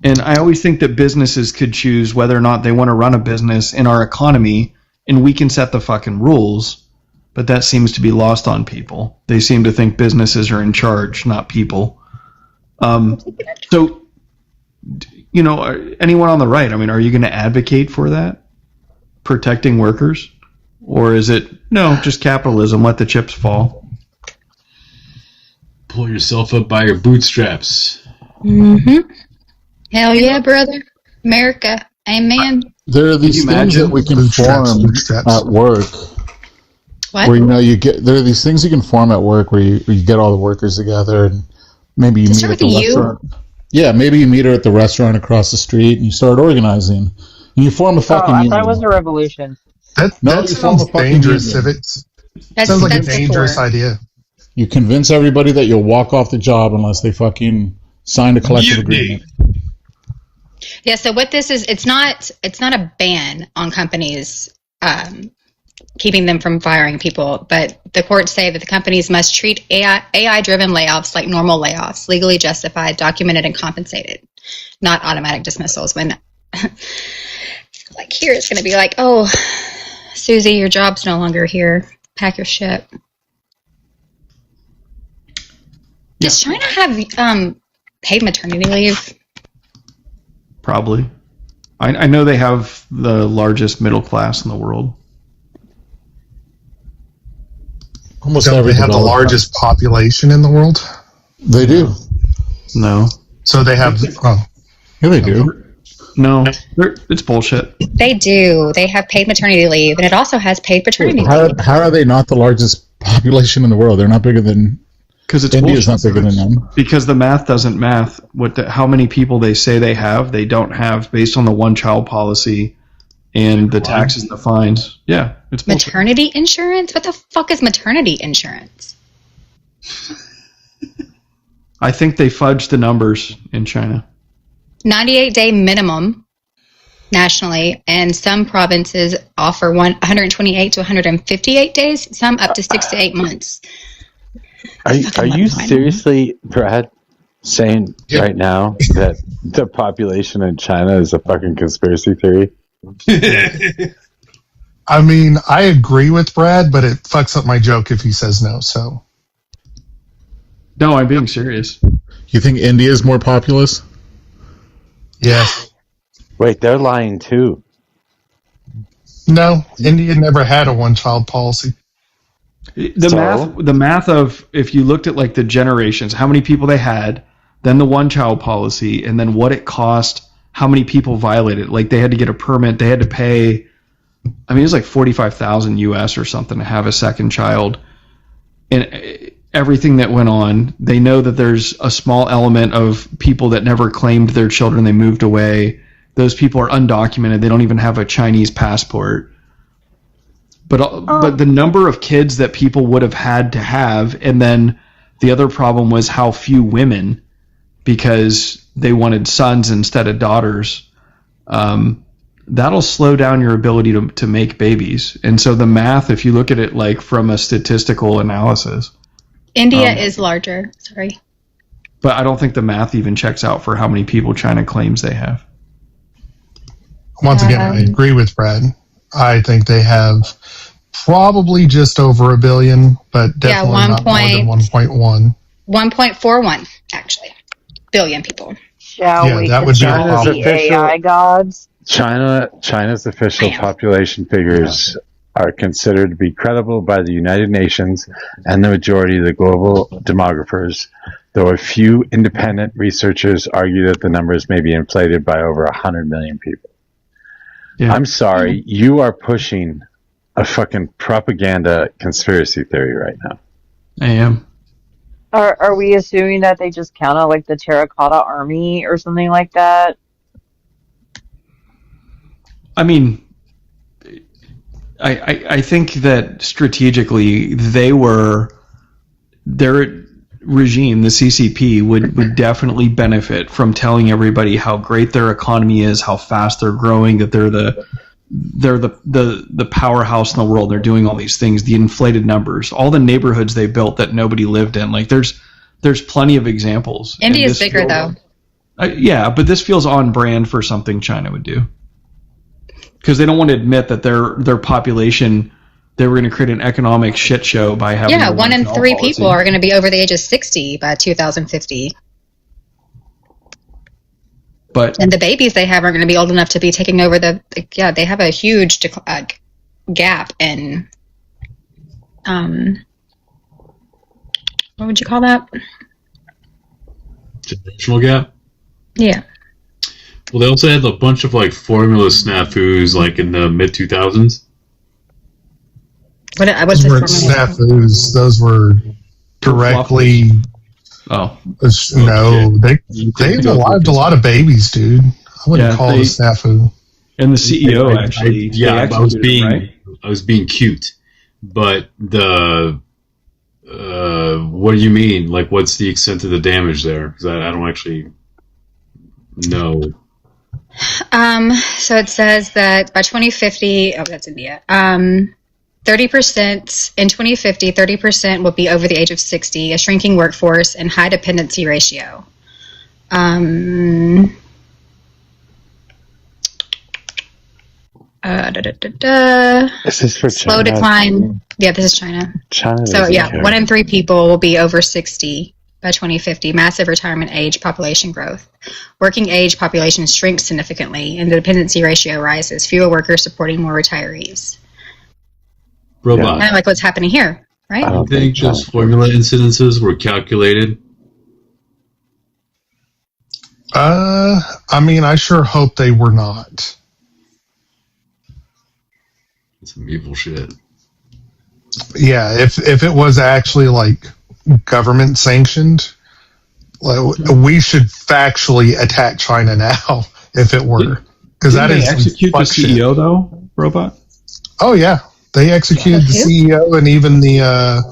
And I always think that businesses could choose whether or not they want to run a business in our economy, and we can set the fucking rules. But that seems to be lost on people. They seem to think businesses are in charge, not people. So, you know, anyone on the right, I mean, are you going to advocate for that? Protecting workers? Or is it, no, just capitalism, let the chips fall? Pull yourself up by your bootstraps. Mm-hmm. Hell yeah, brother. America. Amen. There are these things that we can form at work. What? Where, you know, there are these things you can form at work where you get all the workers together and maybe you meet at the restaurant. Yeah, maybe you meet her at the restaurant across the street and you start organizing. And you form a fucking I union. thought it was a revolution. That sounds dangerous, Civics. Sounds like a dangerous idea. You convince everybody that you'll walk off the job unless they fucking signed a collective agreement. Yeah, so what this is, it's not a ban on companies keeping them from firing people, but the courts say that the companies must treat AI-driven layoffs like normal layoffs, legally justified, documented, and compensated, not automatic dismissals. When, like here, it's going to be like, oh, Susie, your job's no longer here. Pack your shit. Does China have paid maternity leave? Probably. I know they have the largest middle class in the world. Almost Don't they have the largest population in the world? They do. No. So they have. Oh. Yeah, they do. No, it's bullshit. They do. They have paid maternity leave, and it also has paid paternity leave. How are they not the largest population in the world? They're not bigger than. Because it's India's bullshit. not bigger than them. Because the math doesn't math. How many people they say they don't have based on the one-child policy and the taxes and the fines. Yeah, it's bullshit. Maternity insurance? What the fuck is maternity insurance? I think they fudged the numbers in China. 98-day minimum nationally, and some provinces offer 128 to 158 days, some up to 6 to 8 months. Are you seriously, Brad, saying right now that the population in China is a fucking conspiracy theory? I mean, I agree with Brad, but it fucks up my joke if he says no, so. No, I'm being serious. You think India is more populous? Yes. Wait, they're lying too. No, India never had a one-child policy. The math of, if you looked at like the generations, how many people they had, then the one-child policy, and then what it cost, how many people violated. Like they had to get a permit, they had to pay, I mean, it was like $45,000 US or something to have a second child. And everything that went on, they know that there's a small element of people that never claimed their children, they moved away. Those people are undocumented, they don't even have a Chinese passport. But the number of kids that people would have had to have, and then the other problem was how few women, because they wanted sons instead of daughters. That'll slow down your ability to make babies. And so the math, if you look at it like from a statistical analysis. India is larger, sorry. But I don't think the math even checks out for how many people China claims they have. Once again, I agree with Brad. I think they have probably just over 1 billion, but definitely not more than 1.1. 1.41, actually, billion people. Shall we that would be the AI gods? China's official population figures are considered to be credible by the United Nations and the majority of the global demographers. though a few independent researchers argue that the numbers may be inflated by over 100 million people. Yeah. I'm sorry, you are pushing a fucking propaganda conspiracy theory right now. I am. Are we assuming that they just count out like the terracotta army or something like that? I mean, I think that strategically their regime, the CCP, would definitely benefit from telling everybody how great their economy is, how fast they're growing, that they're the powerhouse in the world. They're doing all these things, the inflated numbers, all the neighborhoods they built that nobody lived in. Like there's plenty of examples. India's bigger though. Yeah, but this feels on brand for something China would do. Because they don't want to admit that their population, they were going to create an economic shit show by having. Yeah, 1 in 3 people are going to be over the age of 60 by 2050. And the babies they have are going to be old enough to be taking over they have a huge gap in, what would you call that? Generational gap? Yeah. Well, they also had a bunch of like formula snafus like in the mid 2000s. Those weren't snafus. Those were directly. Oh no, they alive a lot of babies, dude. I wouldn't call it a snafu. And the CEO actually, I was being cute, but the what do you mean? Like, what's the extent of the damage there? Because I don't actually know. So it says that by 2050, that's India. 30% in 2050, 30% will be over the age of 60, a shrinking workforce, and high dependency ratio. Is this for slow China? decline. Yeah, this is China. China. So yeah, 1 in 3 people will be over 60 by 2050. Massive retirement age population growth. Working age population shrinks significantly, and the dependency ratio rises. Fewer workers supporting more retirees. Robot. Kind of like what's happening here, right? I don't think those formula incidences were calculated. I mean, I sure hope they were not. That's some evil shit. Yeah, if it was actually like government sanctioned, we should factually attack China now if it were, because that is execute the CEO though, Robot. Oh yeah, they executed the CEO and even the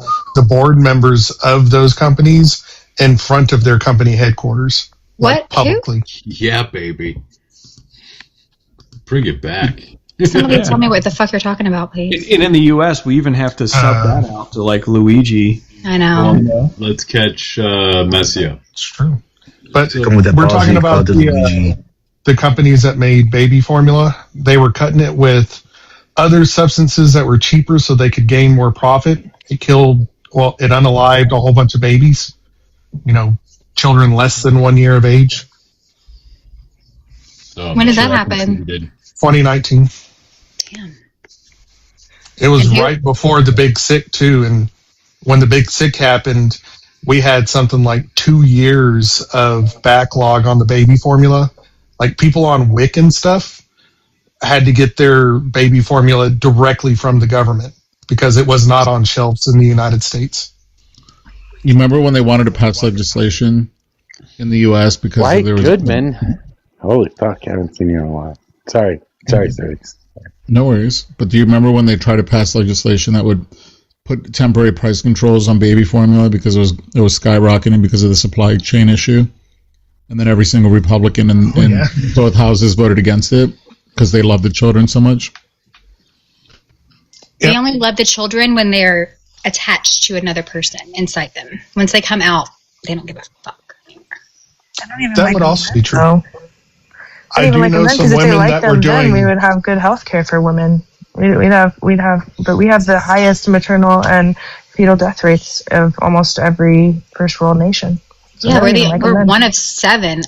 board members of those companies in front of their company headquarters. What? Publicly? Yeah, baby. Bring it back. Somebody tell me what the fuck you're talking about, please. And in the U.S., we even have to sub that out to like Luigi. I know. Let's catch Messia. It's true. But we're talking about the companies that made baby formula. They were cutting it with other substances that were cheaper so they could gain more profit. It unalived a whole bunch of babies. Children less than 1 year of age. When did that happen? 2019. Damn. It was right before the Big Sick too, and when the Big Sick happened, we had something like 2 years of backlog on the baby formula. Like people on WIC and stuff had to get their baby formula directly from the government because it was not on shelves in the United States. You remember when they wanted to pass legislation in the U.S. because White there was Goodman? Holy fuck, I haven't seen you in a while. Sorry. No worries. But do you remember when they tried to pass legislation that would put temporary price controls on baby formula because it was skyrocketing because of the supply chain issue? And then every single Republican in both houses voted against it because they love the children so much. They only love the children when they're attached to another person inside them. Once they come out, they don't give a fuck anymore. That would also be true. So, I do know some women that were doing. Then we would have good health care for women. We'd have, but we have the highest maternal and fetal death rates of almost every first world nation. So yeah, we're one of 7.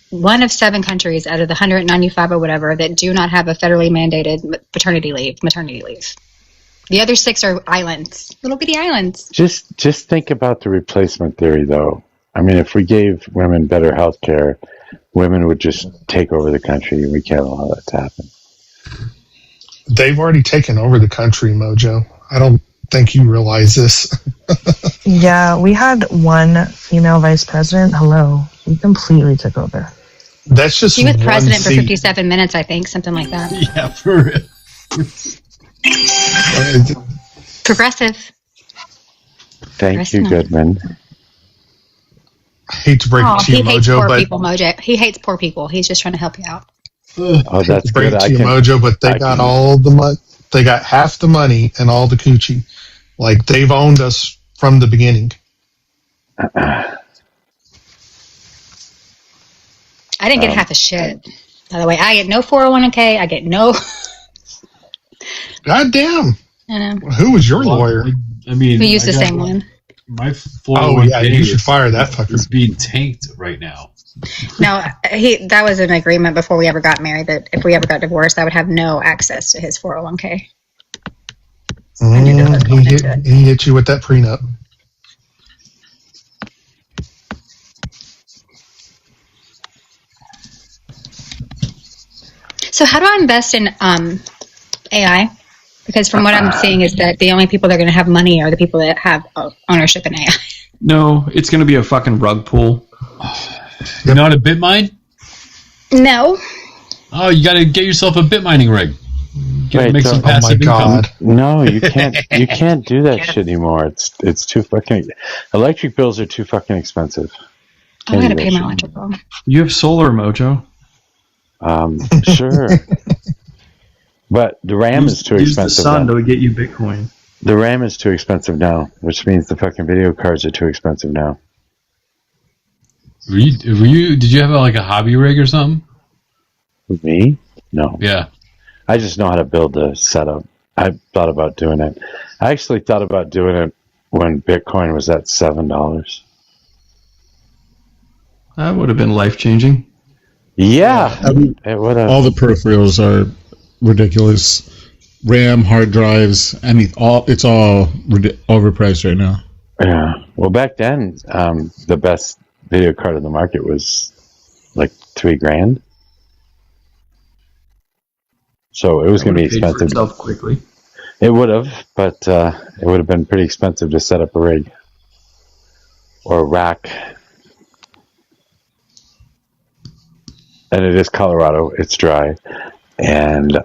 One of 7 countries out of the 195 or whatever that do not have a federally mandated maternity leave. The other 6 are islands, little bitty islands. Just think about the replacement theory, though. I mean, if we gave women better health care, women would just take over the country, and we can't allow that to happen. They've already taken over the country, Mojo. I don't think you realize this. Yeah, we had one female vice president. Hello. We completely took over. That's just She was president for 57 minutes, I think, something like that. Yeah, for real. Progressive. Thank you, Goodman. I hate to break it to you, he hates Mojo, poor but people, Mojo. He hates poor people. He's just trying to help you out. Oh, that's break good. it to you, Mojo, but they got all the money. They got half the money and all the coochie. Like, they've owned us from the beginning. I didn't get half a shit. By the way, I get no 401k. I get no. God damn. I know. Who was your lawyer? I mean, We use the same one. My 401k Oh, yeah, you should fire that fucker. is being tanked right now. No, that was an agreement before we ever got married that if we ever got divorced, I would have no access to his 401k. He hit you with that prenup. So how do I invest in AI? Because from what I'm seeing is that the only people that are going to have money are the people that have ownership in AI. No, it's going to be a fucking rug pull. You're not a Bitmine? No. Oh, you got to get yourself a Bitmining rig. Make some passive income. No, you can't. You can't do that shit anymore. It's too fucking. Electric bills are too fucking expensive. I got to pay my electric bill. You have solar, Mojo. Sure. But the RAM is too use expensive. The sun to get you Bitcoin. The RAM is too expensive now, which means the fucking video cards are too expensive now. Did you have like a hobby rig or something? With me? No. Yeah. I just know how to build the setup. I thought about doing it. I actually thought about doing it when Bitcoin was at $7. That would have been life-changing. Yeah. I mean, all the peripherals are ridiculous. RAM, hard drives, it's all overpriced right now. Yeah. Well, back then, the best video card in the market was like $3,000. So it was going to be expensive. Quickly. It would have, but it would have been pretty expensive to set up a rig or a rack. And it is Colorado. It's dry, and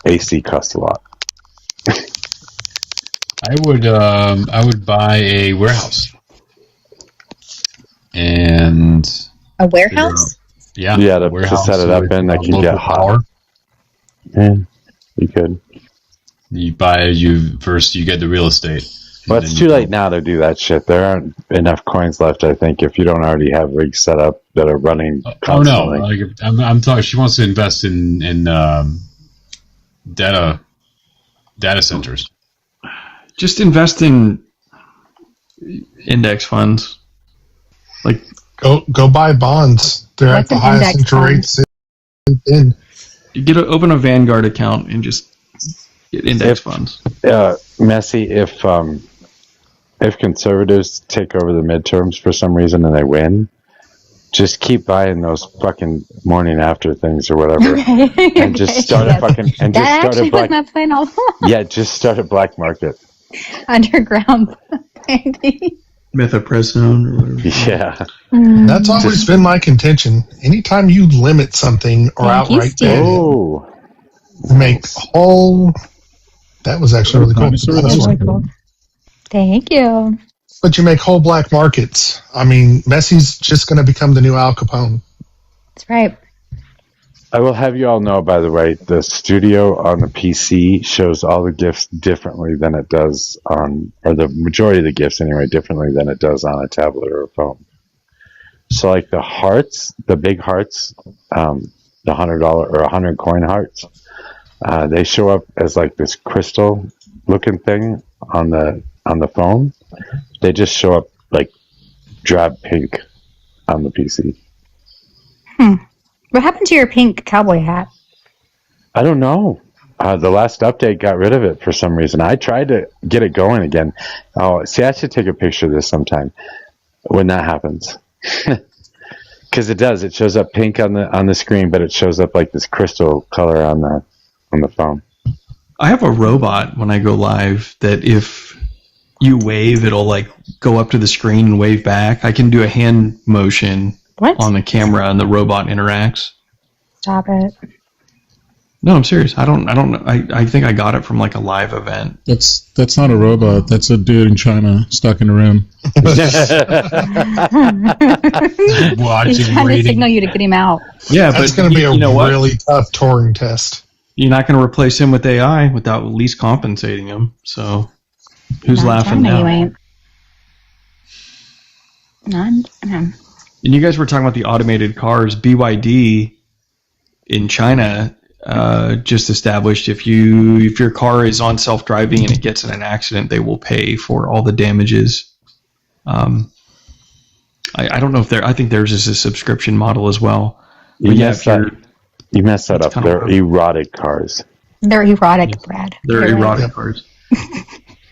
AC costs a lot. I would buy a warehouse. And a warehouse? Yeah. Yeah, to set it up in that can get hot. Power. Yeah, you could. You get the real estate. Well, it's too late now to do that shit. There aren't enough coins left, I think, if you don't already have rigs set up that are running constantly. Oh no! I'm talking. She wants to invest in data centers. Just invest in index funds. Like go buy bonds. They're at the highest interest rates. You open a Vanguard account and just get index funds. Messi, if conservatives take over the midterms for some reason and they win, just keep buying those fucking morning after things or whatever, and just start a fucking my plan all along. Yeah, just start a black market. Underground banking. Methylprednisolone or whatever. Yeah. That's always been my contention. Anytime you limit something or outright ban it, make whole. That was actually really cool. Thank you. But you make whole black markets. I mean, Messi's just going to become the new Al Capone. That's right. I will have you all know, by the way, the studio on the PC shows all the GIFs differently than it does on, or the majority of the GIFs anyway, differently than it does on a tablet or a phone. So like the hearts, the big hearts, the $100 or 100 coin hearts, they show up as like this crystal looking thing on the phone. They just show up like drab pink on the PC. What happened to your pink cowboy hat? I don't know. The last update got rid of it for some reason. I tried to get it going again. Oh, see, I should take a picture of this sometime. when that happens. Because it does. It shows up pink on the screen, but it shows up like this crystal color on the phone. I have a robot when I go live that if you wave, it'll like go up to the screen and wave back. I can do a hand motion on the camera, and the robot interacts. Stop it. No, I'm serious. I don't know. I think I got it from like a live event. That's not a robot. That's a dude in China stuck in a room. He's trying to signal you to get him out. Yeah, That's but going to be a what? really tough Turing test. You're not going to replace him with AI without at least compensating him. So, who's laughing now? You ain't. None. And you guys were talking about the automated cars. BYD in China just established if your car is on self-driving and it gets in an accident, they will pay for all the damages. I don't know if I think theirs is a subscription model as well. You messed that up. They're erotic cars. They're erotic, Brad. They're erotic cars.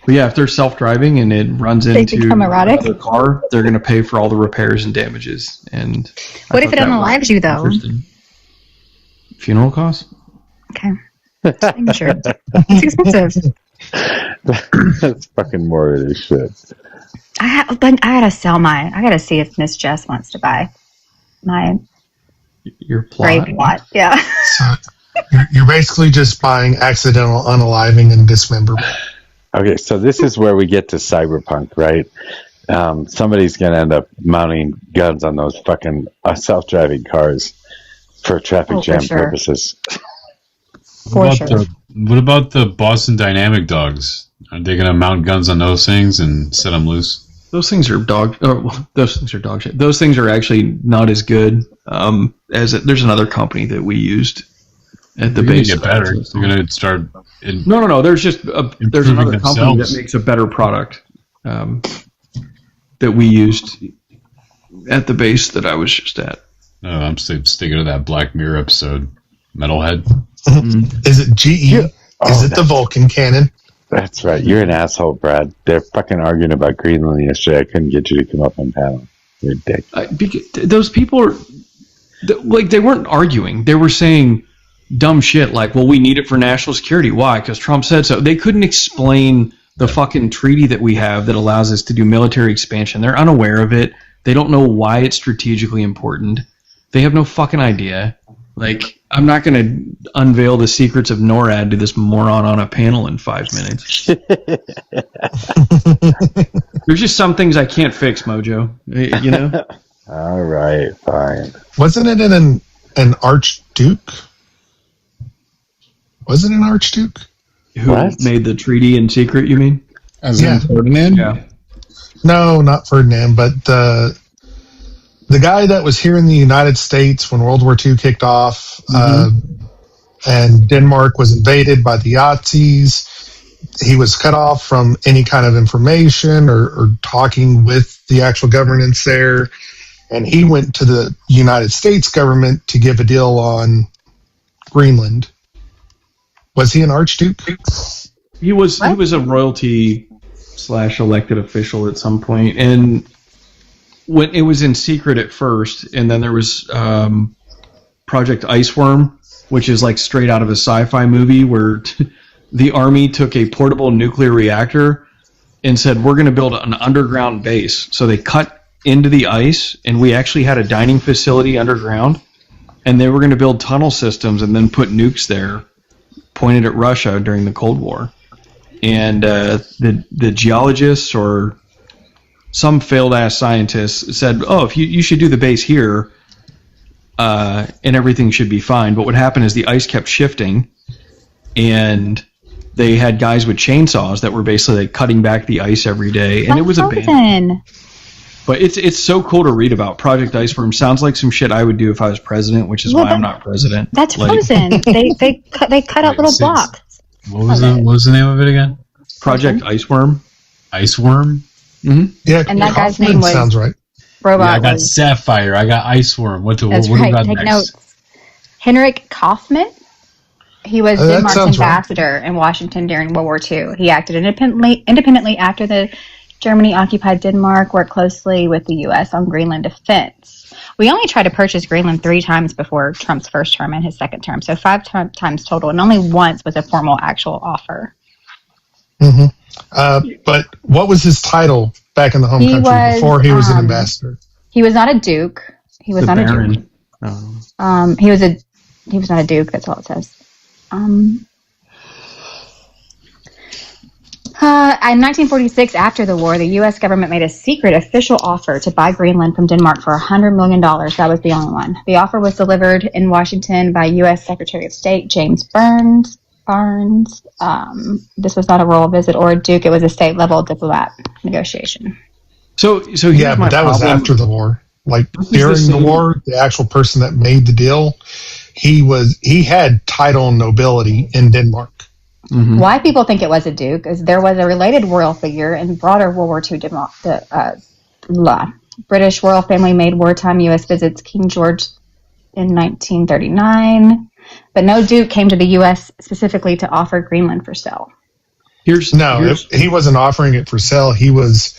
But yeah, if they're self-driving and it runs into another car, they're going to pay for all the repairs and damages. And what if it unalives you, though? Funeral costs? Okay. Sure. It's expensive. That's fucking morbid as shit. I gotta sell mine. I gotta see if Miss Jess wants to buy my your plot. Gray plot. Yeah. So you're basically just buying accidental unaliving and dismemberment. Okay, so this is where we get to cyberpunk, right? Somebody's going to end up mounting guns on those fucking self-driving cars for traffic jam purposes. What about the Boston Dynamic dogs? Are they going to mount guns on those things and set them loose? Those things are dog. Oh, those things are dog shit. Those things are actually not as good there's another company that we used at the base. Get better. They're going to start. No. There's another company that makes a better product that we used at the base that I was just at. No, I'm sticking to that Black Mirror episode, Metalhead. Is it GE? Is it the Vulcan cannon? That's right. You're an asshole, Brad. They're fucking arguing about Greenland yesterday. I couldn't get you to come up on panel. You're a dick. Those people are like, they weren't arguing. They were saying dumb shit like, well, we need it for national security. Why? Because Trump said so. They couldn't explain the fucking treaty that we have that allows us to do military expansion. They're unaware of it. They don't know why it's strategically important. They have no fucking idea. Like, I'm not going to unveil the secrets of NORAD to this moron on a panel in 5 minutes. There's just some things I can't fix, Mojo. You know? All right, fine. Wasn't it in an Archduke? Was it an Archduke? Who made the treaty in secret, you mean? As in Ferdinand? Yeah. No, not Ferdinand, but the guy that was here in the United States when World War II kicked off, and Denmark was invaded by the Nazis. He was cut off from any kind of information or talking with the actual governance there. And he went to the United States government to give a deal on Greenland. Was he an Archduke? He was a royalty / elected official at some point, and when it was in secret at first, and then there was Project Iceworm, which is like straight out of a sci-fi movie where the army took a portable nuclear reactor and said, we're going to build an underground base. So they cut into the ice, and we actually had a dining facility underground, and they were going to build tunnel systems and then put nukes there pointed at Russia during the Cold War. And the geologists or some failed-ass scientists said, oh, if you should do the base here, and everything should be fine. But what happened is the ice kept shifting, and they had guys with chainsaws that were basically like cutting back the ice every day, and it was abandoned. But it's so cool to read about. Project Iceworm sounds like some shit I would do if I was president, which is why I'm not president. That's Frozen. they cut out little blocks. What was the name of it again? Project Iceworm. Iceworm? Mm-hmm. Yeah, and that guy's name was sounds right. Robot. Yeah, I got Sapphire. I got Iceworm. What do we got Take next? notes. Henrik Kaufman. He was Denmark's ambassador in Washington during World War II. He acted independently after the Germany occupied Denmark, worked closely with the U.S. on Greenland defense. We only tried to purchase Greenland 3 times before Trump's first term and his second term, so 5 times total, and only once was a formal actual offer. But what was his title back in the home country before he was an ambassador? He was not a duke. He was not a duke. He was not a duke. That's all it says. In 1946, after the war, the U.S. government made a secret official offer to buy Greenland from Denmark for $100 million. That was the only one. The offer was delivered in Washington by U.S. Secretary of State James Barnes. This was not a royal visit or a duke. It was a state-level diplomat negotiation. So yeah, but that was after the war. Like during the war, the actual person that made the deal, he had title and nobility in Denmark. Mm-hmm. Why people think it was a duke is there was a related royal figure in broader World War II British royal family made wartime U.S. visits King George in 1939, but no duke came to the U.S. specifically to offer Greenland for sale. He wasn't offering it for sale. He was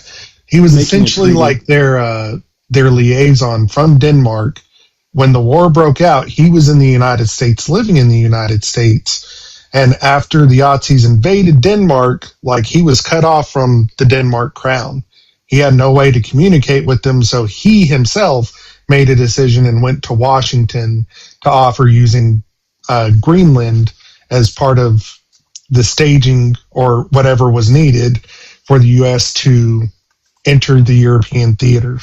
essentially like their liaison from Denmark. When the war broke out, he was in the United States, living in the United States. And after the Aussies invaded Denmark, like he was cut off from the Denmark crown. He had no way to communicate with them, so he himself made a decision and went to Washington to offer using Greenland as part of the staging or whatever was needed for the U.S. to enter the European theater.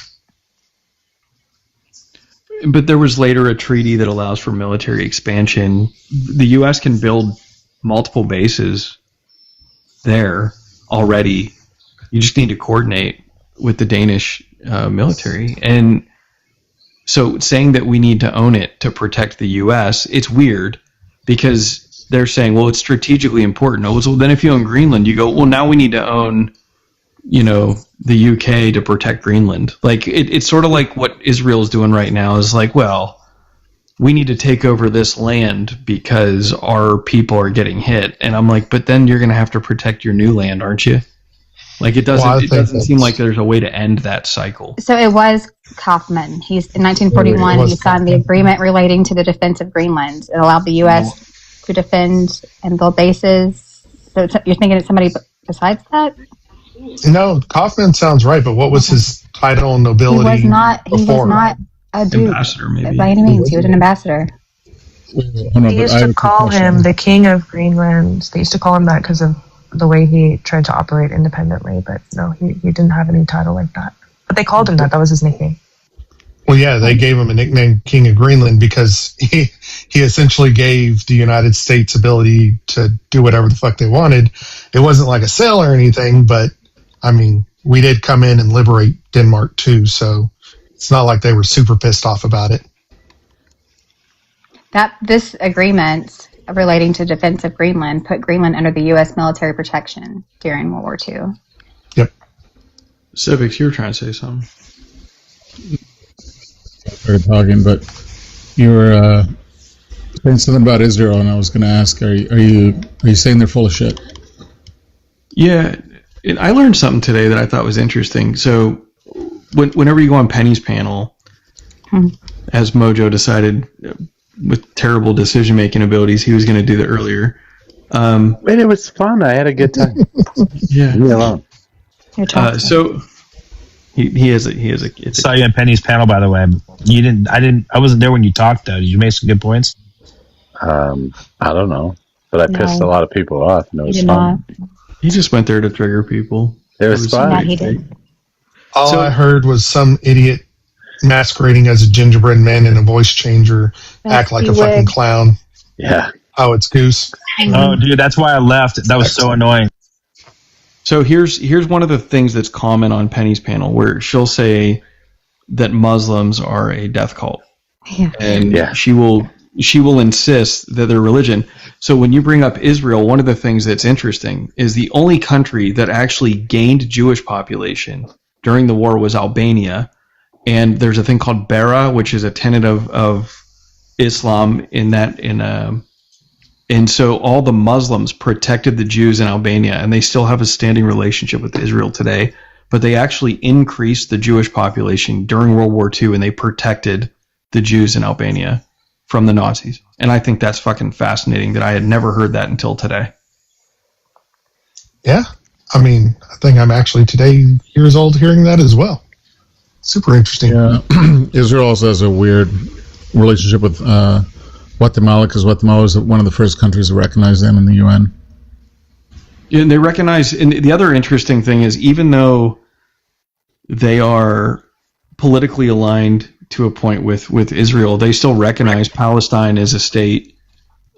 But there was later a treaty that allows for military expansion. The U.S. can build multiple bases there already. You just need to coordinate with the Danish military. And so saying that we need to own it to protect the U.S., it's weird because they're saying, well, it's strategically important. Oh, so then if you own Greenland, you go, well, now we need to own, the UK to protect Greenland. Like it's sort of like what Israel's doing right now is like, well, we need to take over this land because our people are getting hit. And I'm like, but then you're going to have to protect your new land, aren't you? Like it doesn't seem like there's a way to end that cycle. So it was Kaufman. In 1941, he signed the agreement relating to the defense of Greenland. It allowed the U.S. to defend and build bases. So you're thinking it's somebody besides that? No, Kaufman sounds right, but what was his title and nobility? He was not a duke. Ambassador, maybe. By any means, he was an ambassador. They used to call him the King of Greenland. They used to call him that because of the way he tried to operate independently, but no, he didn't have any title like that. But they called him that. That was his nickname. Well, yeah, they gave him a nickname, King of Greenland, because he essentially gave the United States ability to do whatever the fuck they wanted. It wasn't like a sale or anything, but, I mean, we did come in and liberate Denmark too, so it's not like they were super pissed off about it. This agreement relating to defense of Greenland put Greenland under the U.S. military protection during World War II. Yep. Civics, you were trying to say something. We were talking, but you were saying something about Israel, and I was going to ask, are you saying they're full of shit? Yeah, and I learned something today that I thought was interesting. So, whenever you go on Penny's panel, as Mojo decided with terrible decision-making abilities, he was going to do that earlier. And it was fun. I had a good time. Yeah, leave me alone. So he has a. Saw you on Penny's panel, by the way. I wasn't there when you talked though. Did you make some good points? I don't know, but I pissed a lot of people off, and it was fun. He just went there to trigger people. It was fun. Yeah, he did. All I heard was some idiot masquerading as a gingerbread man and a voice changer act like a fucking clown. Yeah. Oh, it's Goose. Oh, dude, that's why I left. That was so annoying. So here's one of the things that's common on Penny's panel, where she'll say that Muslims are a death cult, and she will insist that they're religion. So when you bring up Israel, one of the things that's interesting is the only country that actually gained Jewish population during the war was Albania, and there's a thing called Bera, which is a tenet of Islam and so all the Muslims protected the Jews in Albania, and they still have a standing relationship with Israel today. but they actually increased the Jewish population during World War II, and they protected the Jews in Albania from the Nazis. And I think that's fucking fascinating that I had never heard that until today. Yeah. I mean, I think I'm actually today years old hearing that as well. Super interesting. Yeah. Israel also has a weird relationship with Guatemala, because Guatemala was one of the first countries to recognize them in the UN. And they recognize, and the other interesting thing is, even though they are politically aligned to a point with Israel, they still recognize Palestine as a state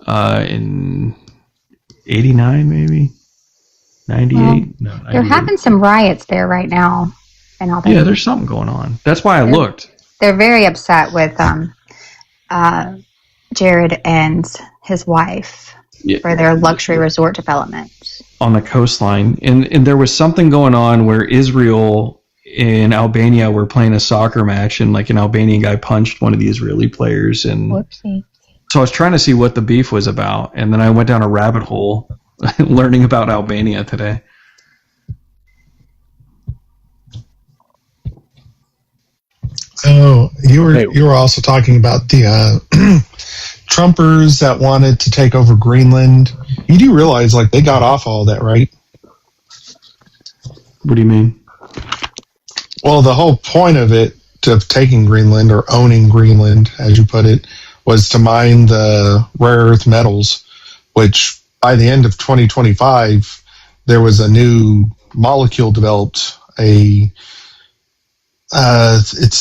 in 89, maybe 98. No, They're having some riots there right now in Albania. Yeah, there's something going on. That's why I looked. They're very upset with Jared and his wife for their luxury resort development On the coastline, and there was something going on where Israel and Albania were playing a soccer match, and like an Albanian guy punched one of the Israeli players, and Whoopsie. so I was trying to see what the beef was about, and then I went down a rabbit hole learning about Albania today. Oh, you were also talking about the Trumpers that wanted to take over Greenland. You do realize, like, they got off all that, right? What do you mean? Well, the whole point of it, of taking Greenland or owning Greenland, as you put it, was to mine the rare earth metals, which by the end of 2025, there was a new molecule developed. It's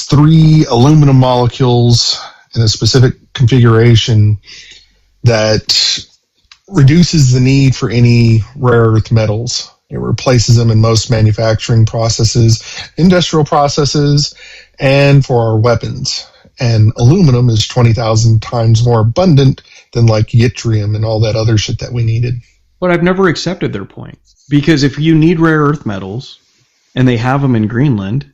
3 aluminum molecules in a specific configuration that reduces the need for any rare earth metals. It replaces them in most manufacturing processes, industrial processes, and for our weapons. And aluminum is 20,000 times more abundant than like yttrium and all that other shit that we needed. But I've never accepted their point. Because if you need rare earth metals, and they have them in Greenland,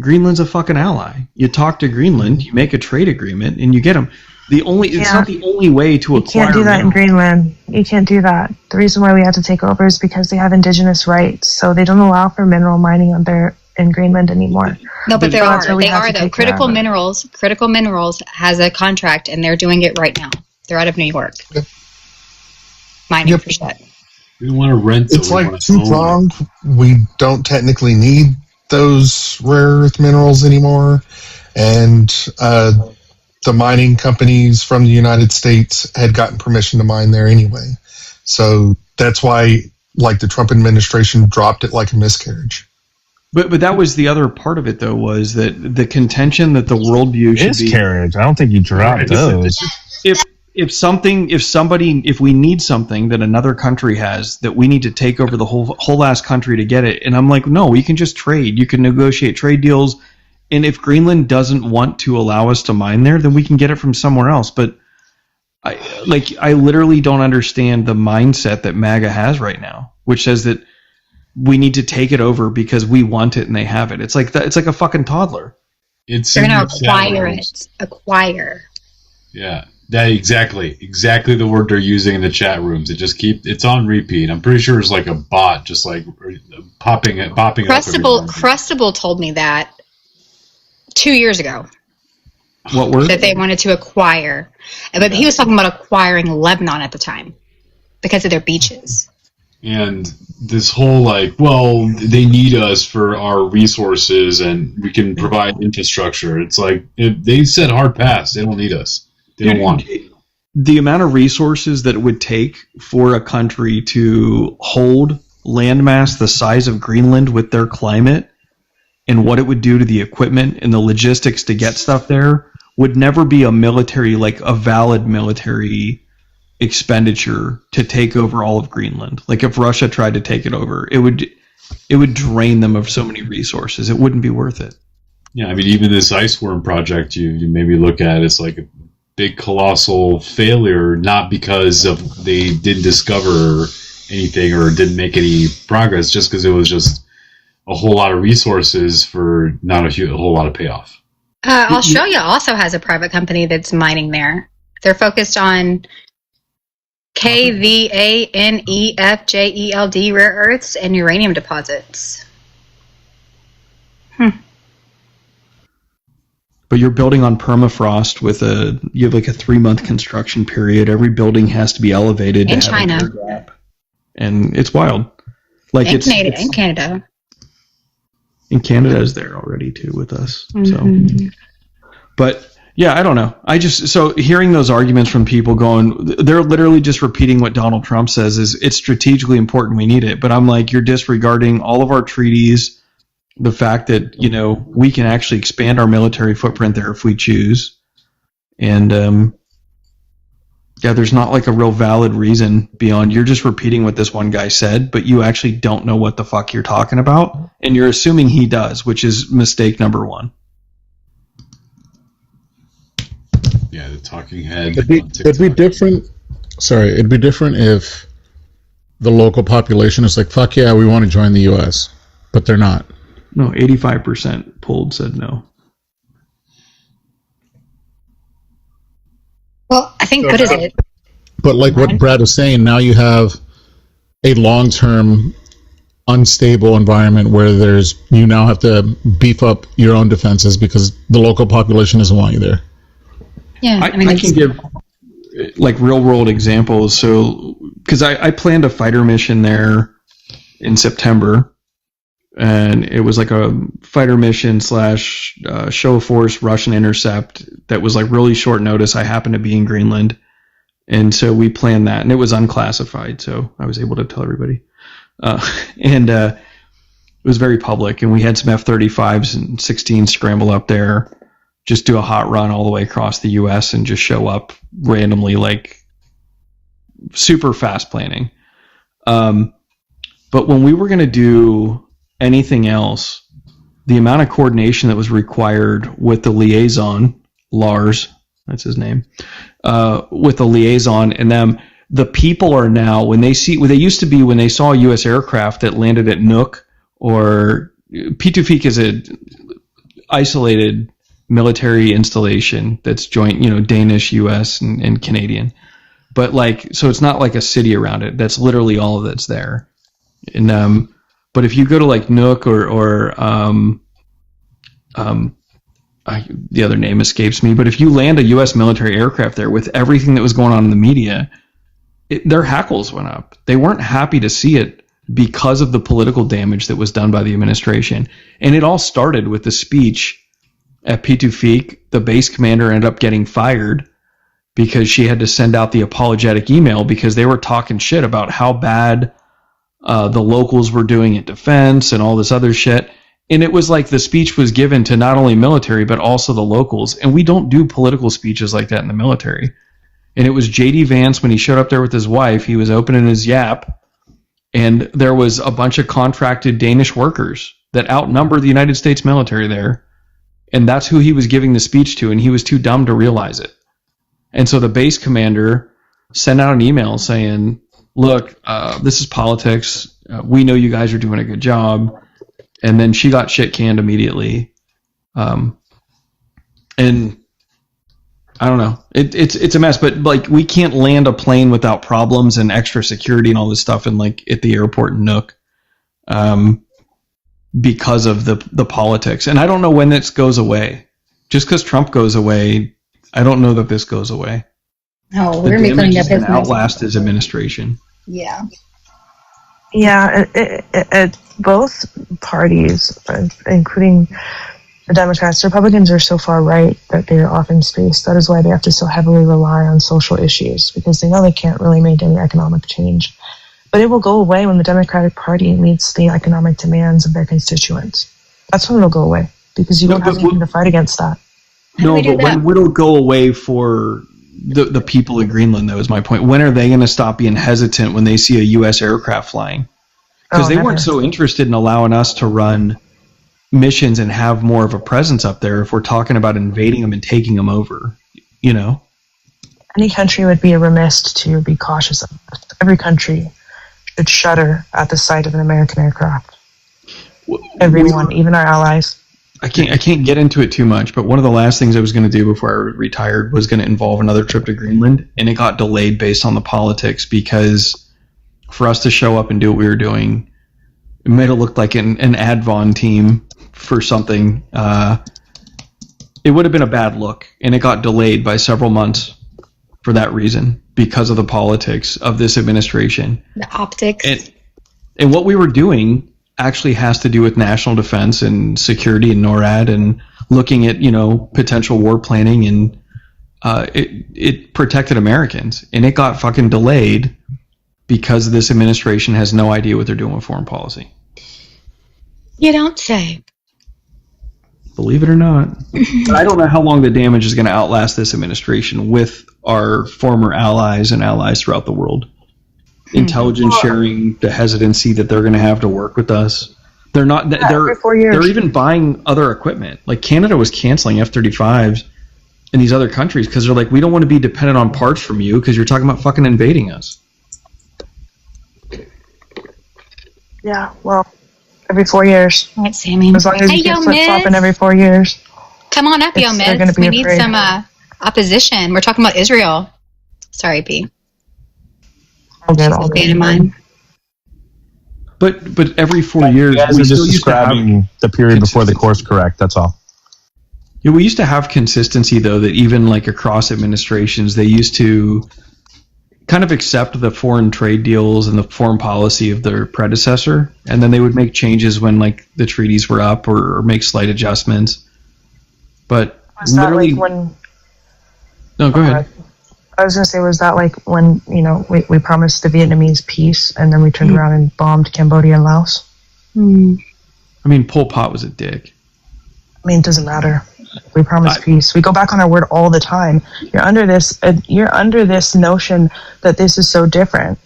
Greenland's a fucking ally. You talk to Greenland, you make a trade agreement, and you get them. It's not the only way to acquire. You can't do that in Greenland. You can't do that. The reason why we had to take over is because they have indigenous rights, so they don't allow for mineral mining in Greenland anymore. No, but there are. They are, though. Critical Minerals has a contract, and they're doing it right now. They're out of New York. Yep. Mining for shit. We don't want to rent. It's like two-pronged. We don't technically need those rare earth minerals anymore, and the mining companies from the United States had gotten permission to mine there anyway. So that's why, like, the Trump administration dropped it like a miscarriage. But that was the other part of it, though, was that the contention that the worldview should be miscarriage. I don't think you dropped those. If we need something that another country has, that we need to take over the whole ass country to get it, and I'm like, no, we can just trade. You can negotiate trade deals, and if Greenland doesn't want to allow us to mine there, then we can get it from somewhere else. But I literally don't understand the mindset that MAGA has right now, which says that we need to take it over because we want it and they have it. It's like that. It's like a fucking toddler. They're going to acquire it. Acquire. Yeah. That exactly the word they're using in the chat rooms. It's on repeat. I'm pretty sure it's like a bot, just like popping Crustable told me that 2 years ago. What word? That they wanted to acquire, but he was talking about acquiring Lebanon at the time because of their beaches. And this whole they need us for our resources and we can provide infrastructure. It's like they said hard pass. They don't need us. They don't want it. The amount of resources that it would take for a country to hold landmass the size of Greenland with their climate, and what it would do to the equipment and the logistics to get stuff there, would never be a valid military expenditure to take over all of Greenland. Like if Russia tried to take it over, it would drain them of so many resources. It wouldn't be worth it. Yeah, I mean, even this ice worm project, you maybe look at it's like a big colossal failure, not because they didn't discover anything or didn't make any progress, just because it was just a whole lot of resources for not a whole lot of payoff. Australia also has a private company that's mining there. They're focused on KVANEFJELD rare earths and uranium deposits. But you're building on permafrost you have like a 3-month construction period. Every building has to be elevated In to have China. an air gap. And it's wild. Like In Canada. And Canada is there already too with us. Mm-hmm. So, but yeah, I don't know. So hearing those arguments from people they're literally just repeating what Donald Trump says is it's strategically important. We need it. But I'm like, you're disregarding all of our treaties, the fact that, we can actually expand our military footprint there if we choose. And, there's not like a real valid reason beyond you're just repeating what this one guy said, but you actually don't know what the fuck you're talking about. And you're assuming he does, which is mistake number one. Yeah, the talking head. It'd be different. Sorry, it'd be different if the local population is like, fuck yeah, we want to join the U.S., but they're not. No, 85% polled said no. Well, I think good is it. But like what Brad was saying, now you have a long-term unstable environment where you now have to beef up your own defenses because the local population doesn't want you there. Yeah, I can give like real-world examples. So, because I planned a fighter mission there in September. And it was like a fighter mission / show of force Russian intercept that was like really short notice. I happened to be in Greenland. And so we planned that. And it was unclassified, so I was able to tell everybody. It was very public. And we had some F-35s and 16 scramble up there, just do a hot run all the way across the U.S. and just show up randomly, like super fast planning. But when we were going to do anything else, the amount of coordination that was required with the liaison, Lars, that's his name, with the liaison and them, the people are now, when they used to be when they saw a U.S. aircraft that landed at Nook or Pitufik is a isolated military installation that's joint, Danish, U.S. and Canadian. But so it's not like a city around it. That's literally all that's there. And, but if you go to like Nook or the other name escapes me, but if you land a U.S. military aircraft there with everything that was going on in the media, their hackles went up. They weren't happy to see it because of the political damage that was done by the administration. And it all started with the speech at Pitufik. The base commander ended up getting fired because she had to send out the apologetic email because they were talking shit about how bad the locals were doing at defense and all this other shit. And it was like the speech was given to not only military, but also the locals. And we don't do political speeches like that in the military. And it was J.D. Vance, when he showed up there with his wife, he was opening his yap. And there was a bunch of contracted Danish workers that outnumber the United States military there. And that's who he was giving the speech to. And he was too dumb to realize it. And so the base commander sent out an email saying, look, this is politics. We know you guys are doing a good job. And then she got shit canned immediately. And I don't know. It's a mess, but like we can't land a plane without problems and extra security and all this stuff in like at the airport in Nook. Because of the politics. And I don't know when this goes away. Just because Trump goes away, I don't know that this goes away. No, we're going to be cleaning up his outlast his administration. Yeah. Yeah, both parties, including the Democrats, the Republicans are so far right that they're off in space. That is why they have to so heavily rely on social issues, because they know they can't really make any economic change. But it will go away when the Democratic Party meets the economic demands of their constituents. That's when it'll go away, because you don't have anything to fight against that. No, but when it'll go away for the people of Greenland, though, is my point. When are they going to stop being hesitant when they see a U.S. aircraft flying? Because they weren't so interested in allowing us to run missions and have more of a presence up there if we're talking about invading them and taking them over, Any country would be remiss to be cautious of this. Every country should shudder at the sight of an American aircraft. Everyone, even our allies. I can't get into it too much, but one of the last things I was going to do before I retired was going to involve another trip to Greenland, and it got delayed based on the politics, because for us to show up and do what we were doing, It might have looked like an Advon team for something. It would have been a bad look, and it got delayed by several months for that reason, because of the politics of this administration. The optics. And what we were doing actually has to do with national defense and security and NORAD and looking at, potential war planning, and it protected Americans, and it got fucking delayed because this administration has no idea what they're doing with foreign policy. You don't say. Believe it or not. But I don't know how long the damage is going to outlast this administration with our former allies and allies throughout the world. Intelligence sharing, the hesitancy that they're going to have to work with us. They're not. They're even buying other equipment. Like Canada was canceling F-35s in these other countries because they're like, we don't want to be dependent on parts from you because you're talking about fucking invading us. Yeah, well, every 4 years. All right, Sammy. As long as you keep flip-flopping every 4 years. Come on up, Yo Miss. We need some opposition. We're talking about Israel. Sorry, P. I'll get all in mind. But every 4 years, we just describing the period before the course correct. That's all. Yeah, we used to have consistency, though, that even like across administrations, they used to kind of accept the foreign trade deals and the foreign policy of their predecessor, and then they would make changes when like the treaties were up or make slight adjustments. But was literally, that like when? No, go ahead. I was going to say, was that like when we promised the Vietnamese peace and then we turned around and bombed Cambodia and Laos? I mean, Pol Pot was a dick. I mean, it doesn't matter. We promise peace. We go back on our word all the time. You're under this notion that this is so different.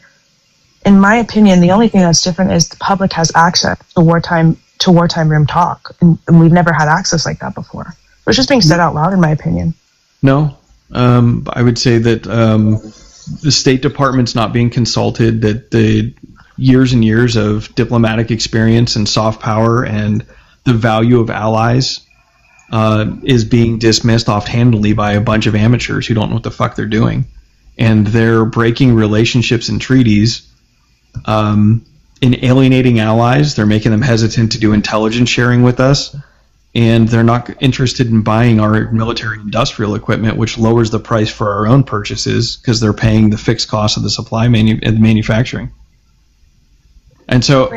In my opinion, the only thing that's different is the public has access to wartime room talk, and we've never had access like that before. It's just being said out loud, in my opinion. No, I would say that the State Department's not being consulted. That the years and years of diplomatic experience and soft power and the value of allies is being dismissed offhandedly by a bunch of amateurs who don't know what the fuck they're doing. And they're breaking relationships and treaties in alienating allies. They're making them hesitant to do intelligence sharing with us. And they're not interested in buying our military industrial equipment, which lowers the price for our own purchases because they're paying the fixed cost of the supply manufacturing. And so...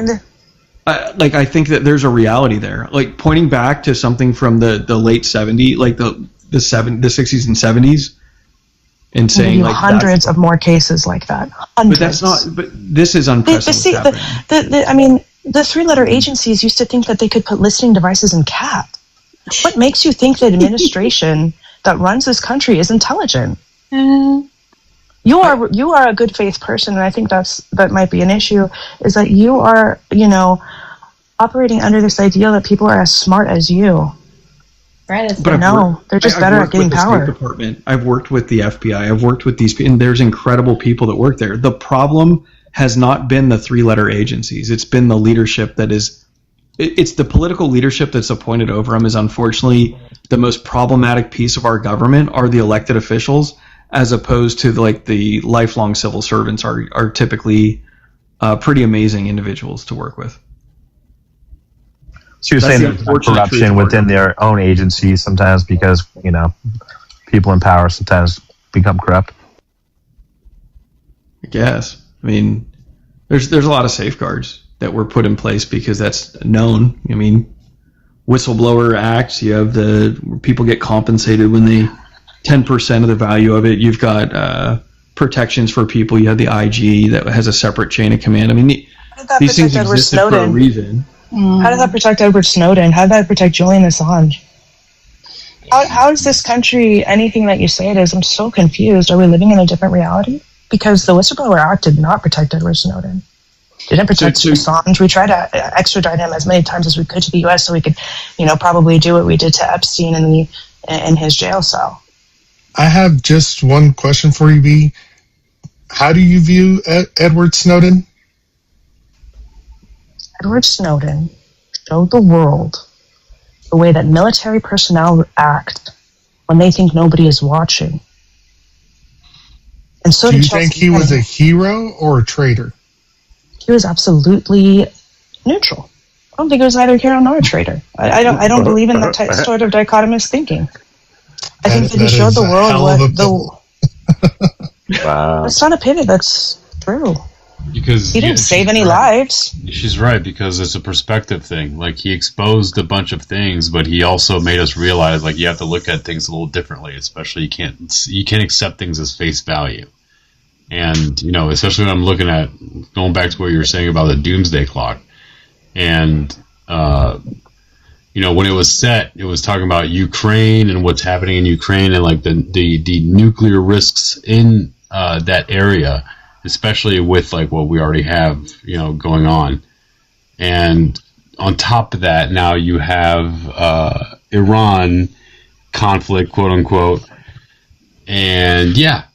I think that there's a reality there. Like pointing back to something from the late 70s, like the 60s and 70s, and saying like hundreds of more cases like that. Hundreds. But that's not. But this is unprecedented. I mean, the three-letter agencies used to think that they could put listening devices in cat. What makes you think the administration that runs this country is intelligent? You are a good faith person, and I think that might be an issue. Is that you are operating under this idea that people are as smart as you. Right. But they're just better at getting power. State Department. I've worked with the FBI. I've worked with these, and there's incredible people that work there. The problem has not been the three-letter agencies. It's been the leadership that is. It's the political leadership that's appointed over them is unfortunately the most problematic piece of our government are the elected officials, as opposed to like the lifelong civil servants are typically pretty amazing individuals to work with. So you're saying there's corruption within their own agencies sometimes because, people in power sometimes become corrupt? I guess. I mean, there's a lot of safeguards that were put in place because that's known. I mean, whistleblower acts, you have people get compensated when they 10% of the value of it. You've got protections for people. You have the IG that has a separate chain of command. I mean, these things existed for a reason. How did that protect Edward Snowden? How did that protect Julian Assange? How is this country anything that you say it is? I'm so confused. Are we living in a different reality? Because the Whistleblower Act did not protect Edward Snowden. It didn't protect Assange. We tried to extradite him as many times as we could to the U.S. so we could, probably do what we did to Epstein in his jail cell. I have just one question for you, B. How do you view Edward Snowden? Edward Snowden showed the world the way that military personnel act when they think nobody is watching. And so do you think he was a hero or a traitor? He was absolutely neutral. I don't think it was either hero nor a traitor. I don't believe in that sort of dichotomous thinking. I think that he showed the world what the. Wow. That's not a pivot. That's true. Because he didn't save any lives. She's right, because it's a perspective thing. Like, he exposed a bunch of things, but he also made us realize, like, you have to look at things a little differently. Especially, you can't accept things as face value. And, you know, especially when I'm looking at, going back to what you were saying about the doomsday clock. And, you know, when it was set, it was talking about Ukraine and what's happening in Ukraine and, like, the nuclear risks in that area, especially with, like, what we already have, you know, going on. And on top of that, now you have Iran conflict, quote unquote. And yeah,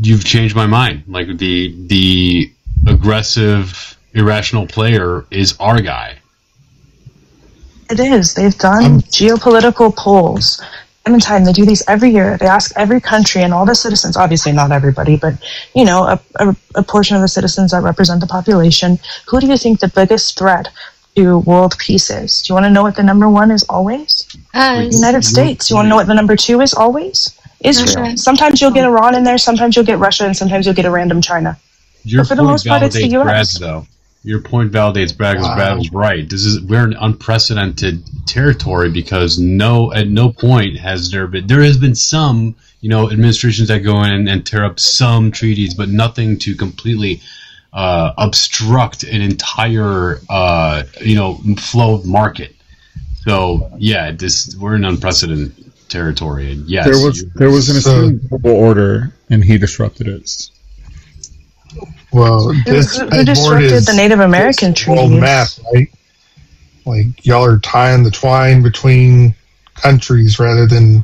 you've changed my mind. Like, the aggressive, irrational player is our guy. It is. They've done geopolitical polls. They do these every year. They ask every country and all the citizens, obviously not everybody, but, you know, a portion of the citizens that represent the population, who do you think the biggest threat to world peace is? Do you want to know what the number one is always? United States. Do you want to know what the number two is always? Israel. Russia. Sometimes you'll get Iran in there, sometimes you'll get Russia, and sometimes you'll get a random China. Your but for the most part, it's the U.S. Brad's, though. Your point validates Brad, because Brad was right. We're in unprecedented territory, because at no point has there has been some, you know, administrations that go in and tear up some treaties, but nothing to completely obstruct an entire you know, flow of market. So yeah, we're in unprecedented territory, and yes, there was an assumed global order, and he disrupted it. Well, who disrupted the Native American treaties? World map, right? Like, y'all are tying the twine between countries rather than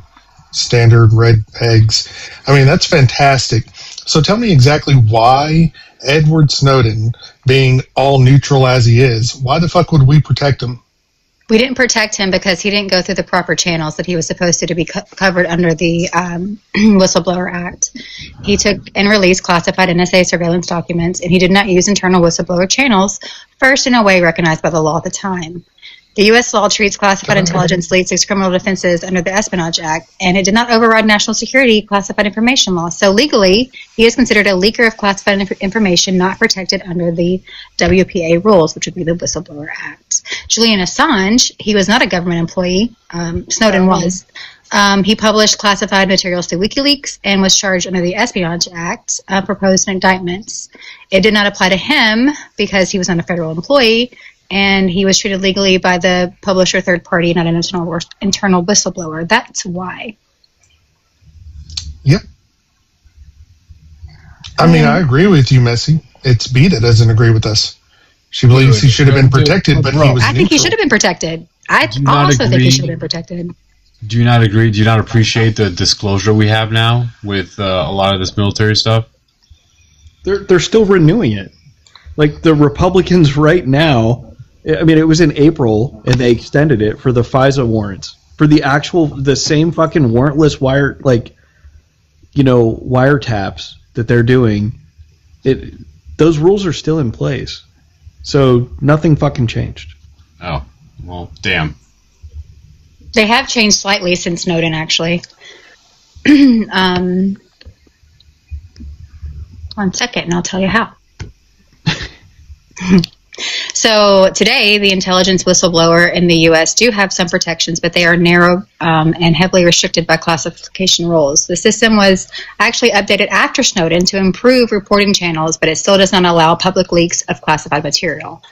standard red pegs. I mean, that's fantastic. So tell me exactly why Edward Snowden, being all neutral as he is, why the fuck would we protect him? We didn't protect him because he didn't go through the proper channels that he was supposed to be covered under the Whistleblower Act. He took and released classified NSA surveillance documents, and he did not use internal whistleblower channels, first in a way recognized by the law at the time. The U.S. law treats classified intelligence leaks as criminal offenses under the Espionage Act, and it did not override national security classified information law. So legally, he is considered a leaker of classified information not protected under the WPA rules, which would be the Whistleblower Act. Julian Assange, he was not a government employee. Snowden was. He published classified materials through WikiLeaks and was charged under the Espionage Act, proposed indictments. It did not apply to him because he was not a federal employee, and he was treated legally by the publisher third party, not an internal whistleblower. That's why. Yep. I mean, I agree with you, Messi. It's B that doesn't agree with us. She believes he should have been protected, but he was I think he should have been protected. I also think he should have been protected. Do you not agree? Do you not appreciate the disclosure we have now with a lot of this military stuff? They're still renewing it. Like, the Republicans right now, I mean, it was in April, and they extended it for the FISA warrants. For the same fucking warrantless wiretaps that they're doing, those rules are still in place. So nothing fucking changed. Oh, well, damn. They have changed slightly since Snowden, actually. 1 second, and I'll tell you how. So today, the intelligence whistleblower in the U.S. do have some protections, but they are narrow and heavily restricted by classification rules. The system was actually updated after Snowden to improve reporting channels, but it still does not allow public leaks of classified material.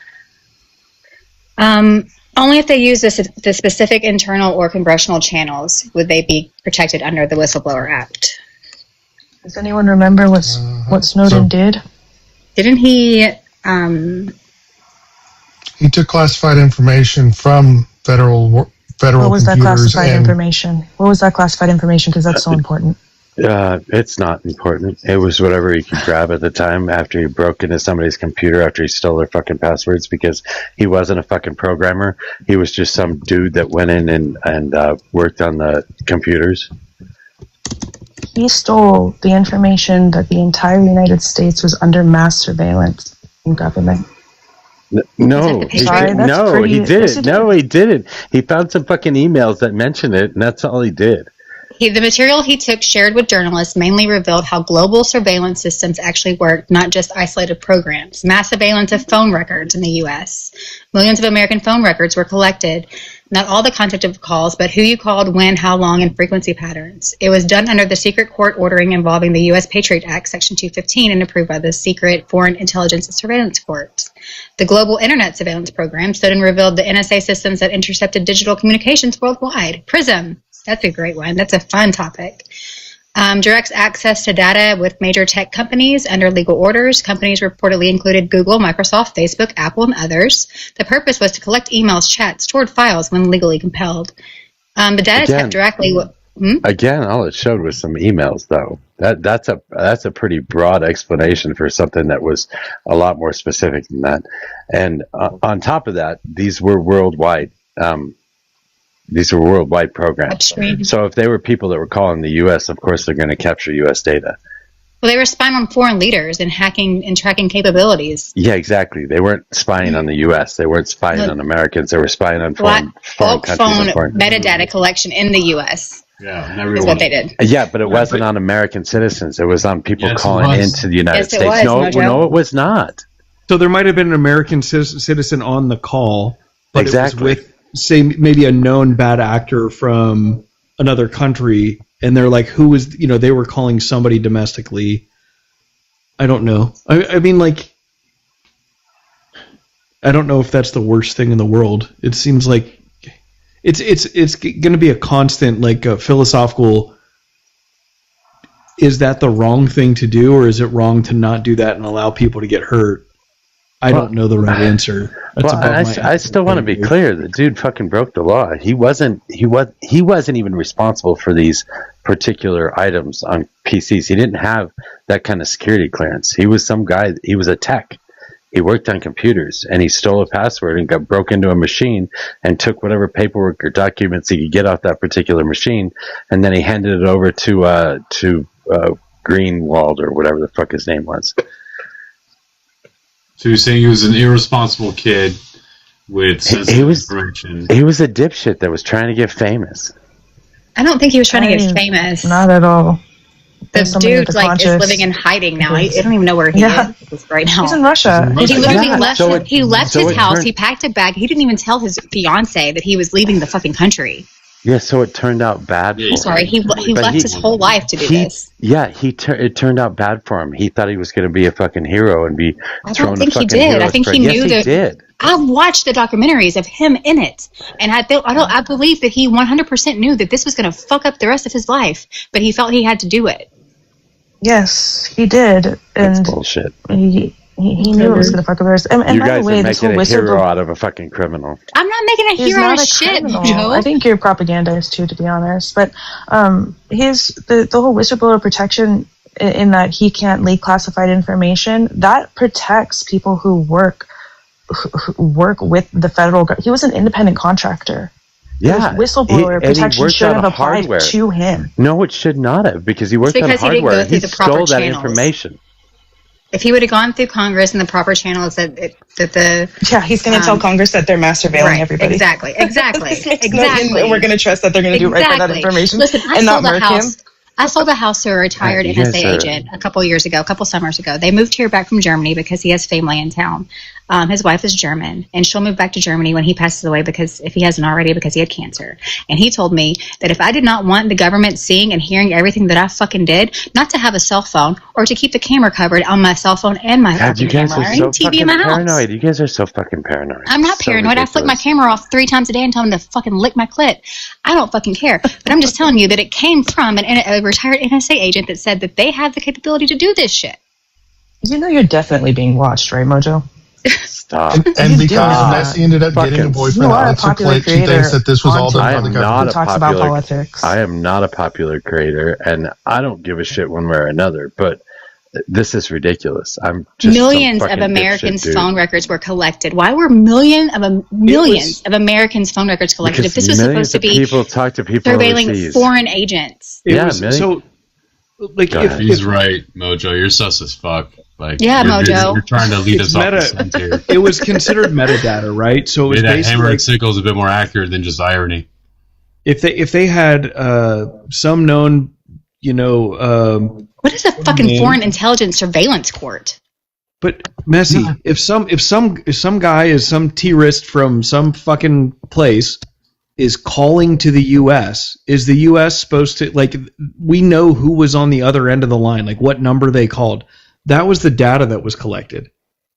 Only if they use the specific internal or congressional channels would they be protected under the Whistleblower Act. Does anyone remember what Snowden did? Didn't he... He took classified information from federal What was that computers classified information? What was that classified information? Because that's so important. It's not important. It was whatever he could grab at the time after he broke into somebody's computer after he stole their fucking passwords, because he wasn't a fucking programmer. He was just some dude that went in and worked on the computers. He stole the information that the entire United States was under mass surveillance from government. No, he didn't. No, he didn't. He found some fucking emails that mentioned it, and that's all he did. The material he took, shared with journalists, mainly revealed how global surveillance systems actually worked, not just isolated programs. Mass surveillance of phone records in the U.S. Millions of American phone records were collected. Not all the content of calls, but who you called, when, how long, and frequency patterns. It was done under the secret court ordering involving the U.S. Patriot Act, Section 215, and approved by the Secret Foreign Intelligence and Surveillance Court. The Global Internet Surveillance Program stood and revealed the NSA systems that intercepted digital communications worldwide. PRISM. That's a great one. That's a fun topic. Directs access to data with major tech companies under legal orders. Companies reportedly included Google, Microsoft, Facebook, Apple, and others. The purpose was to collect emails, chats, stored files when legally compelled. The data kept directly... Again, all it showed was some emails, though. That's a pretty broad explanation for something that was a lot more specific than that. And on top of that, these were worldwide. These were worldwide programs. So if they were people that were calling the U.S., of course they're going to capture U.S. data. Well, they were spying on foreign leaders and hacking and tracking capabilities. Yeah, exactly. They weren't spying on the U.S. They weren't spying on Americans. They were spying on foreign countries. Phone metadata collection in the U.S. Yeah, is what they did. Yeah, but it wasn't on American citizens. It was on people calling into the United States. No, it was not. So there might have been an American citizen on the call, but it was with, say, maybe a known bad actor from another country, and they're like, who was, they were calling somebody domestically. I don't know. I mean, like, I don't know if that's the worst thing in the world. It seems like it's going to be a constant, like, a philosophical, is that the wrong thing to do, or is it wrong to not do that and allow people to get hurt? I don't know the right answer. I still want to be clear. The dude fucking broke the law. He wasn't even responsible for these particular items on PCs. He didn't have that kind of security clearance. He was some guy. He was a tech. He worked on computers, and he stole a password and broke into a machine and took whatever paperwork or documents he could get off that particular machine, and then he handed it over to Greenwald or whatever the fuck his name was. So you're saying he was an irresponsible kid with sensitive information? He was a dipshit that was trying to get famous. I don't think he was trying to get famous. Not at all. The dude is living in hiding now. I don't even know where he is right now. He's in Russia. He literally left his house. He packed a bag. He didn't even tell his fiance that he was leaving the fucking country. Yeah, so it turned out bad for him. I'm sorry, he left his whole life to do this. Yeah, it turned out bad for him. He thought he was going to be a fucking hero and be thrown the fucking hero. I don't think he did. I think he knew that. He did. I've watched the documentaries of him in it, and I believe that he 100% knew that this was going to fuck up the rest of his life, but he felt he had to do it. Yes, he did, and that's bullshit. He knew it was going to fuck up the rest. And you by guys the way, are making a hero out of a fucking criminal. I'm not making a hero out of shit, Joe. I think you're a propagandist too, to be honest. But the whole whistleblower protection, in that he can't leak classified information, that protects people who work with the federal government. He was an independent contractor. Yeah, whistleblower protection should have applied to him. No, it should not have, because he worked on hardware. He stole that information. If he would have gone through Congress and the proper channels he's going to tell Congress that they're mass surveilling everybody. Exactly. And we're going to trust that they're going to do right by that information. Listen, and not murk him. I sold a house to a retired NSA agent a couple summers ago. They moved here back from Germany because he has family in town. His wife is German, and she'll move back to Germany when he passes away, because if he hasn't already, because he had cancer. And he told me that if I did not want the government seeing and hearing everything that I fucking did, not to have a cell phone or to keep the camera covered on my cell phone and my fucking camera or any TV in my house. Paranoid. You guys are so fucking paranoid. I'm not paranoid. I flick my camera off 3 times a day and tell him to fucking lick my clit. I don't fucking care. But I'm just telling you that it came from a retired NSA agent that said that they have the capability to do this shit. You know you're definitely being watched, right, Mojo? Stop. And because Messi ended up getting a boyfriend, Alexa Click, she thinks that this was all done by the government. Talks about politics. I am not a popular creator, and I don't give a shit one way or another, but this is ridiculous. I'm just millions of Americans' phone records were collected. Why were millions of Americans' phone records collected if this was supposed to be people talk to people surveilling overseas. Foreign agents? So, like, he's right, Mojo. You're sus as fuck. Like, yeah, Mojo. You're trying to lead us off the scent here. It was considered metadata, right? So it was that basically hammer and sickle is a bit more accurate than just irony. If they had some known, what is a fucking foreign intelligence surveillance court? But Messy, if some guy is some terrorist from some fucking place is calling to the U.S., is the U.S. supposed to, like, we know who was on the other end of the line, like what number they called. That was the data that was collected.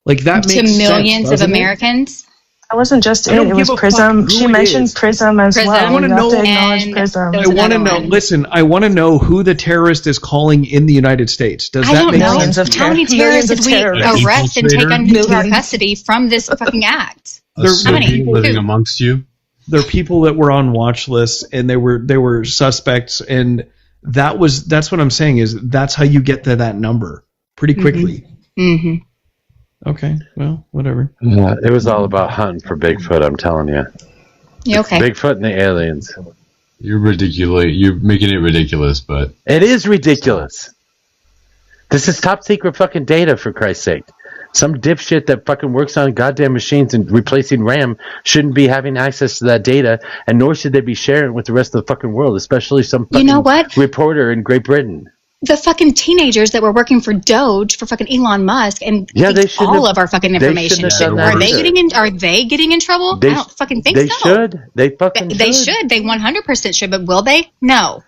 Like, that makes sense, to millions of Americans. It wasn't just it was Prism. She mentioned Prism as well. I want to know. I want to know. Listen, I want to know who the terrorist is calling in the United States. Does that make sense? How many terrorists did we arrest and take into our custody from this fucking act? How many living amongst you? There are people that were on watch lists, and they were suspects, and that's what I'm saying is that's how you get to that number pretty quickly. Mm-hmm. Okay, well, whatever. Yeah, it was all about hunting for Bigfoot, I'm telling you. You okay? Bigfoot and the aliens. You're ridiculous. You're making it ridiculous, but... It is ridiculous. This is top secret fucking data, for Christ's sake. Some dipshit that fucking works on goddamn machines and replacing RAM shouldn't be having access to that data, and nor should they be sharing it with the rest of the fucking world, especially some fucking reporter in Great Britain. The fucking teenagers that were working for Doge for fucking Elon Musk and leaked all of our fucking information. Are they getting in trouble? I don't fucking think so. They should. They should. They 100% should. But will they? No.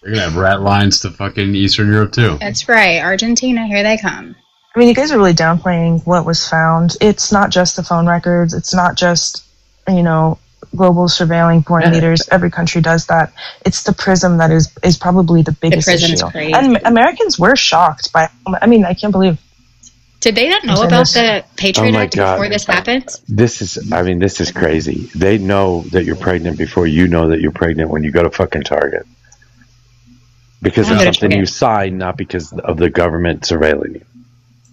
They're gonna have rat lines to fucking Eastern Europe too. That's right. Argentina, here they come. I mean, you guys are really downplaying what was found. It's not just the phone records. It's not just, global surveilling foreign leaders. Every country does that. It's the Prism that is probably the biggest issue. Crazy. And Americans were shocked by. I mean, I can't believe. Did they not know about the Patriot Act before this happened? This is crazy. They know that you're pregnant before you know that you're pregnant when you go to fucking Target. Because of something you signed, not because of the government surveilling you.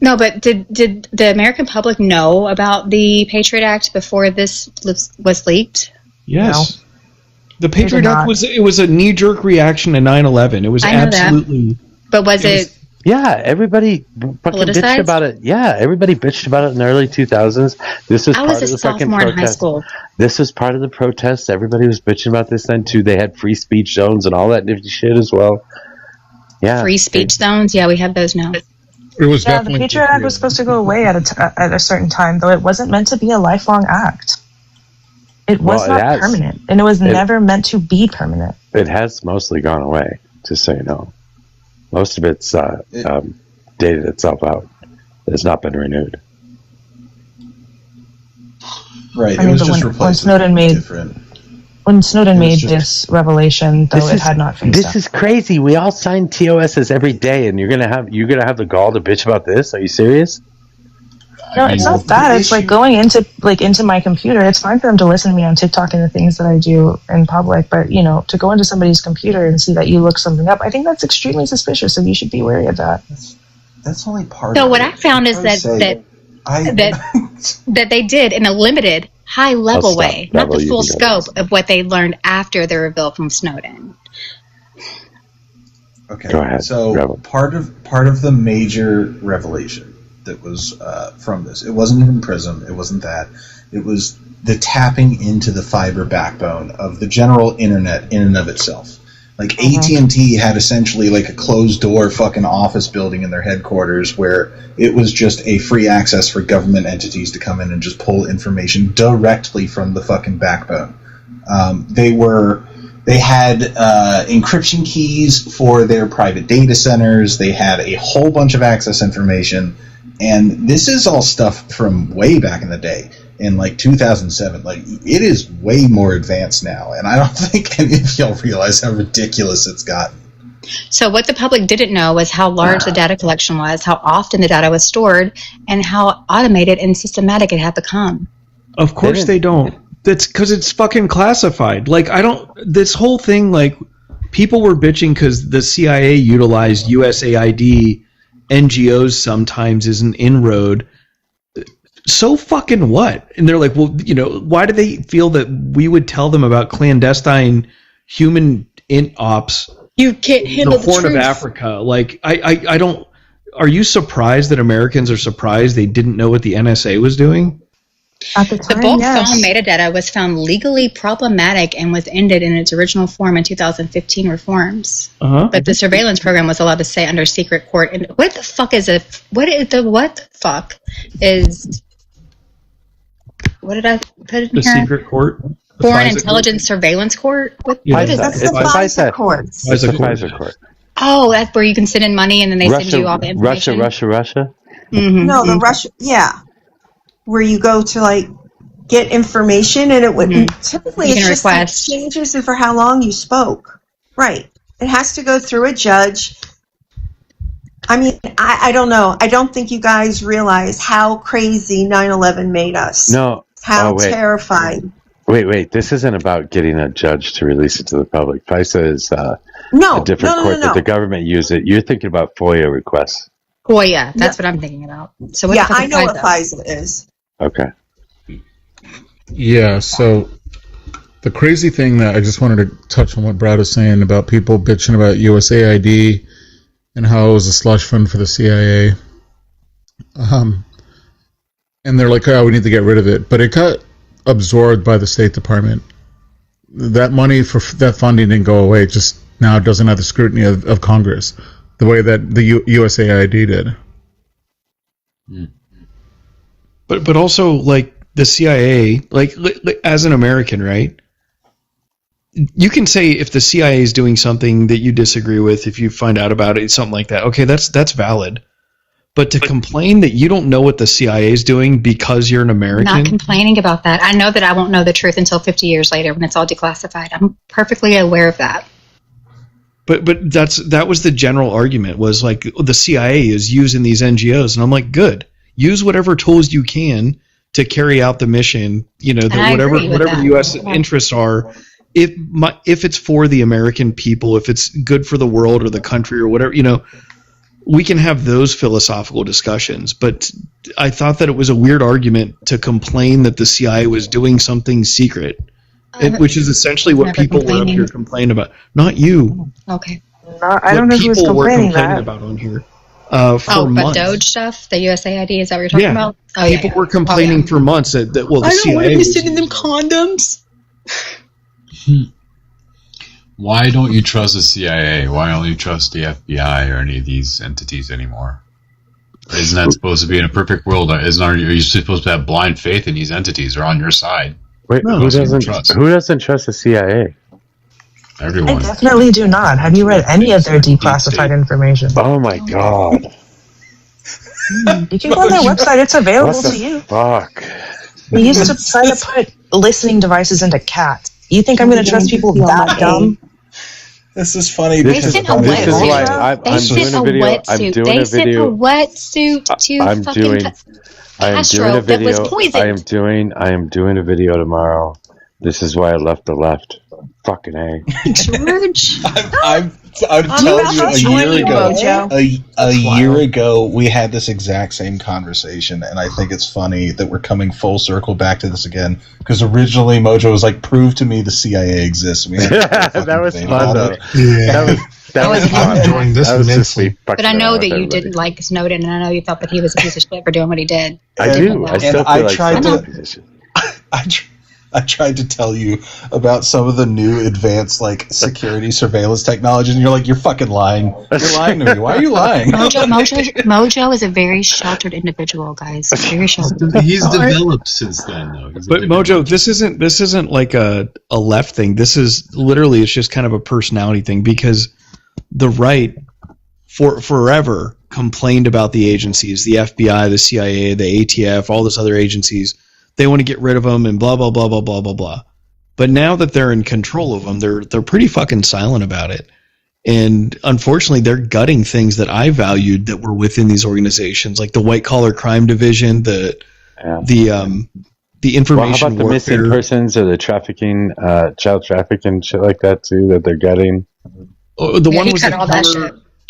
No, but did the American public know about the Patriot Act before this was leaked? Yes. No. The Patriot Act was a knee-jerk reaction to 9/11. It was absolutely... But was it... Yeah, everybody fucking bitched about it. Yeah, everybody bitched about it in the early 2000s. This was part of the fucking protest. In high school. This was part of the protests. Everybody was bitching about this then too. They had free speech zones and all that nifty shit as well. Yeah. Free speech zones? Yeah, we have those now. It was the Patriot Act was supposed to go away at a certain time, though it wasn't meant to be a lifelong act. It was not permanent, and it was never meant to be permanent. It has mostly gone away, just so you know. Most of it's dated itself out. It's not been renewed. Right. I mean, it was just when Snowden made this revelation, though it had not faced This is crazy. We all sign TOSs every day, and you're gonna have the gall to bitch about this? Are you serious? No, it's not that. It's like going into my computer. It's fine for them to listen to me on TikTok and the things that I do in public, but to go into somebody's computer and see that you look something up, I think that's extremely suspicious, and you should be wary of that. That's only part. So what I found is that they did in a limited, high-level way, not the full scope of what they learned after the reveal from Snowden. Okay, go ahead. So part of the major revelation that was from this, it wasn't even Prism, it wasn't that, it was the tapping into the fiber backbone of the general internet in and of itself. Like AT&T had essentially like a closed door fucking office building in their headquarters where it was just a free access for government entities to come in and just pull information directly from the fucking backbone. They had encryption keys for their private data centers. They had a whole bunch of access information. And this is all stuff from way back in the day. In like 2007, like it is way more advanced now, and I don't think any of y'all realize how ridiculous it's gotten. So what the public didn't know was how large the data collection was, how often the data was stored, and how automated and systematic it had become. Of course they don't. That's because it's fucking classified. Like this whole thing, like people were bitching because the CIA utilized USAID NGOs sometimes as an inroad. So fucking what? And they're like, well, why do they feel that we would tell them about clandestine human ops? You can't handle the Horn of Africa. Like, I don't. are you surprised that Americans are surprised they didn't know what the NSA was doing? At the The time, bulk yes. phone metadata was found legally problematic and was ended in its original form in 2015 reforms. But the surveillance program was allowed to stay under secret court. And what the fuck is it? What did I put in The here? secret court? The Foreign FISA Intelligence Surveillance Court? What is that? That's the FISA courts. It's the FISA court. Oh, that's where you can send in money and then they send you all the Russia, information. Russia. Mm-hmm. No, the Russia, yeah, where you go to like get information, and it would typically You it's can just like request. changes and for how long you spoke. Right, it has to go through a judge. I mean, I don't know. I don't think you guys realize how crazy 9/11 made us. No. How wait. terrifying. Wait. This isn't about getting a judge to release it to the public. FISA is a different court that the government used it. You're thinking about FOIA requests. FOIA, that's what I'm thinking about. So what Yeah, the fuck I is know what FISA? FISA is. Okay. Yeah, so the crazy thing that I just wanted to touch on what Brad was saying about people bitching about USAID and how it was a slush fund for the CIA. And they're like, oh, we need to get rid of it. But it got absorbed by the State Department. That money for that funding didn't go away. It just now it doesn't have the scrutiny of Congress the way that the USAID did. But also, like, the CIA, like as an American, right? You can say if the CIA is doing something that you disagree with, if you find out about it, something like that. Okay, that's valid. But to complain that you don't know what the CIA is doing because you're an I'm American, not complaining about that. I know that I won't know the truth until 50 years later when it's all declassified. I'm perfectly aware of that. but that was the general argument, was like the CIA is using these NGOs, and I'm like, good, use whatever tools you can to carry out the mission. You know, that whatever that. U.S. interests are. If it's for the American people, if it's good for the world or the country or whatever, you know, we can have those philosophical discussions. But I thought that it was a weird argument to complain that the CIA was doing something secret, which is essentially what people were up here complaining about. Not you. Okay. I don't know who was people were complaining complaining that. about on here for But months. Doge stuff, the USAID, is that what you're talking about? Oh, People were complaining for months that the CIA was sending them condoms. Why don't you trust the CIA? Why don't you trust the FBI or any of these entities anymore? Isn't that supposed to be in a perfect world? Are you supposed to have blind faith in these entities? They're on your side. Wait, who doesn't trust the CIA? Everyone. I definitely do not. Have you read any of their declassified information? Oh my god. You can go on their website. It's available to you. Fuck. We used to try to put listening devices into cats. You think I'm going to trust people that dumb? This is funny. They sent a wetsuit. They sent a wetsuit. They sent a wetsuit to fucking Castro that was poisoned. I am doing a video tomorrow. This is why I left the left. Fucking A. George. I'm telling you, a year ago, we had this exact same conversation, and I think it's funny that we're coming full circle back to this again, because originally Mojo was like, prove to me the CIA exists. We had that was fun, though. Yeah. That was I'm enjoying this immensely. But I know that you didn't like Snowden, and I know you thought that he was a piece of shit for doing what he did. I do. I still feel like I tried to tell you about some of the new advanced security surveillance technology, and you're like, you're fucking lying. You're lying to me. Why are you lying? Mojo is a very sheltered individual, guys. Very sheltered. He's developed since then, though. But Mojo, this isn't like a left thing. This is literally, it's just kind of a personality thing, because the right for forever complained about the agencies, the FBI, the CIA, the ATF, all those other agencies. They want to get rid of them and blah blah blah blah blah blah blah. But now that they're in control of them, they're pretty fucking silent about it. And unfortunately, they're gutting things that I valued that were within these organizations, like the white collar crime division, the information how about the warfare. missing persons or the trafficking, child trafficking, shit like that too, that they're getting? The one was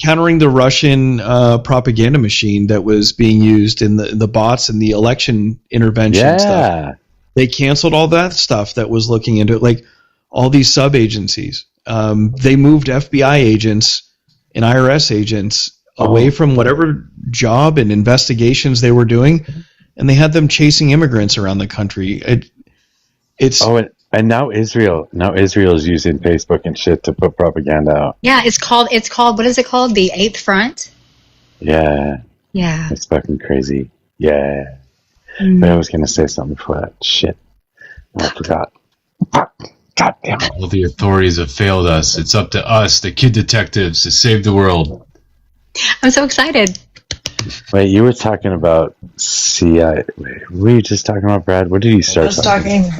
countering the Russian propaganda machine that was being used in the bots and the election intervention stuff. They canceled all that stuff that was looking into it, like all these sub agencies. They moved FBI agents and IRS agents away from whatever job and investigations they were doing, and they had them chasing immigrants around the country. And now Israel is using Facebook and shit to put propaganda out. Yeah, it's called what is it called? The Eighth Front? Yeah. Yeah. It's fucking crazy. Yeah. But I was gonna say something before that. Shit. I forgot. God damn it. All the authorities have failed us. It's up to us, the kid detectives, to save the world. I'm so excited. Wait, you were talking about CIA. Wait, were you just talking about, Brad? What did you start talking?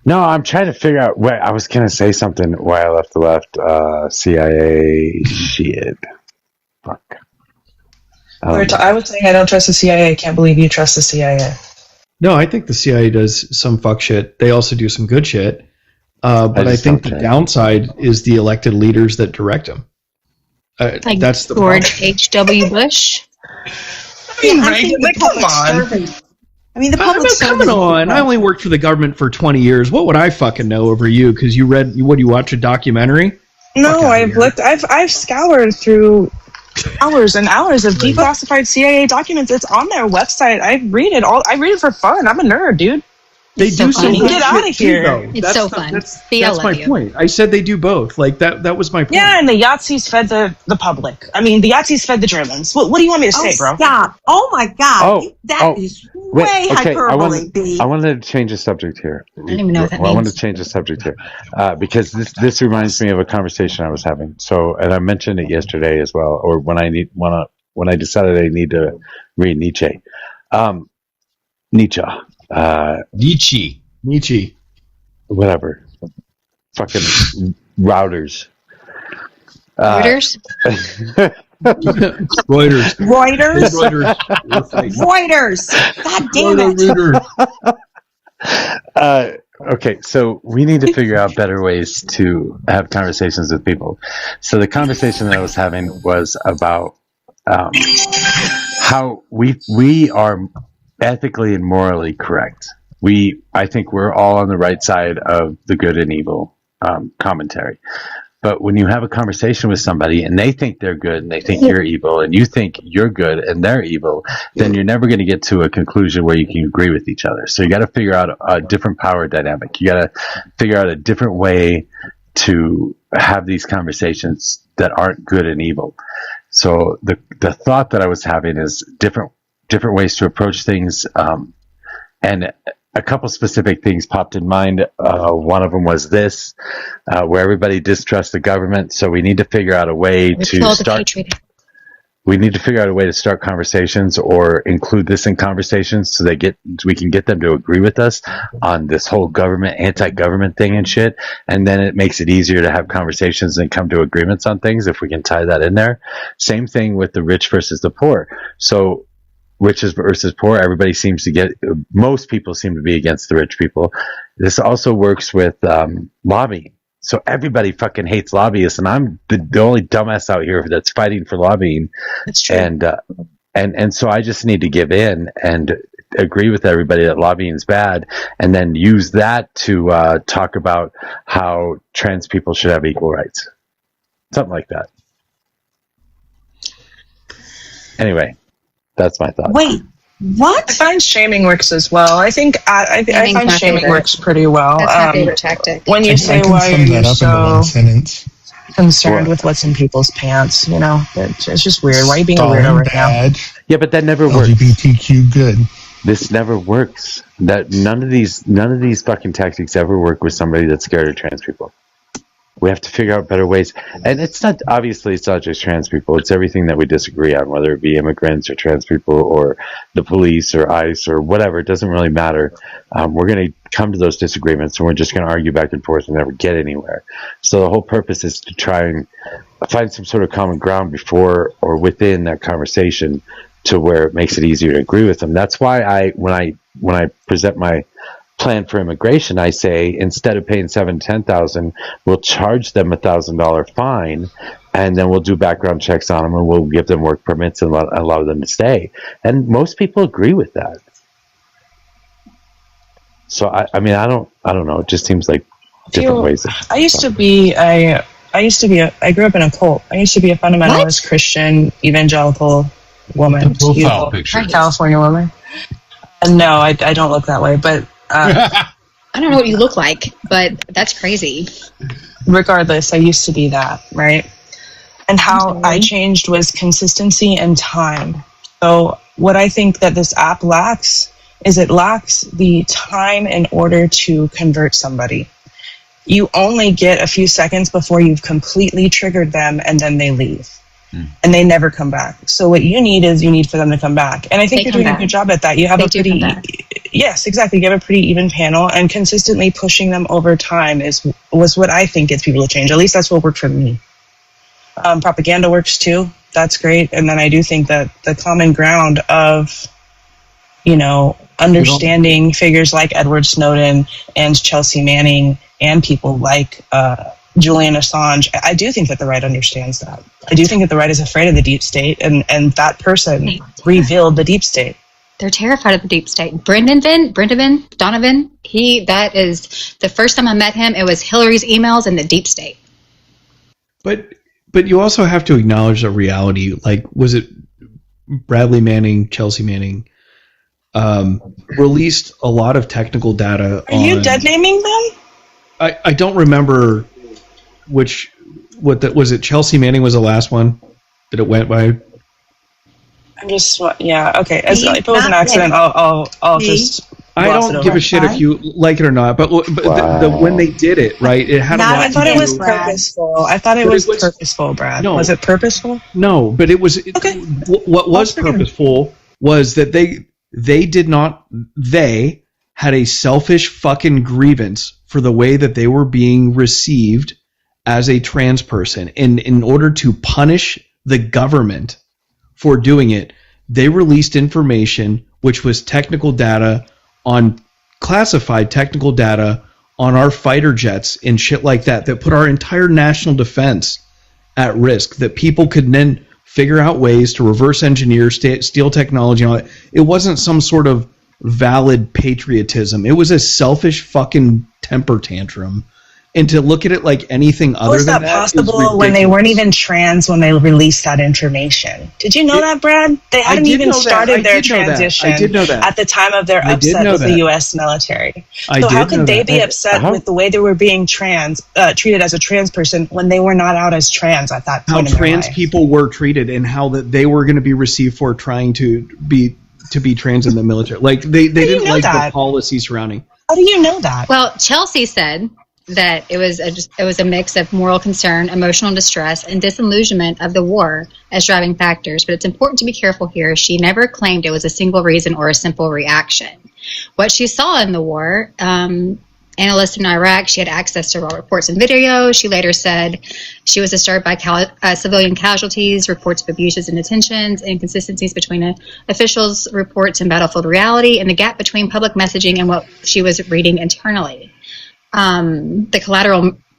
No, I'm trying to figure out. Wait, I was gonna say something. Why I left the left. CIA shit. Fuck. I was saying I don't trust the CIA. I can't believe you trust the CIA. No, I think the CIA does some fuck shit. They also do some good shit. But I think the downside is the elected leaders that direct them. Like that's the George H.W. Bush. Come on. I mean, the public's coming on. I only worked for the government for 20 years. What would I fucking know over you? Because you watch a documentary? No, I've scoured through hours and hours of declassified CIA documents. It's on their website. I read it all. I read it for fun. I'm a nerd, dude. They do some good Get out of shit too, here. though. It's so fun. That's my point. I said they do both. Like that was my point. Yeah, and the Yahtzees fed the public. I mean, the Yahtzees fed the Germans. What do you want me to say, bro? Stop. Oh my God. That is way hyperbole, B. I wanted to change the subject here. I don't even know what that I wanted means. to change the subject here because this reminds me of a conversation I was having. So, and I mentioned it yesterday as well, or when I decided I need to read Nietzsche. Nietzsche. Whatever. Fucking routers. Reuters? Reuters. God damn it. Okay, so we need to figure out better ways to have conversations with people. So the conversation that I was having was about how we are ethically and morally correct. I think we're all on the right side of the good and evil commentary. But when you have a conversation with somebody and they think they're good and they think you're evil and you think you're good and they're evil, then you're never going to get to a conclusion where you can agree with each other. So you got to figure out a different power dynamic. You got to figure out a different way to have these conversations that aren't good and evil. So the thought that I was having is different ways to approach things, and a couple specific things popped in mind. One of them was this, where everybody distrusts the government. So we need to figure out a way to start. We need to figure out a way to start conversations or include this in conversations so we can get them to agree with us on this whole anti-government thing and shit. And then it makes it easier to have conversations and come to agreements on things if we can tie that in there. Same thing with the rich versus the poor. So riches versus poor, most people seem to be against the rich people. This also works with lobbying. So everybody fucking hates lobbyists, and I'm the only dumbass out here that's fighting for lobbying. That's true. And so I just need to give in and agree with everybody that lobbying is bad, and then use that to talk about how trans people should have equal rights. Something like that. Anyway. That's my thought. Wait, what? I find shaming works as well. I think I find shaming works pretty well. That's my favorite tactic. When you say why are you so concerned with what's in people's pants, it's just weird. Why are you being a weirdo right now? Yeah, but that never works. LGBTQ good. This never works. That none of these fucking tactics ever work with somebody that's scared of trans people. We have to figure out better ways. And it's not just trans people. It's everything that we disagree on, whether it be immigrants or trans people or the police or ICE or whatever. It doesn't really matter. We're going to come to those disagreements and we're just going to argue back and forth and never get anywhere. So the whole purpose is to try and find some sort of common ground before or within that conversation to where it makes it easier to agree with them. That's why when I present my plan for immigration, I say instead of paying $10,000, we'll charge them $1,000 fine, and then we'll do background checks on them, and we'll give them work permits and allow them to stay. And most people agree with that. So I mean, I don't know. It just seems like different ways. I used to be a I grew up in a cult. I used to be a fundamentalist Christian evangelical woman. The profile picture. California woman. No, I don't look that way, but I don't know what you look like, but that's crazy. Regardless, I used to be that, right? And how I changed was consistency and time. So what I think that this app lacks is it lacks the time in order to convert somebody. You only get a few seconds before you've completely triggered them, and then they leave. And they never come back. So what you need for them to come back. And I think you're doing a good job at that. You have yes, exactly. You have a pretty even panel, and consistently pushing them over time was what I think gets people to change. At least that's what worked for me. Propaganda works too. That's great. And then I do think that the common ground of, understanding figures like Edward Snowden and Chelsea Manning and people like Julian Assange, I do think that the right understands that. I do think that the right is afraid of the deep state, and that person revealed the deep state. They're terrified of the deep state. Donovan, that is the first time I met him, it was Hillary's emails and the deep state. But you also have to acknowledge the reality. Like, was it Bradley Manning, Chelsea Manning, released a lot of technical data. Are you dead naming them? I don't remember was it Chelsea Manning was the last one that it went by? I'm just, okay. If it was an accident, I'll just. I don't give a shit if you like it or not, but when they did it, right? It had a lot. I thought it was purposeful. I thought it was purposeful, Brad. No, was it purposeful? No, but it was. Okay. What was purposeful was that they did not. They had a selfish fucking grievance for the way that they were being received as a trans person, and in order to punish the government for doing it, they released information which was technical data on classified technical data on our fighter jets and shit like that put our entire national defense at risk, that people could then figure out ways to reverse engineer, steal technology on it. It wasn't some sort of valid patriotism. It was a selfish fucking temper tantrum. And to look at it like anything other than that is ridiculous. Possible when they weren't even trans when they released that information? Did you know that, Brad? They hadn't even started their transition at the time of their upset with the U.S. military. So how could they be upset with the way they were being treated as a trans person when they were not out as trans at that point in their trans life? People were treated, and how that they were going to be received for trying to be trans in the military. Like they didn't like the policy surrounding. How do you know that? Well, Chelsea said that it was a mix of moral concern, emotional distress, and disillusionment of the war as driving factors. But it's important to be careful here. She never claimed it was a single reason or a simple reaction. What she saw in the war, analyst in Iraq, she had access to raw reports and videos. She later said she was disturbed by civilian casualties, reports of abuses and detentions, inconsistencies between officials' reports and battlefield reality, and the gap between public messaging and what she was reading internally. The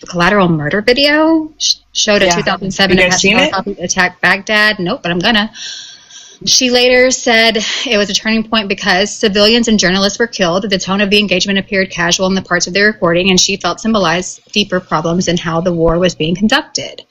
collateral murder video showed a 2007 attack Baghdad. Nope, but I'm gonna. She later said it was a turning point because civilians and journalists were killed. The tone of the engagement appeared casual in the parts of the recording, and she felt symbolized deeper problems in how the war was being conducted.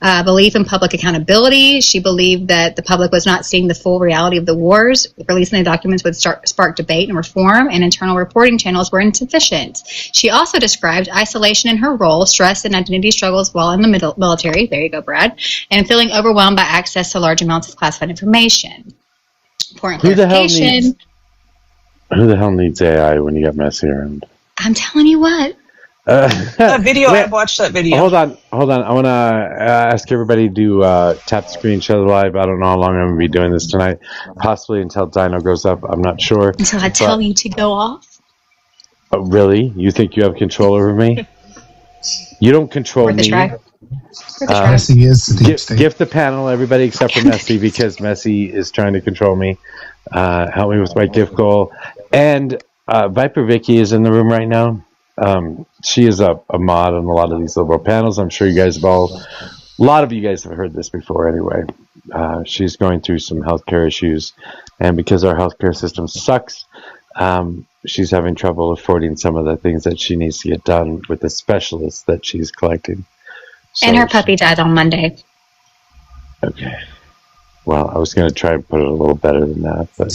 Belief in public accountability. She believed that the public was not seeing the full reality of the wars. Releasing the documents would spark debate and reform, and internal reporting channels were insufficient. She also described isolation in her role, stress and identity struggles while in the military. There you go, Brad. And feeling overwhelmed by access to large amounts of classified information. Who the hell needs AI when you got Messi around? I'm telling you what. That video, I watched that video. Hold on. I want to ask everybody to tap the screen, share the live. I don't know how long I'm going to be doing this tonight. Possibly until Dino goes up. I'm not sure. Until I tell you to go off? Really? You think you have control over me? You don't control me. Messi is the deep state. Gift the panel, everybody except for Messi, because Messi is trying to control me. Help me with my gift goal. And Viper Vicky is in the room right now. She is a mod on a lot of these liberal panels. I'm sure you guys have a lot of you guys have heard this before anyway. She's going through some healthcare issues, and because our healthcare system sucks, she's having trouble affording some of the things that she needs to get done with the specialists that she's collecting. And her puppy died on Monday. Okay. Well, I was going to try and put it a little better than that, but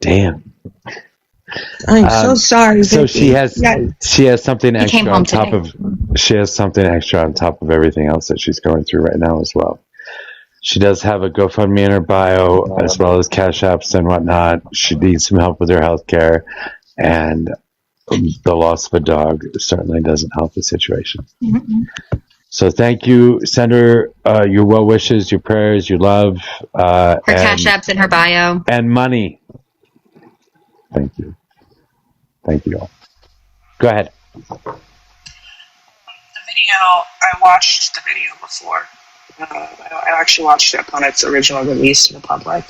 damn. I'm so sorry. So Vicky. she has something He came extra home on top of everything else that she's going through right now as well. She does have a GoFundMe in her bio, as well as Cash Apps and whatnot. She needs some help with her health care, and the loss of a dog certainly doesn't help the situation. Mm-hmm. So thank you. Send her your well wishes, your prayers, your love. Her Cash Apps in her bio. And money. Thank you. Thank you all. Go ahead. The video, I watched the video before. I actually watched it upon its original release to the public.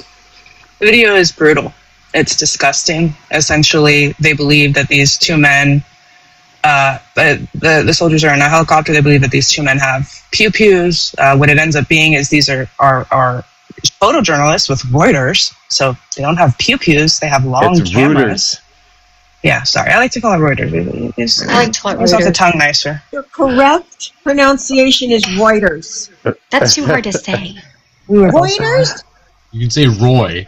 The video is brutal. It's disgusting. Essentially, they believe that these two men, the soldiers are in a helicopter. They believe that these two men have pew-pews. What it ends up being is these are photojournalists with Reuters. So they don't have pew-pews. They have long It's cameras. Reuters. Yeah, sorry. I like to call it Reuters. I like to call it Use off the Reuters. tongue nicer. The correct pronunciation is Reuters. That's too hard to say. Reuters? You can say Roy.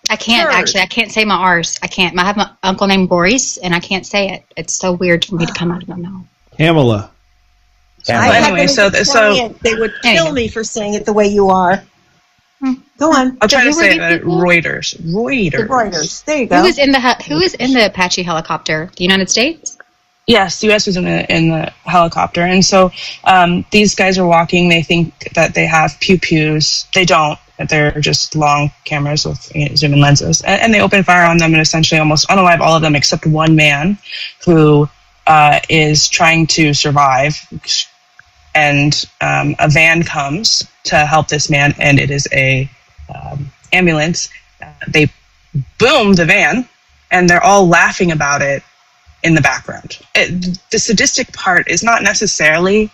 I can't actually. I can't say my R's. I can't. I have my uncle named Boris, and I can't say it. It's so weird for me to come out of my mouth. Pamela. Anyway, so they would kill me for saying it the way you are. Go on. I'll try to who were say these it. people? Reuters. The Reuters. There you go. Who is in the Apache helicopter? The United States? Yes, the U.S. was in the helicopter, and so these guys are walking. They think that they have pew-pews. They don't. They're just long cameras with zoom-in lenses, and they open fire on them and essentially almost unalive all of them except one man who is trying to survive. And a van comes to help this man, and it is a ambulance. They boom the van, and they're all laughing about it in the background. The sadistic part is not necessarily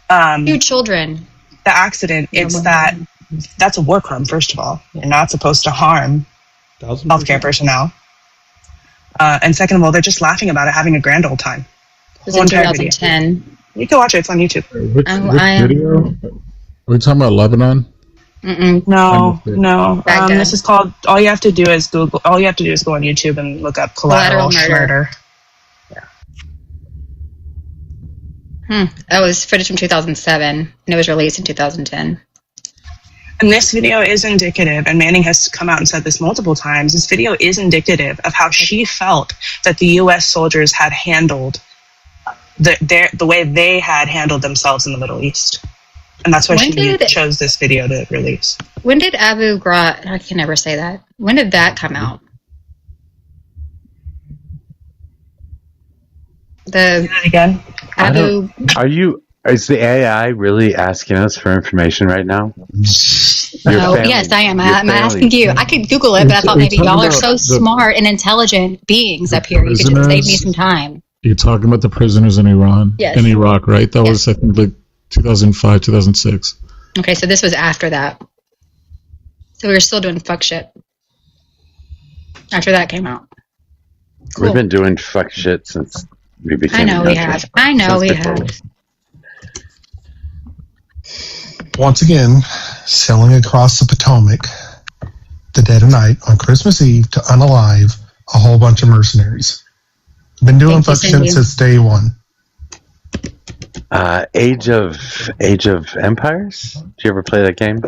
Two children. the accident. It's that's a war crime. First of all, you're not supposed to harm healthcare personnel. And second of all, they're just laughing about it, having a grand old time. It was in 2010. You can watch it. It's on YouTube. Which video? Are we talking about Lebanon? No. This is called. All you have to do is Google. All you have to do is go on YouTube and look up collateral murder. That was footage from 2007, and it was released in 2010. And this video is indicative, and Manning has come out and said this multiple times. This video is indicative of how she felt that the U.S. soldiers had handled the way they had handled themselves in the Middle East. And that's why she chose this video to release. When did Abu Ghraib, I can never say that. When did that come out? Again? Is the AI really asking us for information right now? Yes, I am. I'm asking you. I could Google it, but I thought maybe y'all are so smart and intelligent beings up here. You could just save me some time. You're talking about the prisoners in Iran? Yes. In Iraq, right? That was, I think, like 2005, 2006. Okay, so this was after that. So we were still doing fuck shit after that came out. Cool. We've been doing fuck shit since we became. I know we have. I know we have. Once again, sailing across the Potomac, the dead of night on Christmas Eve to unalive a whole bunch of mercenaries. Been doing fuck shit since day one. Age of Empires? Did you ever play that game?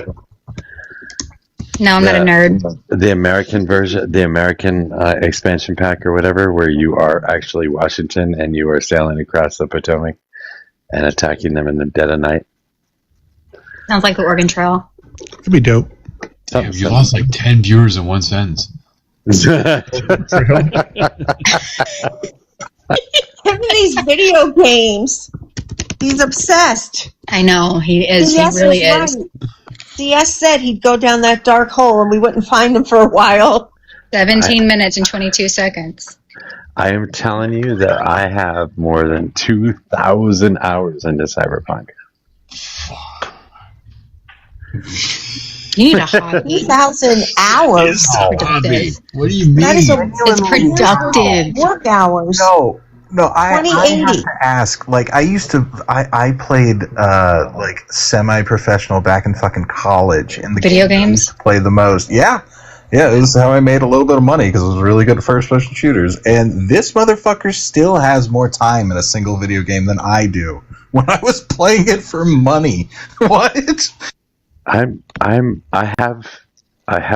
No, I'm not a nerd. The American version, the American expansion pack or whatever, where you are actually Washington and you are sailing across the Potomac and attacking them in the dead of night. Sounds like the Oregon Trail. Could be dope. Damn, you lost like 10 viewers in one sentence. Give me these video games. He's obsessed. I know, he is. CS he really was is. Right. CS said he'd go down that dark hole and we wouldn't find him for a while. 17 minutes and 22 seconds. I am telling you that I have more than 2,000 hours into Cyberpunk. You need a hobby. 2,000 hours. What do you mean? That is It's productive. Work hours. No, I have 2080. to ask. Like, I played like semi-professional back in fucking college in the Video game I used games? to play the most. Yeah, this is how I made a little bit of money because I was really good at first-person shooters. And this motherfucker still has more time in a single video game than I do when I was playing it for money. What? I have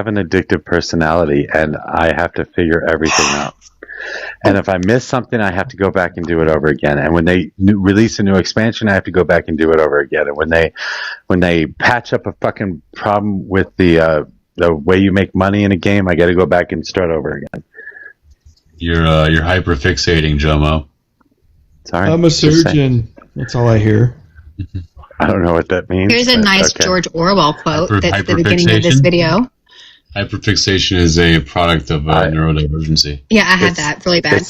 an addictive personality, and I have to figure everything out. And if I miss something, I have to go back and do it over again. And when they release a new expansion, I have to go back and do it over again. And when they patch up a fucking problem with the way you make money in a game, I got to go back and start over again. You're hyperfixating, Jomo. Sorry, I'm a surgeon. That's all I hear. I don't know what that means. Here's a nice okay. George Orwell quote that's the beginning of this video. Hyperfixation is a product of neurodivergency. Yeah, I had that really bad.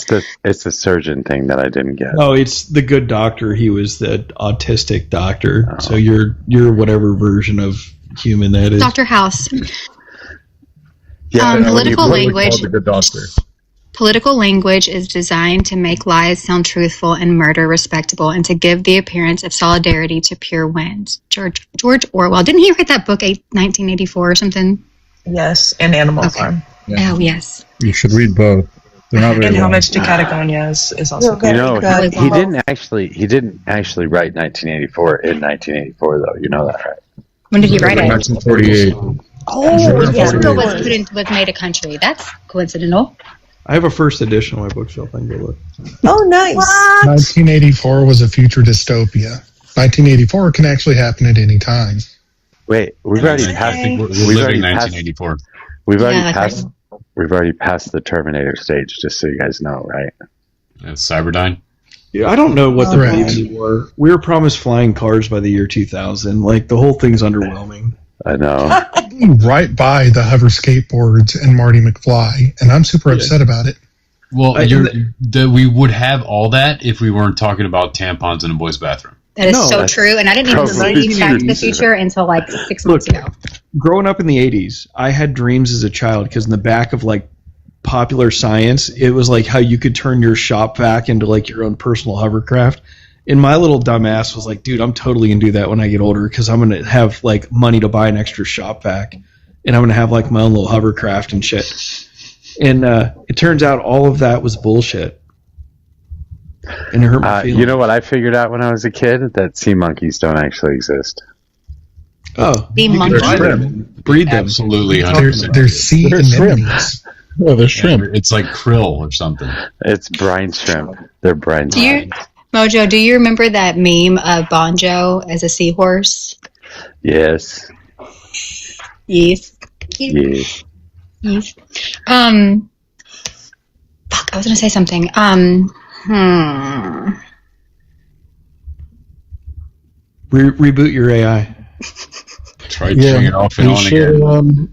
It's the surgeon thing that I didn't get. Oh, it's the good doctor. He was the autistic doctor. So you're whatever version of human that is. Dr. House. Yeah, political language. The good doctor. Political language is designed to make lies sound truthful and murder respectable, and to give the appearance of solidarity to pure wins. George Orwell. Didn't he write that book, 1984 or something? Yes, and Animal Farm. Yeah. Oh, yes. You should read both. They're not very And How long. Much to Patagonia is also You know, he didn't actually write 1984 in 1984, though. You know that, right? When did he write it? 1948. Oh, Mexico was made a country. That's coincidental. I have a first edition on my bookshelf. I can go look. Oh, nice. 1984 was a future dystopia. 1984 can actually happen at any time. Wait, we've already passed. We're living 1984. We've already passed the Terminator stage. Just so you guys know, right? Cyberdyne. Yeah, I don't know what the beliefs were. We were promised flying cars by the year 2000. Like, the whole thing's underwhelming. I know. Right by the hover skateboards and Marty McFly, and I'm super upset about it. Well, we would have all that if we weren't talking about tampons in a boys' bathroom. That is so true, and I didn't even see Back to the Future until like 6 months ago. Growing up in the 80s, I had dreams as a child because in the back of like Popular Science, it was like how you could turn your shop vac into like your own personal hovercraft. And my little dumbass was like, dude, I'm totally going to do that when I get older because I'm going to have like money to buy an extra shop vac. And I'm going to have like my own little hovercraft and shit. And it turns out all of that was bullshit. And it hurt my feelings. You know what I figured out when I was a kid? That sea monkeys don't actually exist. Oh. Sea monkeys? Breed them. Absolutely. They're sea anemones. Oh, they're shrimp. It's like krill or something. It's brine shrimp. They're brine shrimp. Mojo, do you remember that meme of Bonjo as a seahorse? Yes. Yes. Yes. Yes. Fuck, I was gonna say something. Reboot your AI. Try turning it off and on again.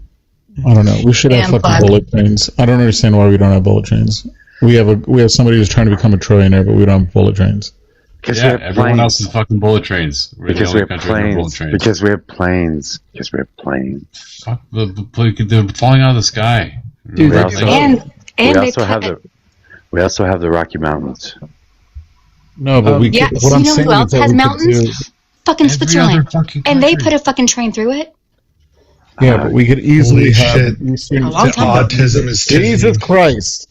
I don't know. We should have fucking bullet trains. I don't understand why we don't have bullet trains. We have somebody who's trying to become a trillionaire, but we don't have bullet trains. Yeah, everyone else is fucking bullet trains. Because we have planes. Because we have planes. Fuck, they're falling out of the sky. Dude, we also have the Rocky Mountains. No, but we. Yeah, What I'm you know saying who else is that has we could mountains? do- Fucking Switzerland. And they put a fucking train through it. Yeah, but we could easily have Eastern A long time ago. autism is Jesus Christ.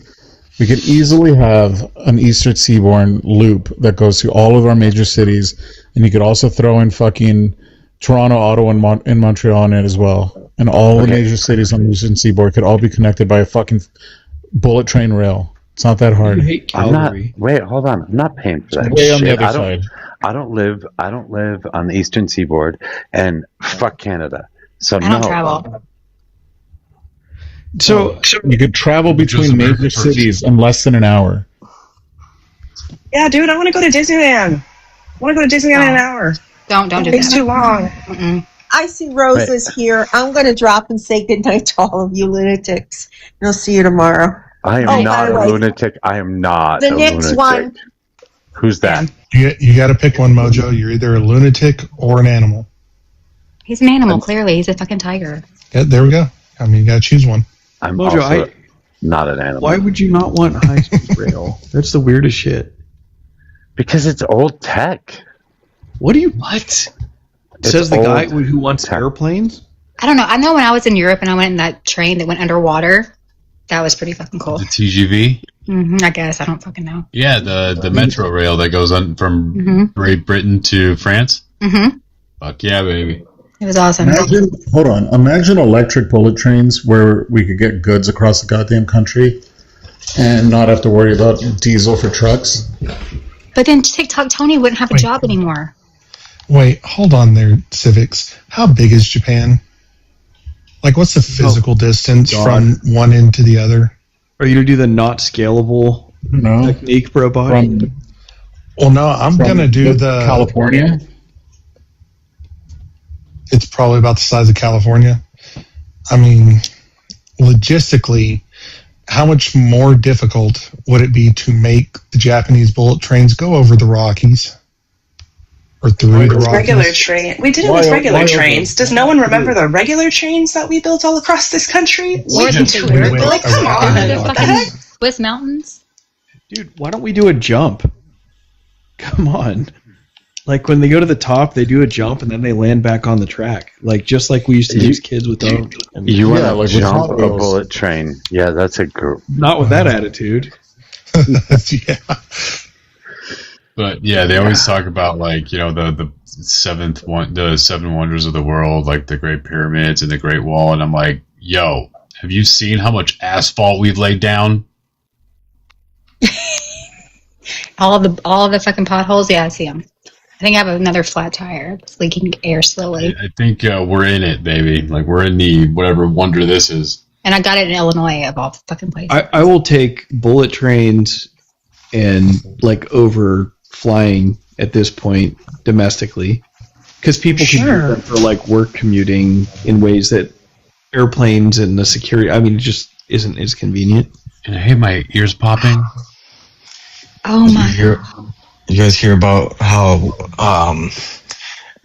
We could easily have an Eastern Seabourn loop that goes through all of our major cities, and you could also throw in fucking Toronto, Ottawa, and Montreal in it as well. And all the major cities on the Eastern Seaboard could all be connected by a fucking bullet train rail. It's not that hard. I'm not. Wait, hold on. I'm not paying for that. Way on the shit. other side. I don't live on the Eastern Seaboard, and fuck Canada. So I don't travel. So you could travel between major cities in less than an hour. Yeah, dude, I want to go to Disneyland. I want to go to Disneyland in an hour. Don't do It takes that. too long. I see Rose is here. I'm going to drop and say goodnight to all of you lunatics. And I'll see you tomorrow. I am not a lunatic. I am not The a next lunatic. one. Who's that? You got to pick one, Mojo. You're either a lunatic or an animal. He's an animal, clearly. He's a fucking tiger. Yeah, there we go. I mean, you got to choose one. I'm Mojo, also not an animal. Why would you not want high-speed rail? That's the weirdest shit. Because it's old tech. What? It's Says the guy old who wants airplanes? I don't know. I know when I was in Europe and I went in that train that went underwater, that was pretty fucking cool. The TGV? I guess. I don't fucking know. Yeah, the metro rail that goes on from Great Britain to France. Fuck yeah, baby. It was awesome. Imagine electric bullet trains where we could get goods across the goddamn country and not have to worry about diesel for trucks. But then TikTok Tony wouldn't have a job anymore. Wait, hold on there, Civics. How big is Japan? Like, what's the physical distance from one end to the other? Are you going to do the not scalable technique, bro body? Well, no, I'm going to do the... California? It's probably about the size of California. I mean, logistically, how much more difficult would it be to make the Japanese bullet trains go over the Rockies? Or through the Rockies? Regular train. We did it with regular trains. Does no one remember the regular trains that we built all across this country? Or Like, come on. What the heck? Swiss mountains? Dude, why don't we do a jump? Come on. Like, when they go to the top, they do a jump, and then they land back on the track. Like, just like we used to use kids with those. You want to jump a bullet train. Yeah, that's a group. Not with that attitude. Yeah. But yeah, they always talk about, like, you know, the seven wonders of the world, like the Great Pyramids and the Great Wall, and I'm like, yo, have you seen how much asphalt we've laid down? All of the fucking potholes? Yeah, I see them. I think I have another flat tire. It's leaking air slowly. I think we're in it, baby. Like, we're in the whatever wonder this is. And I got it in Illinois, of all fucking places. I will take bullet trains and, like, over flying at this point domestically. Because people can use them for, like, work commuting in ways that airplanes and the security, I mean, it just isn't as convenient. And hey, my ears popping. Oh my. You guys hear about how I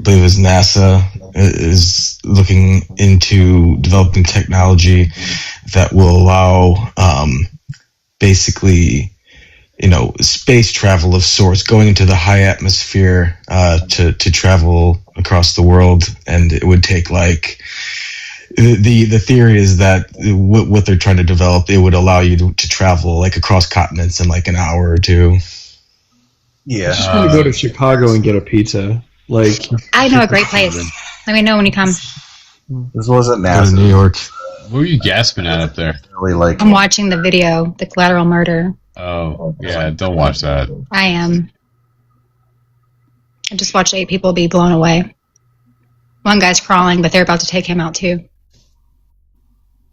believe it's NASA is looking into developing technology that will allow basically, you know, space travel of sorts, going into the high atmosphere to travel across the world, and it would take, like, the theory is that what they're trying to develop, it would allow you to travel, like, across continents in, like, an hour or two. Yeah, I just want to go to Chicago and get a pizza. Like, I know a great place. Let me know when you come. This wasn't NASA. New York. What were you gasping at up there? Really, like, I'm watching the video, The Collateral Murder. Oh, yeah, don't watch that. I am. I just watched 8 people be blown away. One guy's crawling, but they're about to take him out too.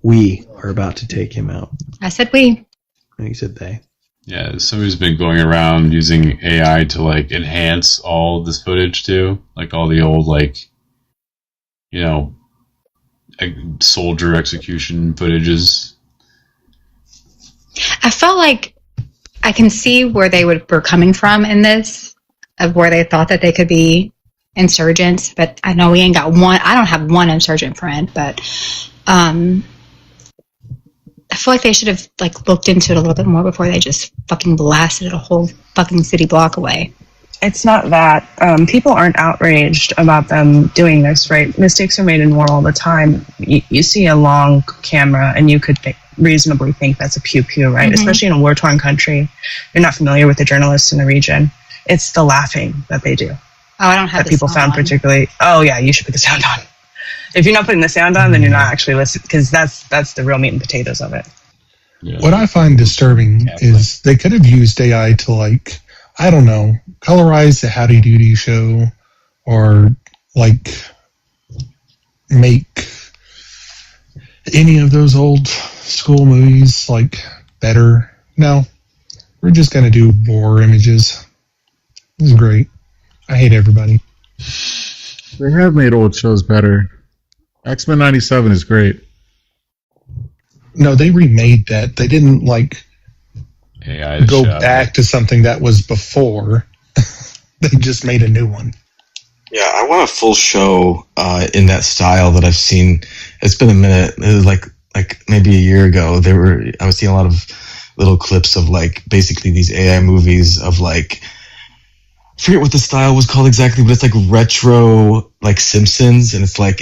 We are about to take him out. I said we. And he said they. Yeah, somebody's been going around using AI to, like, enhance all this footage too, like all the old, like, you know, soldier execution footages. I felt like I can see where they were coming from in this, of where they thought that they could be insurgents, but I know we ain't got one. I don't have one insurgent friend, but I feel like they should have, like, looked into it a little bit more before they just fucking blasted a whole fucking city block away. It's not that. People aren't outraged about them doing this, right? Mistakes are made in war all the time. You see a long camera and you could reasonably think that's a pew-pew, right? Especially in a war-torn country. You're not familiar with the journalists in the region. It's the laughing that they do. Oh, I don't have that people found particularly... Oh, yeah, you should put the sound on. If you're not putting the sound on, then you're not actually listening, because that's the real meat and potatoes of it. Yeah. What I find disturbing is they could have used AI to, like, I don't know, colorize the Howdy Doody show, or, like, make any of those old school movies, like, better. No, we're just going to do war images. This is great. I hate everybody. They have made old shows better. X-Men 97 is great. No, they remade that. They didn't, like, go back to something that was before. They just made a new one. Yeah, I want a full show in that style that I've seen. It's been a minute. It was like maybe a year ago. I was seeing a lot of little clips of, like, basically these AI movies of, like, forget what the style was called exactly, but it's like retro, like Simpsons, and it's like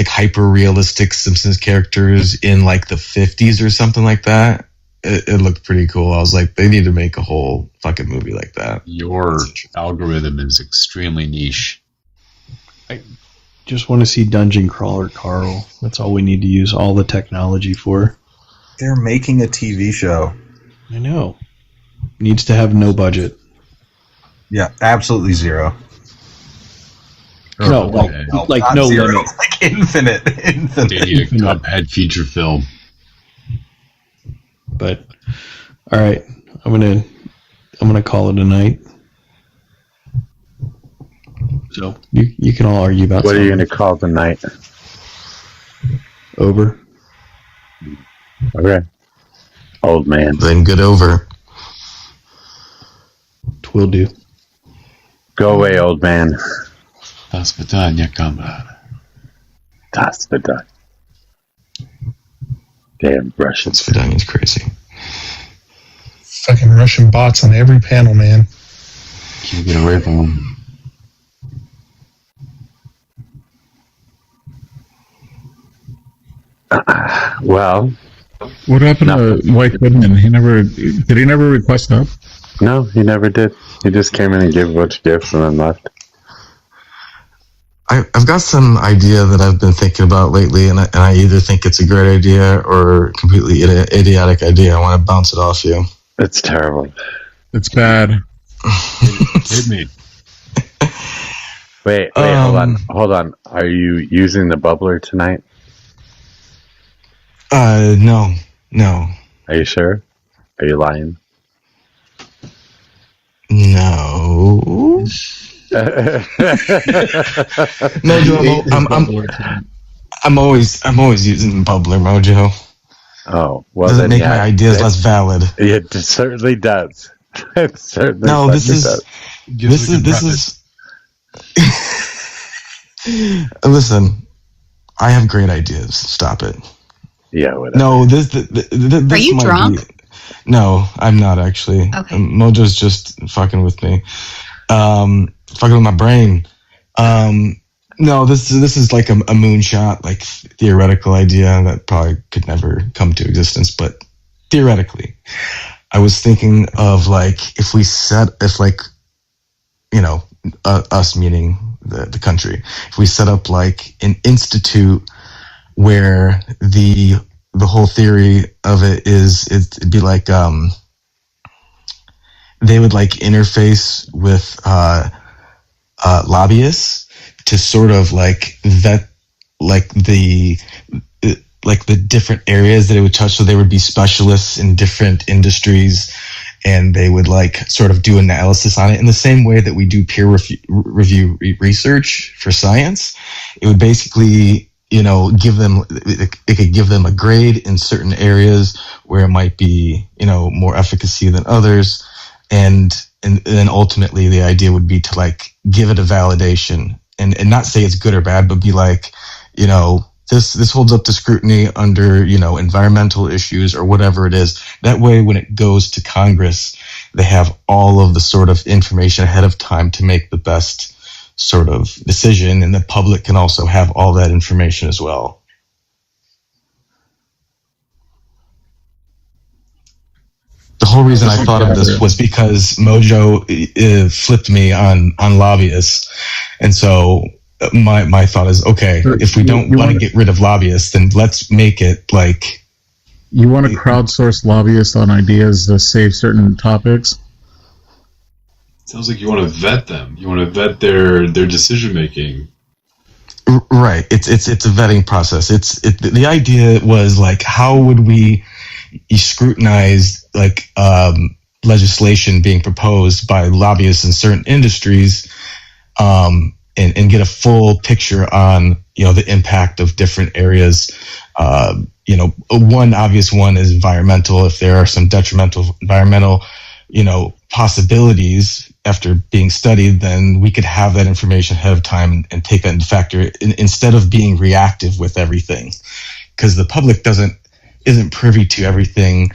hyper realistic Simpsons characters in like the 50s or something like that. It looked pretty cool. I was like, they need to make a whole fucking movie like that. Your algorithm is extremely niche. I just want to see Dungeon Crawler Carl. That's all we need to use all the technology for. They're making a TV show. I know. Needs to have no budget. Yeah, absolutely zero. No, like no zero, limit. like infinite. They need a Cuphead feature film. But all right, I'm gonna call it a night. So you can all argue about what are you gonna call the night? Over. Okay. Old man. Then good over. Twill do. Go away, old man. Do свидания, comrade. Do свидания. Damn Russians. Svidania's crazy. Fucking Russian bots on every panel, man. Can't get away from them. Well, what happened to White Goodman? Did he never request help? No, he never did. He just came in and gave a bunch of gifts and then left. I've got some idea that I've been thinking about lately, and I either think it's a great idea or a completely idiotic idea. I want to bounce it off you. It's terrible. It's bad. Hit me. Wait, hold on. Are you using the bubbler tonight? No. Are you sure? Are you lying? No. Mojo, I'm always using bubbler, Mojo. Oh, well, doesn't make my ideas less valid. It certainly does. It certainly. No, this is. Listen, I have great ideas. Stop it. Yeah, whatever. No, this Are you drunk? No, I'm not actually. Okay. Mojo's just fucking with me. Fucking with my brain. No, this is like a moonshot, like theoretical idea that probably could never come to existence, but theoretically, I was thinking of like us meaning the country, if we set up like an institute where the whole theory of it is it'd be like they would like interface with lobbyists to sort of like vet like the different areas that it would touch. So they would be specialists in different industries, and they would like sort of do analysis on it in the same way that we do peer review research for science. It would basically, give them, it could give them a grade in certain areas where it might be, more efficacy than others. And then ultimately the idea would be to like give it a validation and not say it's good or bad, but be like, this holds up to scrutiny under, environmental issues or whatever it is. That way, when it goes to Congress, they have all of the sort of information ahead of time to make the best sort of decision, and the public can also have all that information as well. The whole reason I thought of this was because Mojo flipped me on lobbyists, and so my thought is, okay, if we don't want to get rid of lobbyists, then let's make it like... You want to crowdsource lobbyists on ideas to save certain topics? Sounds like you want to vet them. You want to vet their decision making. Right. It's a vetting process. The idea was like, how would we scrutinize like legislation being proposed by lobbyists in certain industries, and get a full picture on the impact of different areas. One obvious one is environmental. If there are some detrimental environmental possibilities after being studied, then we could have that information ahead of time and take that into factor instead of being reactive with everything, because the public isn't privy to everything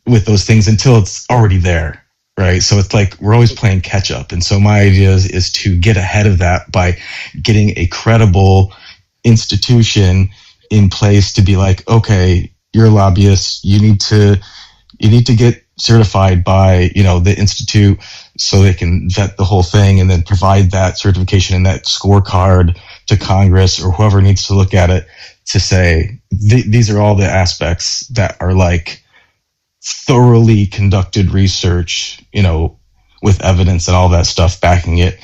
with those things until it's already there. right? So it's like we're always playing catch up. And so my idea is to get ahead of that by getting a credible institution in place to be like, okay, you're a lobbyist, you need to get certified by, the institute so they can vet the whole thing and then provide that certification and that scorecard to Congress or whoever needs to look at it to say these are all the aspects that are like thoroughly conducted research, with evidence and all that stuff backing it.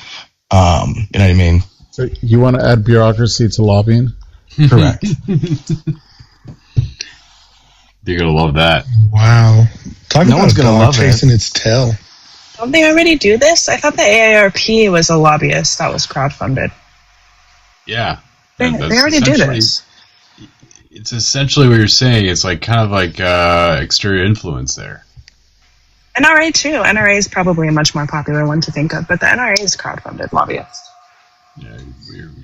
You know what I mean? So you want to add bureaucracy to lobbying? Correct. You're gonna love that. Wow. Talk No about one's a gonna dog love chasing its tail. Don't they already do this? I thought the AARP was a lobbyist that was crowdfunded. Yeah. They That's already do essentially- this. It's essentially what you're saying. It's like kind of like exterior influence there. NRA too. NRA is probably a much more popular one to think of, but the NRA is crowdfunded lobbyists. Yeah, weird.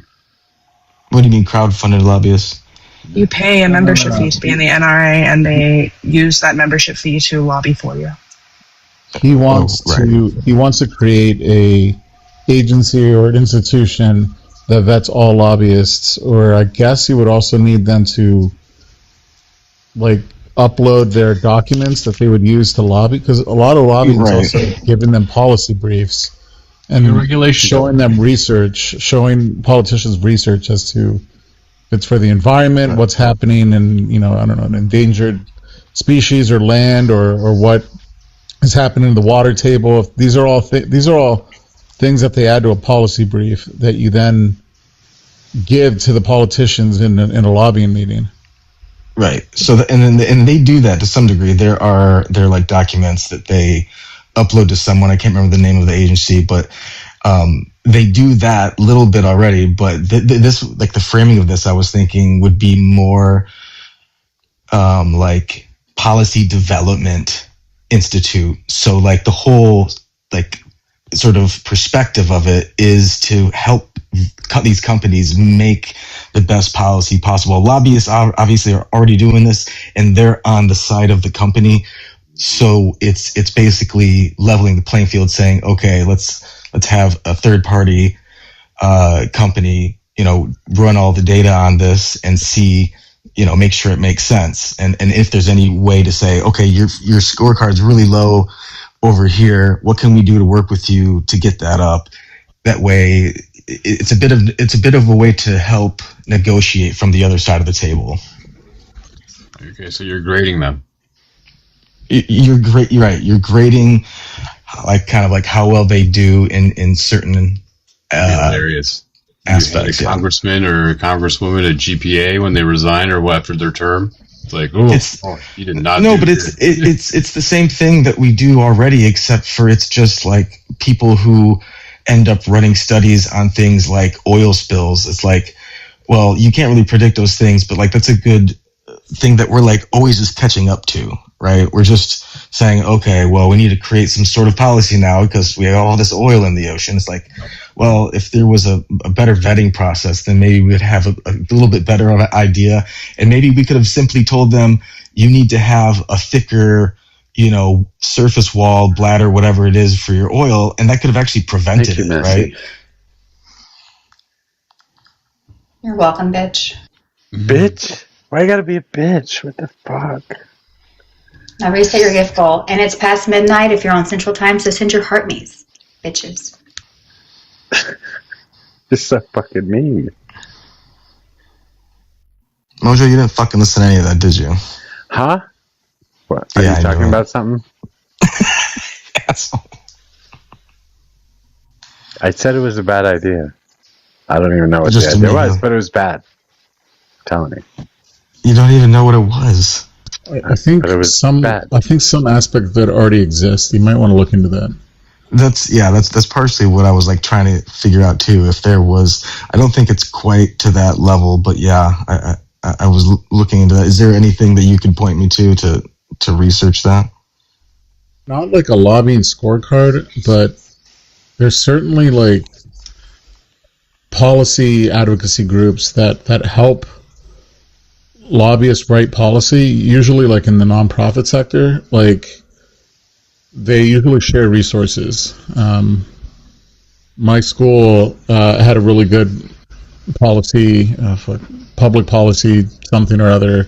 What do you mean crowdfunded lobbyists? You pay a membership fee to be in the NRA, and they use that membership fee to lobby for you. He wants to create a agency or an institution that vets all lobbyists, or I guess he would also need them to like upload their documents that they would use to lobby, because a lot of lobbying is also giving them policy briefs and showing them research, showing politicians research as to if it's for the environment, what's happening in, I don't know, an endangered species or land, or what is happening in the water table. These are all things that they add to a policy brief that you then give to the politicians in a lobbying meeting. Right. So, and they do that to some degree. There are like documents that they upload to someone. I can't remember the name of the agency, but they do that little bit already. But this, like the framing of this, I was thinking would be more like policy development institute. So like the whole like sort of perspective of it is to help these companies make the best policy possible. Lobbyists obviously are already doing this, and they're on the side of the company. So it's basically leveling the playing field, saying, okay, let's have a third party company, run all the data on this and see, make sure it makes sense. And if there's any way to say, okay, your scorecard's really low over here, what can we do to work with you to get that up? That way, it's a bit of a way to help negotiate from the other side of the table. Okay, so you're grading them. You're great. You're right. You're grading, like kind of like how well they do in certain areas. Aspects. A congressman or a congresswoman, a GPA when they resign or what after their term. It's like, you did not. No, but it's the same thing that we do already, except for it's just like people who end up running studies on things like oil spills. It's like, well, you can't really predict those things, but like that's a good thing that we're like always just catching up to, right? We're just saying, okay, well, we need to create some sort of policy now because we have all this oil in the ocean. It's like, well, if there was a better vetting process, then maybe we'd have a little bit better of an idea. And maybe we could have simply told them, you need to have a thicker, surface wall, bladder, whatever it is for your oil. And that could have actually prevented it, right? You're welcome, bitch. Bitch? Why you gotta be a bitch? What the fuck? Now reset your gift goal. And it's past midnight if you're on Central Time, so send your heart me's, bitches. Just so fucking mean. Mojo, you didn't fucking listen to any of that, did you? Huh? What? Are you talking about something? Yes. I said it was a bad idea. I don't even know what Just the idea was, but it was bad. I'm telling you. You don't even know what it was. I think some aspect of it already exists. You might want to look into that. That's partially what I was like trying to figure out too. If there was, I don't think it's quite to that level, but yeah, I was looking into that. Is there anything that you could point me to research that? Not like a lobbying scorecard, but there's certainly like policy advocacy groups that help lobbyists write policy, usually like in the nonprofit sector. Like they usually share resources. My school had a really good policy, public policy, something or other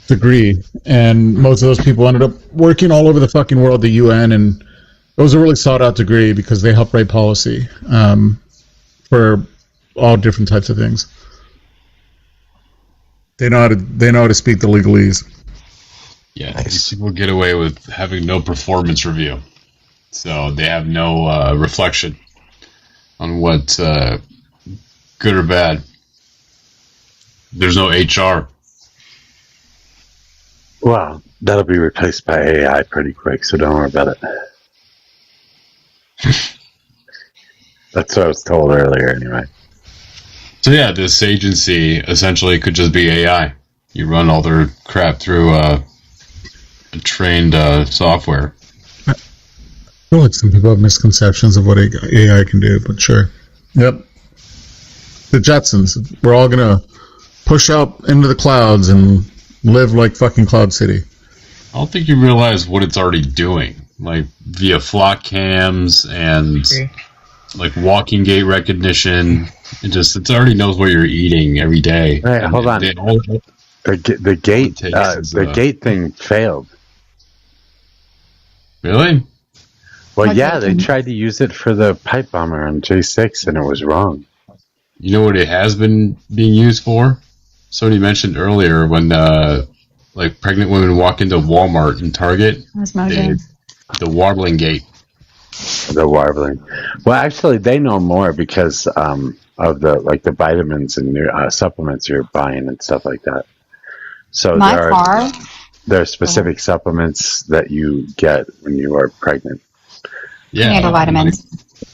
degree, and most of those people ended up working all over the fucking world, the UN, and it was a really sought out degree because they help write policy for all different types of things. They know how to speak the legalese. Yeah, these people get away with having no performance review, so they have no reflection on what's good or bad. There's no HR. Well, that'll be replaced by AI pretty quick, so don't worry about it. That's what I was told earlier, anyway. So yeah, this agency essentially could just be AI. You run all their crap through a trained software. I feel like some people have misconceptions of what AI can do, but sure. Yep. The Jetsons. We're all gonna push up into the clouds and live like fucking Cloud City. I don't think you realize what it's already doing, like via flock cams and like walking gait recognition. It already knows what you're eating every day. Right, hold on. The gate thing failed. Really? Well, yeah, they tried to use it for the pipe bomber on J6, and it was wrong. You know what it has been being used for? Somebody mentioned earlier when like pregnant women walk into Walmart and Target. That's MAGA. The warbling gate. The warbling. Well, actually, they know more because of the vitamins and supplements you're buying and stuff like that. So there are specific supplements that you get when you are pregnant. Yeah, prenatal vitamins.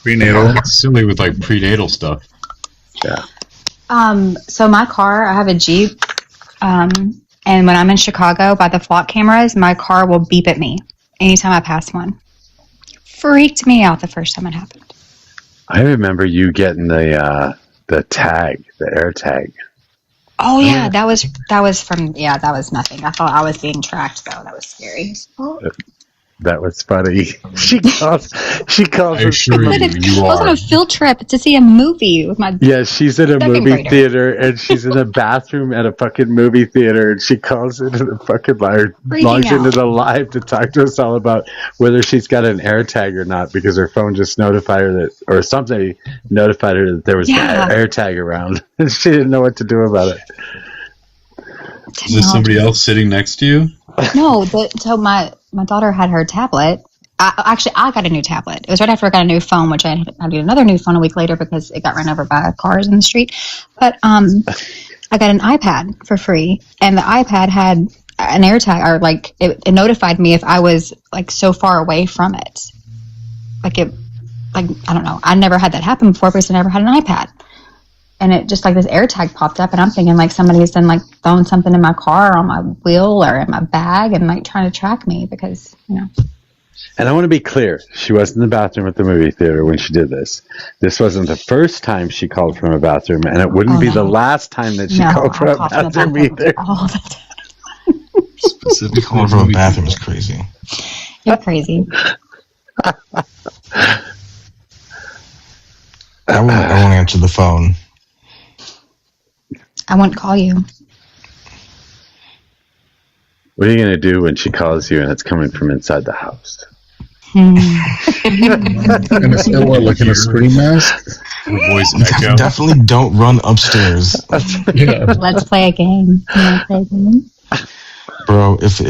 Prenatal. It's silly with like prenatal stuff. Yeah. So my car, I have a Jeep, and when I'm in Chicago by the flock cameras, my car will beep at me anytime I pass one. Freaked me out the first time it happened. I remember you getting the tag, the air tag. Oh yeah, that was that was nothing. I thought I was being tracked though. That was scary. That was funny. She calls. I was on a field trip to see a movie with my. Yeah, she's in a second movie grader. theater, and she's in a bathroom at a fucking movie theater, and she calls into the fucking live, logs into the live to talk to us all about whether she's got an air tag or not, because her phone just notified her that, or somebody notified her that there was an air tag around, and she didn't know what to do about it. Is there somebody else sitting next to you? No, so my daughter had her tablet. I got a new tablet. It was right after I got a new phone, which I had to get another new phone a week later because it got run over by cars in the street. But I got an iPad for free, and the iPad had an AirTag, or like it notified me if I was like so far away from it. I don't know. I never had that happen before because I never had an iPad. And it just like this AirTag popped up, and I'm thinking like somebody's been like throwing something in my car, or on my wheel, or in my bag, and like trying to track me because, you know. And I want to be clear, she was in the bathroom at the movie theater when she did this. This wasn't the first time she called from a bathroom, and it wouldn't be the last time that she called from a bathroom either. All the time. Specifically calling from a bathroom is crazy. You're crazy. I won't answer the phone. I won't call you. What are you going to do when she calls you and it's coming from inside the house? And it's still like in a screen mask? Voice echo. Definitely don't run upstairs. Yeah. Let's play a game. You want to play a game? Bro, if you...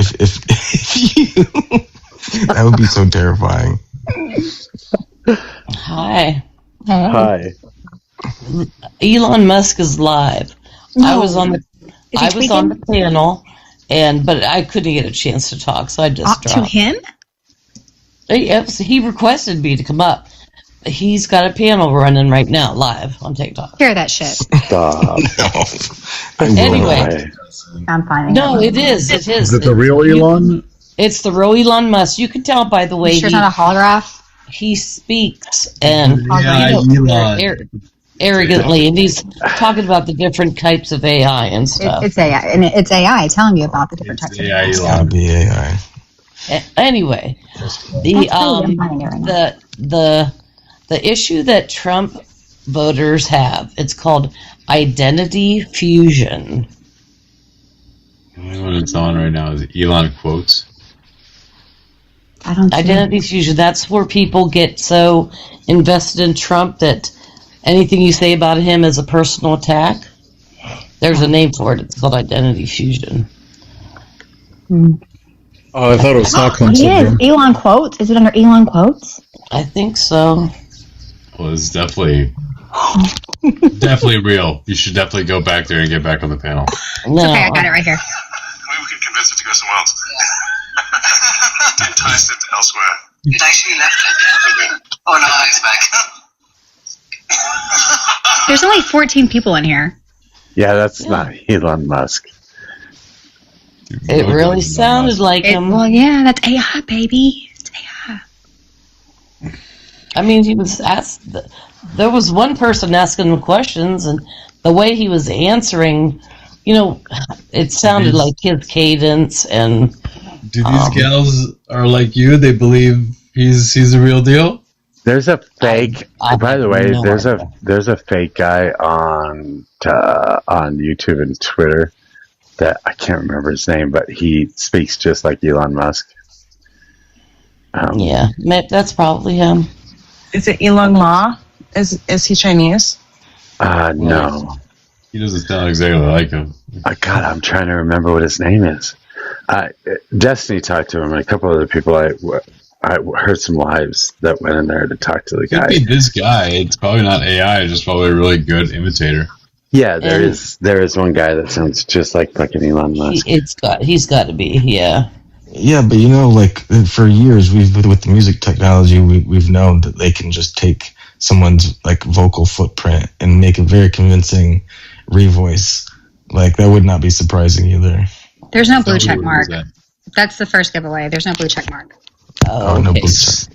that would be so terrifying. Hi. Hey. Hi. Elon Musk is live. No. I was on the panel, but I couldn't get a chance to talk, so I just dropped. To him? He requested me to come up. He's got a panel running right now, live on TikTok. Hear that shit. Stop. Anyway. I'm fine. No, it is. It is. Is it the real Elon? It's the real Elon Musk. You can tell by the way You sure it's not a holograph? he speaks and Elon. Arrogantly, and he's talking about the different types of AI and stuff. It's AI, and it's AI telling you about the different types of AI. It's gotta be AI. Anyway, the issue that Trump voters have, it's called identity fusion. The only one it's on right now is Elon quotes. Identity fusion. That's where people get so invested in Trump that anything you say about him is a personal attack. There's a name for it. It's called identity fusion. Oh, I thought it was Stockholm It is. syndrome. Elon quotes. Is it under Elon quotes? I think so. Well, it's definitely real. You should definitely go back there and get back on the panel. It's okay, I got it right here. Maybe we can convince it to go somewhere else. To entice it elsewhere. It actually left it. Oh no, it's back. There's only 14 people in here. Yeah, that's not Elon Musk. It really sounded like him. Well, yeah, that's AI, baby. It's AI. I mean, he was asked. There was one person asking him questions, and the way he was answering, it sounded like his cadence. And do these gals are like you? They believe he's the real deal. There's a fake. By the way, there's a fake guy on YouTube and Twitter that I can't remember his name, but he speaks just like Elon Musk. Yeah, that's probably him. Is it Elon Ma? Is he Chinese? No. He doesn't sound exactly like him. God, I'm trying to remember what his name is. Destiny talked to him, and a couple other people. I heard some lives that went in there to talk to the guy. Could be this guy. It's probably not AI. It's just probably a really good imitator. Yeah, there is one guy that sounds just like fucking Elon Musk. He's got to be, yeah. Yeah, but like for years, with the music technology, we've known that they can just take someone's like vocal footprint and make a very convincing revoice. Like that would not be surprising either. There's no blue check mark. That's the first giveaway. There's no blue check mark. Oh, no okay. blue check.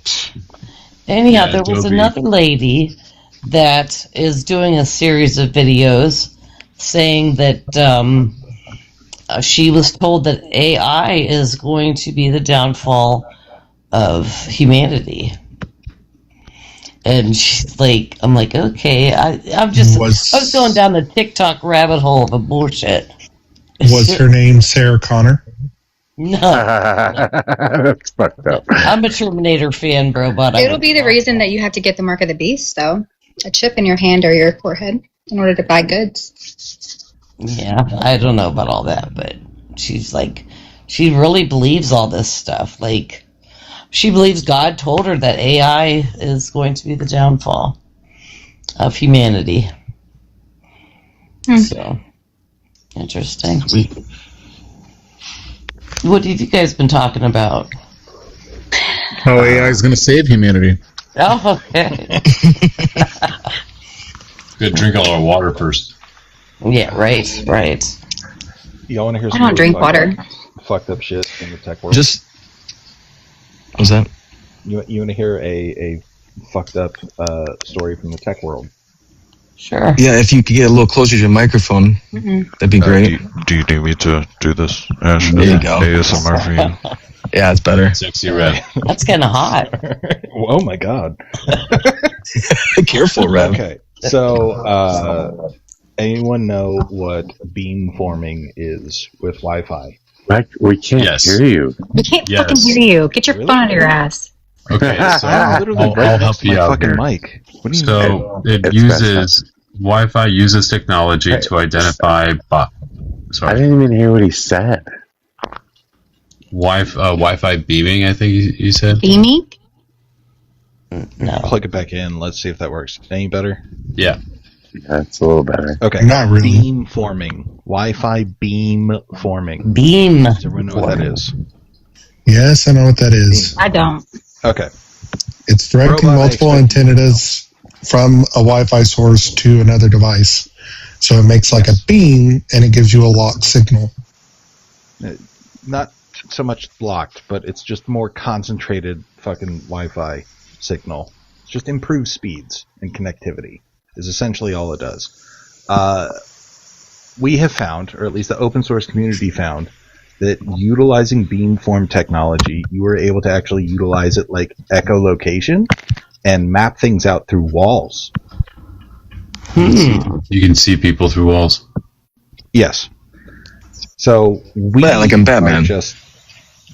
Anyhow, there was another lady that is doing a series of videos saying that she was told that AI is going to be the downfall of humanity. And she's like, I'm like, okay, I was going down the TikTok rabbit hole of a bullshit. Was her name Sarah Connor? No. That's fucked up. I'm a Terminator fan, bro, but It'll be the reason that you have to get the mark of the beast, though. A chip in your hand or your forehead in order to buy goods. Yeah, I don't know about all that, but she's like, she really believes all this stuff. Like, she believes God told her that AI is going to be the downfall of humanity. So, interesting. What have you guys been talking about? How AI is going to save humanity. Oh, okay. Good, drink all our water first. Yeah, right. Y'all want to hear I don't drink water. Fucked up shit in the tech world? What's that? You want to hear a fucked up story from the tech world? Sure. Yeah, if you could get a little closer to your microphone, that'd be great. Do you need me to do this, Ash? There you go. ASMR for you. Yeah, it's better. Sexy Rev. That's kind of hot. Oh my god. Careful, Rev. Okay, so anyone know what beamforming is with Wi-Fi? We can't hear you. We can't fucking hear you. Get your phone out of your ass. Okay, so I'll help you out here. Mic. What do you So it uses Wi-Fi uses technology to identify. Sorry, I didn't even hear what he said. Wi-Fi beaming. I think he said. Beaming? No. Plug it back in. Let's see if that works. Any better? Yeah. That's a little better. Okay. Not really. Beam forming. Wi-Fi beam forming. Beam. Does everyone know what that is? Yes, I know what that is. I don't. Okay. It's directing Robot multiple expert. antennas from a Wi-Fi source to another device. So it makes like a beam, and it gives you a locked signal. Not so much blocked, but it's just more concentrated fucking Wi-Fi signal. It's just improved speeds and connectivity is essentially all it does. We have found, or at least the open source community found, that utilizing beamform technology, you were able to actually utilize it like echolocation and map things out through walls. You can see people through walls. Yes. So we like in Batman.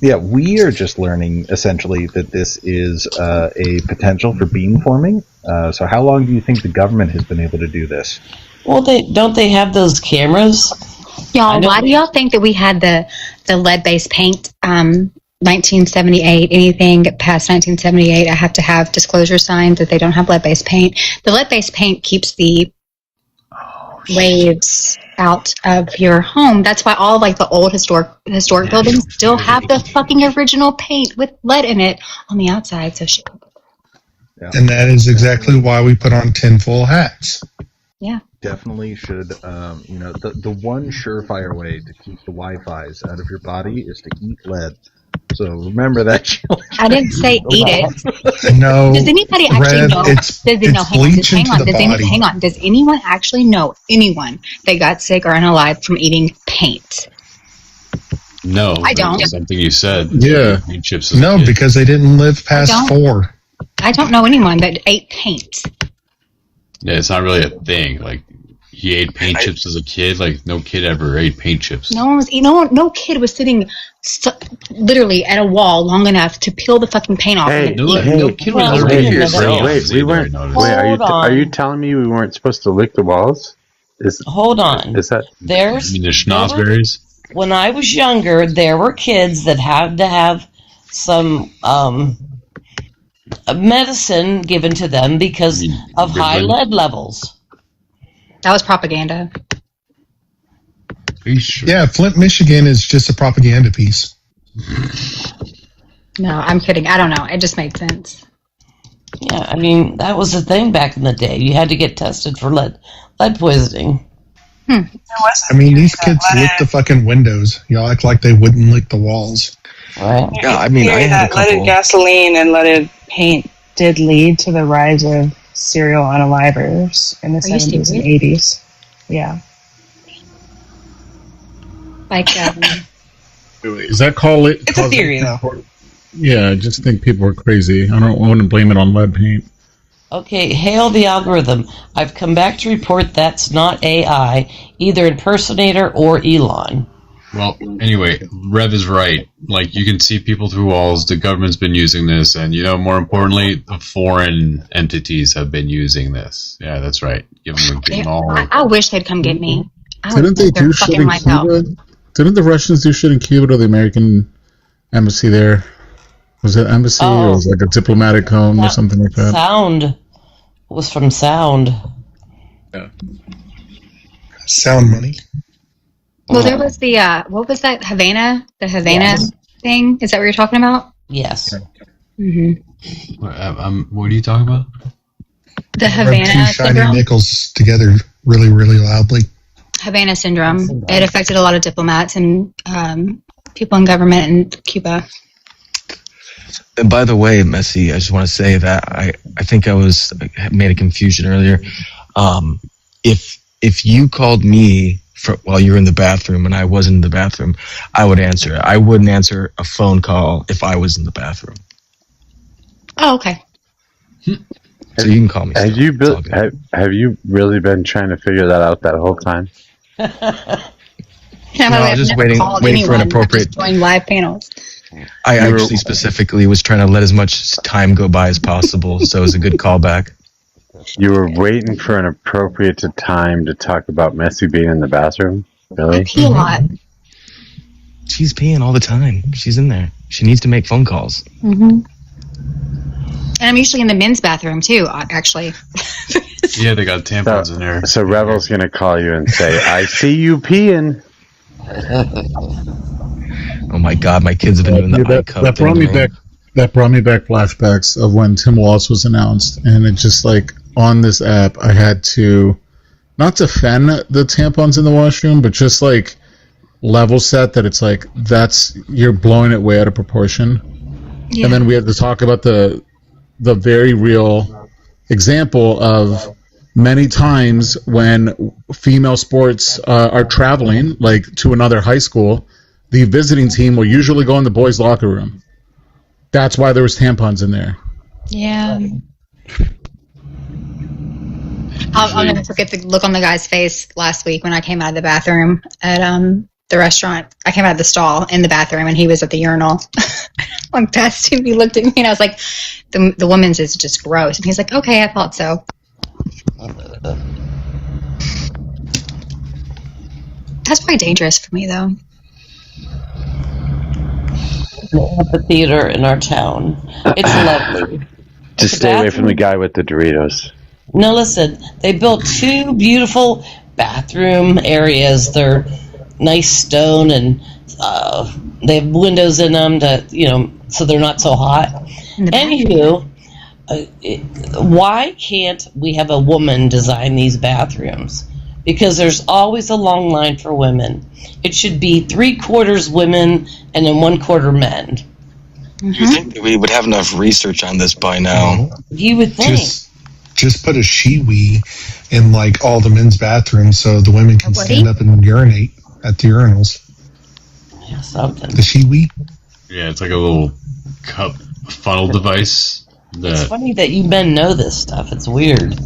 we are just learning essentially that this is a potential for beamforming. So how long do you think the government has been able to do this? Well, they have those cameras? Y'all, why do y'all think that we had the lead-based paint 1978, anything past 1978, I have to have disclosure signs that they don't have lead-based paint. The lead-based paint keeps the waves out of your home. That's why all like the old historic buildings still have the fucking original paint with lead in it on the outside. So shit. Yeah. And that is exactly why we put on tinfoil hats. Yeah. Definitely should, the one surefire way to keep the Wi-Fi's out of your body is to eat lead. So remember that. I didn't say eat it. No. Does anybody actually know? Hang on. Does anyone actually know anyone that got sick or unalive from eating paint? No. I don't. Something you said. Yeah. Paint chips No, because they didn't live past 4. I don't know anyone that ate paint. Yeah, it's not really a thing. Like, he ate paint chips as a kid. Like, no kid ever ate paint chips. No kid was sitting literally at a wall long enough to peel the fucking paint off. Hey, no kid was Are you telling me we weren't supposed to lick the walls? Hold on. Is that? There's the schnozberries? When I was younger, there were kids that had to have some medicine given to them because of high lead levels. That was propaganda. Are you sure? Yeah, Flint, Michigan is just a propaganda piece. No, I'm kidding. I don't know. It just made sense. Yeah, I mean, that was the thing back in the day. You had to get tested for lead poisoning. I mean, these kids lick the fucking windows. Y'all act like they wouldn't lick the walls. Right. Yeah, I mean, I had a couple. Leaded gasoline and leaded paint did lead to the rise of serial unalivers in the 70s and 80s. Yeah. Like, is that called it? It's a theory, though. Yeah, I just think people are crazy. I wouldn't blame it on lead paint. Okay, hail the algorithm. I've come back to report that's not AI, either impersonator or Elon. Well, anyway, Rev is right. Like, you can see people through walls. The government's been using this, and, more importantly, the foreign entities have been using this. Yeah, that's right. Give them all. I wish they'd come get me. Didn't they do shit in Cuba? Didn't the Russians do shit in Cuba to the American embassy there? Was it embassy or was it like a diplomatic home or something like that? Sound. It was from Sound. Yeah. Sound money. Well, there was the, what was that, Havana? The Havana thing? Is that what you're talking about? Yes. Mm-hmm. What are you talking about? The Havana Two shiny syndrome. nickels together really, really loudly. Havana syndrome. It affected a lot of diplomats and people in government in Cuba. And by the way, Messi, I just want to say that I think I made a confusion earlier. If you called me while you were in the bathroom and I wasn't in the bathroom, I would answer it. I wouldn't answer a phone call if I was in the bathroom. Oh, okay. So you can call me. Have you really been trying to figure that out that whole time? No, I was just waiting for an appropriate. Join live panels. I actually specifically was trying to let as much time go by as possible, so it was a good callback. You were waiting for an appropriate time to talk about Messi being in the bathroom? Really? I pee a lot. She's peeing all the time. She's in there. She needs to make phone calls. Mm-hmm. And I'm usually in the men's bathroom, too, actually. Yeah, they got tampons in there. So Rebel's going to call you and say, I see you peeing. Oh my God, my kids have been doing that brought me back. That brought me back flashbacks of when Tim Walz was announced, and it just like on this app, I had to not defend the tampons in the washroom, but just like level set that it's like you're blowing it way out of proportion. Yeah. And then we had to talk about the very real example of many times when female sports are traveling like to another high school, the visiting team will usually go in the boys' locker room. That's why there was tampons in there. Yeah. I'll never forget the look on the guy's face last week when I came out of the bathroom at the restaurant. I came out of the stall in the bathroom, and he was at the urinal. I past him, he looked at me, and I was like, the woman's is just gross. And he's like, okay, I thought so. That's probably dangerous for me, though. The theater in our town. It's lovely. Just stay away from the guy with the Doritos. No, listen. They built 2 beautiful bathroom areas. They're nice stone, and they have windows in them to, so they're not so hot. Anywho, why can't we have a woman design these bathrooms? Because there's always a long line for women. It should be 3/4 women and then 1/4 men. You think that we would have enough research on this by now? You would think. Just put a shiwi in like all the men's bathrooms so the women can stand up and urinate at the urinals. Yeah, something. The shiwi? Yeah, it's like a little cup funnel device. It's funny that you men know this stuff. It's weird.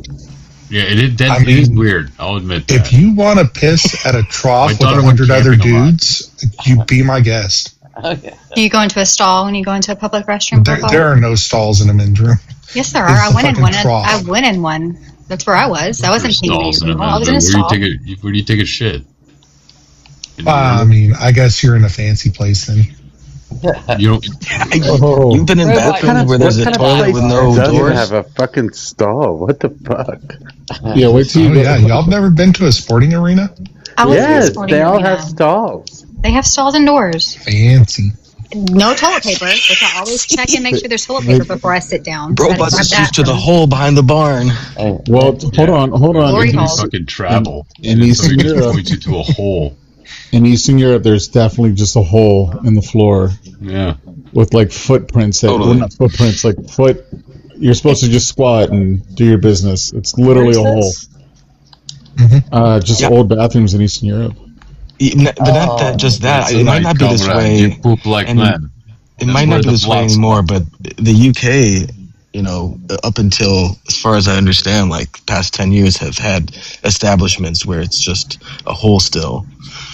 Yeah, it is weird. I'll admit that. If you want to piss at a trough with 100 other dudes, you be my guest. Okay. Do you go into a stall when you go into a public restroom? There are no stalls in a men's room. Yes, there are. It's I the went in fucking one. trough. I went in one. That's where I was. I wasn't Stalls in a I was in a men's stall. room. Where do you take a shit? I mean, I guess you're in a fancy place then. You don't. You've been in bathrooms where there's a toilet with no doesn't doors. have a fucking stall. What the fuck? Yeah, wait till you. Y'all have never been to a sporting arena? I was in a Yes, sporting they all arena. have stalls. They have stalls indoors. Fancy. No toilet paper, which I always check and make sure there's toilet paper before I sit down. Robots are switched to the hole behind the barn. Well, hold on. Glory You hole. fucking travel. In Eastern Somebody Europe, points you to a hole. in Eastern Europe, there's definitely just a hole in the floor Yeah. with like footprints. Totally. Not footprints, like foot. You're supposed to just squat and do your business. It's literally a hole. Just old bathrooms in Eastern Europe. But not that, just that. It might not be this way. You poop like and men. It might not be this way anymore, but the UK, up until, as far as I understand, like past 10 years have had establishments where it's just a hole still.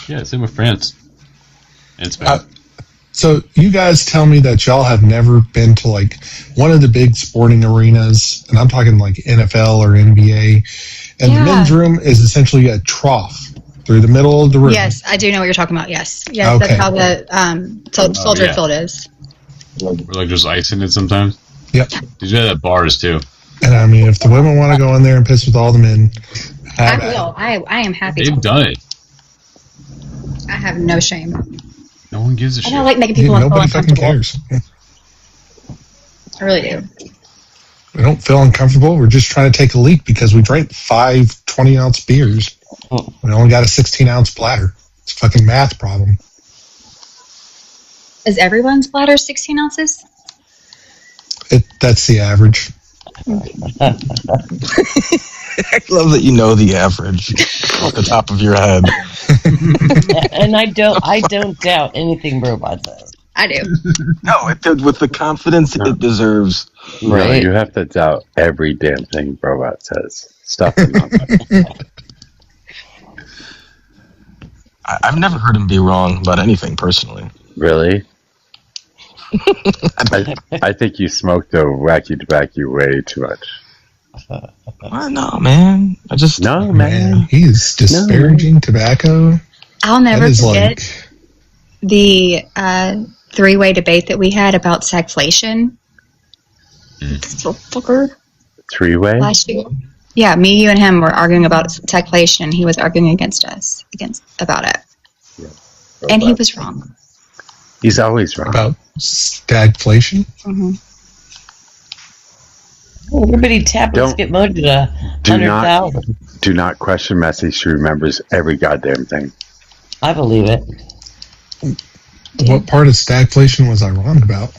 Yeah, same with France. And Spain. So you guys tell me that y'all have never been to like one of the big sporting arenas, and I'm talking like NFL or NBA, and the men's room is essentially a trough through the middle of the room. Yes, I do know what you're talking about. Yes, yes, Okay. that's how the soldier yeah. field is. We're like there's ice in it sometimes. Yep. They do that at bars too. And I mean, if the women want to go in there and piss with all the men, I will. I am happy. They've to. done it. I have no shame. No one gives a I shit. don't like making people nobody fucking uncomfortable. cares. I really do. We don't feel uncomfortable. We're just trying to take a leak because we drank 5 20-ounce beers. We only got a 16-ounce bladder. It's a fucking math problem. Is everyone's bladder 16 ounces? That's the average. I love that you know the average off the top of your head. And I don't doubt anything Robot says. I do. No, with the confidence it deserves. No, Right. you have to doubt every damn thing Robot says. Stuff. I've never heard him be wrong about anything personally. Really? I think you smoked the wacky tobacco way too much. No, man. No, man. He's disparaging tobacco. I'll never That is forget the three-way debate that we had about stagflation. This little fucker. Three-way? Last year. Yeah, me, you, and him were arguing about stagflation. He was arguing against us about it. And he was wrong. He's always wrong. About stagflation? Mm-hmm. Everybody tap and skip mode to 100,000. Do not question Messi. She remembers every goddamn thing. I believe it. What part of stagflation was I wrong about?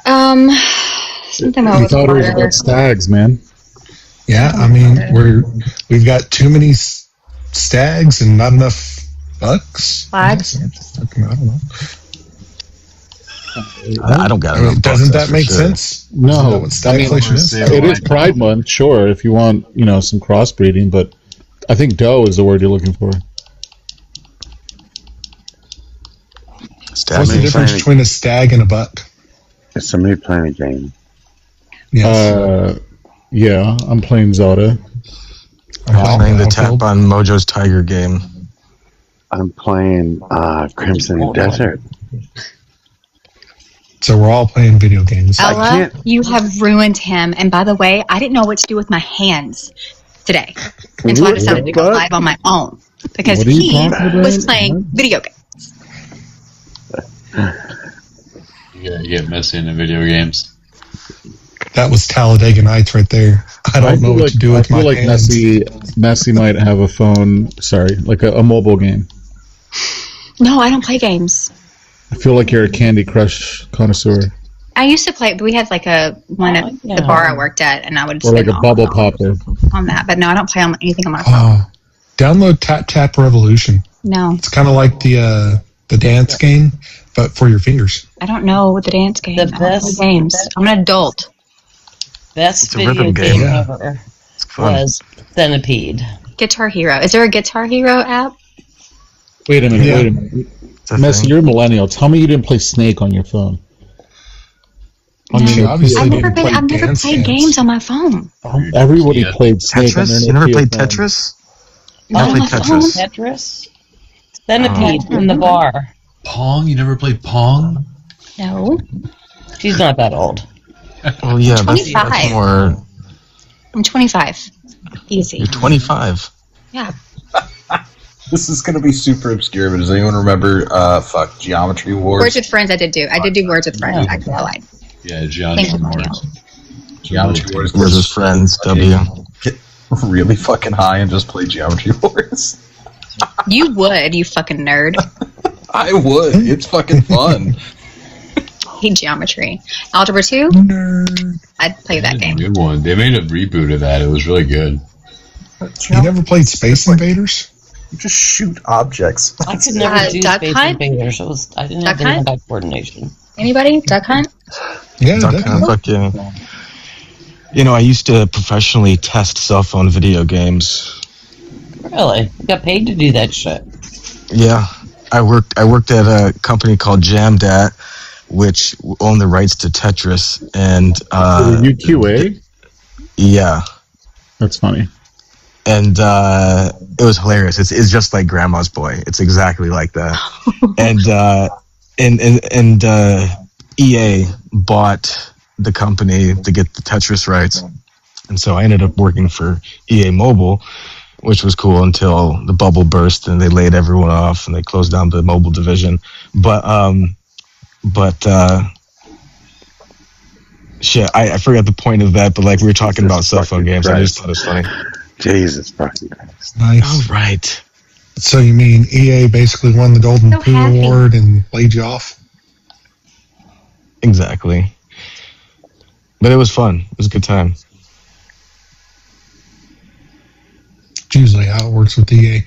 Something You about thought it was about stags, man. Yeah, I mean, we've got too many stags and not enough Bucks? Flags? I don't know. I don't got it. Doesn't that make sense? Isn't that No, what stagflation is? it is Pride Month, sure. If you want, some crossbreeding, but I think doe is the word you're looking for. What's the difference between a stag and a buck? Is somebody playing a game? Yes. Yeah, I'm playing Zelda. I'm playing the Tap on Mojo's Tiger game. I'm playing Crimson Desert. So we're all playing video games. Ella, you have ruined him. And by the way, I didn't know what to do with my hands today until I decided to go live on my own because he was playing video games. You gotta get messy in the video games. That was Talladega Nights right there. I don't know what to do with my hands. Messi might have a phone. Sorry, like a mobile game. No, I don't play games. I feel like you're a Candy Crush connoisseur. I used to play, but we had like one at the bar I worked at, and I would Or like spend a bubble popper. on that. But no, I don't play on anything on my phone. Download Tap Tap Revolution. No, It's kind of like the dance game, but for your fingers. I don't know the dance game. I don't play games. I'm an adult. Best a video rhythm game game. ever was Centipede. Guitar Hero. Is there a Guitar Hero app? Wait a minute. Messi, you're a millennial. Tell me you didn't play Snake on your phone. I've never played games on my phone. Everybody played Snake. On Tetris? You never played Tetris? Not I on my played phone. Tetris. Tetris? Centipede in the bar. Pong? You never played Pong? No. She's not that old. Well, yeah, I'm 25. that's more. I'm 25. Easy. You're 25. Yeah. This is going to be super obscure, but does anyone remember, Geometry Wars? Words with Friends I did do. I did do Words with Friends. Actually, I lied. Yeah, Geometry Wars. Geometry Wars. Where's his friends? W. Get really fucking high and just play Geometry Wars. You would, you fucking nerd. I would. It's fucking fun. Hate geometry. Algebra 2? I'd play that game. Good one. They made a reboot of that. It was really good. You never played Space Invaders? You just shoot objects. I could never do Duck Space Hunt? Invaders. I didn't have Duck any Hunt? hand-eye coordination. Anybody? Duck Hunt? Yeah, Duck Hunt, fuck yeah. I used to professionally test cell phone video games. Really? You got paid to do that shit. Yeah, I worked at a company called Jamdat, which owned the rights to Tetris, and UQA. Yeah, that's funny. And it was hilarious. It's just like Grandma's Boy. It's exactly like that. and EA bought the company to get the Tetris rights, and so I ended up working for EA Mobile, which was cool until the bubble burst and they laid everyone off and they closed down the mobile division. But shit, I forgot the point of that. But like we were talking about cell phone games, I just thought it was funny. Jesus fucking Christ. Nice. All right. So you mean EA basically won the Golden Poo Award and laid you off? Exactly. But it was fun. It was a good time. It's usually how it works with EA.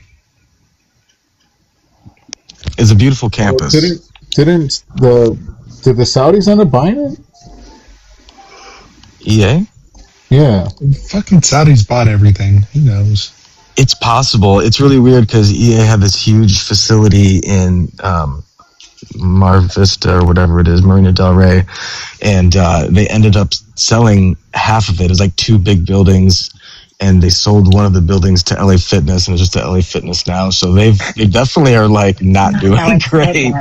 It's a beautiful campus. Did the Saudis end up buying it? EA? Yeah. Fucking Saudis bought everything. Who knows? It's possible. It's really weird because EA had this huge facility in Mar Vista or whatever it is, Marina Del Rey, and they ended up selling half of it. It was like 2 big buildings, and they sold one of the buildings to LA Fitness, and it's just to LA Fitness now. So they definitely are like not doing great.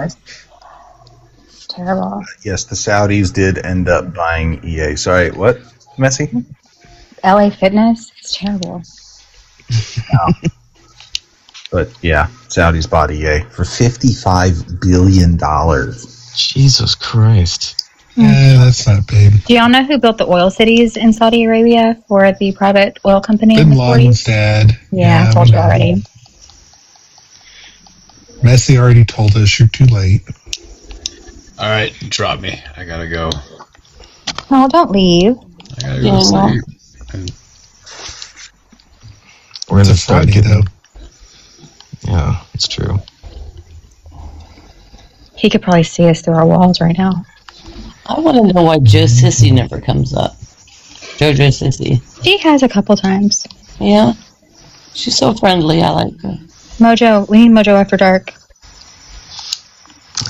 Terrible. Yes, the Saudis did end up buying EA. Sorry, what? Messi? LA Fitness? It's terrible. But yeah, Saudis bought EA for $55 billion. Jesus Christ. Yeah, that's not big. Do y'all know who built the oil cities in Saudi Arabia for the private oil company in Bin the Laden's 40s? dad. Yeah, I told you already. Messi already told us you're too late. All right, drop me. I gotta go. No, don't leave. I gotta go to sleep. We're gonna It's a start Friday, getting. though. Yeah, it's true. He could probably see us through our walls right now. I want to know why Joe Sissy never comes up. JoJo Sissy. He has a couple times. Yeah. She's so friendly. I like her. Mojo, we need Mojo After Dark.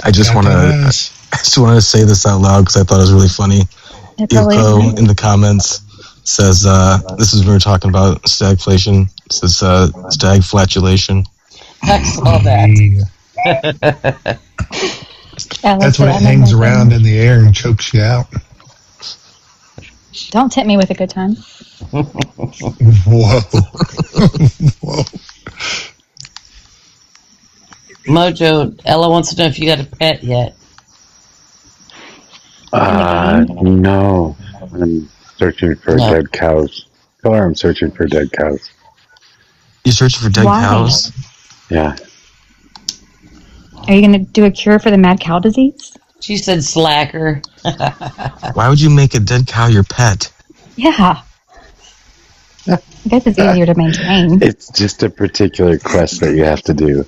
I just want to say this out loud because I thought it was really funny. Ilko in the comments says, this is when we were talking about stagflation. It says stagflatulation. I saw that. That's when it hangs around in the air and chokes you out. Don't tempt me with a good time. Whoa. Whoa. Mojo, Ella wants to know if you got a pet yet. No. I'm searching for dead cows. Tell her I'm searching for dead cows. You're searching for dead cows? Yeah. Are you going to do a cure for the mad cow disease? She said slacker. Why would you make a dead cow your pet? Yeah. I guess it's easier to maintain. It's just a particular quest that you have to do.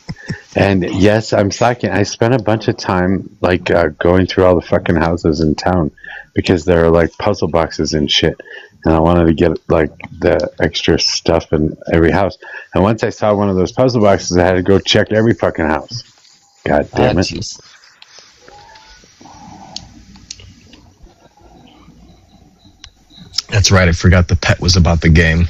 And yes, I'm slacking. I spent a bunch of time going through all the fucking houses in town because there are like puzzle boxes and shit. And I wanted to get like the extra stuff in every house. And once I saw one of those puzzle boxes, I had to go check every fucking house. God damn it. Geez. That's right. I forgot the pet was about the game.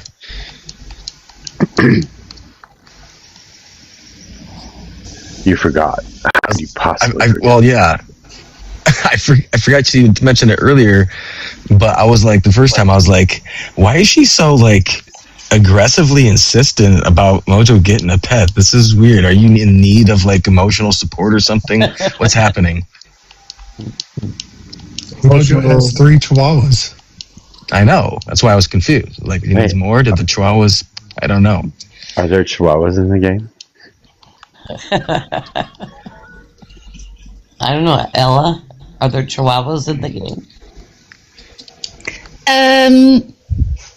You forgot. How could you possibly forget? Well, yeah. I forgot to mention it earlier, but I was like, the first time I was like, why is she so like aggressively insistent about Mojo getting a pet? This is weird. Are you in need of like emotional support or something? What's happening? Mojo has 3 chihuahuas. I know. That's why I was confused. Like, he needs more? Did the chihuahuas? I don't know. Are there chihuahuas in the game? I don't know, Ella. Are there chihuahuas in the game?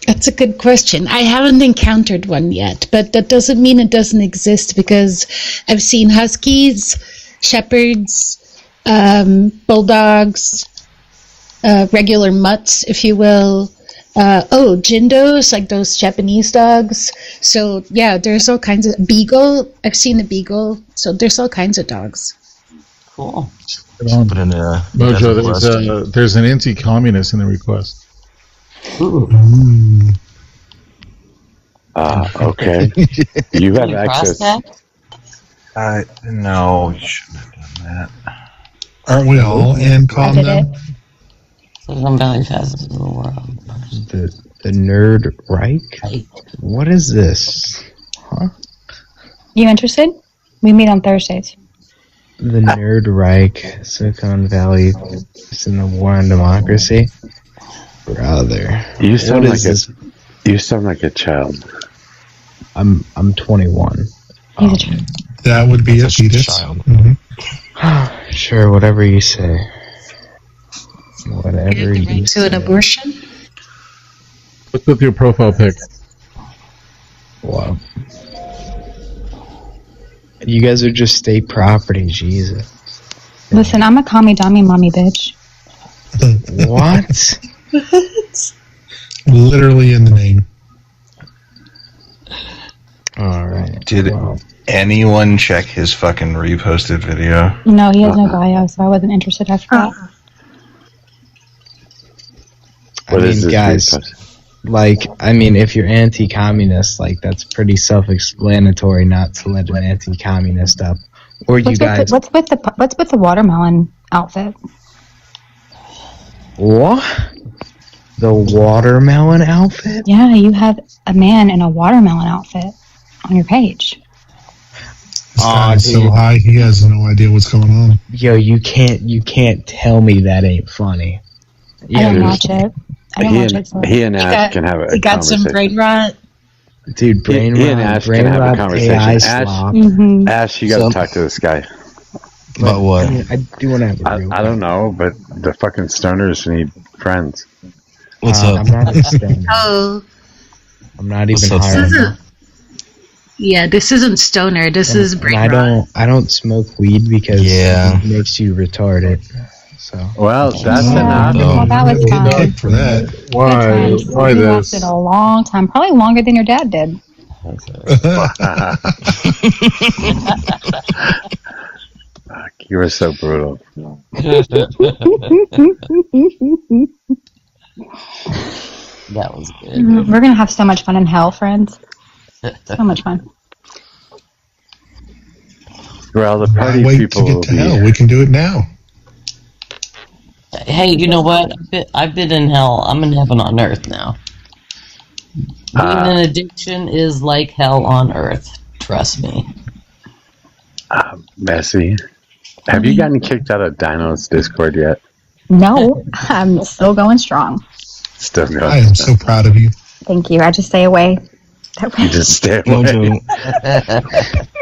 That's a good question. I haven't encountered one yet, but that doesn't mean it doesn't exist because I've seen huskies, shepherds, bulldogs, regular mutts, if you will. Jindos, like those Japanese dogs. So yeah, there's all kinds of beagle. I've seen a beagle. So there's all kinds of dogs. Cool. But in Mojo, there's an anti-communist in the request. Okay. You have access. No, you shouldn't have done that. Aren't we all Ancom now? Silicon Valley fastest in the world. The Nerd Reich? What is this? Huh? You interested? We meet on Thursdays. The Nerd Reich, Silicon Valley, is in the war on democracy? Brother. You sound like a child. I'm 21. He's a child. That would be a fetus. Child. Mm-hmm. Sure, whatever you say. Whatever you say. To an abortion? What's with your profile pic? Wow. You guys are just state property, Jesus. Listen, I'm a commie dummy mommy bitch. What? Literally in the name. Alright. Did anyone check his fucking reposted video? No, he has no bio, so I wasn't interested after that. If you're anti-communist, like, that's pretty self-explanatory not to let an anti-communist up. Or What's with the watermelon outfit? What? The watermelon outfit? Yeah, you have a man in a watermelon outfit on your page. This guy's so high, he has no idea what's going on. Yo, you can't tell me that ain't funny. I don't watch it. He and Ash can have a He got conversation. some brain rot. Dude, brain He rot. and Ash brain can have rot, a conversation. AI Ash, slop. Ash, you gotta talk to this guy. About what? I do want to have a real I don't know, but the fucking stoners need friends. What's up? I'm not a stoner. Oh. I'm not even What's up, hiring. Yeah, this isn't stoner. This is brain And rot. I don't smoke weed because it makes you retarded. So. Well, that's an Well, that was fun. Kick for that. Good times. You lasted a long time, probably longer than your dad did. Fuck, you were so brutal. That was good. We're gonna have so much fun in hell, friends. So much fun. Well, the Why party wait people to will get to be. hell? We can do it now. Hey, you know what? I've been in hell. I'm in heaven on earth now. Being an addiction is like hell on earth. Trust me. Messy. Have you gotten kicked out of Dino's Discord yet? No, I'm still going strong. Still going. I am so proud of you. Thank you. I just stay away. You just stay away. Mojo,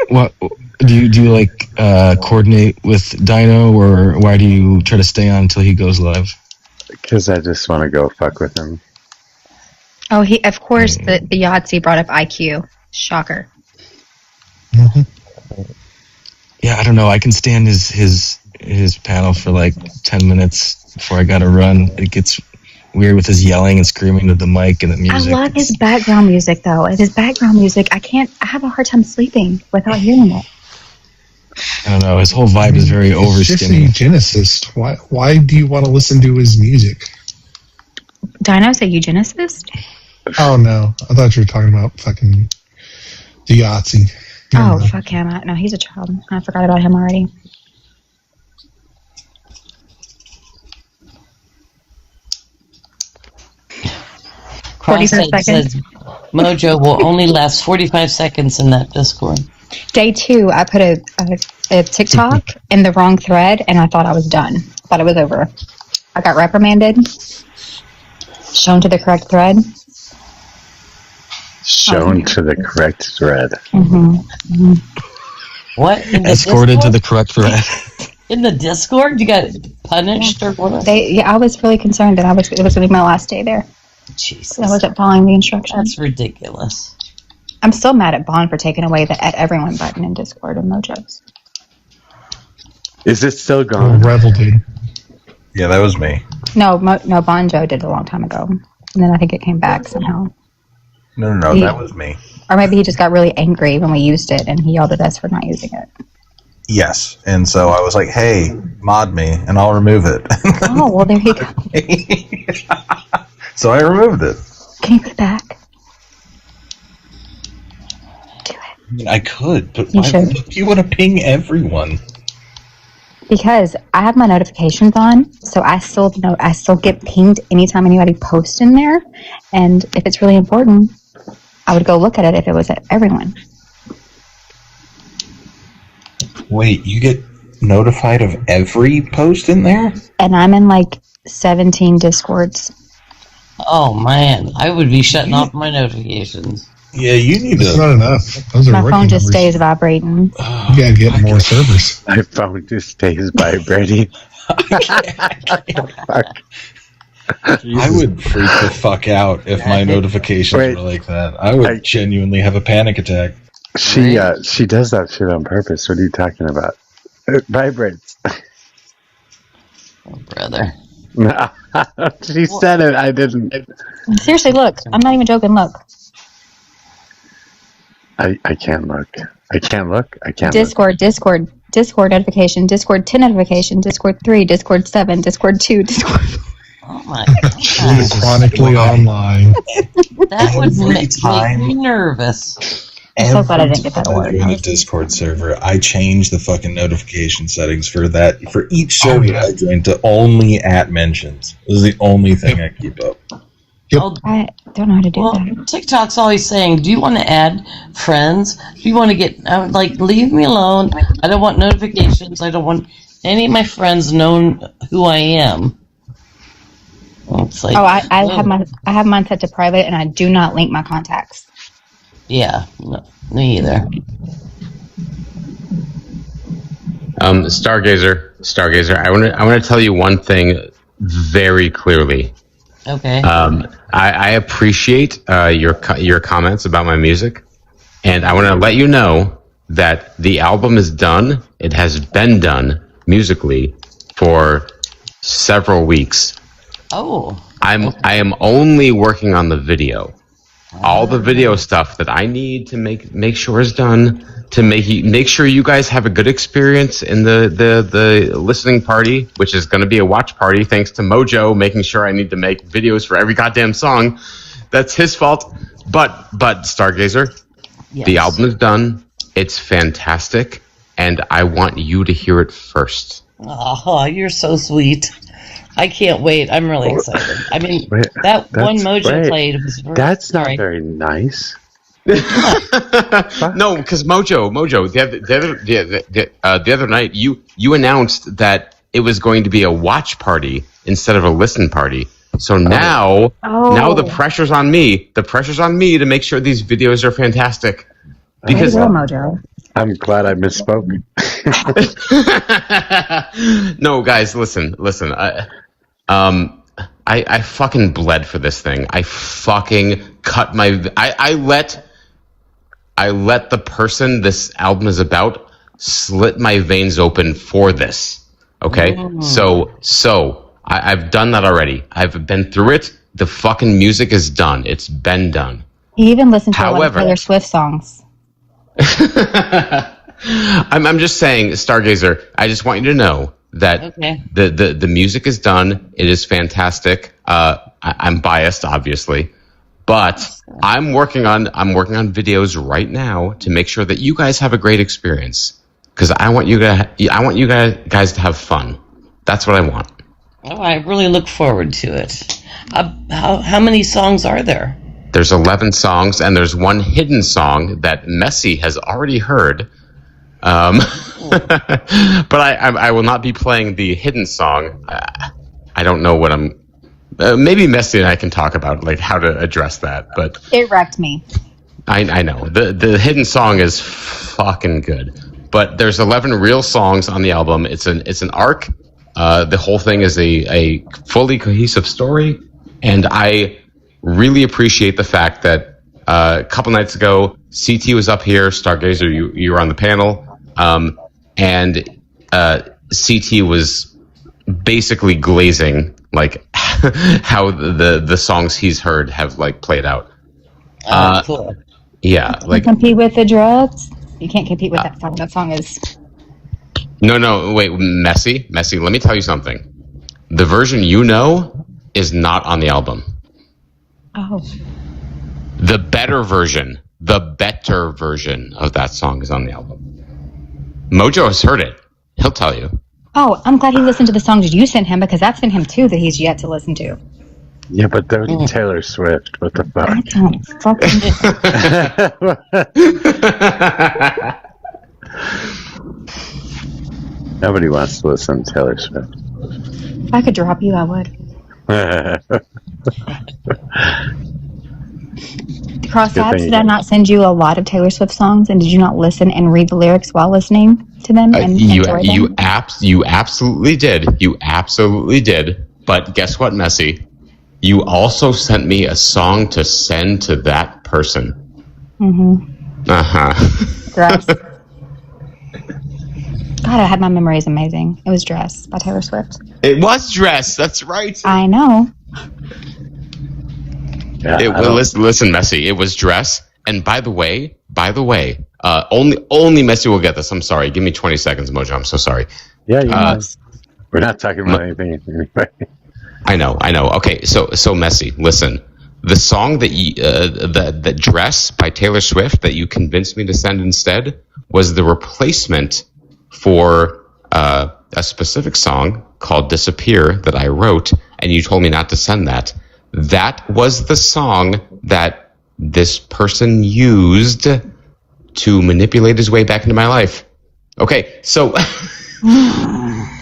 what do you like coordinate with Dino, or why do you try to stay on until he goes live? Because I just want to go fuck with him. Oh, of course, the Yahtzee brought up IQ. Shocker. Yeah, I don't know. I can stand his panel for like 10 minutes before I gotta run. It gets weird with his yelling and screaming at the mic and the music. I love his background music, though. His background music, I have a hard time sleeping without hearing it. I don't know. His whole vibe is very He's just a overstimulating. eugenicist. Why do you want to listen to his music? Dino's a eugenicist? Oh no, I thought you were talking about fucking the Yahtzee. Oh, fuck him. No, he's a child. I forgot about him already. Cross 45 seconds. says Mojo will only last 45 seconds in that Discord. Day 2, I put a TikTok in the wrong thread, and I thought I was done. I thought it was over. I got reprimanded, shown to the correct thread. Shown to the correct thread. What? In the Escorted to Discord? the correct thread. In the Discord? You got punished or what? I was really concerned that it was going to be my last day there. Jesus. I wasn't following the instructions. That's ridiculous. I'm still mad at Bond for taking away the "at everyone" button in Discord and Mojo's. Is it still gone? Revel did. Yeah, that was me. No, Bonjo did a long time ago, and then I think it came back somehow. No, that was me. Or maybe he just got really angry when we used it, and he yelled at us for not using it. Yes, and so I was like, "Hey, mod me, and I'll remove it." Oh, well, there you go. So I removed it. Can you put it back? I mean, I could, but You why should. the fuck do you want to ping everyone? Because I have my notifications on, so I still get pinged anytime anybody posts in there, and if it's really important, I would go look at it if it was at everyone. Wait, you get notified of every post in there? And I'm in like 17 Discords. Oh, man. I would be shutting off my notifications. Yeah, you need That's to. not enough. Those are My rookie phone just numbers. stays vibrating. You gotta get more servers. My phone just stays vibrating. Fuck. I would freak the fuck out if my notifications were like that. I would genuinely have a panic attack. She does that shit on purpose. What are you talking about? It vibrates. Oh, brother. No, she said it. I didn't. Seriously, look. I'm not even joking. Look. I can't look. I can't look. I can't Discord notification, Discord 10 notification, Discord 3, Discord 7, Discord 2, Discord. Oh, my She's chronically online. That would make time. me nervous. I'm so glad I didn't get that Every award. time I join a Discord server, I change the fucking notification settings for that. For each server I join to only at mentions. This is the only thing I keep up. I don't know how to do that. TikTok's always saying, do you want to add friends? Do you want to get, leave me alone. I don't want notifications. I don't want any of my friends knowing who I am. It's like, I have mine set to private, and I do not link my contacts. Yeah, no, me either. Stargazer. I want to tell you one thing very clearly. Okay. I appreciate your comments about my music, And I want to let you know that the album is done. It has been done musically for several weeks. Oh. I am only working on the video. All the video stuff that I need to make sure is done to make sure you guys have a good experience in the listening party, which is going to be a watch party thanks to Mojo making sure I need to make videos for every goddamn song. That's his fault. But Stargazer, the album is done. It's fantastic, and I want you to hear it first. Oh, you're so sweet. I can't wait. I'm really excited. I mean, that one Mojo played was very, That's not very nice. No, because Mojo, the other night, you announced that it was going to be a watch party instead of a listen party. So now the pressure's on me. The pressure's on me to make sure these videos are fantastic. Because Mojo. I'm glad I misspoke. No, guys, listen. I fucking bled for this thing. I fucking cut my. I let the person this album is about slit my veins open for this. Okay, so I've done that already. I've been through it. The fucking music is done. It's been done. He even listened to a lot of Taylor Swift songs. I'm just saying, Stargazer, I just want you to know that the music is done. It is fantastic. I'm biased, obviously, but I'm working on videos right now to make sure that you guys have a great experience, because I want you guys to have fun. That's what I want. Oh, I really look forward to it. How many songs are there? There's 11 songs, and there's one hidden song that Messy has already heard. But I will not be playing the hidden song. I don't know what I'm. Maybe Messy and I can talk about like how to address that. But It wrecked me. I know the hidden song is fucking good. But there's 11 real songs on the album. It's an arc. The whole thing is a fully cohesive story, and I really appreciate the fact that a couple nights ago, CT was up here. Stargazer, you were on the panel. And CT was basically glazing like how the songs he's heard have like played out. Cool. Yeah, Like compete with the drugs. You can't compete with that song. That song is. No, wait, Messy. Let me tell you something. The version you know is not on the album. Oh. The better version of that song is on the album. Mojo has heard it. He'll tell you. Oh, I'm glad he listened to the songs you sent him, because that's in him too that he's yet to listen to. Yeah, but that was Taylor Swift. What the fuck? I don't fucking. Nobody wants to listen to Taylor Swift. If I could drop you, I would. Crosstabs, did I not send you a lot of Taylor Swift songs, and did you not listen and read the lyrics while listening to them? And you absolutely did. You absolutely did. But guess what, Messy? You also sent me a song to send to that person. Mm-hmm. Uh-huh. Dress. God, I had my memory is amazing. It was Dress by Taylor Swift. It was Dress. That's right. I know. Yeah, listen, Messy. It was Dress. And by the way, only Messy will get this. I'm sorry. Give me 20 seconds, Mojo. I'm so sorry. Yeah, we're not talking about anything anyway. I know. Okay, so Messy, listen. The song that Dress by Taylor Swift that you convinced me to send instead was the replacement for a specific song called Disappear that I wrote, and you told me not to send that. That was the song that this person used to manipulate his way back into my life. Okay, so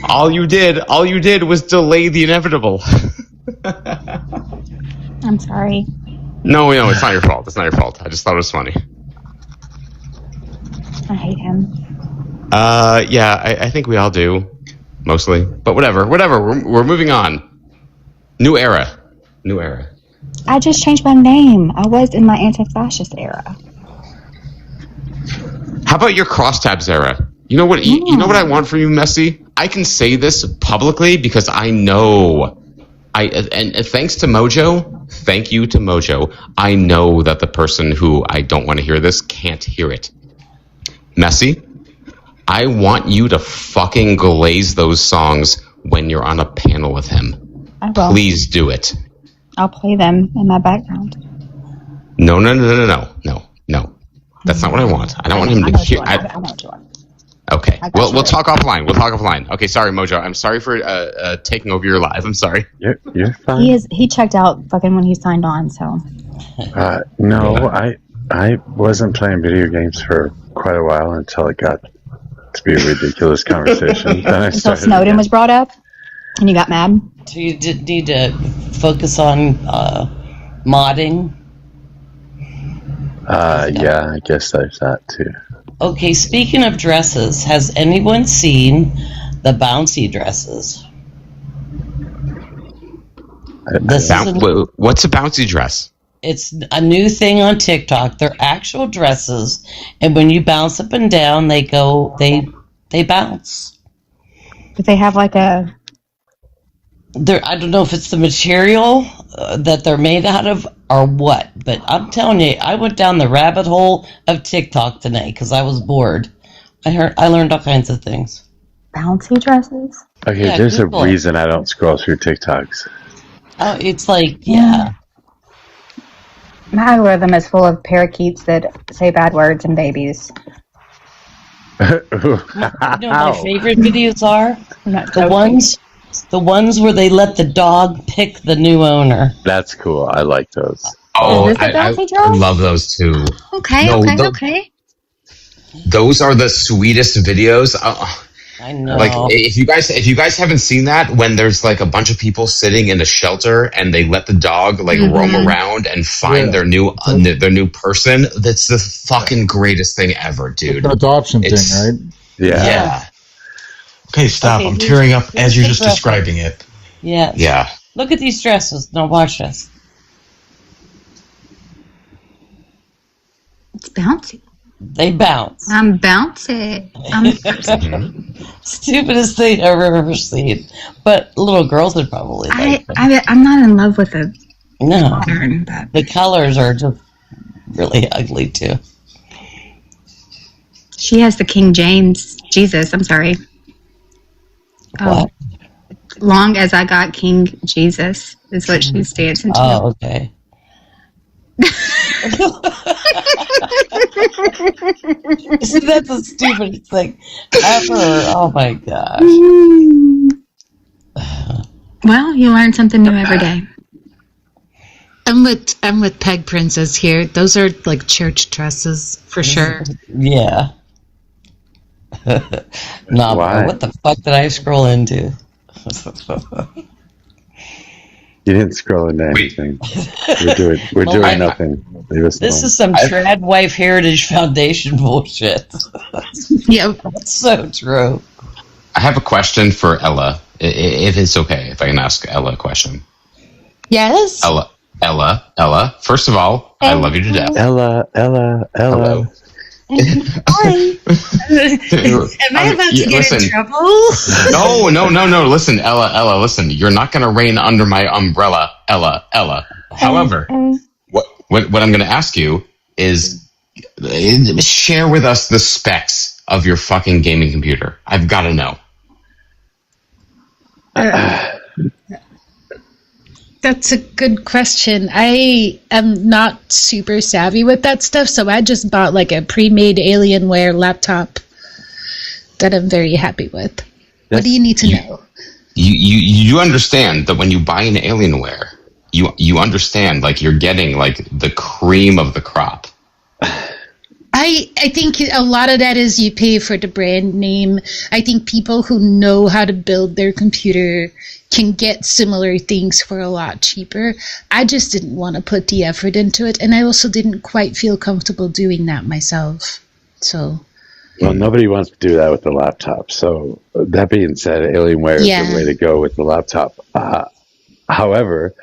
all you did was delay the inevitable. I'm sorry. No, it's not your fault. It's not your fault. I just thought it was funny. I hate him. Yeah, I think we all do, mostly. But whatever. We're moving on. New era. I just changed my name. I was in my anti-fascist era. How about your crosstabs era? You know what? You know what I want from you, Messi. I can say this publicly because I know. And thanks to Mojo, thank you to Mojo. I know that the person who I don't want to hear this can't hear it. Messi, I want you to fucking glaze those songs when you're on a panel with him. I will. Please do it. I'll play them in my background. No. That's not what I want. I don't want him to hear. I know what you want. Okay. We'll talk offline. We'll talk offline. Okay. Sorry, Mojo. I'm sorry for taking over your live. I'm sorry. You're fine. He checked out fucking when he signed on. So. No, I wasn't playing video games for quite a while until it got to be a ridiculous conversation. Then I Until Snowden was brought up, and you got mad. So you did need to focus on modding. Yeah, I guess there's that too. Okay, speaking of dresses, has anyone seen the bouncy dresses? What's a bouncy dress? It's a new thing on TikTok. They're actual dresses, and when you bounce up and down, they bounce. But they have like a. I don't know if it's the material that they're made out of or what, but I'm telling you, I went down the rabbit hole of TikTok today because I was bored. I learned all kinds of things. Bouncy dresses? Okay, Yeah, there's Google a it. reason I don't scroll through TikToks. Oh, it's like, yeah. My algorithm is full of parakeets that say bad words and babies. You know what my favorite videos are? The ones where they let the dog pick the new owner. That's cool. I like those. Oh, Is this a bouncy dress? love those too. Okay, No, okay. Those are the sweetest videos. I know. Like if you guys haven't seen that, when there's like a bunch of people sitting in a shelter and they let the dog like roam around and find their new person, that's the fucking greatest thing ever, dude. The adoption thing, right? Yeah. Okay, stop. Okay, I'm here's- tearing up here's as you're the just dress. describing it. Yeah. Yeah. Look at these dresses. Now watch this. It's bouncy. They bounce. I'm bouncy. Stupidest thing I've ever seen. But little girls would probably like them. I'm not in love with it. No. Modern, but The colors are just really ugly too. she has the King James Jesus. I'm sorry. What? Long as I got King Jesus is what she's dancing to. Oh, okay. See, that's the stupidest thing ever. Oh my gosh. Well, you learn something new every day. I'm with Peg Princess here. Those are like church dresses for sure. Yeah. No, Why? what the fuck did I scroll into? You didn't scroll into anything. We're Well, doing nothing. Leave us This alone. is some Trad Wife Heritage Foundation bullshit. Yep. That's so true. I have a question for Ella. If it's okay, if I can ask Ella a question. Yes. Ella. First of all, I love you to death. Ella. Hello. Hi. Am I about to get in trouble? No. Listen, Ella. Listen, you're not going to reign under my umbrella, Ella. However, what I'm going to ask you is share with us the specs of your fucking gaming computer. I've got to know. That's a good question. I am not super savvy with that stuff, so I just bought like a pre-made Alienware laptop that I'm very happy with. What do you need to know? You understand that when you buy an Alienware, you understand like you're getting like the cream of the crop. I think a lot of that is you pay for the brand name. I think people who know how to build their computer can get similar things for a lot cheaper. I just didn't want to put the effort into it, and I also didn't quite feel comfortable doing that myself. So, Well, nobody wants to do that with the laptop. So that being said, Alienware is the way to go with the laptop. However,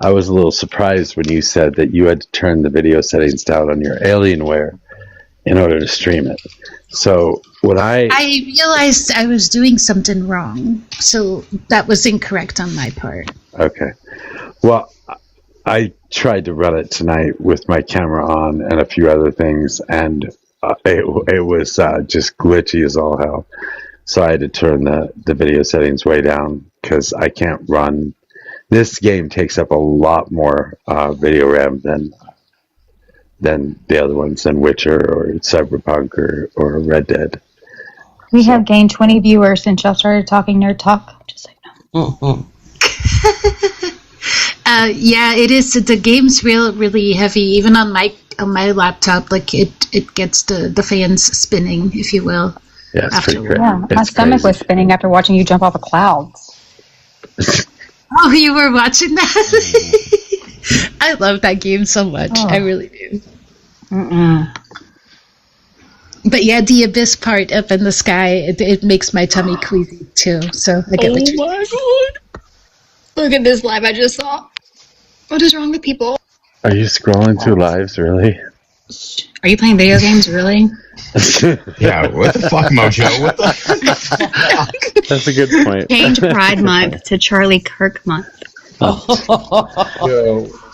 I was a little surprised when you said that you had to turn the video settings down on your Alienware in order to stream it. So what I realized I was doing something wrong, so that was incorrect on my part. okay, well, I tried to run it tonight with my camera on and a few other things, and it was just glitchy as all hell. So I had to turn the video settings way down because I can't run. This game takes up a lot more video RAM than the other ones, than Witcher or Cyberpunk or Red Dead. We have gained 20 viewers since y'all started talking nerd talk. Just so you know. Yeah, it is. The game's really heavy. Even on my laptop, like it gets the fans spinning, if you will. Yeah, it's pretty crazy. Yeah, my stomach was spinning after watching you jump off of clouds. Oh, you were watching that? I love that game so much. Oh. I really do. Mm-mm. But yeah, the abyss part up in the sky, it makes my tummy queasy too. So I get what you mean. My god! Look at this live I just saw. What is wrong with people? Are you scrolling through lives, really? Are you playing video games, really? Yeah, what the fuck, Mojo? What the fuck? That's a good point. Change Pride Month to Charlie Kirk Month.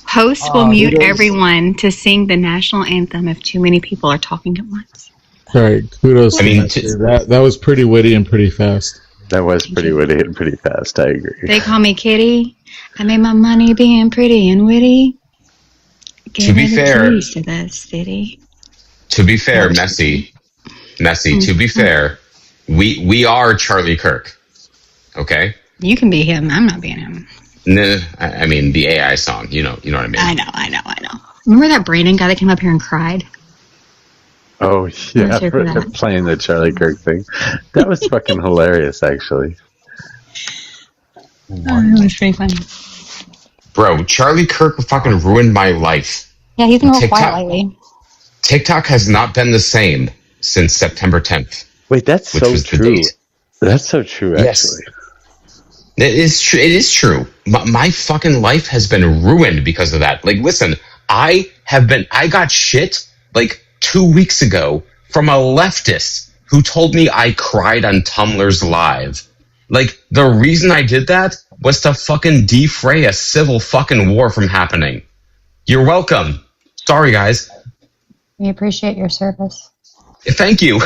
Hosts will mute everyone to sing the national anthem if too many people are talking at once. Sorry, kudos. That was pretty witty and pretty fast. That was pretty witty and pretty fast. I agree. They call me Kitty. I made my money being pretty and witty. To be fair, to the city. To be fair, Messy. To be fair, we are Charlie Kirk. Okay. You can be him. I'm not being him. Nah, I mean the AI song. You know what I mean. I know. Remember that Brandon guy that came up here and cried? Oh yeah, for playing the Charlie Kirk thing. That was fucking hilarious, actually. Oh, it was pretty funny. Bro, Charlie Kirk fucking ruined my life. Yeah, he's been real quiet lately. TikTok has not been the same since September 10th. Wait, that's so true. That's so true, actually. Yes. It is true. It is true. My fucking life has been ruined because of that. Like, listen, I got shit like 2 weeks ago from a leftist who told me I cried on Tumblr's live. Like, the reason I did that was to fucking defray a civil fucking war from happening. You're welcome. Sorry, guys. We appreciate your service. Thank you.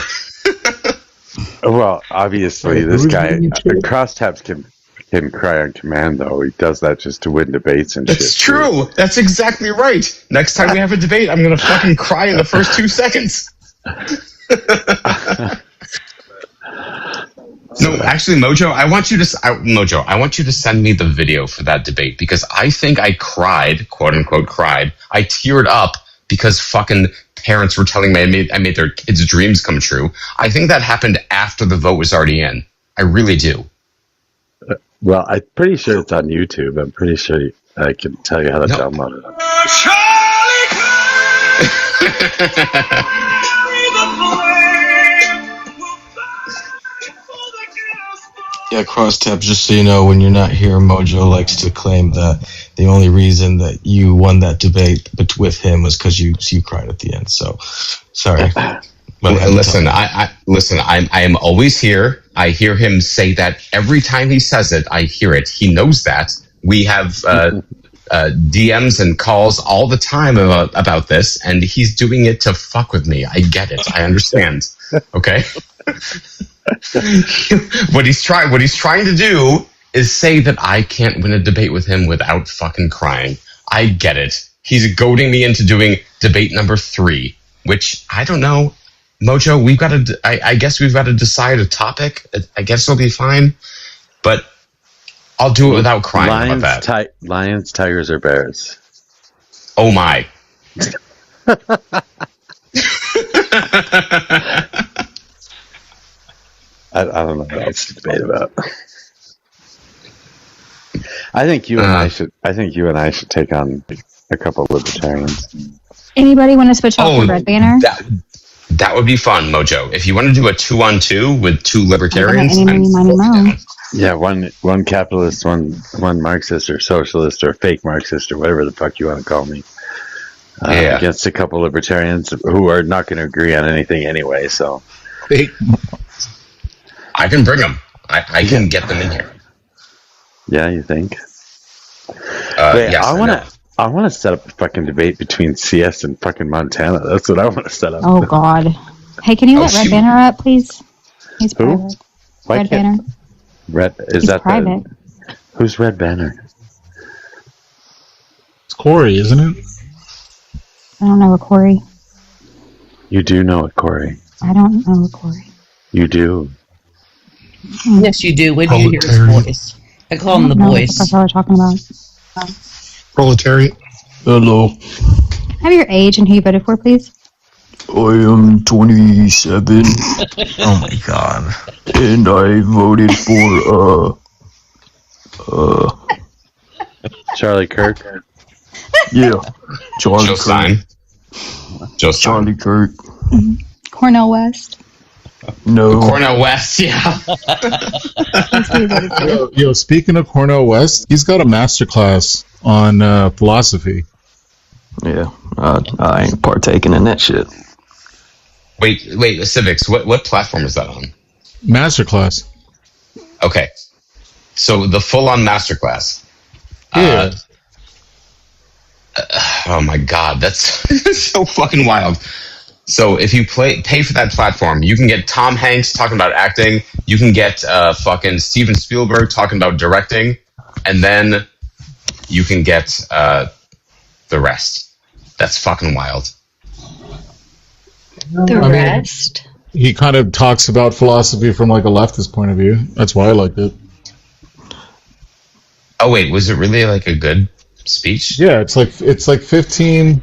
Well, obviously, this guy, Crosstabs can cry on command, though. He does that just to win debates and shit. That's true. That's exactly right. Next time we have a debate, I'm going to fucking cry in the first 2 seconds. No, actually, Mojo, I want you to send me the video for that debate, because I think I cried, quote unquote cried. I teared up because fucking parents were telling me I made their kids' dreams come true. I think that happened after the vote was already in. I really do. Well, I'm pretty sure it's on YouTube. I'm pretty sure I can tell you how to download it. Yeah, Crosstabs, just so you know, when you're not here, Mojo likes to claim that the only reason that you won that debate with him was because you cried at the end. So, sorry. Listen, I am always here. I hear him say that every time he says it. I hear it. He knows that. We have DMs and calls all the time about this, and he's doing it to fuck with me. I get it. I understand. Okay. What he's trying to do is say that I can't win a debate with him without fucking crying. I get it. He's goading me into doing debate number 3, which I don't know. Mojo, I guess we've got to decide a topic. I guess it'll be fine, but I'll do it without crying about that. Lions, tigers, or bears? Oh my. I don't know what else to debate about. I think you and I should take on a couple of libertarians. Anybody want to switch off the red banner? That would be fun, Mojo. If you want to do a 2-on-2 with 2 libertarians, yeah, one capitalist, one Marxist or socialist or fake Marxist or whatever the fuck you want to call me. against a couple libertarians who are not going to agree on anything anyway. So I can bring them. I can get them in here. Yeah, you think? Yes, I want to set up a fucking debate between CS and fucking Montana. That's what I want to set up. Oh God. Hey, can you let Red Banner up, please? He's private. Red Banner. Red is He's that private. Who's Red Banner? It's Corey, isn't it? I don't know a Corey. You do know it, Corey. I don't know a Corey. You do. Yes, you do. When you hear his voice, I call him the voice. That's what we're talking about. Proletariat. Hello. Have your age and who you voted for, please. I am 27. Oh my god. And I voted for, Charlie Kirk. Yeah. Charlie Joe Kirk. Stein. Joe Stein. Charlie Kirk. Cornel West. No. Cornel West, yeah. Yo, speaking of Cornel West, he's got a masterclass on philosophy. Yeah, I ain't partaking in that shit. Wait, Civics. What platform is that on? Masterclass. Okay, so the full-on masterclass. Yeah. Oh my god, that's so fucking wild. So if you pay for that platform, you can get Tom Hanks talking about acting. You can get fucking Steven Spielberg talking about directing, and then you can get the rest. That's fucking wild. The rest? He kind of talks about philosophy from like a leftist point of view. That's why I liked it. Oh wait, was it really like a good speech? Yeah, it's like 15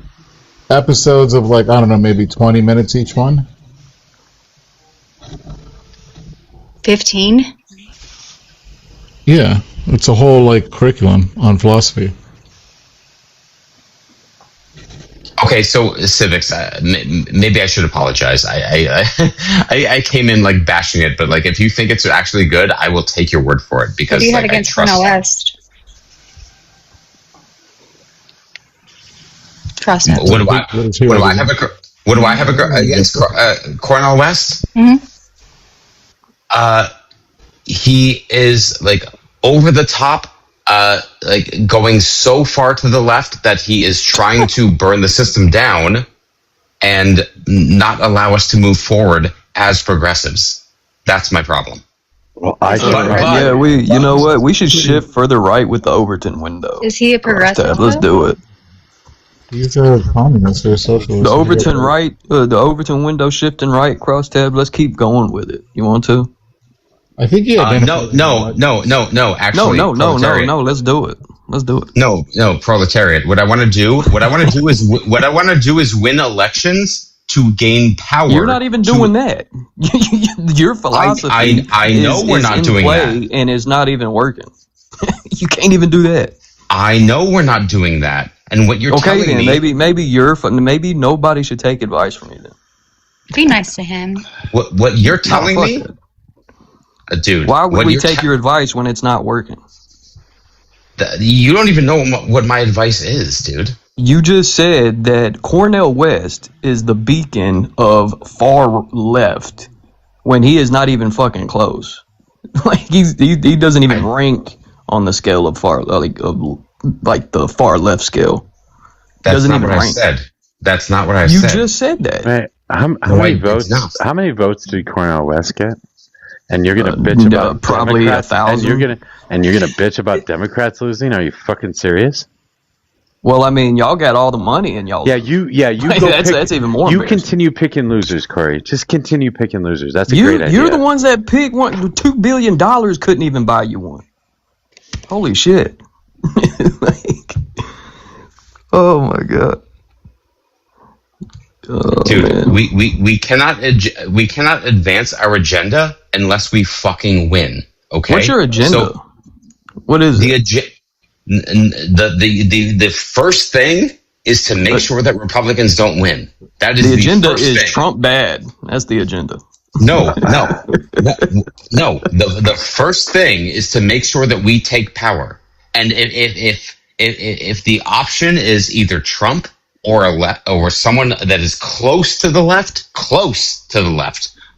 episodes of like, I don't know, maybe 20 minutes each one. 15? Yeah, it's a whole like curriculum on philosophy. Okay, so Civics, maybe I should apologize. I came in like bashing it, but like if you think it's actually good, I will take your word for it because What do you have like, against I trust. Cornel West? Trust it. What do I have against Cornel West? Mm-hmm. He is like over the top, like going so far to the left that he is trying to burn the system down and not allow us to move forward as progressives. That's my problem. Well, yeah, you know what? We should shift further right with the Overton window. Is he a progressive? Let's do it. He's a communist or a socialist. The Overton right, the Overton window shifting right, cross tab. Let's keep going with it. You want to? I think he no. Actually, no. Let's do it. Let's do it. No, proletariat. What I want to do is win elections to gain power. You're not even doing that. Your philosophy. I know we're not doing that, and it's not even working. You can't even do that. I know we're not doing that. And what you're telling then, me, maybe nobody should take advice from you then. Be nice to him. What you're telling me, dude? Why would we take your advice when it's not working? You don't even know what my advice is, dude. You just said that Cornel West is the beacon of far left when he is not even fucking close. Like he doesn't even rank on the scale of far like the far left scale. That's not what I said. That's not what I said. You just said that. Right. How many votes? How many votes did Cornel West get? And you're gonna bitch about probably Democrats, 1,000. And you're gonna bitch about Democrats losing? Are you fucking serious? Well, I mean, y'all got all the money, and y'all. You that's even more. You continue picking losers, Corey. Just continue picking losers. That's a great idea. You're the ones that pick one. $2 billion couldn't even buy you one. Holy shit! Oh my god. Oh, dude, we cannot advance our agenda unless we fucking win. Okay. What's your agenda? So, what is the the first thing is to make sure that Republicans don't win. That is the agenda. First is thing. Trump bad? That's the agenda. No. The first thing is to make sure that we take power. And if the option is either Trump or or someone that is close to the left,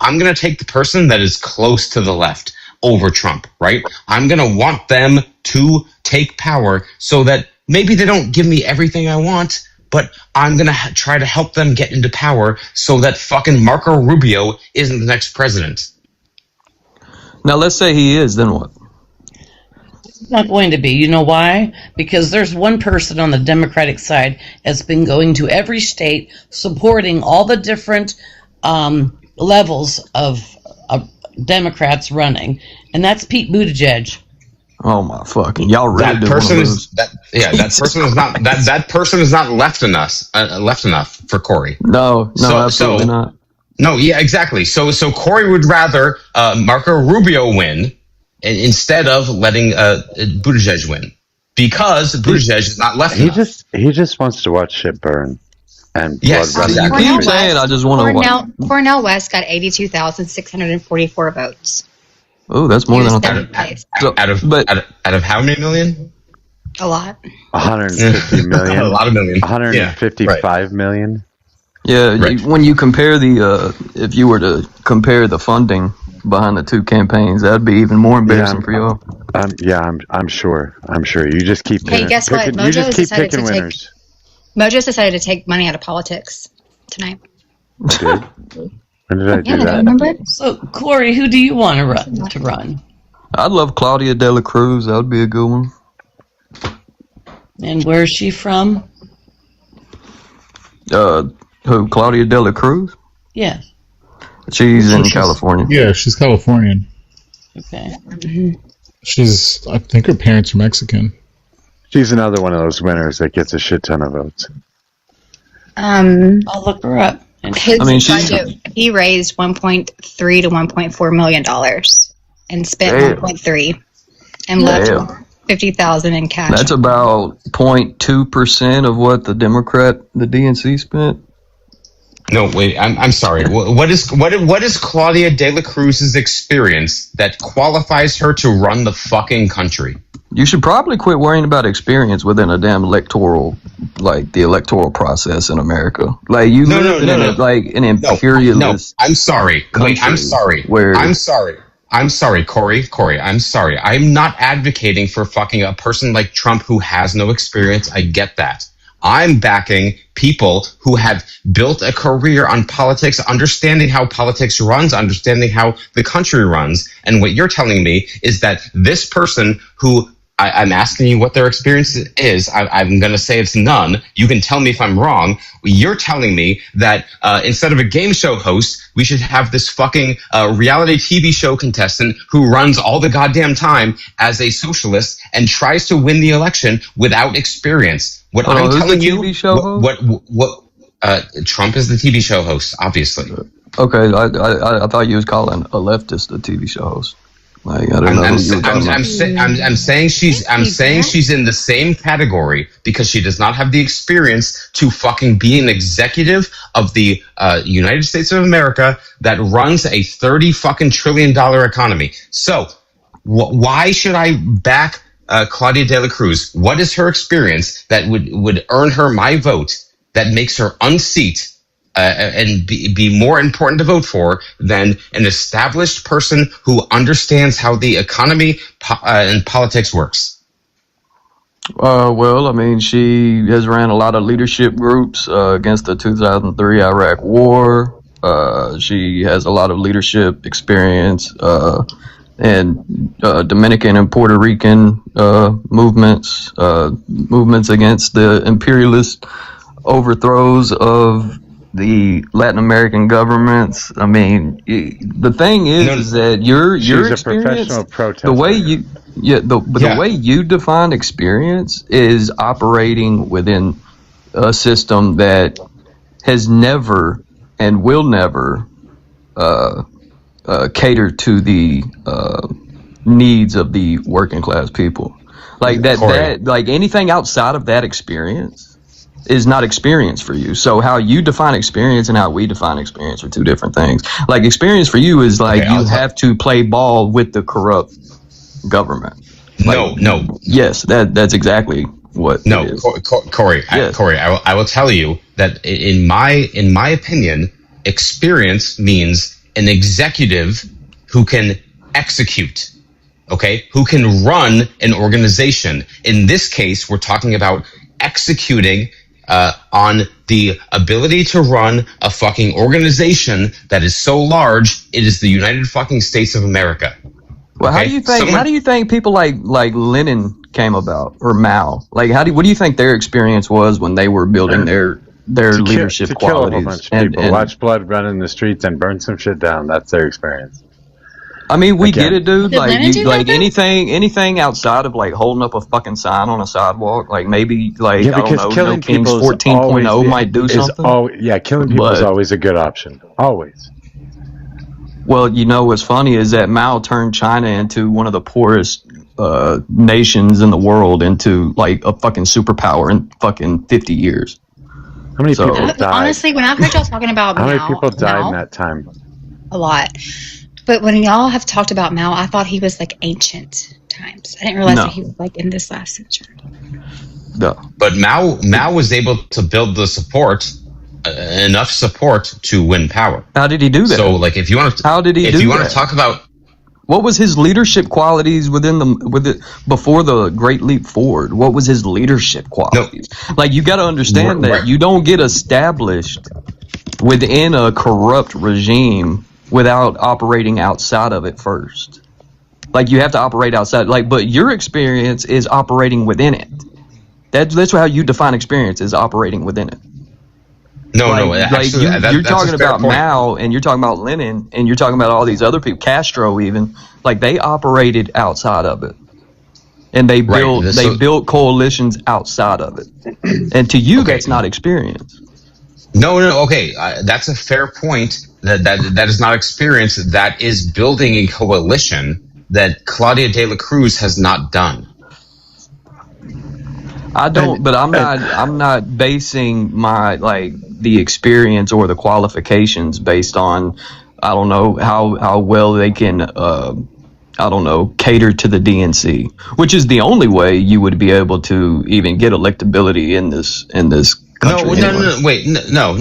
I'm going to take the person that is close to the left over Trump, right? I'm going to want them to take power so that maybe they don't give me everything I want, but I'm going to try to help them get into power so that fucking Marco Rubio isn't the next president. Now, let's say he is, then what? It's not going to be. You know why? Because there's one person on the Democratic side that's been going to every state supporting all the different levels of Democrats running, and that's Pete Buttigieg. Oh my fucking! Y'all really That do person wanna is lose. that person is not left enough for Corey. No, absolutely not. No, yeah, exactly. So Corey would rather Marco Rubio win instead of letting Buttigieg win because Buttigieg is not left enough. He just wants to watch shit burn. And yes, blood exactly. running. I just want to. Cornell West got 82,644 votes. Oh, that's more than I thought. Out of how many million? A lot. 150 million. A lot of million. 155 million. Yeah, when you compare if you were to compare the funding behind the two campaigns, that'd be even more embarrassing for y'all. I'm sure. You just keep. Hey, guess what? You just keep picking winners. Mojo's decided to take money out of politics tonight. When did I do that? Remember? So, Corey, who do you want to run? I'd love Claudia de la Cruz. That would be a good one. And where's she from? Who? Claudia de la Cruz? Yes. She's in California. Yeah, she's Californian. Okay. I think her parents are Mexican. She's another one of those winners that gets a shit ton of votes. I'll look her up. His budget, he raised $1.3 to $1.4 million and spent $1.3 and left 50,000 in cash. That's about 0.2% of what the DNC spent. No, wait. I'm sorry. What is Claudia de la Cruz's experience that qualifies her to run the fucking country? You should probably quit worrying about experience within a damn the electoral process in America. Like you live in an imperialist. I'm sorry. Wait, I'm sorry. I'm sorry, Corey. I'm sorry. I'm not advocating for fucking a person like Trump who has no experience. I get that. I'm backing people who have built a career on politics, understanding how politics runs, understanding how the country runs. And what you're telling me is that this person who I'm asking you what their experience is. I'm going to say it's none. You can tell me if I'm wrong. You're telling me that instead of a game show host, we should have this fucking reality TV show contestant who runs all the goddamn time as a socialist and tries to win the election without experience. What I'm telling you, what Trump is the TV show host, obviously. Okay, I thought you was calling a leftist a TV show host. Like, I'm saying she's in the same category because she does not have the experience to fucking be an executive of the United States of America that runs a $30 fucking trillion economy. So why should I back Claudia de la Cruz? What is her experience that would earn her my vote that makes her unseat? And be more important to vote for than an established person who understands how the economy and politics works? Well, I mean, she has ran a lot of leadership groups against the 2003 Iraq War. She has a lot of leadership experience in Dominican and Puerto Rican movements against the imperialist overthrows of the Latin American governments. I mean, the thing is that your experience, a professional protester. The way you define experience is operating within a system that has never and will never cater to the needs of the working class people. Like that like anything outside of that experience is not experience for you. So how you define experience and how we define experience are two different things. Like experience for you is like you have to play ball with the corrupt government. Like, no. Yes, that's exactly what? No, Corey. Yes. Corey, I will tell you that in my opinion, experience means an executive who can execute. Okay, who can run an organization. In this case, we're talking about executing on the ability to run a fucking organization that is so large, it is the United fucking States of America. Well, how do you think? How do you think people like Lenin came about, or Mao? Like, what do you think their experience was when they were building their leadership qualities? Kill a bunch of people, watch blood run in the streets, and burn some shit down. That's their experience. I mean, we get it, dude. Like anything outside of like holding up a fucking sign on a sidewalk, like maybe like I don't know, killing No Kings people 14.0 might do something. Killing people is always a good option. Always. Well, you know what's funny is that Mao turned China into one of the poorest nations in the world into like a fucking superpower in fucking 50 years. How many people died? Honestly, when I've heard y'all talking about How Mao, many people died in that time? A lot. But when y'all have talked about Mao, I thought he was like ancient times. I didn't realize that he was like in this last century. No. But Mao was able to build the support, enough support to win power. How did he do that? So, like, if you want to, how did he if do you that? want to talk about what was his leadership qualities before the Great Leap Forward? What was his leadership qualities? Like, you got to understand that you don't get established within a corrupt regime without operating outside of it first. Like, you have to operate outside. Like, but your experience is operating within it. That's how you define experience, is operating within it. No, actually, you're talking about Mao, and you're talking about Lenin, and you're talking about all these other people, Castro even. Like, they operated outside of it, and they built coalitions outside of it. And to you, that's not experience. No, okay, that's a fair point. That is not experience. That is building a coalition that Claudia de la Cruz has not done. I don't, but I'm not basing my the experience or the qualifications based on I don't know how well they can cater to the DNC, which is the only way you would be able to even get electability in this country. No.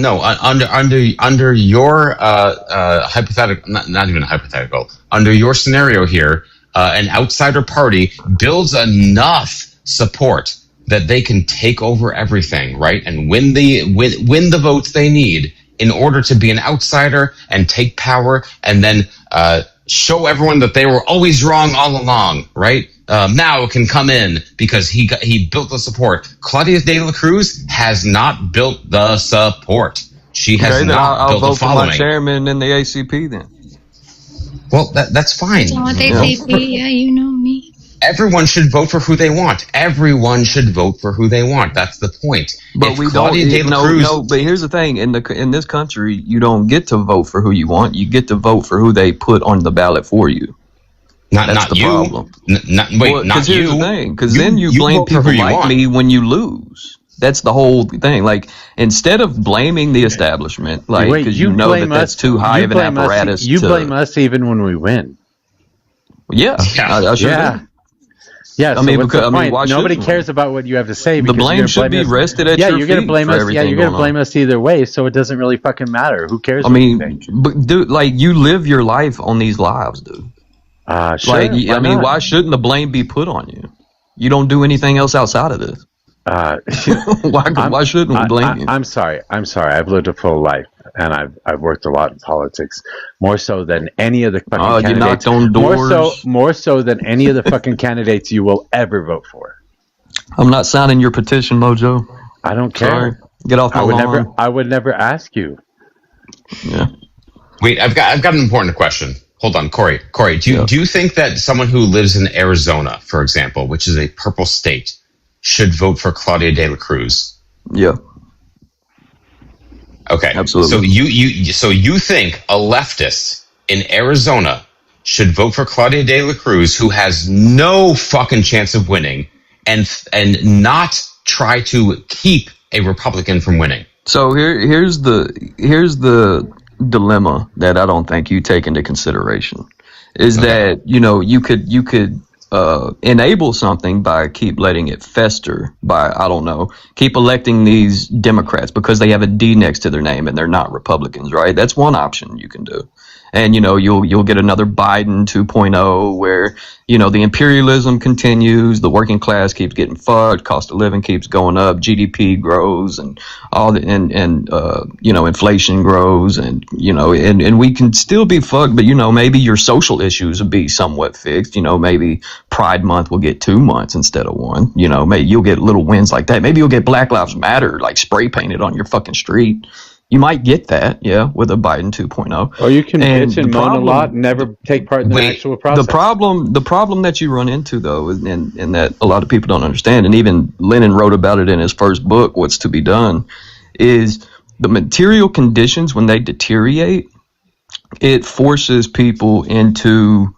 Under your hypothetical, not even hypothetical. Under your scenario here, an outsider party builds enough support that they can take over everything, right, and win the votes they need in order to be an outsider and take power, and then show everyone that they were always wrong all along, right? Mao can come in because he built the support. Claudia de la Cruz has not built the support. She has not built the following. I'll vote for my chairman in the ACP then. Well, that's fine. Yeah, you know me. Everyone should vote for who they want. Everyone should vote for who they want. That's the point. But we don't. No. But here's the thing: in this country, you don't get to vote for who you want. You get to vote for who they put on the ballot for you. That's the problem. Not you. Here's the thing: because then you blame people like me when you lose. That's the whole thing. Like, instead of blaming the establishment, like, because you know that's too high of an apparatus. You blame us even when we win. Yeah, I sure do. Yeah, I mean, because why nobody cares about what you have to say. The blame should be rested at your feet. You're going to blame us. Yeah, you're going to blame us either way. So it doesn't really fucking matter. Who cares? I mean, but dude, like, you live your life on these lives, dude. Sure. Like, I mean, why shouldn't the blame be put on you? You don't do anything else outside of this. Why shouldn't we blame you? I'm sorry. I've lived a full life, and I've worked a lot in politics, more so than any of the fucking candidates. You knocked on doors. More so than any of the fucking candidates you will ever vote for. I'm not signing your petition, Mojo. I don't care. Sorry. Get off my lawn. I would never ask you. Yeah. Wait, I've got an important question. Hold on, Corey. Do you think that someone who lives in Arizona, for example, which is a purple state, should vote for Claudia de la Cruz? Yeah. Okay. Absolutely. So you think a leftist in Arizona should vote for Claudia de la Cruz, who has no fucking chance of winning, and not try to keep a Republican from winning? So here's the dilemma that I don't think you take into consideration is that you could enable something by keep letting it fester by, I don't know, keep electing these Democrats because they have a D next to their name and they're not Republicans, right? That's one option you can do. And, you know, you'll get another Biden 2.0 where, you know, the imperialism continues, the working class keeps getting fucked, cost of living keeps going up, GDP grows, and all the, you know, inflation grows, and, you know, and we can still be fucked, but, you know, maybe your social issues will be somewhat fixed. You know, maybe Pride Month will get 2 months instead of 1. You know, maybe you'll get little wins like that. Maybe you'll get Black Lives Matter, like, spray painted on your fucking street. You might get that, yeah, with a Biden 2.0. Or you can bitch and moan a lot and never take part in the actual process. The problem that you run into, though, and that a lot of people don't understand, and even Lenin wrote about it in his first book, What's to Be Done, is the material conditions, when they deteriorate, it forces people into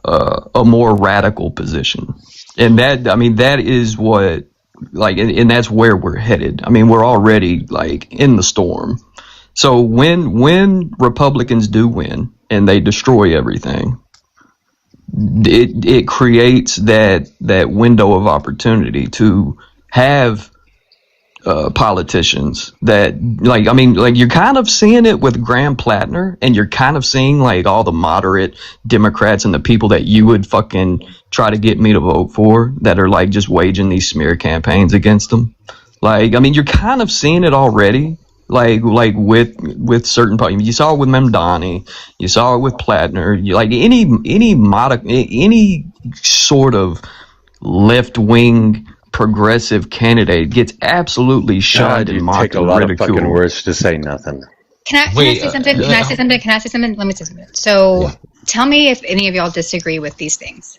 a more radical position. And that, I mean, that is what, like, and that's where we're headed. I mean, we're already, like, in the storm. So when Republicans do win and they destroy everything, it creates that window of opportunity to have politicians that, like, I mean, like, you're kind of seeing it with Graham Plattner, and you're kind of seeing, like, all the moderate Democrats and the people that you would fucking try to get me to vote for that are, like, just waging these smear campaigns against them. Like, I mean, you're kind of seeing it already, like with certain people. You saw it with Mamdani, you saw it with Plattner. Like, any sort of left-wing progressive candidate gets absolutely shunned and mocked take a and lot ridiculed. of fucking words to say nothing. Can I say something? Can I say something? Can I say something? Let me say something. So tell me if any of y'all disagree with these things.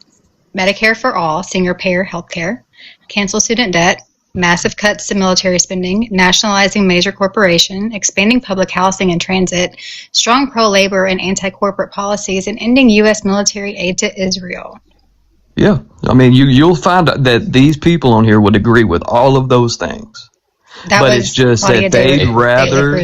Medicare for all, single payer health care, cancel student debt, massive cuts to military spending, nationalizing major corporation, expanding public housing and transit, strong pro-labor and anti-corporate policies, and ending U.S. military aid to Israel. Yeah, I mean, you'll find that these people on here would agree with all of those things. But it's just Claudia that they'd rather...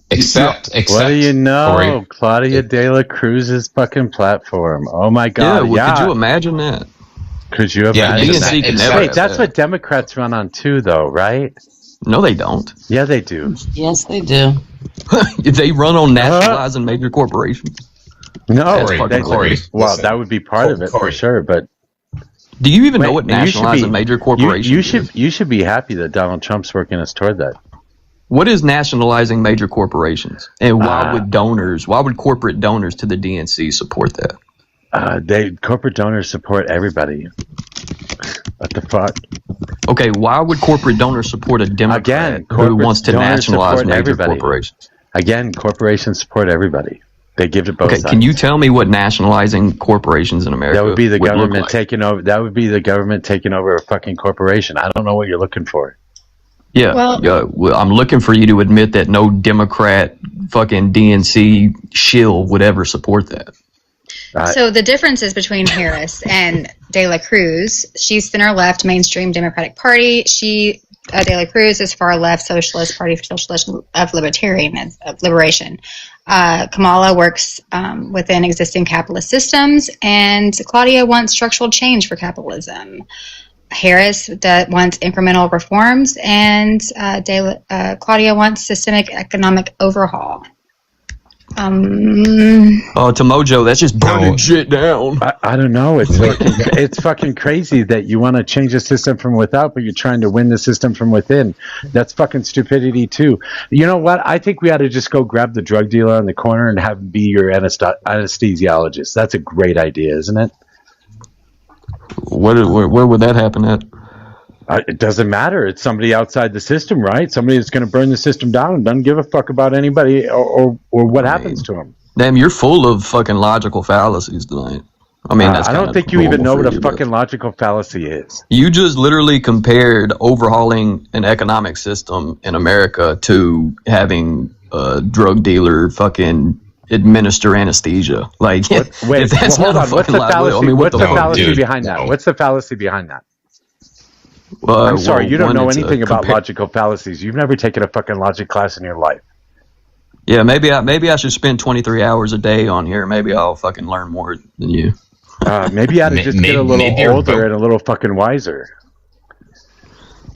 Except, what do you know? Corey. Claudia De La Cruz's fucking platform. Oh my God! Could you imagine that? Could you imagine that? Wait, that's what Democrats run on too, though, right? No, they don't. Yeah, they do. Yes, they do. They run on nationalizing major corporations. No, well, that would be part of it for sure. But do you even know what nationalizing major corporations is? You should be happy that Donald Trump's working us toward that. What is nationalizing major corporations, and why would corporate donors to the DNC support that? Corporate donors support everybody. What the fuck? Okay, why would corporate donors support a Democrat who wants to nationalize major corporations? Again, corporations support everybody. They give to both sides. Can you tell me what nationalizing corporations in America that would be the government like? taking over? That would be the government taking over a fucking corporation. I don't know what you're looking for. Yeah, well, I'm looking for you to admit that no Democrat fucking DNC shill would ever support that. So the differences between Harris and De La Cruz, she's center-left, mainstream Democratic Party. De La Cruz is far-left, Socialist Party for Socialism of Liberation. Kamala works within existing capitalist systems, and Claudia wants structural change for capitalism. Harris wants incremental reforms, and Claudia wants systemic economic overhaul. To Mojo, that's just burning shit down. I don't know. It's fucking crazy that you want to change the system from without, but you're trying to win the system from within. That's fucking stupidity too. You know what? I think we ought to just go grab the drug dealer on the corner and have him be your anesthesiologist. That's a great idea, isn't it? Where would that happen at? It doesn't matter. It's somebody outside the system, right? Somebody that's going to burn the system down and doesn't give a fuck about anybody or what happens to them. Damn, you're full of fucking logical fallacies tonight. I mean, that's I don't think you even know what a fucking logical fallacy is. You just literally compared overhauling an economic system in America to having a drug dealer fucking administer anesthesia. Like, hold on. What's the fallacy? What's the fallacy behind that? What's the fallacy behind that? I'm sorry, you don't know anything about logical fallacies. You've never taken a fucking logic class in your life. Yeah, maybe I should spend 23 hours a day on here. Maybe I'll fucking learn more than you. Maybe I ought to just get a little older and a little fucking wiser.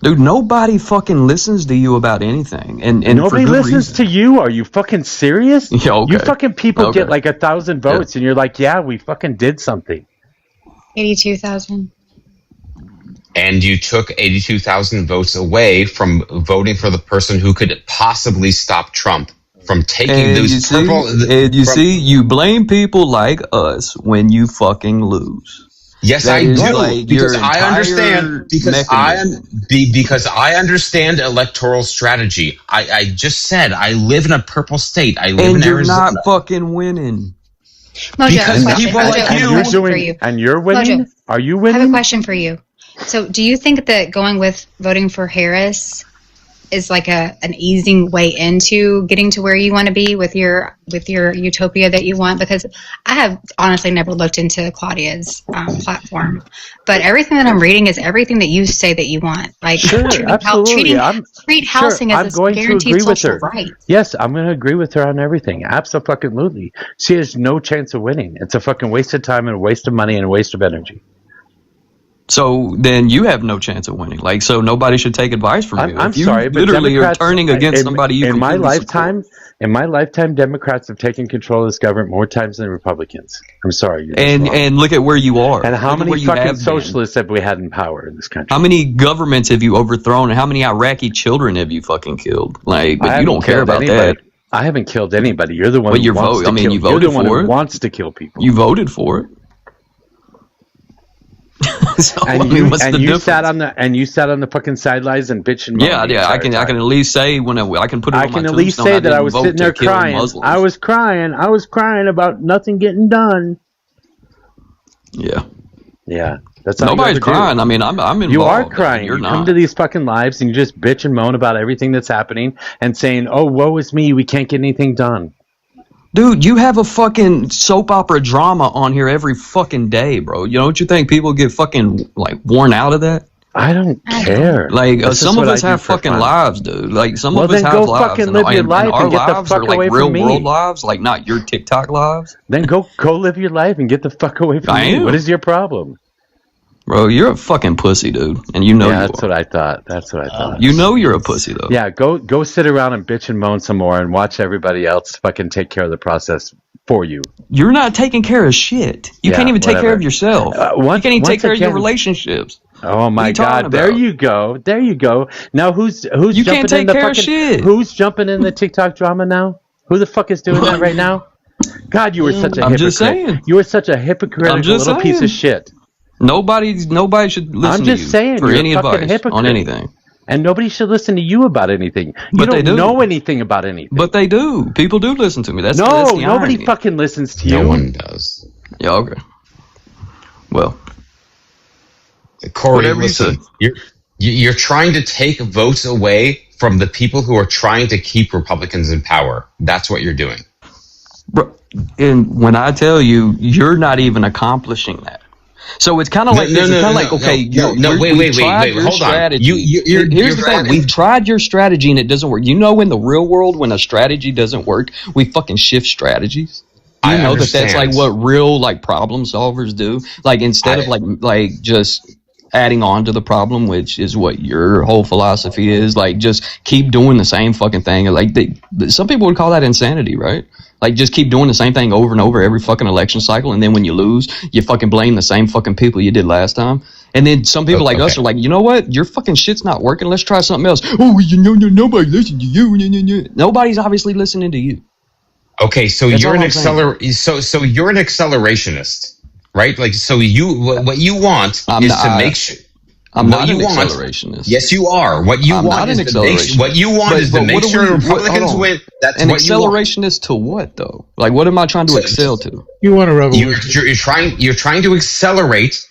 Dude, nobody fucking listens to you about anything, and nobody listens to you. Are you fucking serious? Yeah, okay. You fucking people get like 1,000 votes, and you're like, yeah, we fucking did something. 82,000. And you took 82,000 votes away from voting for the person who could possibly stop Trump from taking those purple. And you see, you blame people like us when you fucking lose. Yes, That I is do, like because your I understand. entire Because I understand electoral strategy. I just said I live in a purple state. I live And in you're Arizona. not fucking winning. Mojo, Because I have a people question. like Mojo, I have you- a question for you. And you're winning? Mojo, Are you I winning? have a question for you. So, do you think that going with voting for Harris is like an easing way into getting to where you want to be with your utopia that you want? Because I have honestly never looked into Claudia's platform, but everything that I'm reading is everything that you say that you want. Like treat housing as a guaranteed social right. Yes, I'm going to agree with her on everything. Absolutely. She has no chance of winning. It's a fucking waste of time and a waste of money and a waste of energy. So then you have no chance of winning. Like, so nobody should take advice from you. I'm If you sorry, but literally Democrats, are turning against somebody you in my completely lifetime. In my lifetime, Democrats have taken control of this government more times than Republicans. I'm sorry. And look at where you are. And how Look at many where you fucking have been. socialists have we had in power in this country? How many governments have you overthrown, and how many Iraqi children have you fucking killed? Like, but I you don't haven't care killed about anybody. that. I haven't killed anybody. You're the one But who wants to kill. you You're voted the one for who it. wants to kill people. You voted for it. So, And I mean, what's the you difference? sat on the fucking sidelines and bitch and moan. Yeah, the yeah. I entire can time. at least say when I can put it I on my can at least tombstone, say that I didn't was vote sitting to there kill crying. Muslims. I was crying about nothing getting done. Yeah. Yeah. That's all Nobody's you ever do. crying. I mean, I'm involved. You are I mean, crying. You're You not. come to these fucking lives and you just bitch and moan about everything that's happening and saying, "Oh, woe is me. We can't get anything done." Dude, you have a fucking soap opera drama on here every fucking day, bro. You don't you think people get fucking like worn out of that? I don't care. Like This is some of what I us do have for fucking fun. lives, dude. Like some Well, of us then have go lives, fucking and, live your and life our and get the lives fuck are like away real from me. world lives, like not your TikTok lives. Then go live your life and get the fuck away from I me. am. What is your problem? Bro, you're a fucking pussy, dude, and you know Yeah, you that's are. what I thought. That's what I thought. You know you're a pussy, though. Yeah, go sit around and bitch and moan some more and watch everybody else fucking take care of the process for you. You're not taking care of shit. You Yeah, can't even take care whatever. of yourself. You can't even take care of your relationships. Oh my What are you talking God! There about? you go. There you go. Now who's You jumping can't take in the care of fucking shit. Who's jumping in the TikTok drama now? Who the fuck is doing that right now? God, you were such a hypocrite. I'm just saying. You were such a hypocritical I'm just little piece of saying. shit. Nobody should listen I'm to just you saying, for you're any a fucking advice hypocrite. on anything. And nobody should listen to you about anything. You But they don't do. know anything about anything. But they do. People do listen to me. That's No, that's the nobody irony. fucking listens to you. No one does. Yeah, okay. Well, Corey, whatever you listen, say. you're trying to take votes away from the people who are trying to keep Republicans in power. That's what you're doing. Bro, and when I tell you, you're not even accomplishing that. So it's kind of like this. It's kind of like, okay, we've tried your hold on. strategy. Here's the thing: we've tried your strategy and it doesn't work. You know, in the real world, when a strategy doesn't work, we fucking shift strategies. You I know understand. that's like what real like problem solvers do. Like instead of like just adding on to the problem, which is what your whole philosophy is, like just keep doing the same fucking thing. Like some people would call that insanity, right? Like just keep doing the same thing over and over every fucking election cycle, and then when you lose, you fucking blame the same fucking people you did last time. And then some people like us are like, you know what? Your fucking shit's not working. Let's try something else. Oh, nobody listens to you. Nobody's obviously listening to you. Okay, so That's you're all an I'm saying. so you're an accelerationist, right? Like, so what you want is to make sure. I'm what not an you want- accelerationist. Yes, you are. What you I'm want not is an to make accelerationist. what you want is to make sure Republicans win. That's an what you want. accelerationist to what though? Like, what am I trying to excel to? You want a revolution? You're trying to accelerate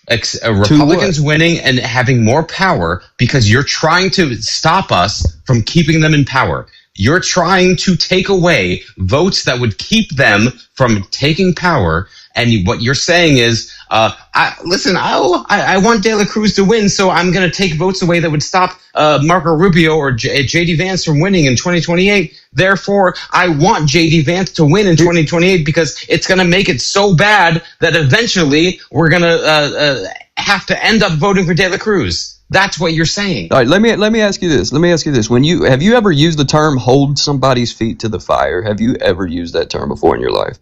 Republicans winning and having more power because you're trying to stop us from keeping them in power. You're trying to take away votes that would keep them from taking power. And what you're saying is, I want De La Cruz to win, so I'm going to take votes away that would stop Marco Rubio or J.D. Vance from winning in 2028. Therefore, I want J.D. Vance to win in 2028 because it's going to make it so bad that eventually we're going to have to end up voting for De La Cruz. That's what you're saying. All right, let me ask you this. Have you ever used the term "hold somebody's feet to the fire"? Have you ever used that term before in your life?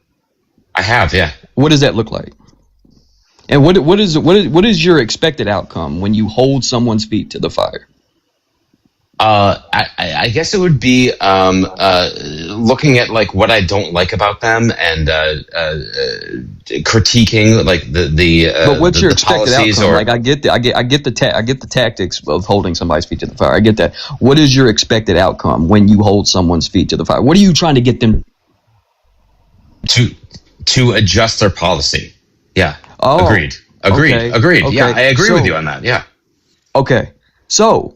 I have, yeah. What does that look like? And what is your expected outcome when you hold someone's feet to the fire? I guess it would be looking at like what I don't like about them and critiquing like the but what's your the expected policies outcome? or Like I get the tactics of holding somebody's feet to the fire. I get that. What is your expected outcome when you hold someone's feet to the fire? What are you trying to get them to adjust their policy? Yeah. Oh, Agreed. okay, Yeah, I agree so- with you on that. Yeah. Okay, so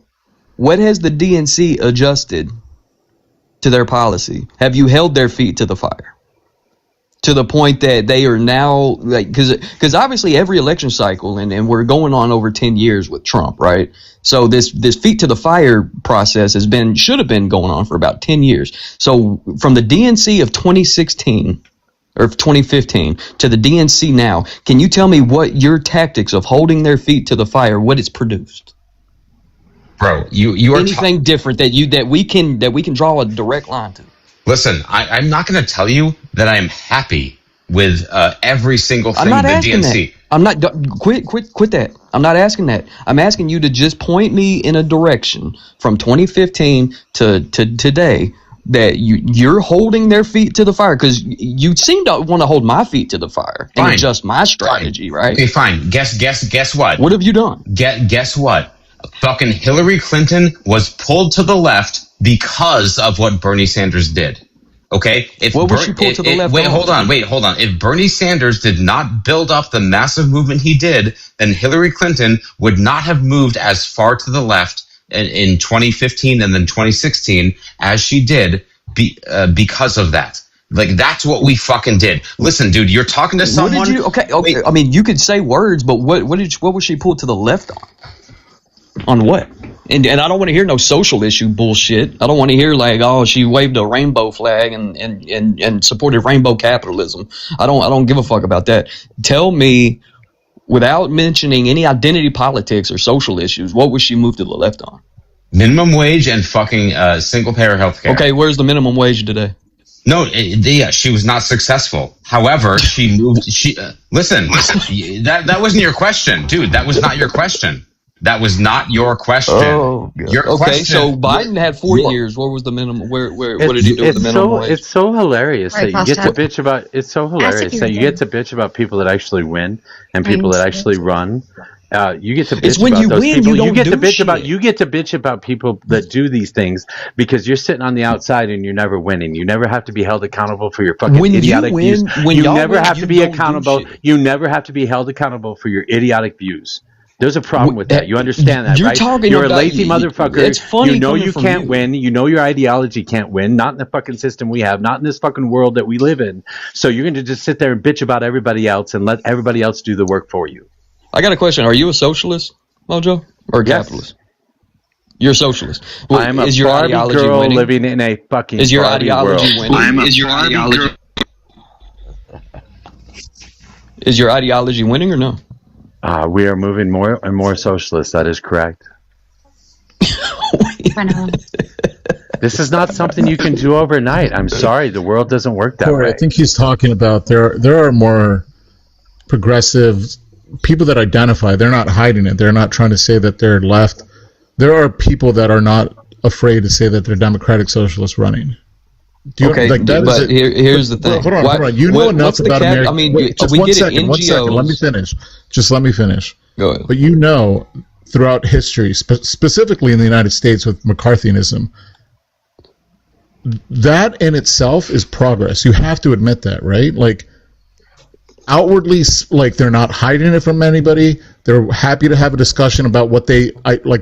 what has the DNC adjusted to their policy? Have you held their feet to the fire? To the point that they are now, like, because obviously every election cycle, and we're going on over 10 years with Trump, right? So this feet to the fire process should have been going on for about 10 years. So from the DNC of 2016 or 2015 to the DNC now, can you tell me what your tactics of holding their feet to the fire, what it's produced? Bro, you are anything different that we can draw a direct line to? Listen, I'm not going to tell you that I am happy with every single thing I'm not the asking DNC. that. I'm not quit that. I'm not asking that. I'm asking you to just point me in a direction from 2015 to today that you're holding their feet to the fire, because you seem to want to hold my feet to the fire and adjust my strategy, right? Okay, fine. Guess what? What have you done? Guess what? Fucking Hillary Clinton was pulled to the left because of what Bernie Sanders did. Okay? What was she pulled to the left Wait, on? hold on. If Bernie Sanders did not build up the massive movement he did, then Hillary Clinton would not have moved as far to the left in 2015 and then 2016 as she did because of that. Like, that's what we fucking did. Listen, dude, you're talking to someone. What did you? Okay. I mean, you could say words, but what was she pulled to the left on? On what? And I don't want to hear no social issue bullshit. I don't want to hear like, oh, she waved a rainbow flag and supported rainbow capitalism. I don't give a fuck about that. Tell me, without mentioning any identity politics or social issues, what was she moved to the left on? Minimum wage and fucking single payer healthcare. Okay, where's the minimum wage today? No, she was not successful. However, she moved. Listen. That wasn't your question, dude. That was not your question. That was not your question. Oh, your okay. question. So Biden had 4 years. What was the minimum? What did he do with the minimum wage? It's so hilarious Right, that you get to Foster. bitch about. It's so hilarious you that you again. get to bitch about people that actually win and people that actually run. You get to bitch It's when about you those win, people. you don't get to do bitch about. shit. You get to bitch about people that do these things because you're sitting on the outside and you're never winning. You never have to be held accountable for your fucking When you idiotic win- views. when You y'all never win, have you to be don't do accountable. shit. You never have to be held accountable for your idiotic views. There's a problem with that. You understand that, You're right? talking You're a about- lazy motherfucker. it's funny You know coming you from can't you. win. You know your ideology can't win. Not in the fucking system we have. Not in this fucking world that we live in. So you're going to just sit there and bitch about everybody else and let everybody else do the work for you. I got a question. Are you a socialist, Mojo, or a Yes. capitalist? You're a socialist. I am a Is your Barbie ideology girl winning? living in a fucking Is your Barbie ideology world. winning? Is your ideology? Is your ideology winning or no? We are moving more and more socialist. That is correct. This is not something you can do overnight. I'm sorry, the world doesn't work that Corey, way. I think he's talking about there are more progressive people that identify. They're not hiding it. They're not trying to say that they're left. There are people that are not afraid to say that they're democratic socialists running. Do you, Okay, like that but is here's the thing. Hold on, What- hold on. You know what- enough what's the about cat- America. I mean, Wait, just we one get it, second. One second. Let me NGOs. finish. Just let me finish. Go ahead. But you know, throughout history, specifically in the United States with McCarthyism, that in itself is progress. You have to admit that, right? Like, outwardly, like, they're not hiding it from anybody. They're happy to have a discussion about what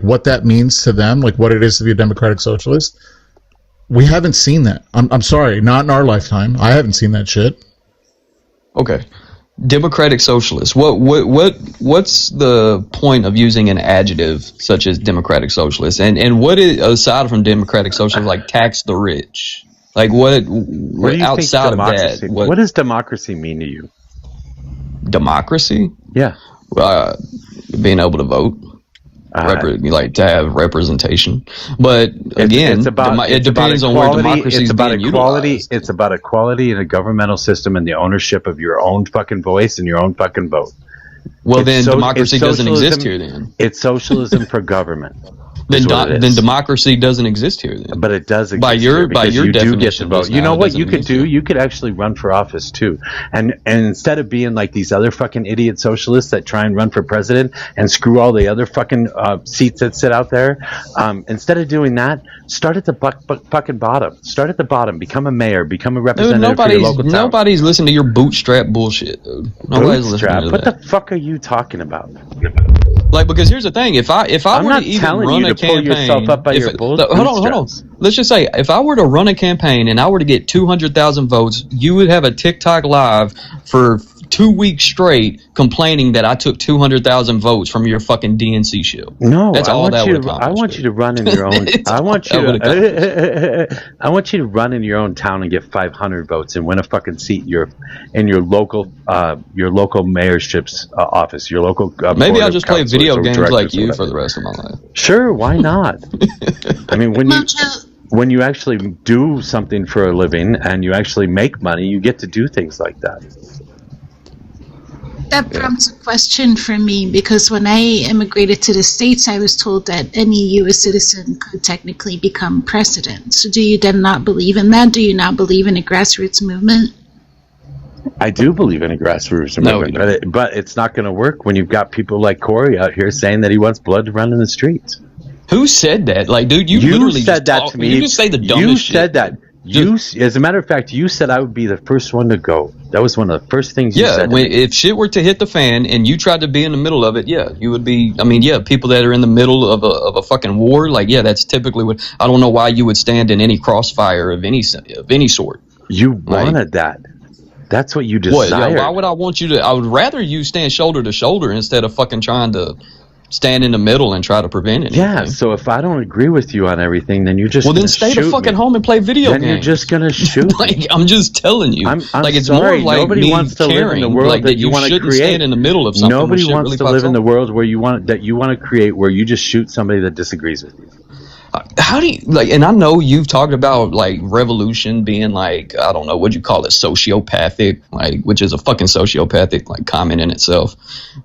what that means to them, like what it is to be a democratic socialist. We haven't seen that. I'm sorry, not in our lifetime. I haven't seen that shit. Okay. Democratic socialist. What's the point of using an adjective such as democratic socialist? And what is, aside from democratic socialist, like tax the rich? Like what do you outside think of democracy? that? What does democracy mean to you? Democracy? Yeah. Being able to vote. Like to have representation, but again, it depends on where democracy is being utilized. It's about equality in a governmental system and the ownership of your own fucking voice and your own fucking vote. Well, then democracy doesn't exist here. Then it's socialism for government. Then democracy doesn't exist here. Then, but it does exist by your you definition. Do get to vote. You know what you could do? You could actually run for office too, and instead of being like these other fucking idiot socialists that try and run for president and screw all the other fucking seats that sit out there, instead of doing that, start at the fucking bottom. Start at the bottom. Become a mayor. Become a representative for your local town. Nobody's listening to your bootstrap bullshit, dude. Nobody's listening to what that. the fuck are you talking about? Like, because here's the thing: if I were to even run a campaign, yourself up by your hold on. Let's just say, if I were to run a campaign and I were to get 200,000 votes, you would have a TikTok live for 2 weeks straight complaining that I took 200,000 votes from your fucking DNC show. No, that's all that would accomplish. I want you to run in your own. I want you to run in your own town and get 500 votes and win a fucking seat in your local mayorship's office, your local. Maybe I'll just play video games like you for the rest of my life. Sure, why not? I mean, when you actually do something for a living and you actually make money, you get to do things like that. That prompts a question for me, because when I immigrated to the States, I was told that any U.S. citizen could technically become president. So do you then not believe in that? Do you not believe in a grassroots movement? I do believe in a grassroots movement, but it's not going to work when you've got people like Corey out here saying that he wants blood to run in the streets. Who said that? Like, dude, you literally said that to me. You just say the dumbest shit. You said that. As a matter of fact, you said I would be the first one to go. That was one of the first things you said. Yeah, if shit were to hit the fan and you tried to be in the middle of it, you would be. I mean, people that are in the middle of a fucking war, like, that's typically what. I don't know why you would stand in any crossfire of any sort. You wanted that. That's what you desired. Why would I want you to? I would rather you stand shoulder to shoulder instead of fucking trying to stand in the middle and try to prevent it. Yeah, so if I don't agree with you on everything, then you're just then stay the fucking home and play video games. Then you're just gonna shoot. Like, I'm just telling you. I'm it's sorry, more like nobody me wants to live in the world that you want to create. Stand in the middle of something. Nobody wants to live in the world where you want to create where you just shoot somebody that disagrees with you. How do you and I know you've talked about like revolution being like, I don't know, what'd you call it, sociopathic, like, which is a fucking sociopathic like comment in itself.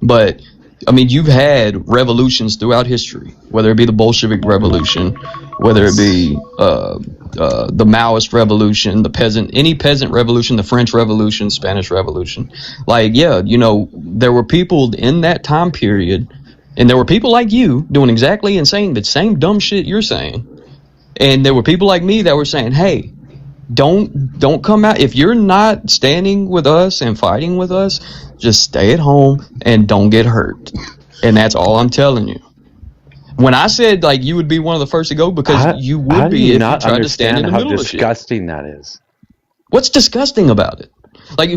But I mean, you've had revolutions throughout history, whether it be the Bolshevik Revolution, whether it be the Maoist Revolution, any peasant revolution, the French Revolution, Spanish Revolution. Like, there were people in that time period, and there were people like you doing exactly and saying the same dumb shit you're saying. And there were people like me that were saying, hey, don't come out. If you're not standing with us and fighting with us, just stay at home and don't get hurt. And that's all I'm telling you. When I said like you would be one of the first to go, because you would be if you tried to stand in the middle of shit. How disgusting that is. What's disgusting about it? Like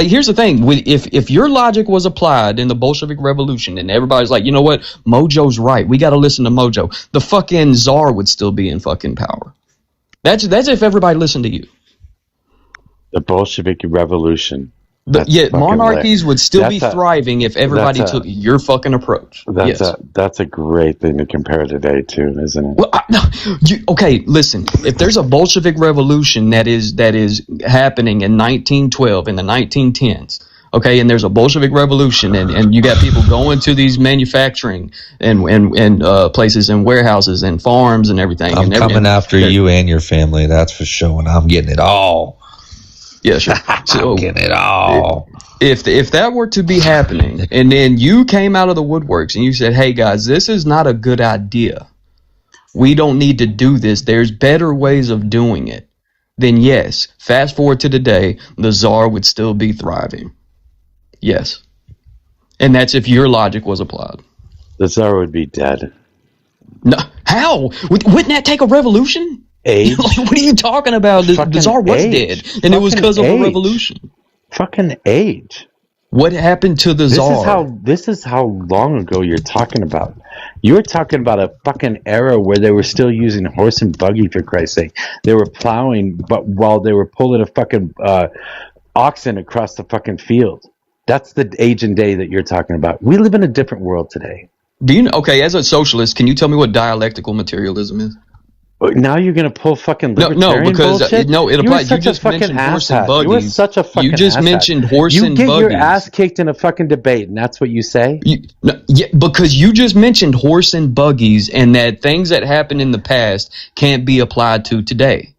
here's the thing. If your logic was applied in the Bolshevik Revolution and everybody's like, you know what, Mojo's right, we got to listen to Mojo, the fucking czar would still be in fucking power. That's if everybody listened to you. The Bolshevik Revolution. Monarchies would still be thriving if everybody took your fucking approach. That's a great thing to compare today to, isn't it? Well, okay, listen. If there's a Bolshevik Revolution that is happening in 1912 in the 1910s, okay, and there's a Bolshevik Revolution, and you got people going to these manufacturing and places and warehouses and farms and everything. I'm coming after you and your family. That's for sure. And I'm getting it all. Yeah, sure. So, I'm getting it all. If that were to be happening, and then you came out of the woodworks and you said, hey guys, this is not a good idea. We don't need to do this. There's better ways of doing it. Then yes, fast forward to today, the czar would still be thriving. Yes. And that's if your logic was applied. The czar would be dead. No, how? Wouldn't that take a revolution? Age? What are you talking about? The czar was dead, and it was because of a revolution. Fucking age. What happened to the czar? This is how long ago you're talking about. You're talking about a fucking era where they were still using horse and buggy, for Christ's sake. They were plowing, but while they were pulling a fucking oxen across the fucking field. That's the age and day that you're talking about. We live in a different world today. Do you know? Okay, as a socialist, can you tell me what dialectical materialism is? Now you're gonna pull fucking libertarian no, because bullshit? no, it applies. You just mentioned horse and buggies. You are such a fucking You just mentioned horse and buggies. You get your ass kicked in a fucking debate, and that's what you say? Because you just mentioned horse and buggies, and that things that happened in the past can't be applied to today,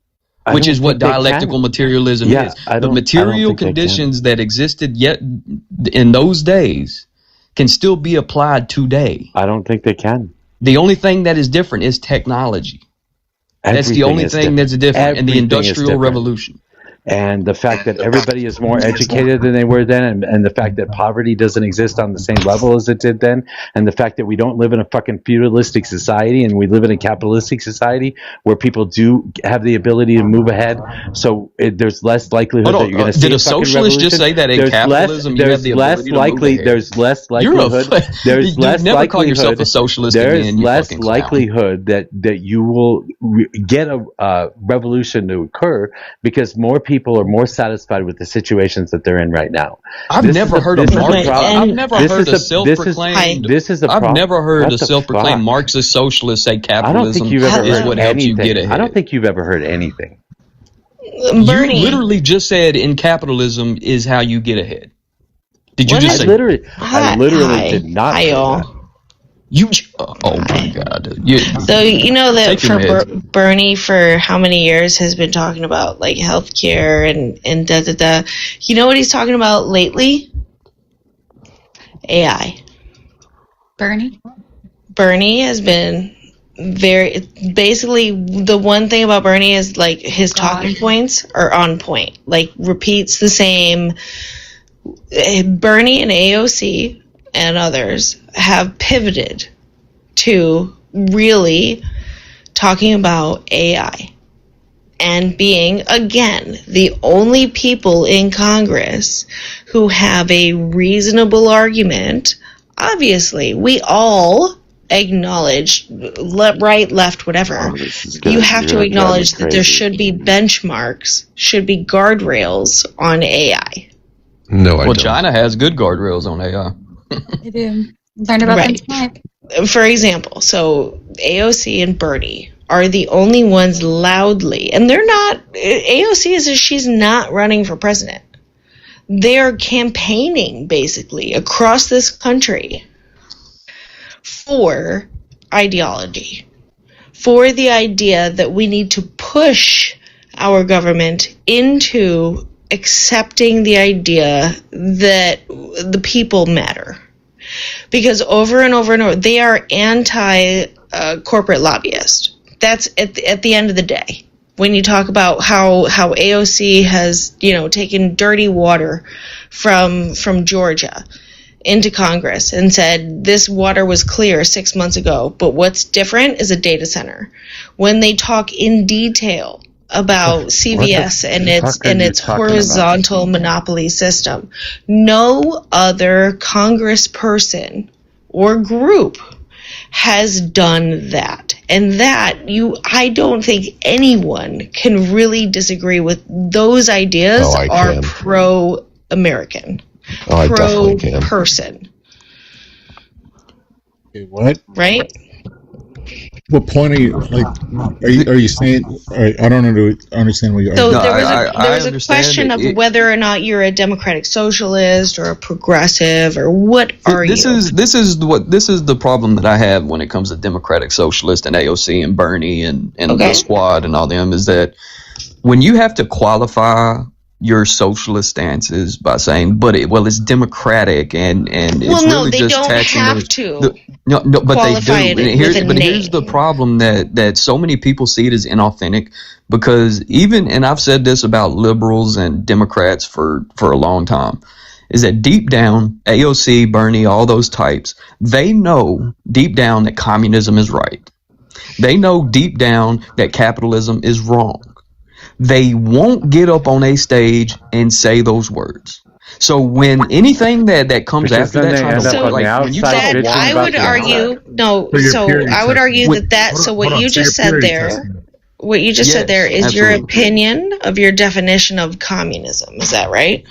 which is what dialectical materialism is. The material conditions that existed yet in those days can still be applied today. I don't think they can. The only thing that is different is technology. That's the only thing that's different in the Industrial Revolution. And the fact that everybody is more educated than they were then, and the fact that poverty doesn't exist on the same level as it did then, and the fact that we don't live in a fucking feudalistic society and we live in a capitalistic society where people do have the ability to move ahead. So there's less likelihood that you're going to see Did a socialist just say that in capitalism you have the ability to move ahead? There's less likelihood. There's less never likelihood. call yourself a socialist There's again, you less fucking likelihood that you will get a revolution to occur because more people are more satisfied with the situations that they're in right now. I've never heard a self-proclaimed Marxist socialist say capitalism is what helps you get ahead. I don't think you've ever heard anything. Bernie. You literally just said in capitalism is how you get ahead. Did you just say? I literally did not say that. Oh my God! So you know that for Bernie, for how many years has been talking about like healthcare and da da da. You know what he's talking about lately? AI. Bernie has been basically the one thing about Bernie is like his talking points are on point. Like repeats the same. Bernie and AOC and others have pivoted to really talking about AI and being, again, the only people in Congress who have a reasonable argument. Obviously, we all acknowledge, right, left, whatever. You have to acknowledge that there should be benchmarks, should be guardrails on AI. No, I don't. China has good guardrails on AI. They do. Learned about them tonight. For example, so AOC and Bernie are the only ones loudly, and they're not, AOC she's not running for president. They're campaigning, basically, across this country for ideology, for the idea that we need to push our government into accepting the idea that the people matter. Because over and over and over, they are anti-corporate lobbyists. That's at the end of the day. When you talk about how AOC has, taken dirty water from Georgia into Congress and said this water was clear 6 months ago, but what's different is a data center. When they talk in detail about CVS and its horizontal monopoly system, no other congressperson or group has done that. And I don't think anyone can really disagree with those ideas. Are pro-American, pro-person. What? Right? What point are you like? Are you saying? I don't understand what you're. So there was a question of whether or not you're a democratic socialist or a progressive or what are you? This is the problem that I have when it comes to democratic socialist and AOC and Bernie and the squad and all them is that when you have to qualify your socialist stances by saying, it's democratic and it's really just taxing but they do. Here's the problem that so many people see it as inauthentic because and I've said this about liberals and Democrats for a long time, is that deep down, AOC, Bernie, all those types, they know deep down that communism is right. They know deep down that capitalism is wrong. They won't get up on a stage and say those words. So when anything that comes Because after then that, they trying end to up on like the when you outside talk bitching I about would the argue inside. no. So you're So purity I would argue testing. that so what Hold you on, so just you're said purity there, testing. what you just said there yes, is your absolutely. opinion of your definition of communism. Is that right?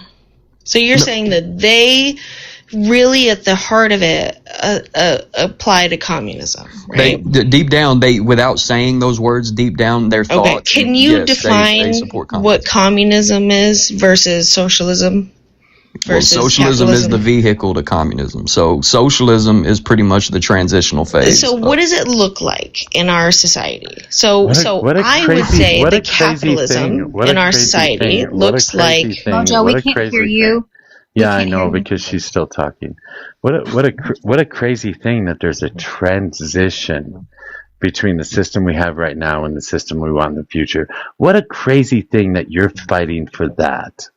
So you're No, saying that they really at the heart of it apply to communism, right? deep down, they without saying those words, deep down their Okay. thoughts, Can you yes, define they support what communism. communism is versus socialism Well, versus socialism is the capitalism? vehicle to communism. So socialism is pretty much the transitional phase. So what does it look like in our society? So What a I would crazy, say what that a crazy thing, capitalism what a in our crazy society thing, what a looks crazy like thing, Mojo, what we a can't hear crazy thing. you. We Yeah, I can't hear know you. because she's still talking. What a crazy thing that there's a transition between the system we have right now and the system we want in the future. What a crazy thing that you're fighting for that.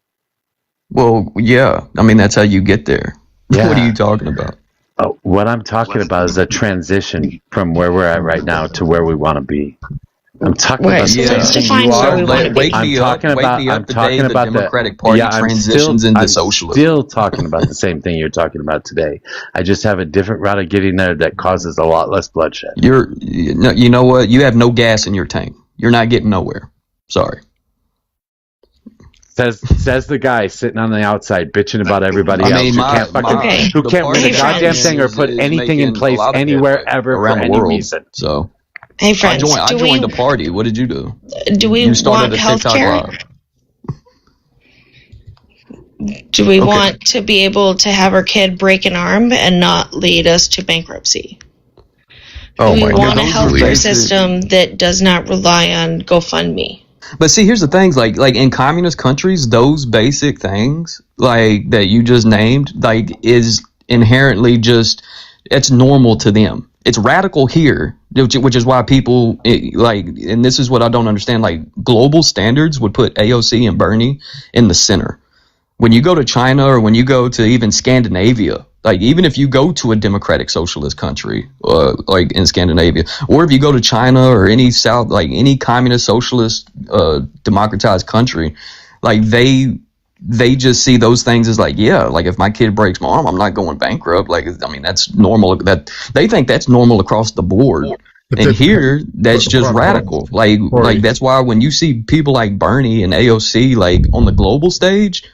Well, yeah, I mean that's how you get there. Yeah. What are you talking about? Oh, what I'm talking about is a transition from where we're at right now to where we want to be. I'm talking Right, about so the let's same thing define you where are. we want to Wake be. me up I'm the talking day the about the Democratic Party yeah, transitions into I'm socialism. still talking about the same thing you're talking about today. I just have a different route of getting there that causes a lot less bloodshed. You know what? You have no gas in your tank. You're not getting nowhere. Sorry. Says the guy sitting on the outside bitching about everybody I else mean, who can't Okay. who the can't party win a that goddamn I'm thing in or put is anything in making a place lot of anywhere headway ever around for the any world. reason. So Hey friends, I do joined we the party. What did you do? we You started want a TikTok healthcare? live. Do we Okay. want to be able to have our kid break an arm and not lead us to bankruptcy? Oh Do we my want a Those are healthcare basic. system that does not rely on GoFundMe? But see, here's the things. Like in communist countries, those basic things like that you just named, like is inherently just it's normal to them. It's radical here, which is why people like, and this is what I don't understand. Like global standards would put AOC and Bernie in the center. When you go to China or when you go to even Scandinavia, like even if you go to a democratic socialist country, like in Scandinavia, or if you go to China or any any communist socialist democratized country, like they just see those things as like, yeah, like if my kid breaks my arm, I'm not going bankrupt. Like, I mean, that's normal. That they think that's normal across the board. And here, that's just radical. Like that's why when you see people like Bernie and AOC like on the global stage,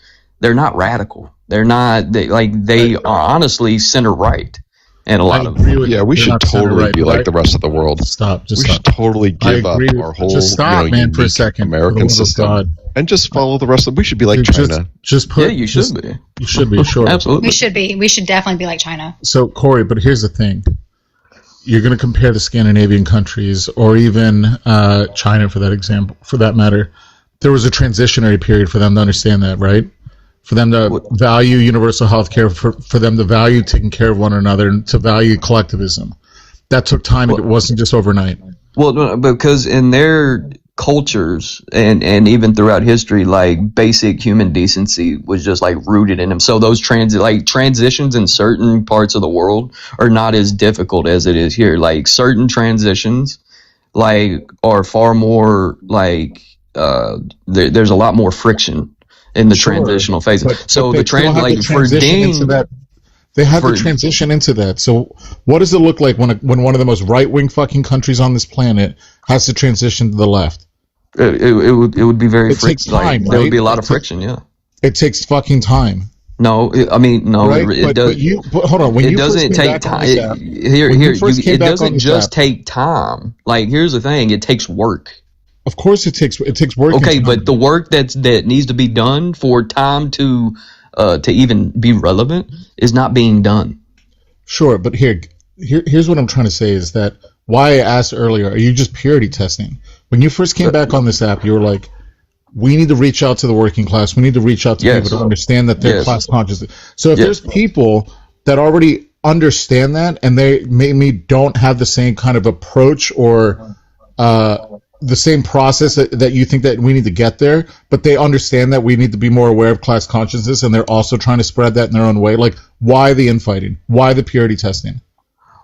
they're not radical. They're not. They are honestly center right, and a lot of Yeah, we should totally be like the rest of the world. Stop. We should totally give up our whole Just stop, man, for a unique second. For the American love of system God. and just follow the rest of. We should be like Dude, China. Just put. Yeah, you should be. You should be, sure. Absolutely. We should be. We should definitely be like China. So, Corey, but here's the thing. You're going to compare the Scandinavian countries or even China for that matter. There was a transitionary period for them to understand that, right? For them to value universal health care, for them to value taking care of one another, and to value collectivism. That took time. It wasn't just overnight. Well, no, because in their cultures and even throughout history, like basic human decency was just like rooted in them. So those transitions in certain parts of the world are not as difficult as it is here. Like certain transitions, like are far more like there's a lot more friction in the transitional phase. So the They have to transition into that. So what does it look like when one of the most right-wing fucking countries on this planet has to transition to the left? It would be very It takes time, like, there would right? be a lot of friction, yeah. It takes fucking time. No, I mean, no, Right? it does. But hold on, when it you first doesn't came take back on time. this app- It doesn't just take time. Like, here's the thing: it takes work. Of course, it takes work. Okay, but the work that needs to be done for time to even be relevant is not being done. Sure, but here's what I'm trying to say is that why I asked earlier, are you just purity testing? When you first came back on this app, you were like, we need to reach out to the working class. We need to reach out to people to understand that they're class conscious. So if there's people that already understand that and they maybe don't have the same kind of approach or the same process that you think that we need to get there, but they understand that we need to be more aware of class consciousness and they're also trying to spread that in their own way, like why the infighting? Why the purity testing?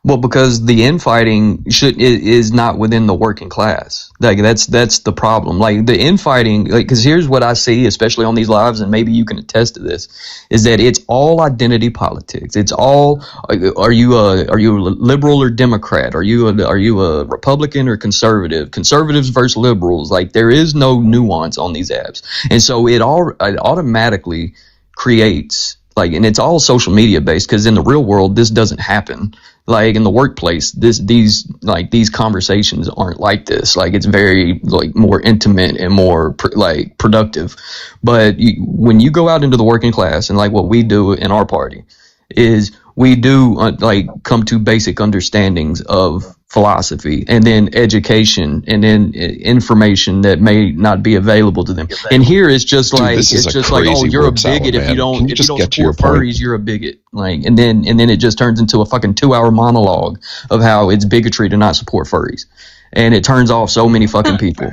Well, because the infighting is not within the working class. Like that's the problem. Like the infighting, like because here's what I see, especially on these lives, and maybe you can attest to this, is that it's all identity politics. It's all are you a liberal or Democrat? Are you a Republican or conservative? Conservatives versus liberals. Like there is no nuance on these apps, and so it automatically creates. Like, and it's all social media based because in the real world, this doesn't happen. Like in the workplace, these conversations aren't like this. Like it's very like more intimate and more productive. But when you go out into the working class and like what we do in our party is we do like come to basic understandings of philosophy and then education and then information that may not be available to them. And here it's just like it's just like, oh, you're a bigot if you don't support furries, you're a bigot. Like and then it just turns into a fucking 2-hour monologue of how it's bigotry to not support furries. And it turns off so many fucking people.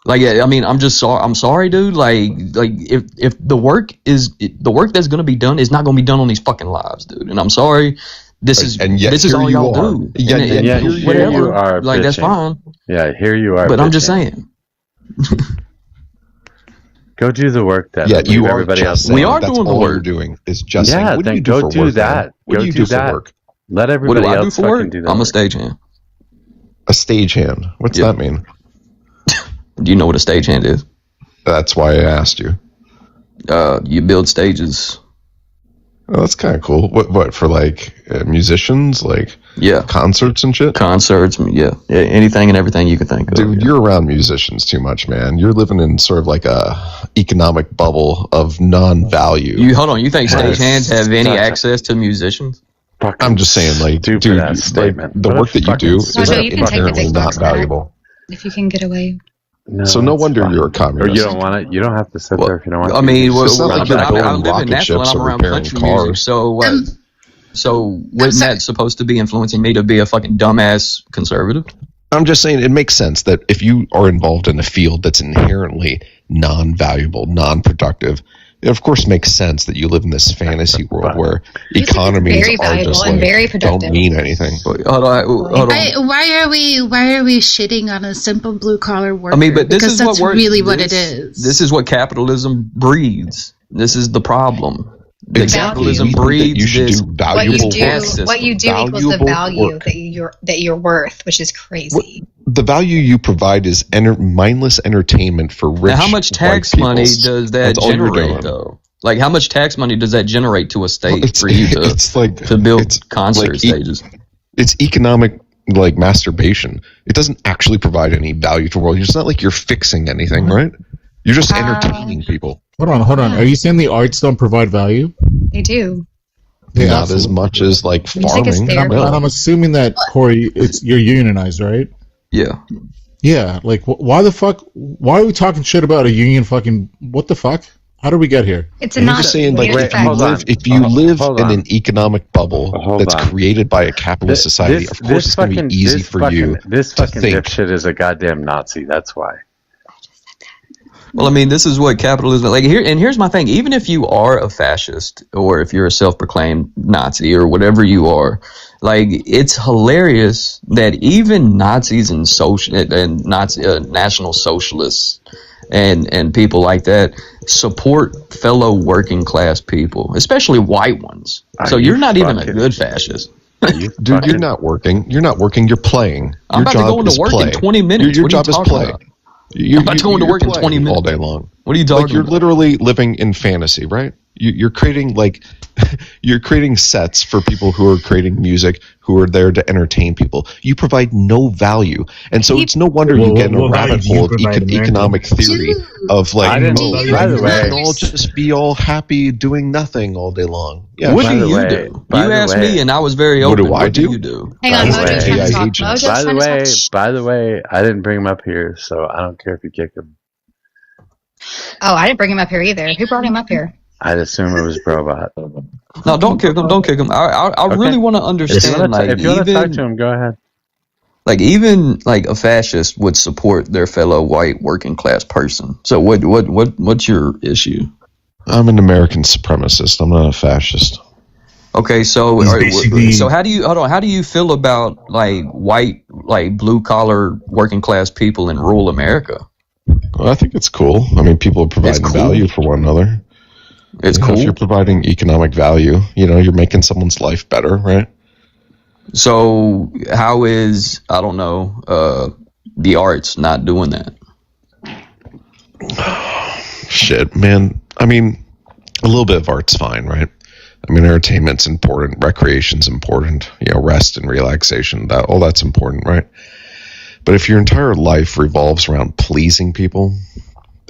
Like I mean, I'm sorry, dude. Like if the work that's gonna be done is not gonna be done on these fucking lives, dude. And I'm sorry. This is all y'all do. Yeah, whatever. You are like bitching. that's fine. Yeah, here you are. But bitching. I'm just saying. Go do the work then. Yeah, you are everybody else. We are that's doing the all work. You're doing is just saying. Yeah, What do then you do go for do work, that. man? What Go do you do do for that. work? Let everybody What do I do else for fucking work? do that. I'm a stagehand. A stagehand. What's that mean? Do you know what a stagehand is? That's why I asked you. You build stages. Oh, that's kind of cool. What for like musicians, like concerts and shit? Concerts, yeah, anything and everything you can think of. Dude, you're around musicians too much, man. You're living in sort of like a economic bubble of non-value. Hold on, you think stagehands have any access to musicians? I'm just saying, like, dude, like, the work that you do is inherently not valuable. If you can get away. So no wonder you're a communist. Or you don't want it. You don't have to sit there if you don't want. I mean, it's not like you're I building live in rocket Nashville and ships I'm or around repairing country music, cars. so wasn't that supposed to be influencing me to be a fucking dumbass conservative? I'm just saying it makes sense that if you are involved in a field that's inherently non-valuable, non-productive, it of course makes sense that you live in this fantasy world where economies very are valuable just and like very productive. don't mean anything. Hold on. Why are we shitting on a simple blue collar worker? I mean, but this because is that's what really what it is. This is what capitalism breeds. This is the problem. Exactly. Capitalism breeds you should this do valuable work. What you do equals the Valuable value work. that you're worth, which is crazy. The value you provide is mindless entertainment for rich. Now, how much tax white money peoples. does that That's all you're generate, doing. though? Like, how much tax money does that generate to a state for you to build concert stages? It's economic like masturbation. It doesn't actually provide any value to the world. It's not like you're fixing anything, right? You're just entertaining people. Hold on. Are you saying the arts don't provide value? They do. Not as much as like Music is farming. therapy. And I'm assuming that, Corey, you're unionized, right? Yeah. Yeah. Like, why the fuck? Why are we talking shit about a union? Fucking what the fuck? How did we get here? It's I'm just saying, like, if you live in an economic bubble that's created by a capitalist society, of course it's going to be easy for you This to fucking think. dipshit is a goddamn Nazi. That's why. Well, I mean, this is what capitalism like here. And here's my thing: even if you are a fascist, or if you're a self-proclaimed Nazi, or whatever you are, like it's hilarious that even Nazis and National Socialists and people like that support fellow working class people, especially white ones. So you're not even a good fascist. Dude, you're not working. You're not working. You're playing. I'm about to go into work in 20 minutes. Your What are you job is talking play. about? I'm about to go into work in 20 minutes all day long. What are you Like talking you're about? literally living in fantasy, right? You're creating like you're creating sets for people who are creating music, who are there to entertain people. You provide no value, and so it's no wonder you get in a rabbit hole of economic theory of like, by the way, we can all just be all happy doing nothing all day long. Yeah, What do you do? You asked me, and I was very What open. do I What do? do you do? Hang on, Mojo's trying to talk. agents. Mojo's trying to talk. By the way, I didn't bring him up here, so I don't care if you kick him. Oh, I didn't bring him up here either. Who brought him up here? I'd assume it was Probot. No, don't kick him. Don't kick him. I really want to understand. If you want to talk to him, go ahead. Like even like a fascist would support their fellow white working class person. So what's your issue? I'm an American supremacist. I'm not a fascist. Okay, so so how do you feel about like white, like blue collar working class people in rural America? Well, I think it's cool. I mean, people are providing value for one another. It's cool. If you're providing economic value, you're making someone's life better, right? So how is, I don't know, the arts not doing that? Shit, man. I mean, a little bit of art's fine, right? I mean, entertainment's important, recreation's important, rest and relaxation, all that's important, right? But if your entire life revolves around pleasing people,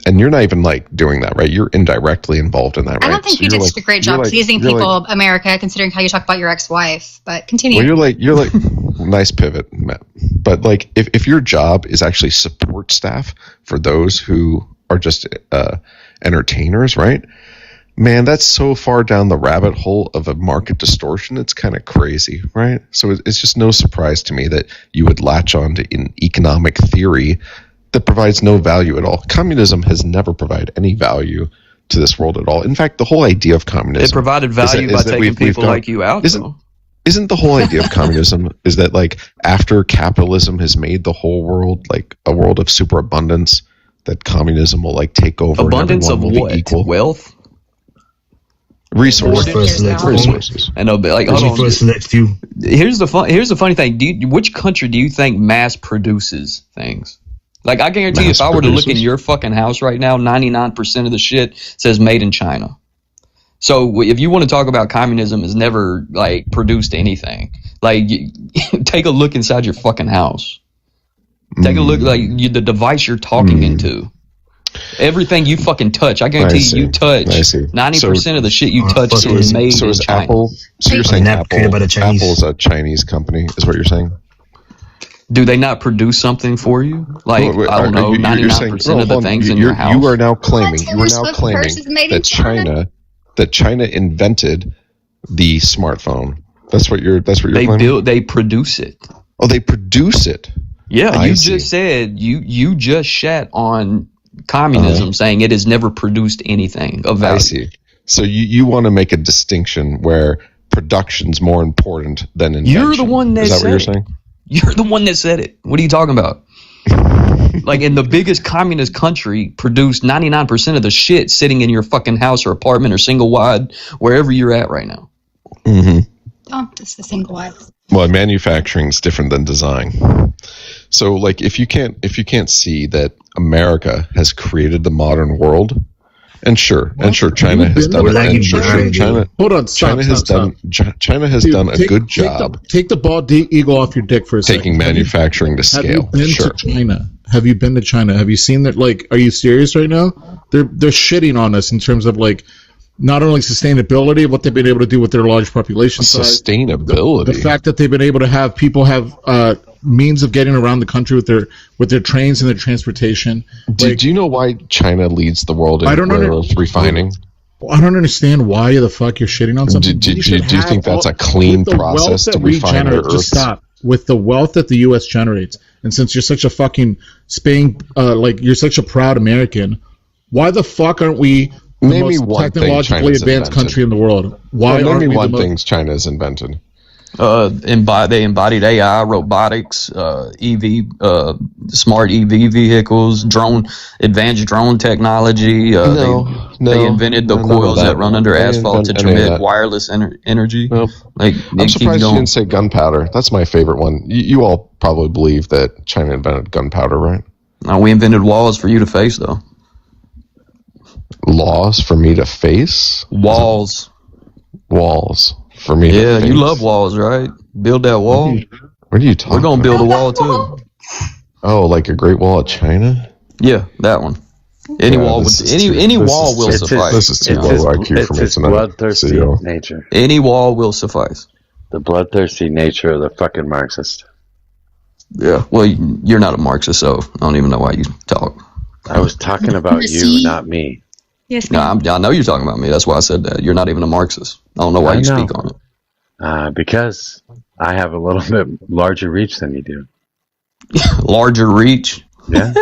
and you're not even like doing that, right? You're indirectly involved in that, right? I don't think you did a great job pleasing people, America, considering how you talk about your ex-wife. But continue. Well, you're like, nice pivot, Matt. But like, if your job is actually support staff for those who are just entertainers, right? Man, that's so far down the rabbit hole of a market distortion. It's kind of crazy, right? So it's just no surprise to me that you would latch on to an economic theory that provides no value at all. Communism has never provided any value to this world at all. In fact, the whole idea of communism... It provided value by taking people like you out, Isn't the whole idea of communism is that like after capitalism has made the whole world like a world of superabundance, that communism will like take over. Abundance of what? Equal. Wealth? Resources. I know, but like, hold on. Here's the funny thing. Which country do you think mass produces things? Like, I guarantee you, if I were to look in your fucking house right now, 99% of the shit says made in China. So if you want to talk about communism has never like produced anything, like take a look inside your fucking house. Take a look, like the device you're talking into. Everything you fucking touch, I guarantee you touch 90% of the shit you touch is made in China. Apple, so you're saying Apple is a Chinese company, is what you're saying? Do they not produce something for you? Like, I don't know, 99% of the things in your house? You are now claiming that China invented the smartphone. That's what you're claiming? They produce it. Oh, they produce it. Yeah, just said you just shat on communism, saying it has never produced anything of value. I see. So you want to make a distinction where production's more important than invention. You're the one that Is that said what you're it. saying? You're the one that said it. What are you talking about? Like, in the biggest communist country, produced 99% of the shit sitting in your fucking house or apartment or single wide, wherever you're at right now. Mm-hmm. Oh, just the single wide. Well, manufacturing is different than design. So, like, if you can't see that America has created the modern world, and China has done it. China has done a good job. Take the bald eagle off your dick for a second. Taking manufacturing to scale. Have you been to China? Have you been to China? Have you seen that? Like, are you serious right now? They're shitting on us in terms of like not only sustainability, what they've been able to do with their large population size. Sustainability. The fact that they've been able to have people have means of getting around the country with their trains and their transportation. Do you know why China leads the world in rare earth refining? I don't understand why the fuck you're shitting on something. Do you think that's a clean process to refine rare earths? Just stop. With the wealth that the U.S. generates, and since you're such a fucking you're such a proud American, why the fuck aren't we the most technologically advanced country in the world? Why name me one thing China has invented. They embodied AI, robotics, EV, smart EV vehicles, advanced drone technology. They invented the coils that run under asphalt to transmit wireless energy. Nope. I'm surprised you didn't say gunpowder. That's my favorite one. You all probably believe that China invented gunpowder, right? No, we invented walls for you to face, though. Laws for me to face? Walls for me to face. You love walls, right? Build that wall. What are you talking about? We're going to build a wall, too. Oh, like a Great Wall of China? Yeah, that one. Any wall will suffice. This is too low IQ for me tonight. Bloodthirsty nature. Any wall will suffice. The bloodthirsty nature of the fucking Marxist. Yeah, well, you're not a Marxist, so I don't even know why you talk. I was talking about you, not me. Yes, I know you're talking about me. That's why I said that. You're not even a Marxist. I don't know why you speak on it. Because I have a little bit larger reach than you do. Larger reach? Yeah.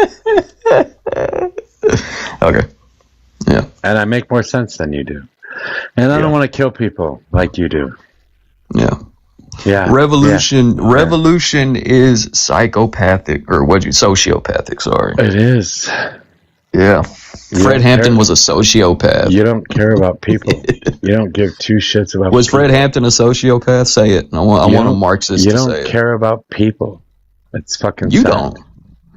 Okay. Yeah. And I make more sense than you do. And I don't want to kill people like you do. Yeah. Revolution is psychopathic, or sociopathic, sorry. It is. Yeah. Fred Hampton was a sociopath. You don't care about people. You don't give two shits about Was people. Fred Hampton a sociopath? Say it. I want a Marxist to say it. You don't care about people. It's fucking You sad. don't.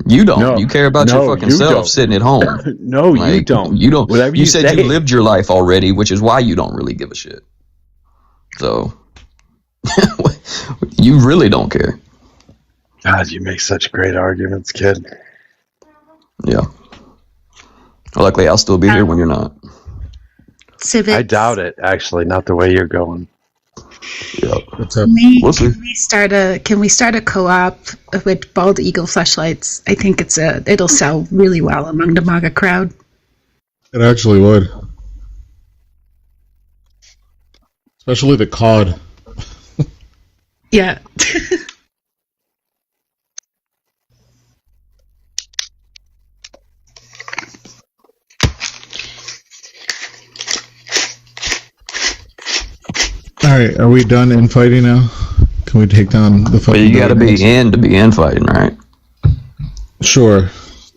You don't. No, You care about your fucking you self don't. sitting at home. No, you don't. You don't. Whatever you said say. you lived your life already, which is why you don't really give a shit. So, you really don't care. God, you make such great arguments, kid. Yeah. Luckily, I'll still be here when you're not. Civics. I doubt it, actually. Not the way you're going. Yeah. We'll see. Can we start a co-op with bald eagle fleshlights? I think it'll sell really well among the MAGA crowd. It actually would. Especially the COD. Yeah. All right, are we done infighting now? Can we take down the fucking... Well, you gotta be in to be infighting, right? Sure.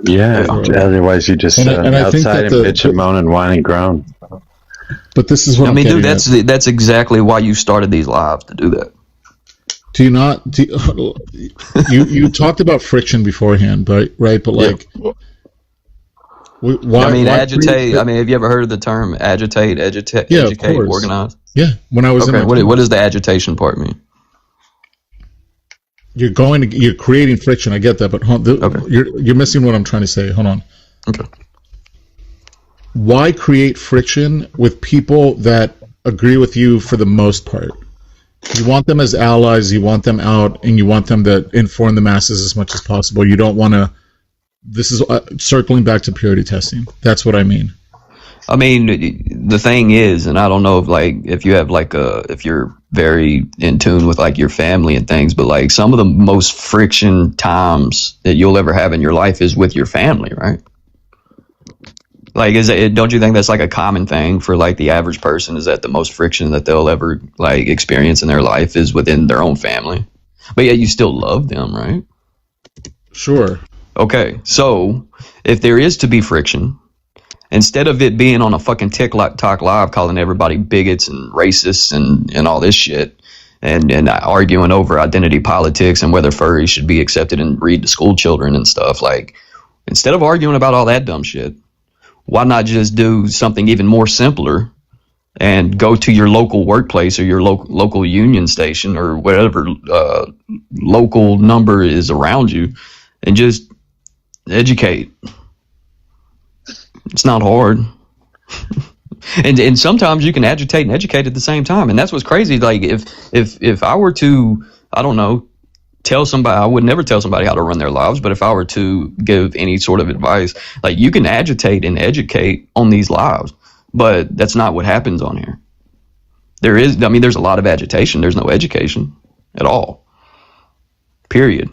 Yeah, otherwise you just outside and bitch and moan and whine and groan. But this is what I'm dude, getting that's exactly why you started these lives, to do that. Do you not? You talked about friction beforehand, right? But like, why agitate. Have you ever heard of the term agitate, educate, organize? Yeah, when I was in what does the agitation part mean? You're creating friction. I get that, but you're missing what I'm trying to say. Hold on. Okay. Why create friction with people that agree with you for the most part? You want them as allies, you want them out, and you want them to inform the masses as much as possible. You don't want to... This is circling back to purity testing. That's what I mean. I mean, the thing is, and I don't know if you have if you're very in tune with like your family and things, but like some of the most friction times that you'll ever have in your life is with your family, right? Like, don't you think that's like a common thing for like the average person, is that the most friction that they'll ever like experience in their life is within their own family? But yet you still love them, right? Sure. Okay, so if there is to be friction, instead of it being on a fucking TikTok live calling everybody bigots and racists and all this shit, and arguing over identity politics and whether furries should be accepted and read to school children and stuff, like, instead of arguing about all that dumb shit, why not just do something even more simpler and go to your local workplace or your local union station or whatever local number is around you and just educate? It's not hard. and sometimes you can agitate and educate at the same time, and that's what's crazy. Like if I were to, I don't know, tell somebody, I would never tell somebody how to run their lives, but if I were to give any sort of advice, like, you can agitate and educate on these lives, but that's not what happens on here. There's a lot of agitation. There's no education at all. Period.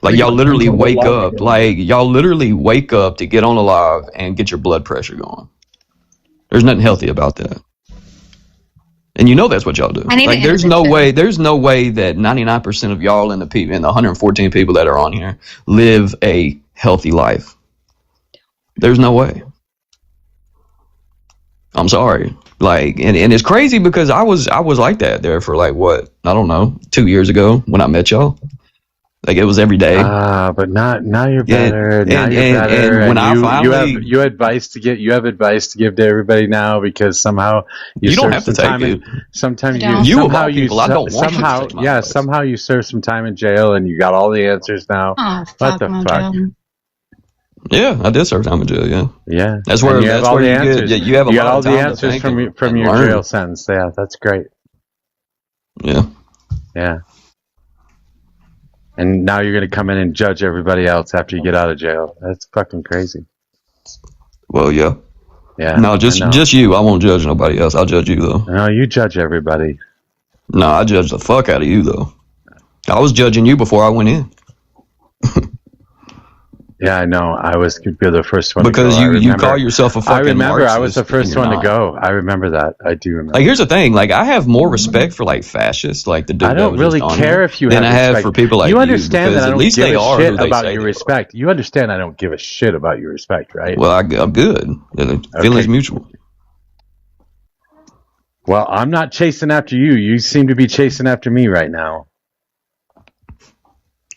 Like, y'all literally wake up to get on a live and get your blood pressure going. There's nothing healthy about that. And you know that's what y'all do. Like, there's no way that 99% of y'all and the 114 people that are on here live a healthy life. There's no way. I'm sorry. Like, and it's crazy because I was like that there for like, what, I don't know, 2 years ago when I met y'all. Like, it was every day. But now you're better. Now you're better. And you have advice to give to everybody now, because somehow you don't have to take it. Sometimes somehow you serve some time in jail and you got all the answers now. Oh, what the fuck? Yeah, I did serve time in jail. Yeah. Yeah. That's where you have all the answers. You have got all the answers from your jail sentence. Yeah, that's great. Yeah. Yeah. And now you're going to come in and judge everybody else after you get out of jail. That's fucking crazy. Well, yeah. Yeah. No, just you. I won't judge nobody else. I'll judge you, though. No, you judge everybody. No, I judge the fuck out of you, though. I was judging you before I went in. Yeah, I know. I was could be the first one because to go. you call yourself a fucking I remember I was the Marxist, first and you're one to not. go. I remember that. I do remember. Like, here's the thing. Like, I have more respect for like fascists, like the dude I that don't was really just on care here, if you than have I have respect. for people like you understand because that I at don't least give they a are shit who they about say your they are. respect. You understand I don't give a shit about your respect, right? Well, I'm good. The feeling's mutual. Well, I'm not chasing after you. You seem to be chasing after me right now.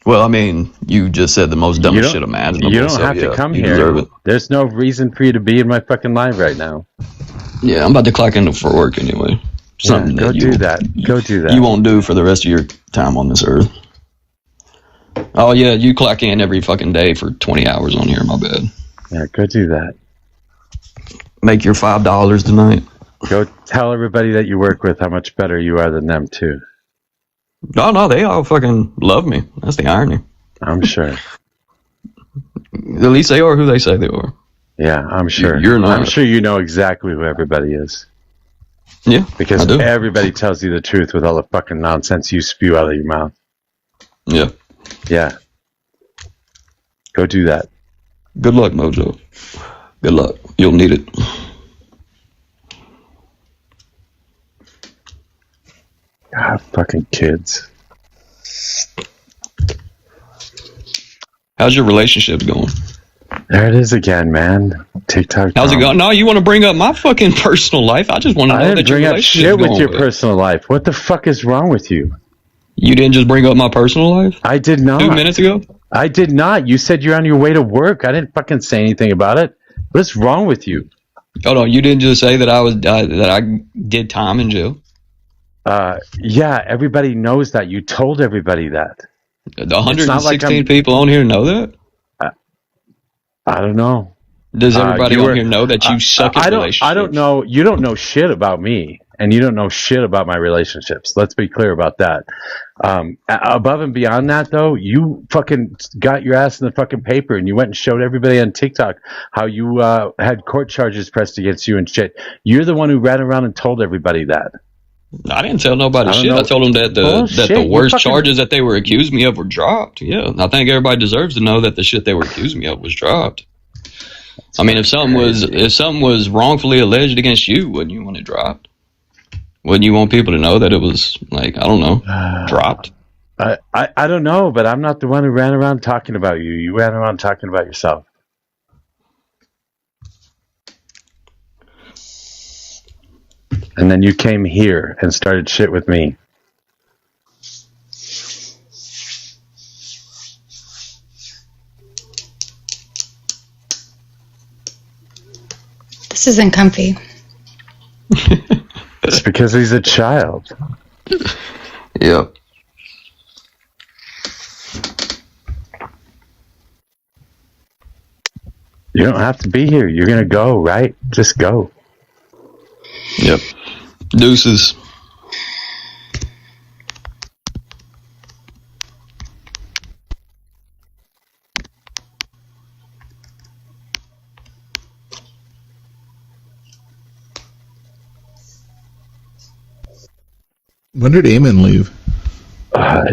Well, I mean, you just said the most dumbest shit imaginable. You don't so, have to yeah, come you here. deserve it. There's no reason for you to be in my fucking live right now. Yeah, I'm about to clock in for work anyway. Something go that do that. Go do that. you won't do for the rest of your time on this earth. Oh yeah, you clock in every fucking day for 20 hours on here. My bad. Yeah, go do that. Make your $5 tonight. Go tell everybody that you work with how much better you are than them too. No, they all fucking love me. That's the irony. I'm sure. At least they are who they say they are. Yeah, I'm sure. You're not. I'm sure you know exactly who everybody is. Yeah, because I do. everybody tells you the truth with all the fucking nonsense you spew out of your mouth. Yeah. Yeah. Go do that. Good luck, Mojo. Good luck. You'll need it. God, fucking kids. How's your relationship going? There it is again, man. TikTok. How's it going? No, you want to bring up my fucking personal life? I just want to know I that didn't your bring up relationship's shit with going your well. personal life. What the fuck is wrong with you? You didn't just bring up my personal life? I did not. 2 minutes ago? I did not. You said you're on your way to work. I didn't fucking say anything about it. What's wrong with you? Hold on, you didn't just say that I did time in jail? Yeah, everybody knows that. You told everybody that. The 116 people on here know that? I don't know. Does everybody on here know that you suck at relationships? I don't know. You don't know shit about me, and you don't know shit about my relationships. Let's be clear about that. Above and beyond that, though, you fucking got your ass in the fucking paper, and you went and showed everybody on TikTok how you had court charges pressed against you and shit. You're the one who ran around and told everybody that. I didn't tell nobody shit. know. I told them that the worst charges that they were accusing me of were dropped. Yeah, I think everybody deserves to know that the shit they were accusing me of was dropped. I mean, if something was wrongfully alleged against you, wouldn't you want it dropped? Wouldn't you want people to know that it was, like, I don't know, dropped? I don't know, but I'm not the one who ran around talking about you. You ran around talking about yourself. And then you came here and started shit with me. This isn't comfy. It's because he's a child. Yep. You don't have to be here. You're going to go, right? Just go. Yep. Deuces. When did Eamon leave?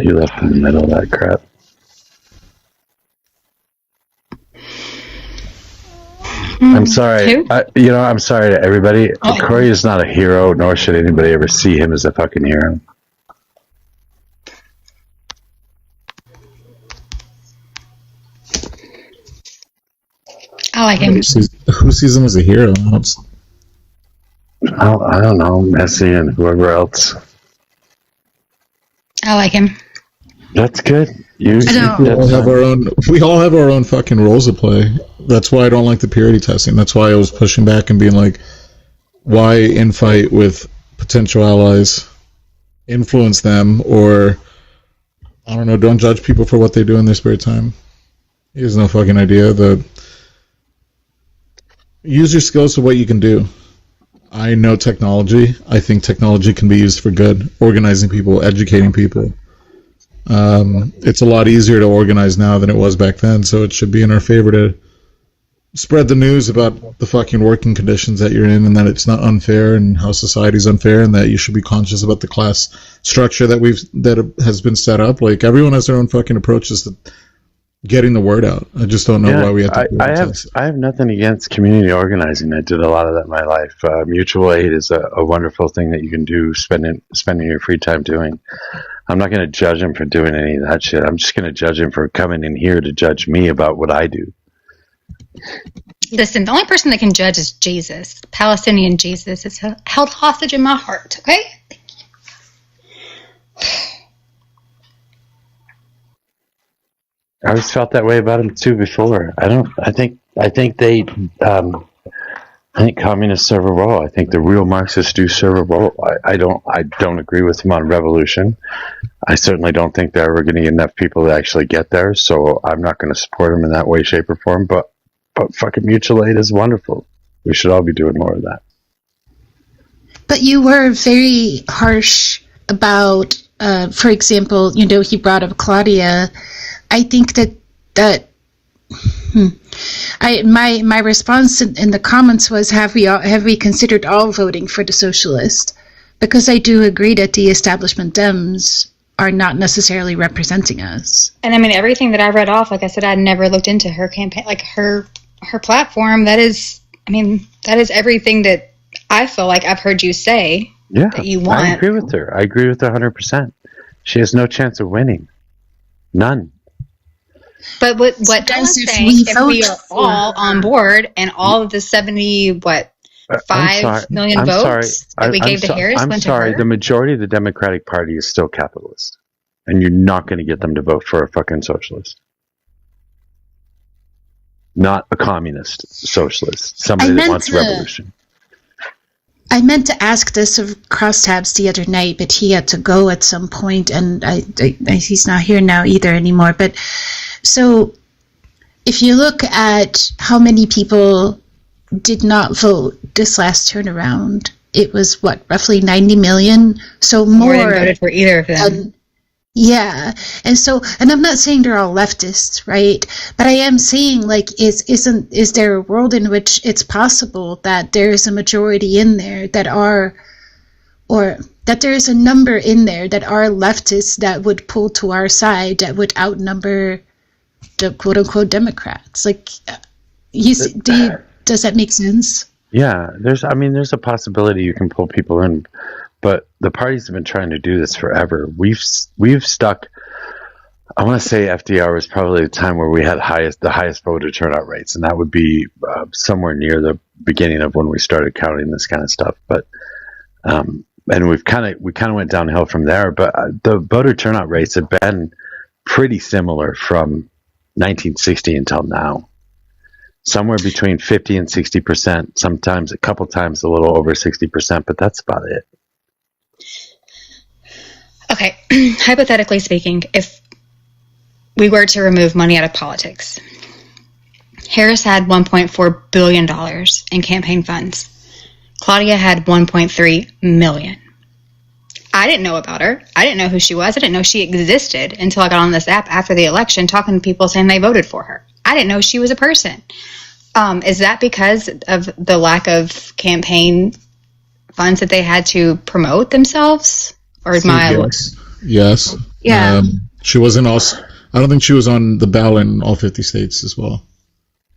He left in the middle of that crap. I'm sorry. I'm sorry to everybody. Corey is not a hero, nor should anybody ever see him as a fucking hero. I like him. Who sees him as a hero? I don't know. Messi and whoever else. I like him. That's good. We all have our own fucking roles to play. That's why I don't like the purity testing. That's why I was pushing back and being like, why infight with potential allies? Influence them, or I don't know, don't judge people for what they do in their spare time. He has no fucking idea. Use your skills to what you can do. I know technology. I think technology can be used for good. Organizing people, educating people. It's a lot easier to organize now than it was back then, so it should be in our favor to spread the news about the fucking working conditions that you're in, and that it's not unfair, and how society's unfair, and that you should be conscious about the class structure that has been set up. Like, everyone has their own fucking approaches getting the word out. I just don't know why we have to. I have nothing against community organizing. I did a lot of that in my life. Mutual aid is a wonderful thing that you can do, spending your free time doing. I'm not going to judge him for doing any of that shit. I'm just going to judge him for coming in here to judge me about what I do. Listen, the only person that can judge is Jesus. Palestinian Jesus is held hostage in my heart, okay? I always felt that way about him too before. I think communists serve a role. I think the real Marxists do serve a role. I don't agree with him on revolution. I certainly don't think they're ever going to get enough people to actually get there, so I'm not going to support him in that way, shape, or form. But fucking mutual aid is wonderful. We should all be doing more of that. But you were very harsh about, for example, he brought up Claudia. I think my response in the comments was, have we considered all voting for the socialist? Because I do agree that the establishment Dems are not necessarily representing us. And I mean, everything that I read off, like I said, I'd never looked into her campaign, like her platform. That is everything that I feel like I've heard you say that you want. I agree with her. I agree with her 100%. She has no chance of winning. None. But what I'm saying, if we are all on board and all of the 5 million votes that we gave to Harris went to her? The majority of the Democratic Party is still capitalist. And you're not going to get them to vote for a fucking socialist. Not a communist socialist. Somebody that wants revolution. I meant to ask this of Crosstabs the other night, but he had to go at some point, and he's not here now either anymore. But so, if you look at how many people did not vote this last turnaround, it was roughly 90 million. So more than voted for either of them. Yeah, and I'm not saying they're all leftists, right? But I am saying, is there a world in which it's possible that there is a majority in there that are, or that there is a number in there that are leftists that would pull to our side, that would outnumber the quote unquote Democrats? Does that make sense? Yeah, there's a possibility you can pull people in. But the parties have been trying to do this forever. We've stuck. I want to say FDR was probably the time where we had the highest voter turnout rates, and that would be somewhere near the beginning of when we started counting this kind of stuff. But and we kind of went downhill from there. But the voter turnout rates have been pretty similar from 1960 until now. Somewhere between 50 and 60%. Sometimes a couple times a little over 60%, but that's about it. Okay, hypothetically speaking, if we were to remove money out of politics, Harris had $1.4 billion in campaign funds. Claudia had $1.3 million. I didn't know about her. I didn't know who she was. I didn't know she existed until I got on this app after the election talking to people saying they voted for her. I didn't know she was a person. Is that because of the lack of campaign funds that they had to promote themselves? Or is my yes. Yeah. She wasn't also. I don't think she was on the ballot in all 50 states as well.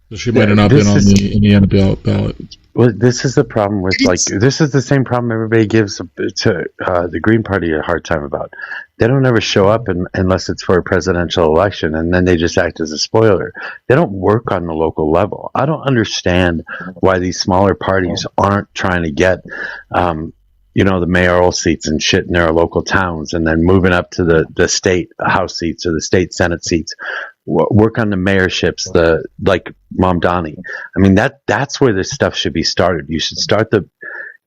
So she might have not been on the Indiana ballot. Well, this is the problem with this is the same problem everybody gives to the Green Party a hard time about. They don't ever show up unless it's for a presidential election, and then they just act as a spoiler. They don't work on the local level. I don't understand why these smaller parties aren't trying to get the mayoral seats and shit in their local towns, and then moving up to the state house seats or the state senate seats. Work on the mayorships, like Mom Donnie. I mean, that's where this stuff should be started. You should start the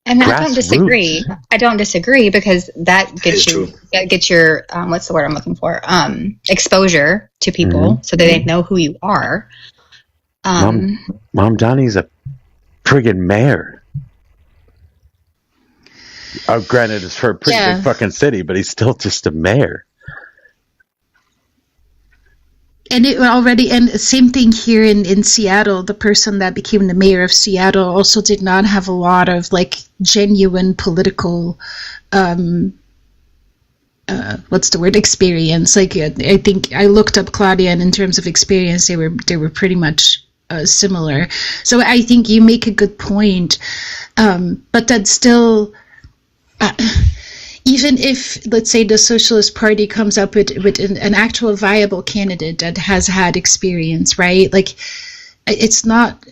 And I don't disagree. I don't disagree because that gets your what's the word I'm looking for? Exposure to people so that they know who you are. Mom Donnie's a friggin' mayor. Granted, it's for a pretty big fucking city, but he's still just a mayor. And same thing here in Seattle. The person that became the mayor of Seattle also did not have a lot of genuine political what's the word, experience. Like I think I looked up Claudia, and in terms of experience, they were pretty much similar. So I think you make a good point, but that's still. Even if, let's say, the Socialist Party comes up with an actual viable candidate that has had experience, right? Like, it's not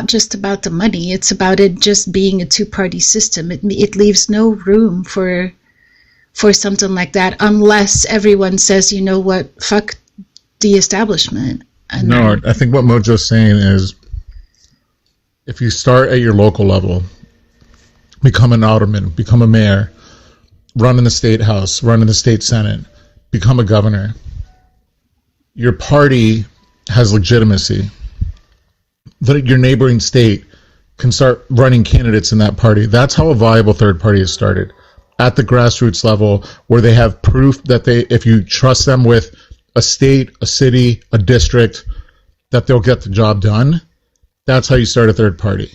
just about the money. It's about it just being a two-party system. It leaves no room for something like that unless everyone says, you know what, fuck the establishment. And no, I think what Mojo's saying is, if you start at your local level, become an alderman, become a mayor, run in the state house, run in the state senate, become a governor, your party has legitimacy. That your neighboring state can start running candidates in that party. That's how a viable third party is started. At the grassroots level, where they have proof that if you trust them with a state, a city, a district, that they'll get the job done. That's how you start a third party.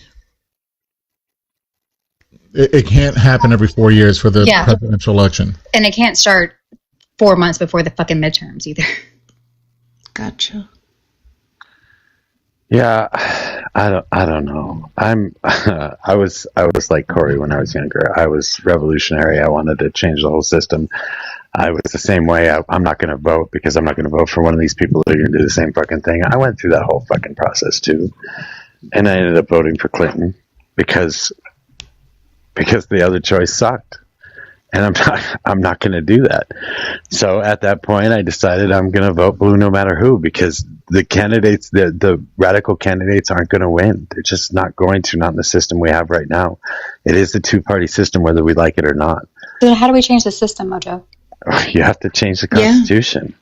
It can't happen every 4 years for the presidential election. And it can't start 4 months before the fucking midterms either. Gotcha. Yeah, I don't know. I was like Corey when I was younger. I was revolutionary. I wanted to change the whole system. I was the same way. I'm not going to vote because I'm not going to vote for one of these people that are going to do the same fucking thing. I went through that whole fucking process too, and I ended up voting for Clinton because the other choice sucked, and I'm not going to do that. So at that point, I decided I'm going to vote blue no matter who, because the candidates, the radical candidates, aren't going to win. They're just not going to. Not in the system we have right now. It is the two-party system, whether we like it or not. So how do we change the system, Mojo? You have to change the Constitution.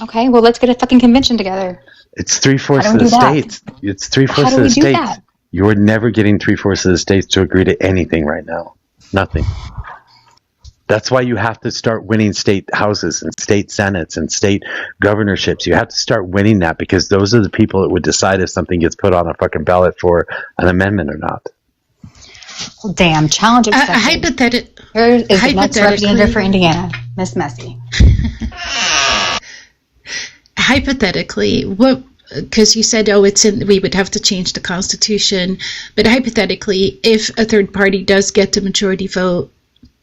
Okay, well, let's get a fucking convention together. It's 3/4 of the states. It's 3/4 of the states. You're never getting 3/4 of the states to agree to anything right now. Nothing. That's why you have to start winning state houses and state senates and state governorships. You have to start winning that, because those are the people that would decide if something gets put on a fucking ballot for an amendment or not. Well, damn, challenge accepted. Here is the next representative for Indiana, Miss Messi. Hypothetically, what? Because you said, we would have to change the Constitution, but hypothetically, if a third party does get the majority vote,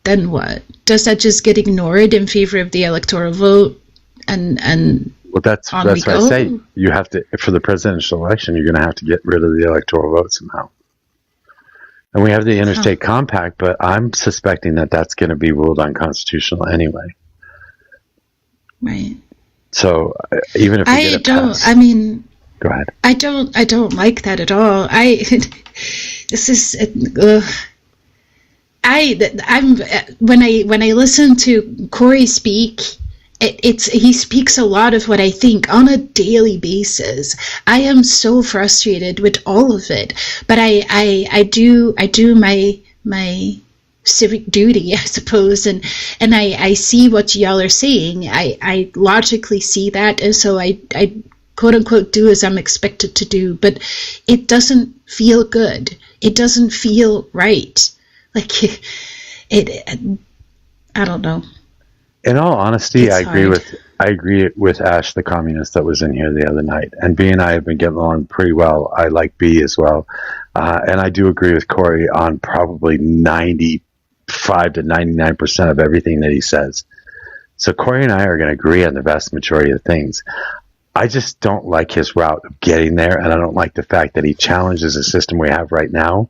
then what? Does that just get ignored in favor of the electoral vote? And well, that's what I say. You have to, for the presidential election, you're going to have to get rid of the electoral vote somehow. And we have the interstate compact, but I'm suspecting that that's going to be ruled unconstitutional anyway. Right. So even if we get it passed, go ahead. I don't like that at all. When I listen to Corey speak, he speaks a lot of what I think on a daily basis. I am so frustrated with all of it, but I do my civic duty, I suppose, and I see what y'all are saying. I logically see that, and so I quote unquote do as I'm expected to do, but it doesn't feel good. It doesn't feel right. Like it I don't know. In all honesty, I agree with Ash, the communist that was in here the other night. And B and I have been getting along pretty well. I like B as well. And I do agree with Corey on probably 95 to 99% of everything that he says. So Corey and I are going to agree on the vast majority of things. I just don't like his route of getting there, and I don't like the fact that he challenges the system we have right now,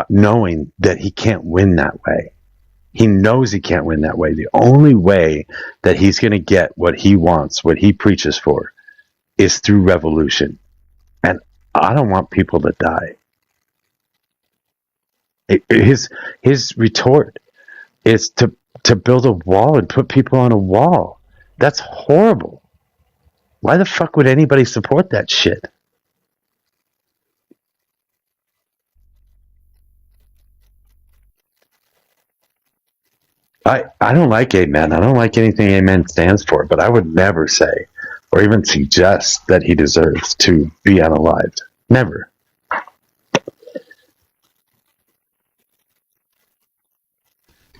knowing that he can't win that way. He knows he can't win that way. The only way that he's going to get what he wants, what he preaches for, is through revolution. And I don't want people to die. His retort is to build a wall and put people on a wall. That's horrible. Why the fuck would anybody support that shit? I don't like Amen. I don't like anything Amen stands for, but I would never say or even suggest that he deserves to be unalived. Never.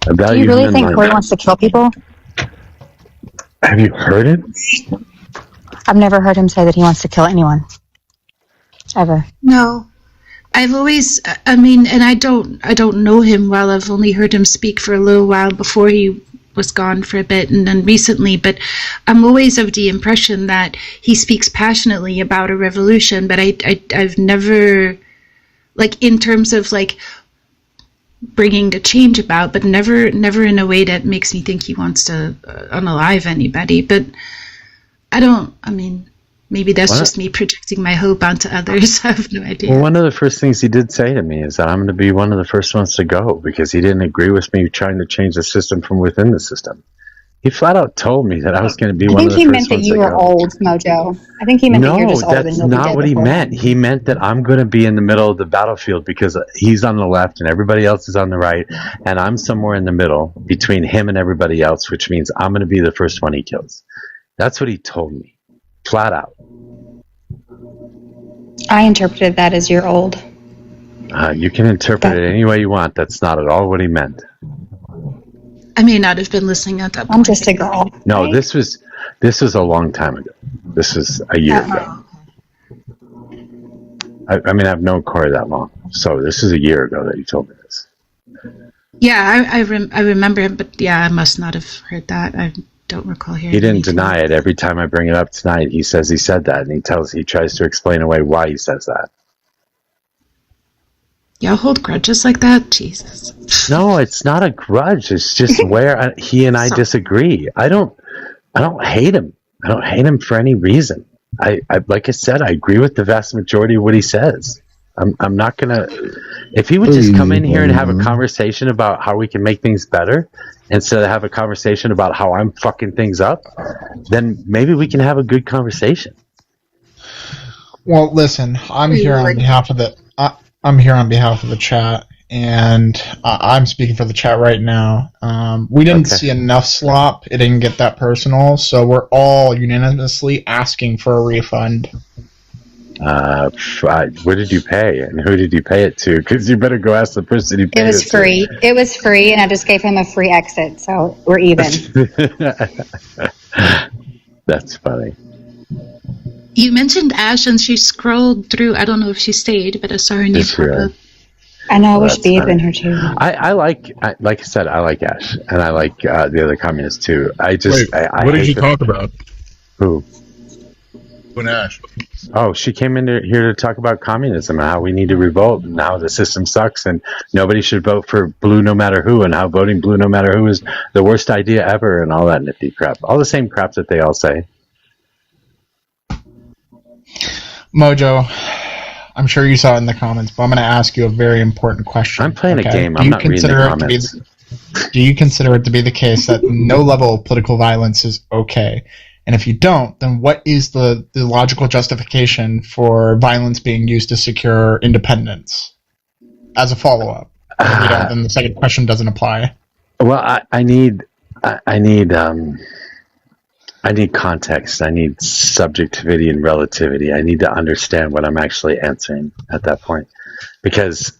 Do you really think Corey wants to kill people? Have you heard it? I've never heard him say that he wants to kill anyone. Ever. No. I've always, I mean, and I don't know him well. I've only heard him speak for a little while before he was gone for a bit and then recently, but I'm always of the impression that he speaks passionately about a revolution, but I've never, like, in terms of, like, bringing a change about, but never in a way that makes me think he wants to unalive anybody. But maybe that's just me projecting my hope onto others. I have no idea. Well, one of the first things he did say to me is that I'm going to be one of the first ones to go because he didn't agree with me trying to change the system from within the system. He flat out told me that I was going to be one of the first ones to go. I think he meant that you were old, Mojo. I think he meant that you're just old. No, that's not what he meant. He meant that I'm going to be in the middle of the battlefield because he's on the left and everybody else is on the right, and I'm somewhere in the middle between him and everybody else, which means I'm going to be the first one he kills. That's what he told me, flat out. I interpreted that as you're old. You can interpret it any way you want. That's not at all what he meant. I may not have been listening at that point. I'm just a girl. No, right? this was a long time ago. This was a year ago. I mean, I've known Corey that long, so this is a year ago that you told me this. Yeah, I remember him, but yeah, I must not have heard that. I don't recall hearing. He didn't deny it. Every time I bring it up tonight, he says he said that, and he tries to explain away why he says that. Y'all hold grudges like that? Jesus. No, it's not a grudge. It's just where he and I disagree. I don't hate him. I don't hate him for any reason. I like I said, I agree with the vast majority of what he says. I'm not gonna. If he would just come in here and have a conversation about how we can make things better, instead of have a conversation about how I'm fucking things up, then maybe we can have a good conversation. Well, listen, I'm here on behalf of the chat, and I'm speaking for the chat right now. We didn't see enough slop. It didn't get that personal, so we're all unanimously asking for a refund. What did you pay, and who did you pay it to? Because you better go ask the person you paid it to. It was free. It was free, and I just gave him a free exit, so we're even. That's funny. You mentioned Ash, and she scrolled through. I don't know if she stayed, but I saw her name pop up. I know. I wish B had been here too. Like I said, I like Ash, and I like the other communists too. I just. Wait, I what did hate you them. talk about? Who? When Ash. Oh, she came in here to talk about communism and how we need to revolt and how the system sucks and nobody should vote for blue no matter who and how voting blue no matter who is the worst idea ever and all that nifty crap. All the same crap that they all say. Mojo, I'm sure you saw it in the comments, but I'm going to ask you a very important question. I'm playing a game. I'm not reading the comments. Do you consider it to be the case that no level of political violence is okay? And if you don't, then what is the logical justification for violence being used to secure independence? As a follow-up. If you don't, then the second question doesn't apply. Well, I need context. I need subjectivity and relativity. I need to understand what I'm actually answering at that point. Because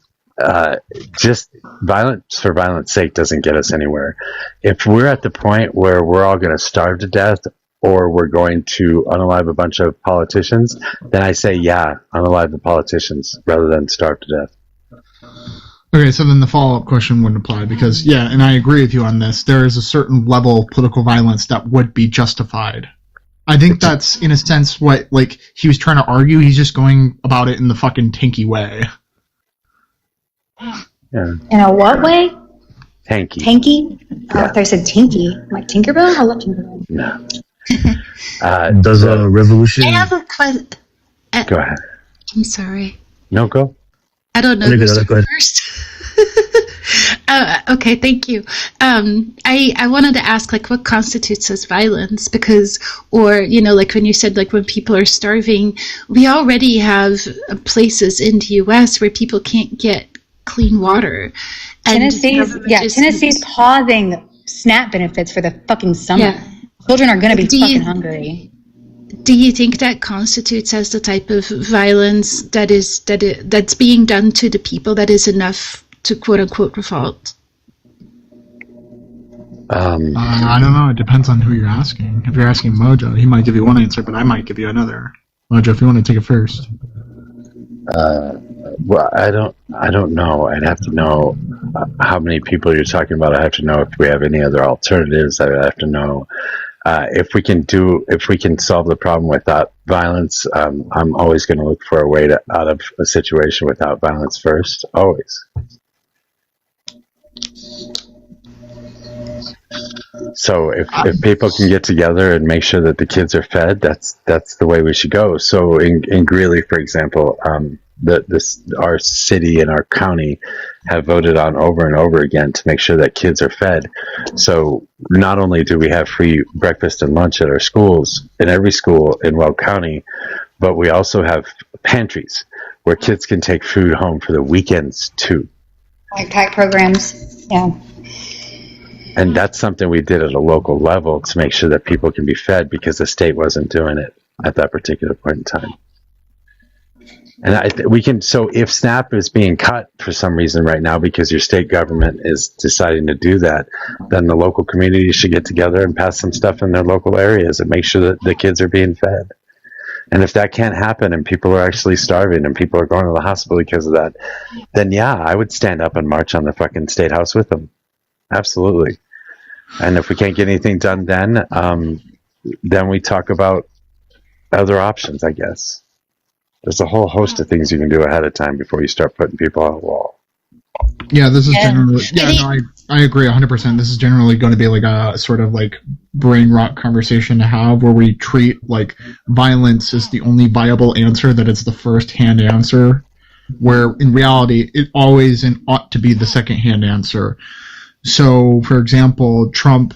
just violence for violence sake doesn't get us anywhere. If we're at the point where we're all going to starve to death or we're going to unalive a bunch of politicians, then I say, yeah, unalive the politicians rather than starve to death. Okay, so then the follow-up question wouldn't apply because, yeah, and I agree with you on this, there is a certain level of political violence that would be justified. I think that's, in a sense, what, like, he was trying to argue. He's just going about it in the fucking tinky way. Yeah. In a what way? Tanky. Tanky? Oh, I thought I said tinky. I'm like, Tinkerbell? I love Tinkerbell. No. Does a revolution... I have a question. Go ahead. I'm sorry. No, go. I don't know who's first. Okay, thank you. I wanted to ask, like, what constitutes as violence? Because, or, you know, like when you said, like, when people are starving, we already have places in the U.S. where people can't get clean water. Tennessee's pausing SNAP benefits for the fucking summer. Yeah. Children are going to be fucking hungry. Do you think that constitutes as the type of violence that's being done to the people that is enough to quote unquote revolt? I don't know. It depends on who you're asking. If you're asking Mojo, he might give you one answer, but I might give you another. Mojo, if you want to take it first. Well, I don't know. I'd have to know how many people you're talking about. I have to know if we have any other alternatives. I have to know if we can solve the problem without violence. I'm always going to look for a way out of a situation without violence first. Always. So if people can get together and make sure that the kids are fed, that's the way we should go. So in Greeley, for example, our city and our county have voted on over and over again to make sure that kids are fed. So not only do we have free breakfast and lunch at our schools, in every school in Weld County, but we also have pantries where kids can take food home for the weekends too. Like type programs, yeah. And that's something we did at a local level to make sure that people can be fed because the state wasn't doing it at that particular point in time. And we can. So if SNAP is being cut for some reason right now because your state government is deciding to do that, then the local community should get together and pass some stuff in their local areas and make sure that the kids are being fed. And if that can't happen and people are actually starving and people are going to the hospital because of that, then yeah, I would stand up and march on the fucking state house with them. Absolutely. And if we can't get anything done then we talk about other options, I guess. There's a whole host of things you can do ahead of time before you start putting people on a wall. Yeah, this is generally... Yeah, no, I agree 100%. This is generally going to be like a sort of like brain rot conversation to have where we treat like violence as the only viable answer, that it's the first-hand answer, where in reality it always ought to be the second-hand answer. So, for example, Trump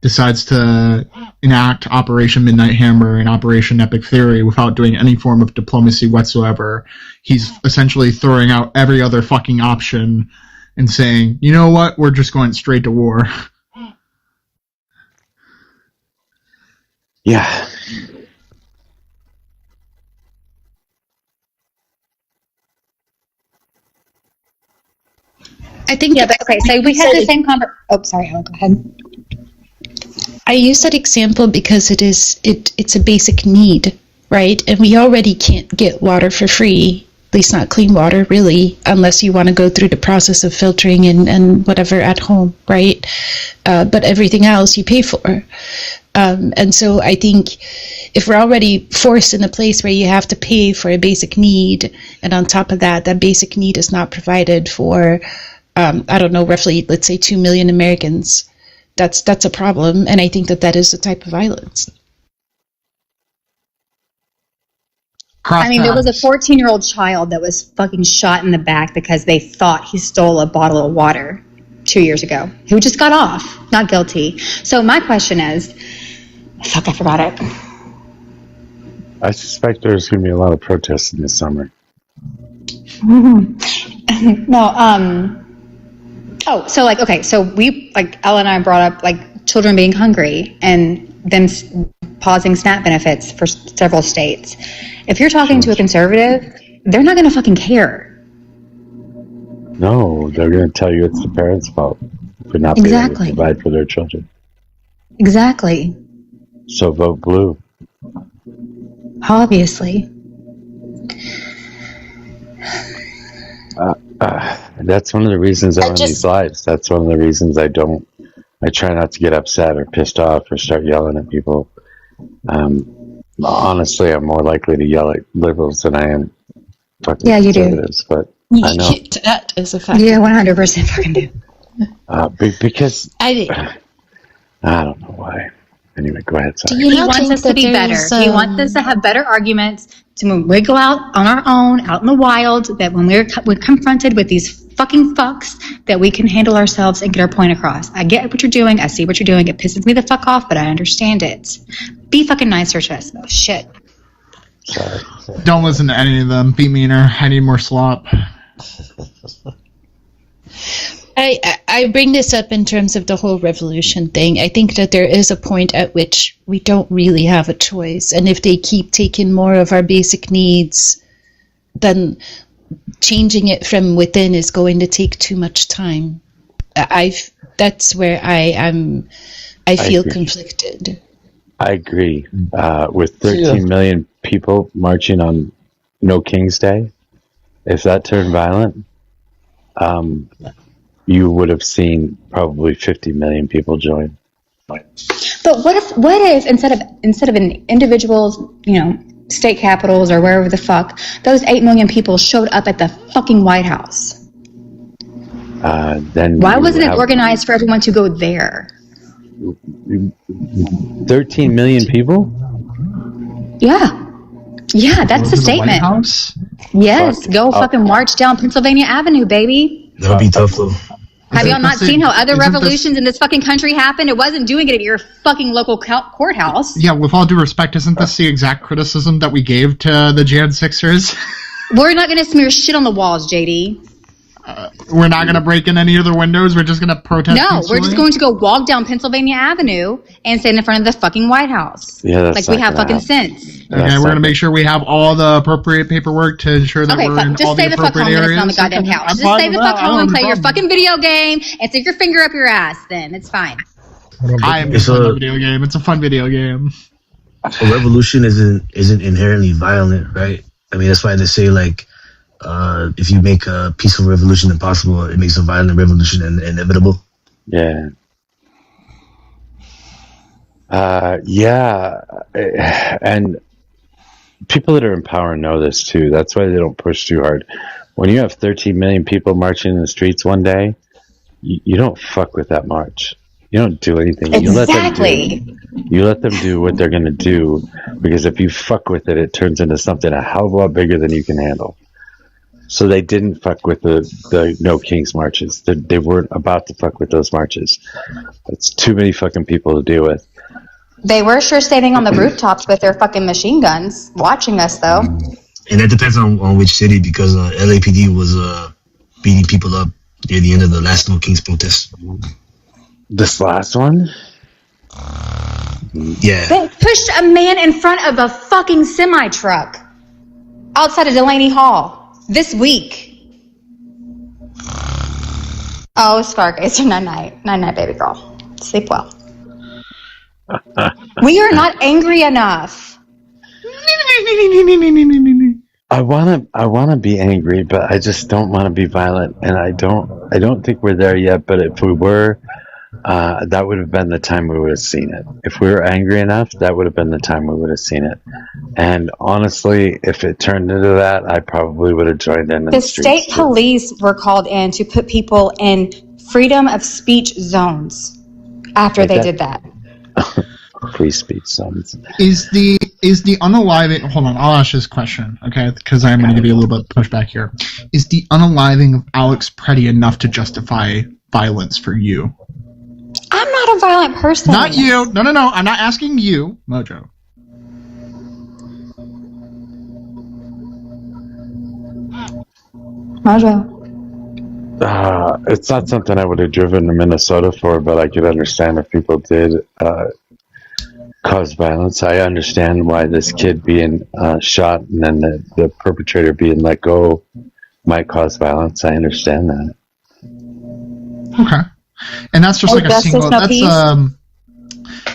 decides to enact Operation Midnight Hammer and Operation Epic Theory without doing any form of diplomacy whatsoever. He's essentially throwing out every other fucking option and saying, you know what, we're just going straight to war. Yeah. I think. Yeah, but okay. So we had the same conversation. Oh, sorry. Go ahead. I use that example because it's a basic need, right? And we already can't get water for free, at least not clean water, really, unless you want to go through the process of filtering and whatever at home, right? But everything else you pay for. And so I think if we're already forced in a place where you have to pay for a basic need, and on top of that, that basic need is not provided for, I don't know, roughly, let's say 2 million Americans, that's a problem, and I think that is a type of violence. I mean, there was a 14-year-old child that was fucking shot in the back because they thought he stole a bottle of water 2 years ago, who just got off, not guilty. So my question is, fuck, I forgot it. I suspect there's going to be a lot of protests in this summer. No, oh, so like, okay, so we, like, Ella and I brought up, like, children being hungry and them pausing SNAP benefits for several states. If you're talking to a conservative, they're not going to fucking care. No, they're going to tell you it's the parents' fault for not being able to provide for their children. Exactly. So vote blue. Obviously. That's one of the reasons I'm on these lives. That's one of the reasons I try not to get upset or pissed off or start yelling at people. Honestly, I'm more likely to yell at liberals than I am fucking conservatives. But I know. That is a fact. Yeah, 100% fucking do. Because I don't know why. Anyway, go ahead. Sorry. He wants us to be better. He wants us to have better arguments. So when we go out on our own, out in the wild, that when we're confronted with these fucking fucks, that we can handle ourselves and get our point across. I get what you're doing. I see what you're doing. It pisses me the fuck off, but I understand it. Be fucking nicer to us. Oh, shit. Sorry. Don't listen to any of them. Be meaner. I need more slop. I bring this up in terms of the whole revolution thing. I think that there is a point at which we don't really have a choice. And if they keep taking more of our basic needs, then changing it from within is going to take too much time. that's where I feel agree. conflicted. I agree. With 13 million people marching on No King's Day, if that turned violent, you would have seen probably 50 million people join. But what if instead of an individual's, state capitals or wherever the fuck, those 8 million people showed up at the fucking White House? Then why wasn't it organized for everyone to go there? 13 million people? Yeah, that's the statement. Yes, go fucking march down Pennsylvania Avenue, baby. That would be tough, though. Have y'all not seen how other revolutions in this fucking country happened? It wasn't doing it at your fucking local courthouse. Yeah, with all due respect, isn't this the exact criticism that we gave to the Jan Sixers? We're not going to smear shit on the walls, JD. We're not going to break in any other windows? We're just going to protest No, peacefully? we're just going to go walk down Pennsylvania Avenue and stand in front of the fucking White House. Yeah, that's like we have fucking sense. Okay, we're going to make sure we have all the appropriate paperwork to ensure that we're in just all stay the the fuck appropriate home and areas. it's on the goddamn couch. Just stay the fuck home and play your fucking video game and stick your finger up your ass then. It's fine. I am It's playing a- a video game. It's a fun video game. A revolution isn't inherently violent, right? I mean, that's why they say, like, if you make a peaceful revolution impossible, it makes a violent revolution inevitable. Yeah. And people that are in power know this too. That's why they don't push too hard. When you have 13 million people marching in the streets one day, you don't fuck with that march. You don't do anything. Exactly. You let them do what they're going to do, because if you fuck with it, it turns into something a hell of a lot bigger than you can handle. So they didn't fuck with the No Kings marches. They weren't about to fuck with those marches. It's too many fucking people to deal with. They were sure standing on the rooftops with their fucking machine guns, watching us though. And that depends on which city, because LAPD was beating people up near the end of the last No Kings protest. This last one? Yeah. They pushed a man in front of a fucking semi-truck outside of Delaney Hall this week. Oh, Scargazer, night-night. Night-night, baby girl. Sleep well. We are not angry enough. I wanna be angry, but I just don't want to be violent, and I don't think we're there yet. But if we were, that would have been the time we would have seen it. If we were angry enough, that would have been the time we would have seen it. And honestly, if it turned into that, I probably would have joined in. The state police were called in to put people in freedom of speech zones after they did that. Free speech zones. Is the unaliving? Hold on, I'll ask this question, okay? Because I'm going to give you a little bit of pushback here. Is the unaliving of Alex Preddy enough to justify violence for you? I'm not a violent person. Not you. No. I'm not asking you, Mojo. Mojo. It's not something I would have driven to Minnesota for, but I could understand if people did cause violence. I understand why this kid being shot and then the perpetrator being let go might cause violence. I understand that. Okay. And that's just like a justice, single. no That's peace?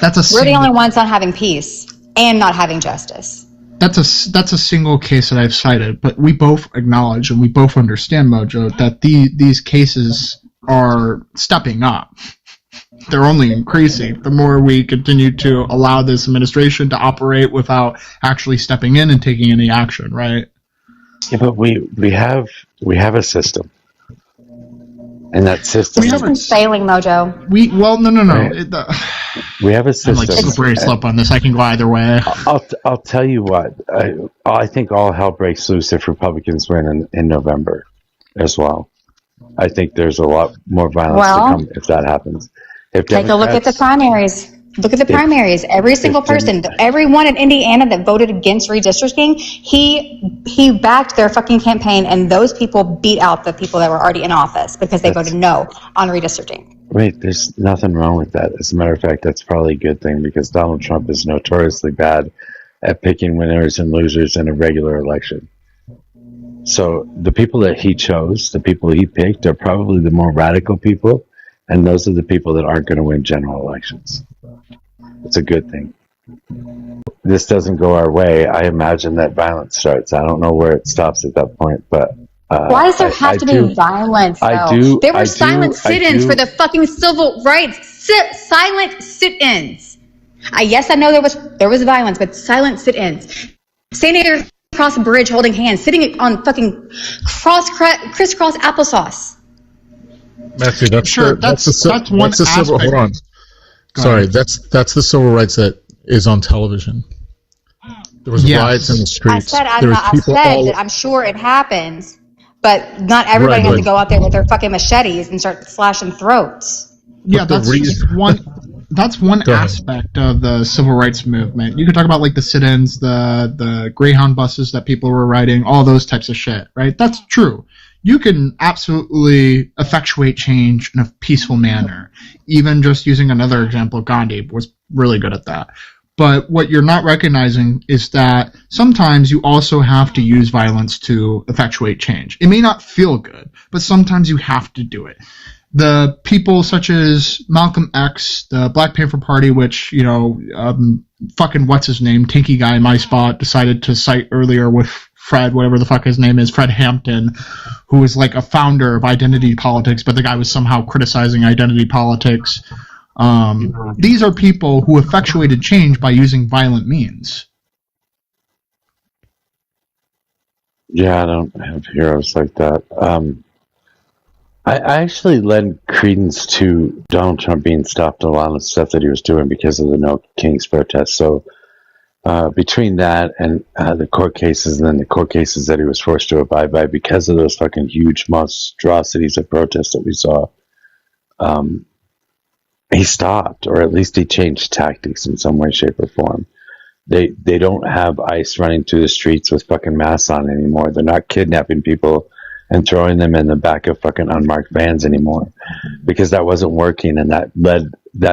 that's a. We're the single, only ones not having peace and not having justice. That's a single case that I've cited, but we both acknowledge and we both understand, Mojo, that these cases are stepping up. They're only increasing the more we continue to allow this administration to operate without actually stepping in and taking any action, right? Yeah, but we have a system. And that system... The system's failing, Mojo. No. Right. We have a system. I'm like slippery slope on this. I can go either way. I'll tell you what. I think all hell breaks loose if Republicans win in November as well. I think there's a lot more violence to come if that happens. If Take a look at the primaries. Look at the primaries. Every single person, everyone in Indiana that voted against redistricting, he backed their fucking campaign, and those people beat out the people that were already in office because they voted no on redistricting. Wait, there's nothing wrong with that. As a matter of fact, that's probably a good thing because Donald Trump is notoriously bad at picking winners and losers in a regular election. So the people that he chose, the people he picked, are probably the more radical people And those are the people that aren't going to win general elections. It's a good thing. This doesn't go our way. I imagine that violence starts. I don't know where it stops at that point, but why does there have to be violence, though? There were silent sit-ins for the fucking civil rights. Silent sit-ins. Yes, I know there was violence, but silent sit-ins. Standing across a bridge holding hands, sitting on fucking crisscross applesauce. Matthew, that's one aspect. Civil. Hold on. Sorry, that's the civil rights that is on television. There was riots in the streets. I said that I'm sure it happens, but not everybody has to go out there with their fucking machetes and start slashing throats. Yeah, that's one aspect of the civil rights movement. You could talk about like the sit-ins, the Greyhound buses that people were riding, all those types of shit, right? That's true. You can absolutely effectuate change in a peaceful manner. Even just using another example, Gandhi was really good at that. But what you're not recognizing is that sometimes you also have to use violence to effectuate change. It may not feel good, but sometimes you have to do it. The people such as Malcolm X, the Black Panther Party, which, fucking what's his name, Tinky guy in my spot, decided to cite earlier with Fred, whatever the fuck his name is, Fred Hampton, who was like a founder of identity politics, but the guy was somehow criticizing identity politics. These are people who effectuated change by using violent means. Yeah, I don't have heroes like that. I actually lend credence to Donald Trump being stopped a lot of stuff that he was doing because of the No Kings protest. So between that and the court cases, and then the court cases that he was forced to abide by because of those fucking huge monstrosities of protests that we saw, he stopped, or at least he changed tactics in some way, shape, or form. They don't have ICE running through the streets with fucking masks on anymore. They're not kidnapping people and throwing them in the back of fucking unmarked vans anymore, because that wasn't working, and that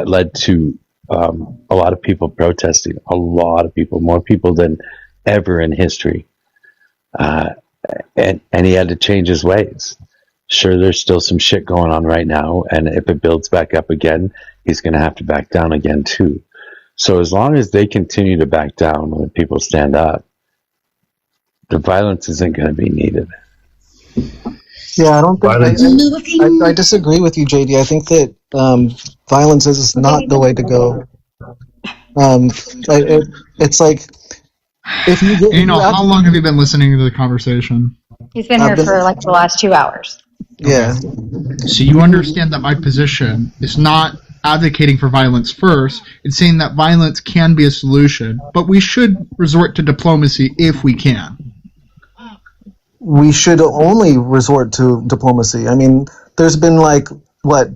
led to a lot of people protesting. A lot of people, more people than ever in history, and he had to change his ways. Sure, there's still some shit going on right now, and if it builds back up again, he's going to have to back down again too. So as long as they continue to back down when people stand up, the violence isn't going to be needed. Yeah, I don't think I disagree with you, JD. I think that violence is not the way to go. It's like if you get, how long have you been listening to the conversation? He's been here for like the last 2 hours. Yeah. So you understand that my position is not advocating for violence first. It's saying that violence can be a solution, but we should resort to diplomacy if we can. We should only resort to diplomacy. I mean, there's been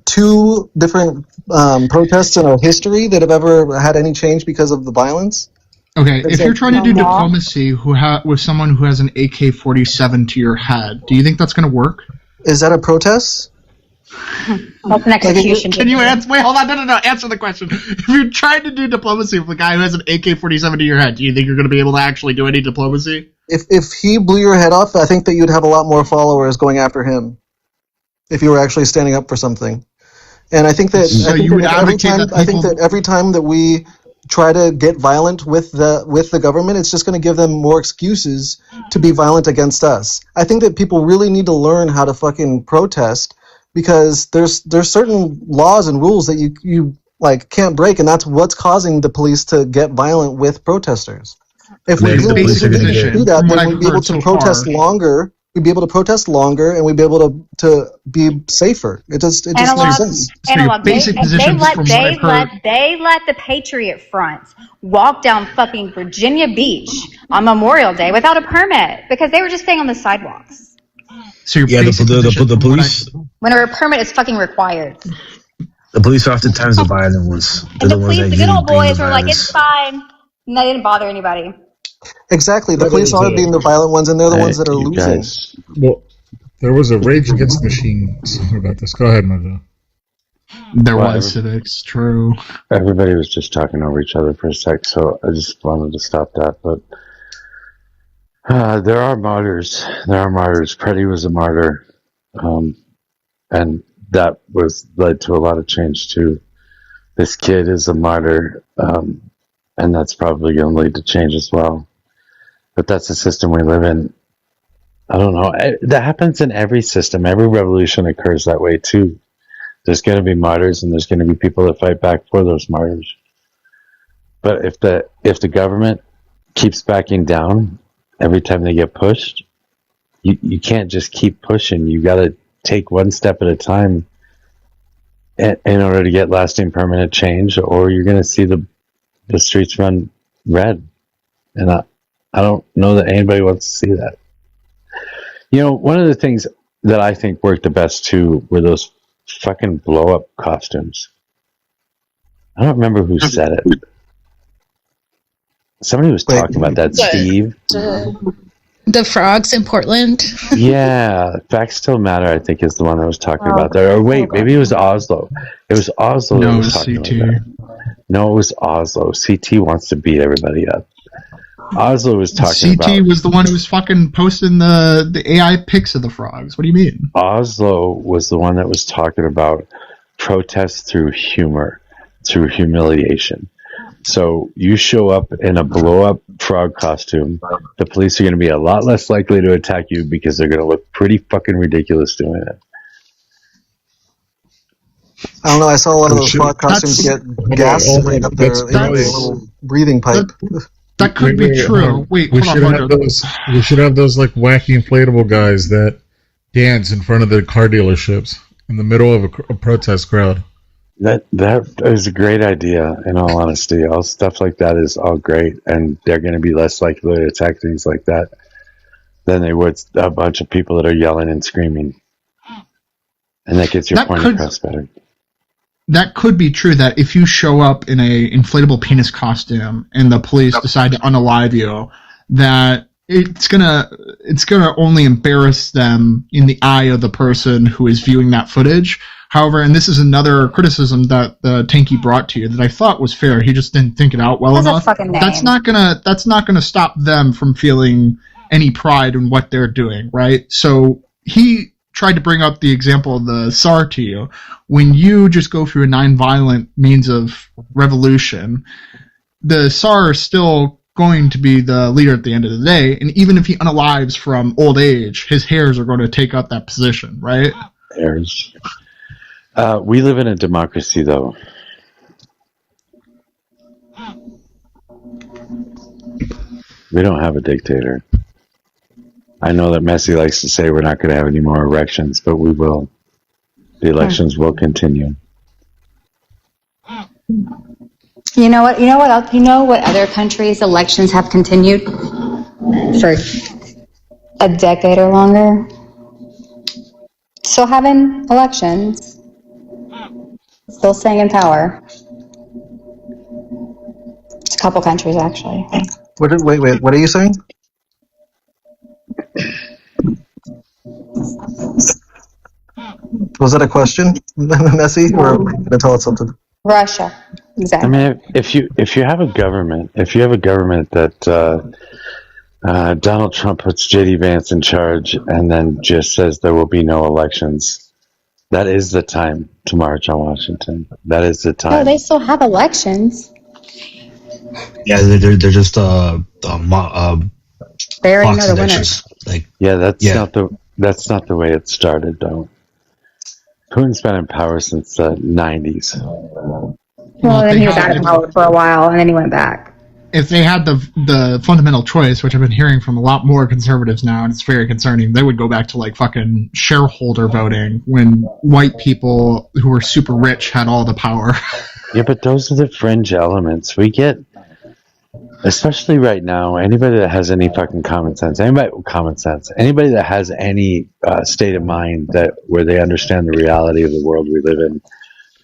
two different protests in our history that have ever had any change because of the violence? Okay, if you're trying to do diplomacy with someone who has an AK-47 to your head, do you think that's going to work? Is that a protest? That's an execution. Can you answer? Wait, hold on. No. Answer the question. If you're trying to do diplomacy with a guy who has an AK-47 to your head, do you think you're going to be able to actually do any diplomacy? If he blew your head off, I think that you'd have a lot more followers going after him. If you were actually standing up for something. And I think that I think that every time that we try to get violent with the government, it's just going to give them more excuses to be violent against us. I think that people really need to learn how to fucking protest, because there's certain laws and rules that you can't break, and that's what's causing the police to get violent with protesters. If we didn't do that, then we'd be able to protest longer. We'd be able to protest longer, and we'd be able to be safer. It just makes sense. They let the Patriot Front walk down fucking Virginia Beach on Memorial Day without a permit because they were just staying on the sidewalks. So the police. When a permit is fucking required. The police are oftentimes the violent ones. And the police, the good old boys, were like, "It's fine," and they didn't bother anybody. Exactly, the police are being the violent ones, and they're the ones that are losing. Well, there was a Rage Against the Machine song about this. Go ahead, Mojo. There was civics, true. Everybody was just talking over each other for a sec, so I just wanted to stop that. But there are martyrs. There are martyrs. Preddy was a martyr, and that was led to a lot of change too. This kid is a martyr, and that's probably going to lead to change as well. But that's the system we live in. I don't know. That happens in every system. Every revolution occurs that way too. There's going to be martyrs, and there's going to be people that fight back for those martyrs. But if the government keeps backing down every time they get pushed, you can't just keep pushing. You got to take one step at a time in order to get lasting permanent change, or you're going to see the streets run red. And I don't know that anybody wants to see that. You know, one of the things that I think worked the best too were those fucking blow up costumes. I don't remember who said it. Somebody was talking about that, Steve. The frogs in Portland. Yeah, Facts Still Matter, I think, is the one that was talking about that. Or wait, maybe it was Oslo. It was Oslo that was talking about that. No, it was Oslo. CT wants to beat everybody up. Oslo was talking about... CT was the one who was fucking posting the AI pics of the frogs. What do you mean? Oslo was the one that was talking about protests through humor, through humiliation. So you show up in a blow-up frog costume, the police are going to be a lot less likely to attack you because they're going to look pretty fucking ridiculous doing it. I don't know. I saw a lot of those frog costumes get gas sprayed up their little breathing pipe. That could be true. Wait, we should have those. We should have those like wacky inflatable guys that dance in front of the car dealerships in the middle of a protest crowd. That is a great idea. In all honesty, all stuff like that is all great, and they're going to be less likely to attack things like that than they would a bunch of people that are yelling and screaming. And that gets your point across better. That could be true, that if you show up in a inflatable penis costume and the police decide to unalive you, that it's gonna only embarrass them in the eye of the person who is viewing that footage. However, and this is another criticism that the Tanky brought to you that I thought was fair. He just didn't think it out well enough. That's not gonna stop them from feeling any pride in what they're doing, right? So he tried to bring up the example of the SAR to you. When you just go through a non-violent means of revolution, the SAR is still going to be the leader at the end of the day, and even if he unalives from old age, his hairs are going to take up that position, right? Hairs. We live in a democracy, though. We don't have a dictator. I know that Messi likes to say we're not going to have any more elections, but we will. The elections will continue. You know what? You know what else? You know what other countries' elections have continued for a decade or longer? Still having elections. Still staying in power. Just a couple countries, actually. Wait. What are you saying? Was that a question, Messi, or going to tell us something? Russia, exactly. I mean, if you have a government that Donald Trump puts J.D. Vance in charge and then just says there will be no elections, that is the time to march on Washington. That is the time. No, they still have elections. Yeah, they're just They already know the winners. That's not the way it started, though. Putin's been in power since the 90s. Well, then he was out of power for a while, and then he went back. If they had the fundamental choice, which I've been hearing from a lot more conservatives now, and it's very concerning, they would go back to like fucking shareholder voting when white people who were super rich had all the power. Yeah, but those are the fringe elements. We get, especially right now, anybody that has any fucking common sense, anybody that has any state of mind where they understand the reality of the world we live in,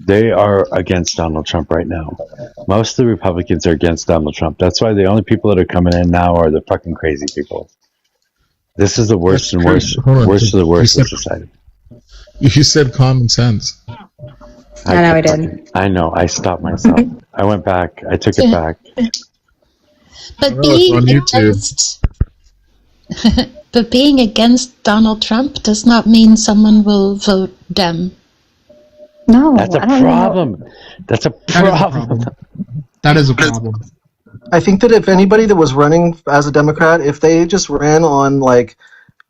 they are against Donald Trump right now. Most of the Republicans are against Donald Trump. That's why the only people that are coming in now are the fucking crazy people. This is the worst and worst of the worst of society. You said common sense. I know I did. I know. I stopped myself. I went back. I took it back. But being against Donald Trump does not mean someone will vote Dem. No, That's a I don't even know. problem. That's a problem. That is a problem. I think that if anybody that was running as a Democrat, if they just ran on like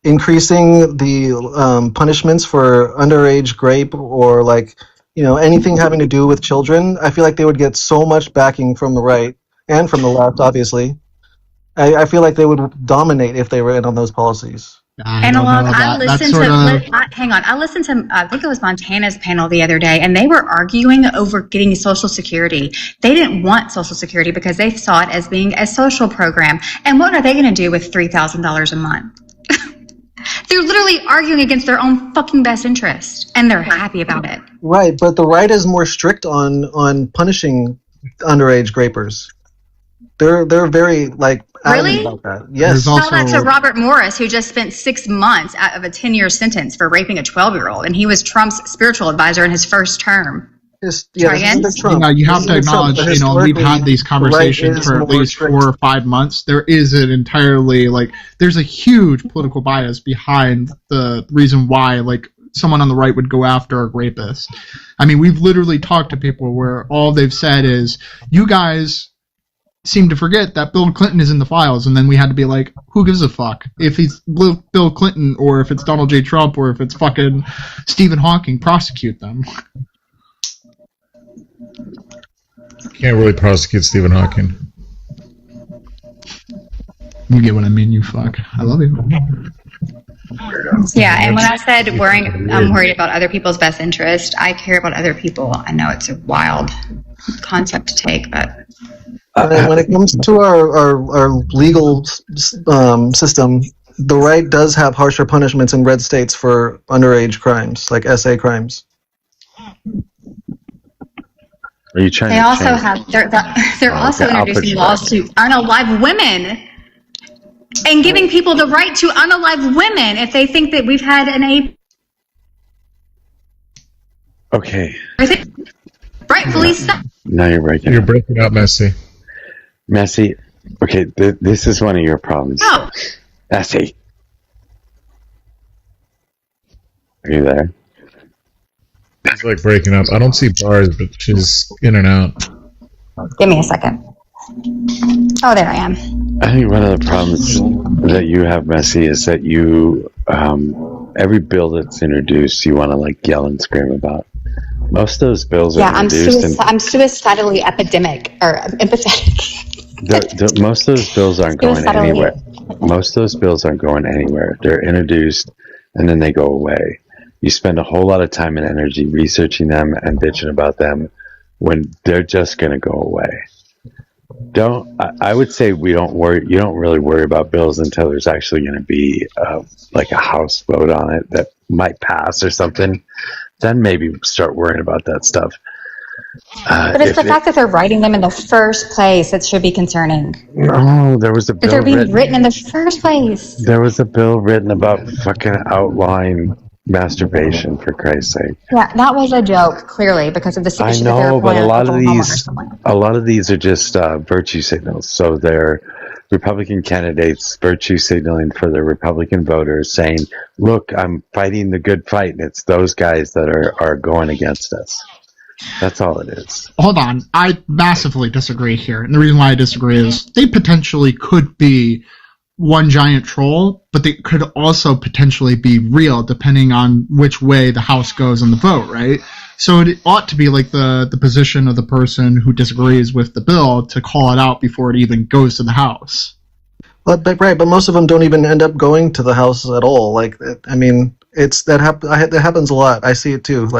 increasing the punishments for underage rape or like anything having to do with children, I feel like they would get so much backing from the right and from the left. Obviously, I feel like they would dominate if they ran on those policies. Analog, I listened to, hang on, I listened to, I think it was Montana's panel the other day, and they were arguing over getting Social Security. They didn't want Social Security because they saw it as being a social program. And what are they going to do with $3,000 a month? They're literally arguing against their own fucking best interest, and they're happy about it. Right, but the right is more strict on punishing underage rapers. They're very like adamant about that. Yes. Tell that to Robert Morris, who just spent 6 months out of a 10-year sentence for raping a 12-year-old, and he was Trump's spiritual advisor in his first term. You have to acknowledge, we've had these conversations for at least 4 or 5 months. There is an entirely there's a huge political bias behind the reason why someone on the right would go after a rapist. I mean, we've literally talked to people where all they've said is, you guys seem to forget that Bill Clinton is in the files, and then we had to be like, who gives a fuck if he's Bill Clinton or if it's Donald J. Trump or if it's fucking Stephen Hawking? Prosecute them. Can't really prosecute Stephen Hawking. You get what I mean, you fuck. I love you. Yeah, and when I said I'm worried about other people's best interest, I care about other people. I know it's a wild concept to take, but when it comes to our legal system, the right does have harsher punishments in red states for underage crimes, like SA crimes. Are you trying? They also have. They're also introducing laws to unalive women and giving people the right to unalive women if they think that we've had an Okay. Rightfully so. Now you're breaking. You're breaking up, Messi. Messi. Okay, this is one of your problems. No. Messi. Are you there? It's like breaking up. I don't see bars, but she's in and out. Give me a second. Oh, there I am. I think one of the problems that you have, Messi, is that you, every bill that's introduced, you want to yell and scream about. Most of those bills are introduced. I'm suicidally epidemic or empathetic. Most of those bills aren't going anywhere. Most of those bills aren't going anywhere. They're introduced and then they go away. You spend a whole lot of time and energy researching them and bitching about them when they're just going to go away. I would say you don't really worry about bills until there's actually going to be a House vote on it that might pass or something. Then maybe start worrying about that stuff. But it's the fact that they're writing them in the first place that should be concerning. No, there was a bill. They're being written in the first place. There was a bill written about fucking outlawing masturbation, for Christ's sake. Yeah, that was a joke, clearly, because of the stupid shit that they were but pulling a out lot of these are just virtue signals. So they're Republican candidates virtue signaling for the Republican voters, saying, "Look, I'm fighting the good fight," and it's those guys that are going against us. That's all it is. Hold on, I massively disagree here, and the reason why I disagree is they potentially could be one giant troll, but they could also potentially be real depending on which way the House goes in the vote, right? So it ought to be the position of the person who disagrees with the bill to call it out before it even goes to the House. But most of them don't even end up going to the House at all. That happens a lot. I see it too.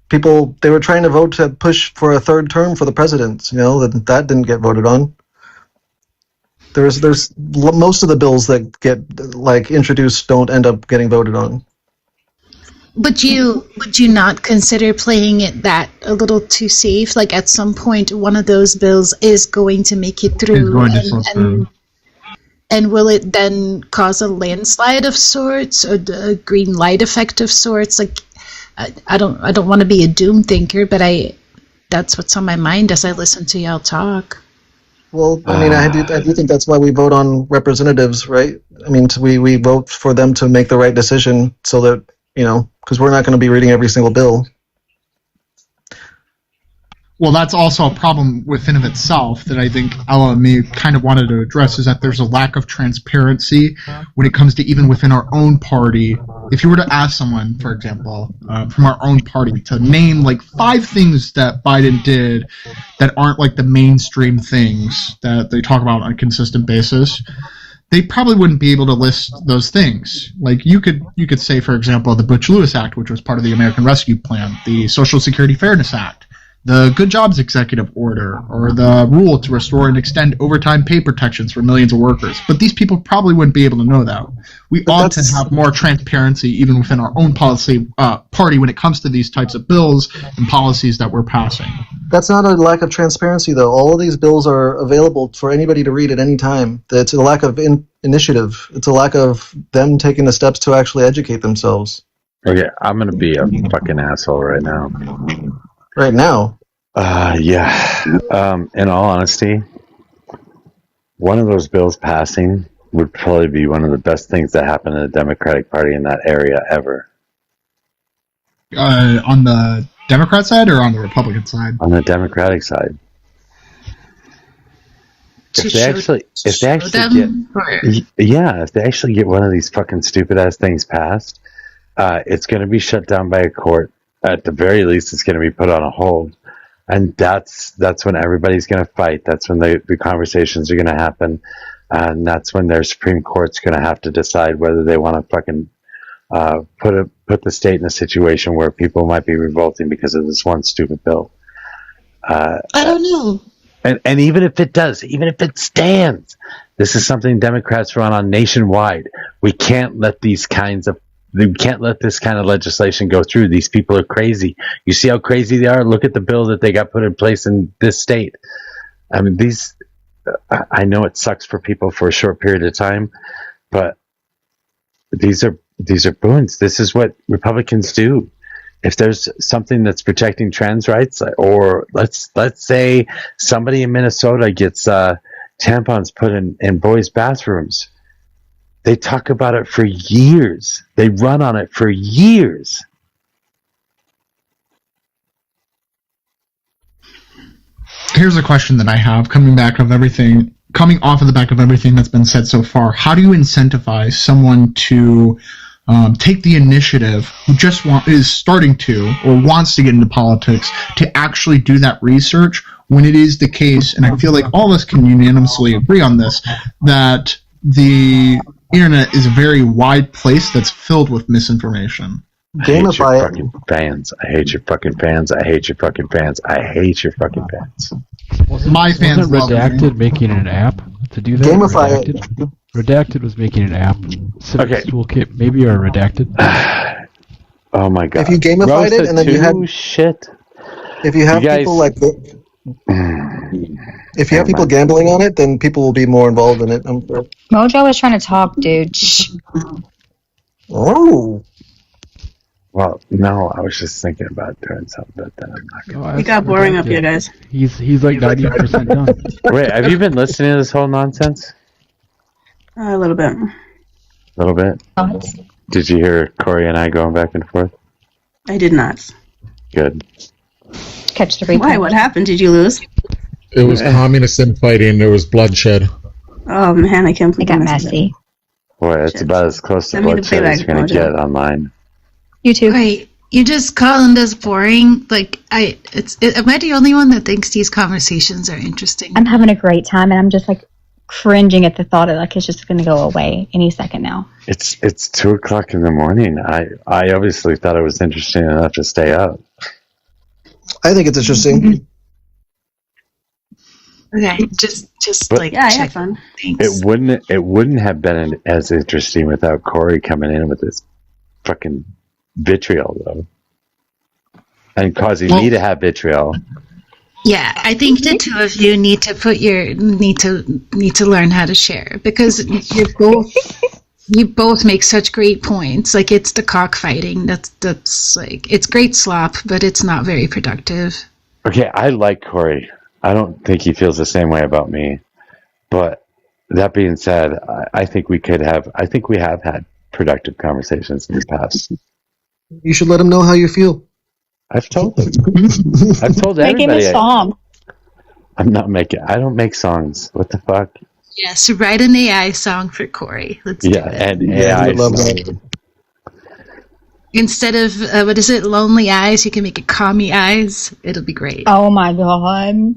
People, they were trying to vote to push for a third term for the president. That didn't get voted on. There's most of the bills that get introduced don't end up getting voted on. Would you not consider playing it that a little too safe? At some point, one of those bills is going to make it through, and will it then cause a landslide of sorts or a green light effect of sorts? I don't want to be a doom thinker, but that's what's on my mind as I listen to y'all talk. Well, I do think that's why we vote on representatives, right? We vote for them to make the right decision so that, because we're not going to be reading every single bill. Well, that's also a problem within of itself that I think Ella may kind of wanted to address, is that there's a lack of transparency when it comes to even within our own party. If you were to ask someone, for example, from our own party to name like 5 things that Biden did that aren't like the mainstream things that they talk about on a consistent basis, they probably wouldn't be able to list those things. Like you could say, for example, the Butch-Lewis Act, which was part of the American Rescue Plan, the Social Security Fairness Act, the Good Jobs Executive Order, or the rule to restore and extend overtime pay protections for millions of workers. But these people probably wouldn't be able to know that. We ought to have more transparency even within our own party when it comes to these types of bills and policies that we're passing. That's not a lack of transparency, though. All of these bills are available for anybody to read at any time. It's a lack of initiative. It's a lack of them taking the steps to actually educate themselves. Okay, I'm going to be a fucking asshole right now. Right now? Yeah. In all honesty, one of those bills passing would probably be one of the best things that happened to the Democratic Party in that area ever. On the Democrat side or on the Republican side? On the Democratic side. If they actually get one of these fucking stupid ass things passed, it's going to be shut down by a court. At the very least, it's going to be put on a hold, and that's when everybody's going to fight. That's when the conversations are going to happen, and that's when their Supreme Court's going to have to decide whether they want to fucking put the state in a situation where people might be revolting because of this one stupid bill. I don't know. And even if it does, even if it stands, this is something Democrats run on nationwide. We can't let this kind of legislation go through. These people are crazy. You see how crazy they are? Look at the bill that they got put in place in this state. I mean, I know it sucks for people for a short period of time, but these are boons. This is what Republicans do. If there's something that's protecting trans rights, or let's say somebody in Minnesota gets tampons put in boys' bathrooms, they talk about it for years. They run on it for years. Here's a question that I have coming off of the back of everything that's been said so far. How do you incentivize someone to take the initiative who just is starting to or wants to get into politics to actually do that research when it is the case, and I feel like all of us can unanimously agree on this, that the internet is a very wide place that's filled with misinformation. I hate your fucking fans. I hate your fucking fans. I hate your fucking fans. I hate your fucking fans. My fans love Redacted making an app to do that? Gamify it. Redacted was making an app. Civics Toolkit, maybe you're Redacted. Oh my god. If you gamified it and then you had shit. If you have people like if you have people gambling on it, then people will be more involved in it. I'm sure. Mojo was trying to talk, dude. Shh. Oh. Well, no, I was just thinking about doing something, but then I'm not going to. We got boring up here, guys. He's like 90% done. Wait, have you been listening to this whole nonsense? A little bit. A little bit? Did you hear Corey and I going back and forth? I did not. Good. Catch the replay. Why? What happened? Did you lose? It was communist infighting. There was bloodshed. Oh man, I can't believe it got messy. Boy, it's about as close to Send me the bloodshed as you're going to playback, get online. You too. Wait, you just calling this boring? Like, am I the only one that thinks these conversations are interesting? I'm having a great time, and I'm just like cringing at the thought of like it's just going to go away any second now. It's 2:00 in the morning. I obviously thought it was interesting enough to stay up. I think it's interesting. Okay, just But- like Yeah, I check. had fun. Thanks. It wouldn't have been as interesting without Corey coming in with this fucking vitriol though, and causing me to have vitriol. Yeah, I think the two of you need to learn how to share, because you both make such great points. Like, it's the cockfighting that's like, it's great slop, but it's not very productive. Okay, I like Corey. I don't think he feels the same way about me. But that being said, I think we have had productive conversations in the past. You should let them know how you feel. I've told him. I've told Make him everybody. a song. I don't make songs. What the fuck? Yes, write an AI song for Corey. Let's do it. And Yeah, AI he would love song. that. Instead of what is it, lonely eyes, you can make it call me eyes. It'll be great. Oh my god.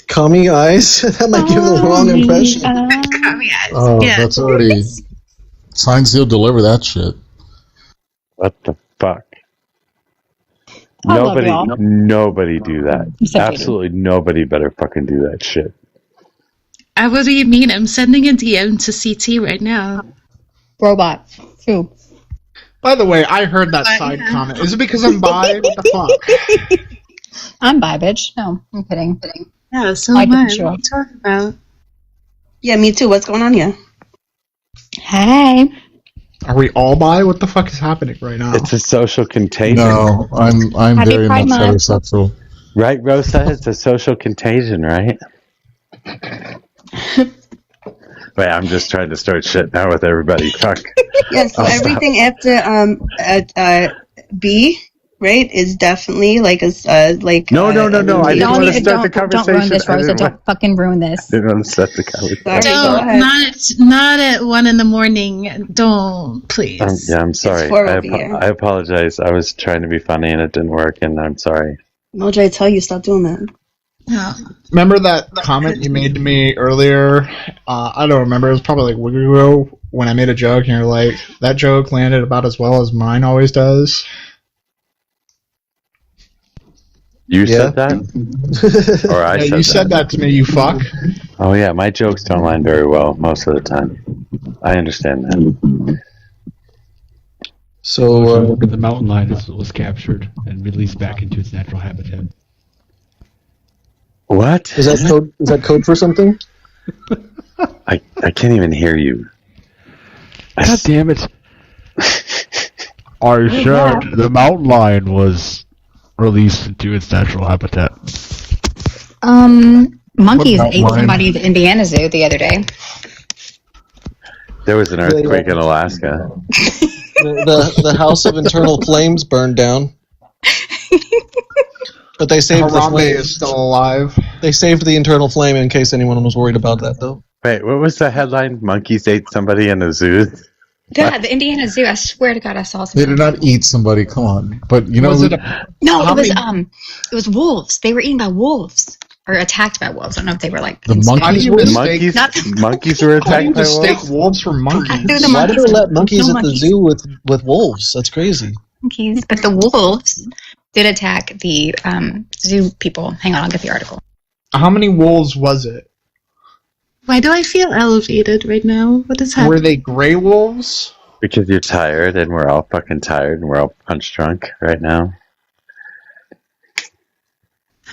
Commie eyes? That might give the wrong impression. Call me eyes. Oh, Yeah. that's already signed, sealed, deliver that shit. What the fuck? I love y'all. Nobody do that. Except Absolutely nobody better fucking do that shit. What do you mean? I'm sending a DM to CT right now. Robot. Who? By the way, I heard that side comment. Is it because I'm bi? What the fuck? I'm bi, bitch. No, I'm kidding. Yeah, so I am I. can What show. are you talking about? Yeah, me too. What's going on here? Hey. Are we all bi? What the fuck is happening right now? It's a social contagion. No, I'm Happy very Pride much Month. heterosexual. Right, Rosa? It's a social contagion, right? Wait, I'm just trying to start shit now with everybody. Fuck. Yeah, so I'll stop. everything after B, right, is definitely like a like. No. I didn't want to start the Don't conversation. ruin this, I Rosa. didn't want- Don't fucking ruin this. didn't want to start the conversation. Sorry, go Don't, ahead. not at 1 a.m. Don't, please. I'm sorry. four over here. I apologize. I was trying to be funny and it didn't work, and I'm sorry. Mojo, I tell you, stop doing that. No. Remember that comment you made to me earlier? I don't remember. It was probably like a week ago when I made a joke, and you're like, that joke landed about as well as mine always does. You said that? Or I Yeah, said you said that to me, you fuck. Oh, yeah. My jokes don't land very well most of the time. I understand that. So, the mountain lion was captured and released back into its natural habitat. What? is that code for something? I can't even hear you. God damn it! I said the mountain lion was released into its natural habitat. Monkeys What ate about somebody at the Indiana Zoo the other day. There was an earthquake in Alaska. The House of Internal Flames burned down. But they saved the Harambe flame. is still alive. They saved the internal flame in case anyone was worried about that, though. Wait, what was the headline? Monkeys ate somebody in a zoo? Yeah, the Indiana Zoo. I swear to God, I saw They something. did not eat somebody. Come on, but you know, Was it No, How it was wolves. They were eaten by wolves or attacked by wolves. I don't know if they were like the How do monkeys. you were- mistake? Monkeys were How do you attacked by mistake wolves? wolves for monkeys? the Why do monkeys. they let monkeys No at the monkeys. zoo with wolves? That's crazy. Monkeys, but the wolves did attack the zoo people. Hang on, I'll get the article. How many wolves was it? Why do I feel elevated right now? What is Were happening? they gray wolves? Because you're tired, and we're all fucking tired, and we're all punch drunk right now.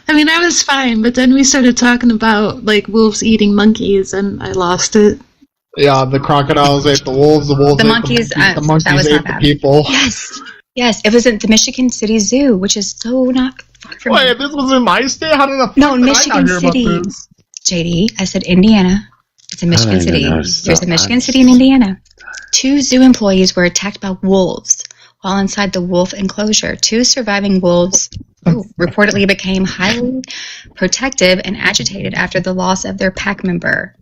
I mean, I was fine, but then we started talking about like wolves eating monkeys, and I lost it. Yeah, the crocodiles ate the wolves. The wolves The ate monkeys, the that monkeys was ate not the bad. people. Yes, it was at the Michigan City Zoo, which is so not far from Wait, this was in my state? How did the fuck No, did Michigan I not hear City. about this? JD, I said Indiana. It's in Michigan don't even City. know There's stuff. a Michigan City in Indiana. 2 zoo employees were attacked by wolves while inside the wolf enclosure. 2 surviving wolves reportedly became highly protective and agitated after the loss of their pack member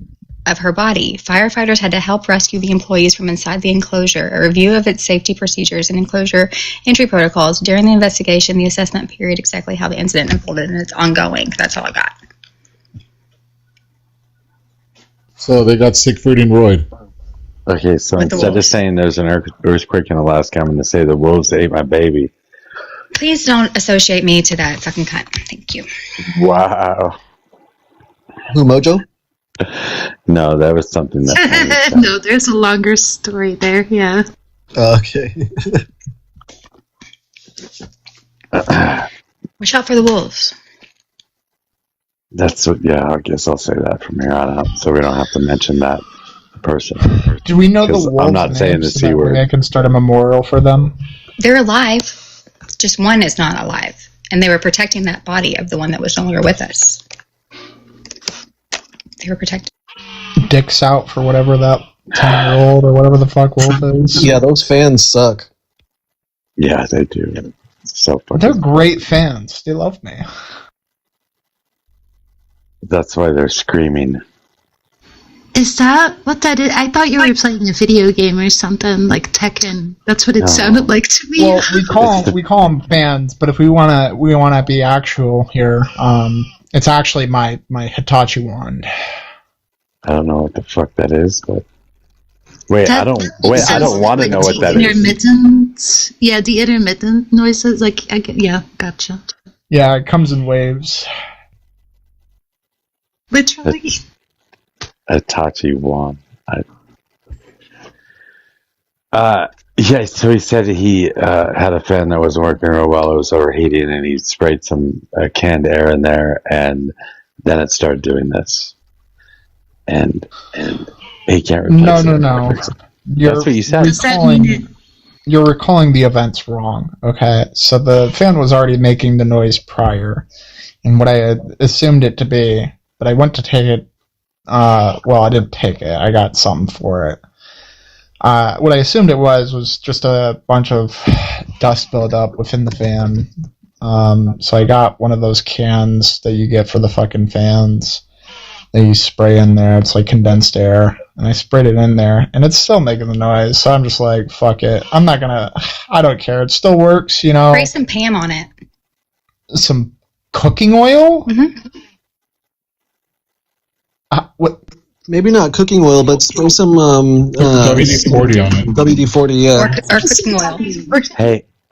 of her body. Firefighters had to help rescue the employees from inside the enclosure. A review of its safety procedures and enclosure entry protocols during the investigation, the assessment period, exactly how the incident unfolded, and it's ongoing. That's all I got. So they got Siegfried and Roy. Okay, so With the instead of wolves. saying there's an earthquake in Alaska, I'm going to say the wolves ate my baby. Please don't associate me to that fucking cunt. Thank you. Wow. Who, Mojo? No, that was something that. No, there's a longer story there. Yeah. Okay. Watch out for the wolves. That's what. Yeah, I guess I'll say that from here on out, so we don't have to mention that person. Do we know the 'Cause wolves' I'm not saying the names so C that way word. I can start a memorial for them? They're alive. Just one is not alive. And they were protecting that body of the one that was no longer with us. They were protecting. Dicks out for whatever that 10-year-old or whatever the fuck wolf is. Yeah, those fans suck. Yeah, they do. so fucking. They're great fans. They love me. That's why they're screaming. Is that what that is? I thought you were playing a video game or something like Tekken. That's what it sounded like to me. Well, we call them fans, but if we wanna be actual here, it's actually my Hitachi wand. I don't know what the fuck that is, but I don't want to know what that is. Intermittent, yeah, the intermittent noises. Yeah, gotcha. Yeah, it comes in waves. Literally. Hitachi wand. Yeah, so he said he had a fan that wasn't working real well. It was overheating, and he sprayed some canned air in there, and then it started doing this. And he can't replace it. No. That's what you said. You're recalling the events wrong. Okay, so the fan was already making the noise prior, and what I had assumed it to be, but I went to take it. Well, I didn't take it. I got something for it. What I assumed it was just a bunch of dust buildup within the fan. So I got one of those cans that you get for the fucking fans that you spray in there. It's like condensed air. And I sprayed it in there, and it's still making the noise. So I'm just like, fuck it. I don't care. It still works, you know. Spray some Pam on it. Some cooking oil? Mm-hmm. What? Maybe not cooking oil, but spray some WD-40 on it. WD-40, yeah. Or cooking oil.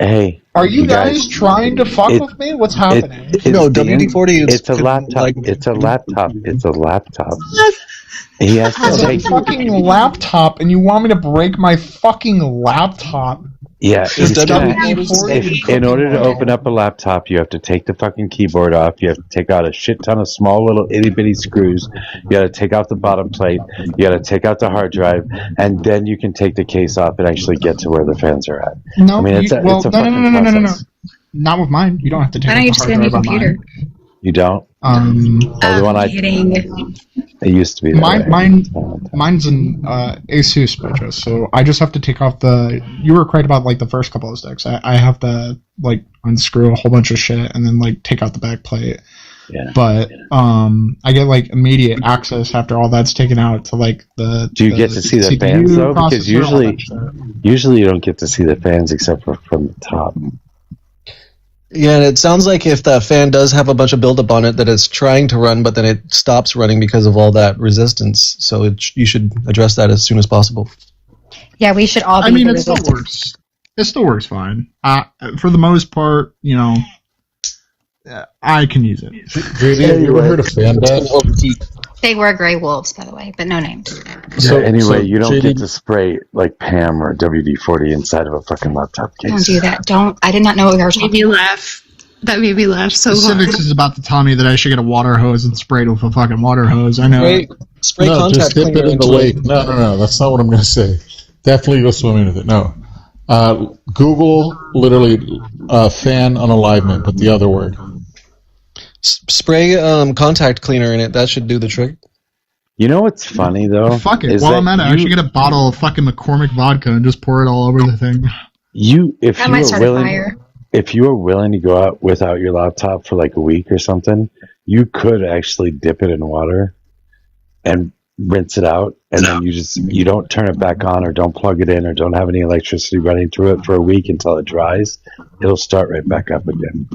Hey. Are you guys trying to fuck with me? What's happening? No, WD-40 is... It's a laptop. It's a laptop. It's a laptop. He has to take... It's a fucking laptop, and you want me to break my fucking laptop? Yeah, WD-40 in order to open up a laptop, you have to take the fucking keyboard off. You have to take out a shit ton of small little itty bitty screws. You got to take out the bottom plate. You got to take out the hard drive, and then you can take the case off and actually get to where the fans are at. No, I mean, it's a fucking process. Not with mine. You don't have to take Why out don't you the just hard get a new drive on computer? mine. You don't? The one it used to be. Mine's an Asus Spectra, so I just have to take off the. You were correct about like the first couple of sticks. I have to like unscrew a whole bunch of shit and then like take out the back plate. Yeah. But I get like immediate access after all that's taken out to like the. Do you get to see the CPU fans though? Because processor, usually you don't get to see the fans except for from the top. Yeah, and it sounds like if the fan does have a bunch of buildup on it, that it's trying to run, but then it stops running because of all that resistance. So you should address that as soon as possible. Yeah, we should all be. I mean, it still works. It still works fine. For the most part, you know, I can use it. JD, have you ever heard of fan bed? They were gray wolves, by the way, but no names. So anyway, you don't get to spray like Pam or WD-40 inside of a fucking laptop case. Don't do that. I did not know what you were talking about. That made me laugh so hard. Civics is about to tell me that I should get a water hose and spray it with a fucking water hose. I know. Spray no, contact just dip cleaner it in the into lake. No, that's not what I'm going to say. Definitely go swimming with it. No. Google literally fan unalivement, but the other word. Spray contact cleaner in it. That should do the trick. You know what's funny though? Fuck it. While I'm at it, I should get a bottle of fucking McCormick vodka and just pour it all over the thing. If you were willing to go out without your laptop for like a week or something, you could actually dip it in water and rinse it out, and then you don't turn it back on or don't plug it in or don't have any electricity running through it for a week until it dries. It'll start right back up again.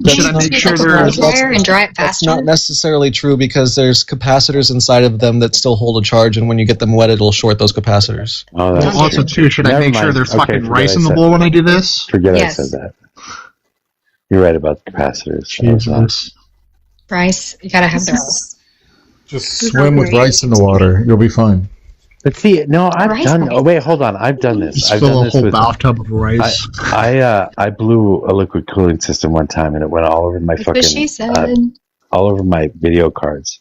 Should I make sure there's and dry it That's faster? not necessarily true because there's capacitors inside of them that still hold a charge, and when you get them wet, it'll short those capacitors. Oh, that's also, too, should I make sure there's fucking rice in the bowl when I do this? Forget I said that. You're right about the capacitors. Jesus. Rice, you gotta have the rice. Just swim with rice in the water. You'll be fine. But see, no, I've done. Oh wait, hold on. I've done this. Just I've fill done a this whole with bathtub of rice. I blew a liquid cooling system one time, and it went all over my That's what she said. all over my video cards,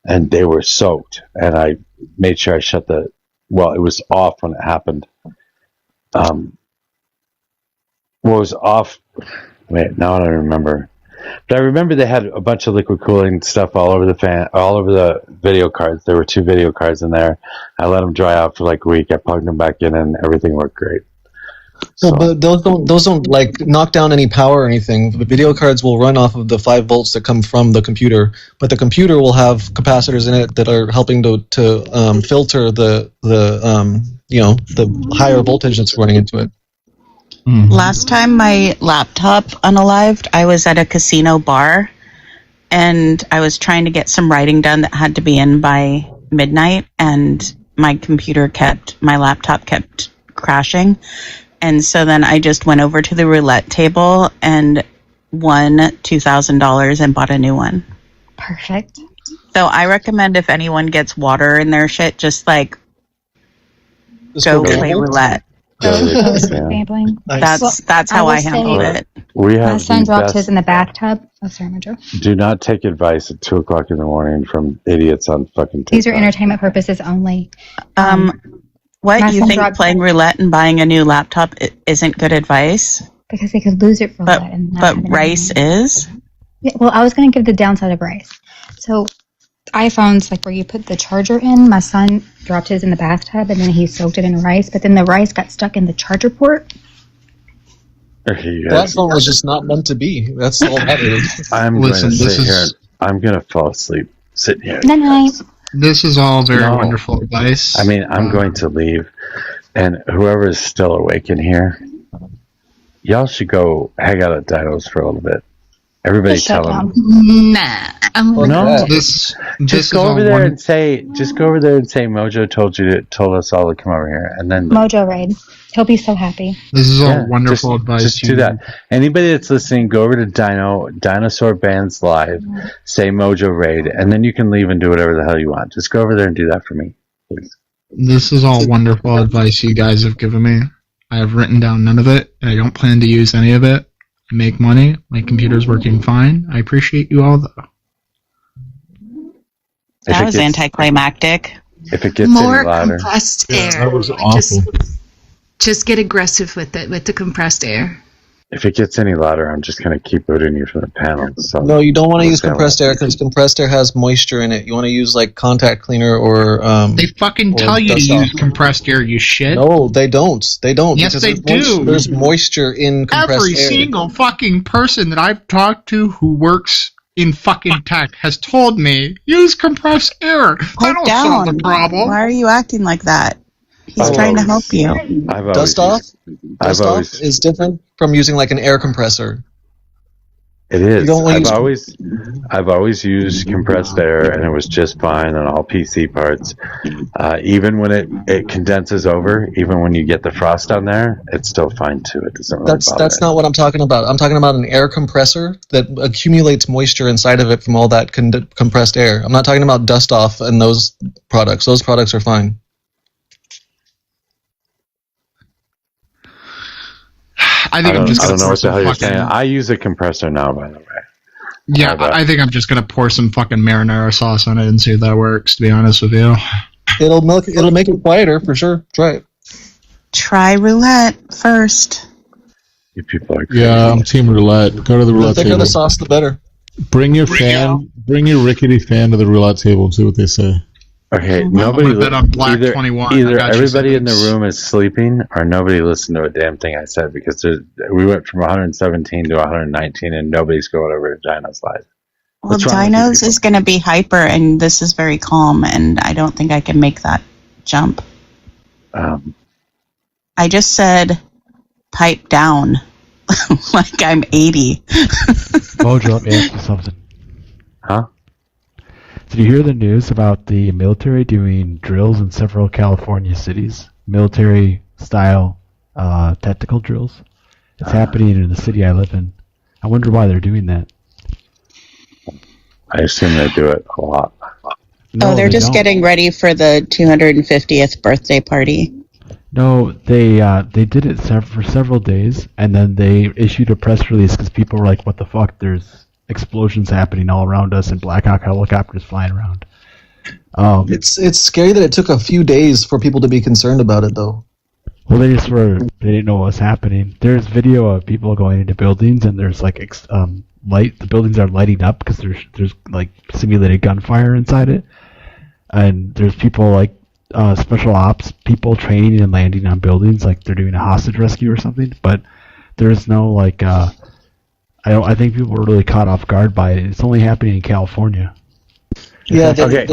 and they were soaked. And I made sure I shut it was off when it happened. It was off. Wait, now I don't remember. But I remember they had a bunch of liquid cooling stuff all over the video cards. There were 2 video cards in there. I let them dry out for like a week. I plugged them back in, and everything worked great. So but those don't like knock down any power or anything. The video cards will run off of the 5 volts that come from the computer, but the computer will have capacitors in it that are helping to filter the higher voltage that's running into it. Last time my laptop unalived, I was at a casino bar, and I was trying to get some writing done that had to be in by midnight, and my laptop kept crashing. And so then I just went over to the roulette table and won $2,000 and bought a new one. Perfect. So I recommend if anyone gets water in their shit, just like go play roulette. Gambling. That's how I handled it. My son dropped his in the bathtub. Oh, sorry, Mojo. Do not take advice at 2:00 in the morning from idiots on fucking TikTok. These are entertainment purposes only. What, my you son think dropped- playing roulette and buying a new laptop isn't good advice? Because they could lose it for that. And not But have it rice is? Yeah, well, I was going to give the downside of rice. So iPhones, like where you put the charger in, my son dropped his in the bathtub and then he soaked it in rice, but then the rice got stuck in the charger port. That phone was just not meant to be. That's all that is. I'm going to sit here. I'm going to fall asleep sitting here. Night night. This is all very wonderful advice. I mean, I'm going to leave, and whoever is still awake in here, y'all should go hang out at Dino's for a little bit. Everybody tell them. Nah, No, Just go over there and say. Just go over there and say Mojo told us all to come over here, and then Mojo Raid. He'll be so happy. This is all wonderful advice. Just do that. Anybody that's listening, go over to Dinosaur Bands Live, say Mojo Raid, and then you can leave and do whatever the hell you want. Just go over there and do that for me, please. This is all wonderful advice you guys have given me. I have written down none of it, and I don't plan to use any of it. I make money. My computer's working fine. I appreciate you all, though. That was anticlimactic. If it gets more any louder. compressed air. That was awful. Just get aggressive with it, with the compressed air. If it gets any louder, I'm just going to keep booting you from the panel. So No, you don't want to use compressed air because compressed air has moisture in it. You want to use like contact cleaner or They fucking or tell you to dust use off. compressed air, you shit. No, they don't. They don't. Yes, because they do. There's moisture in compressed Every air. single fucking person that I've talked to who works in fucking tech has told me, use compressed air. That'll solve the problem. Why are you acting like that? He's trying to help you. Dust off is different from using like an air compressor. It You is. don't want to I've always used compressed air, and it was just fine on all PC parts. Even when it condenses over, even when you get the frost on there, it's still fine too. It doesn't really bother That's not what I'm talking about. I'm talking about an air compressor that accumulates moisture inside of it from all that compressed air. I'm not talking about dust off and those products. Those products are fine. I think I'm just I gonna don't know pour what the some hell you're fucking. saying. I use a compressor now, by the way. Yeah, I think I'm just gonna pour some fucking marinara sauce on it and see if that works. To be honest with you, It'll make it quieter for sure. Try it. Try roulette first. You people are crazy. Yeah, I'm team roulette. Go to the The roulette thicker table. the sauce, the better. Bring your rickety fan to the roulette table and see what they say. Okay, I'm nobody. gonna bet on Black 21. I Either got you, everybody in the Simmons. room is sleeping, or nobody listened to a damn thing I said, because we went from 117 to 119, and nobody's going over to Dino's Live. Well, What's wrong with you Dinos people? is going to be hyper, and this is very calm, and I don't think I can make that jump. I just said pipe down like I'm 80. Mojo, let me ask you something. Huh? Did you hear the news about the military doing drills in several California cities? Military-style tactical drills? It's happening in the city I live in. I wonder why they're doing that. I assume they do it a lot. No, they're they just don't. getting ready for the 250th birthday party. No, they did it for several days, and then they issued a press release because people were like, "What the fuck? There's explosions happening all around us and Black Hawk helicopters flying around." It's scary that it took a few days for people to be concerned about it, though. Well, they didn't know what was happening. There's video of people going into buildings, and there's like light. The buildings are lighting up because there's like simulated gunfire inside it, and there's people like special ops people training and landing on buildings like they're doing a hostage rescue or something. But there's no like. I think people were really caught off guard by it. It's only happening in California. Yeah. Okay.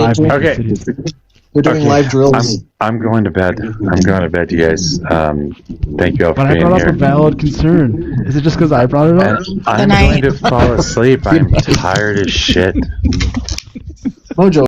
They're doing live drills. I'm going to bed. I'm going to bed, you guys. Thank you all for But I being brought here. up a valid concern. Is it just because I brought it up? And I'm going to fall asleep. I'm tired as shit. Mojo.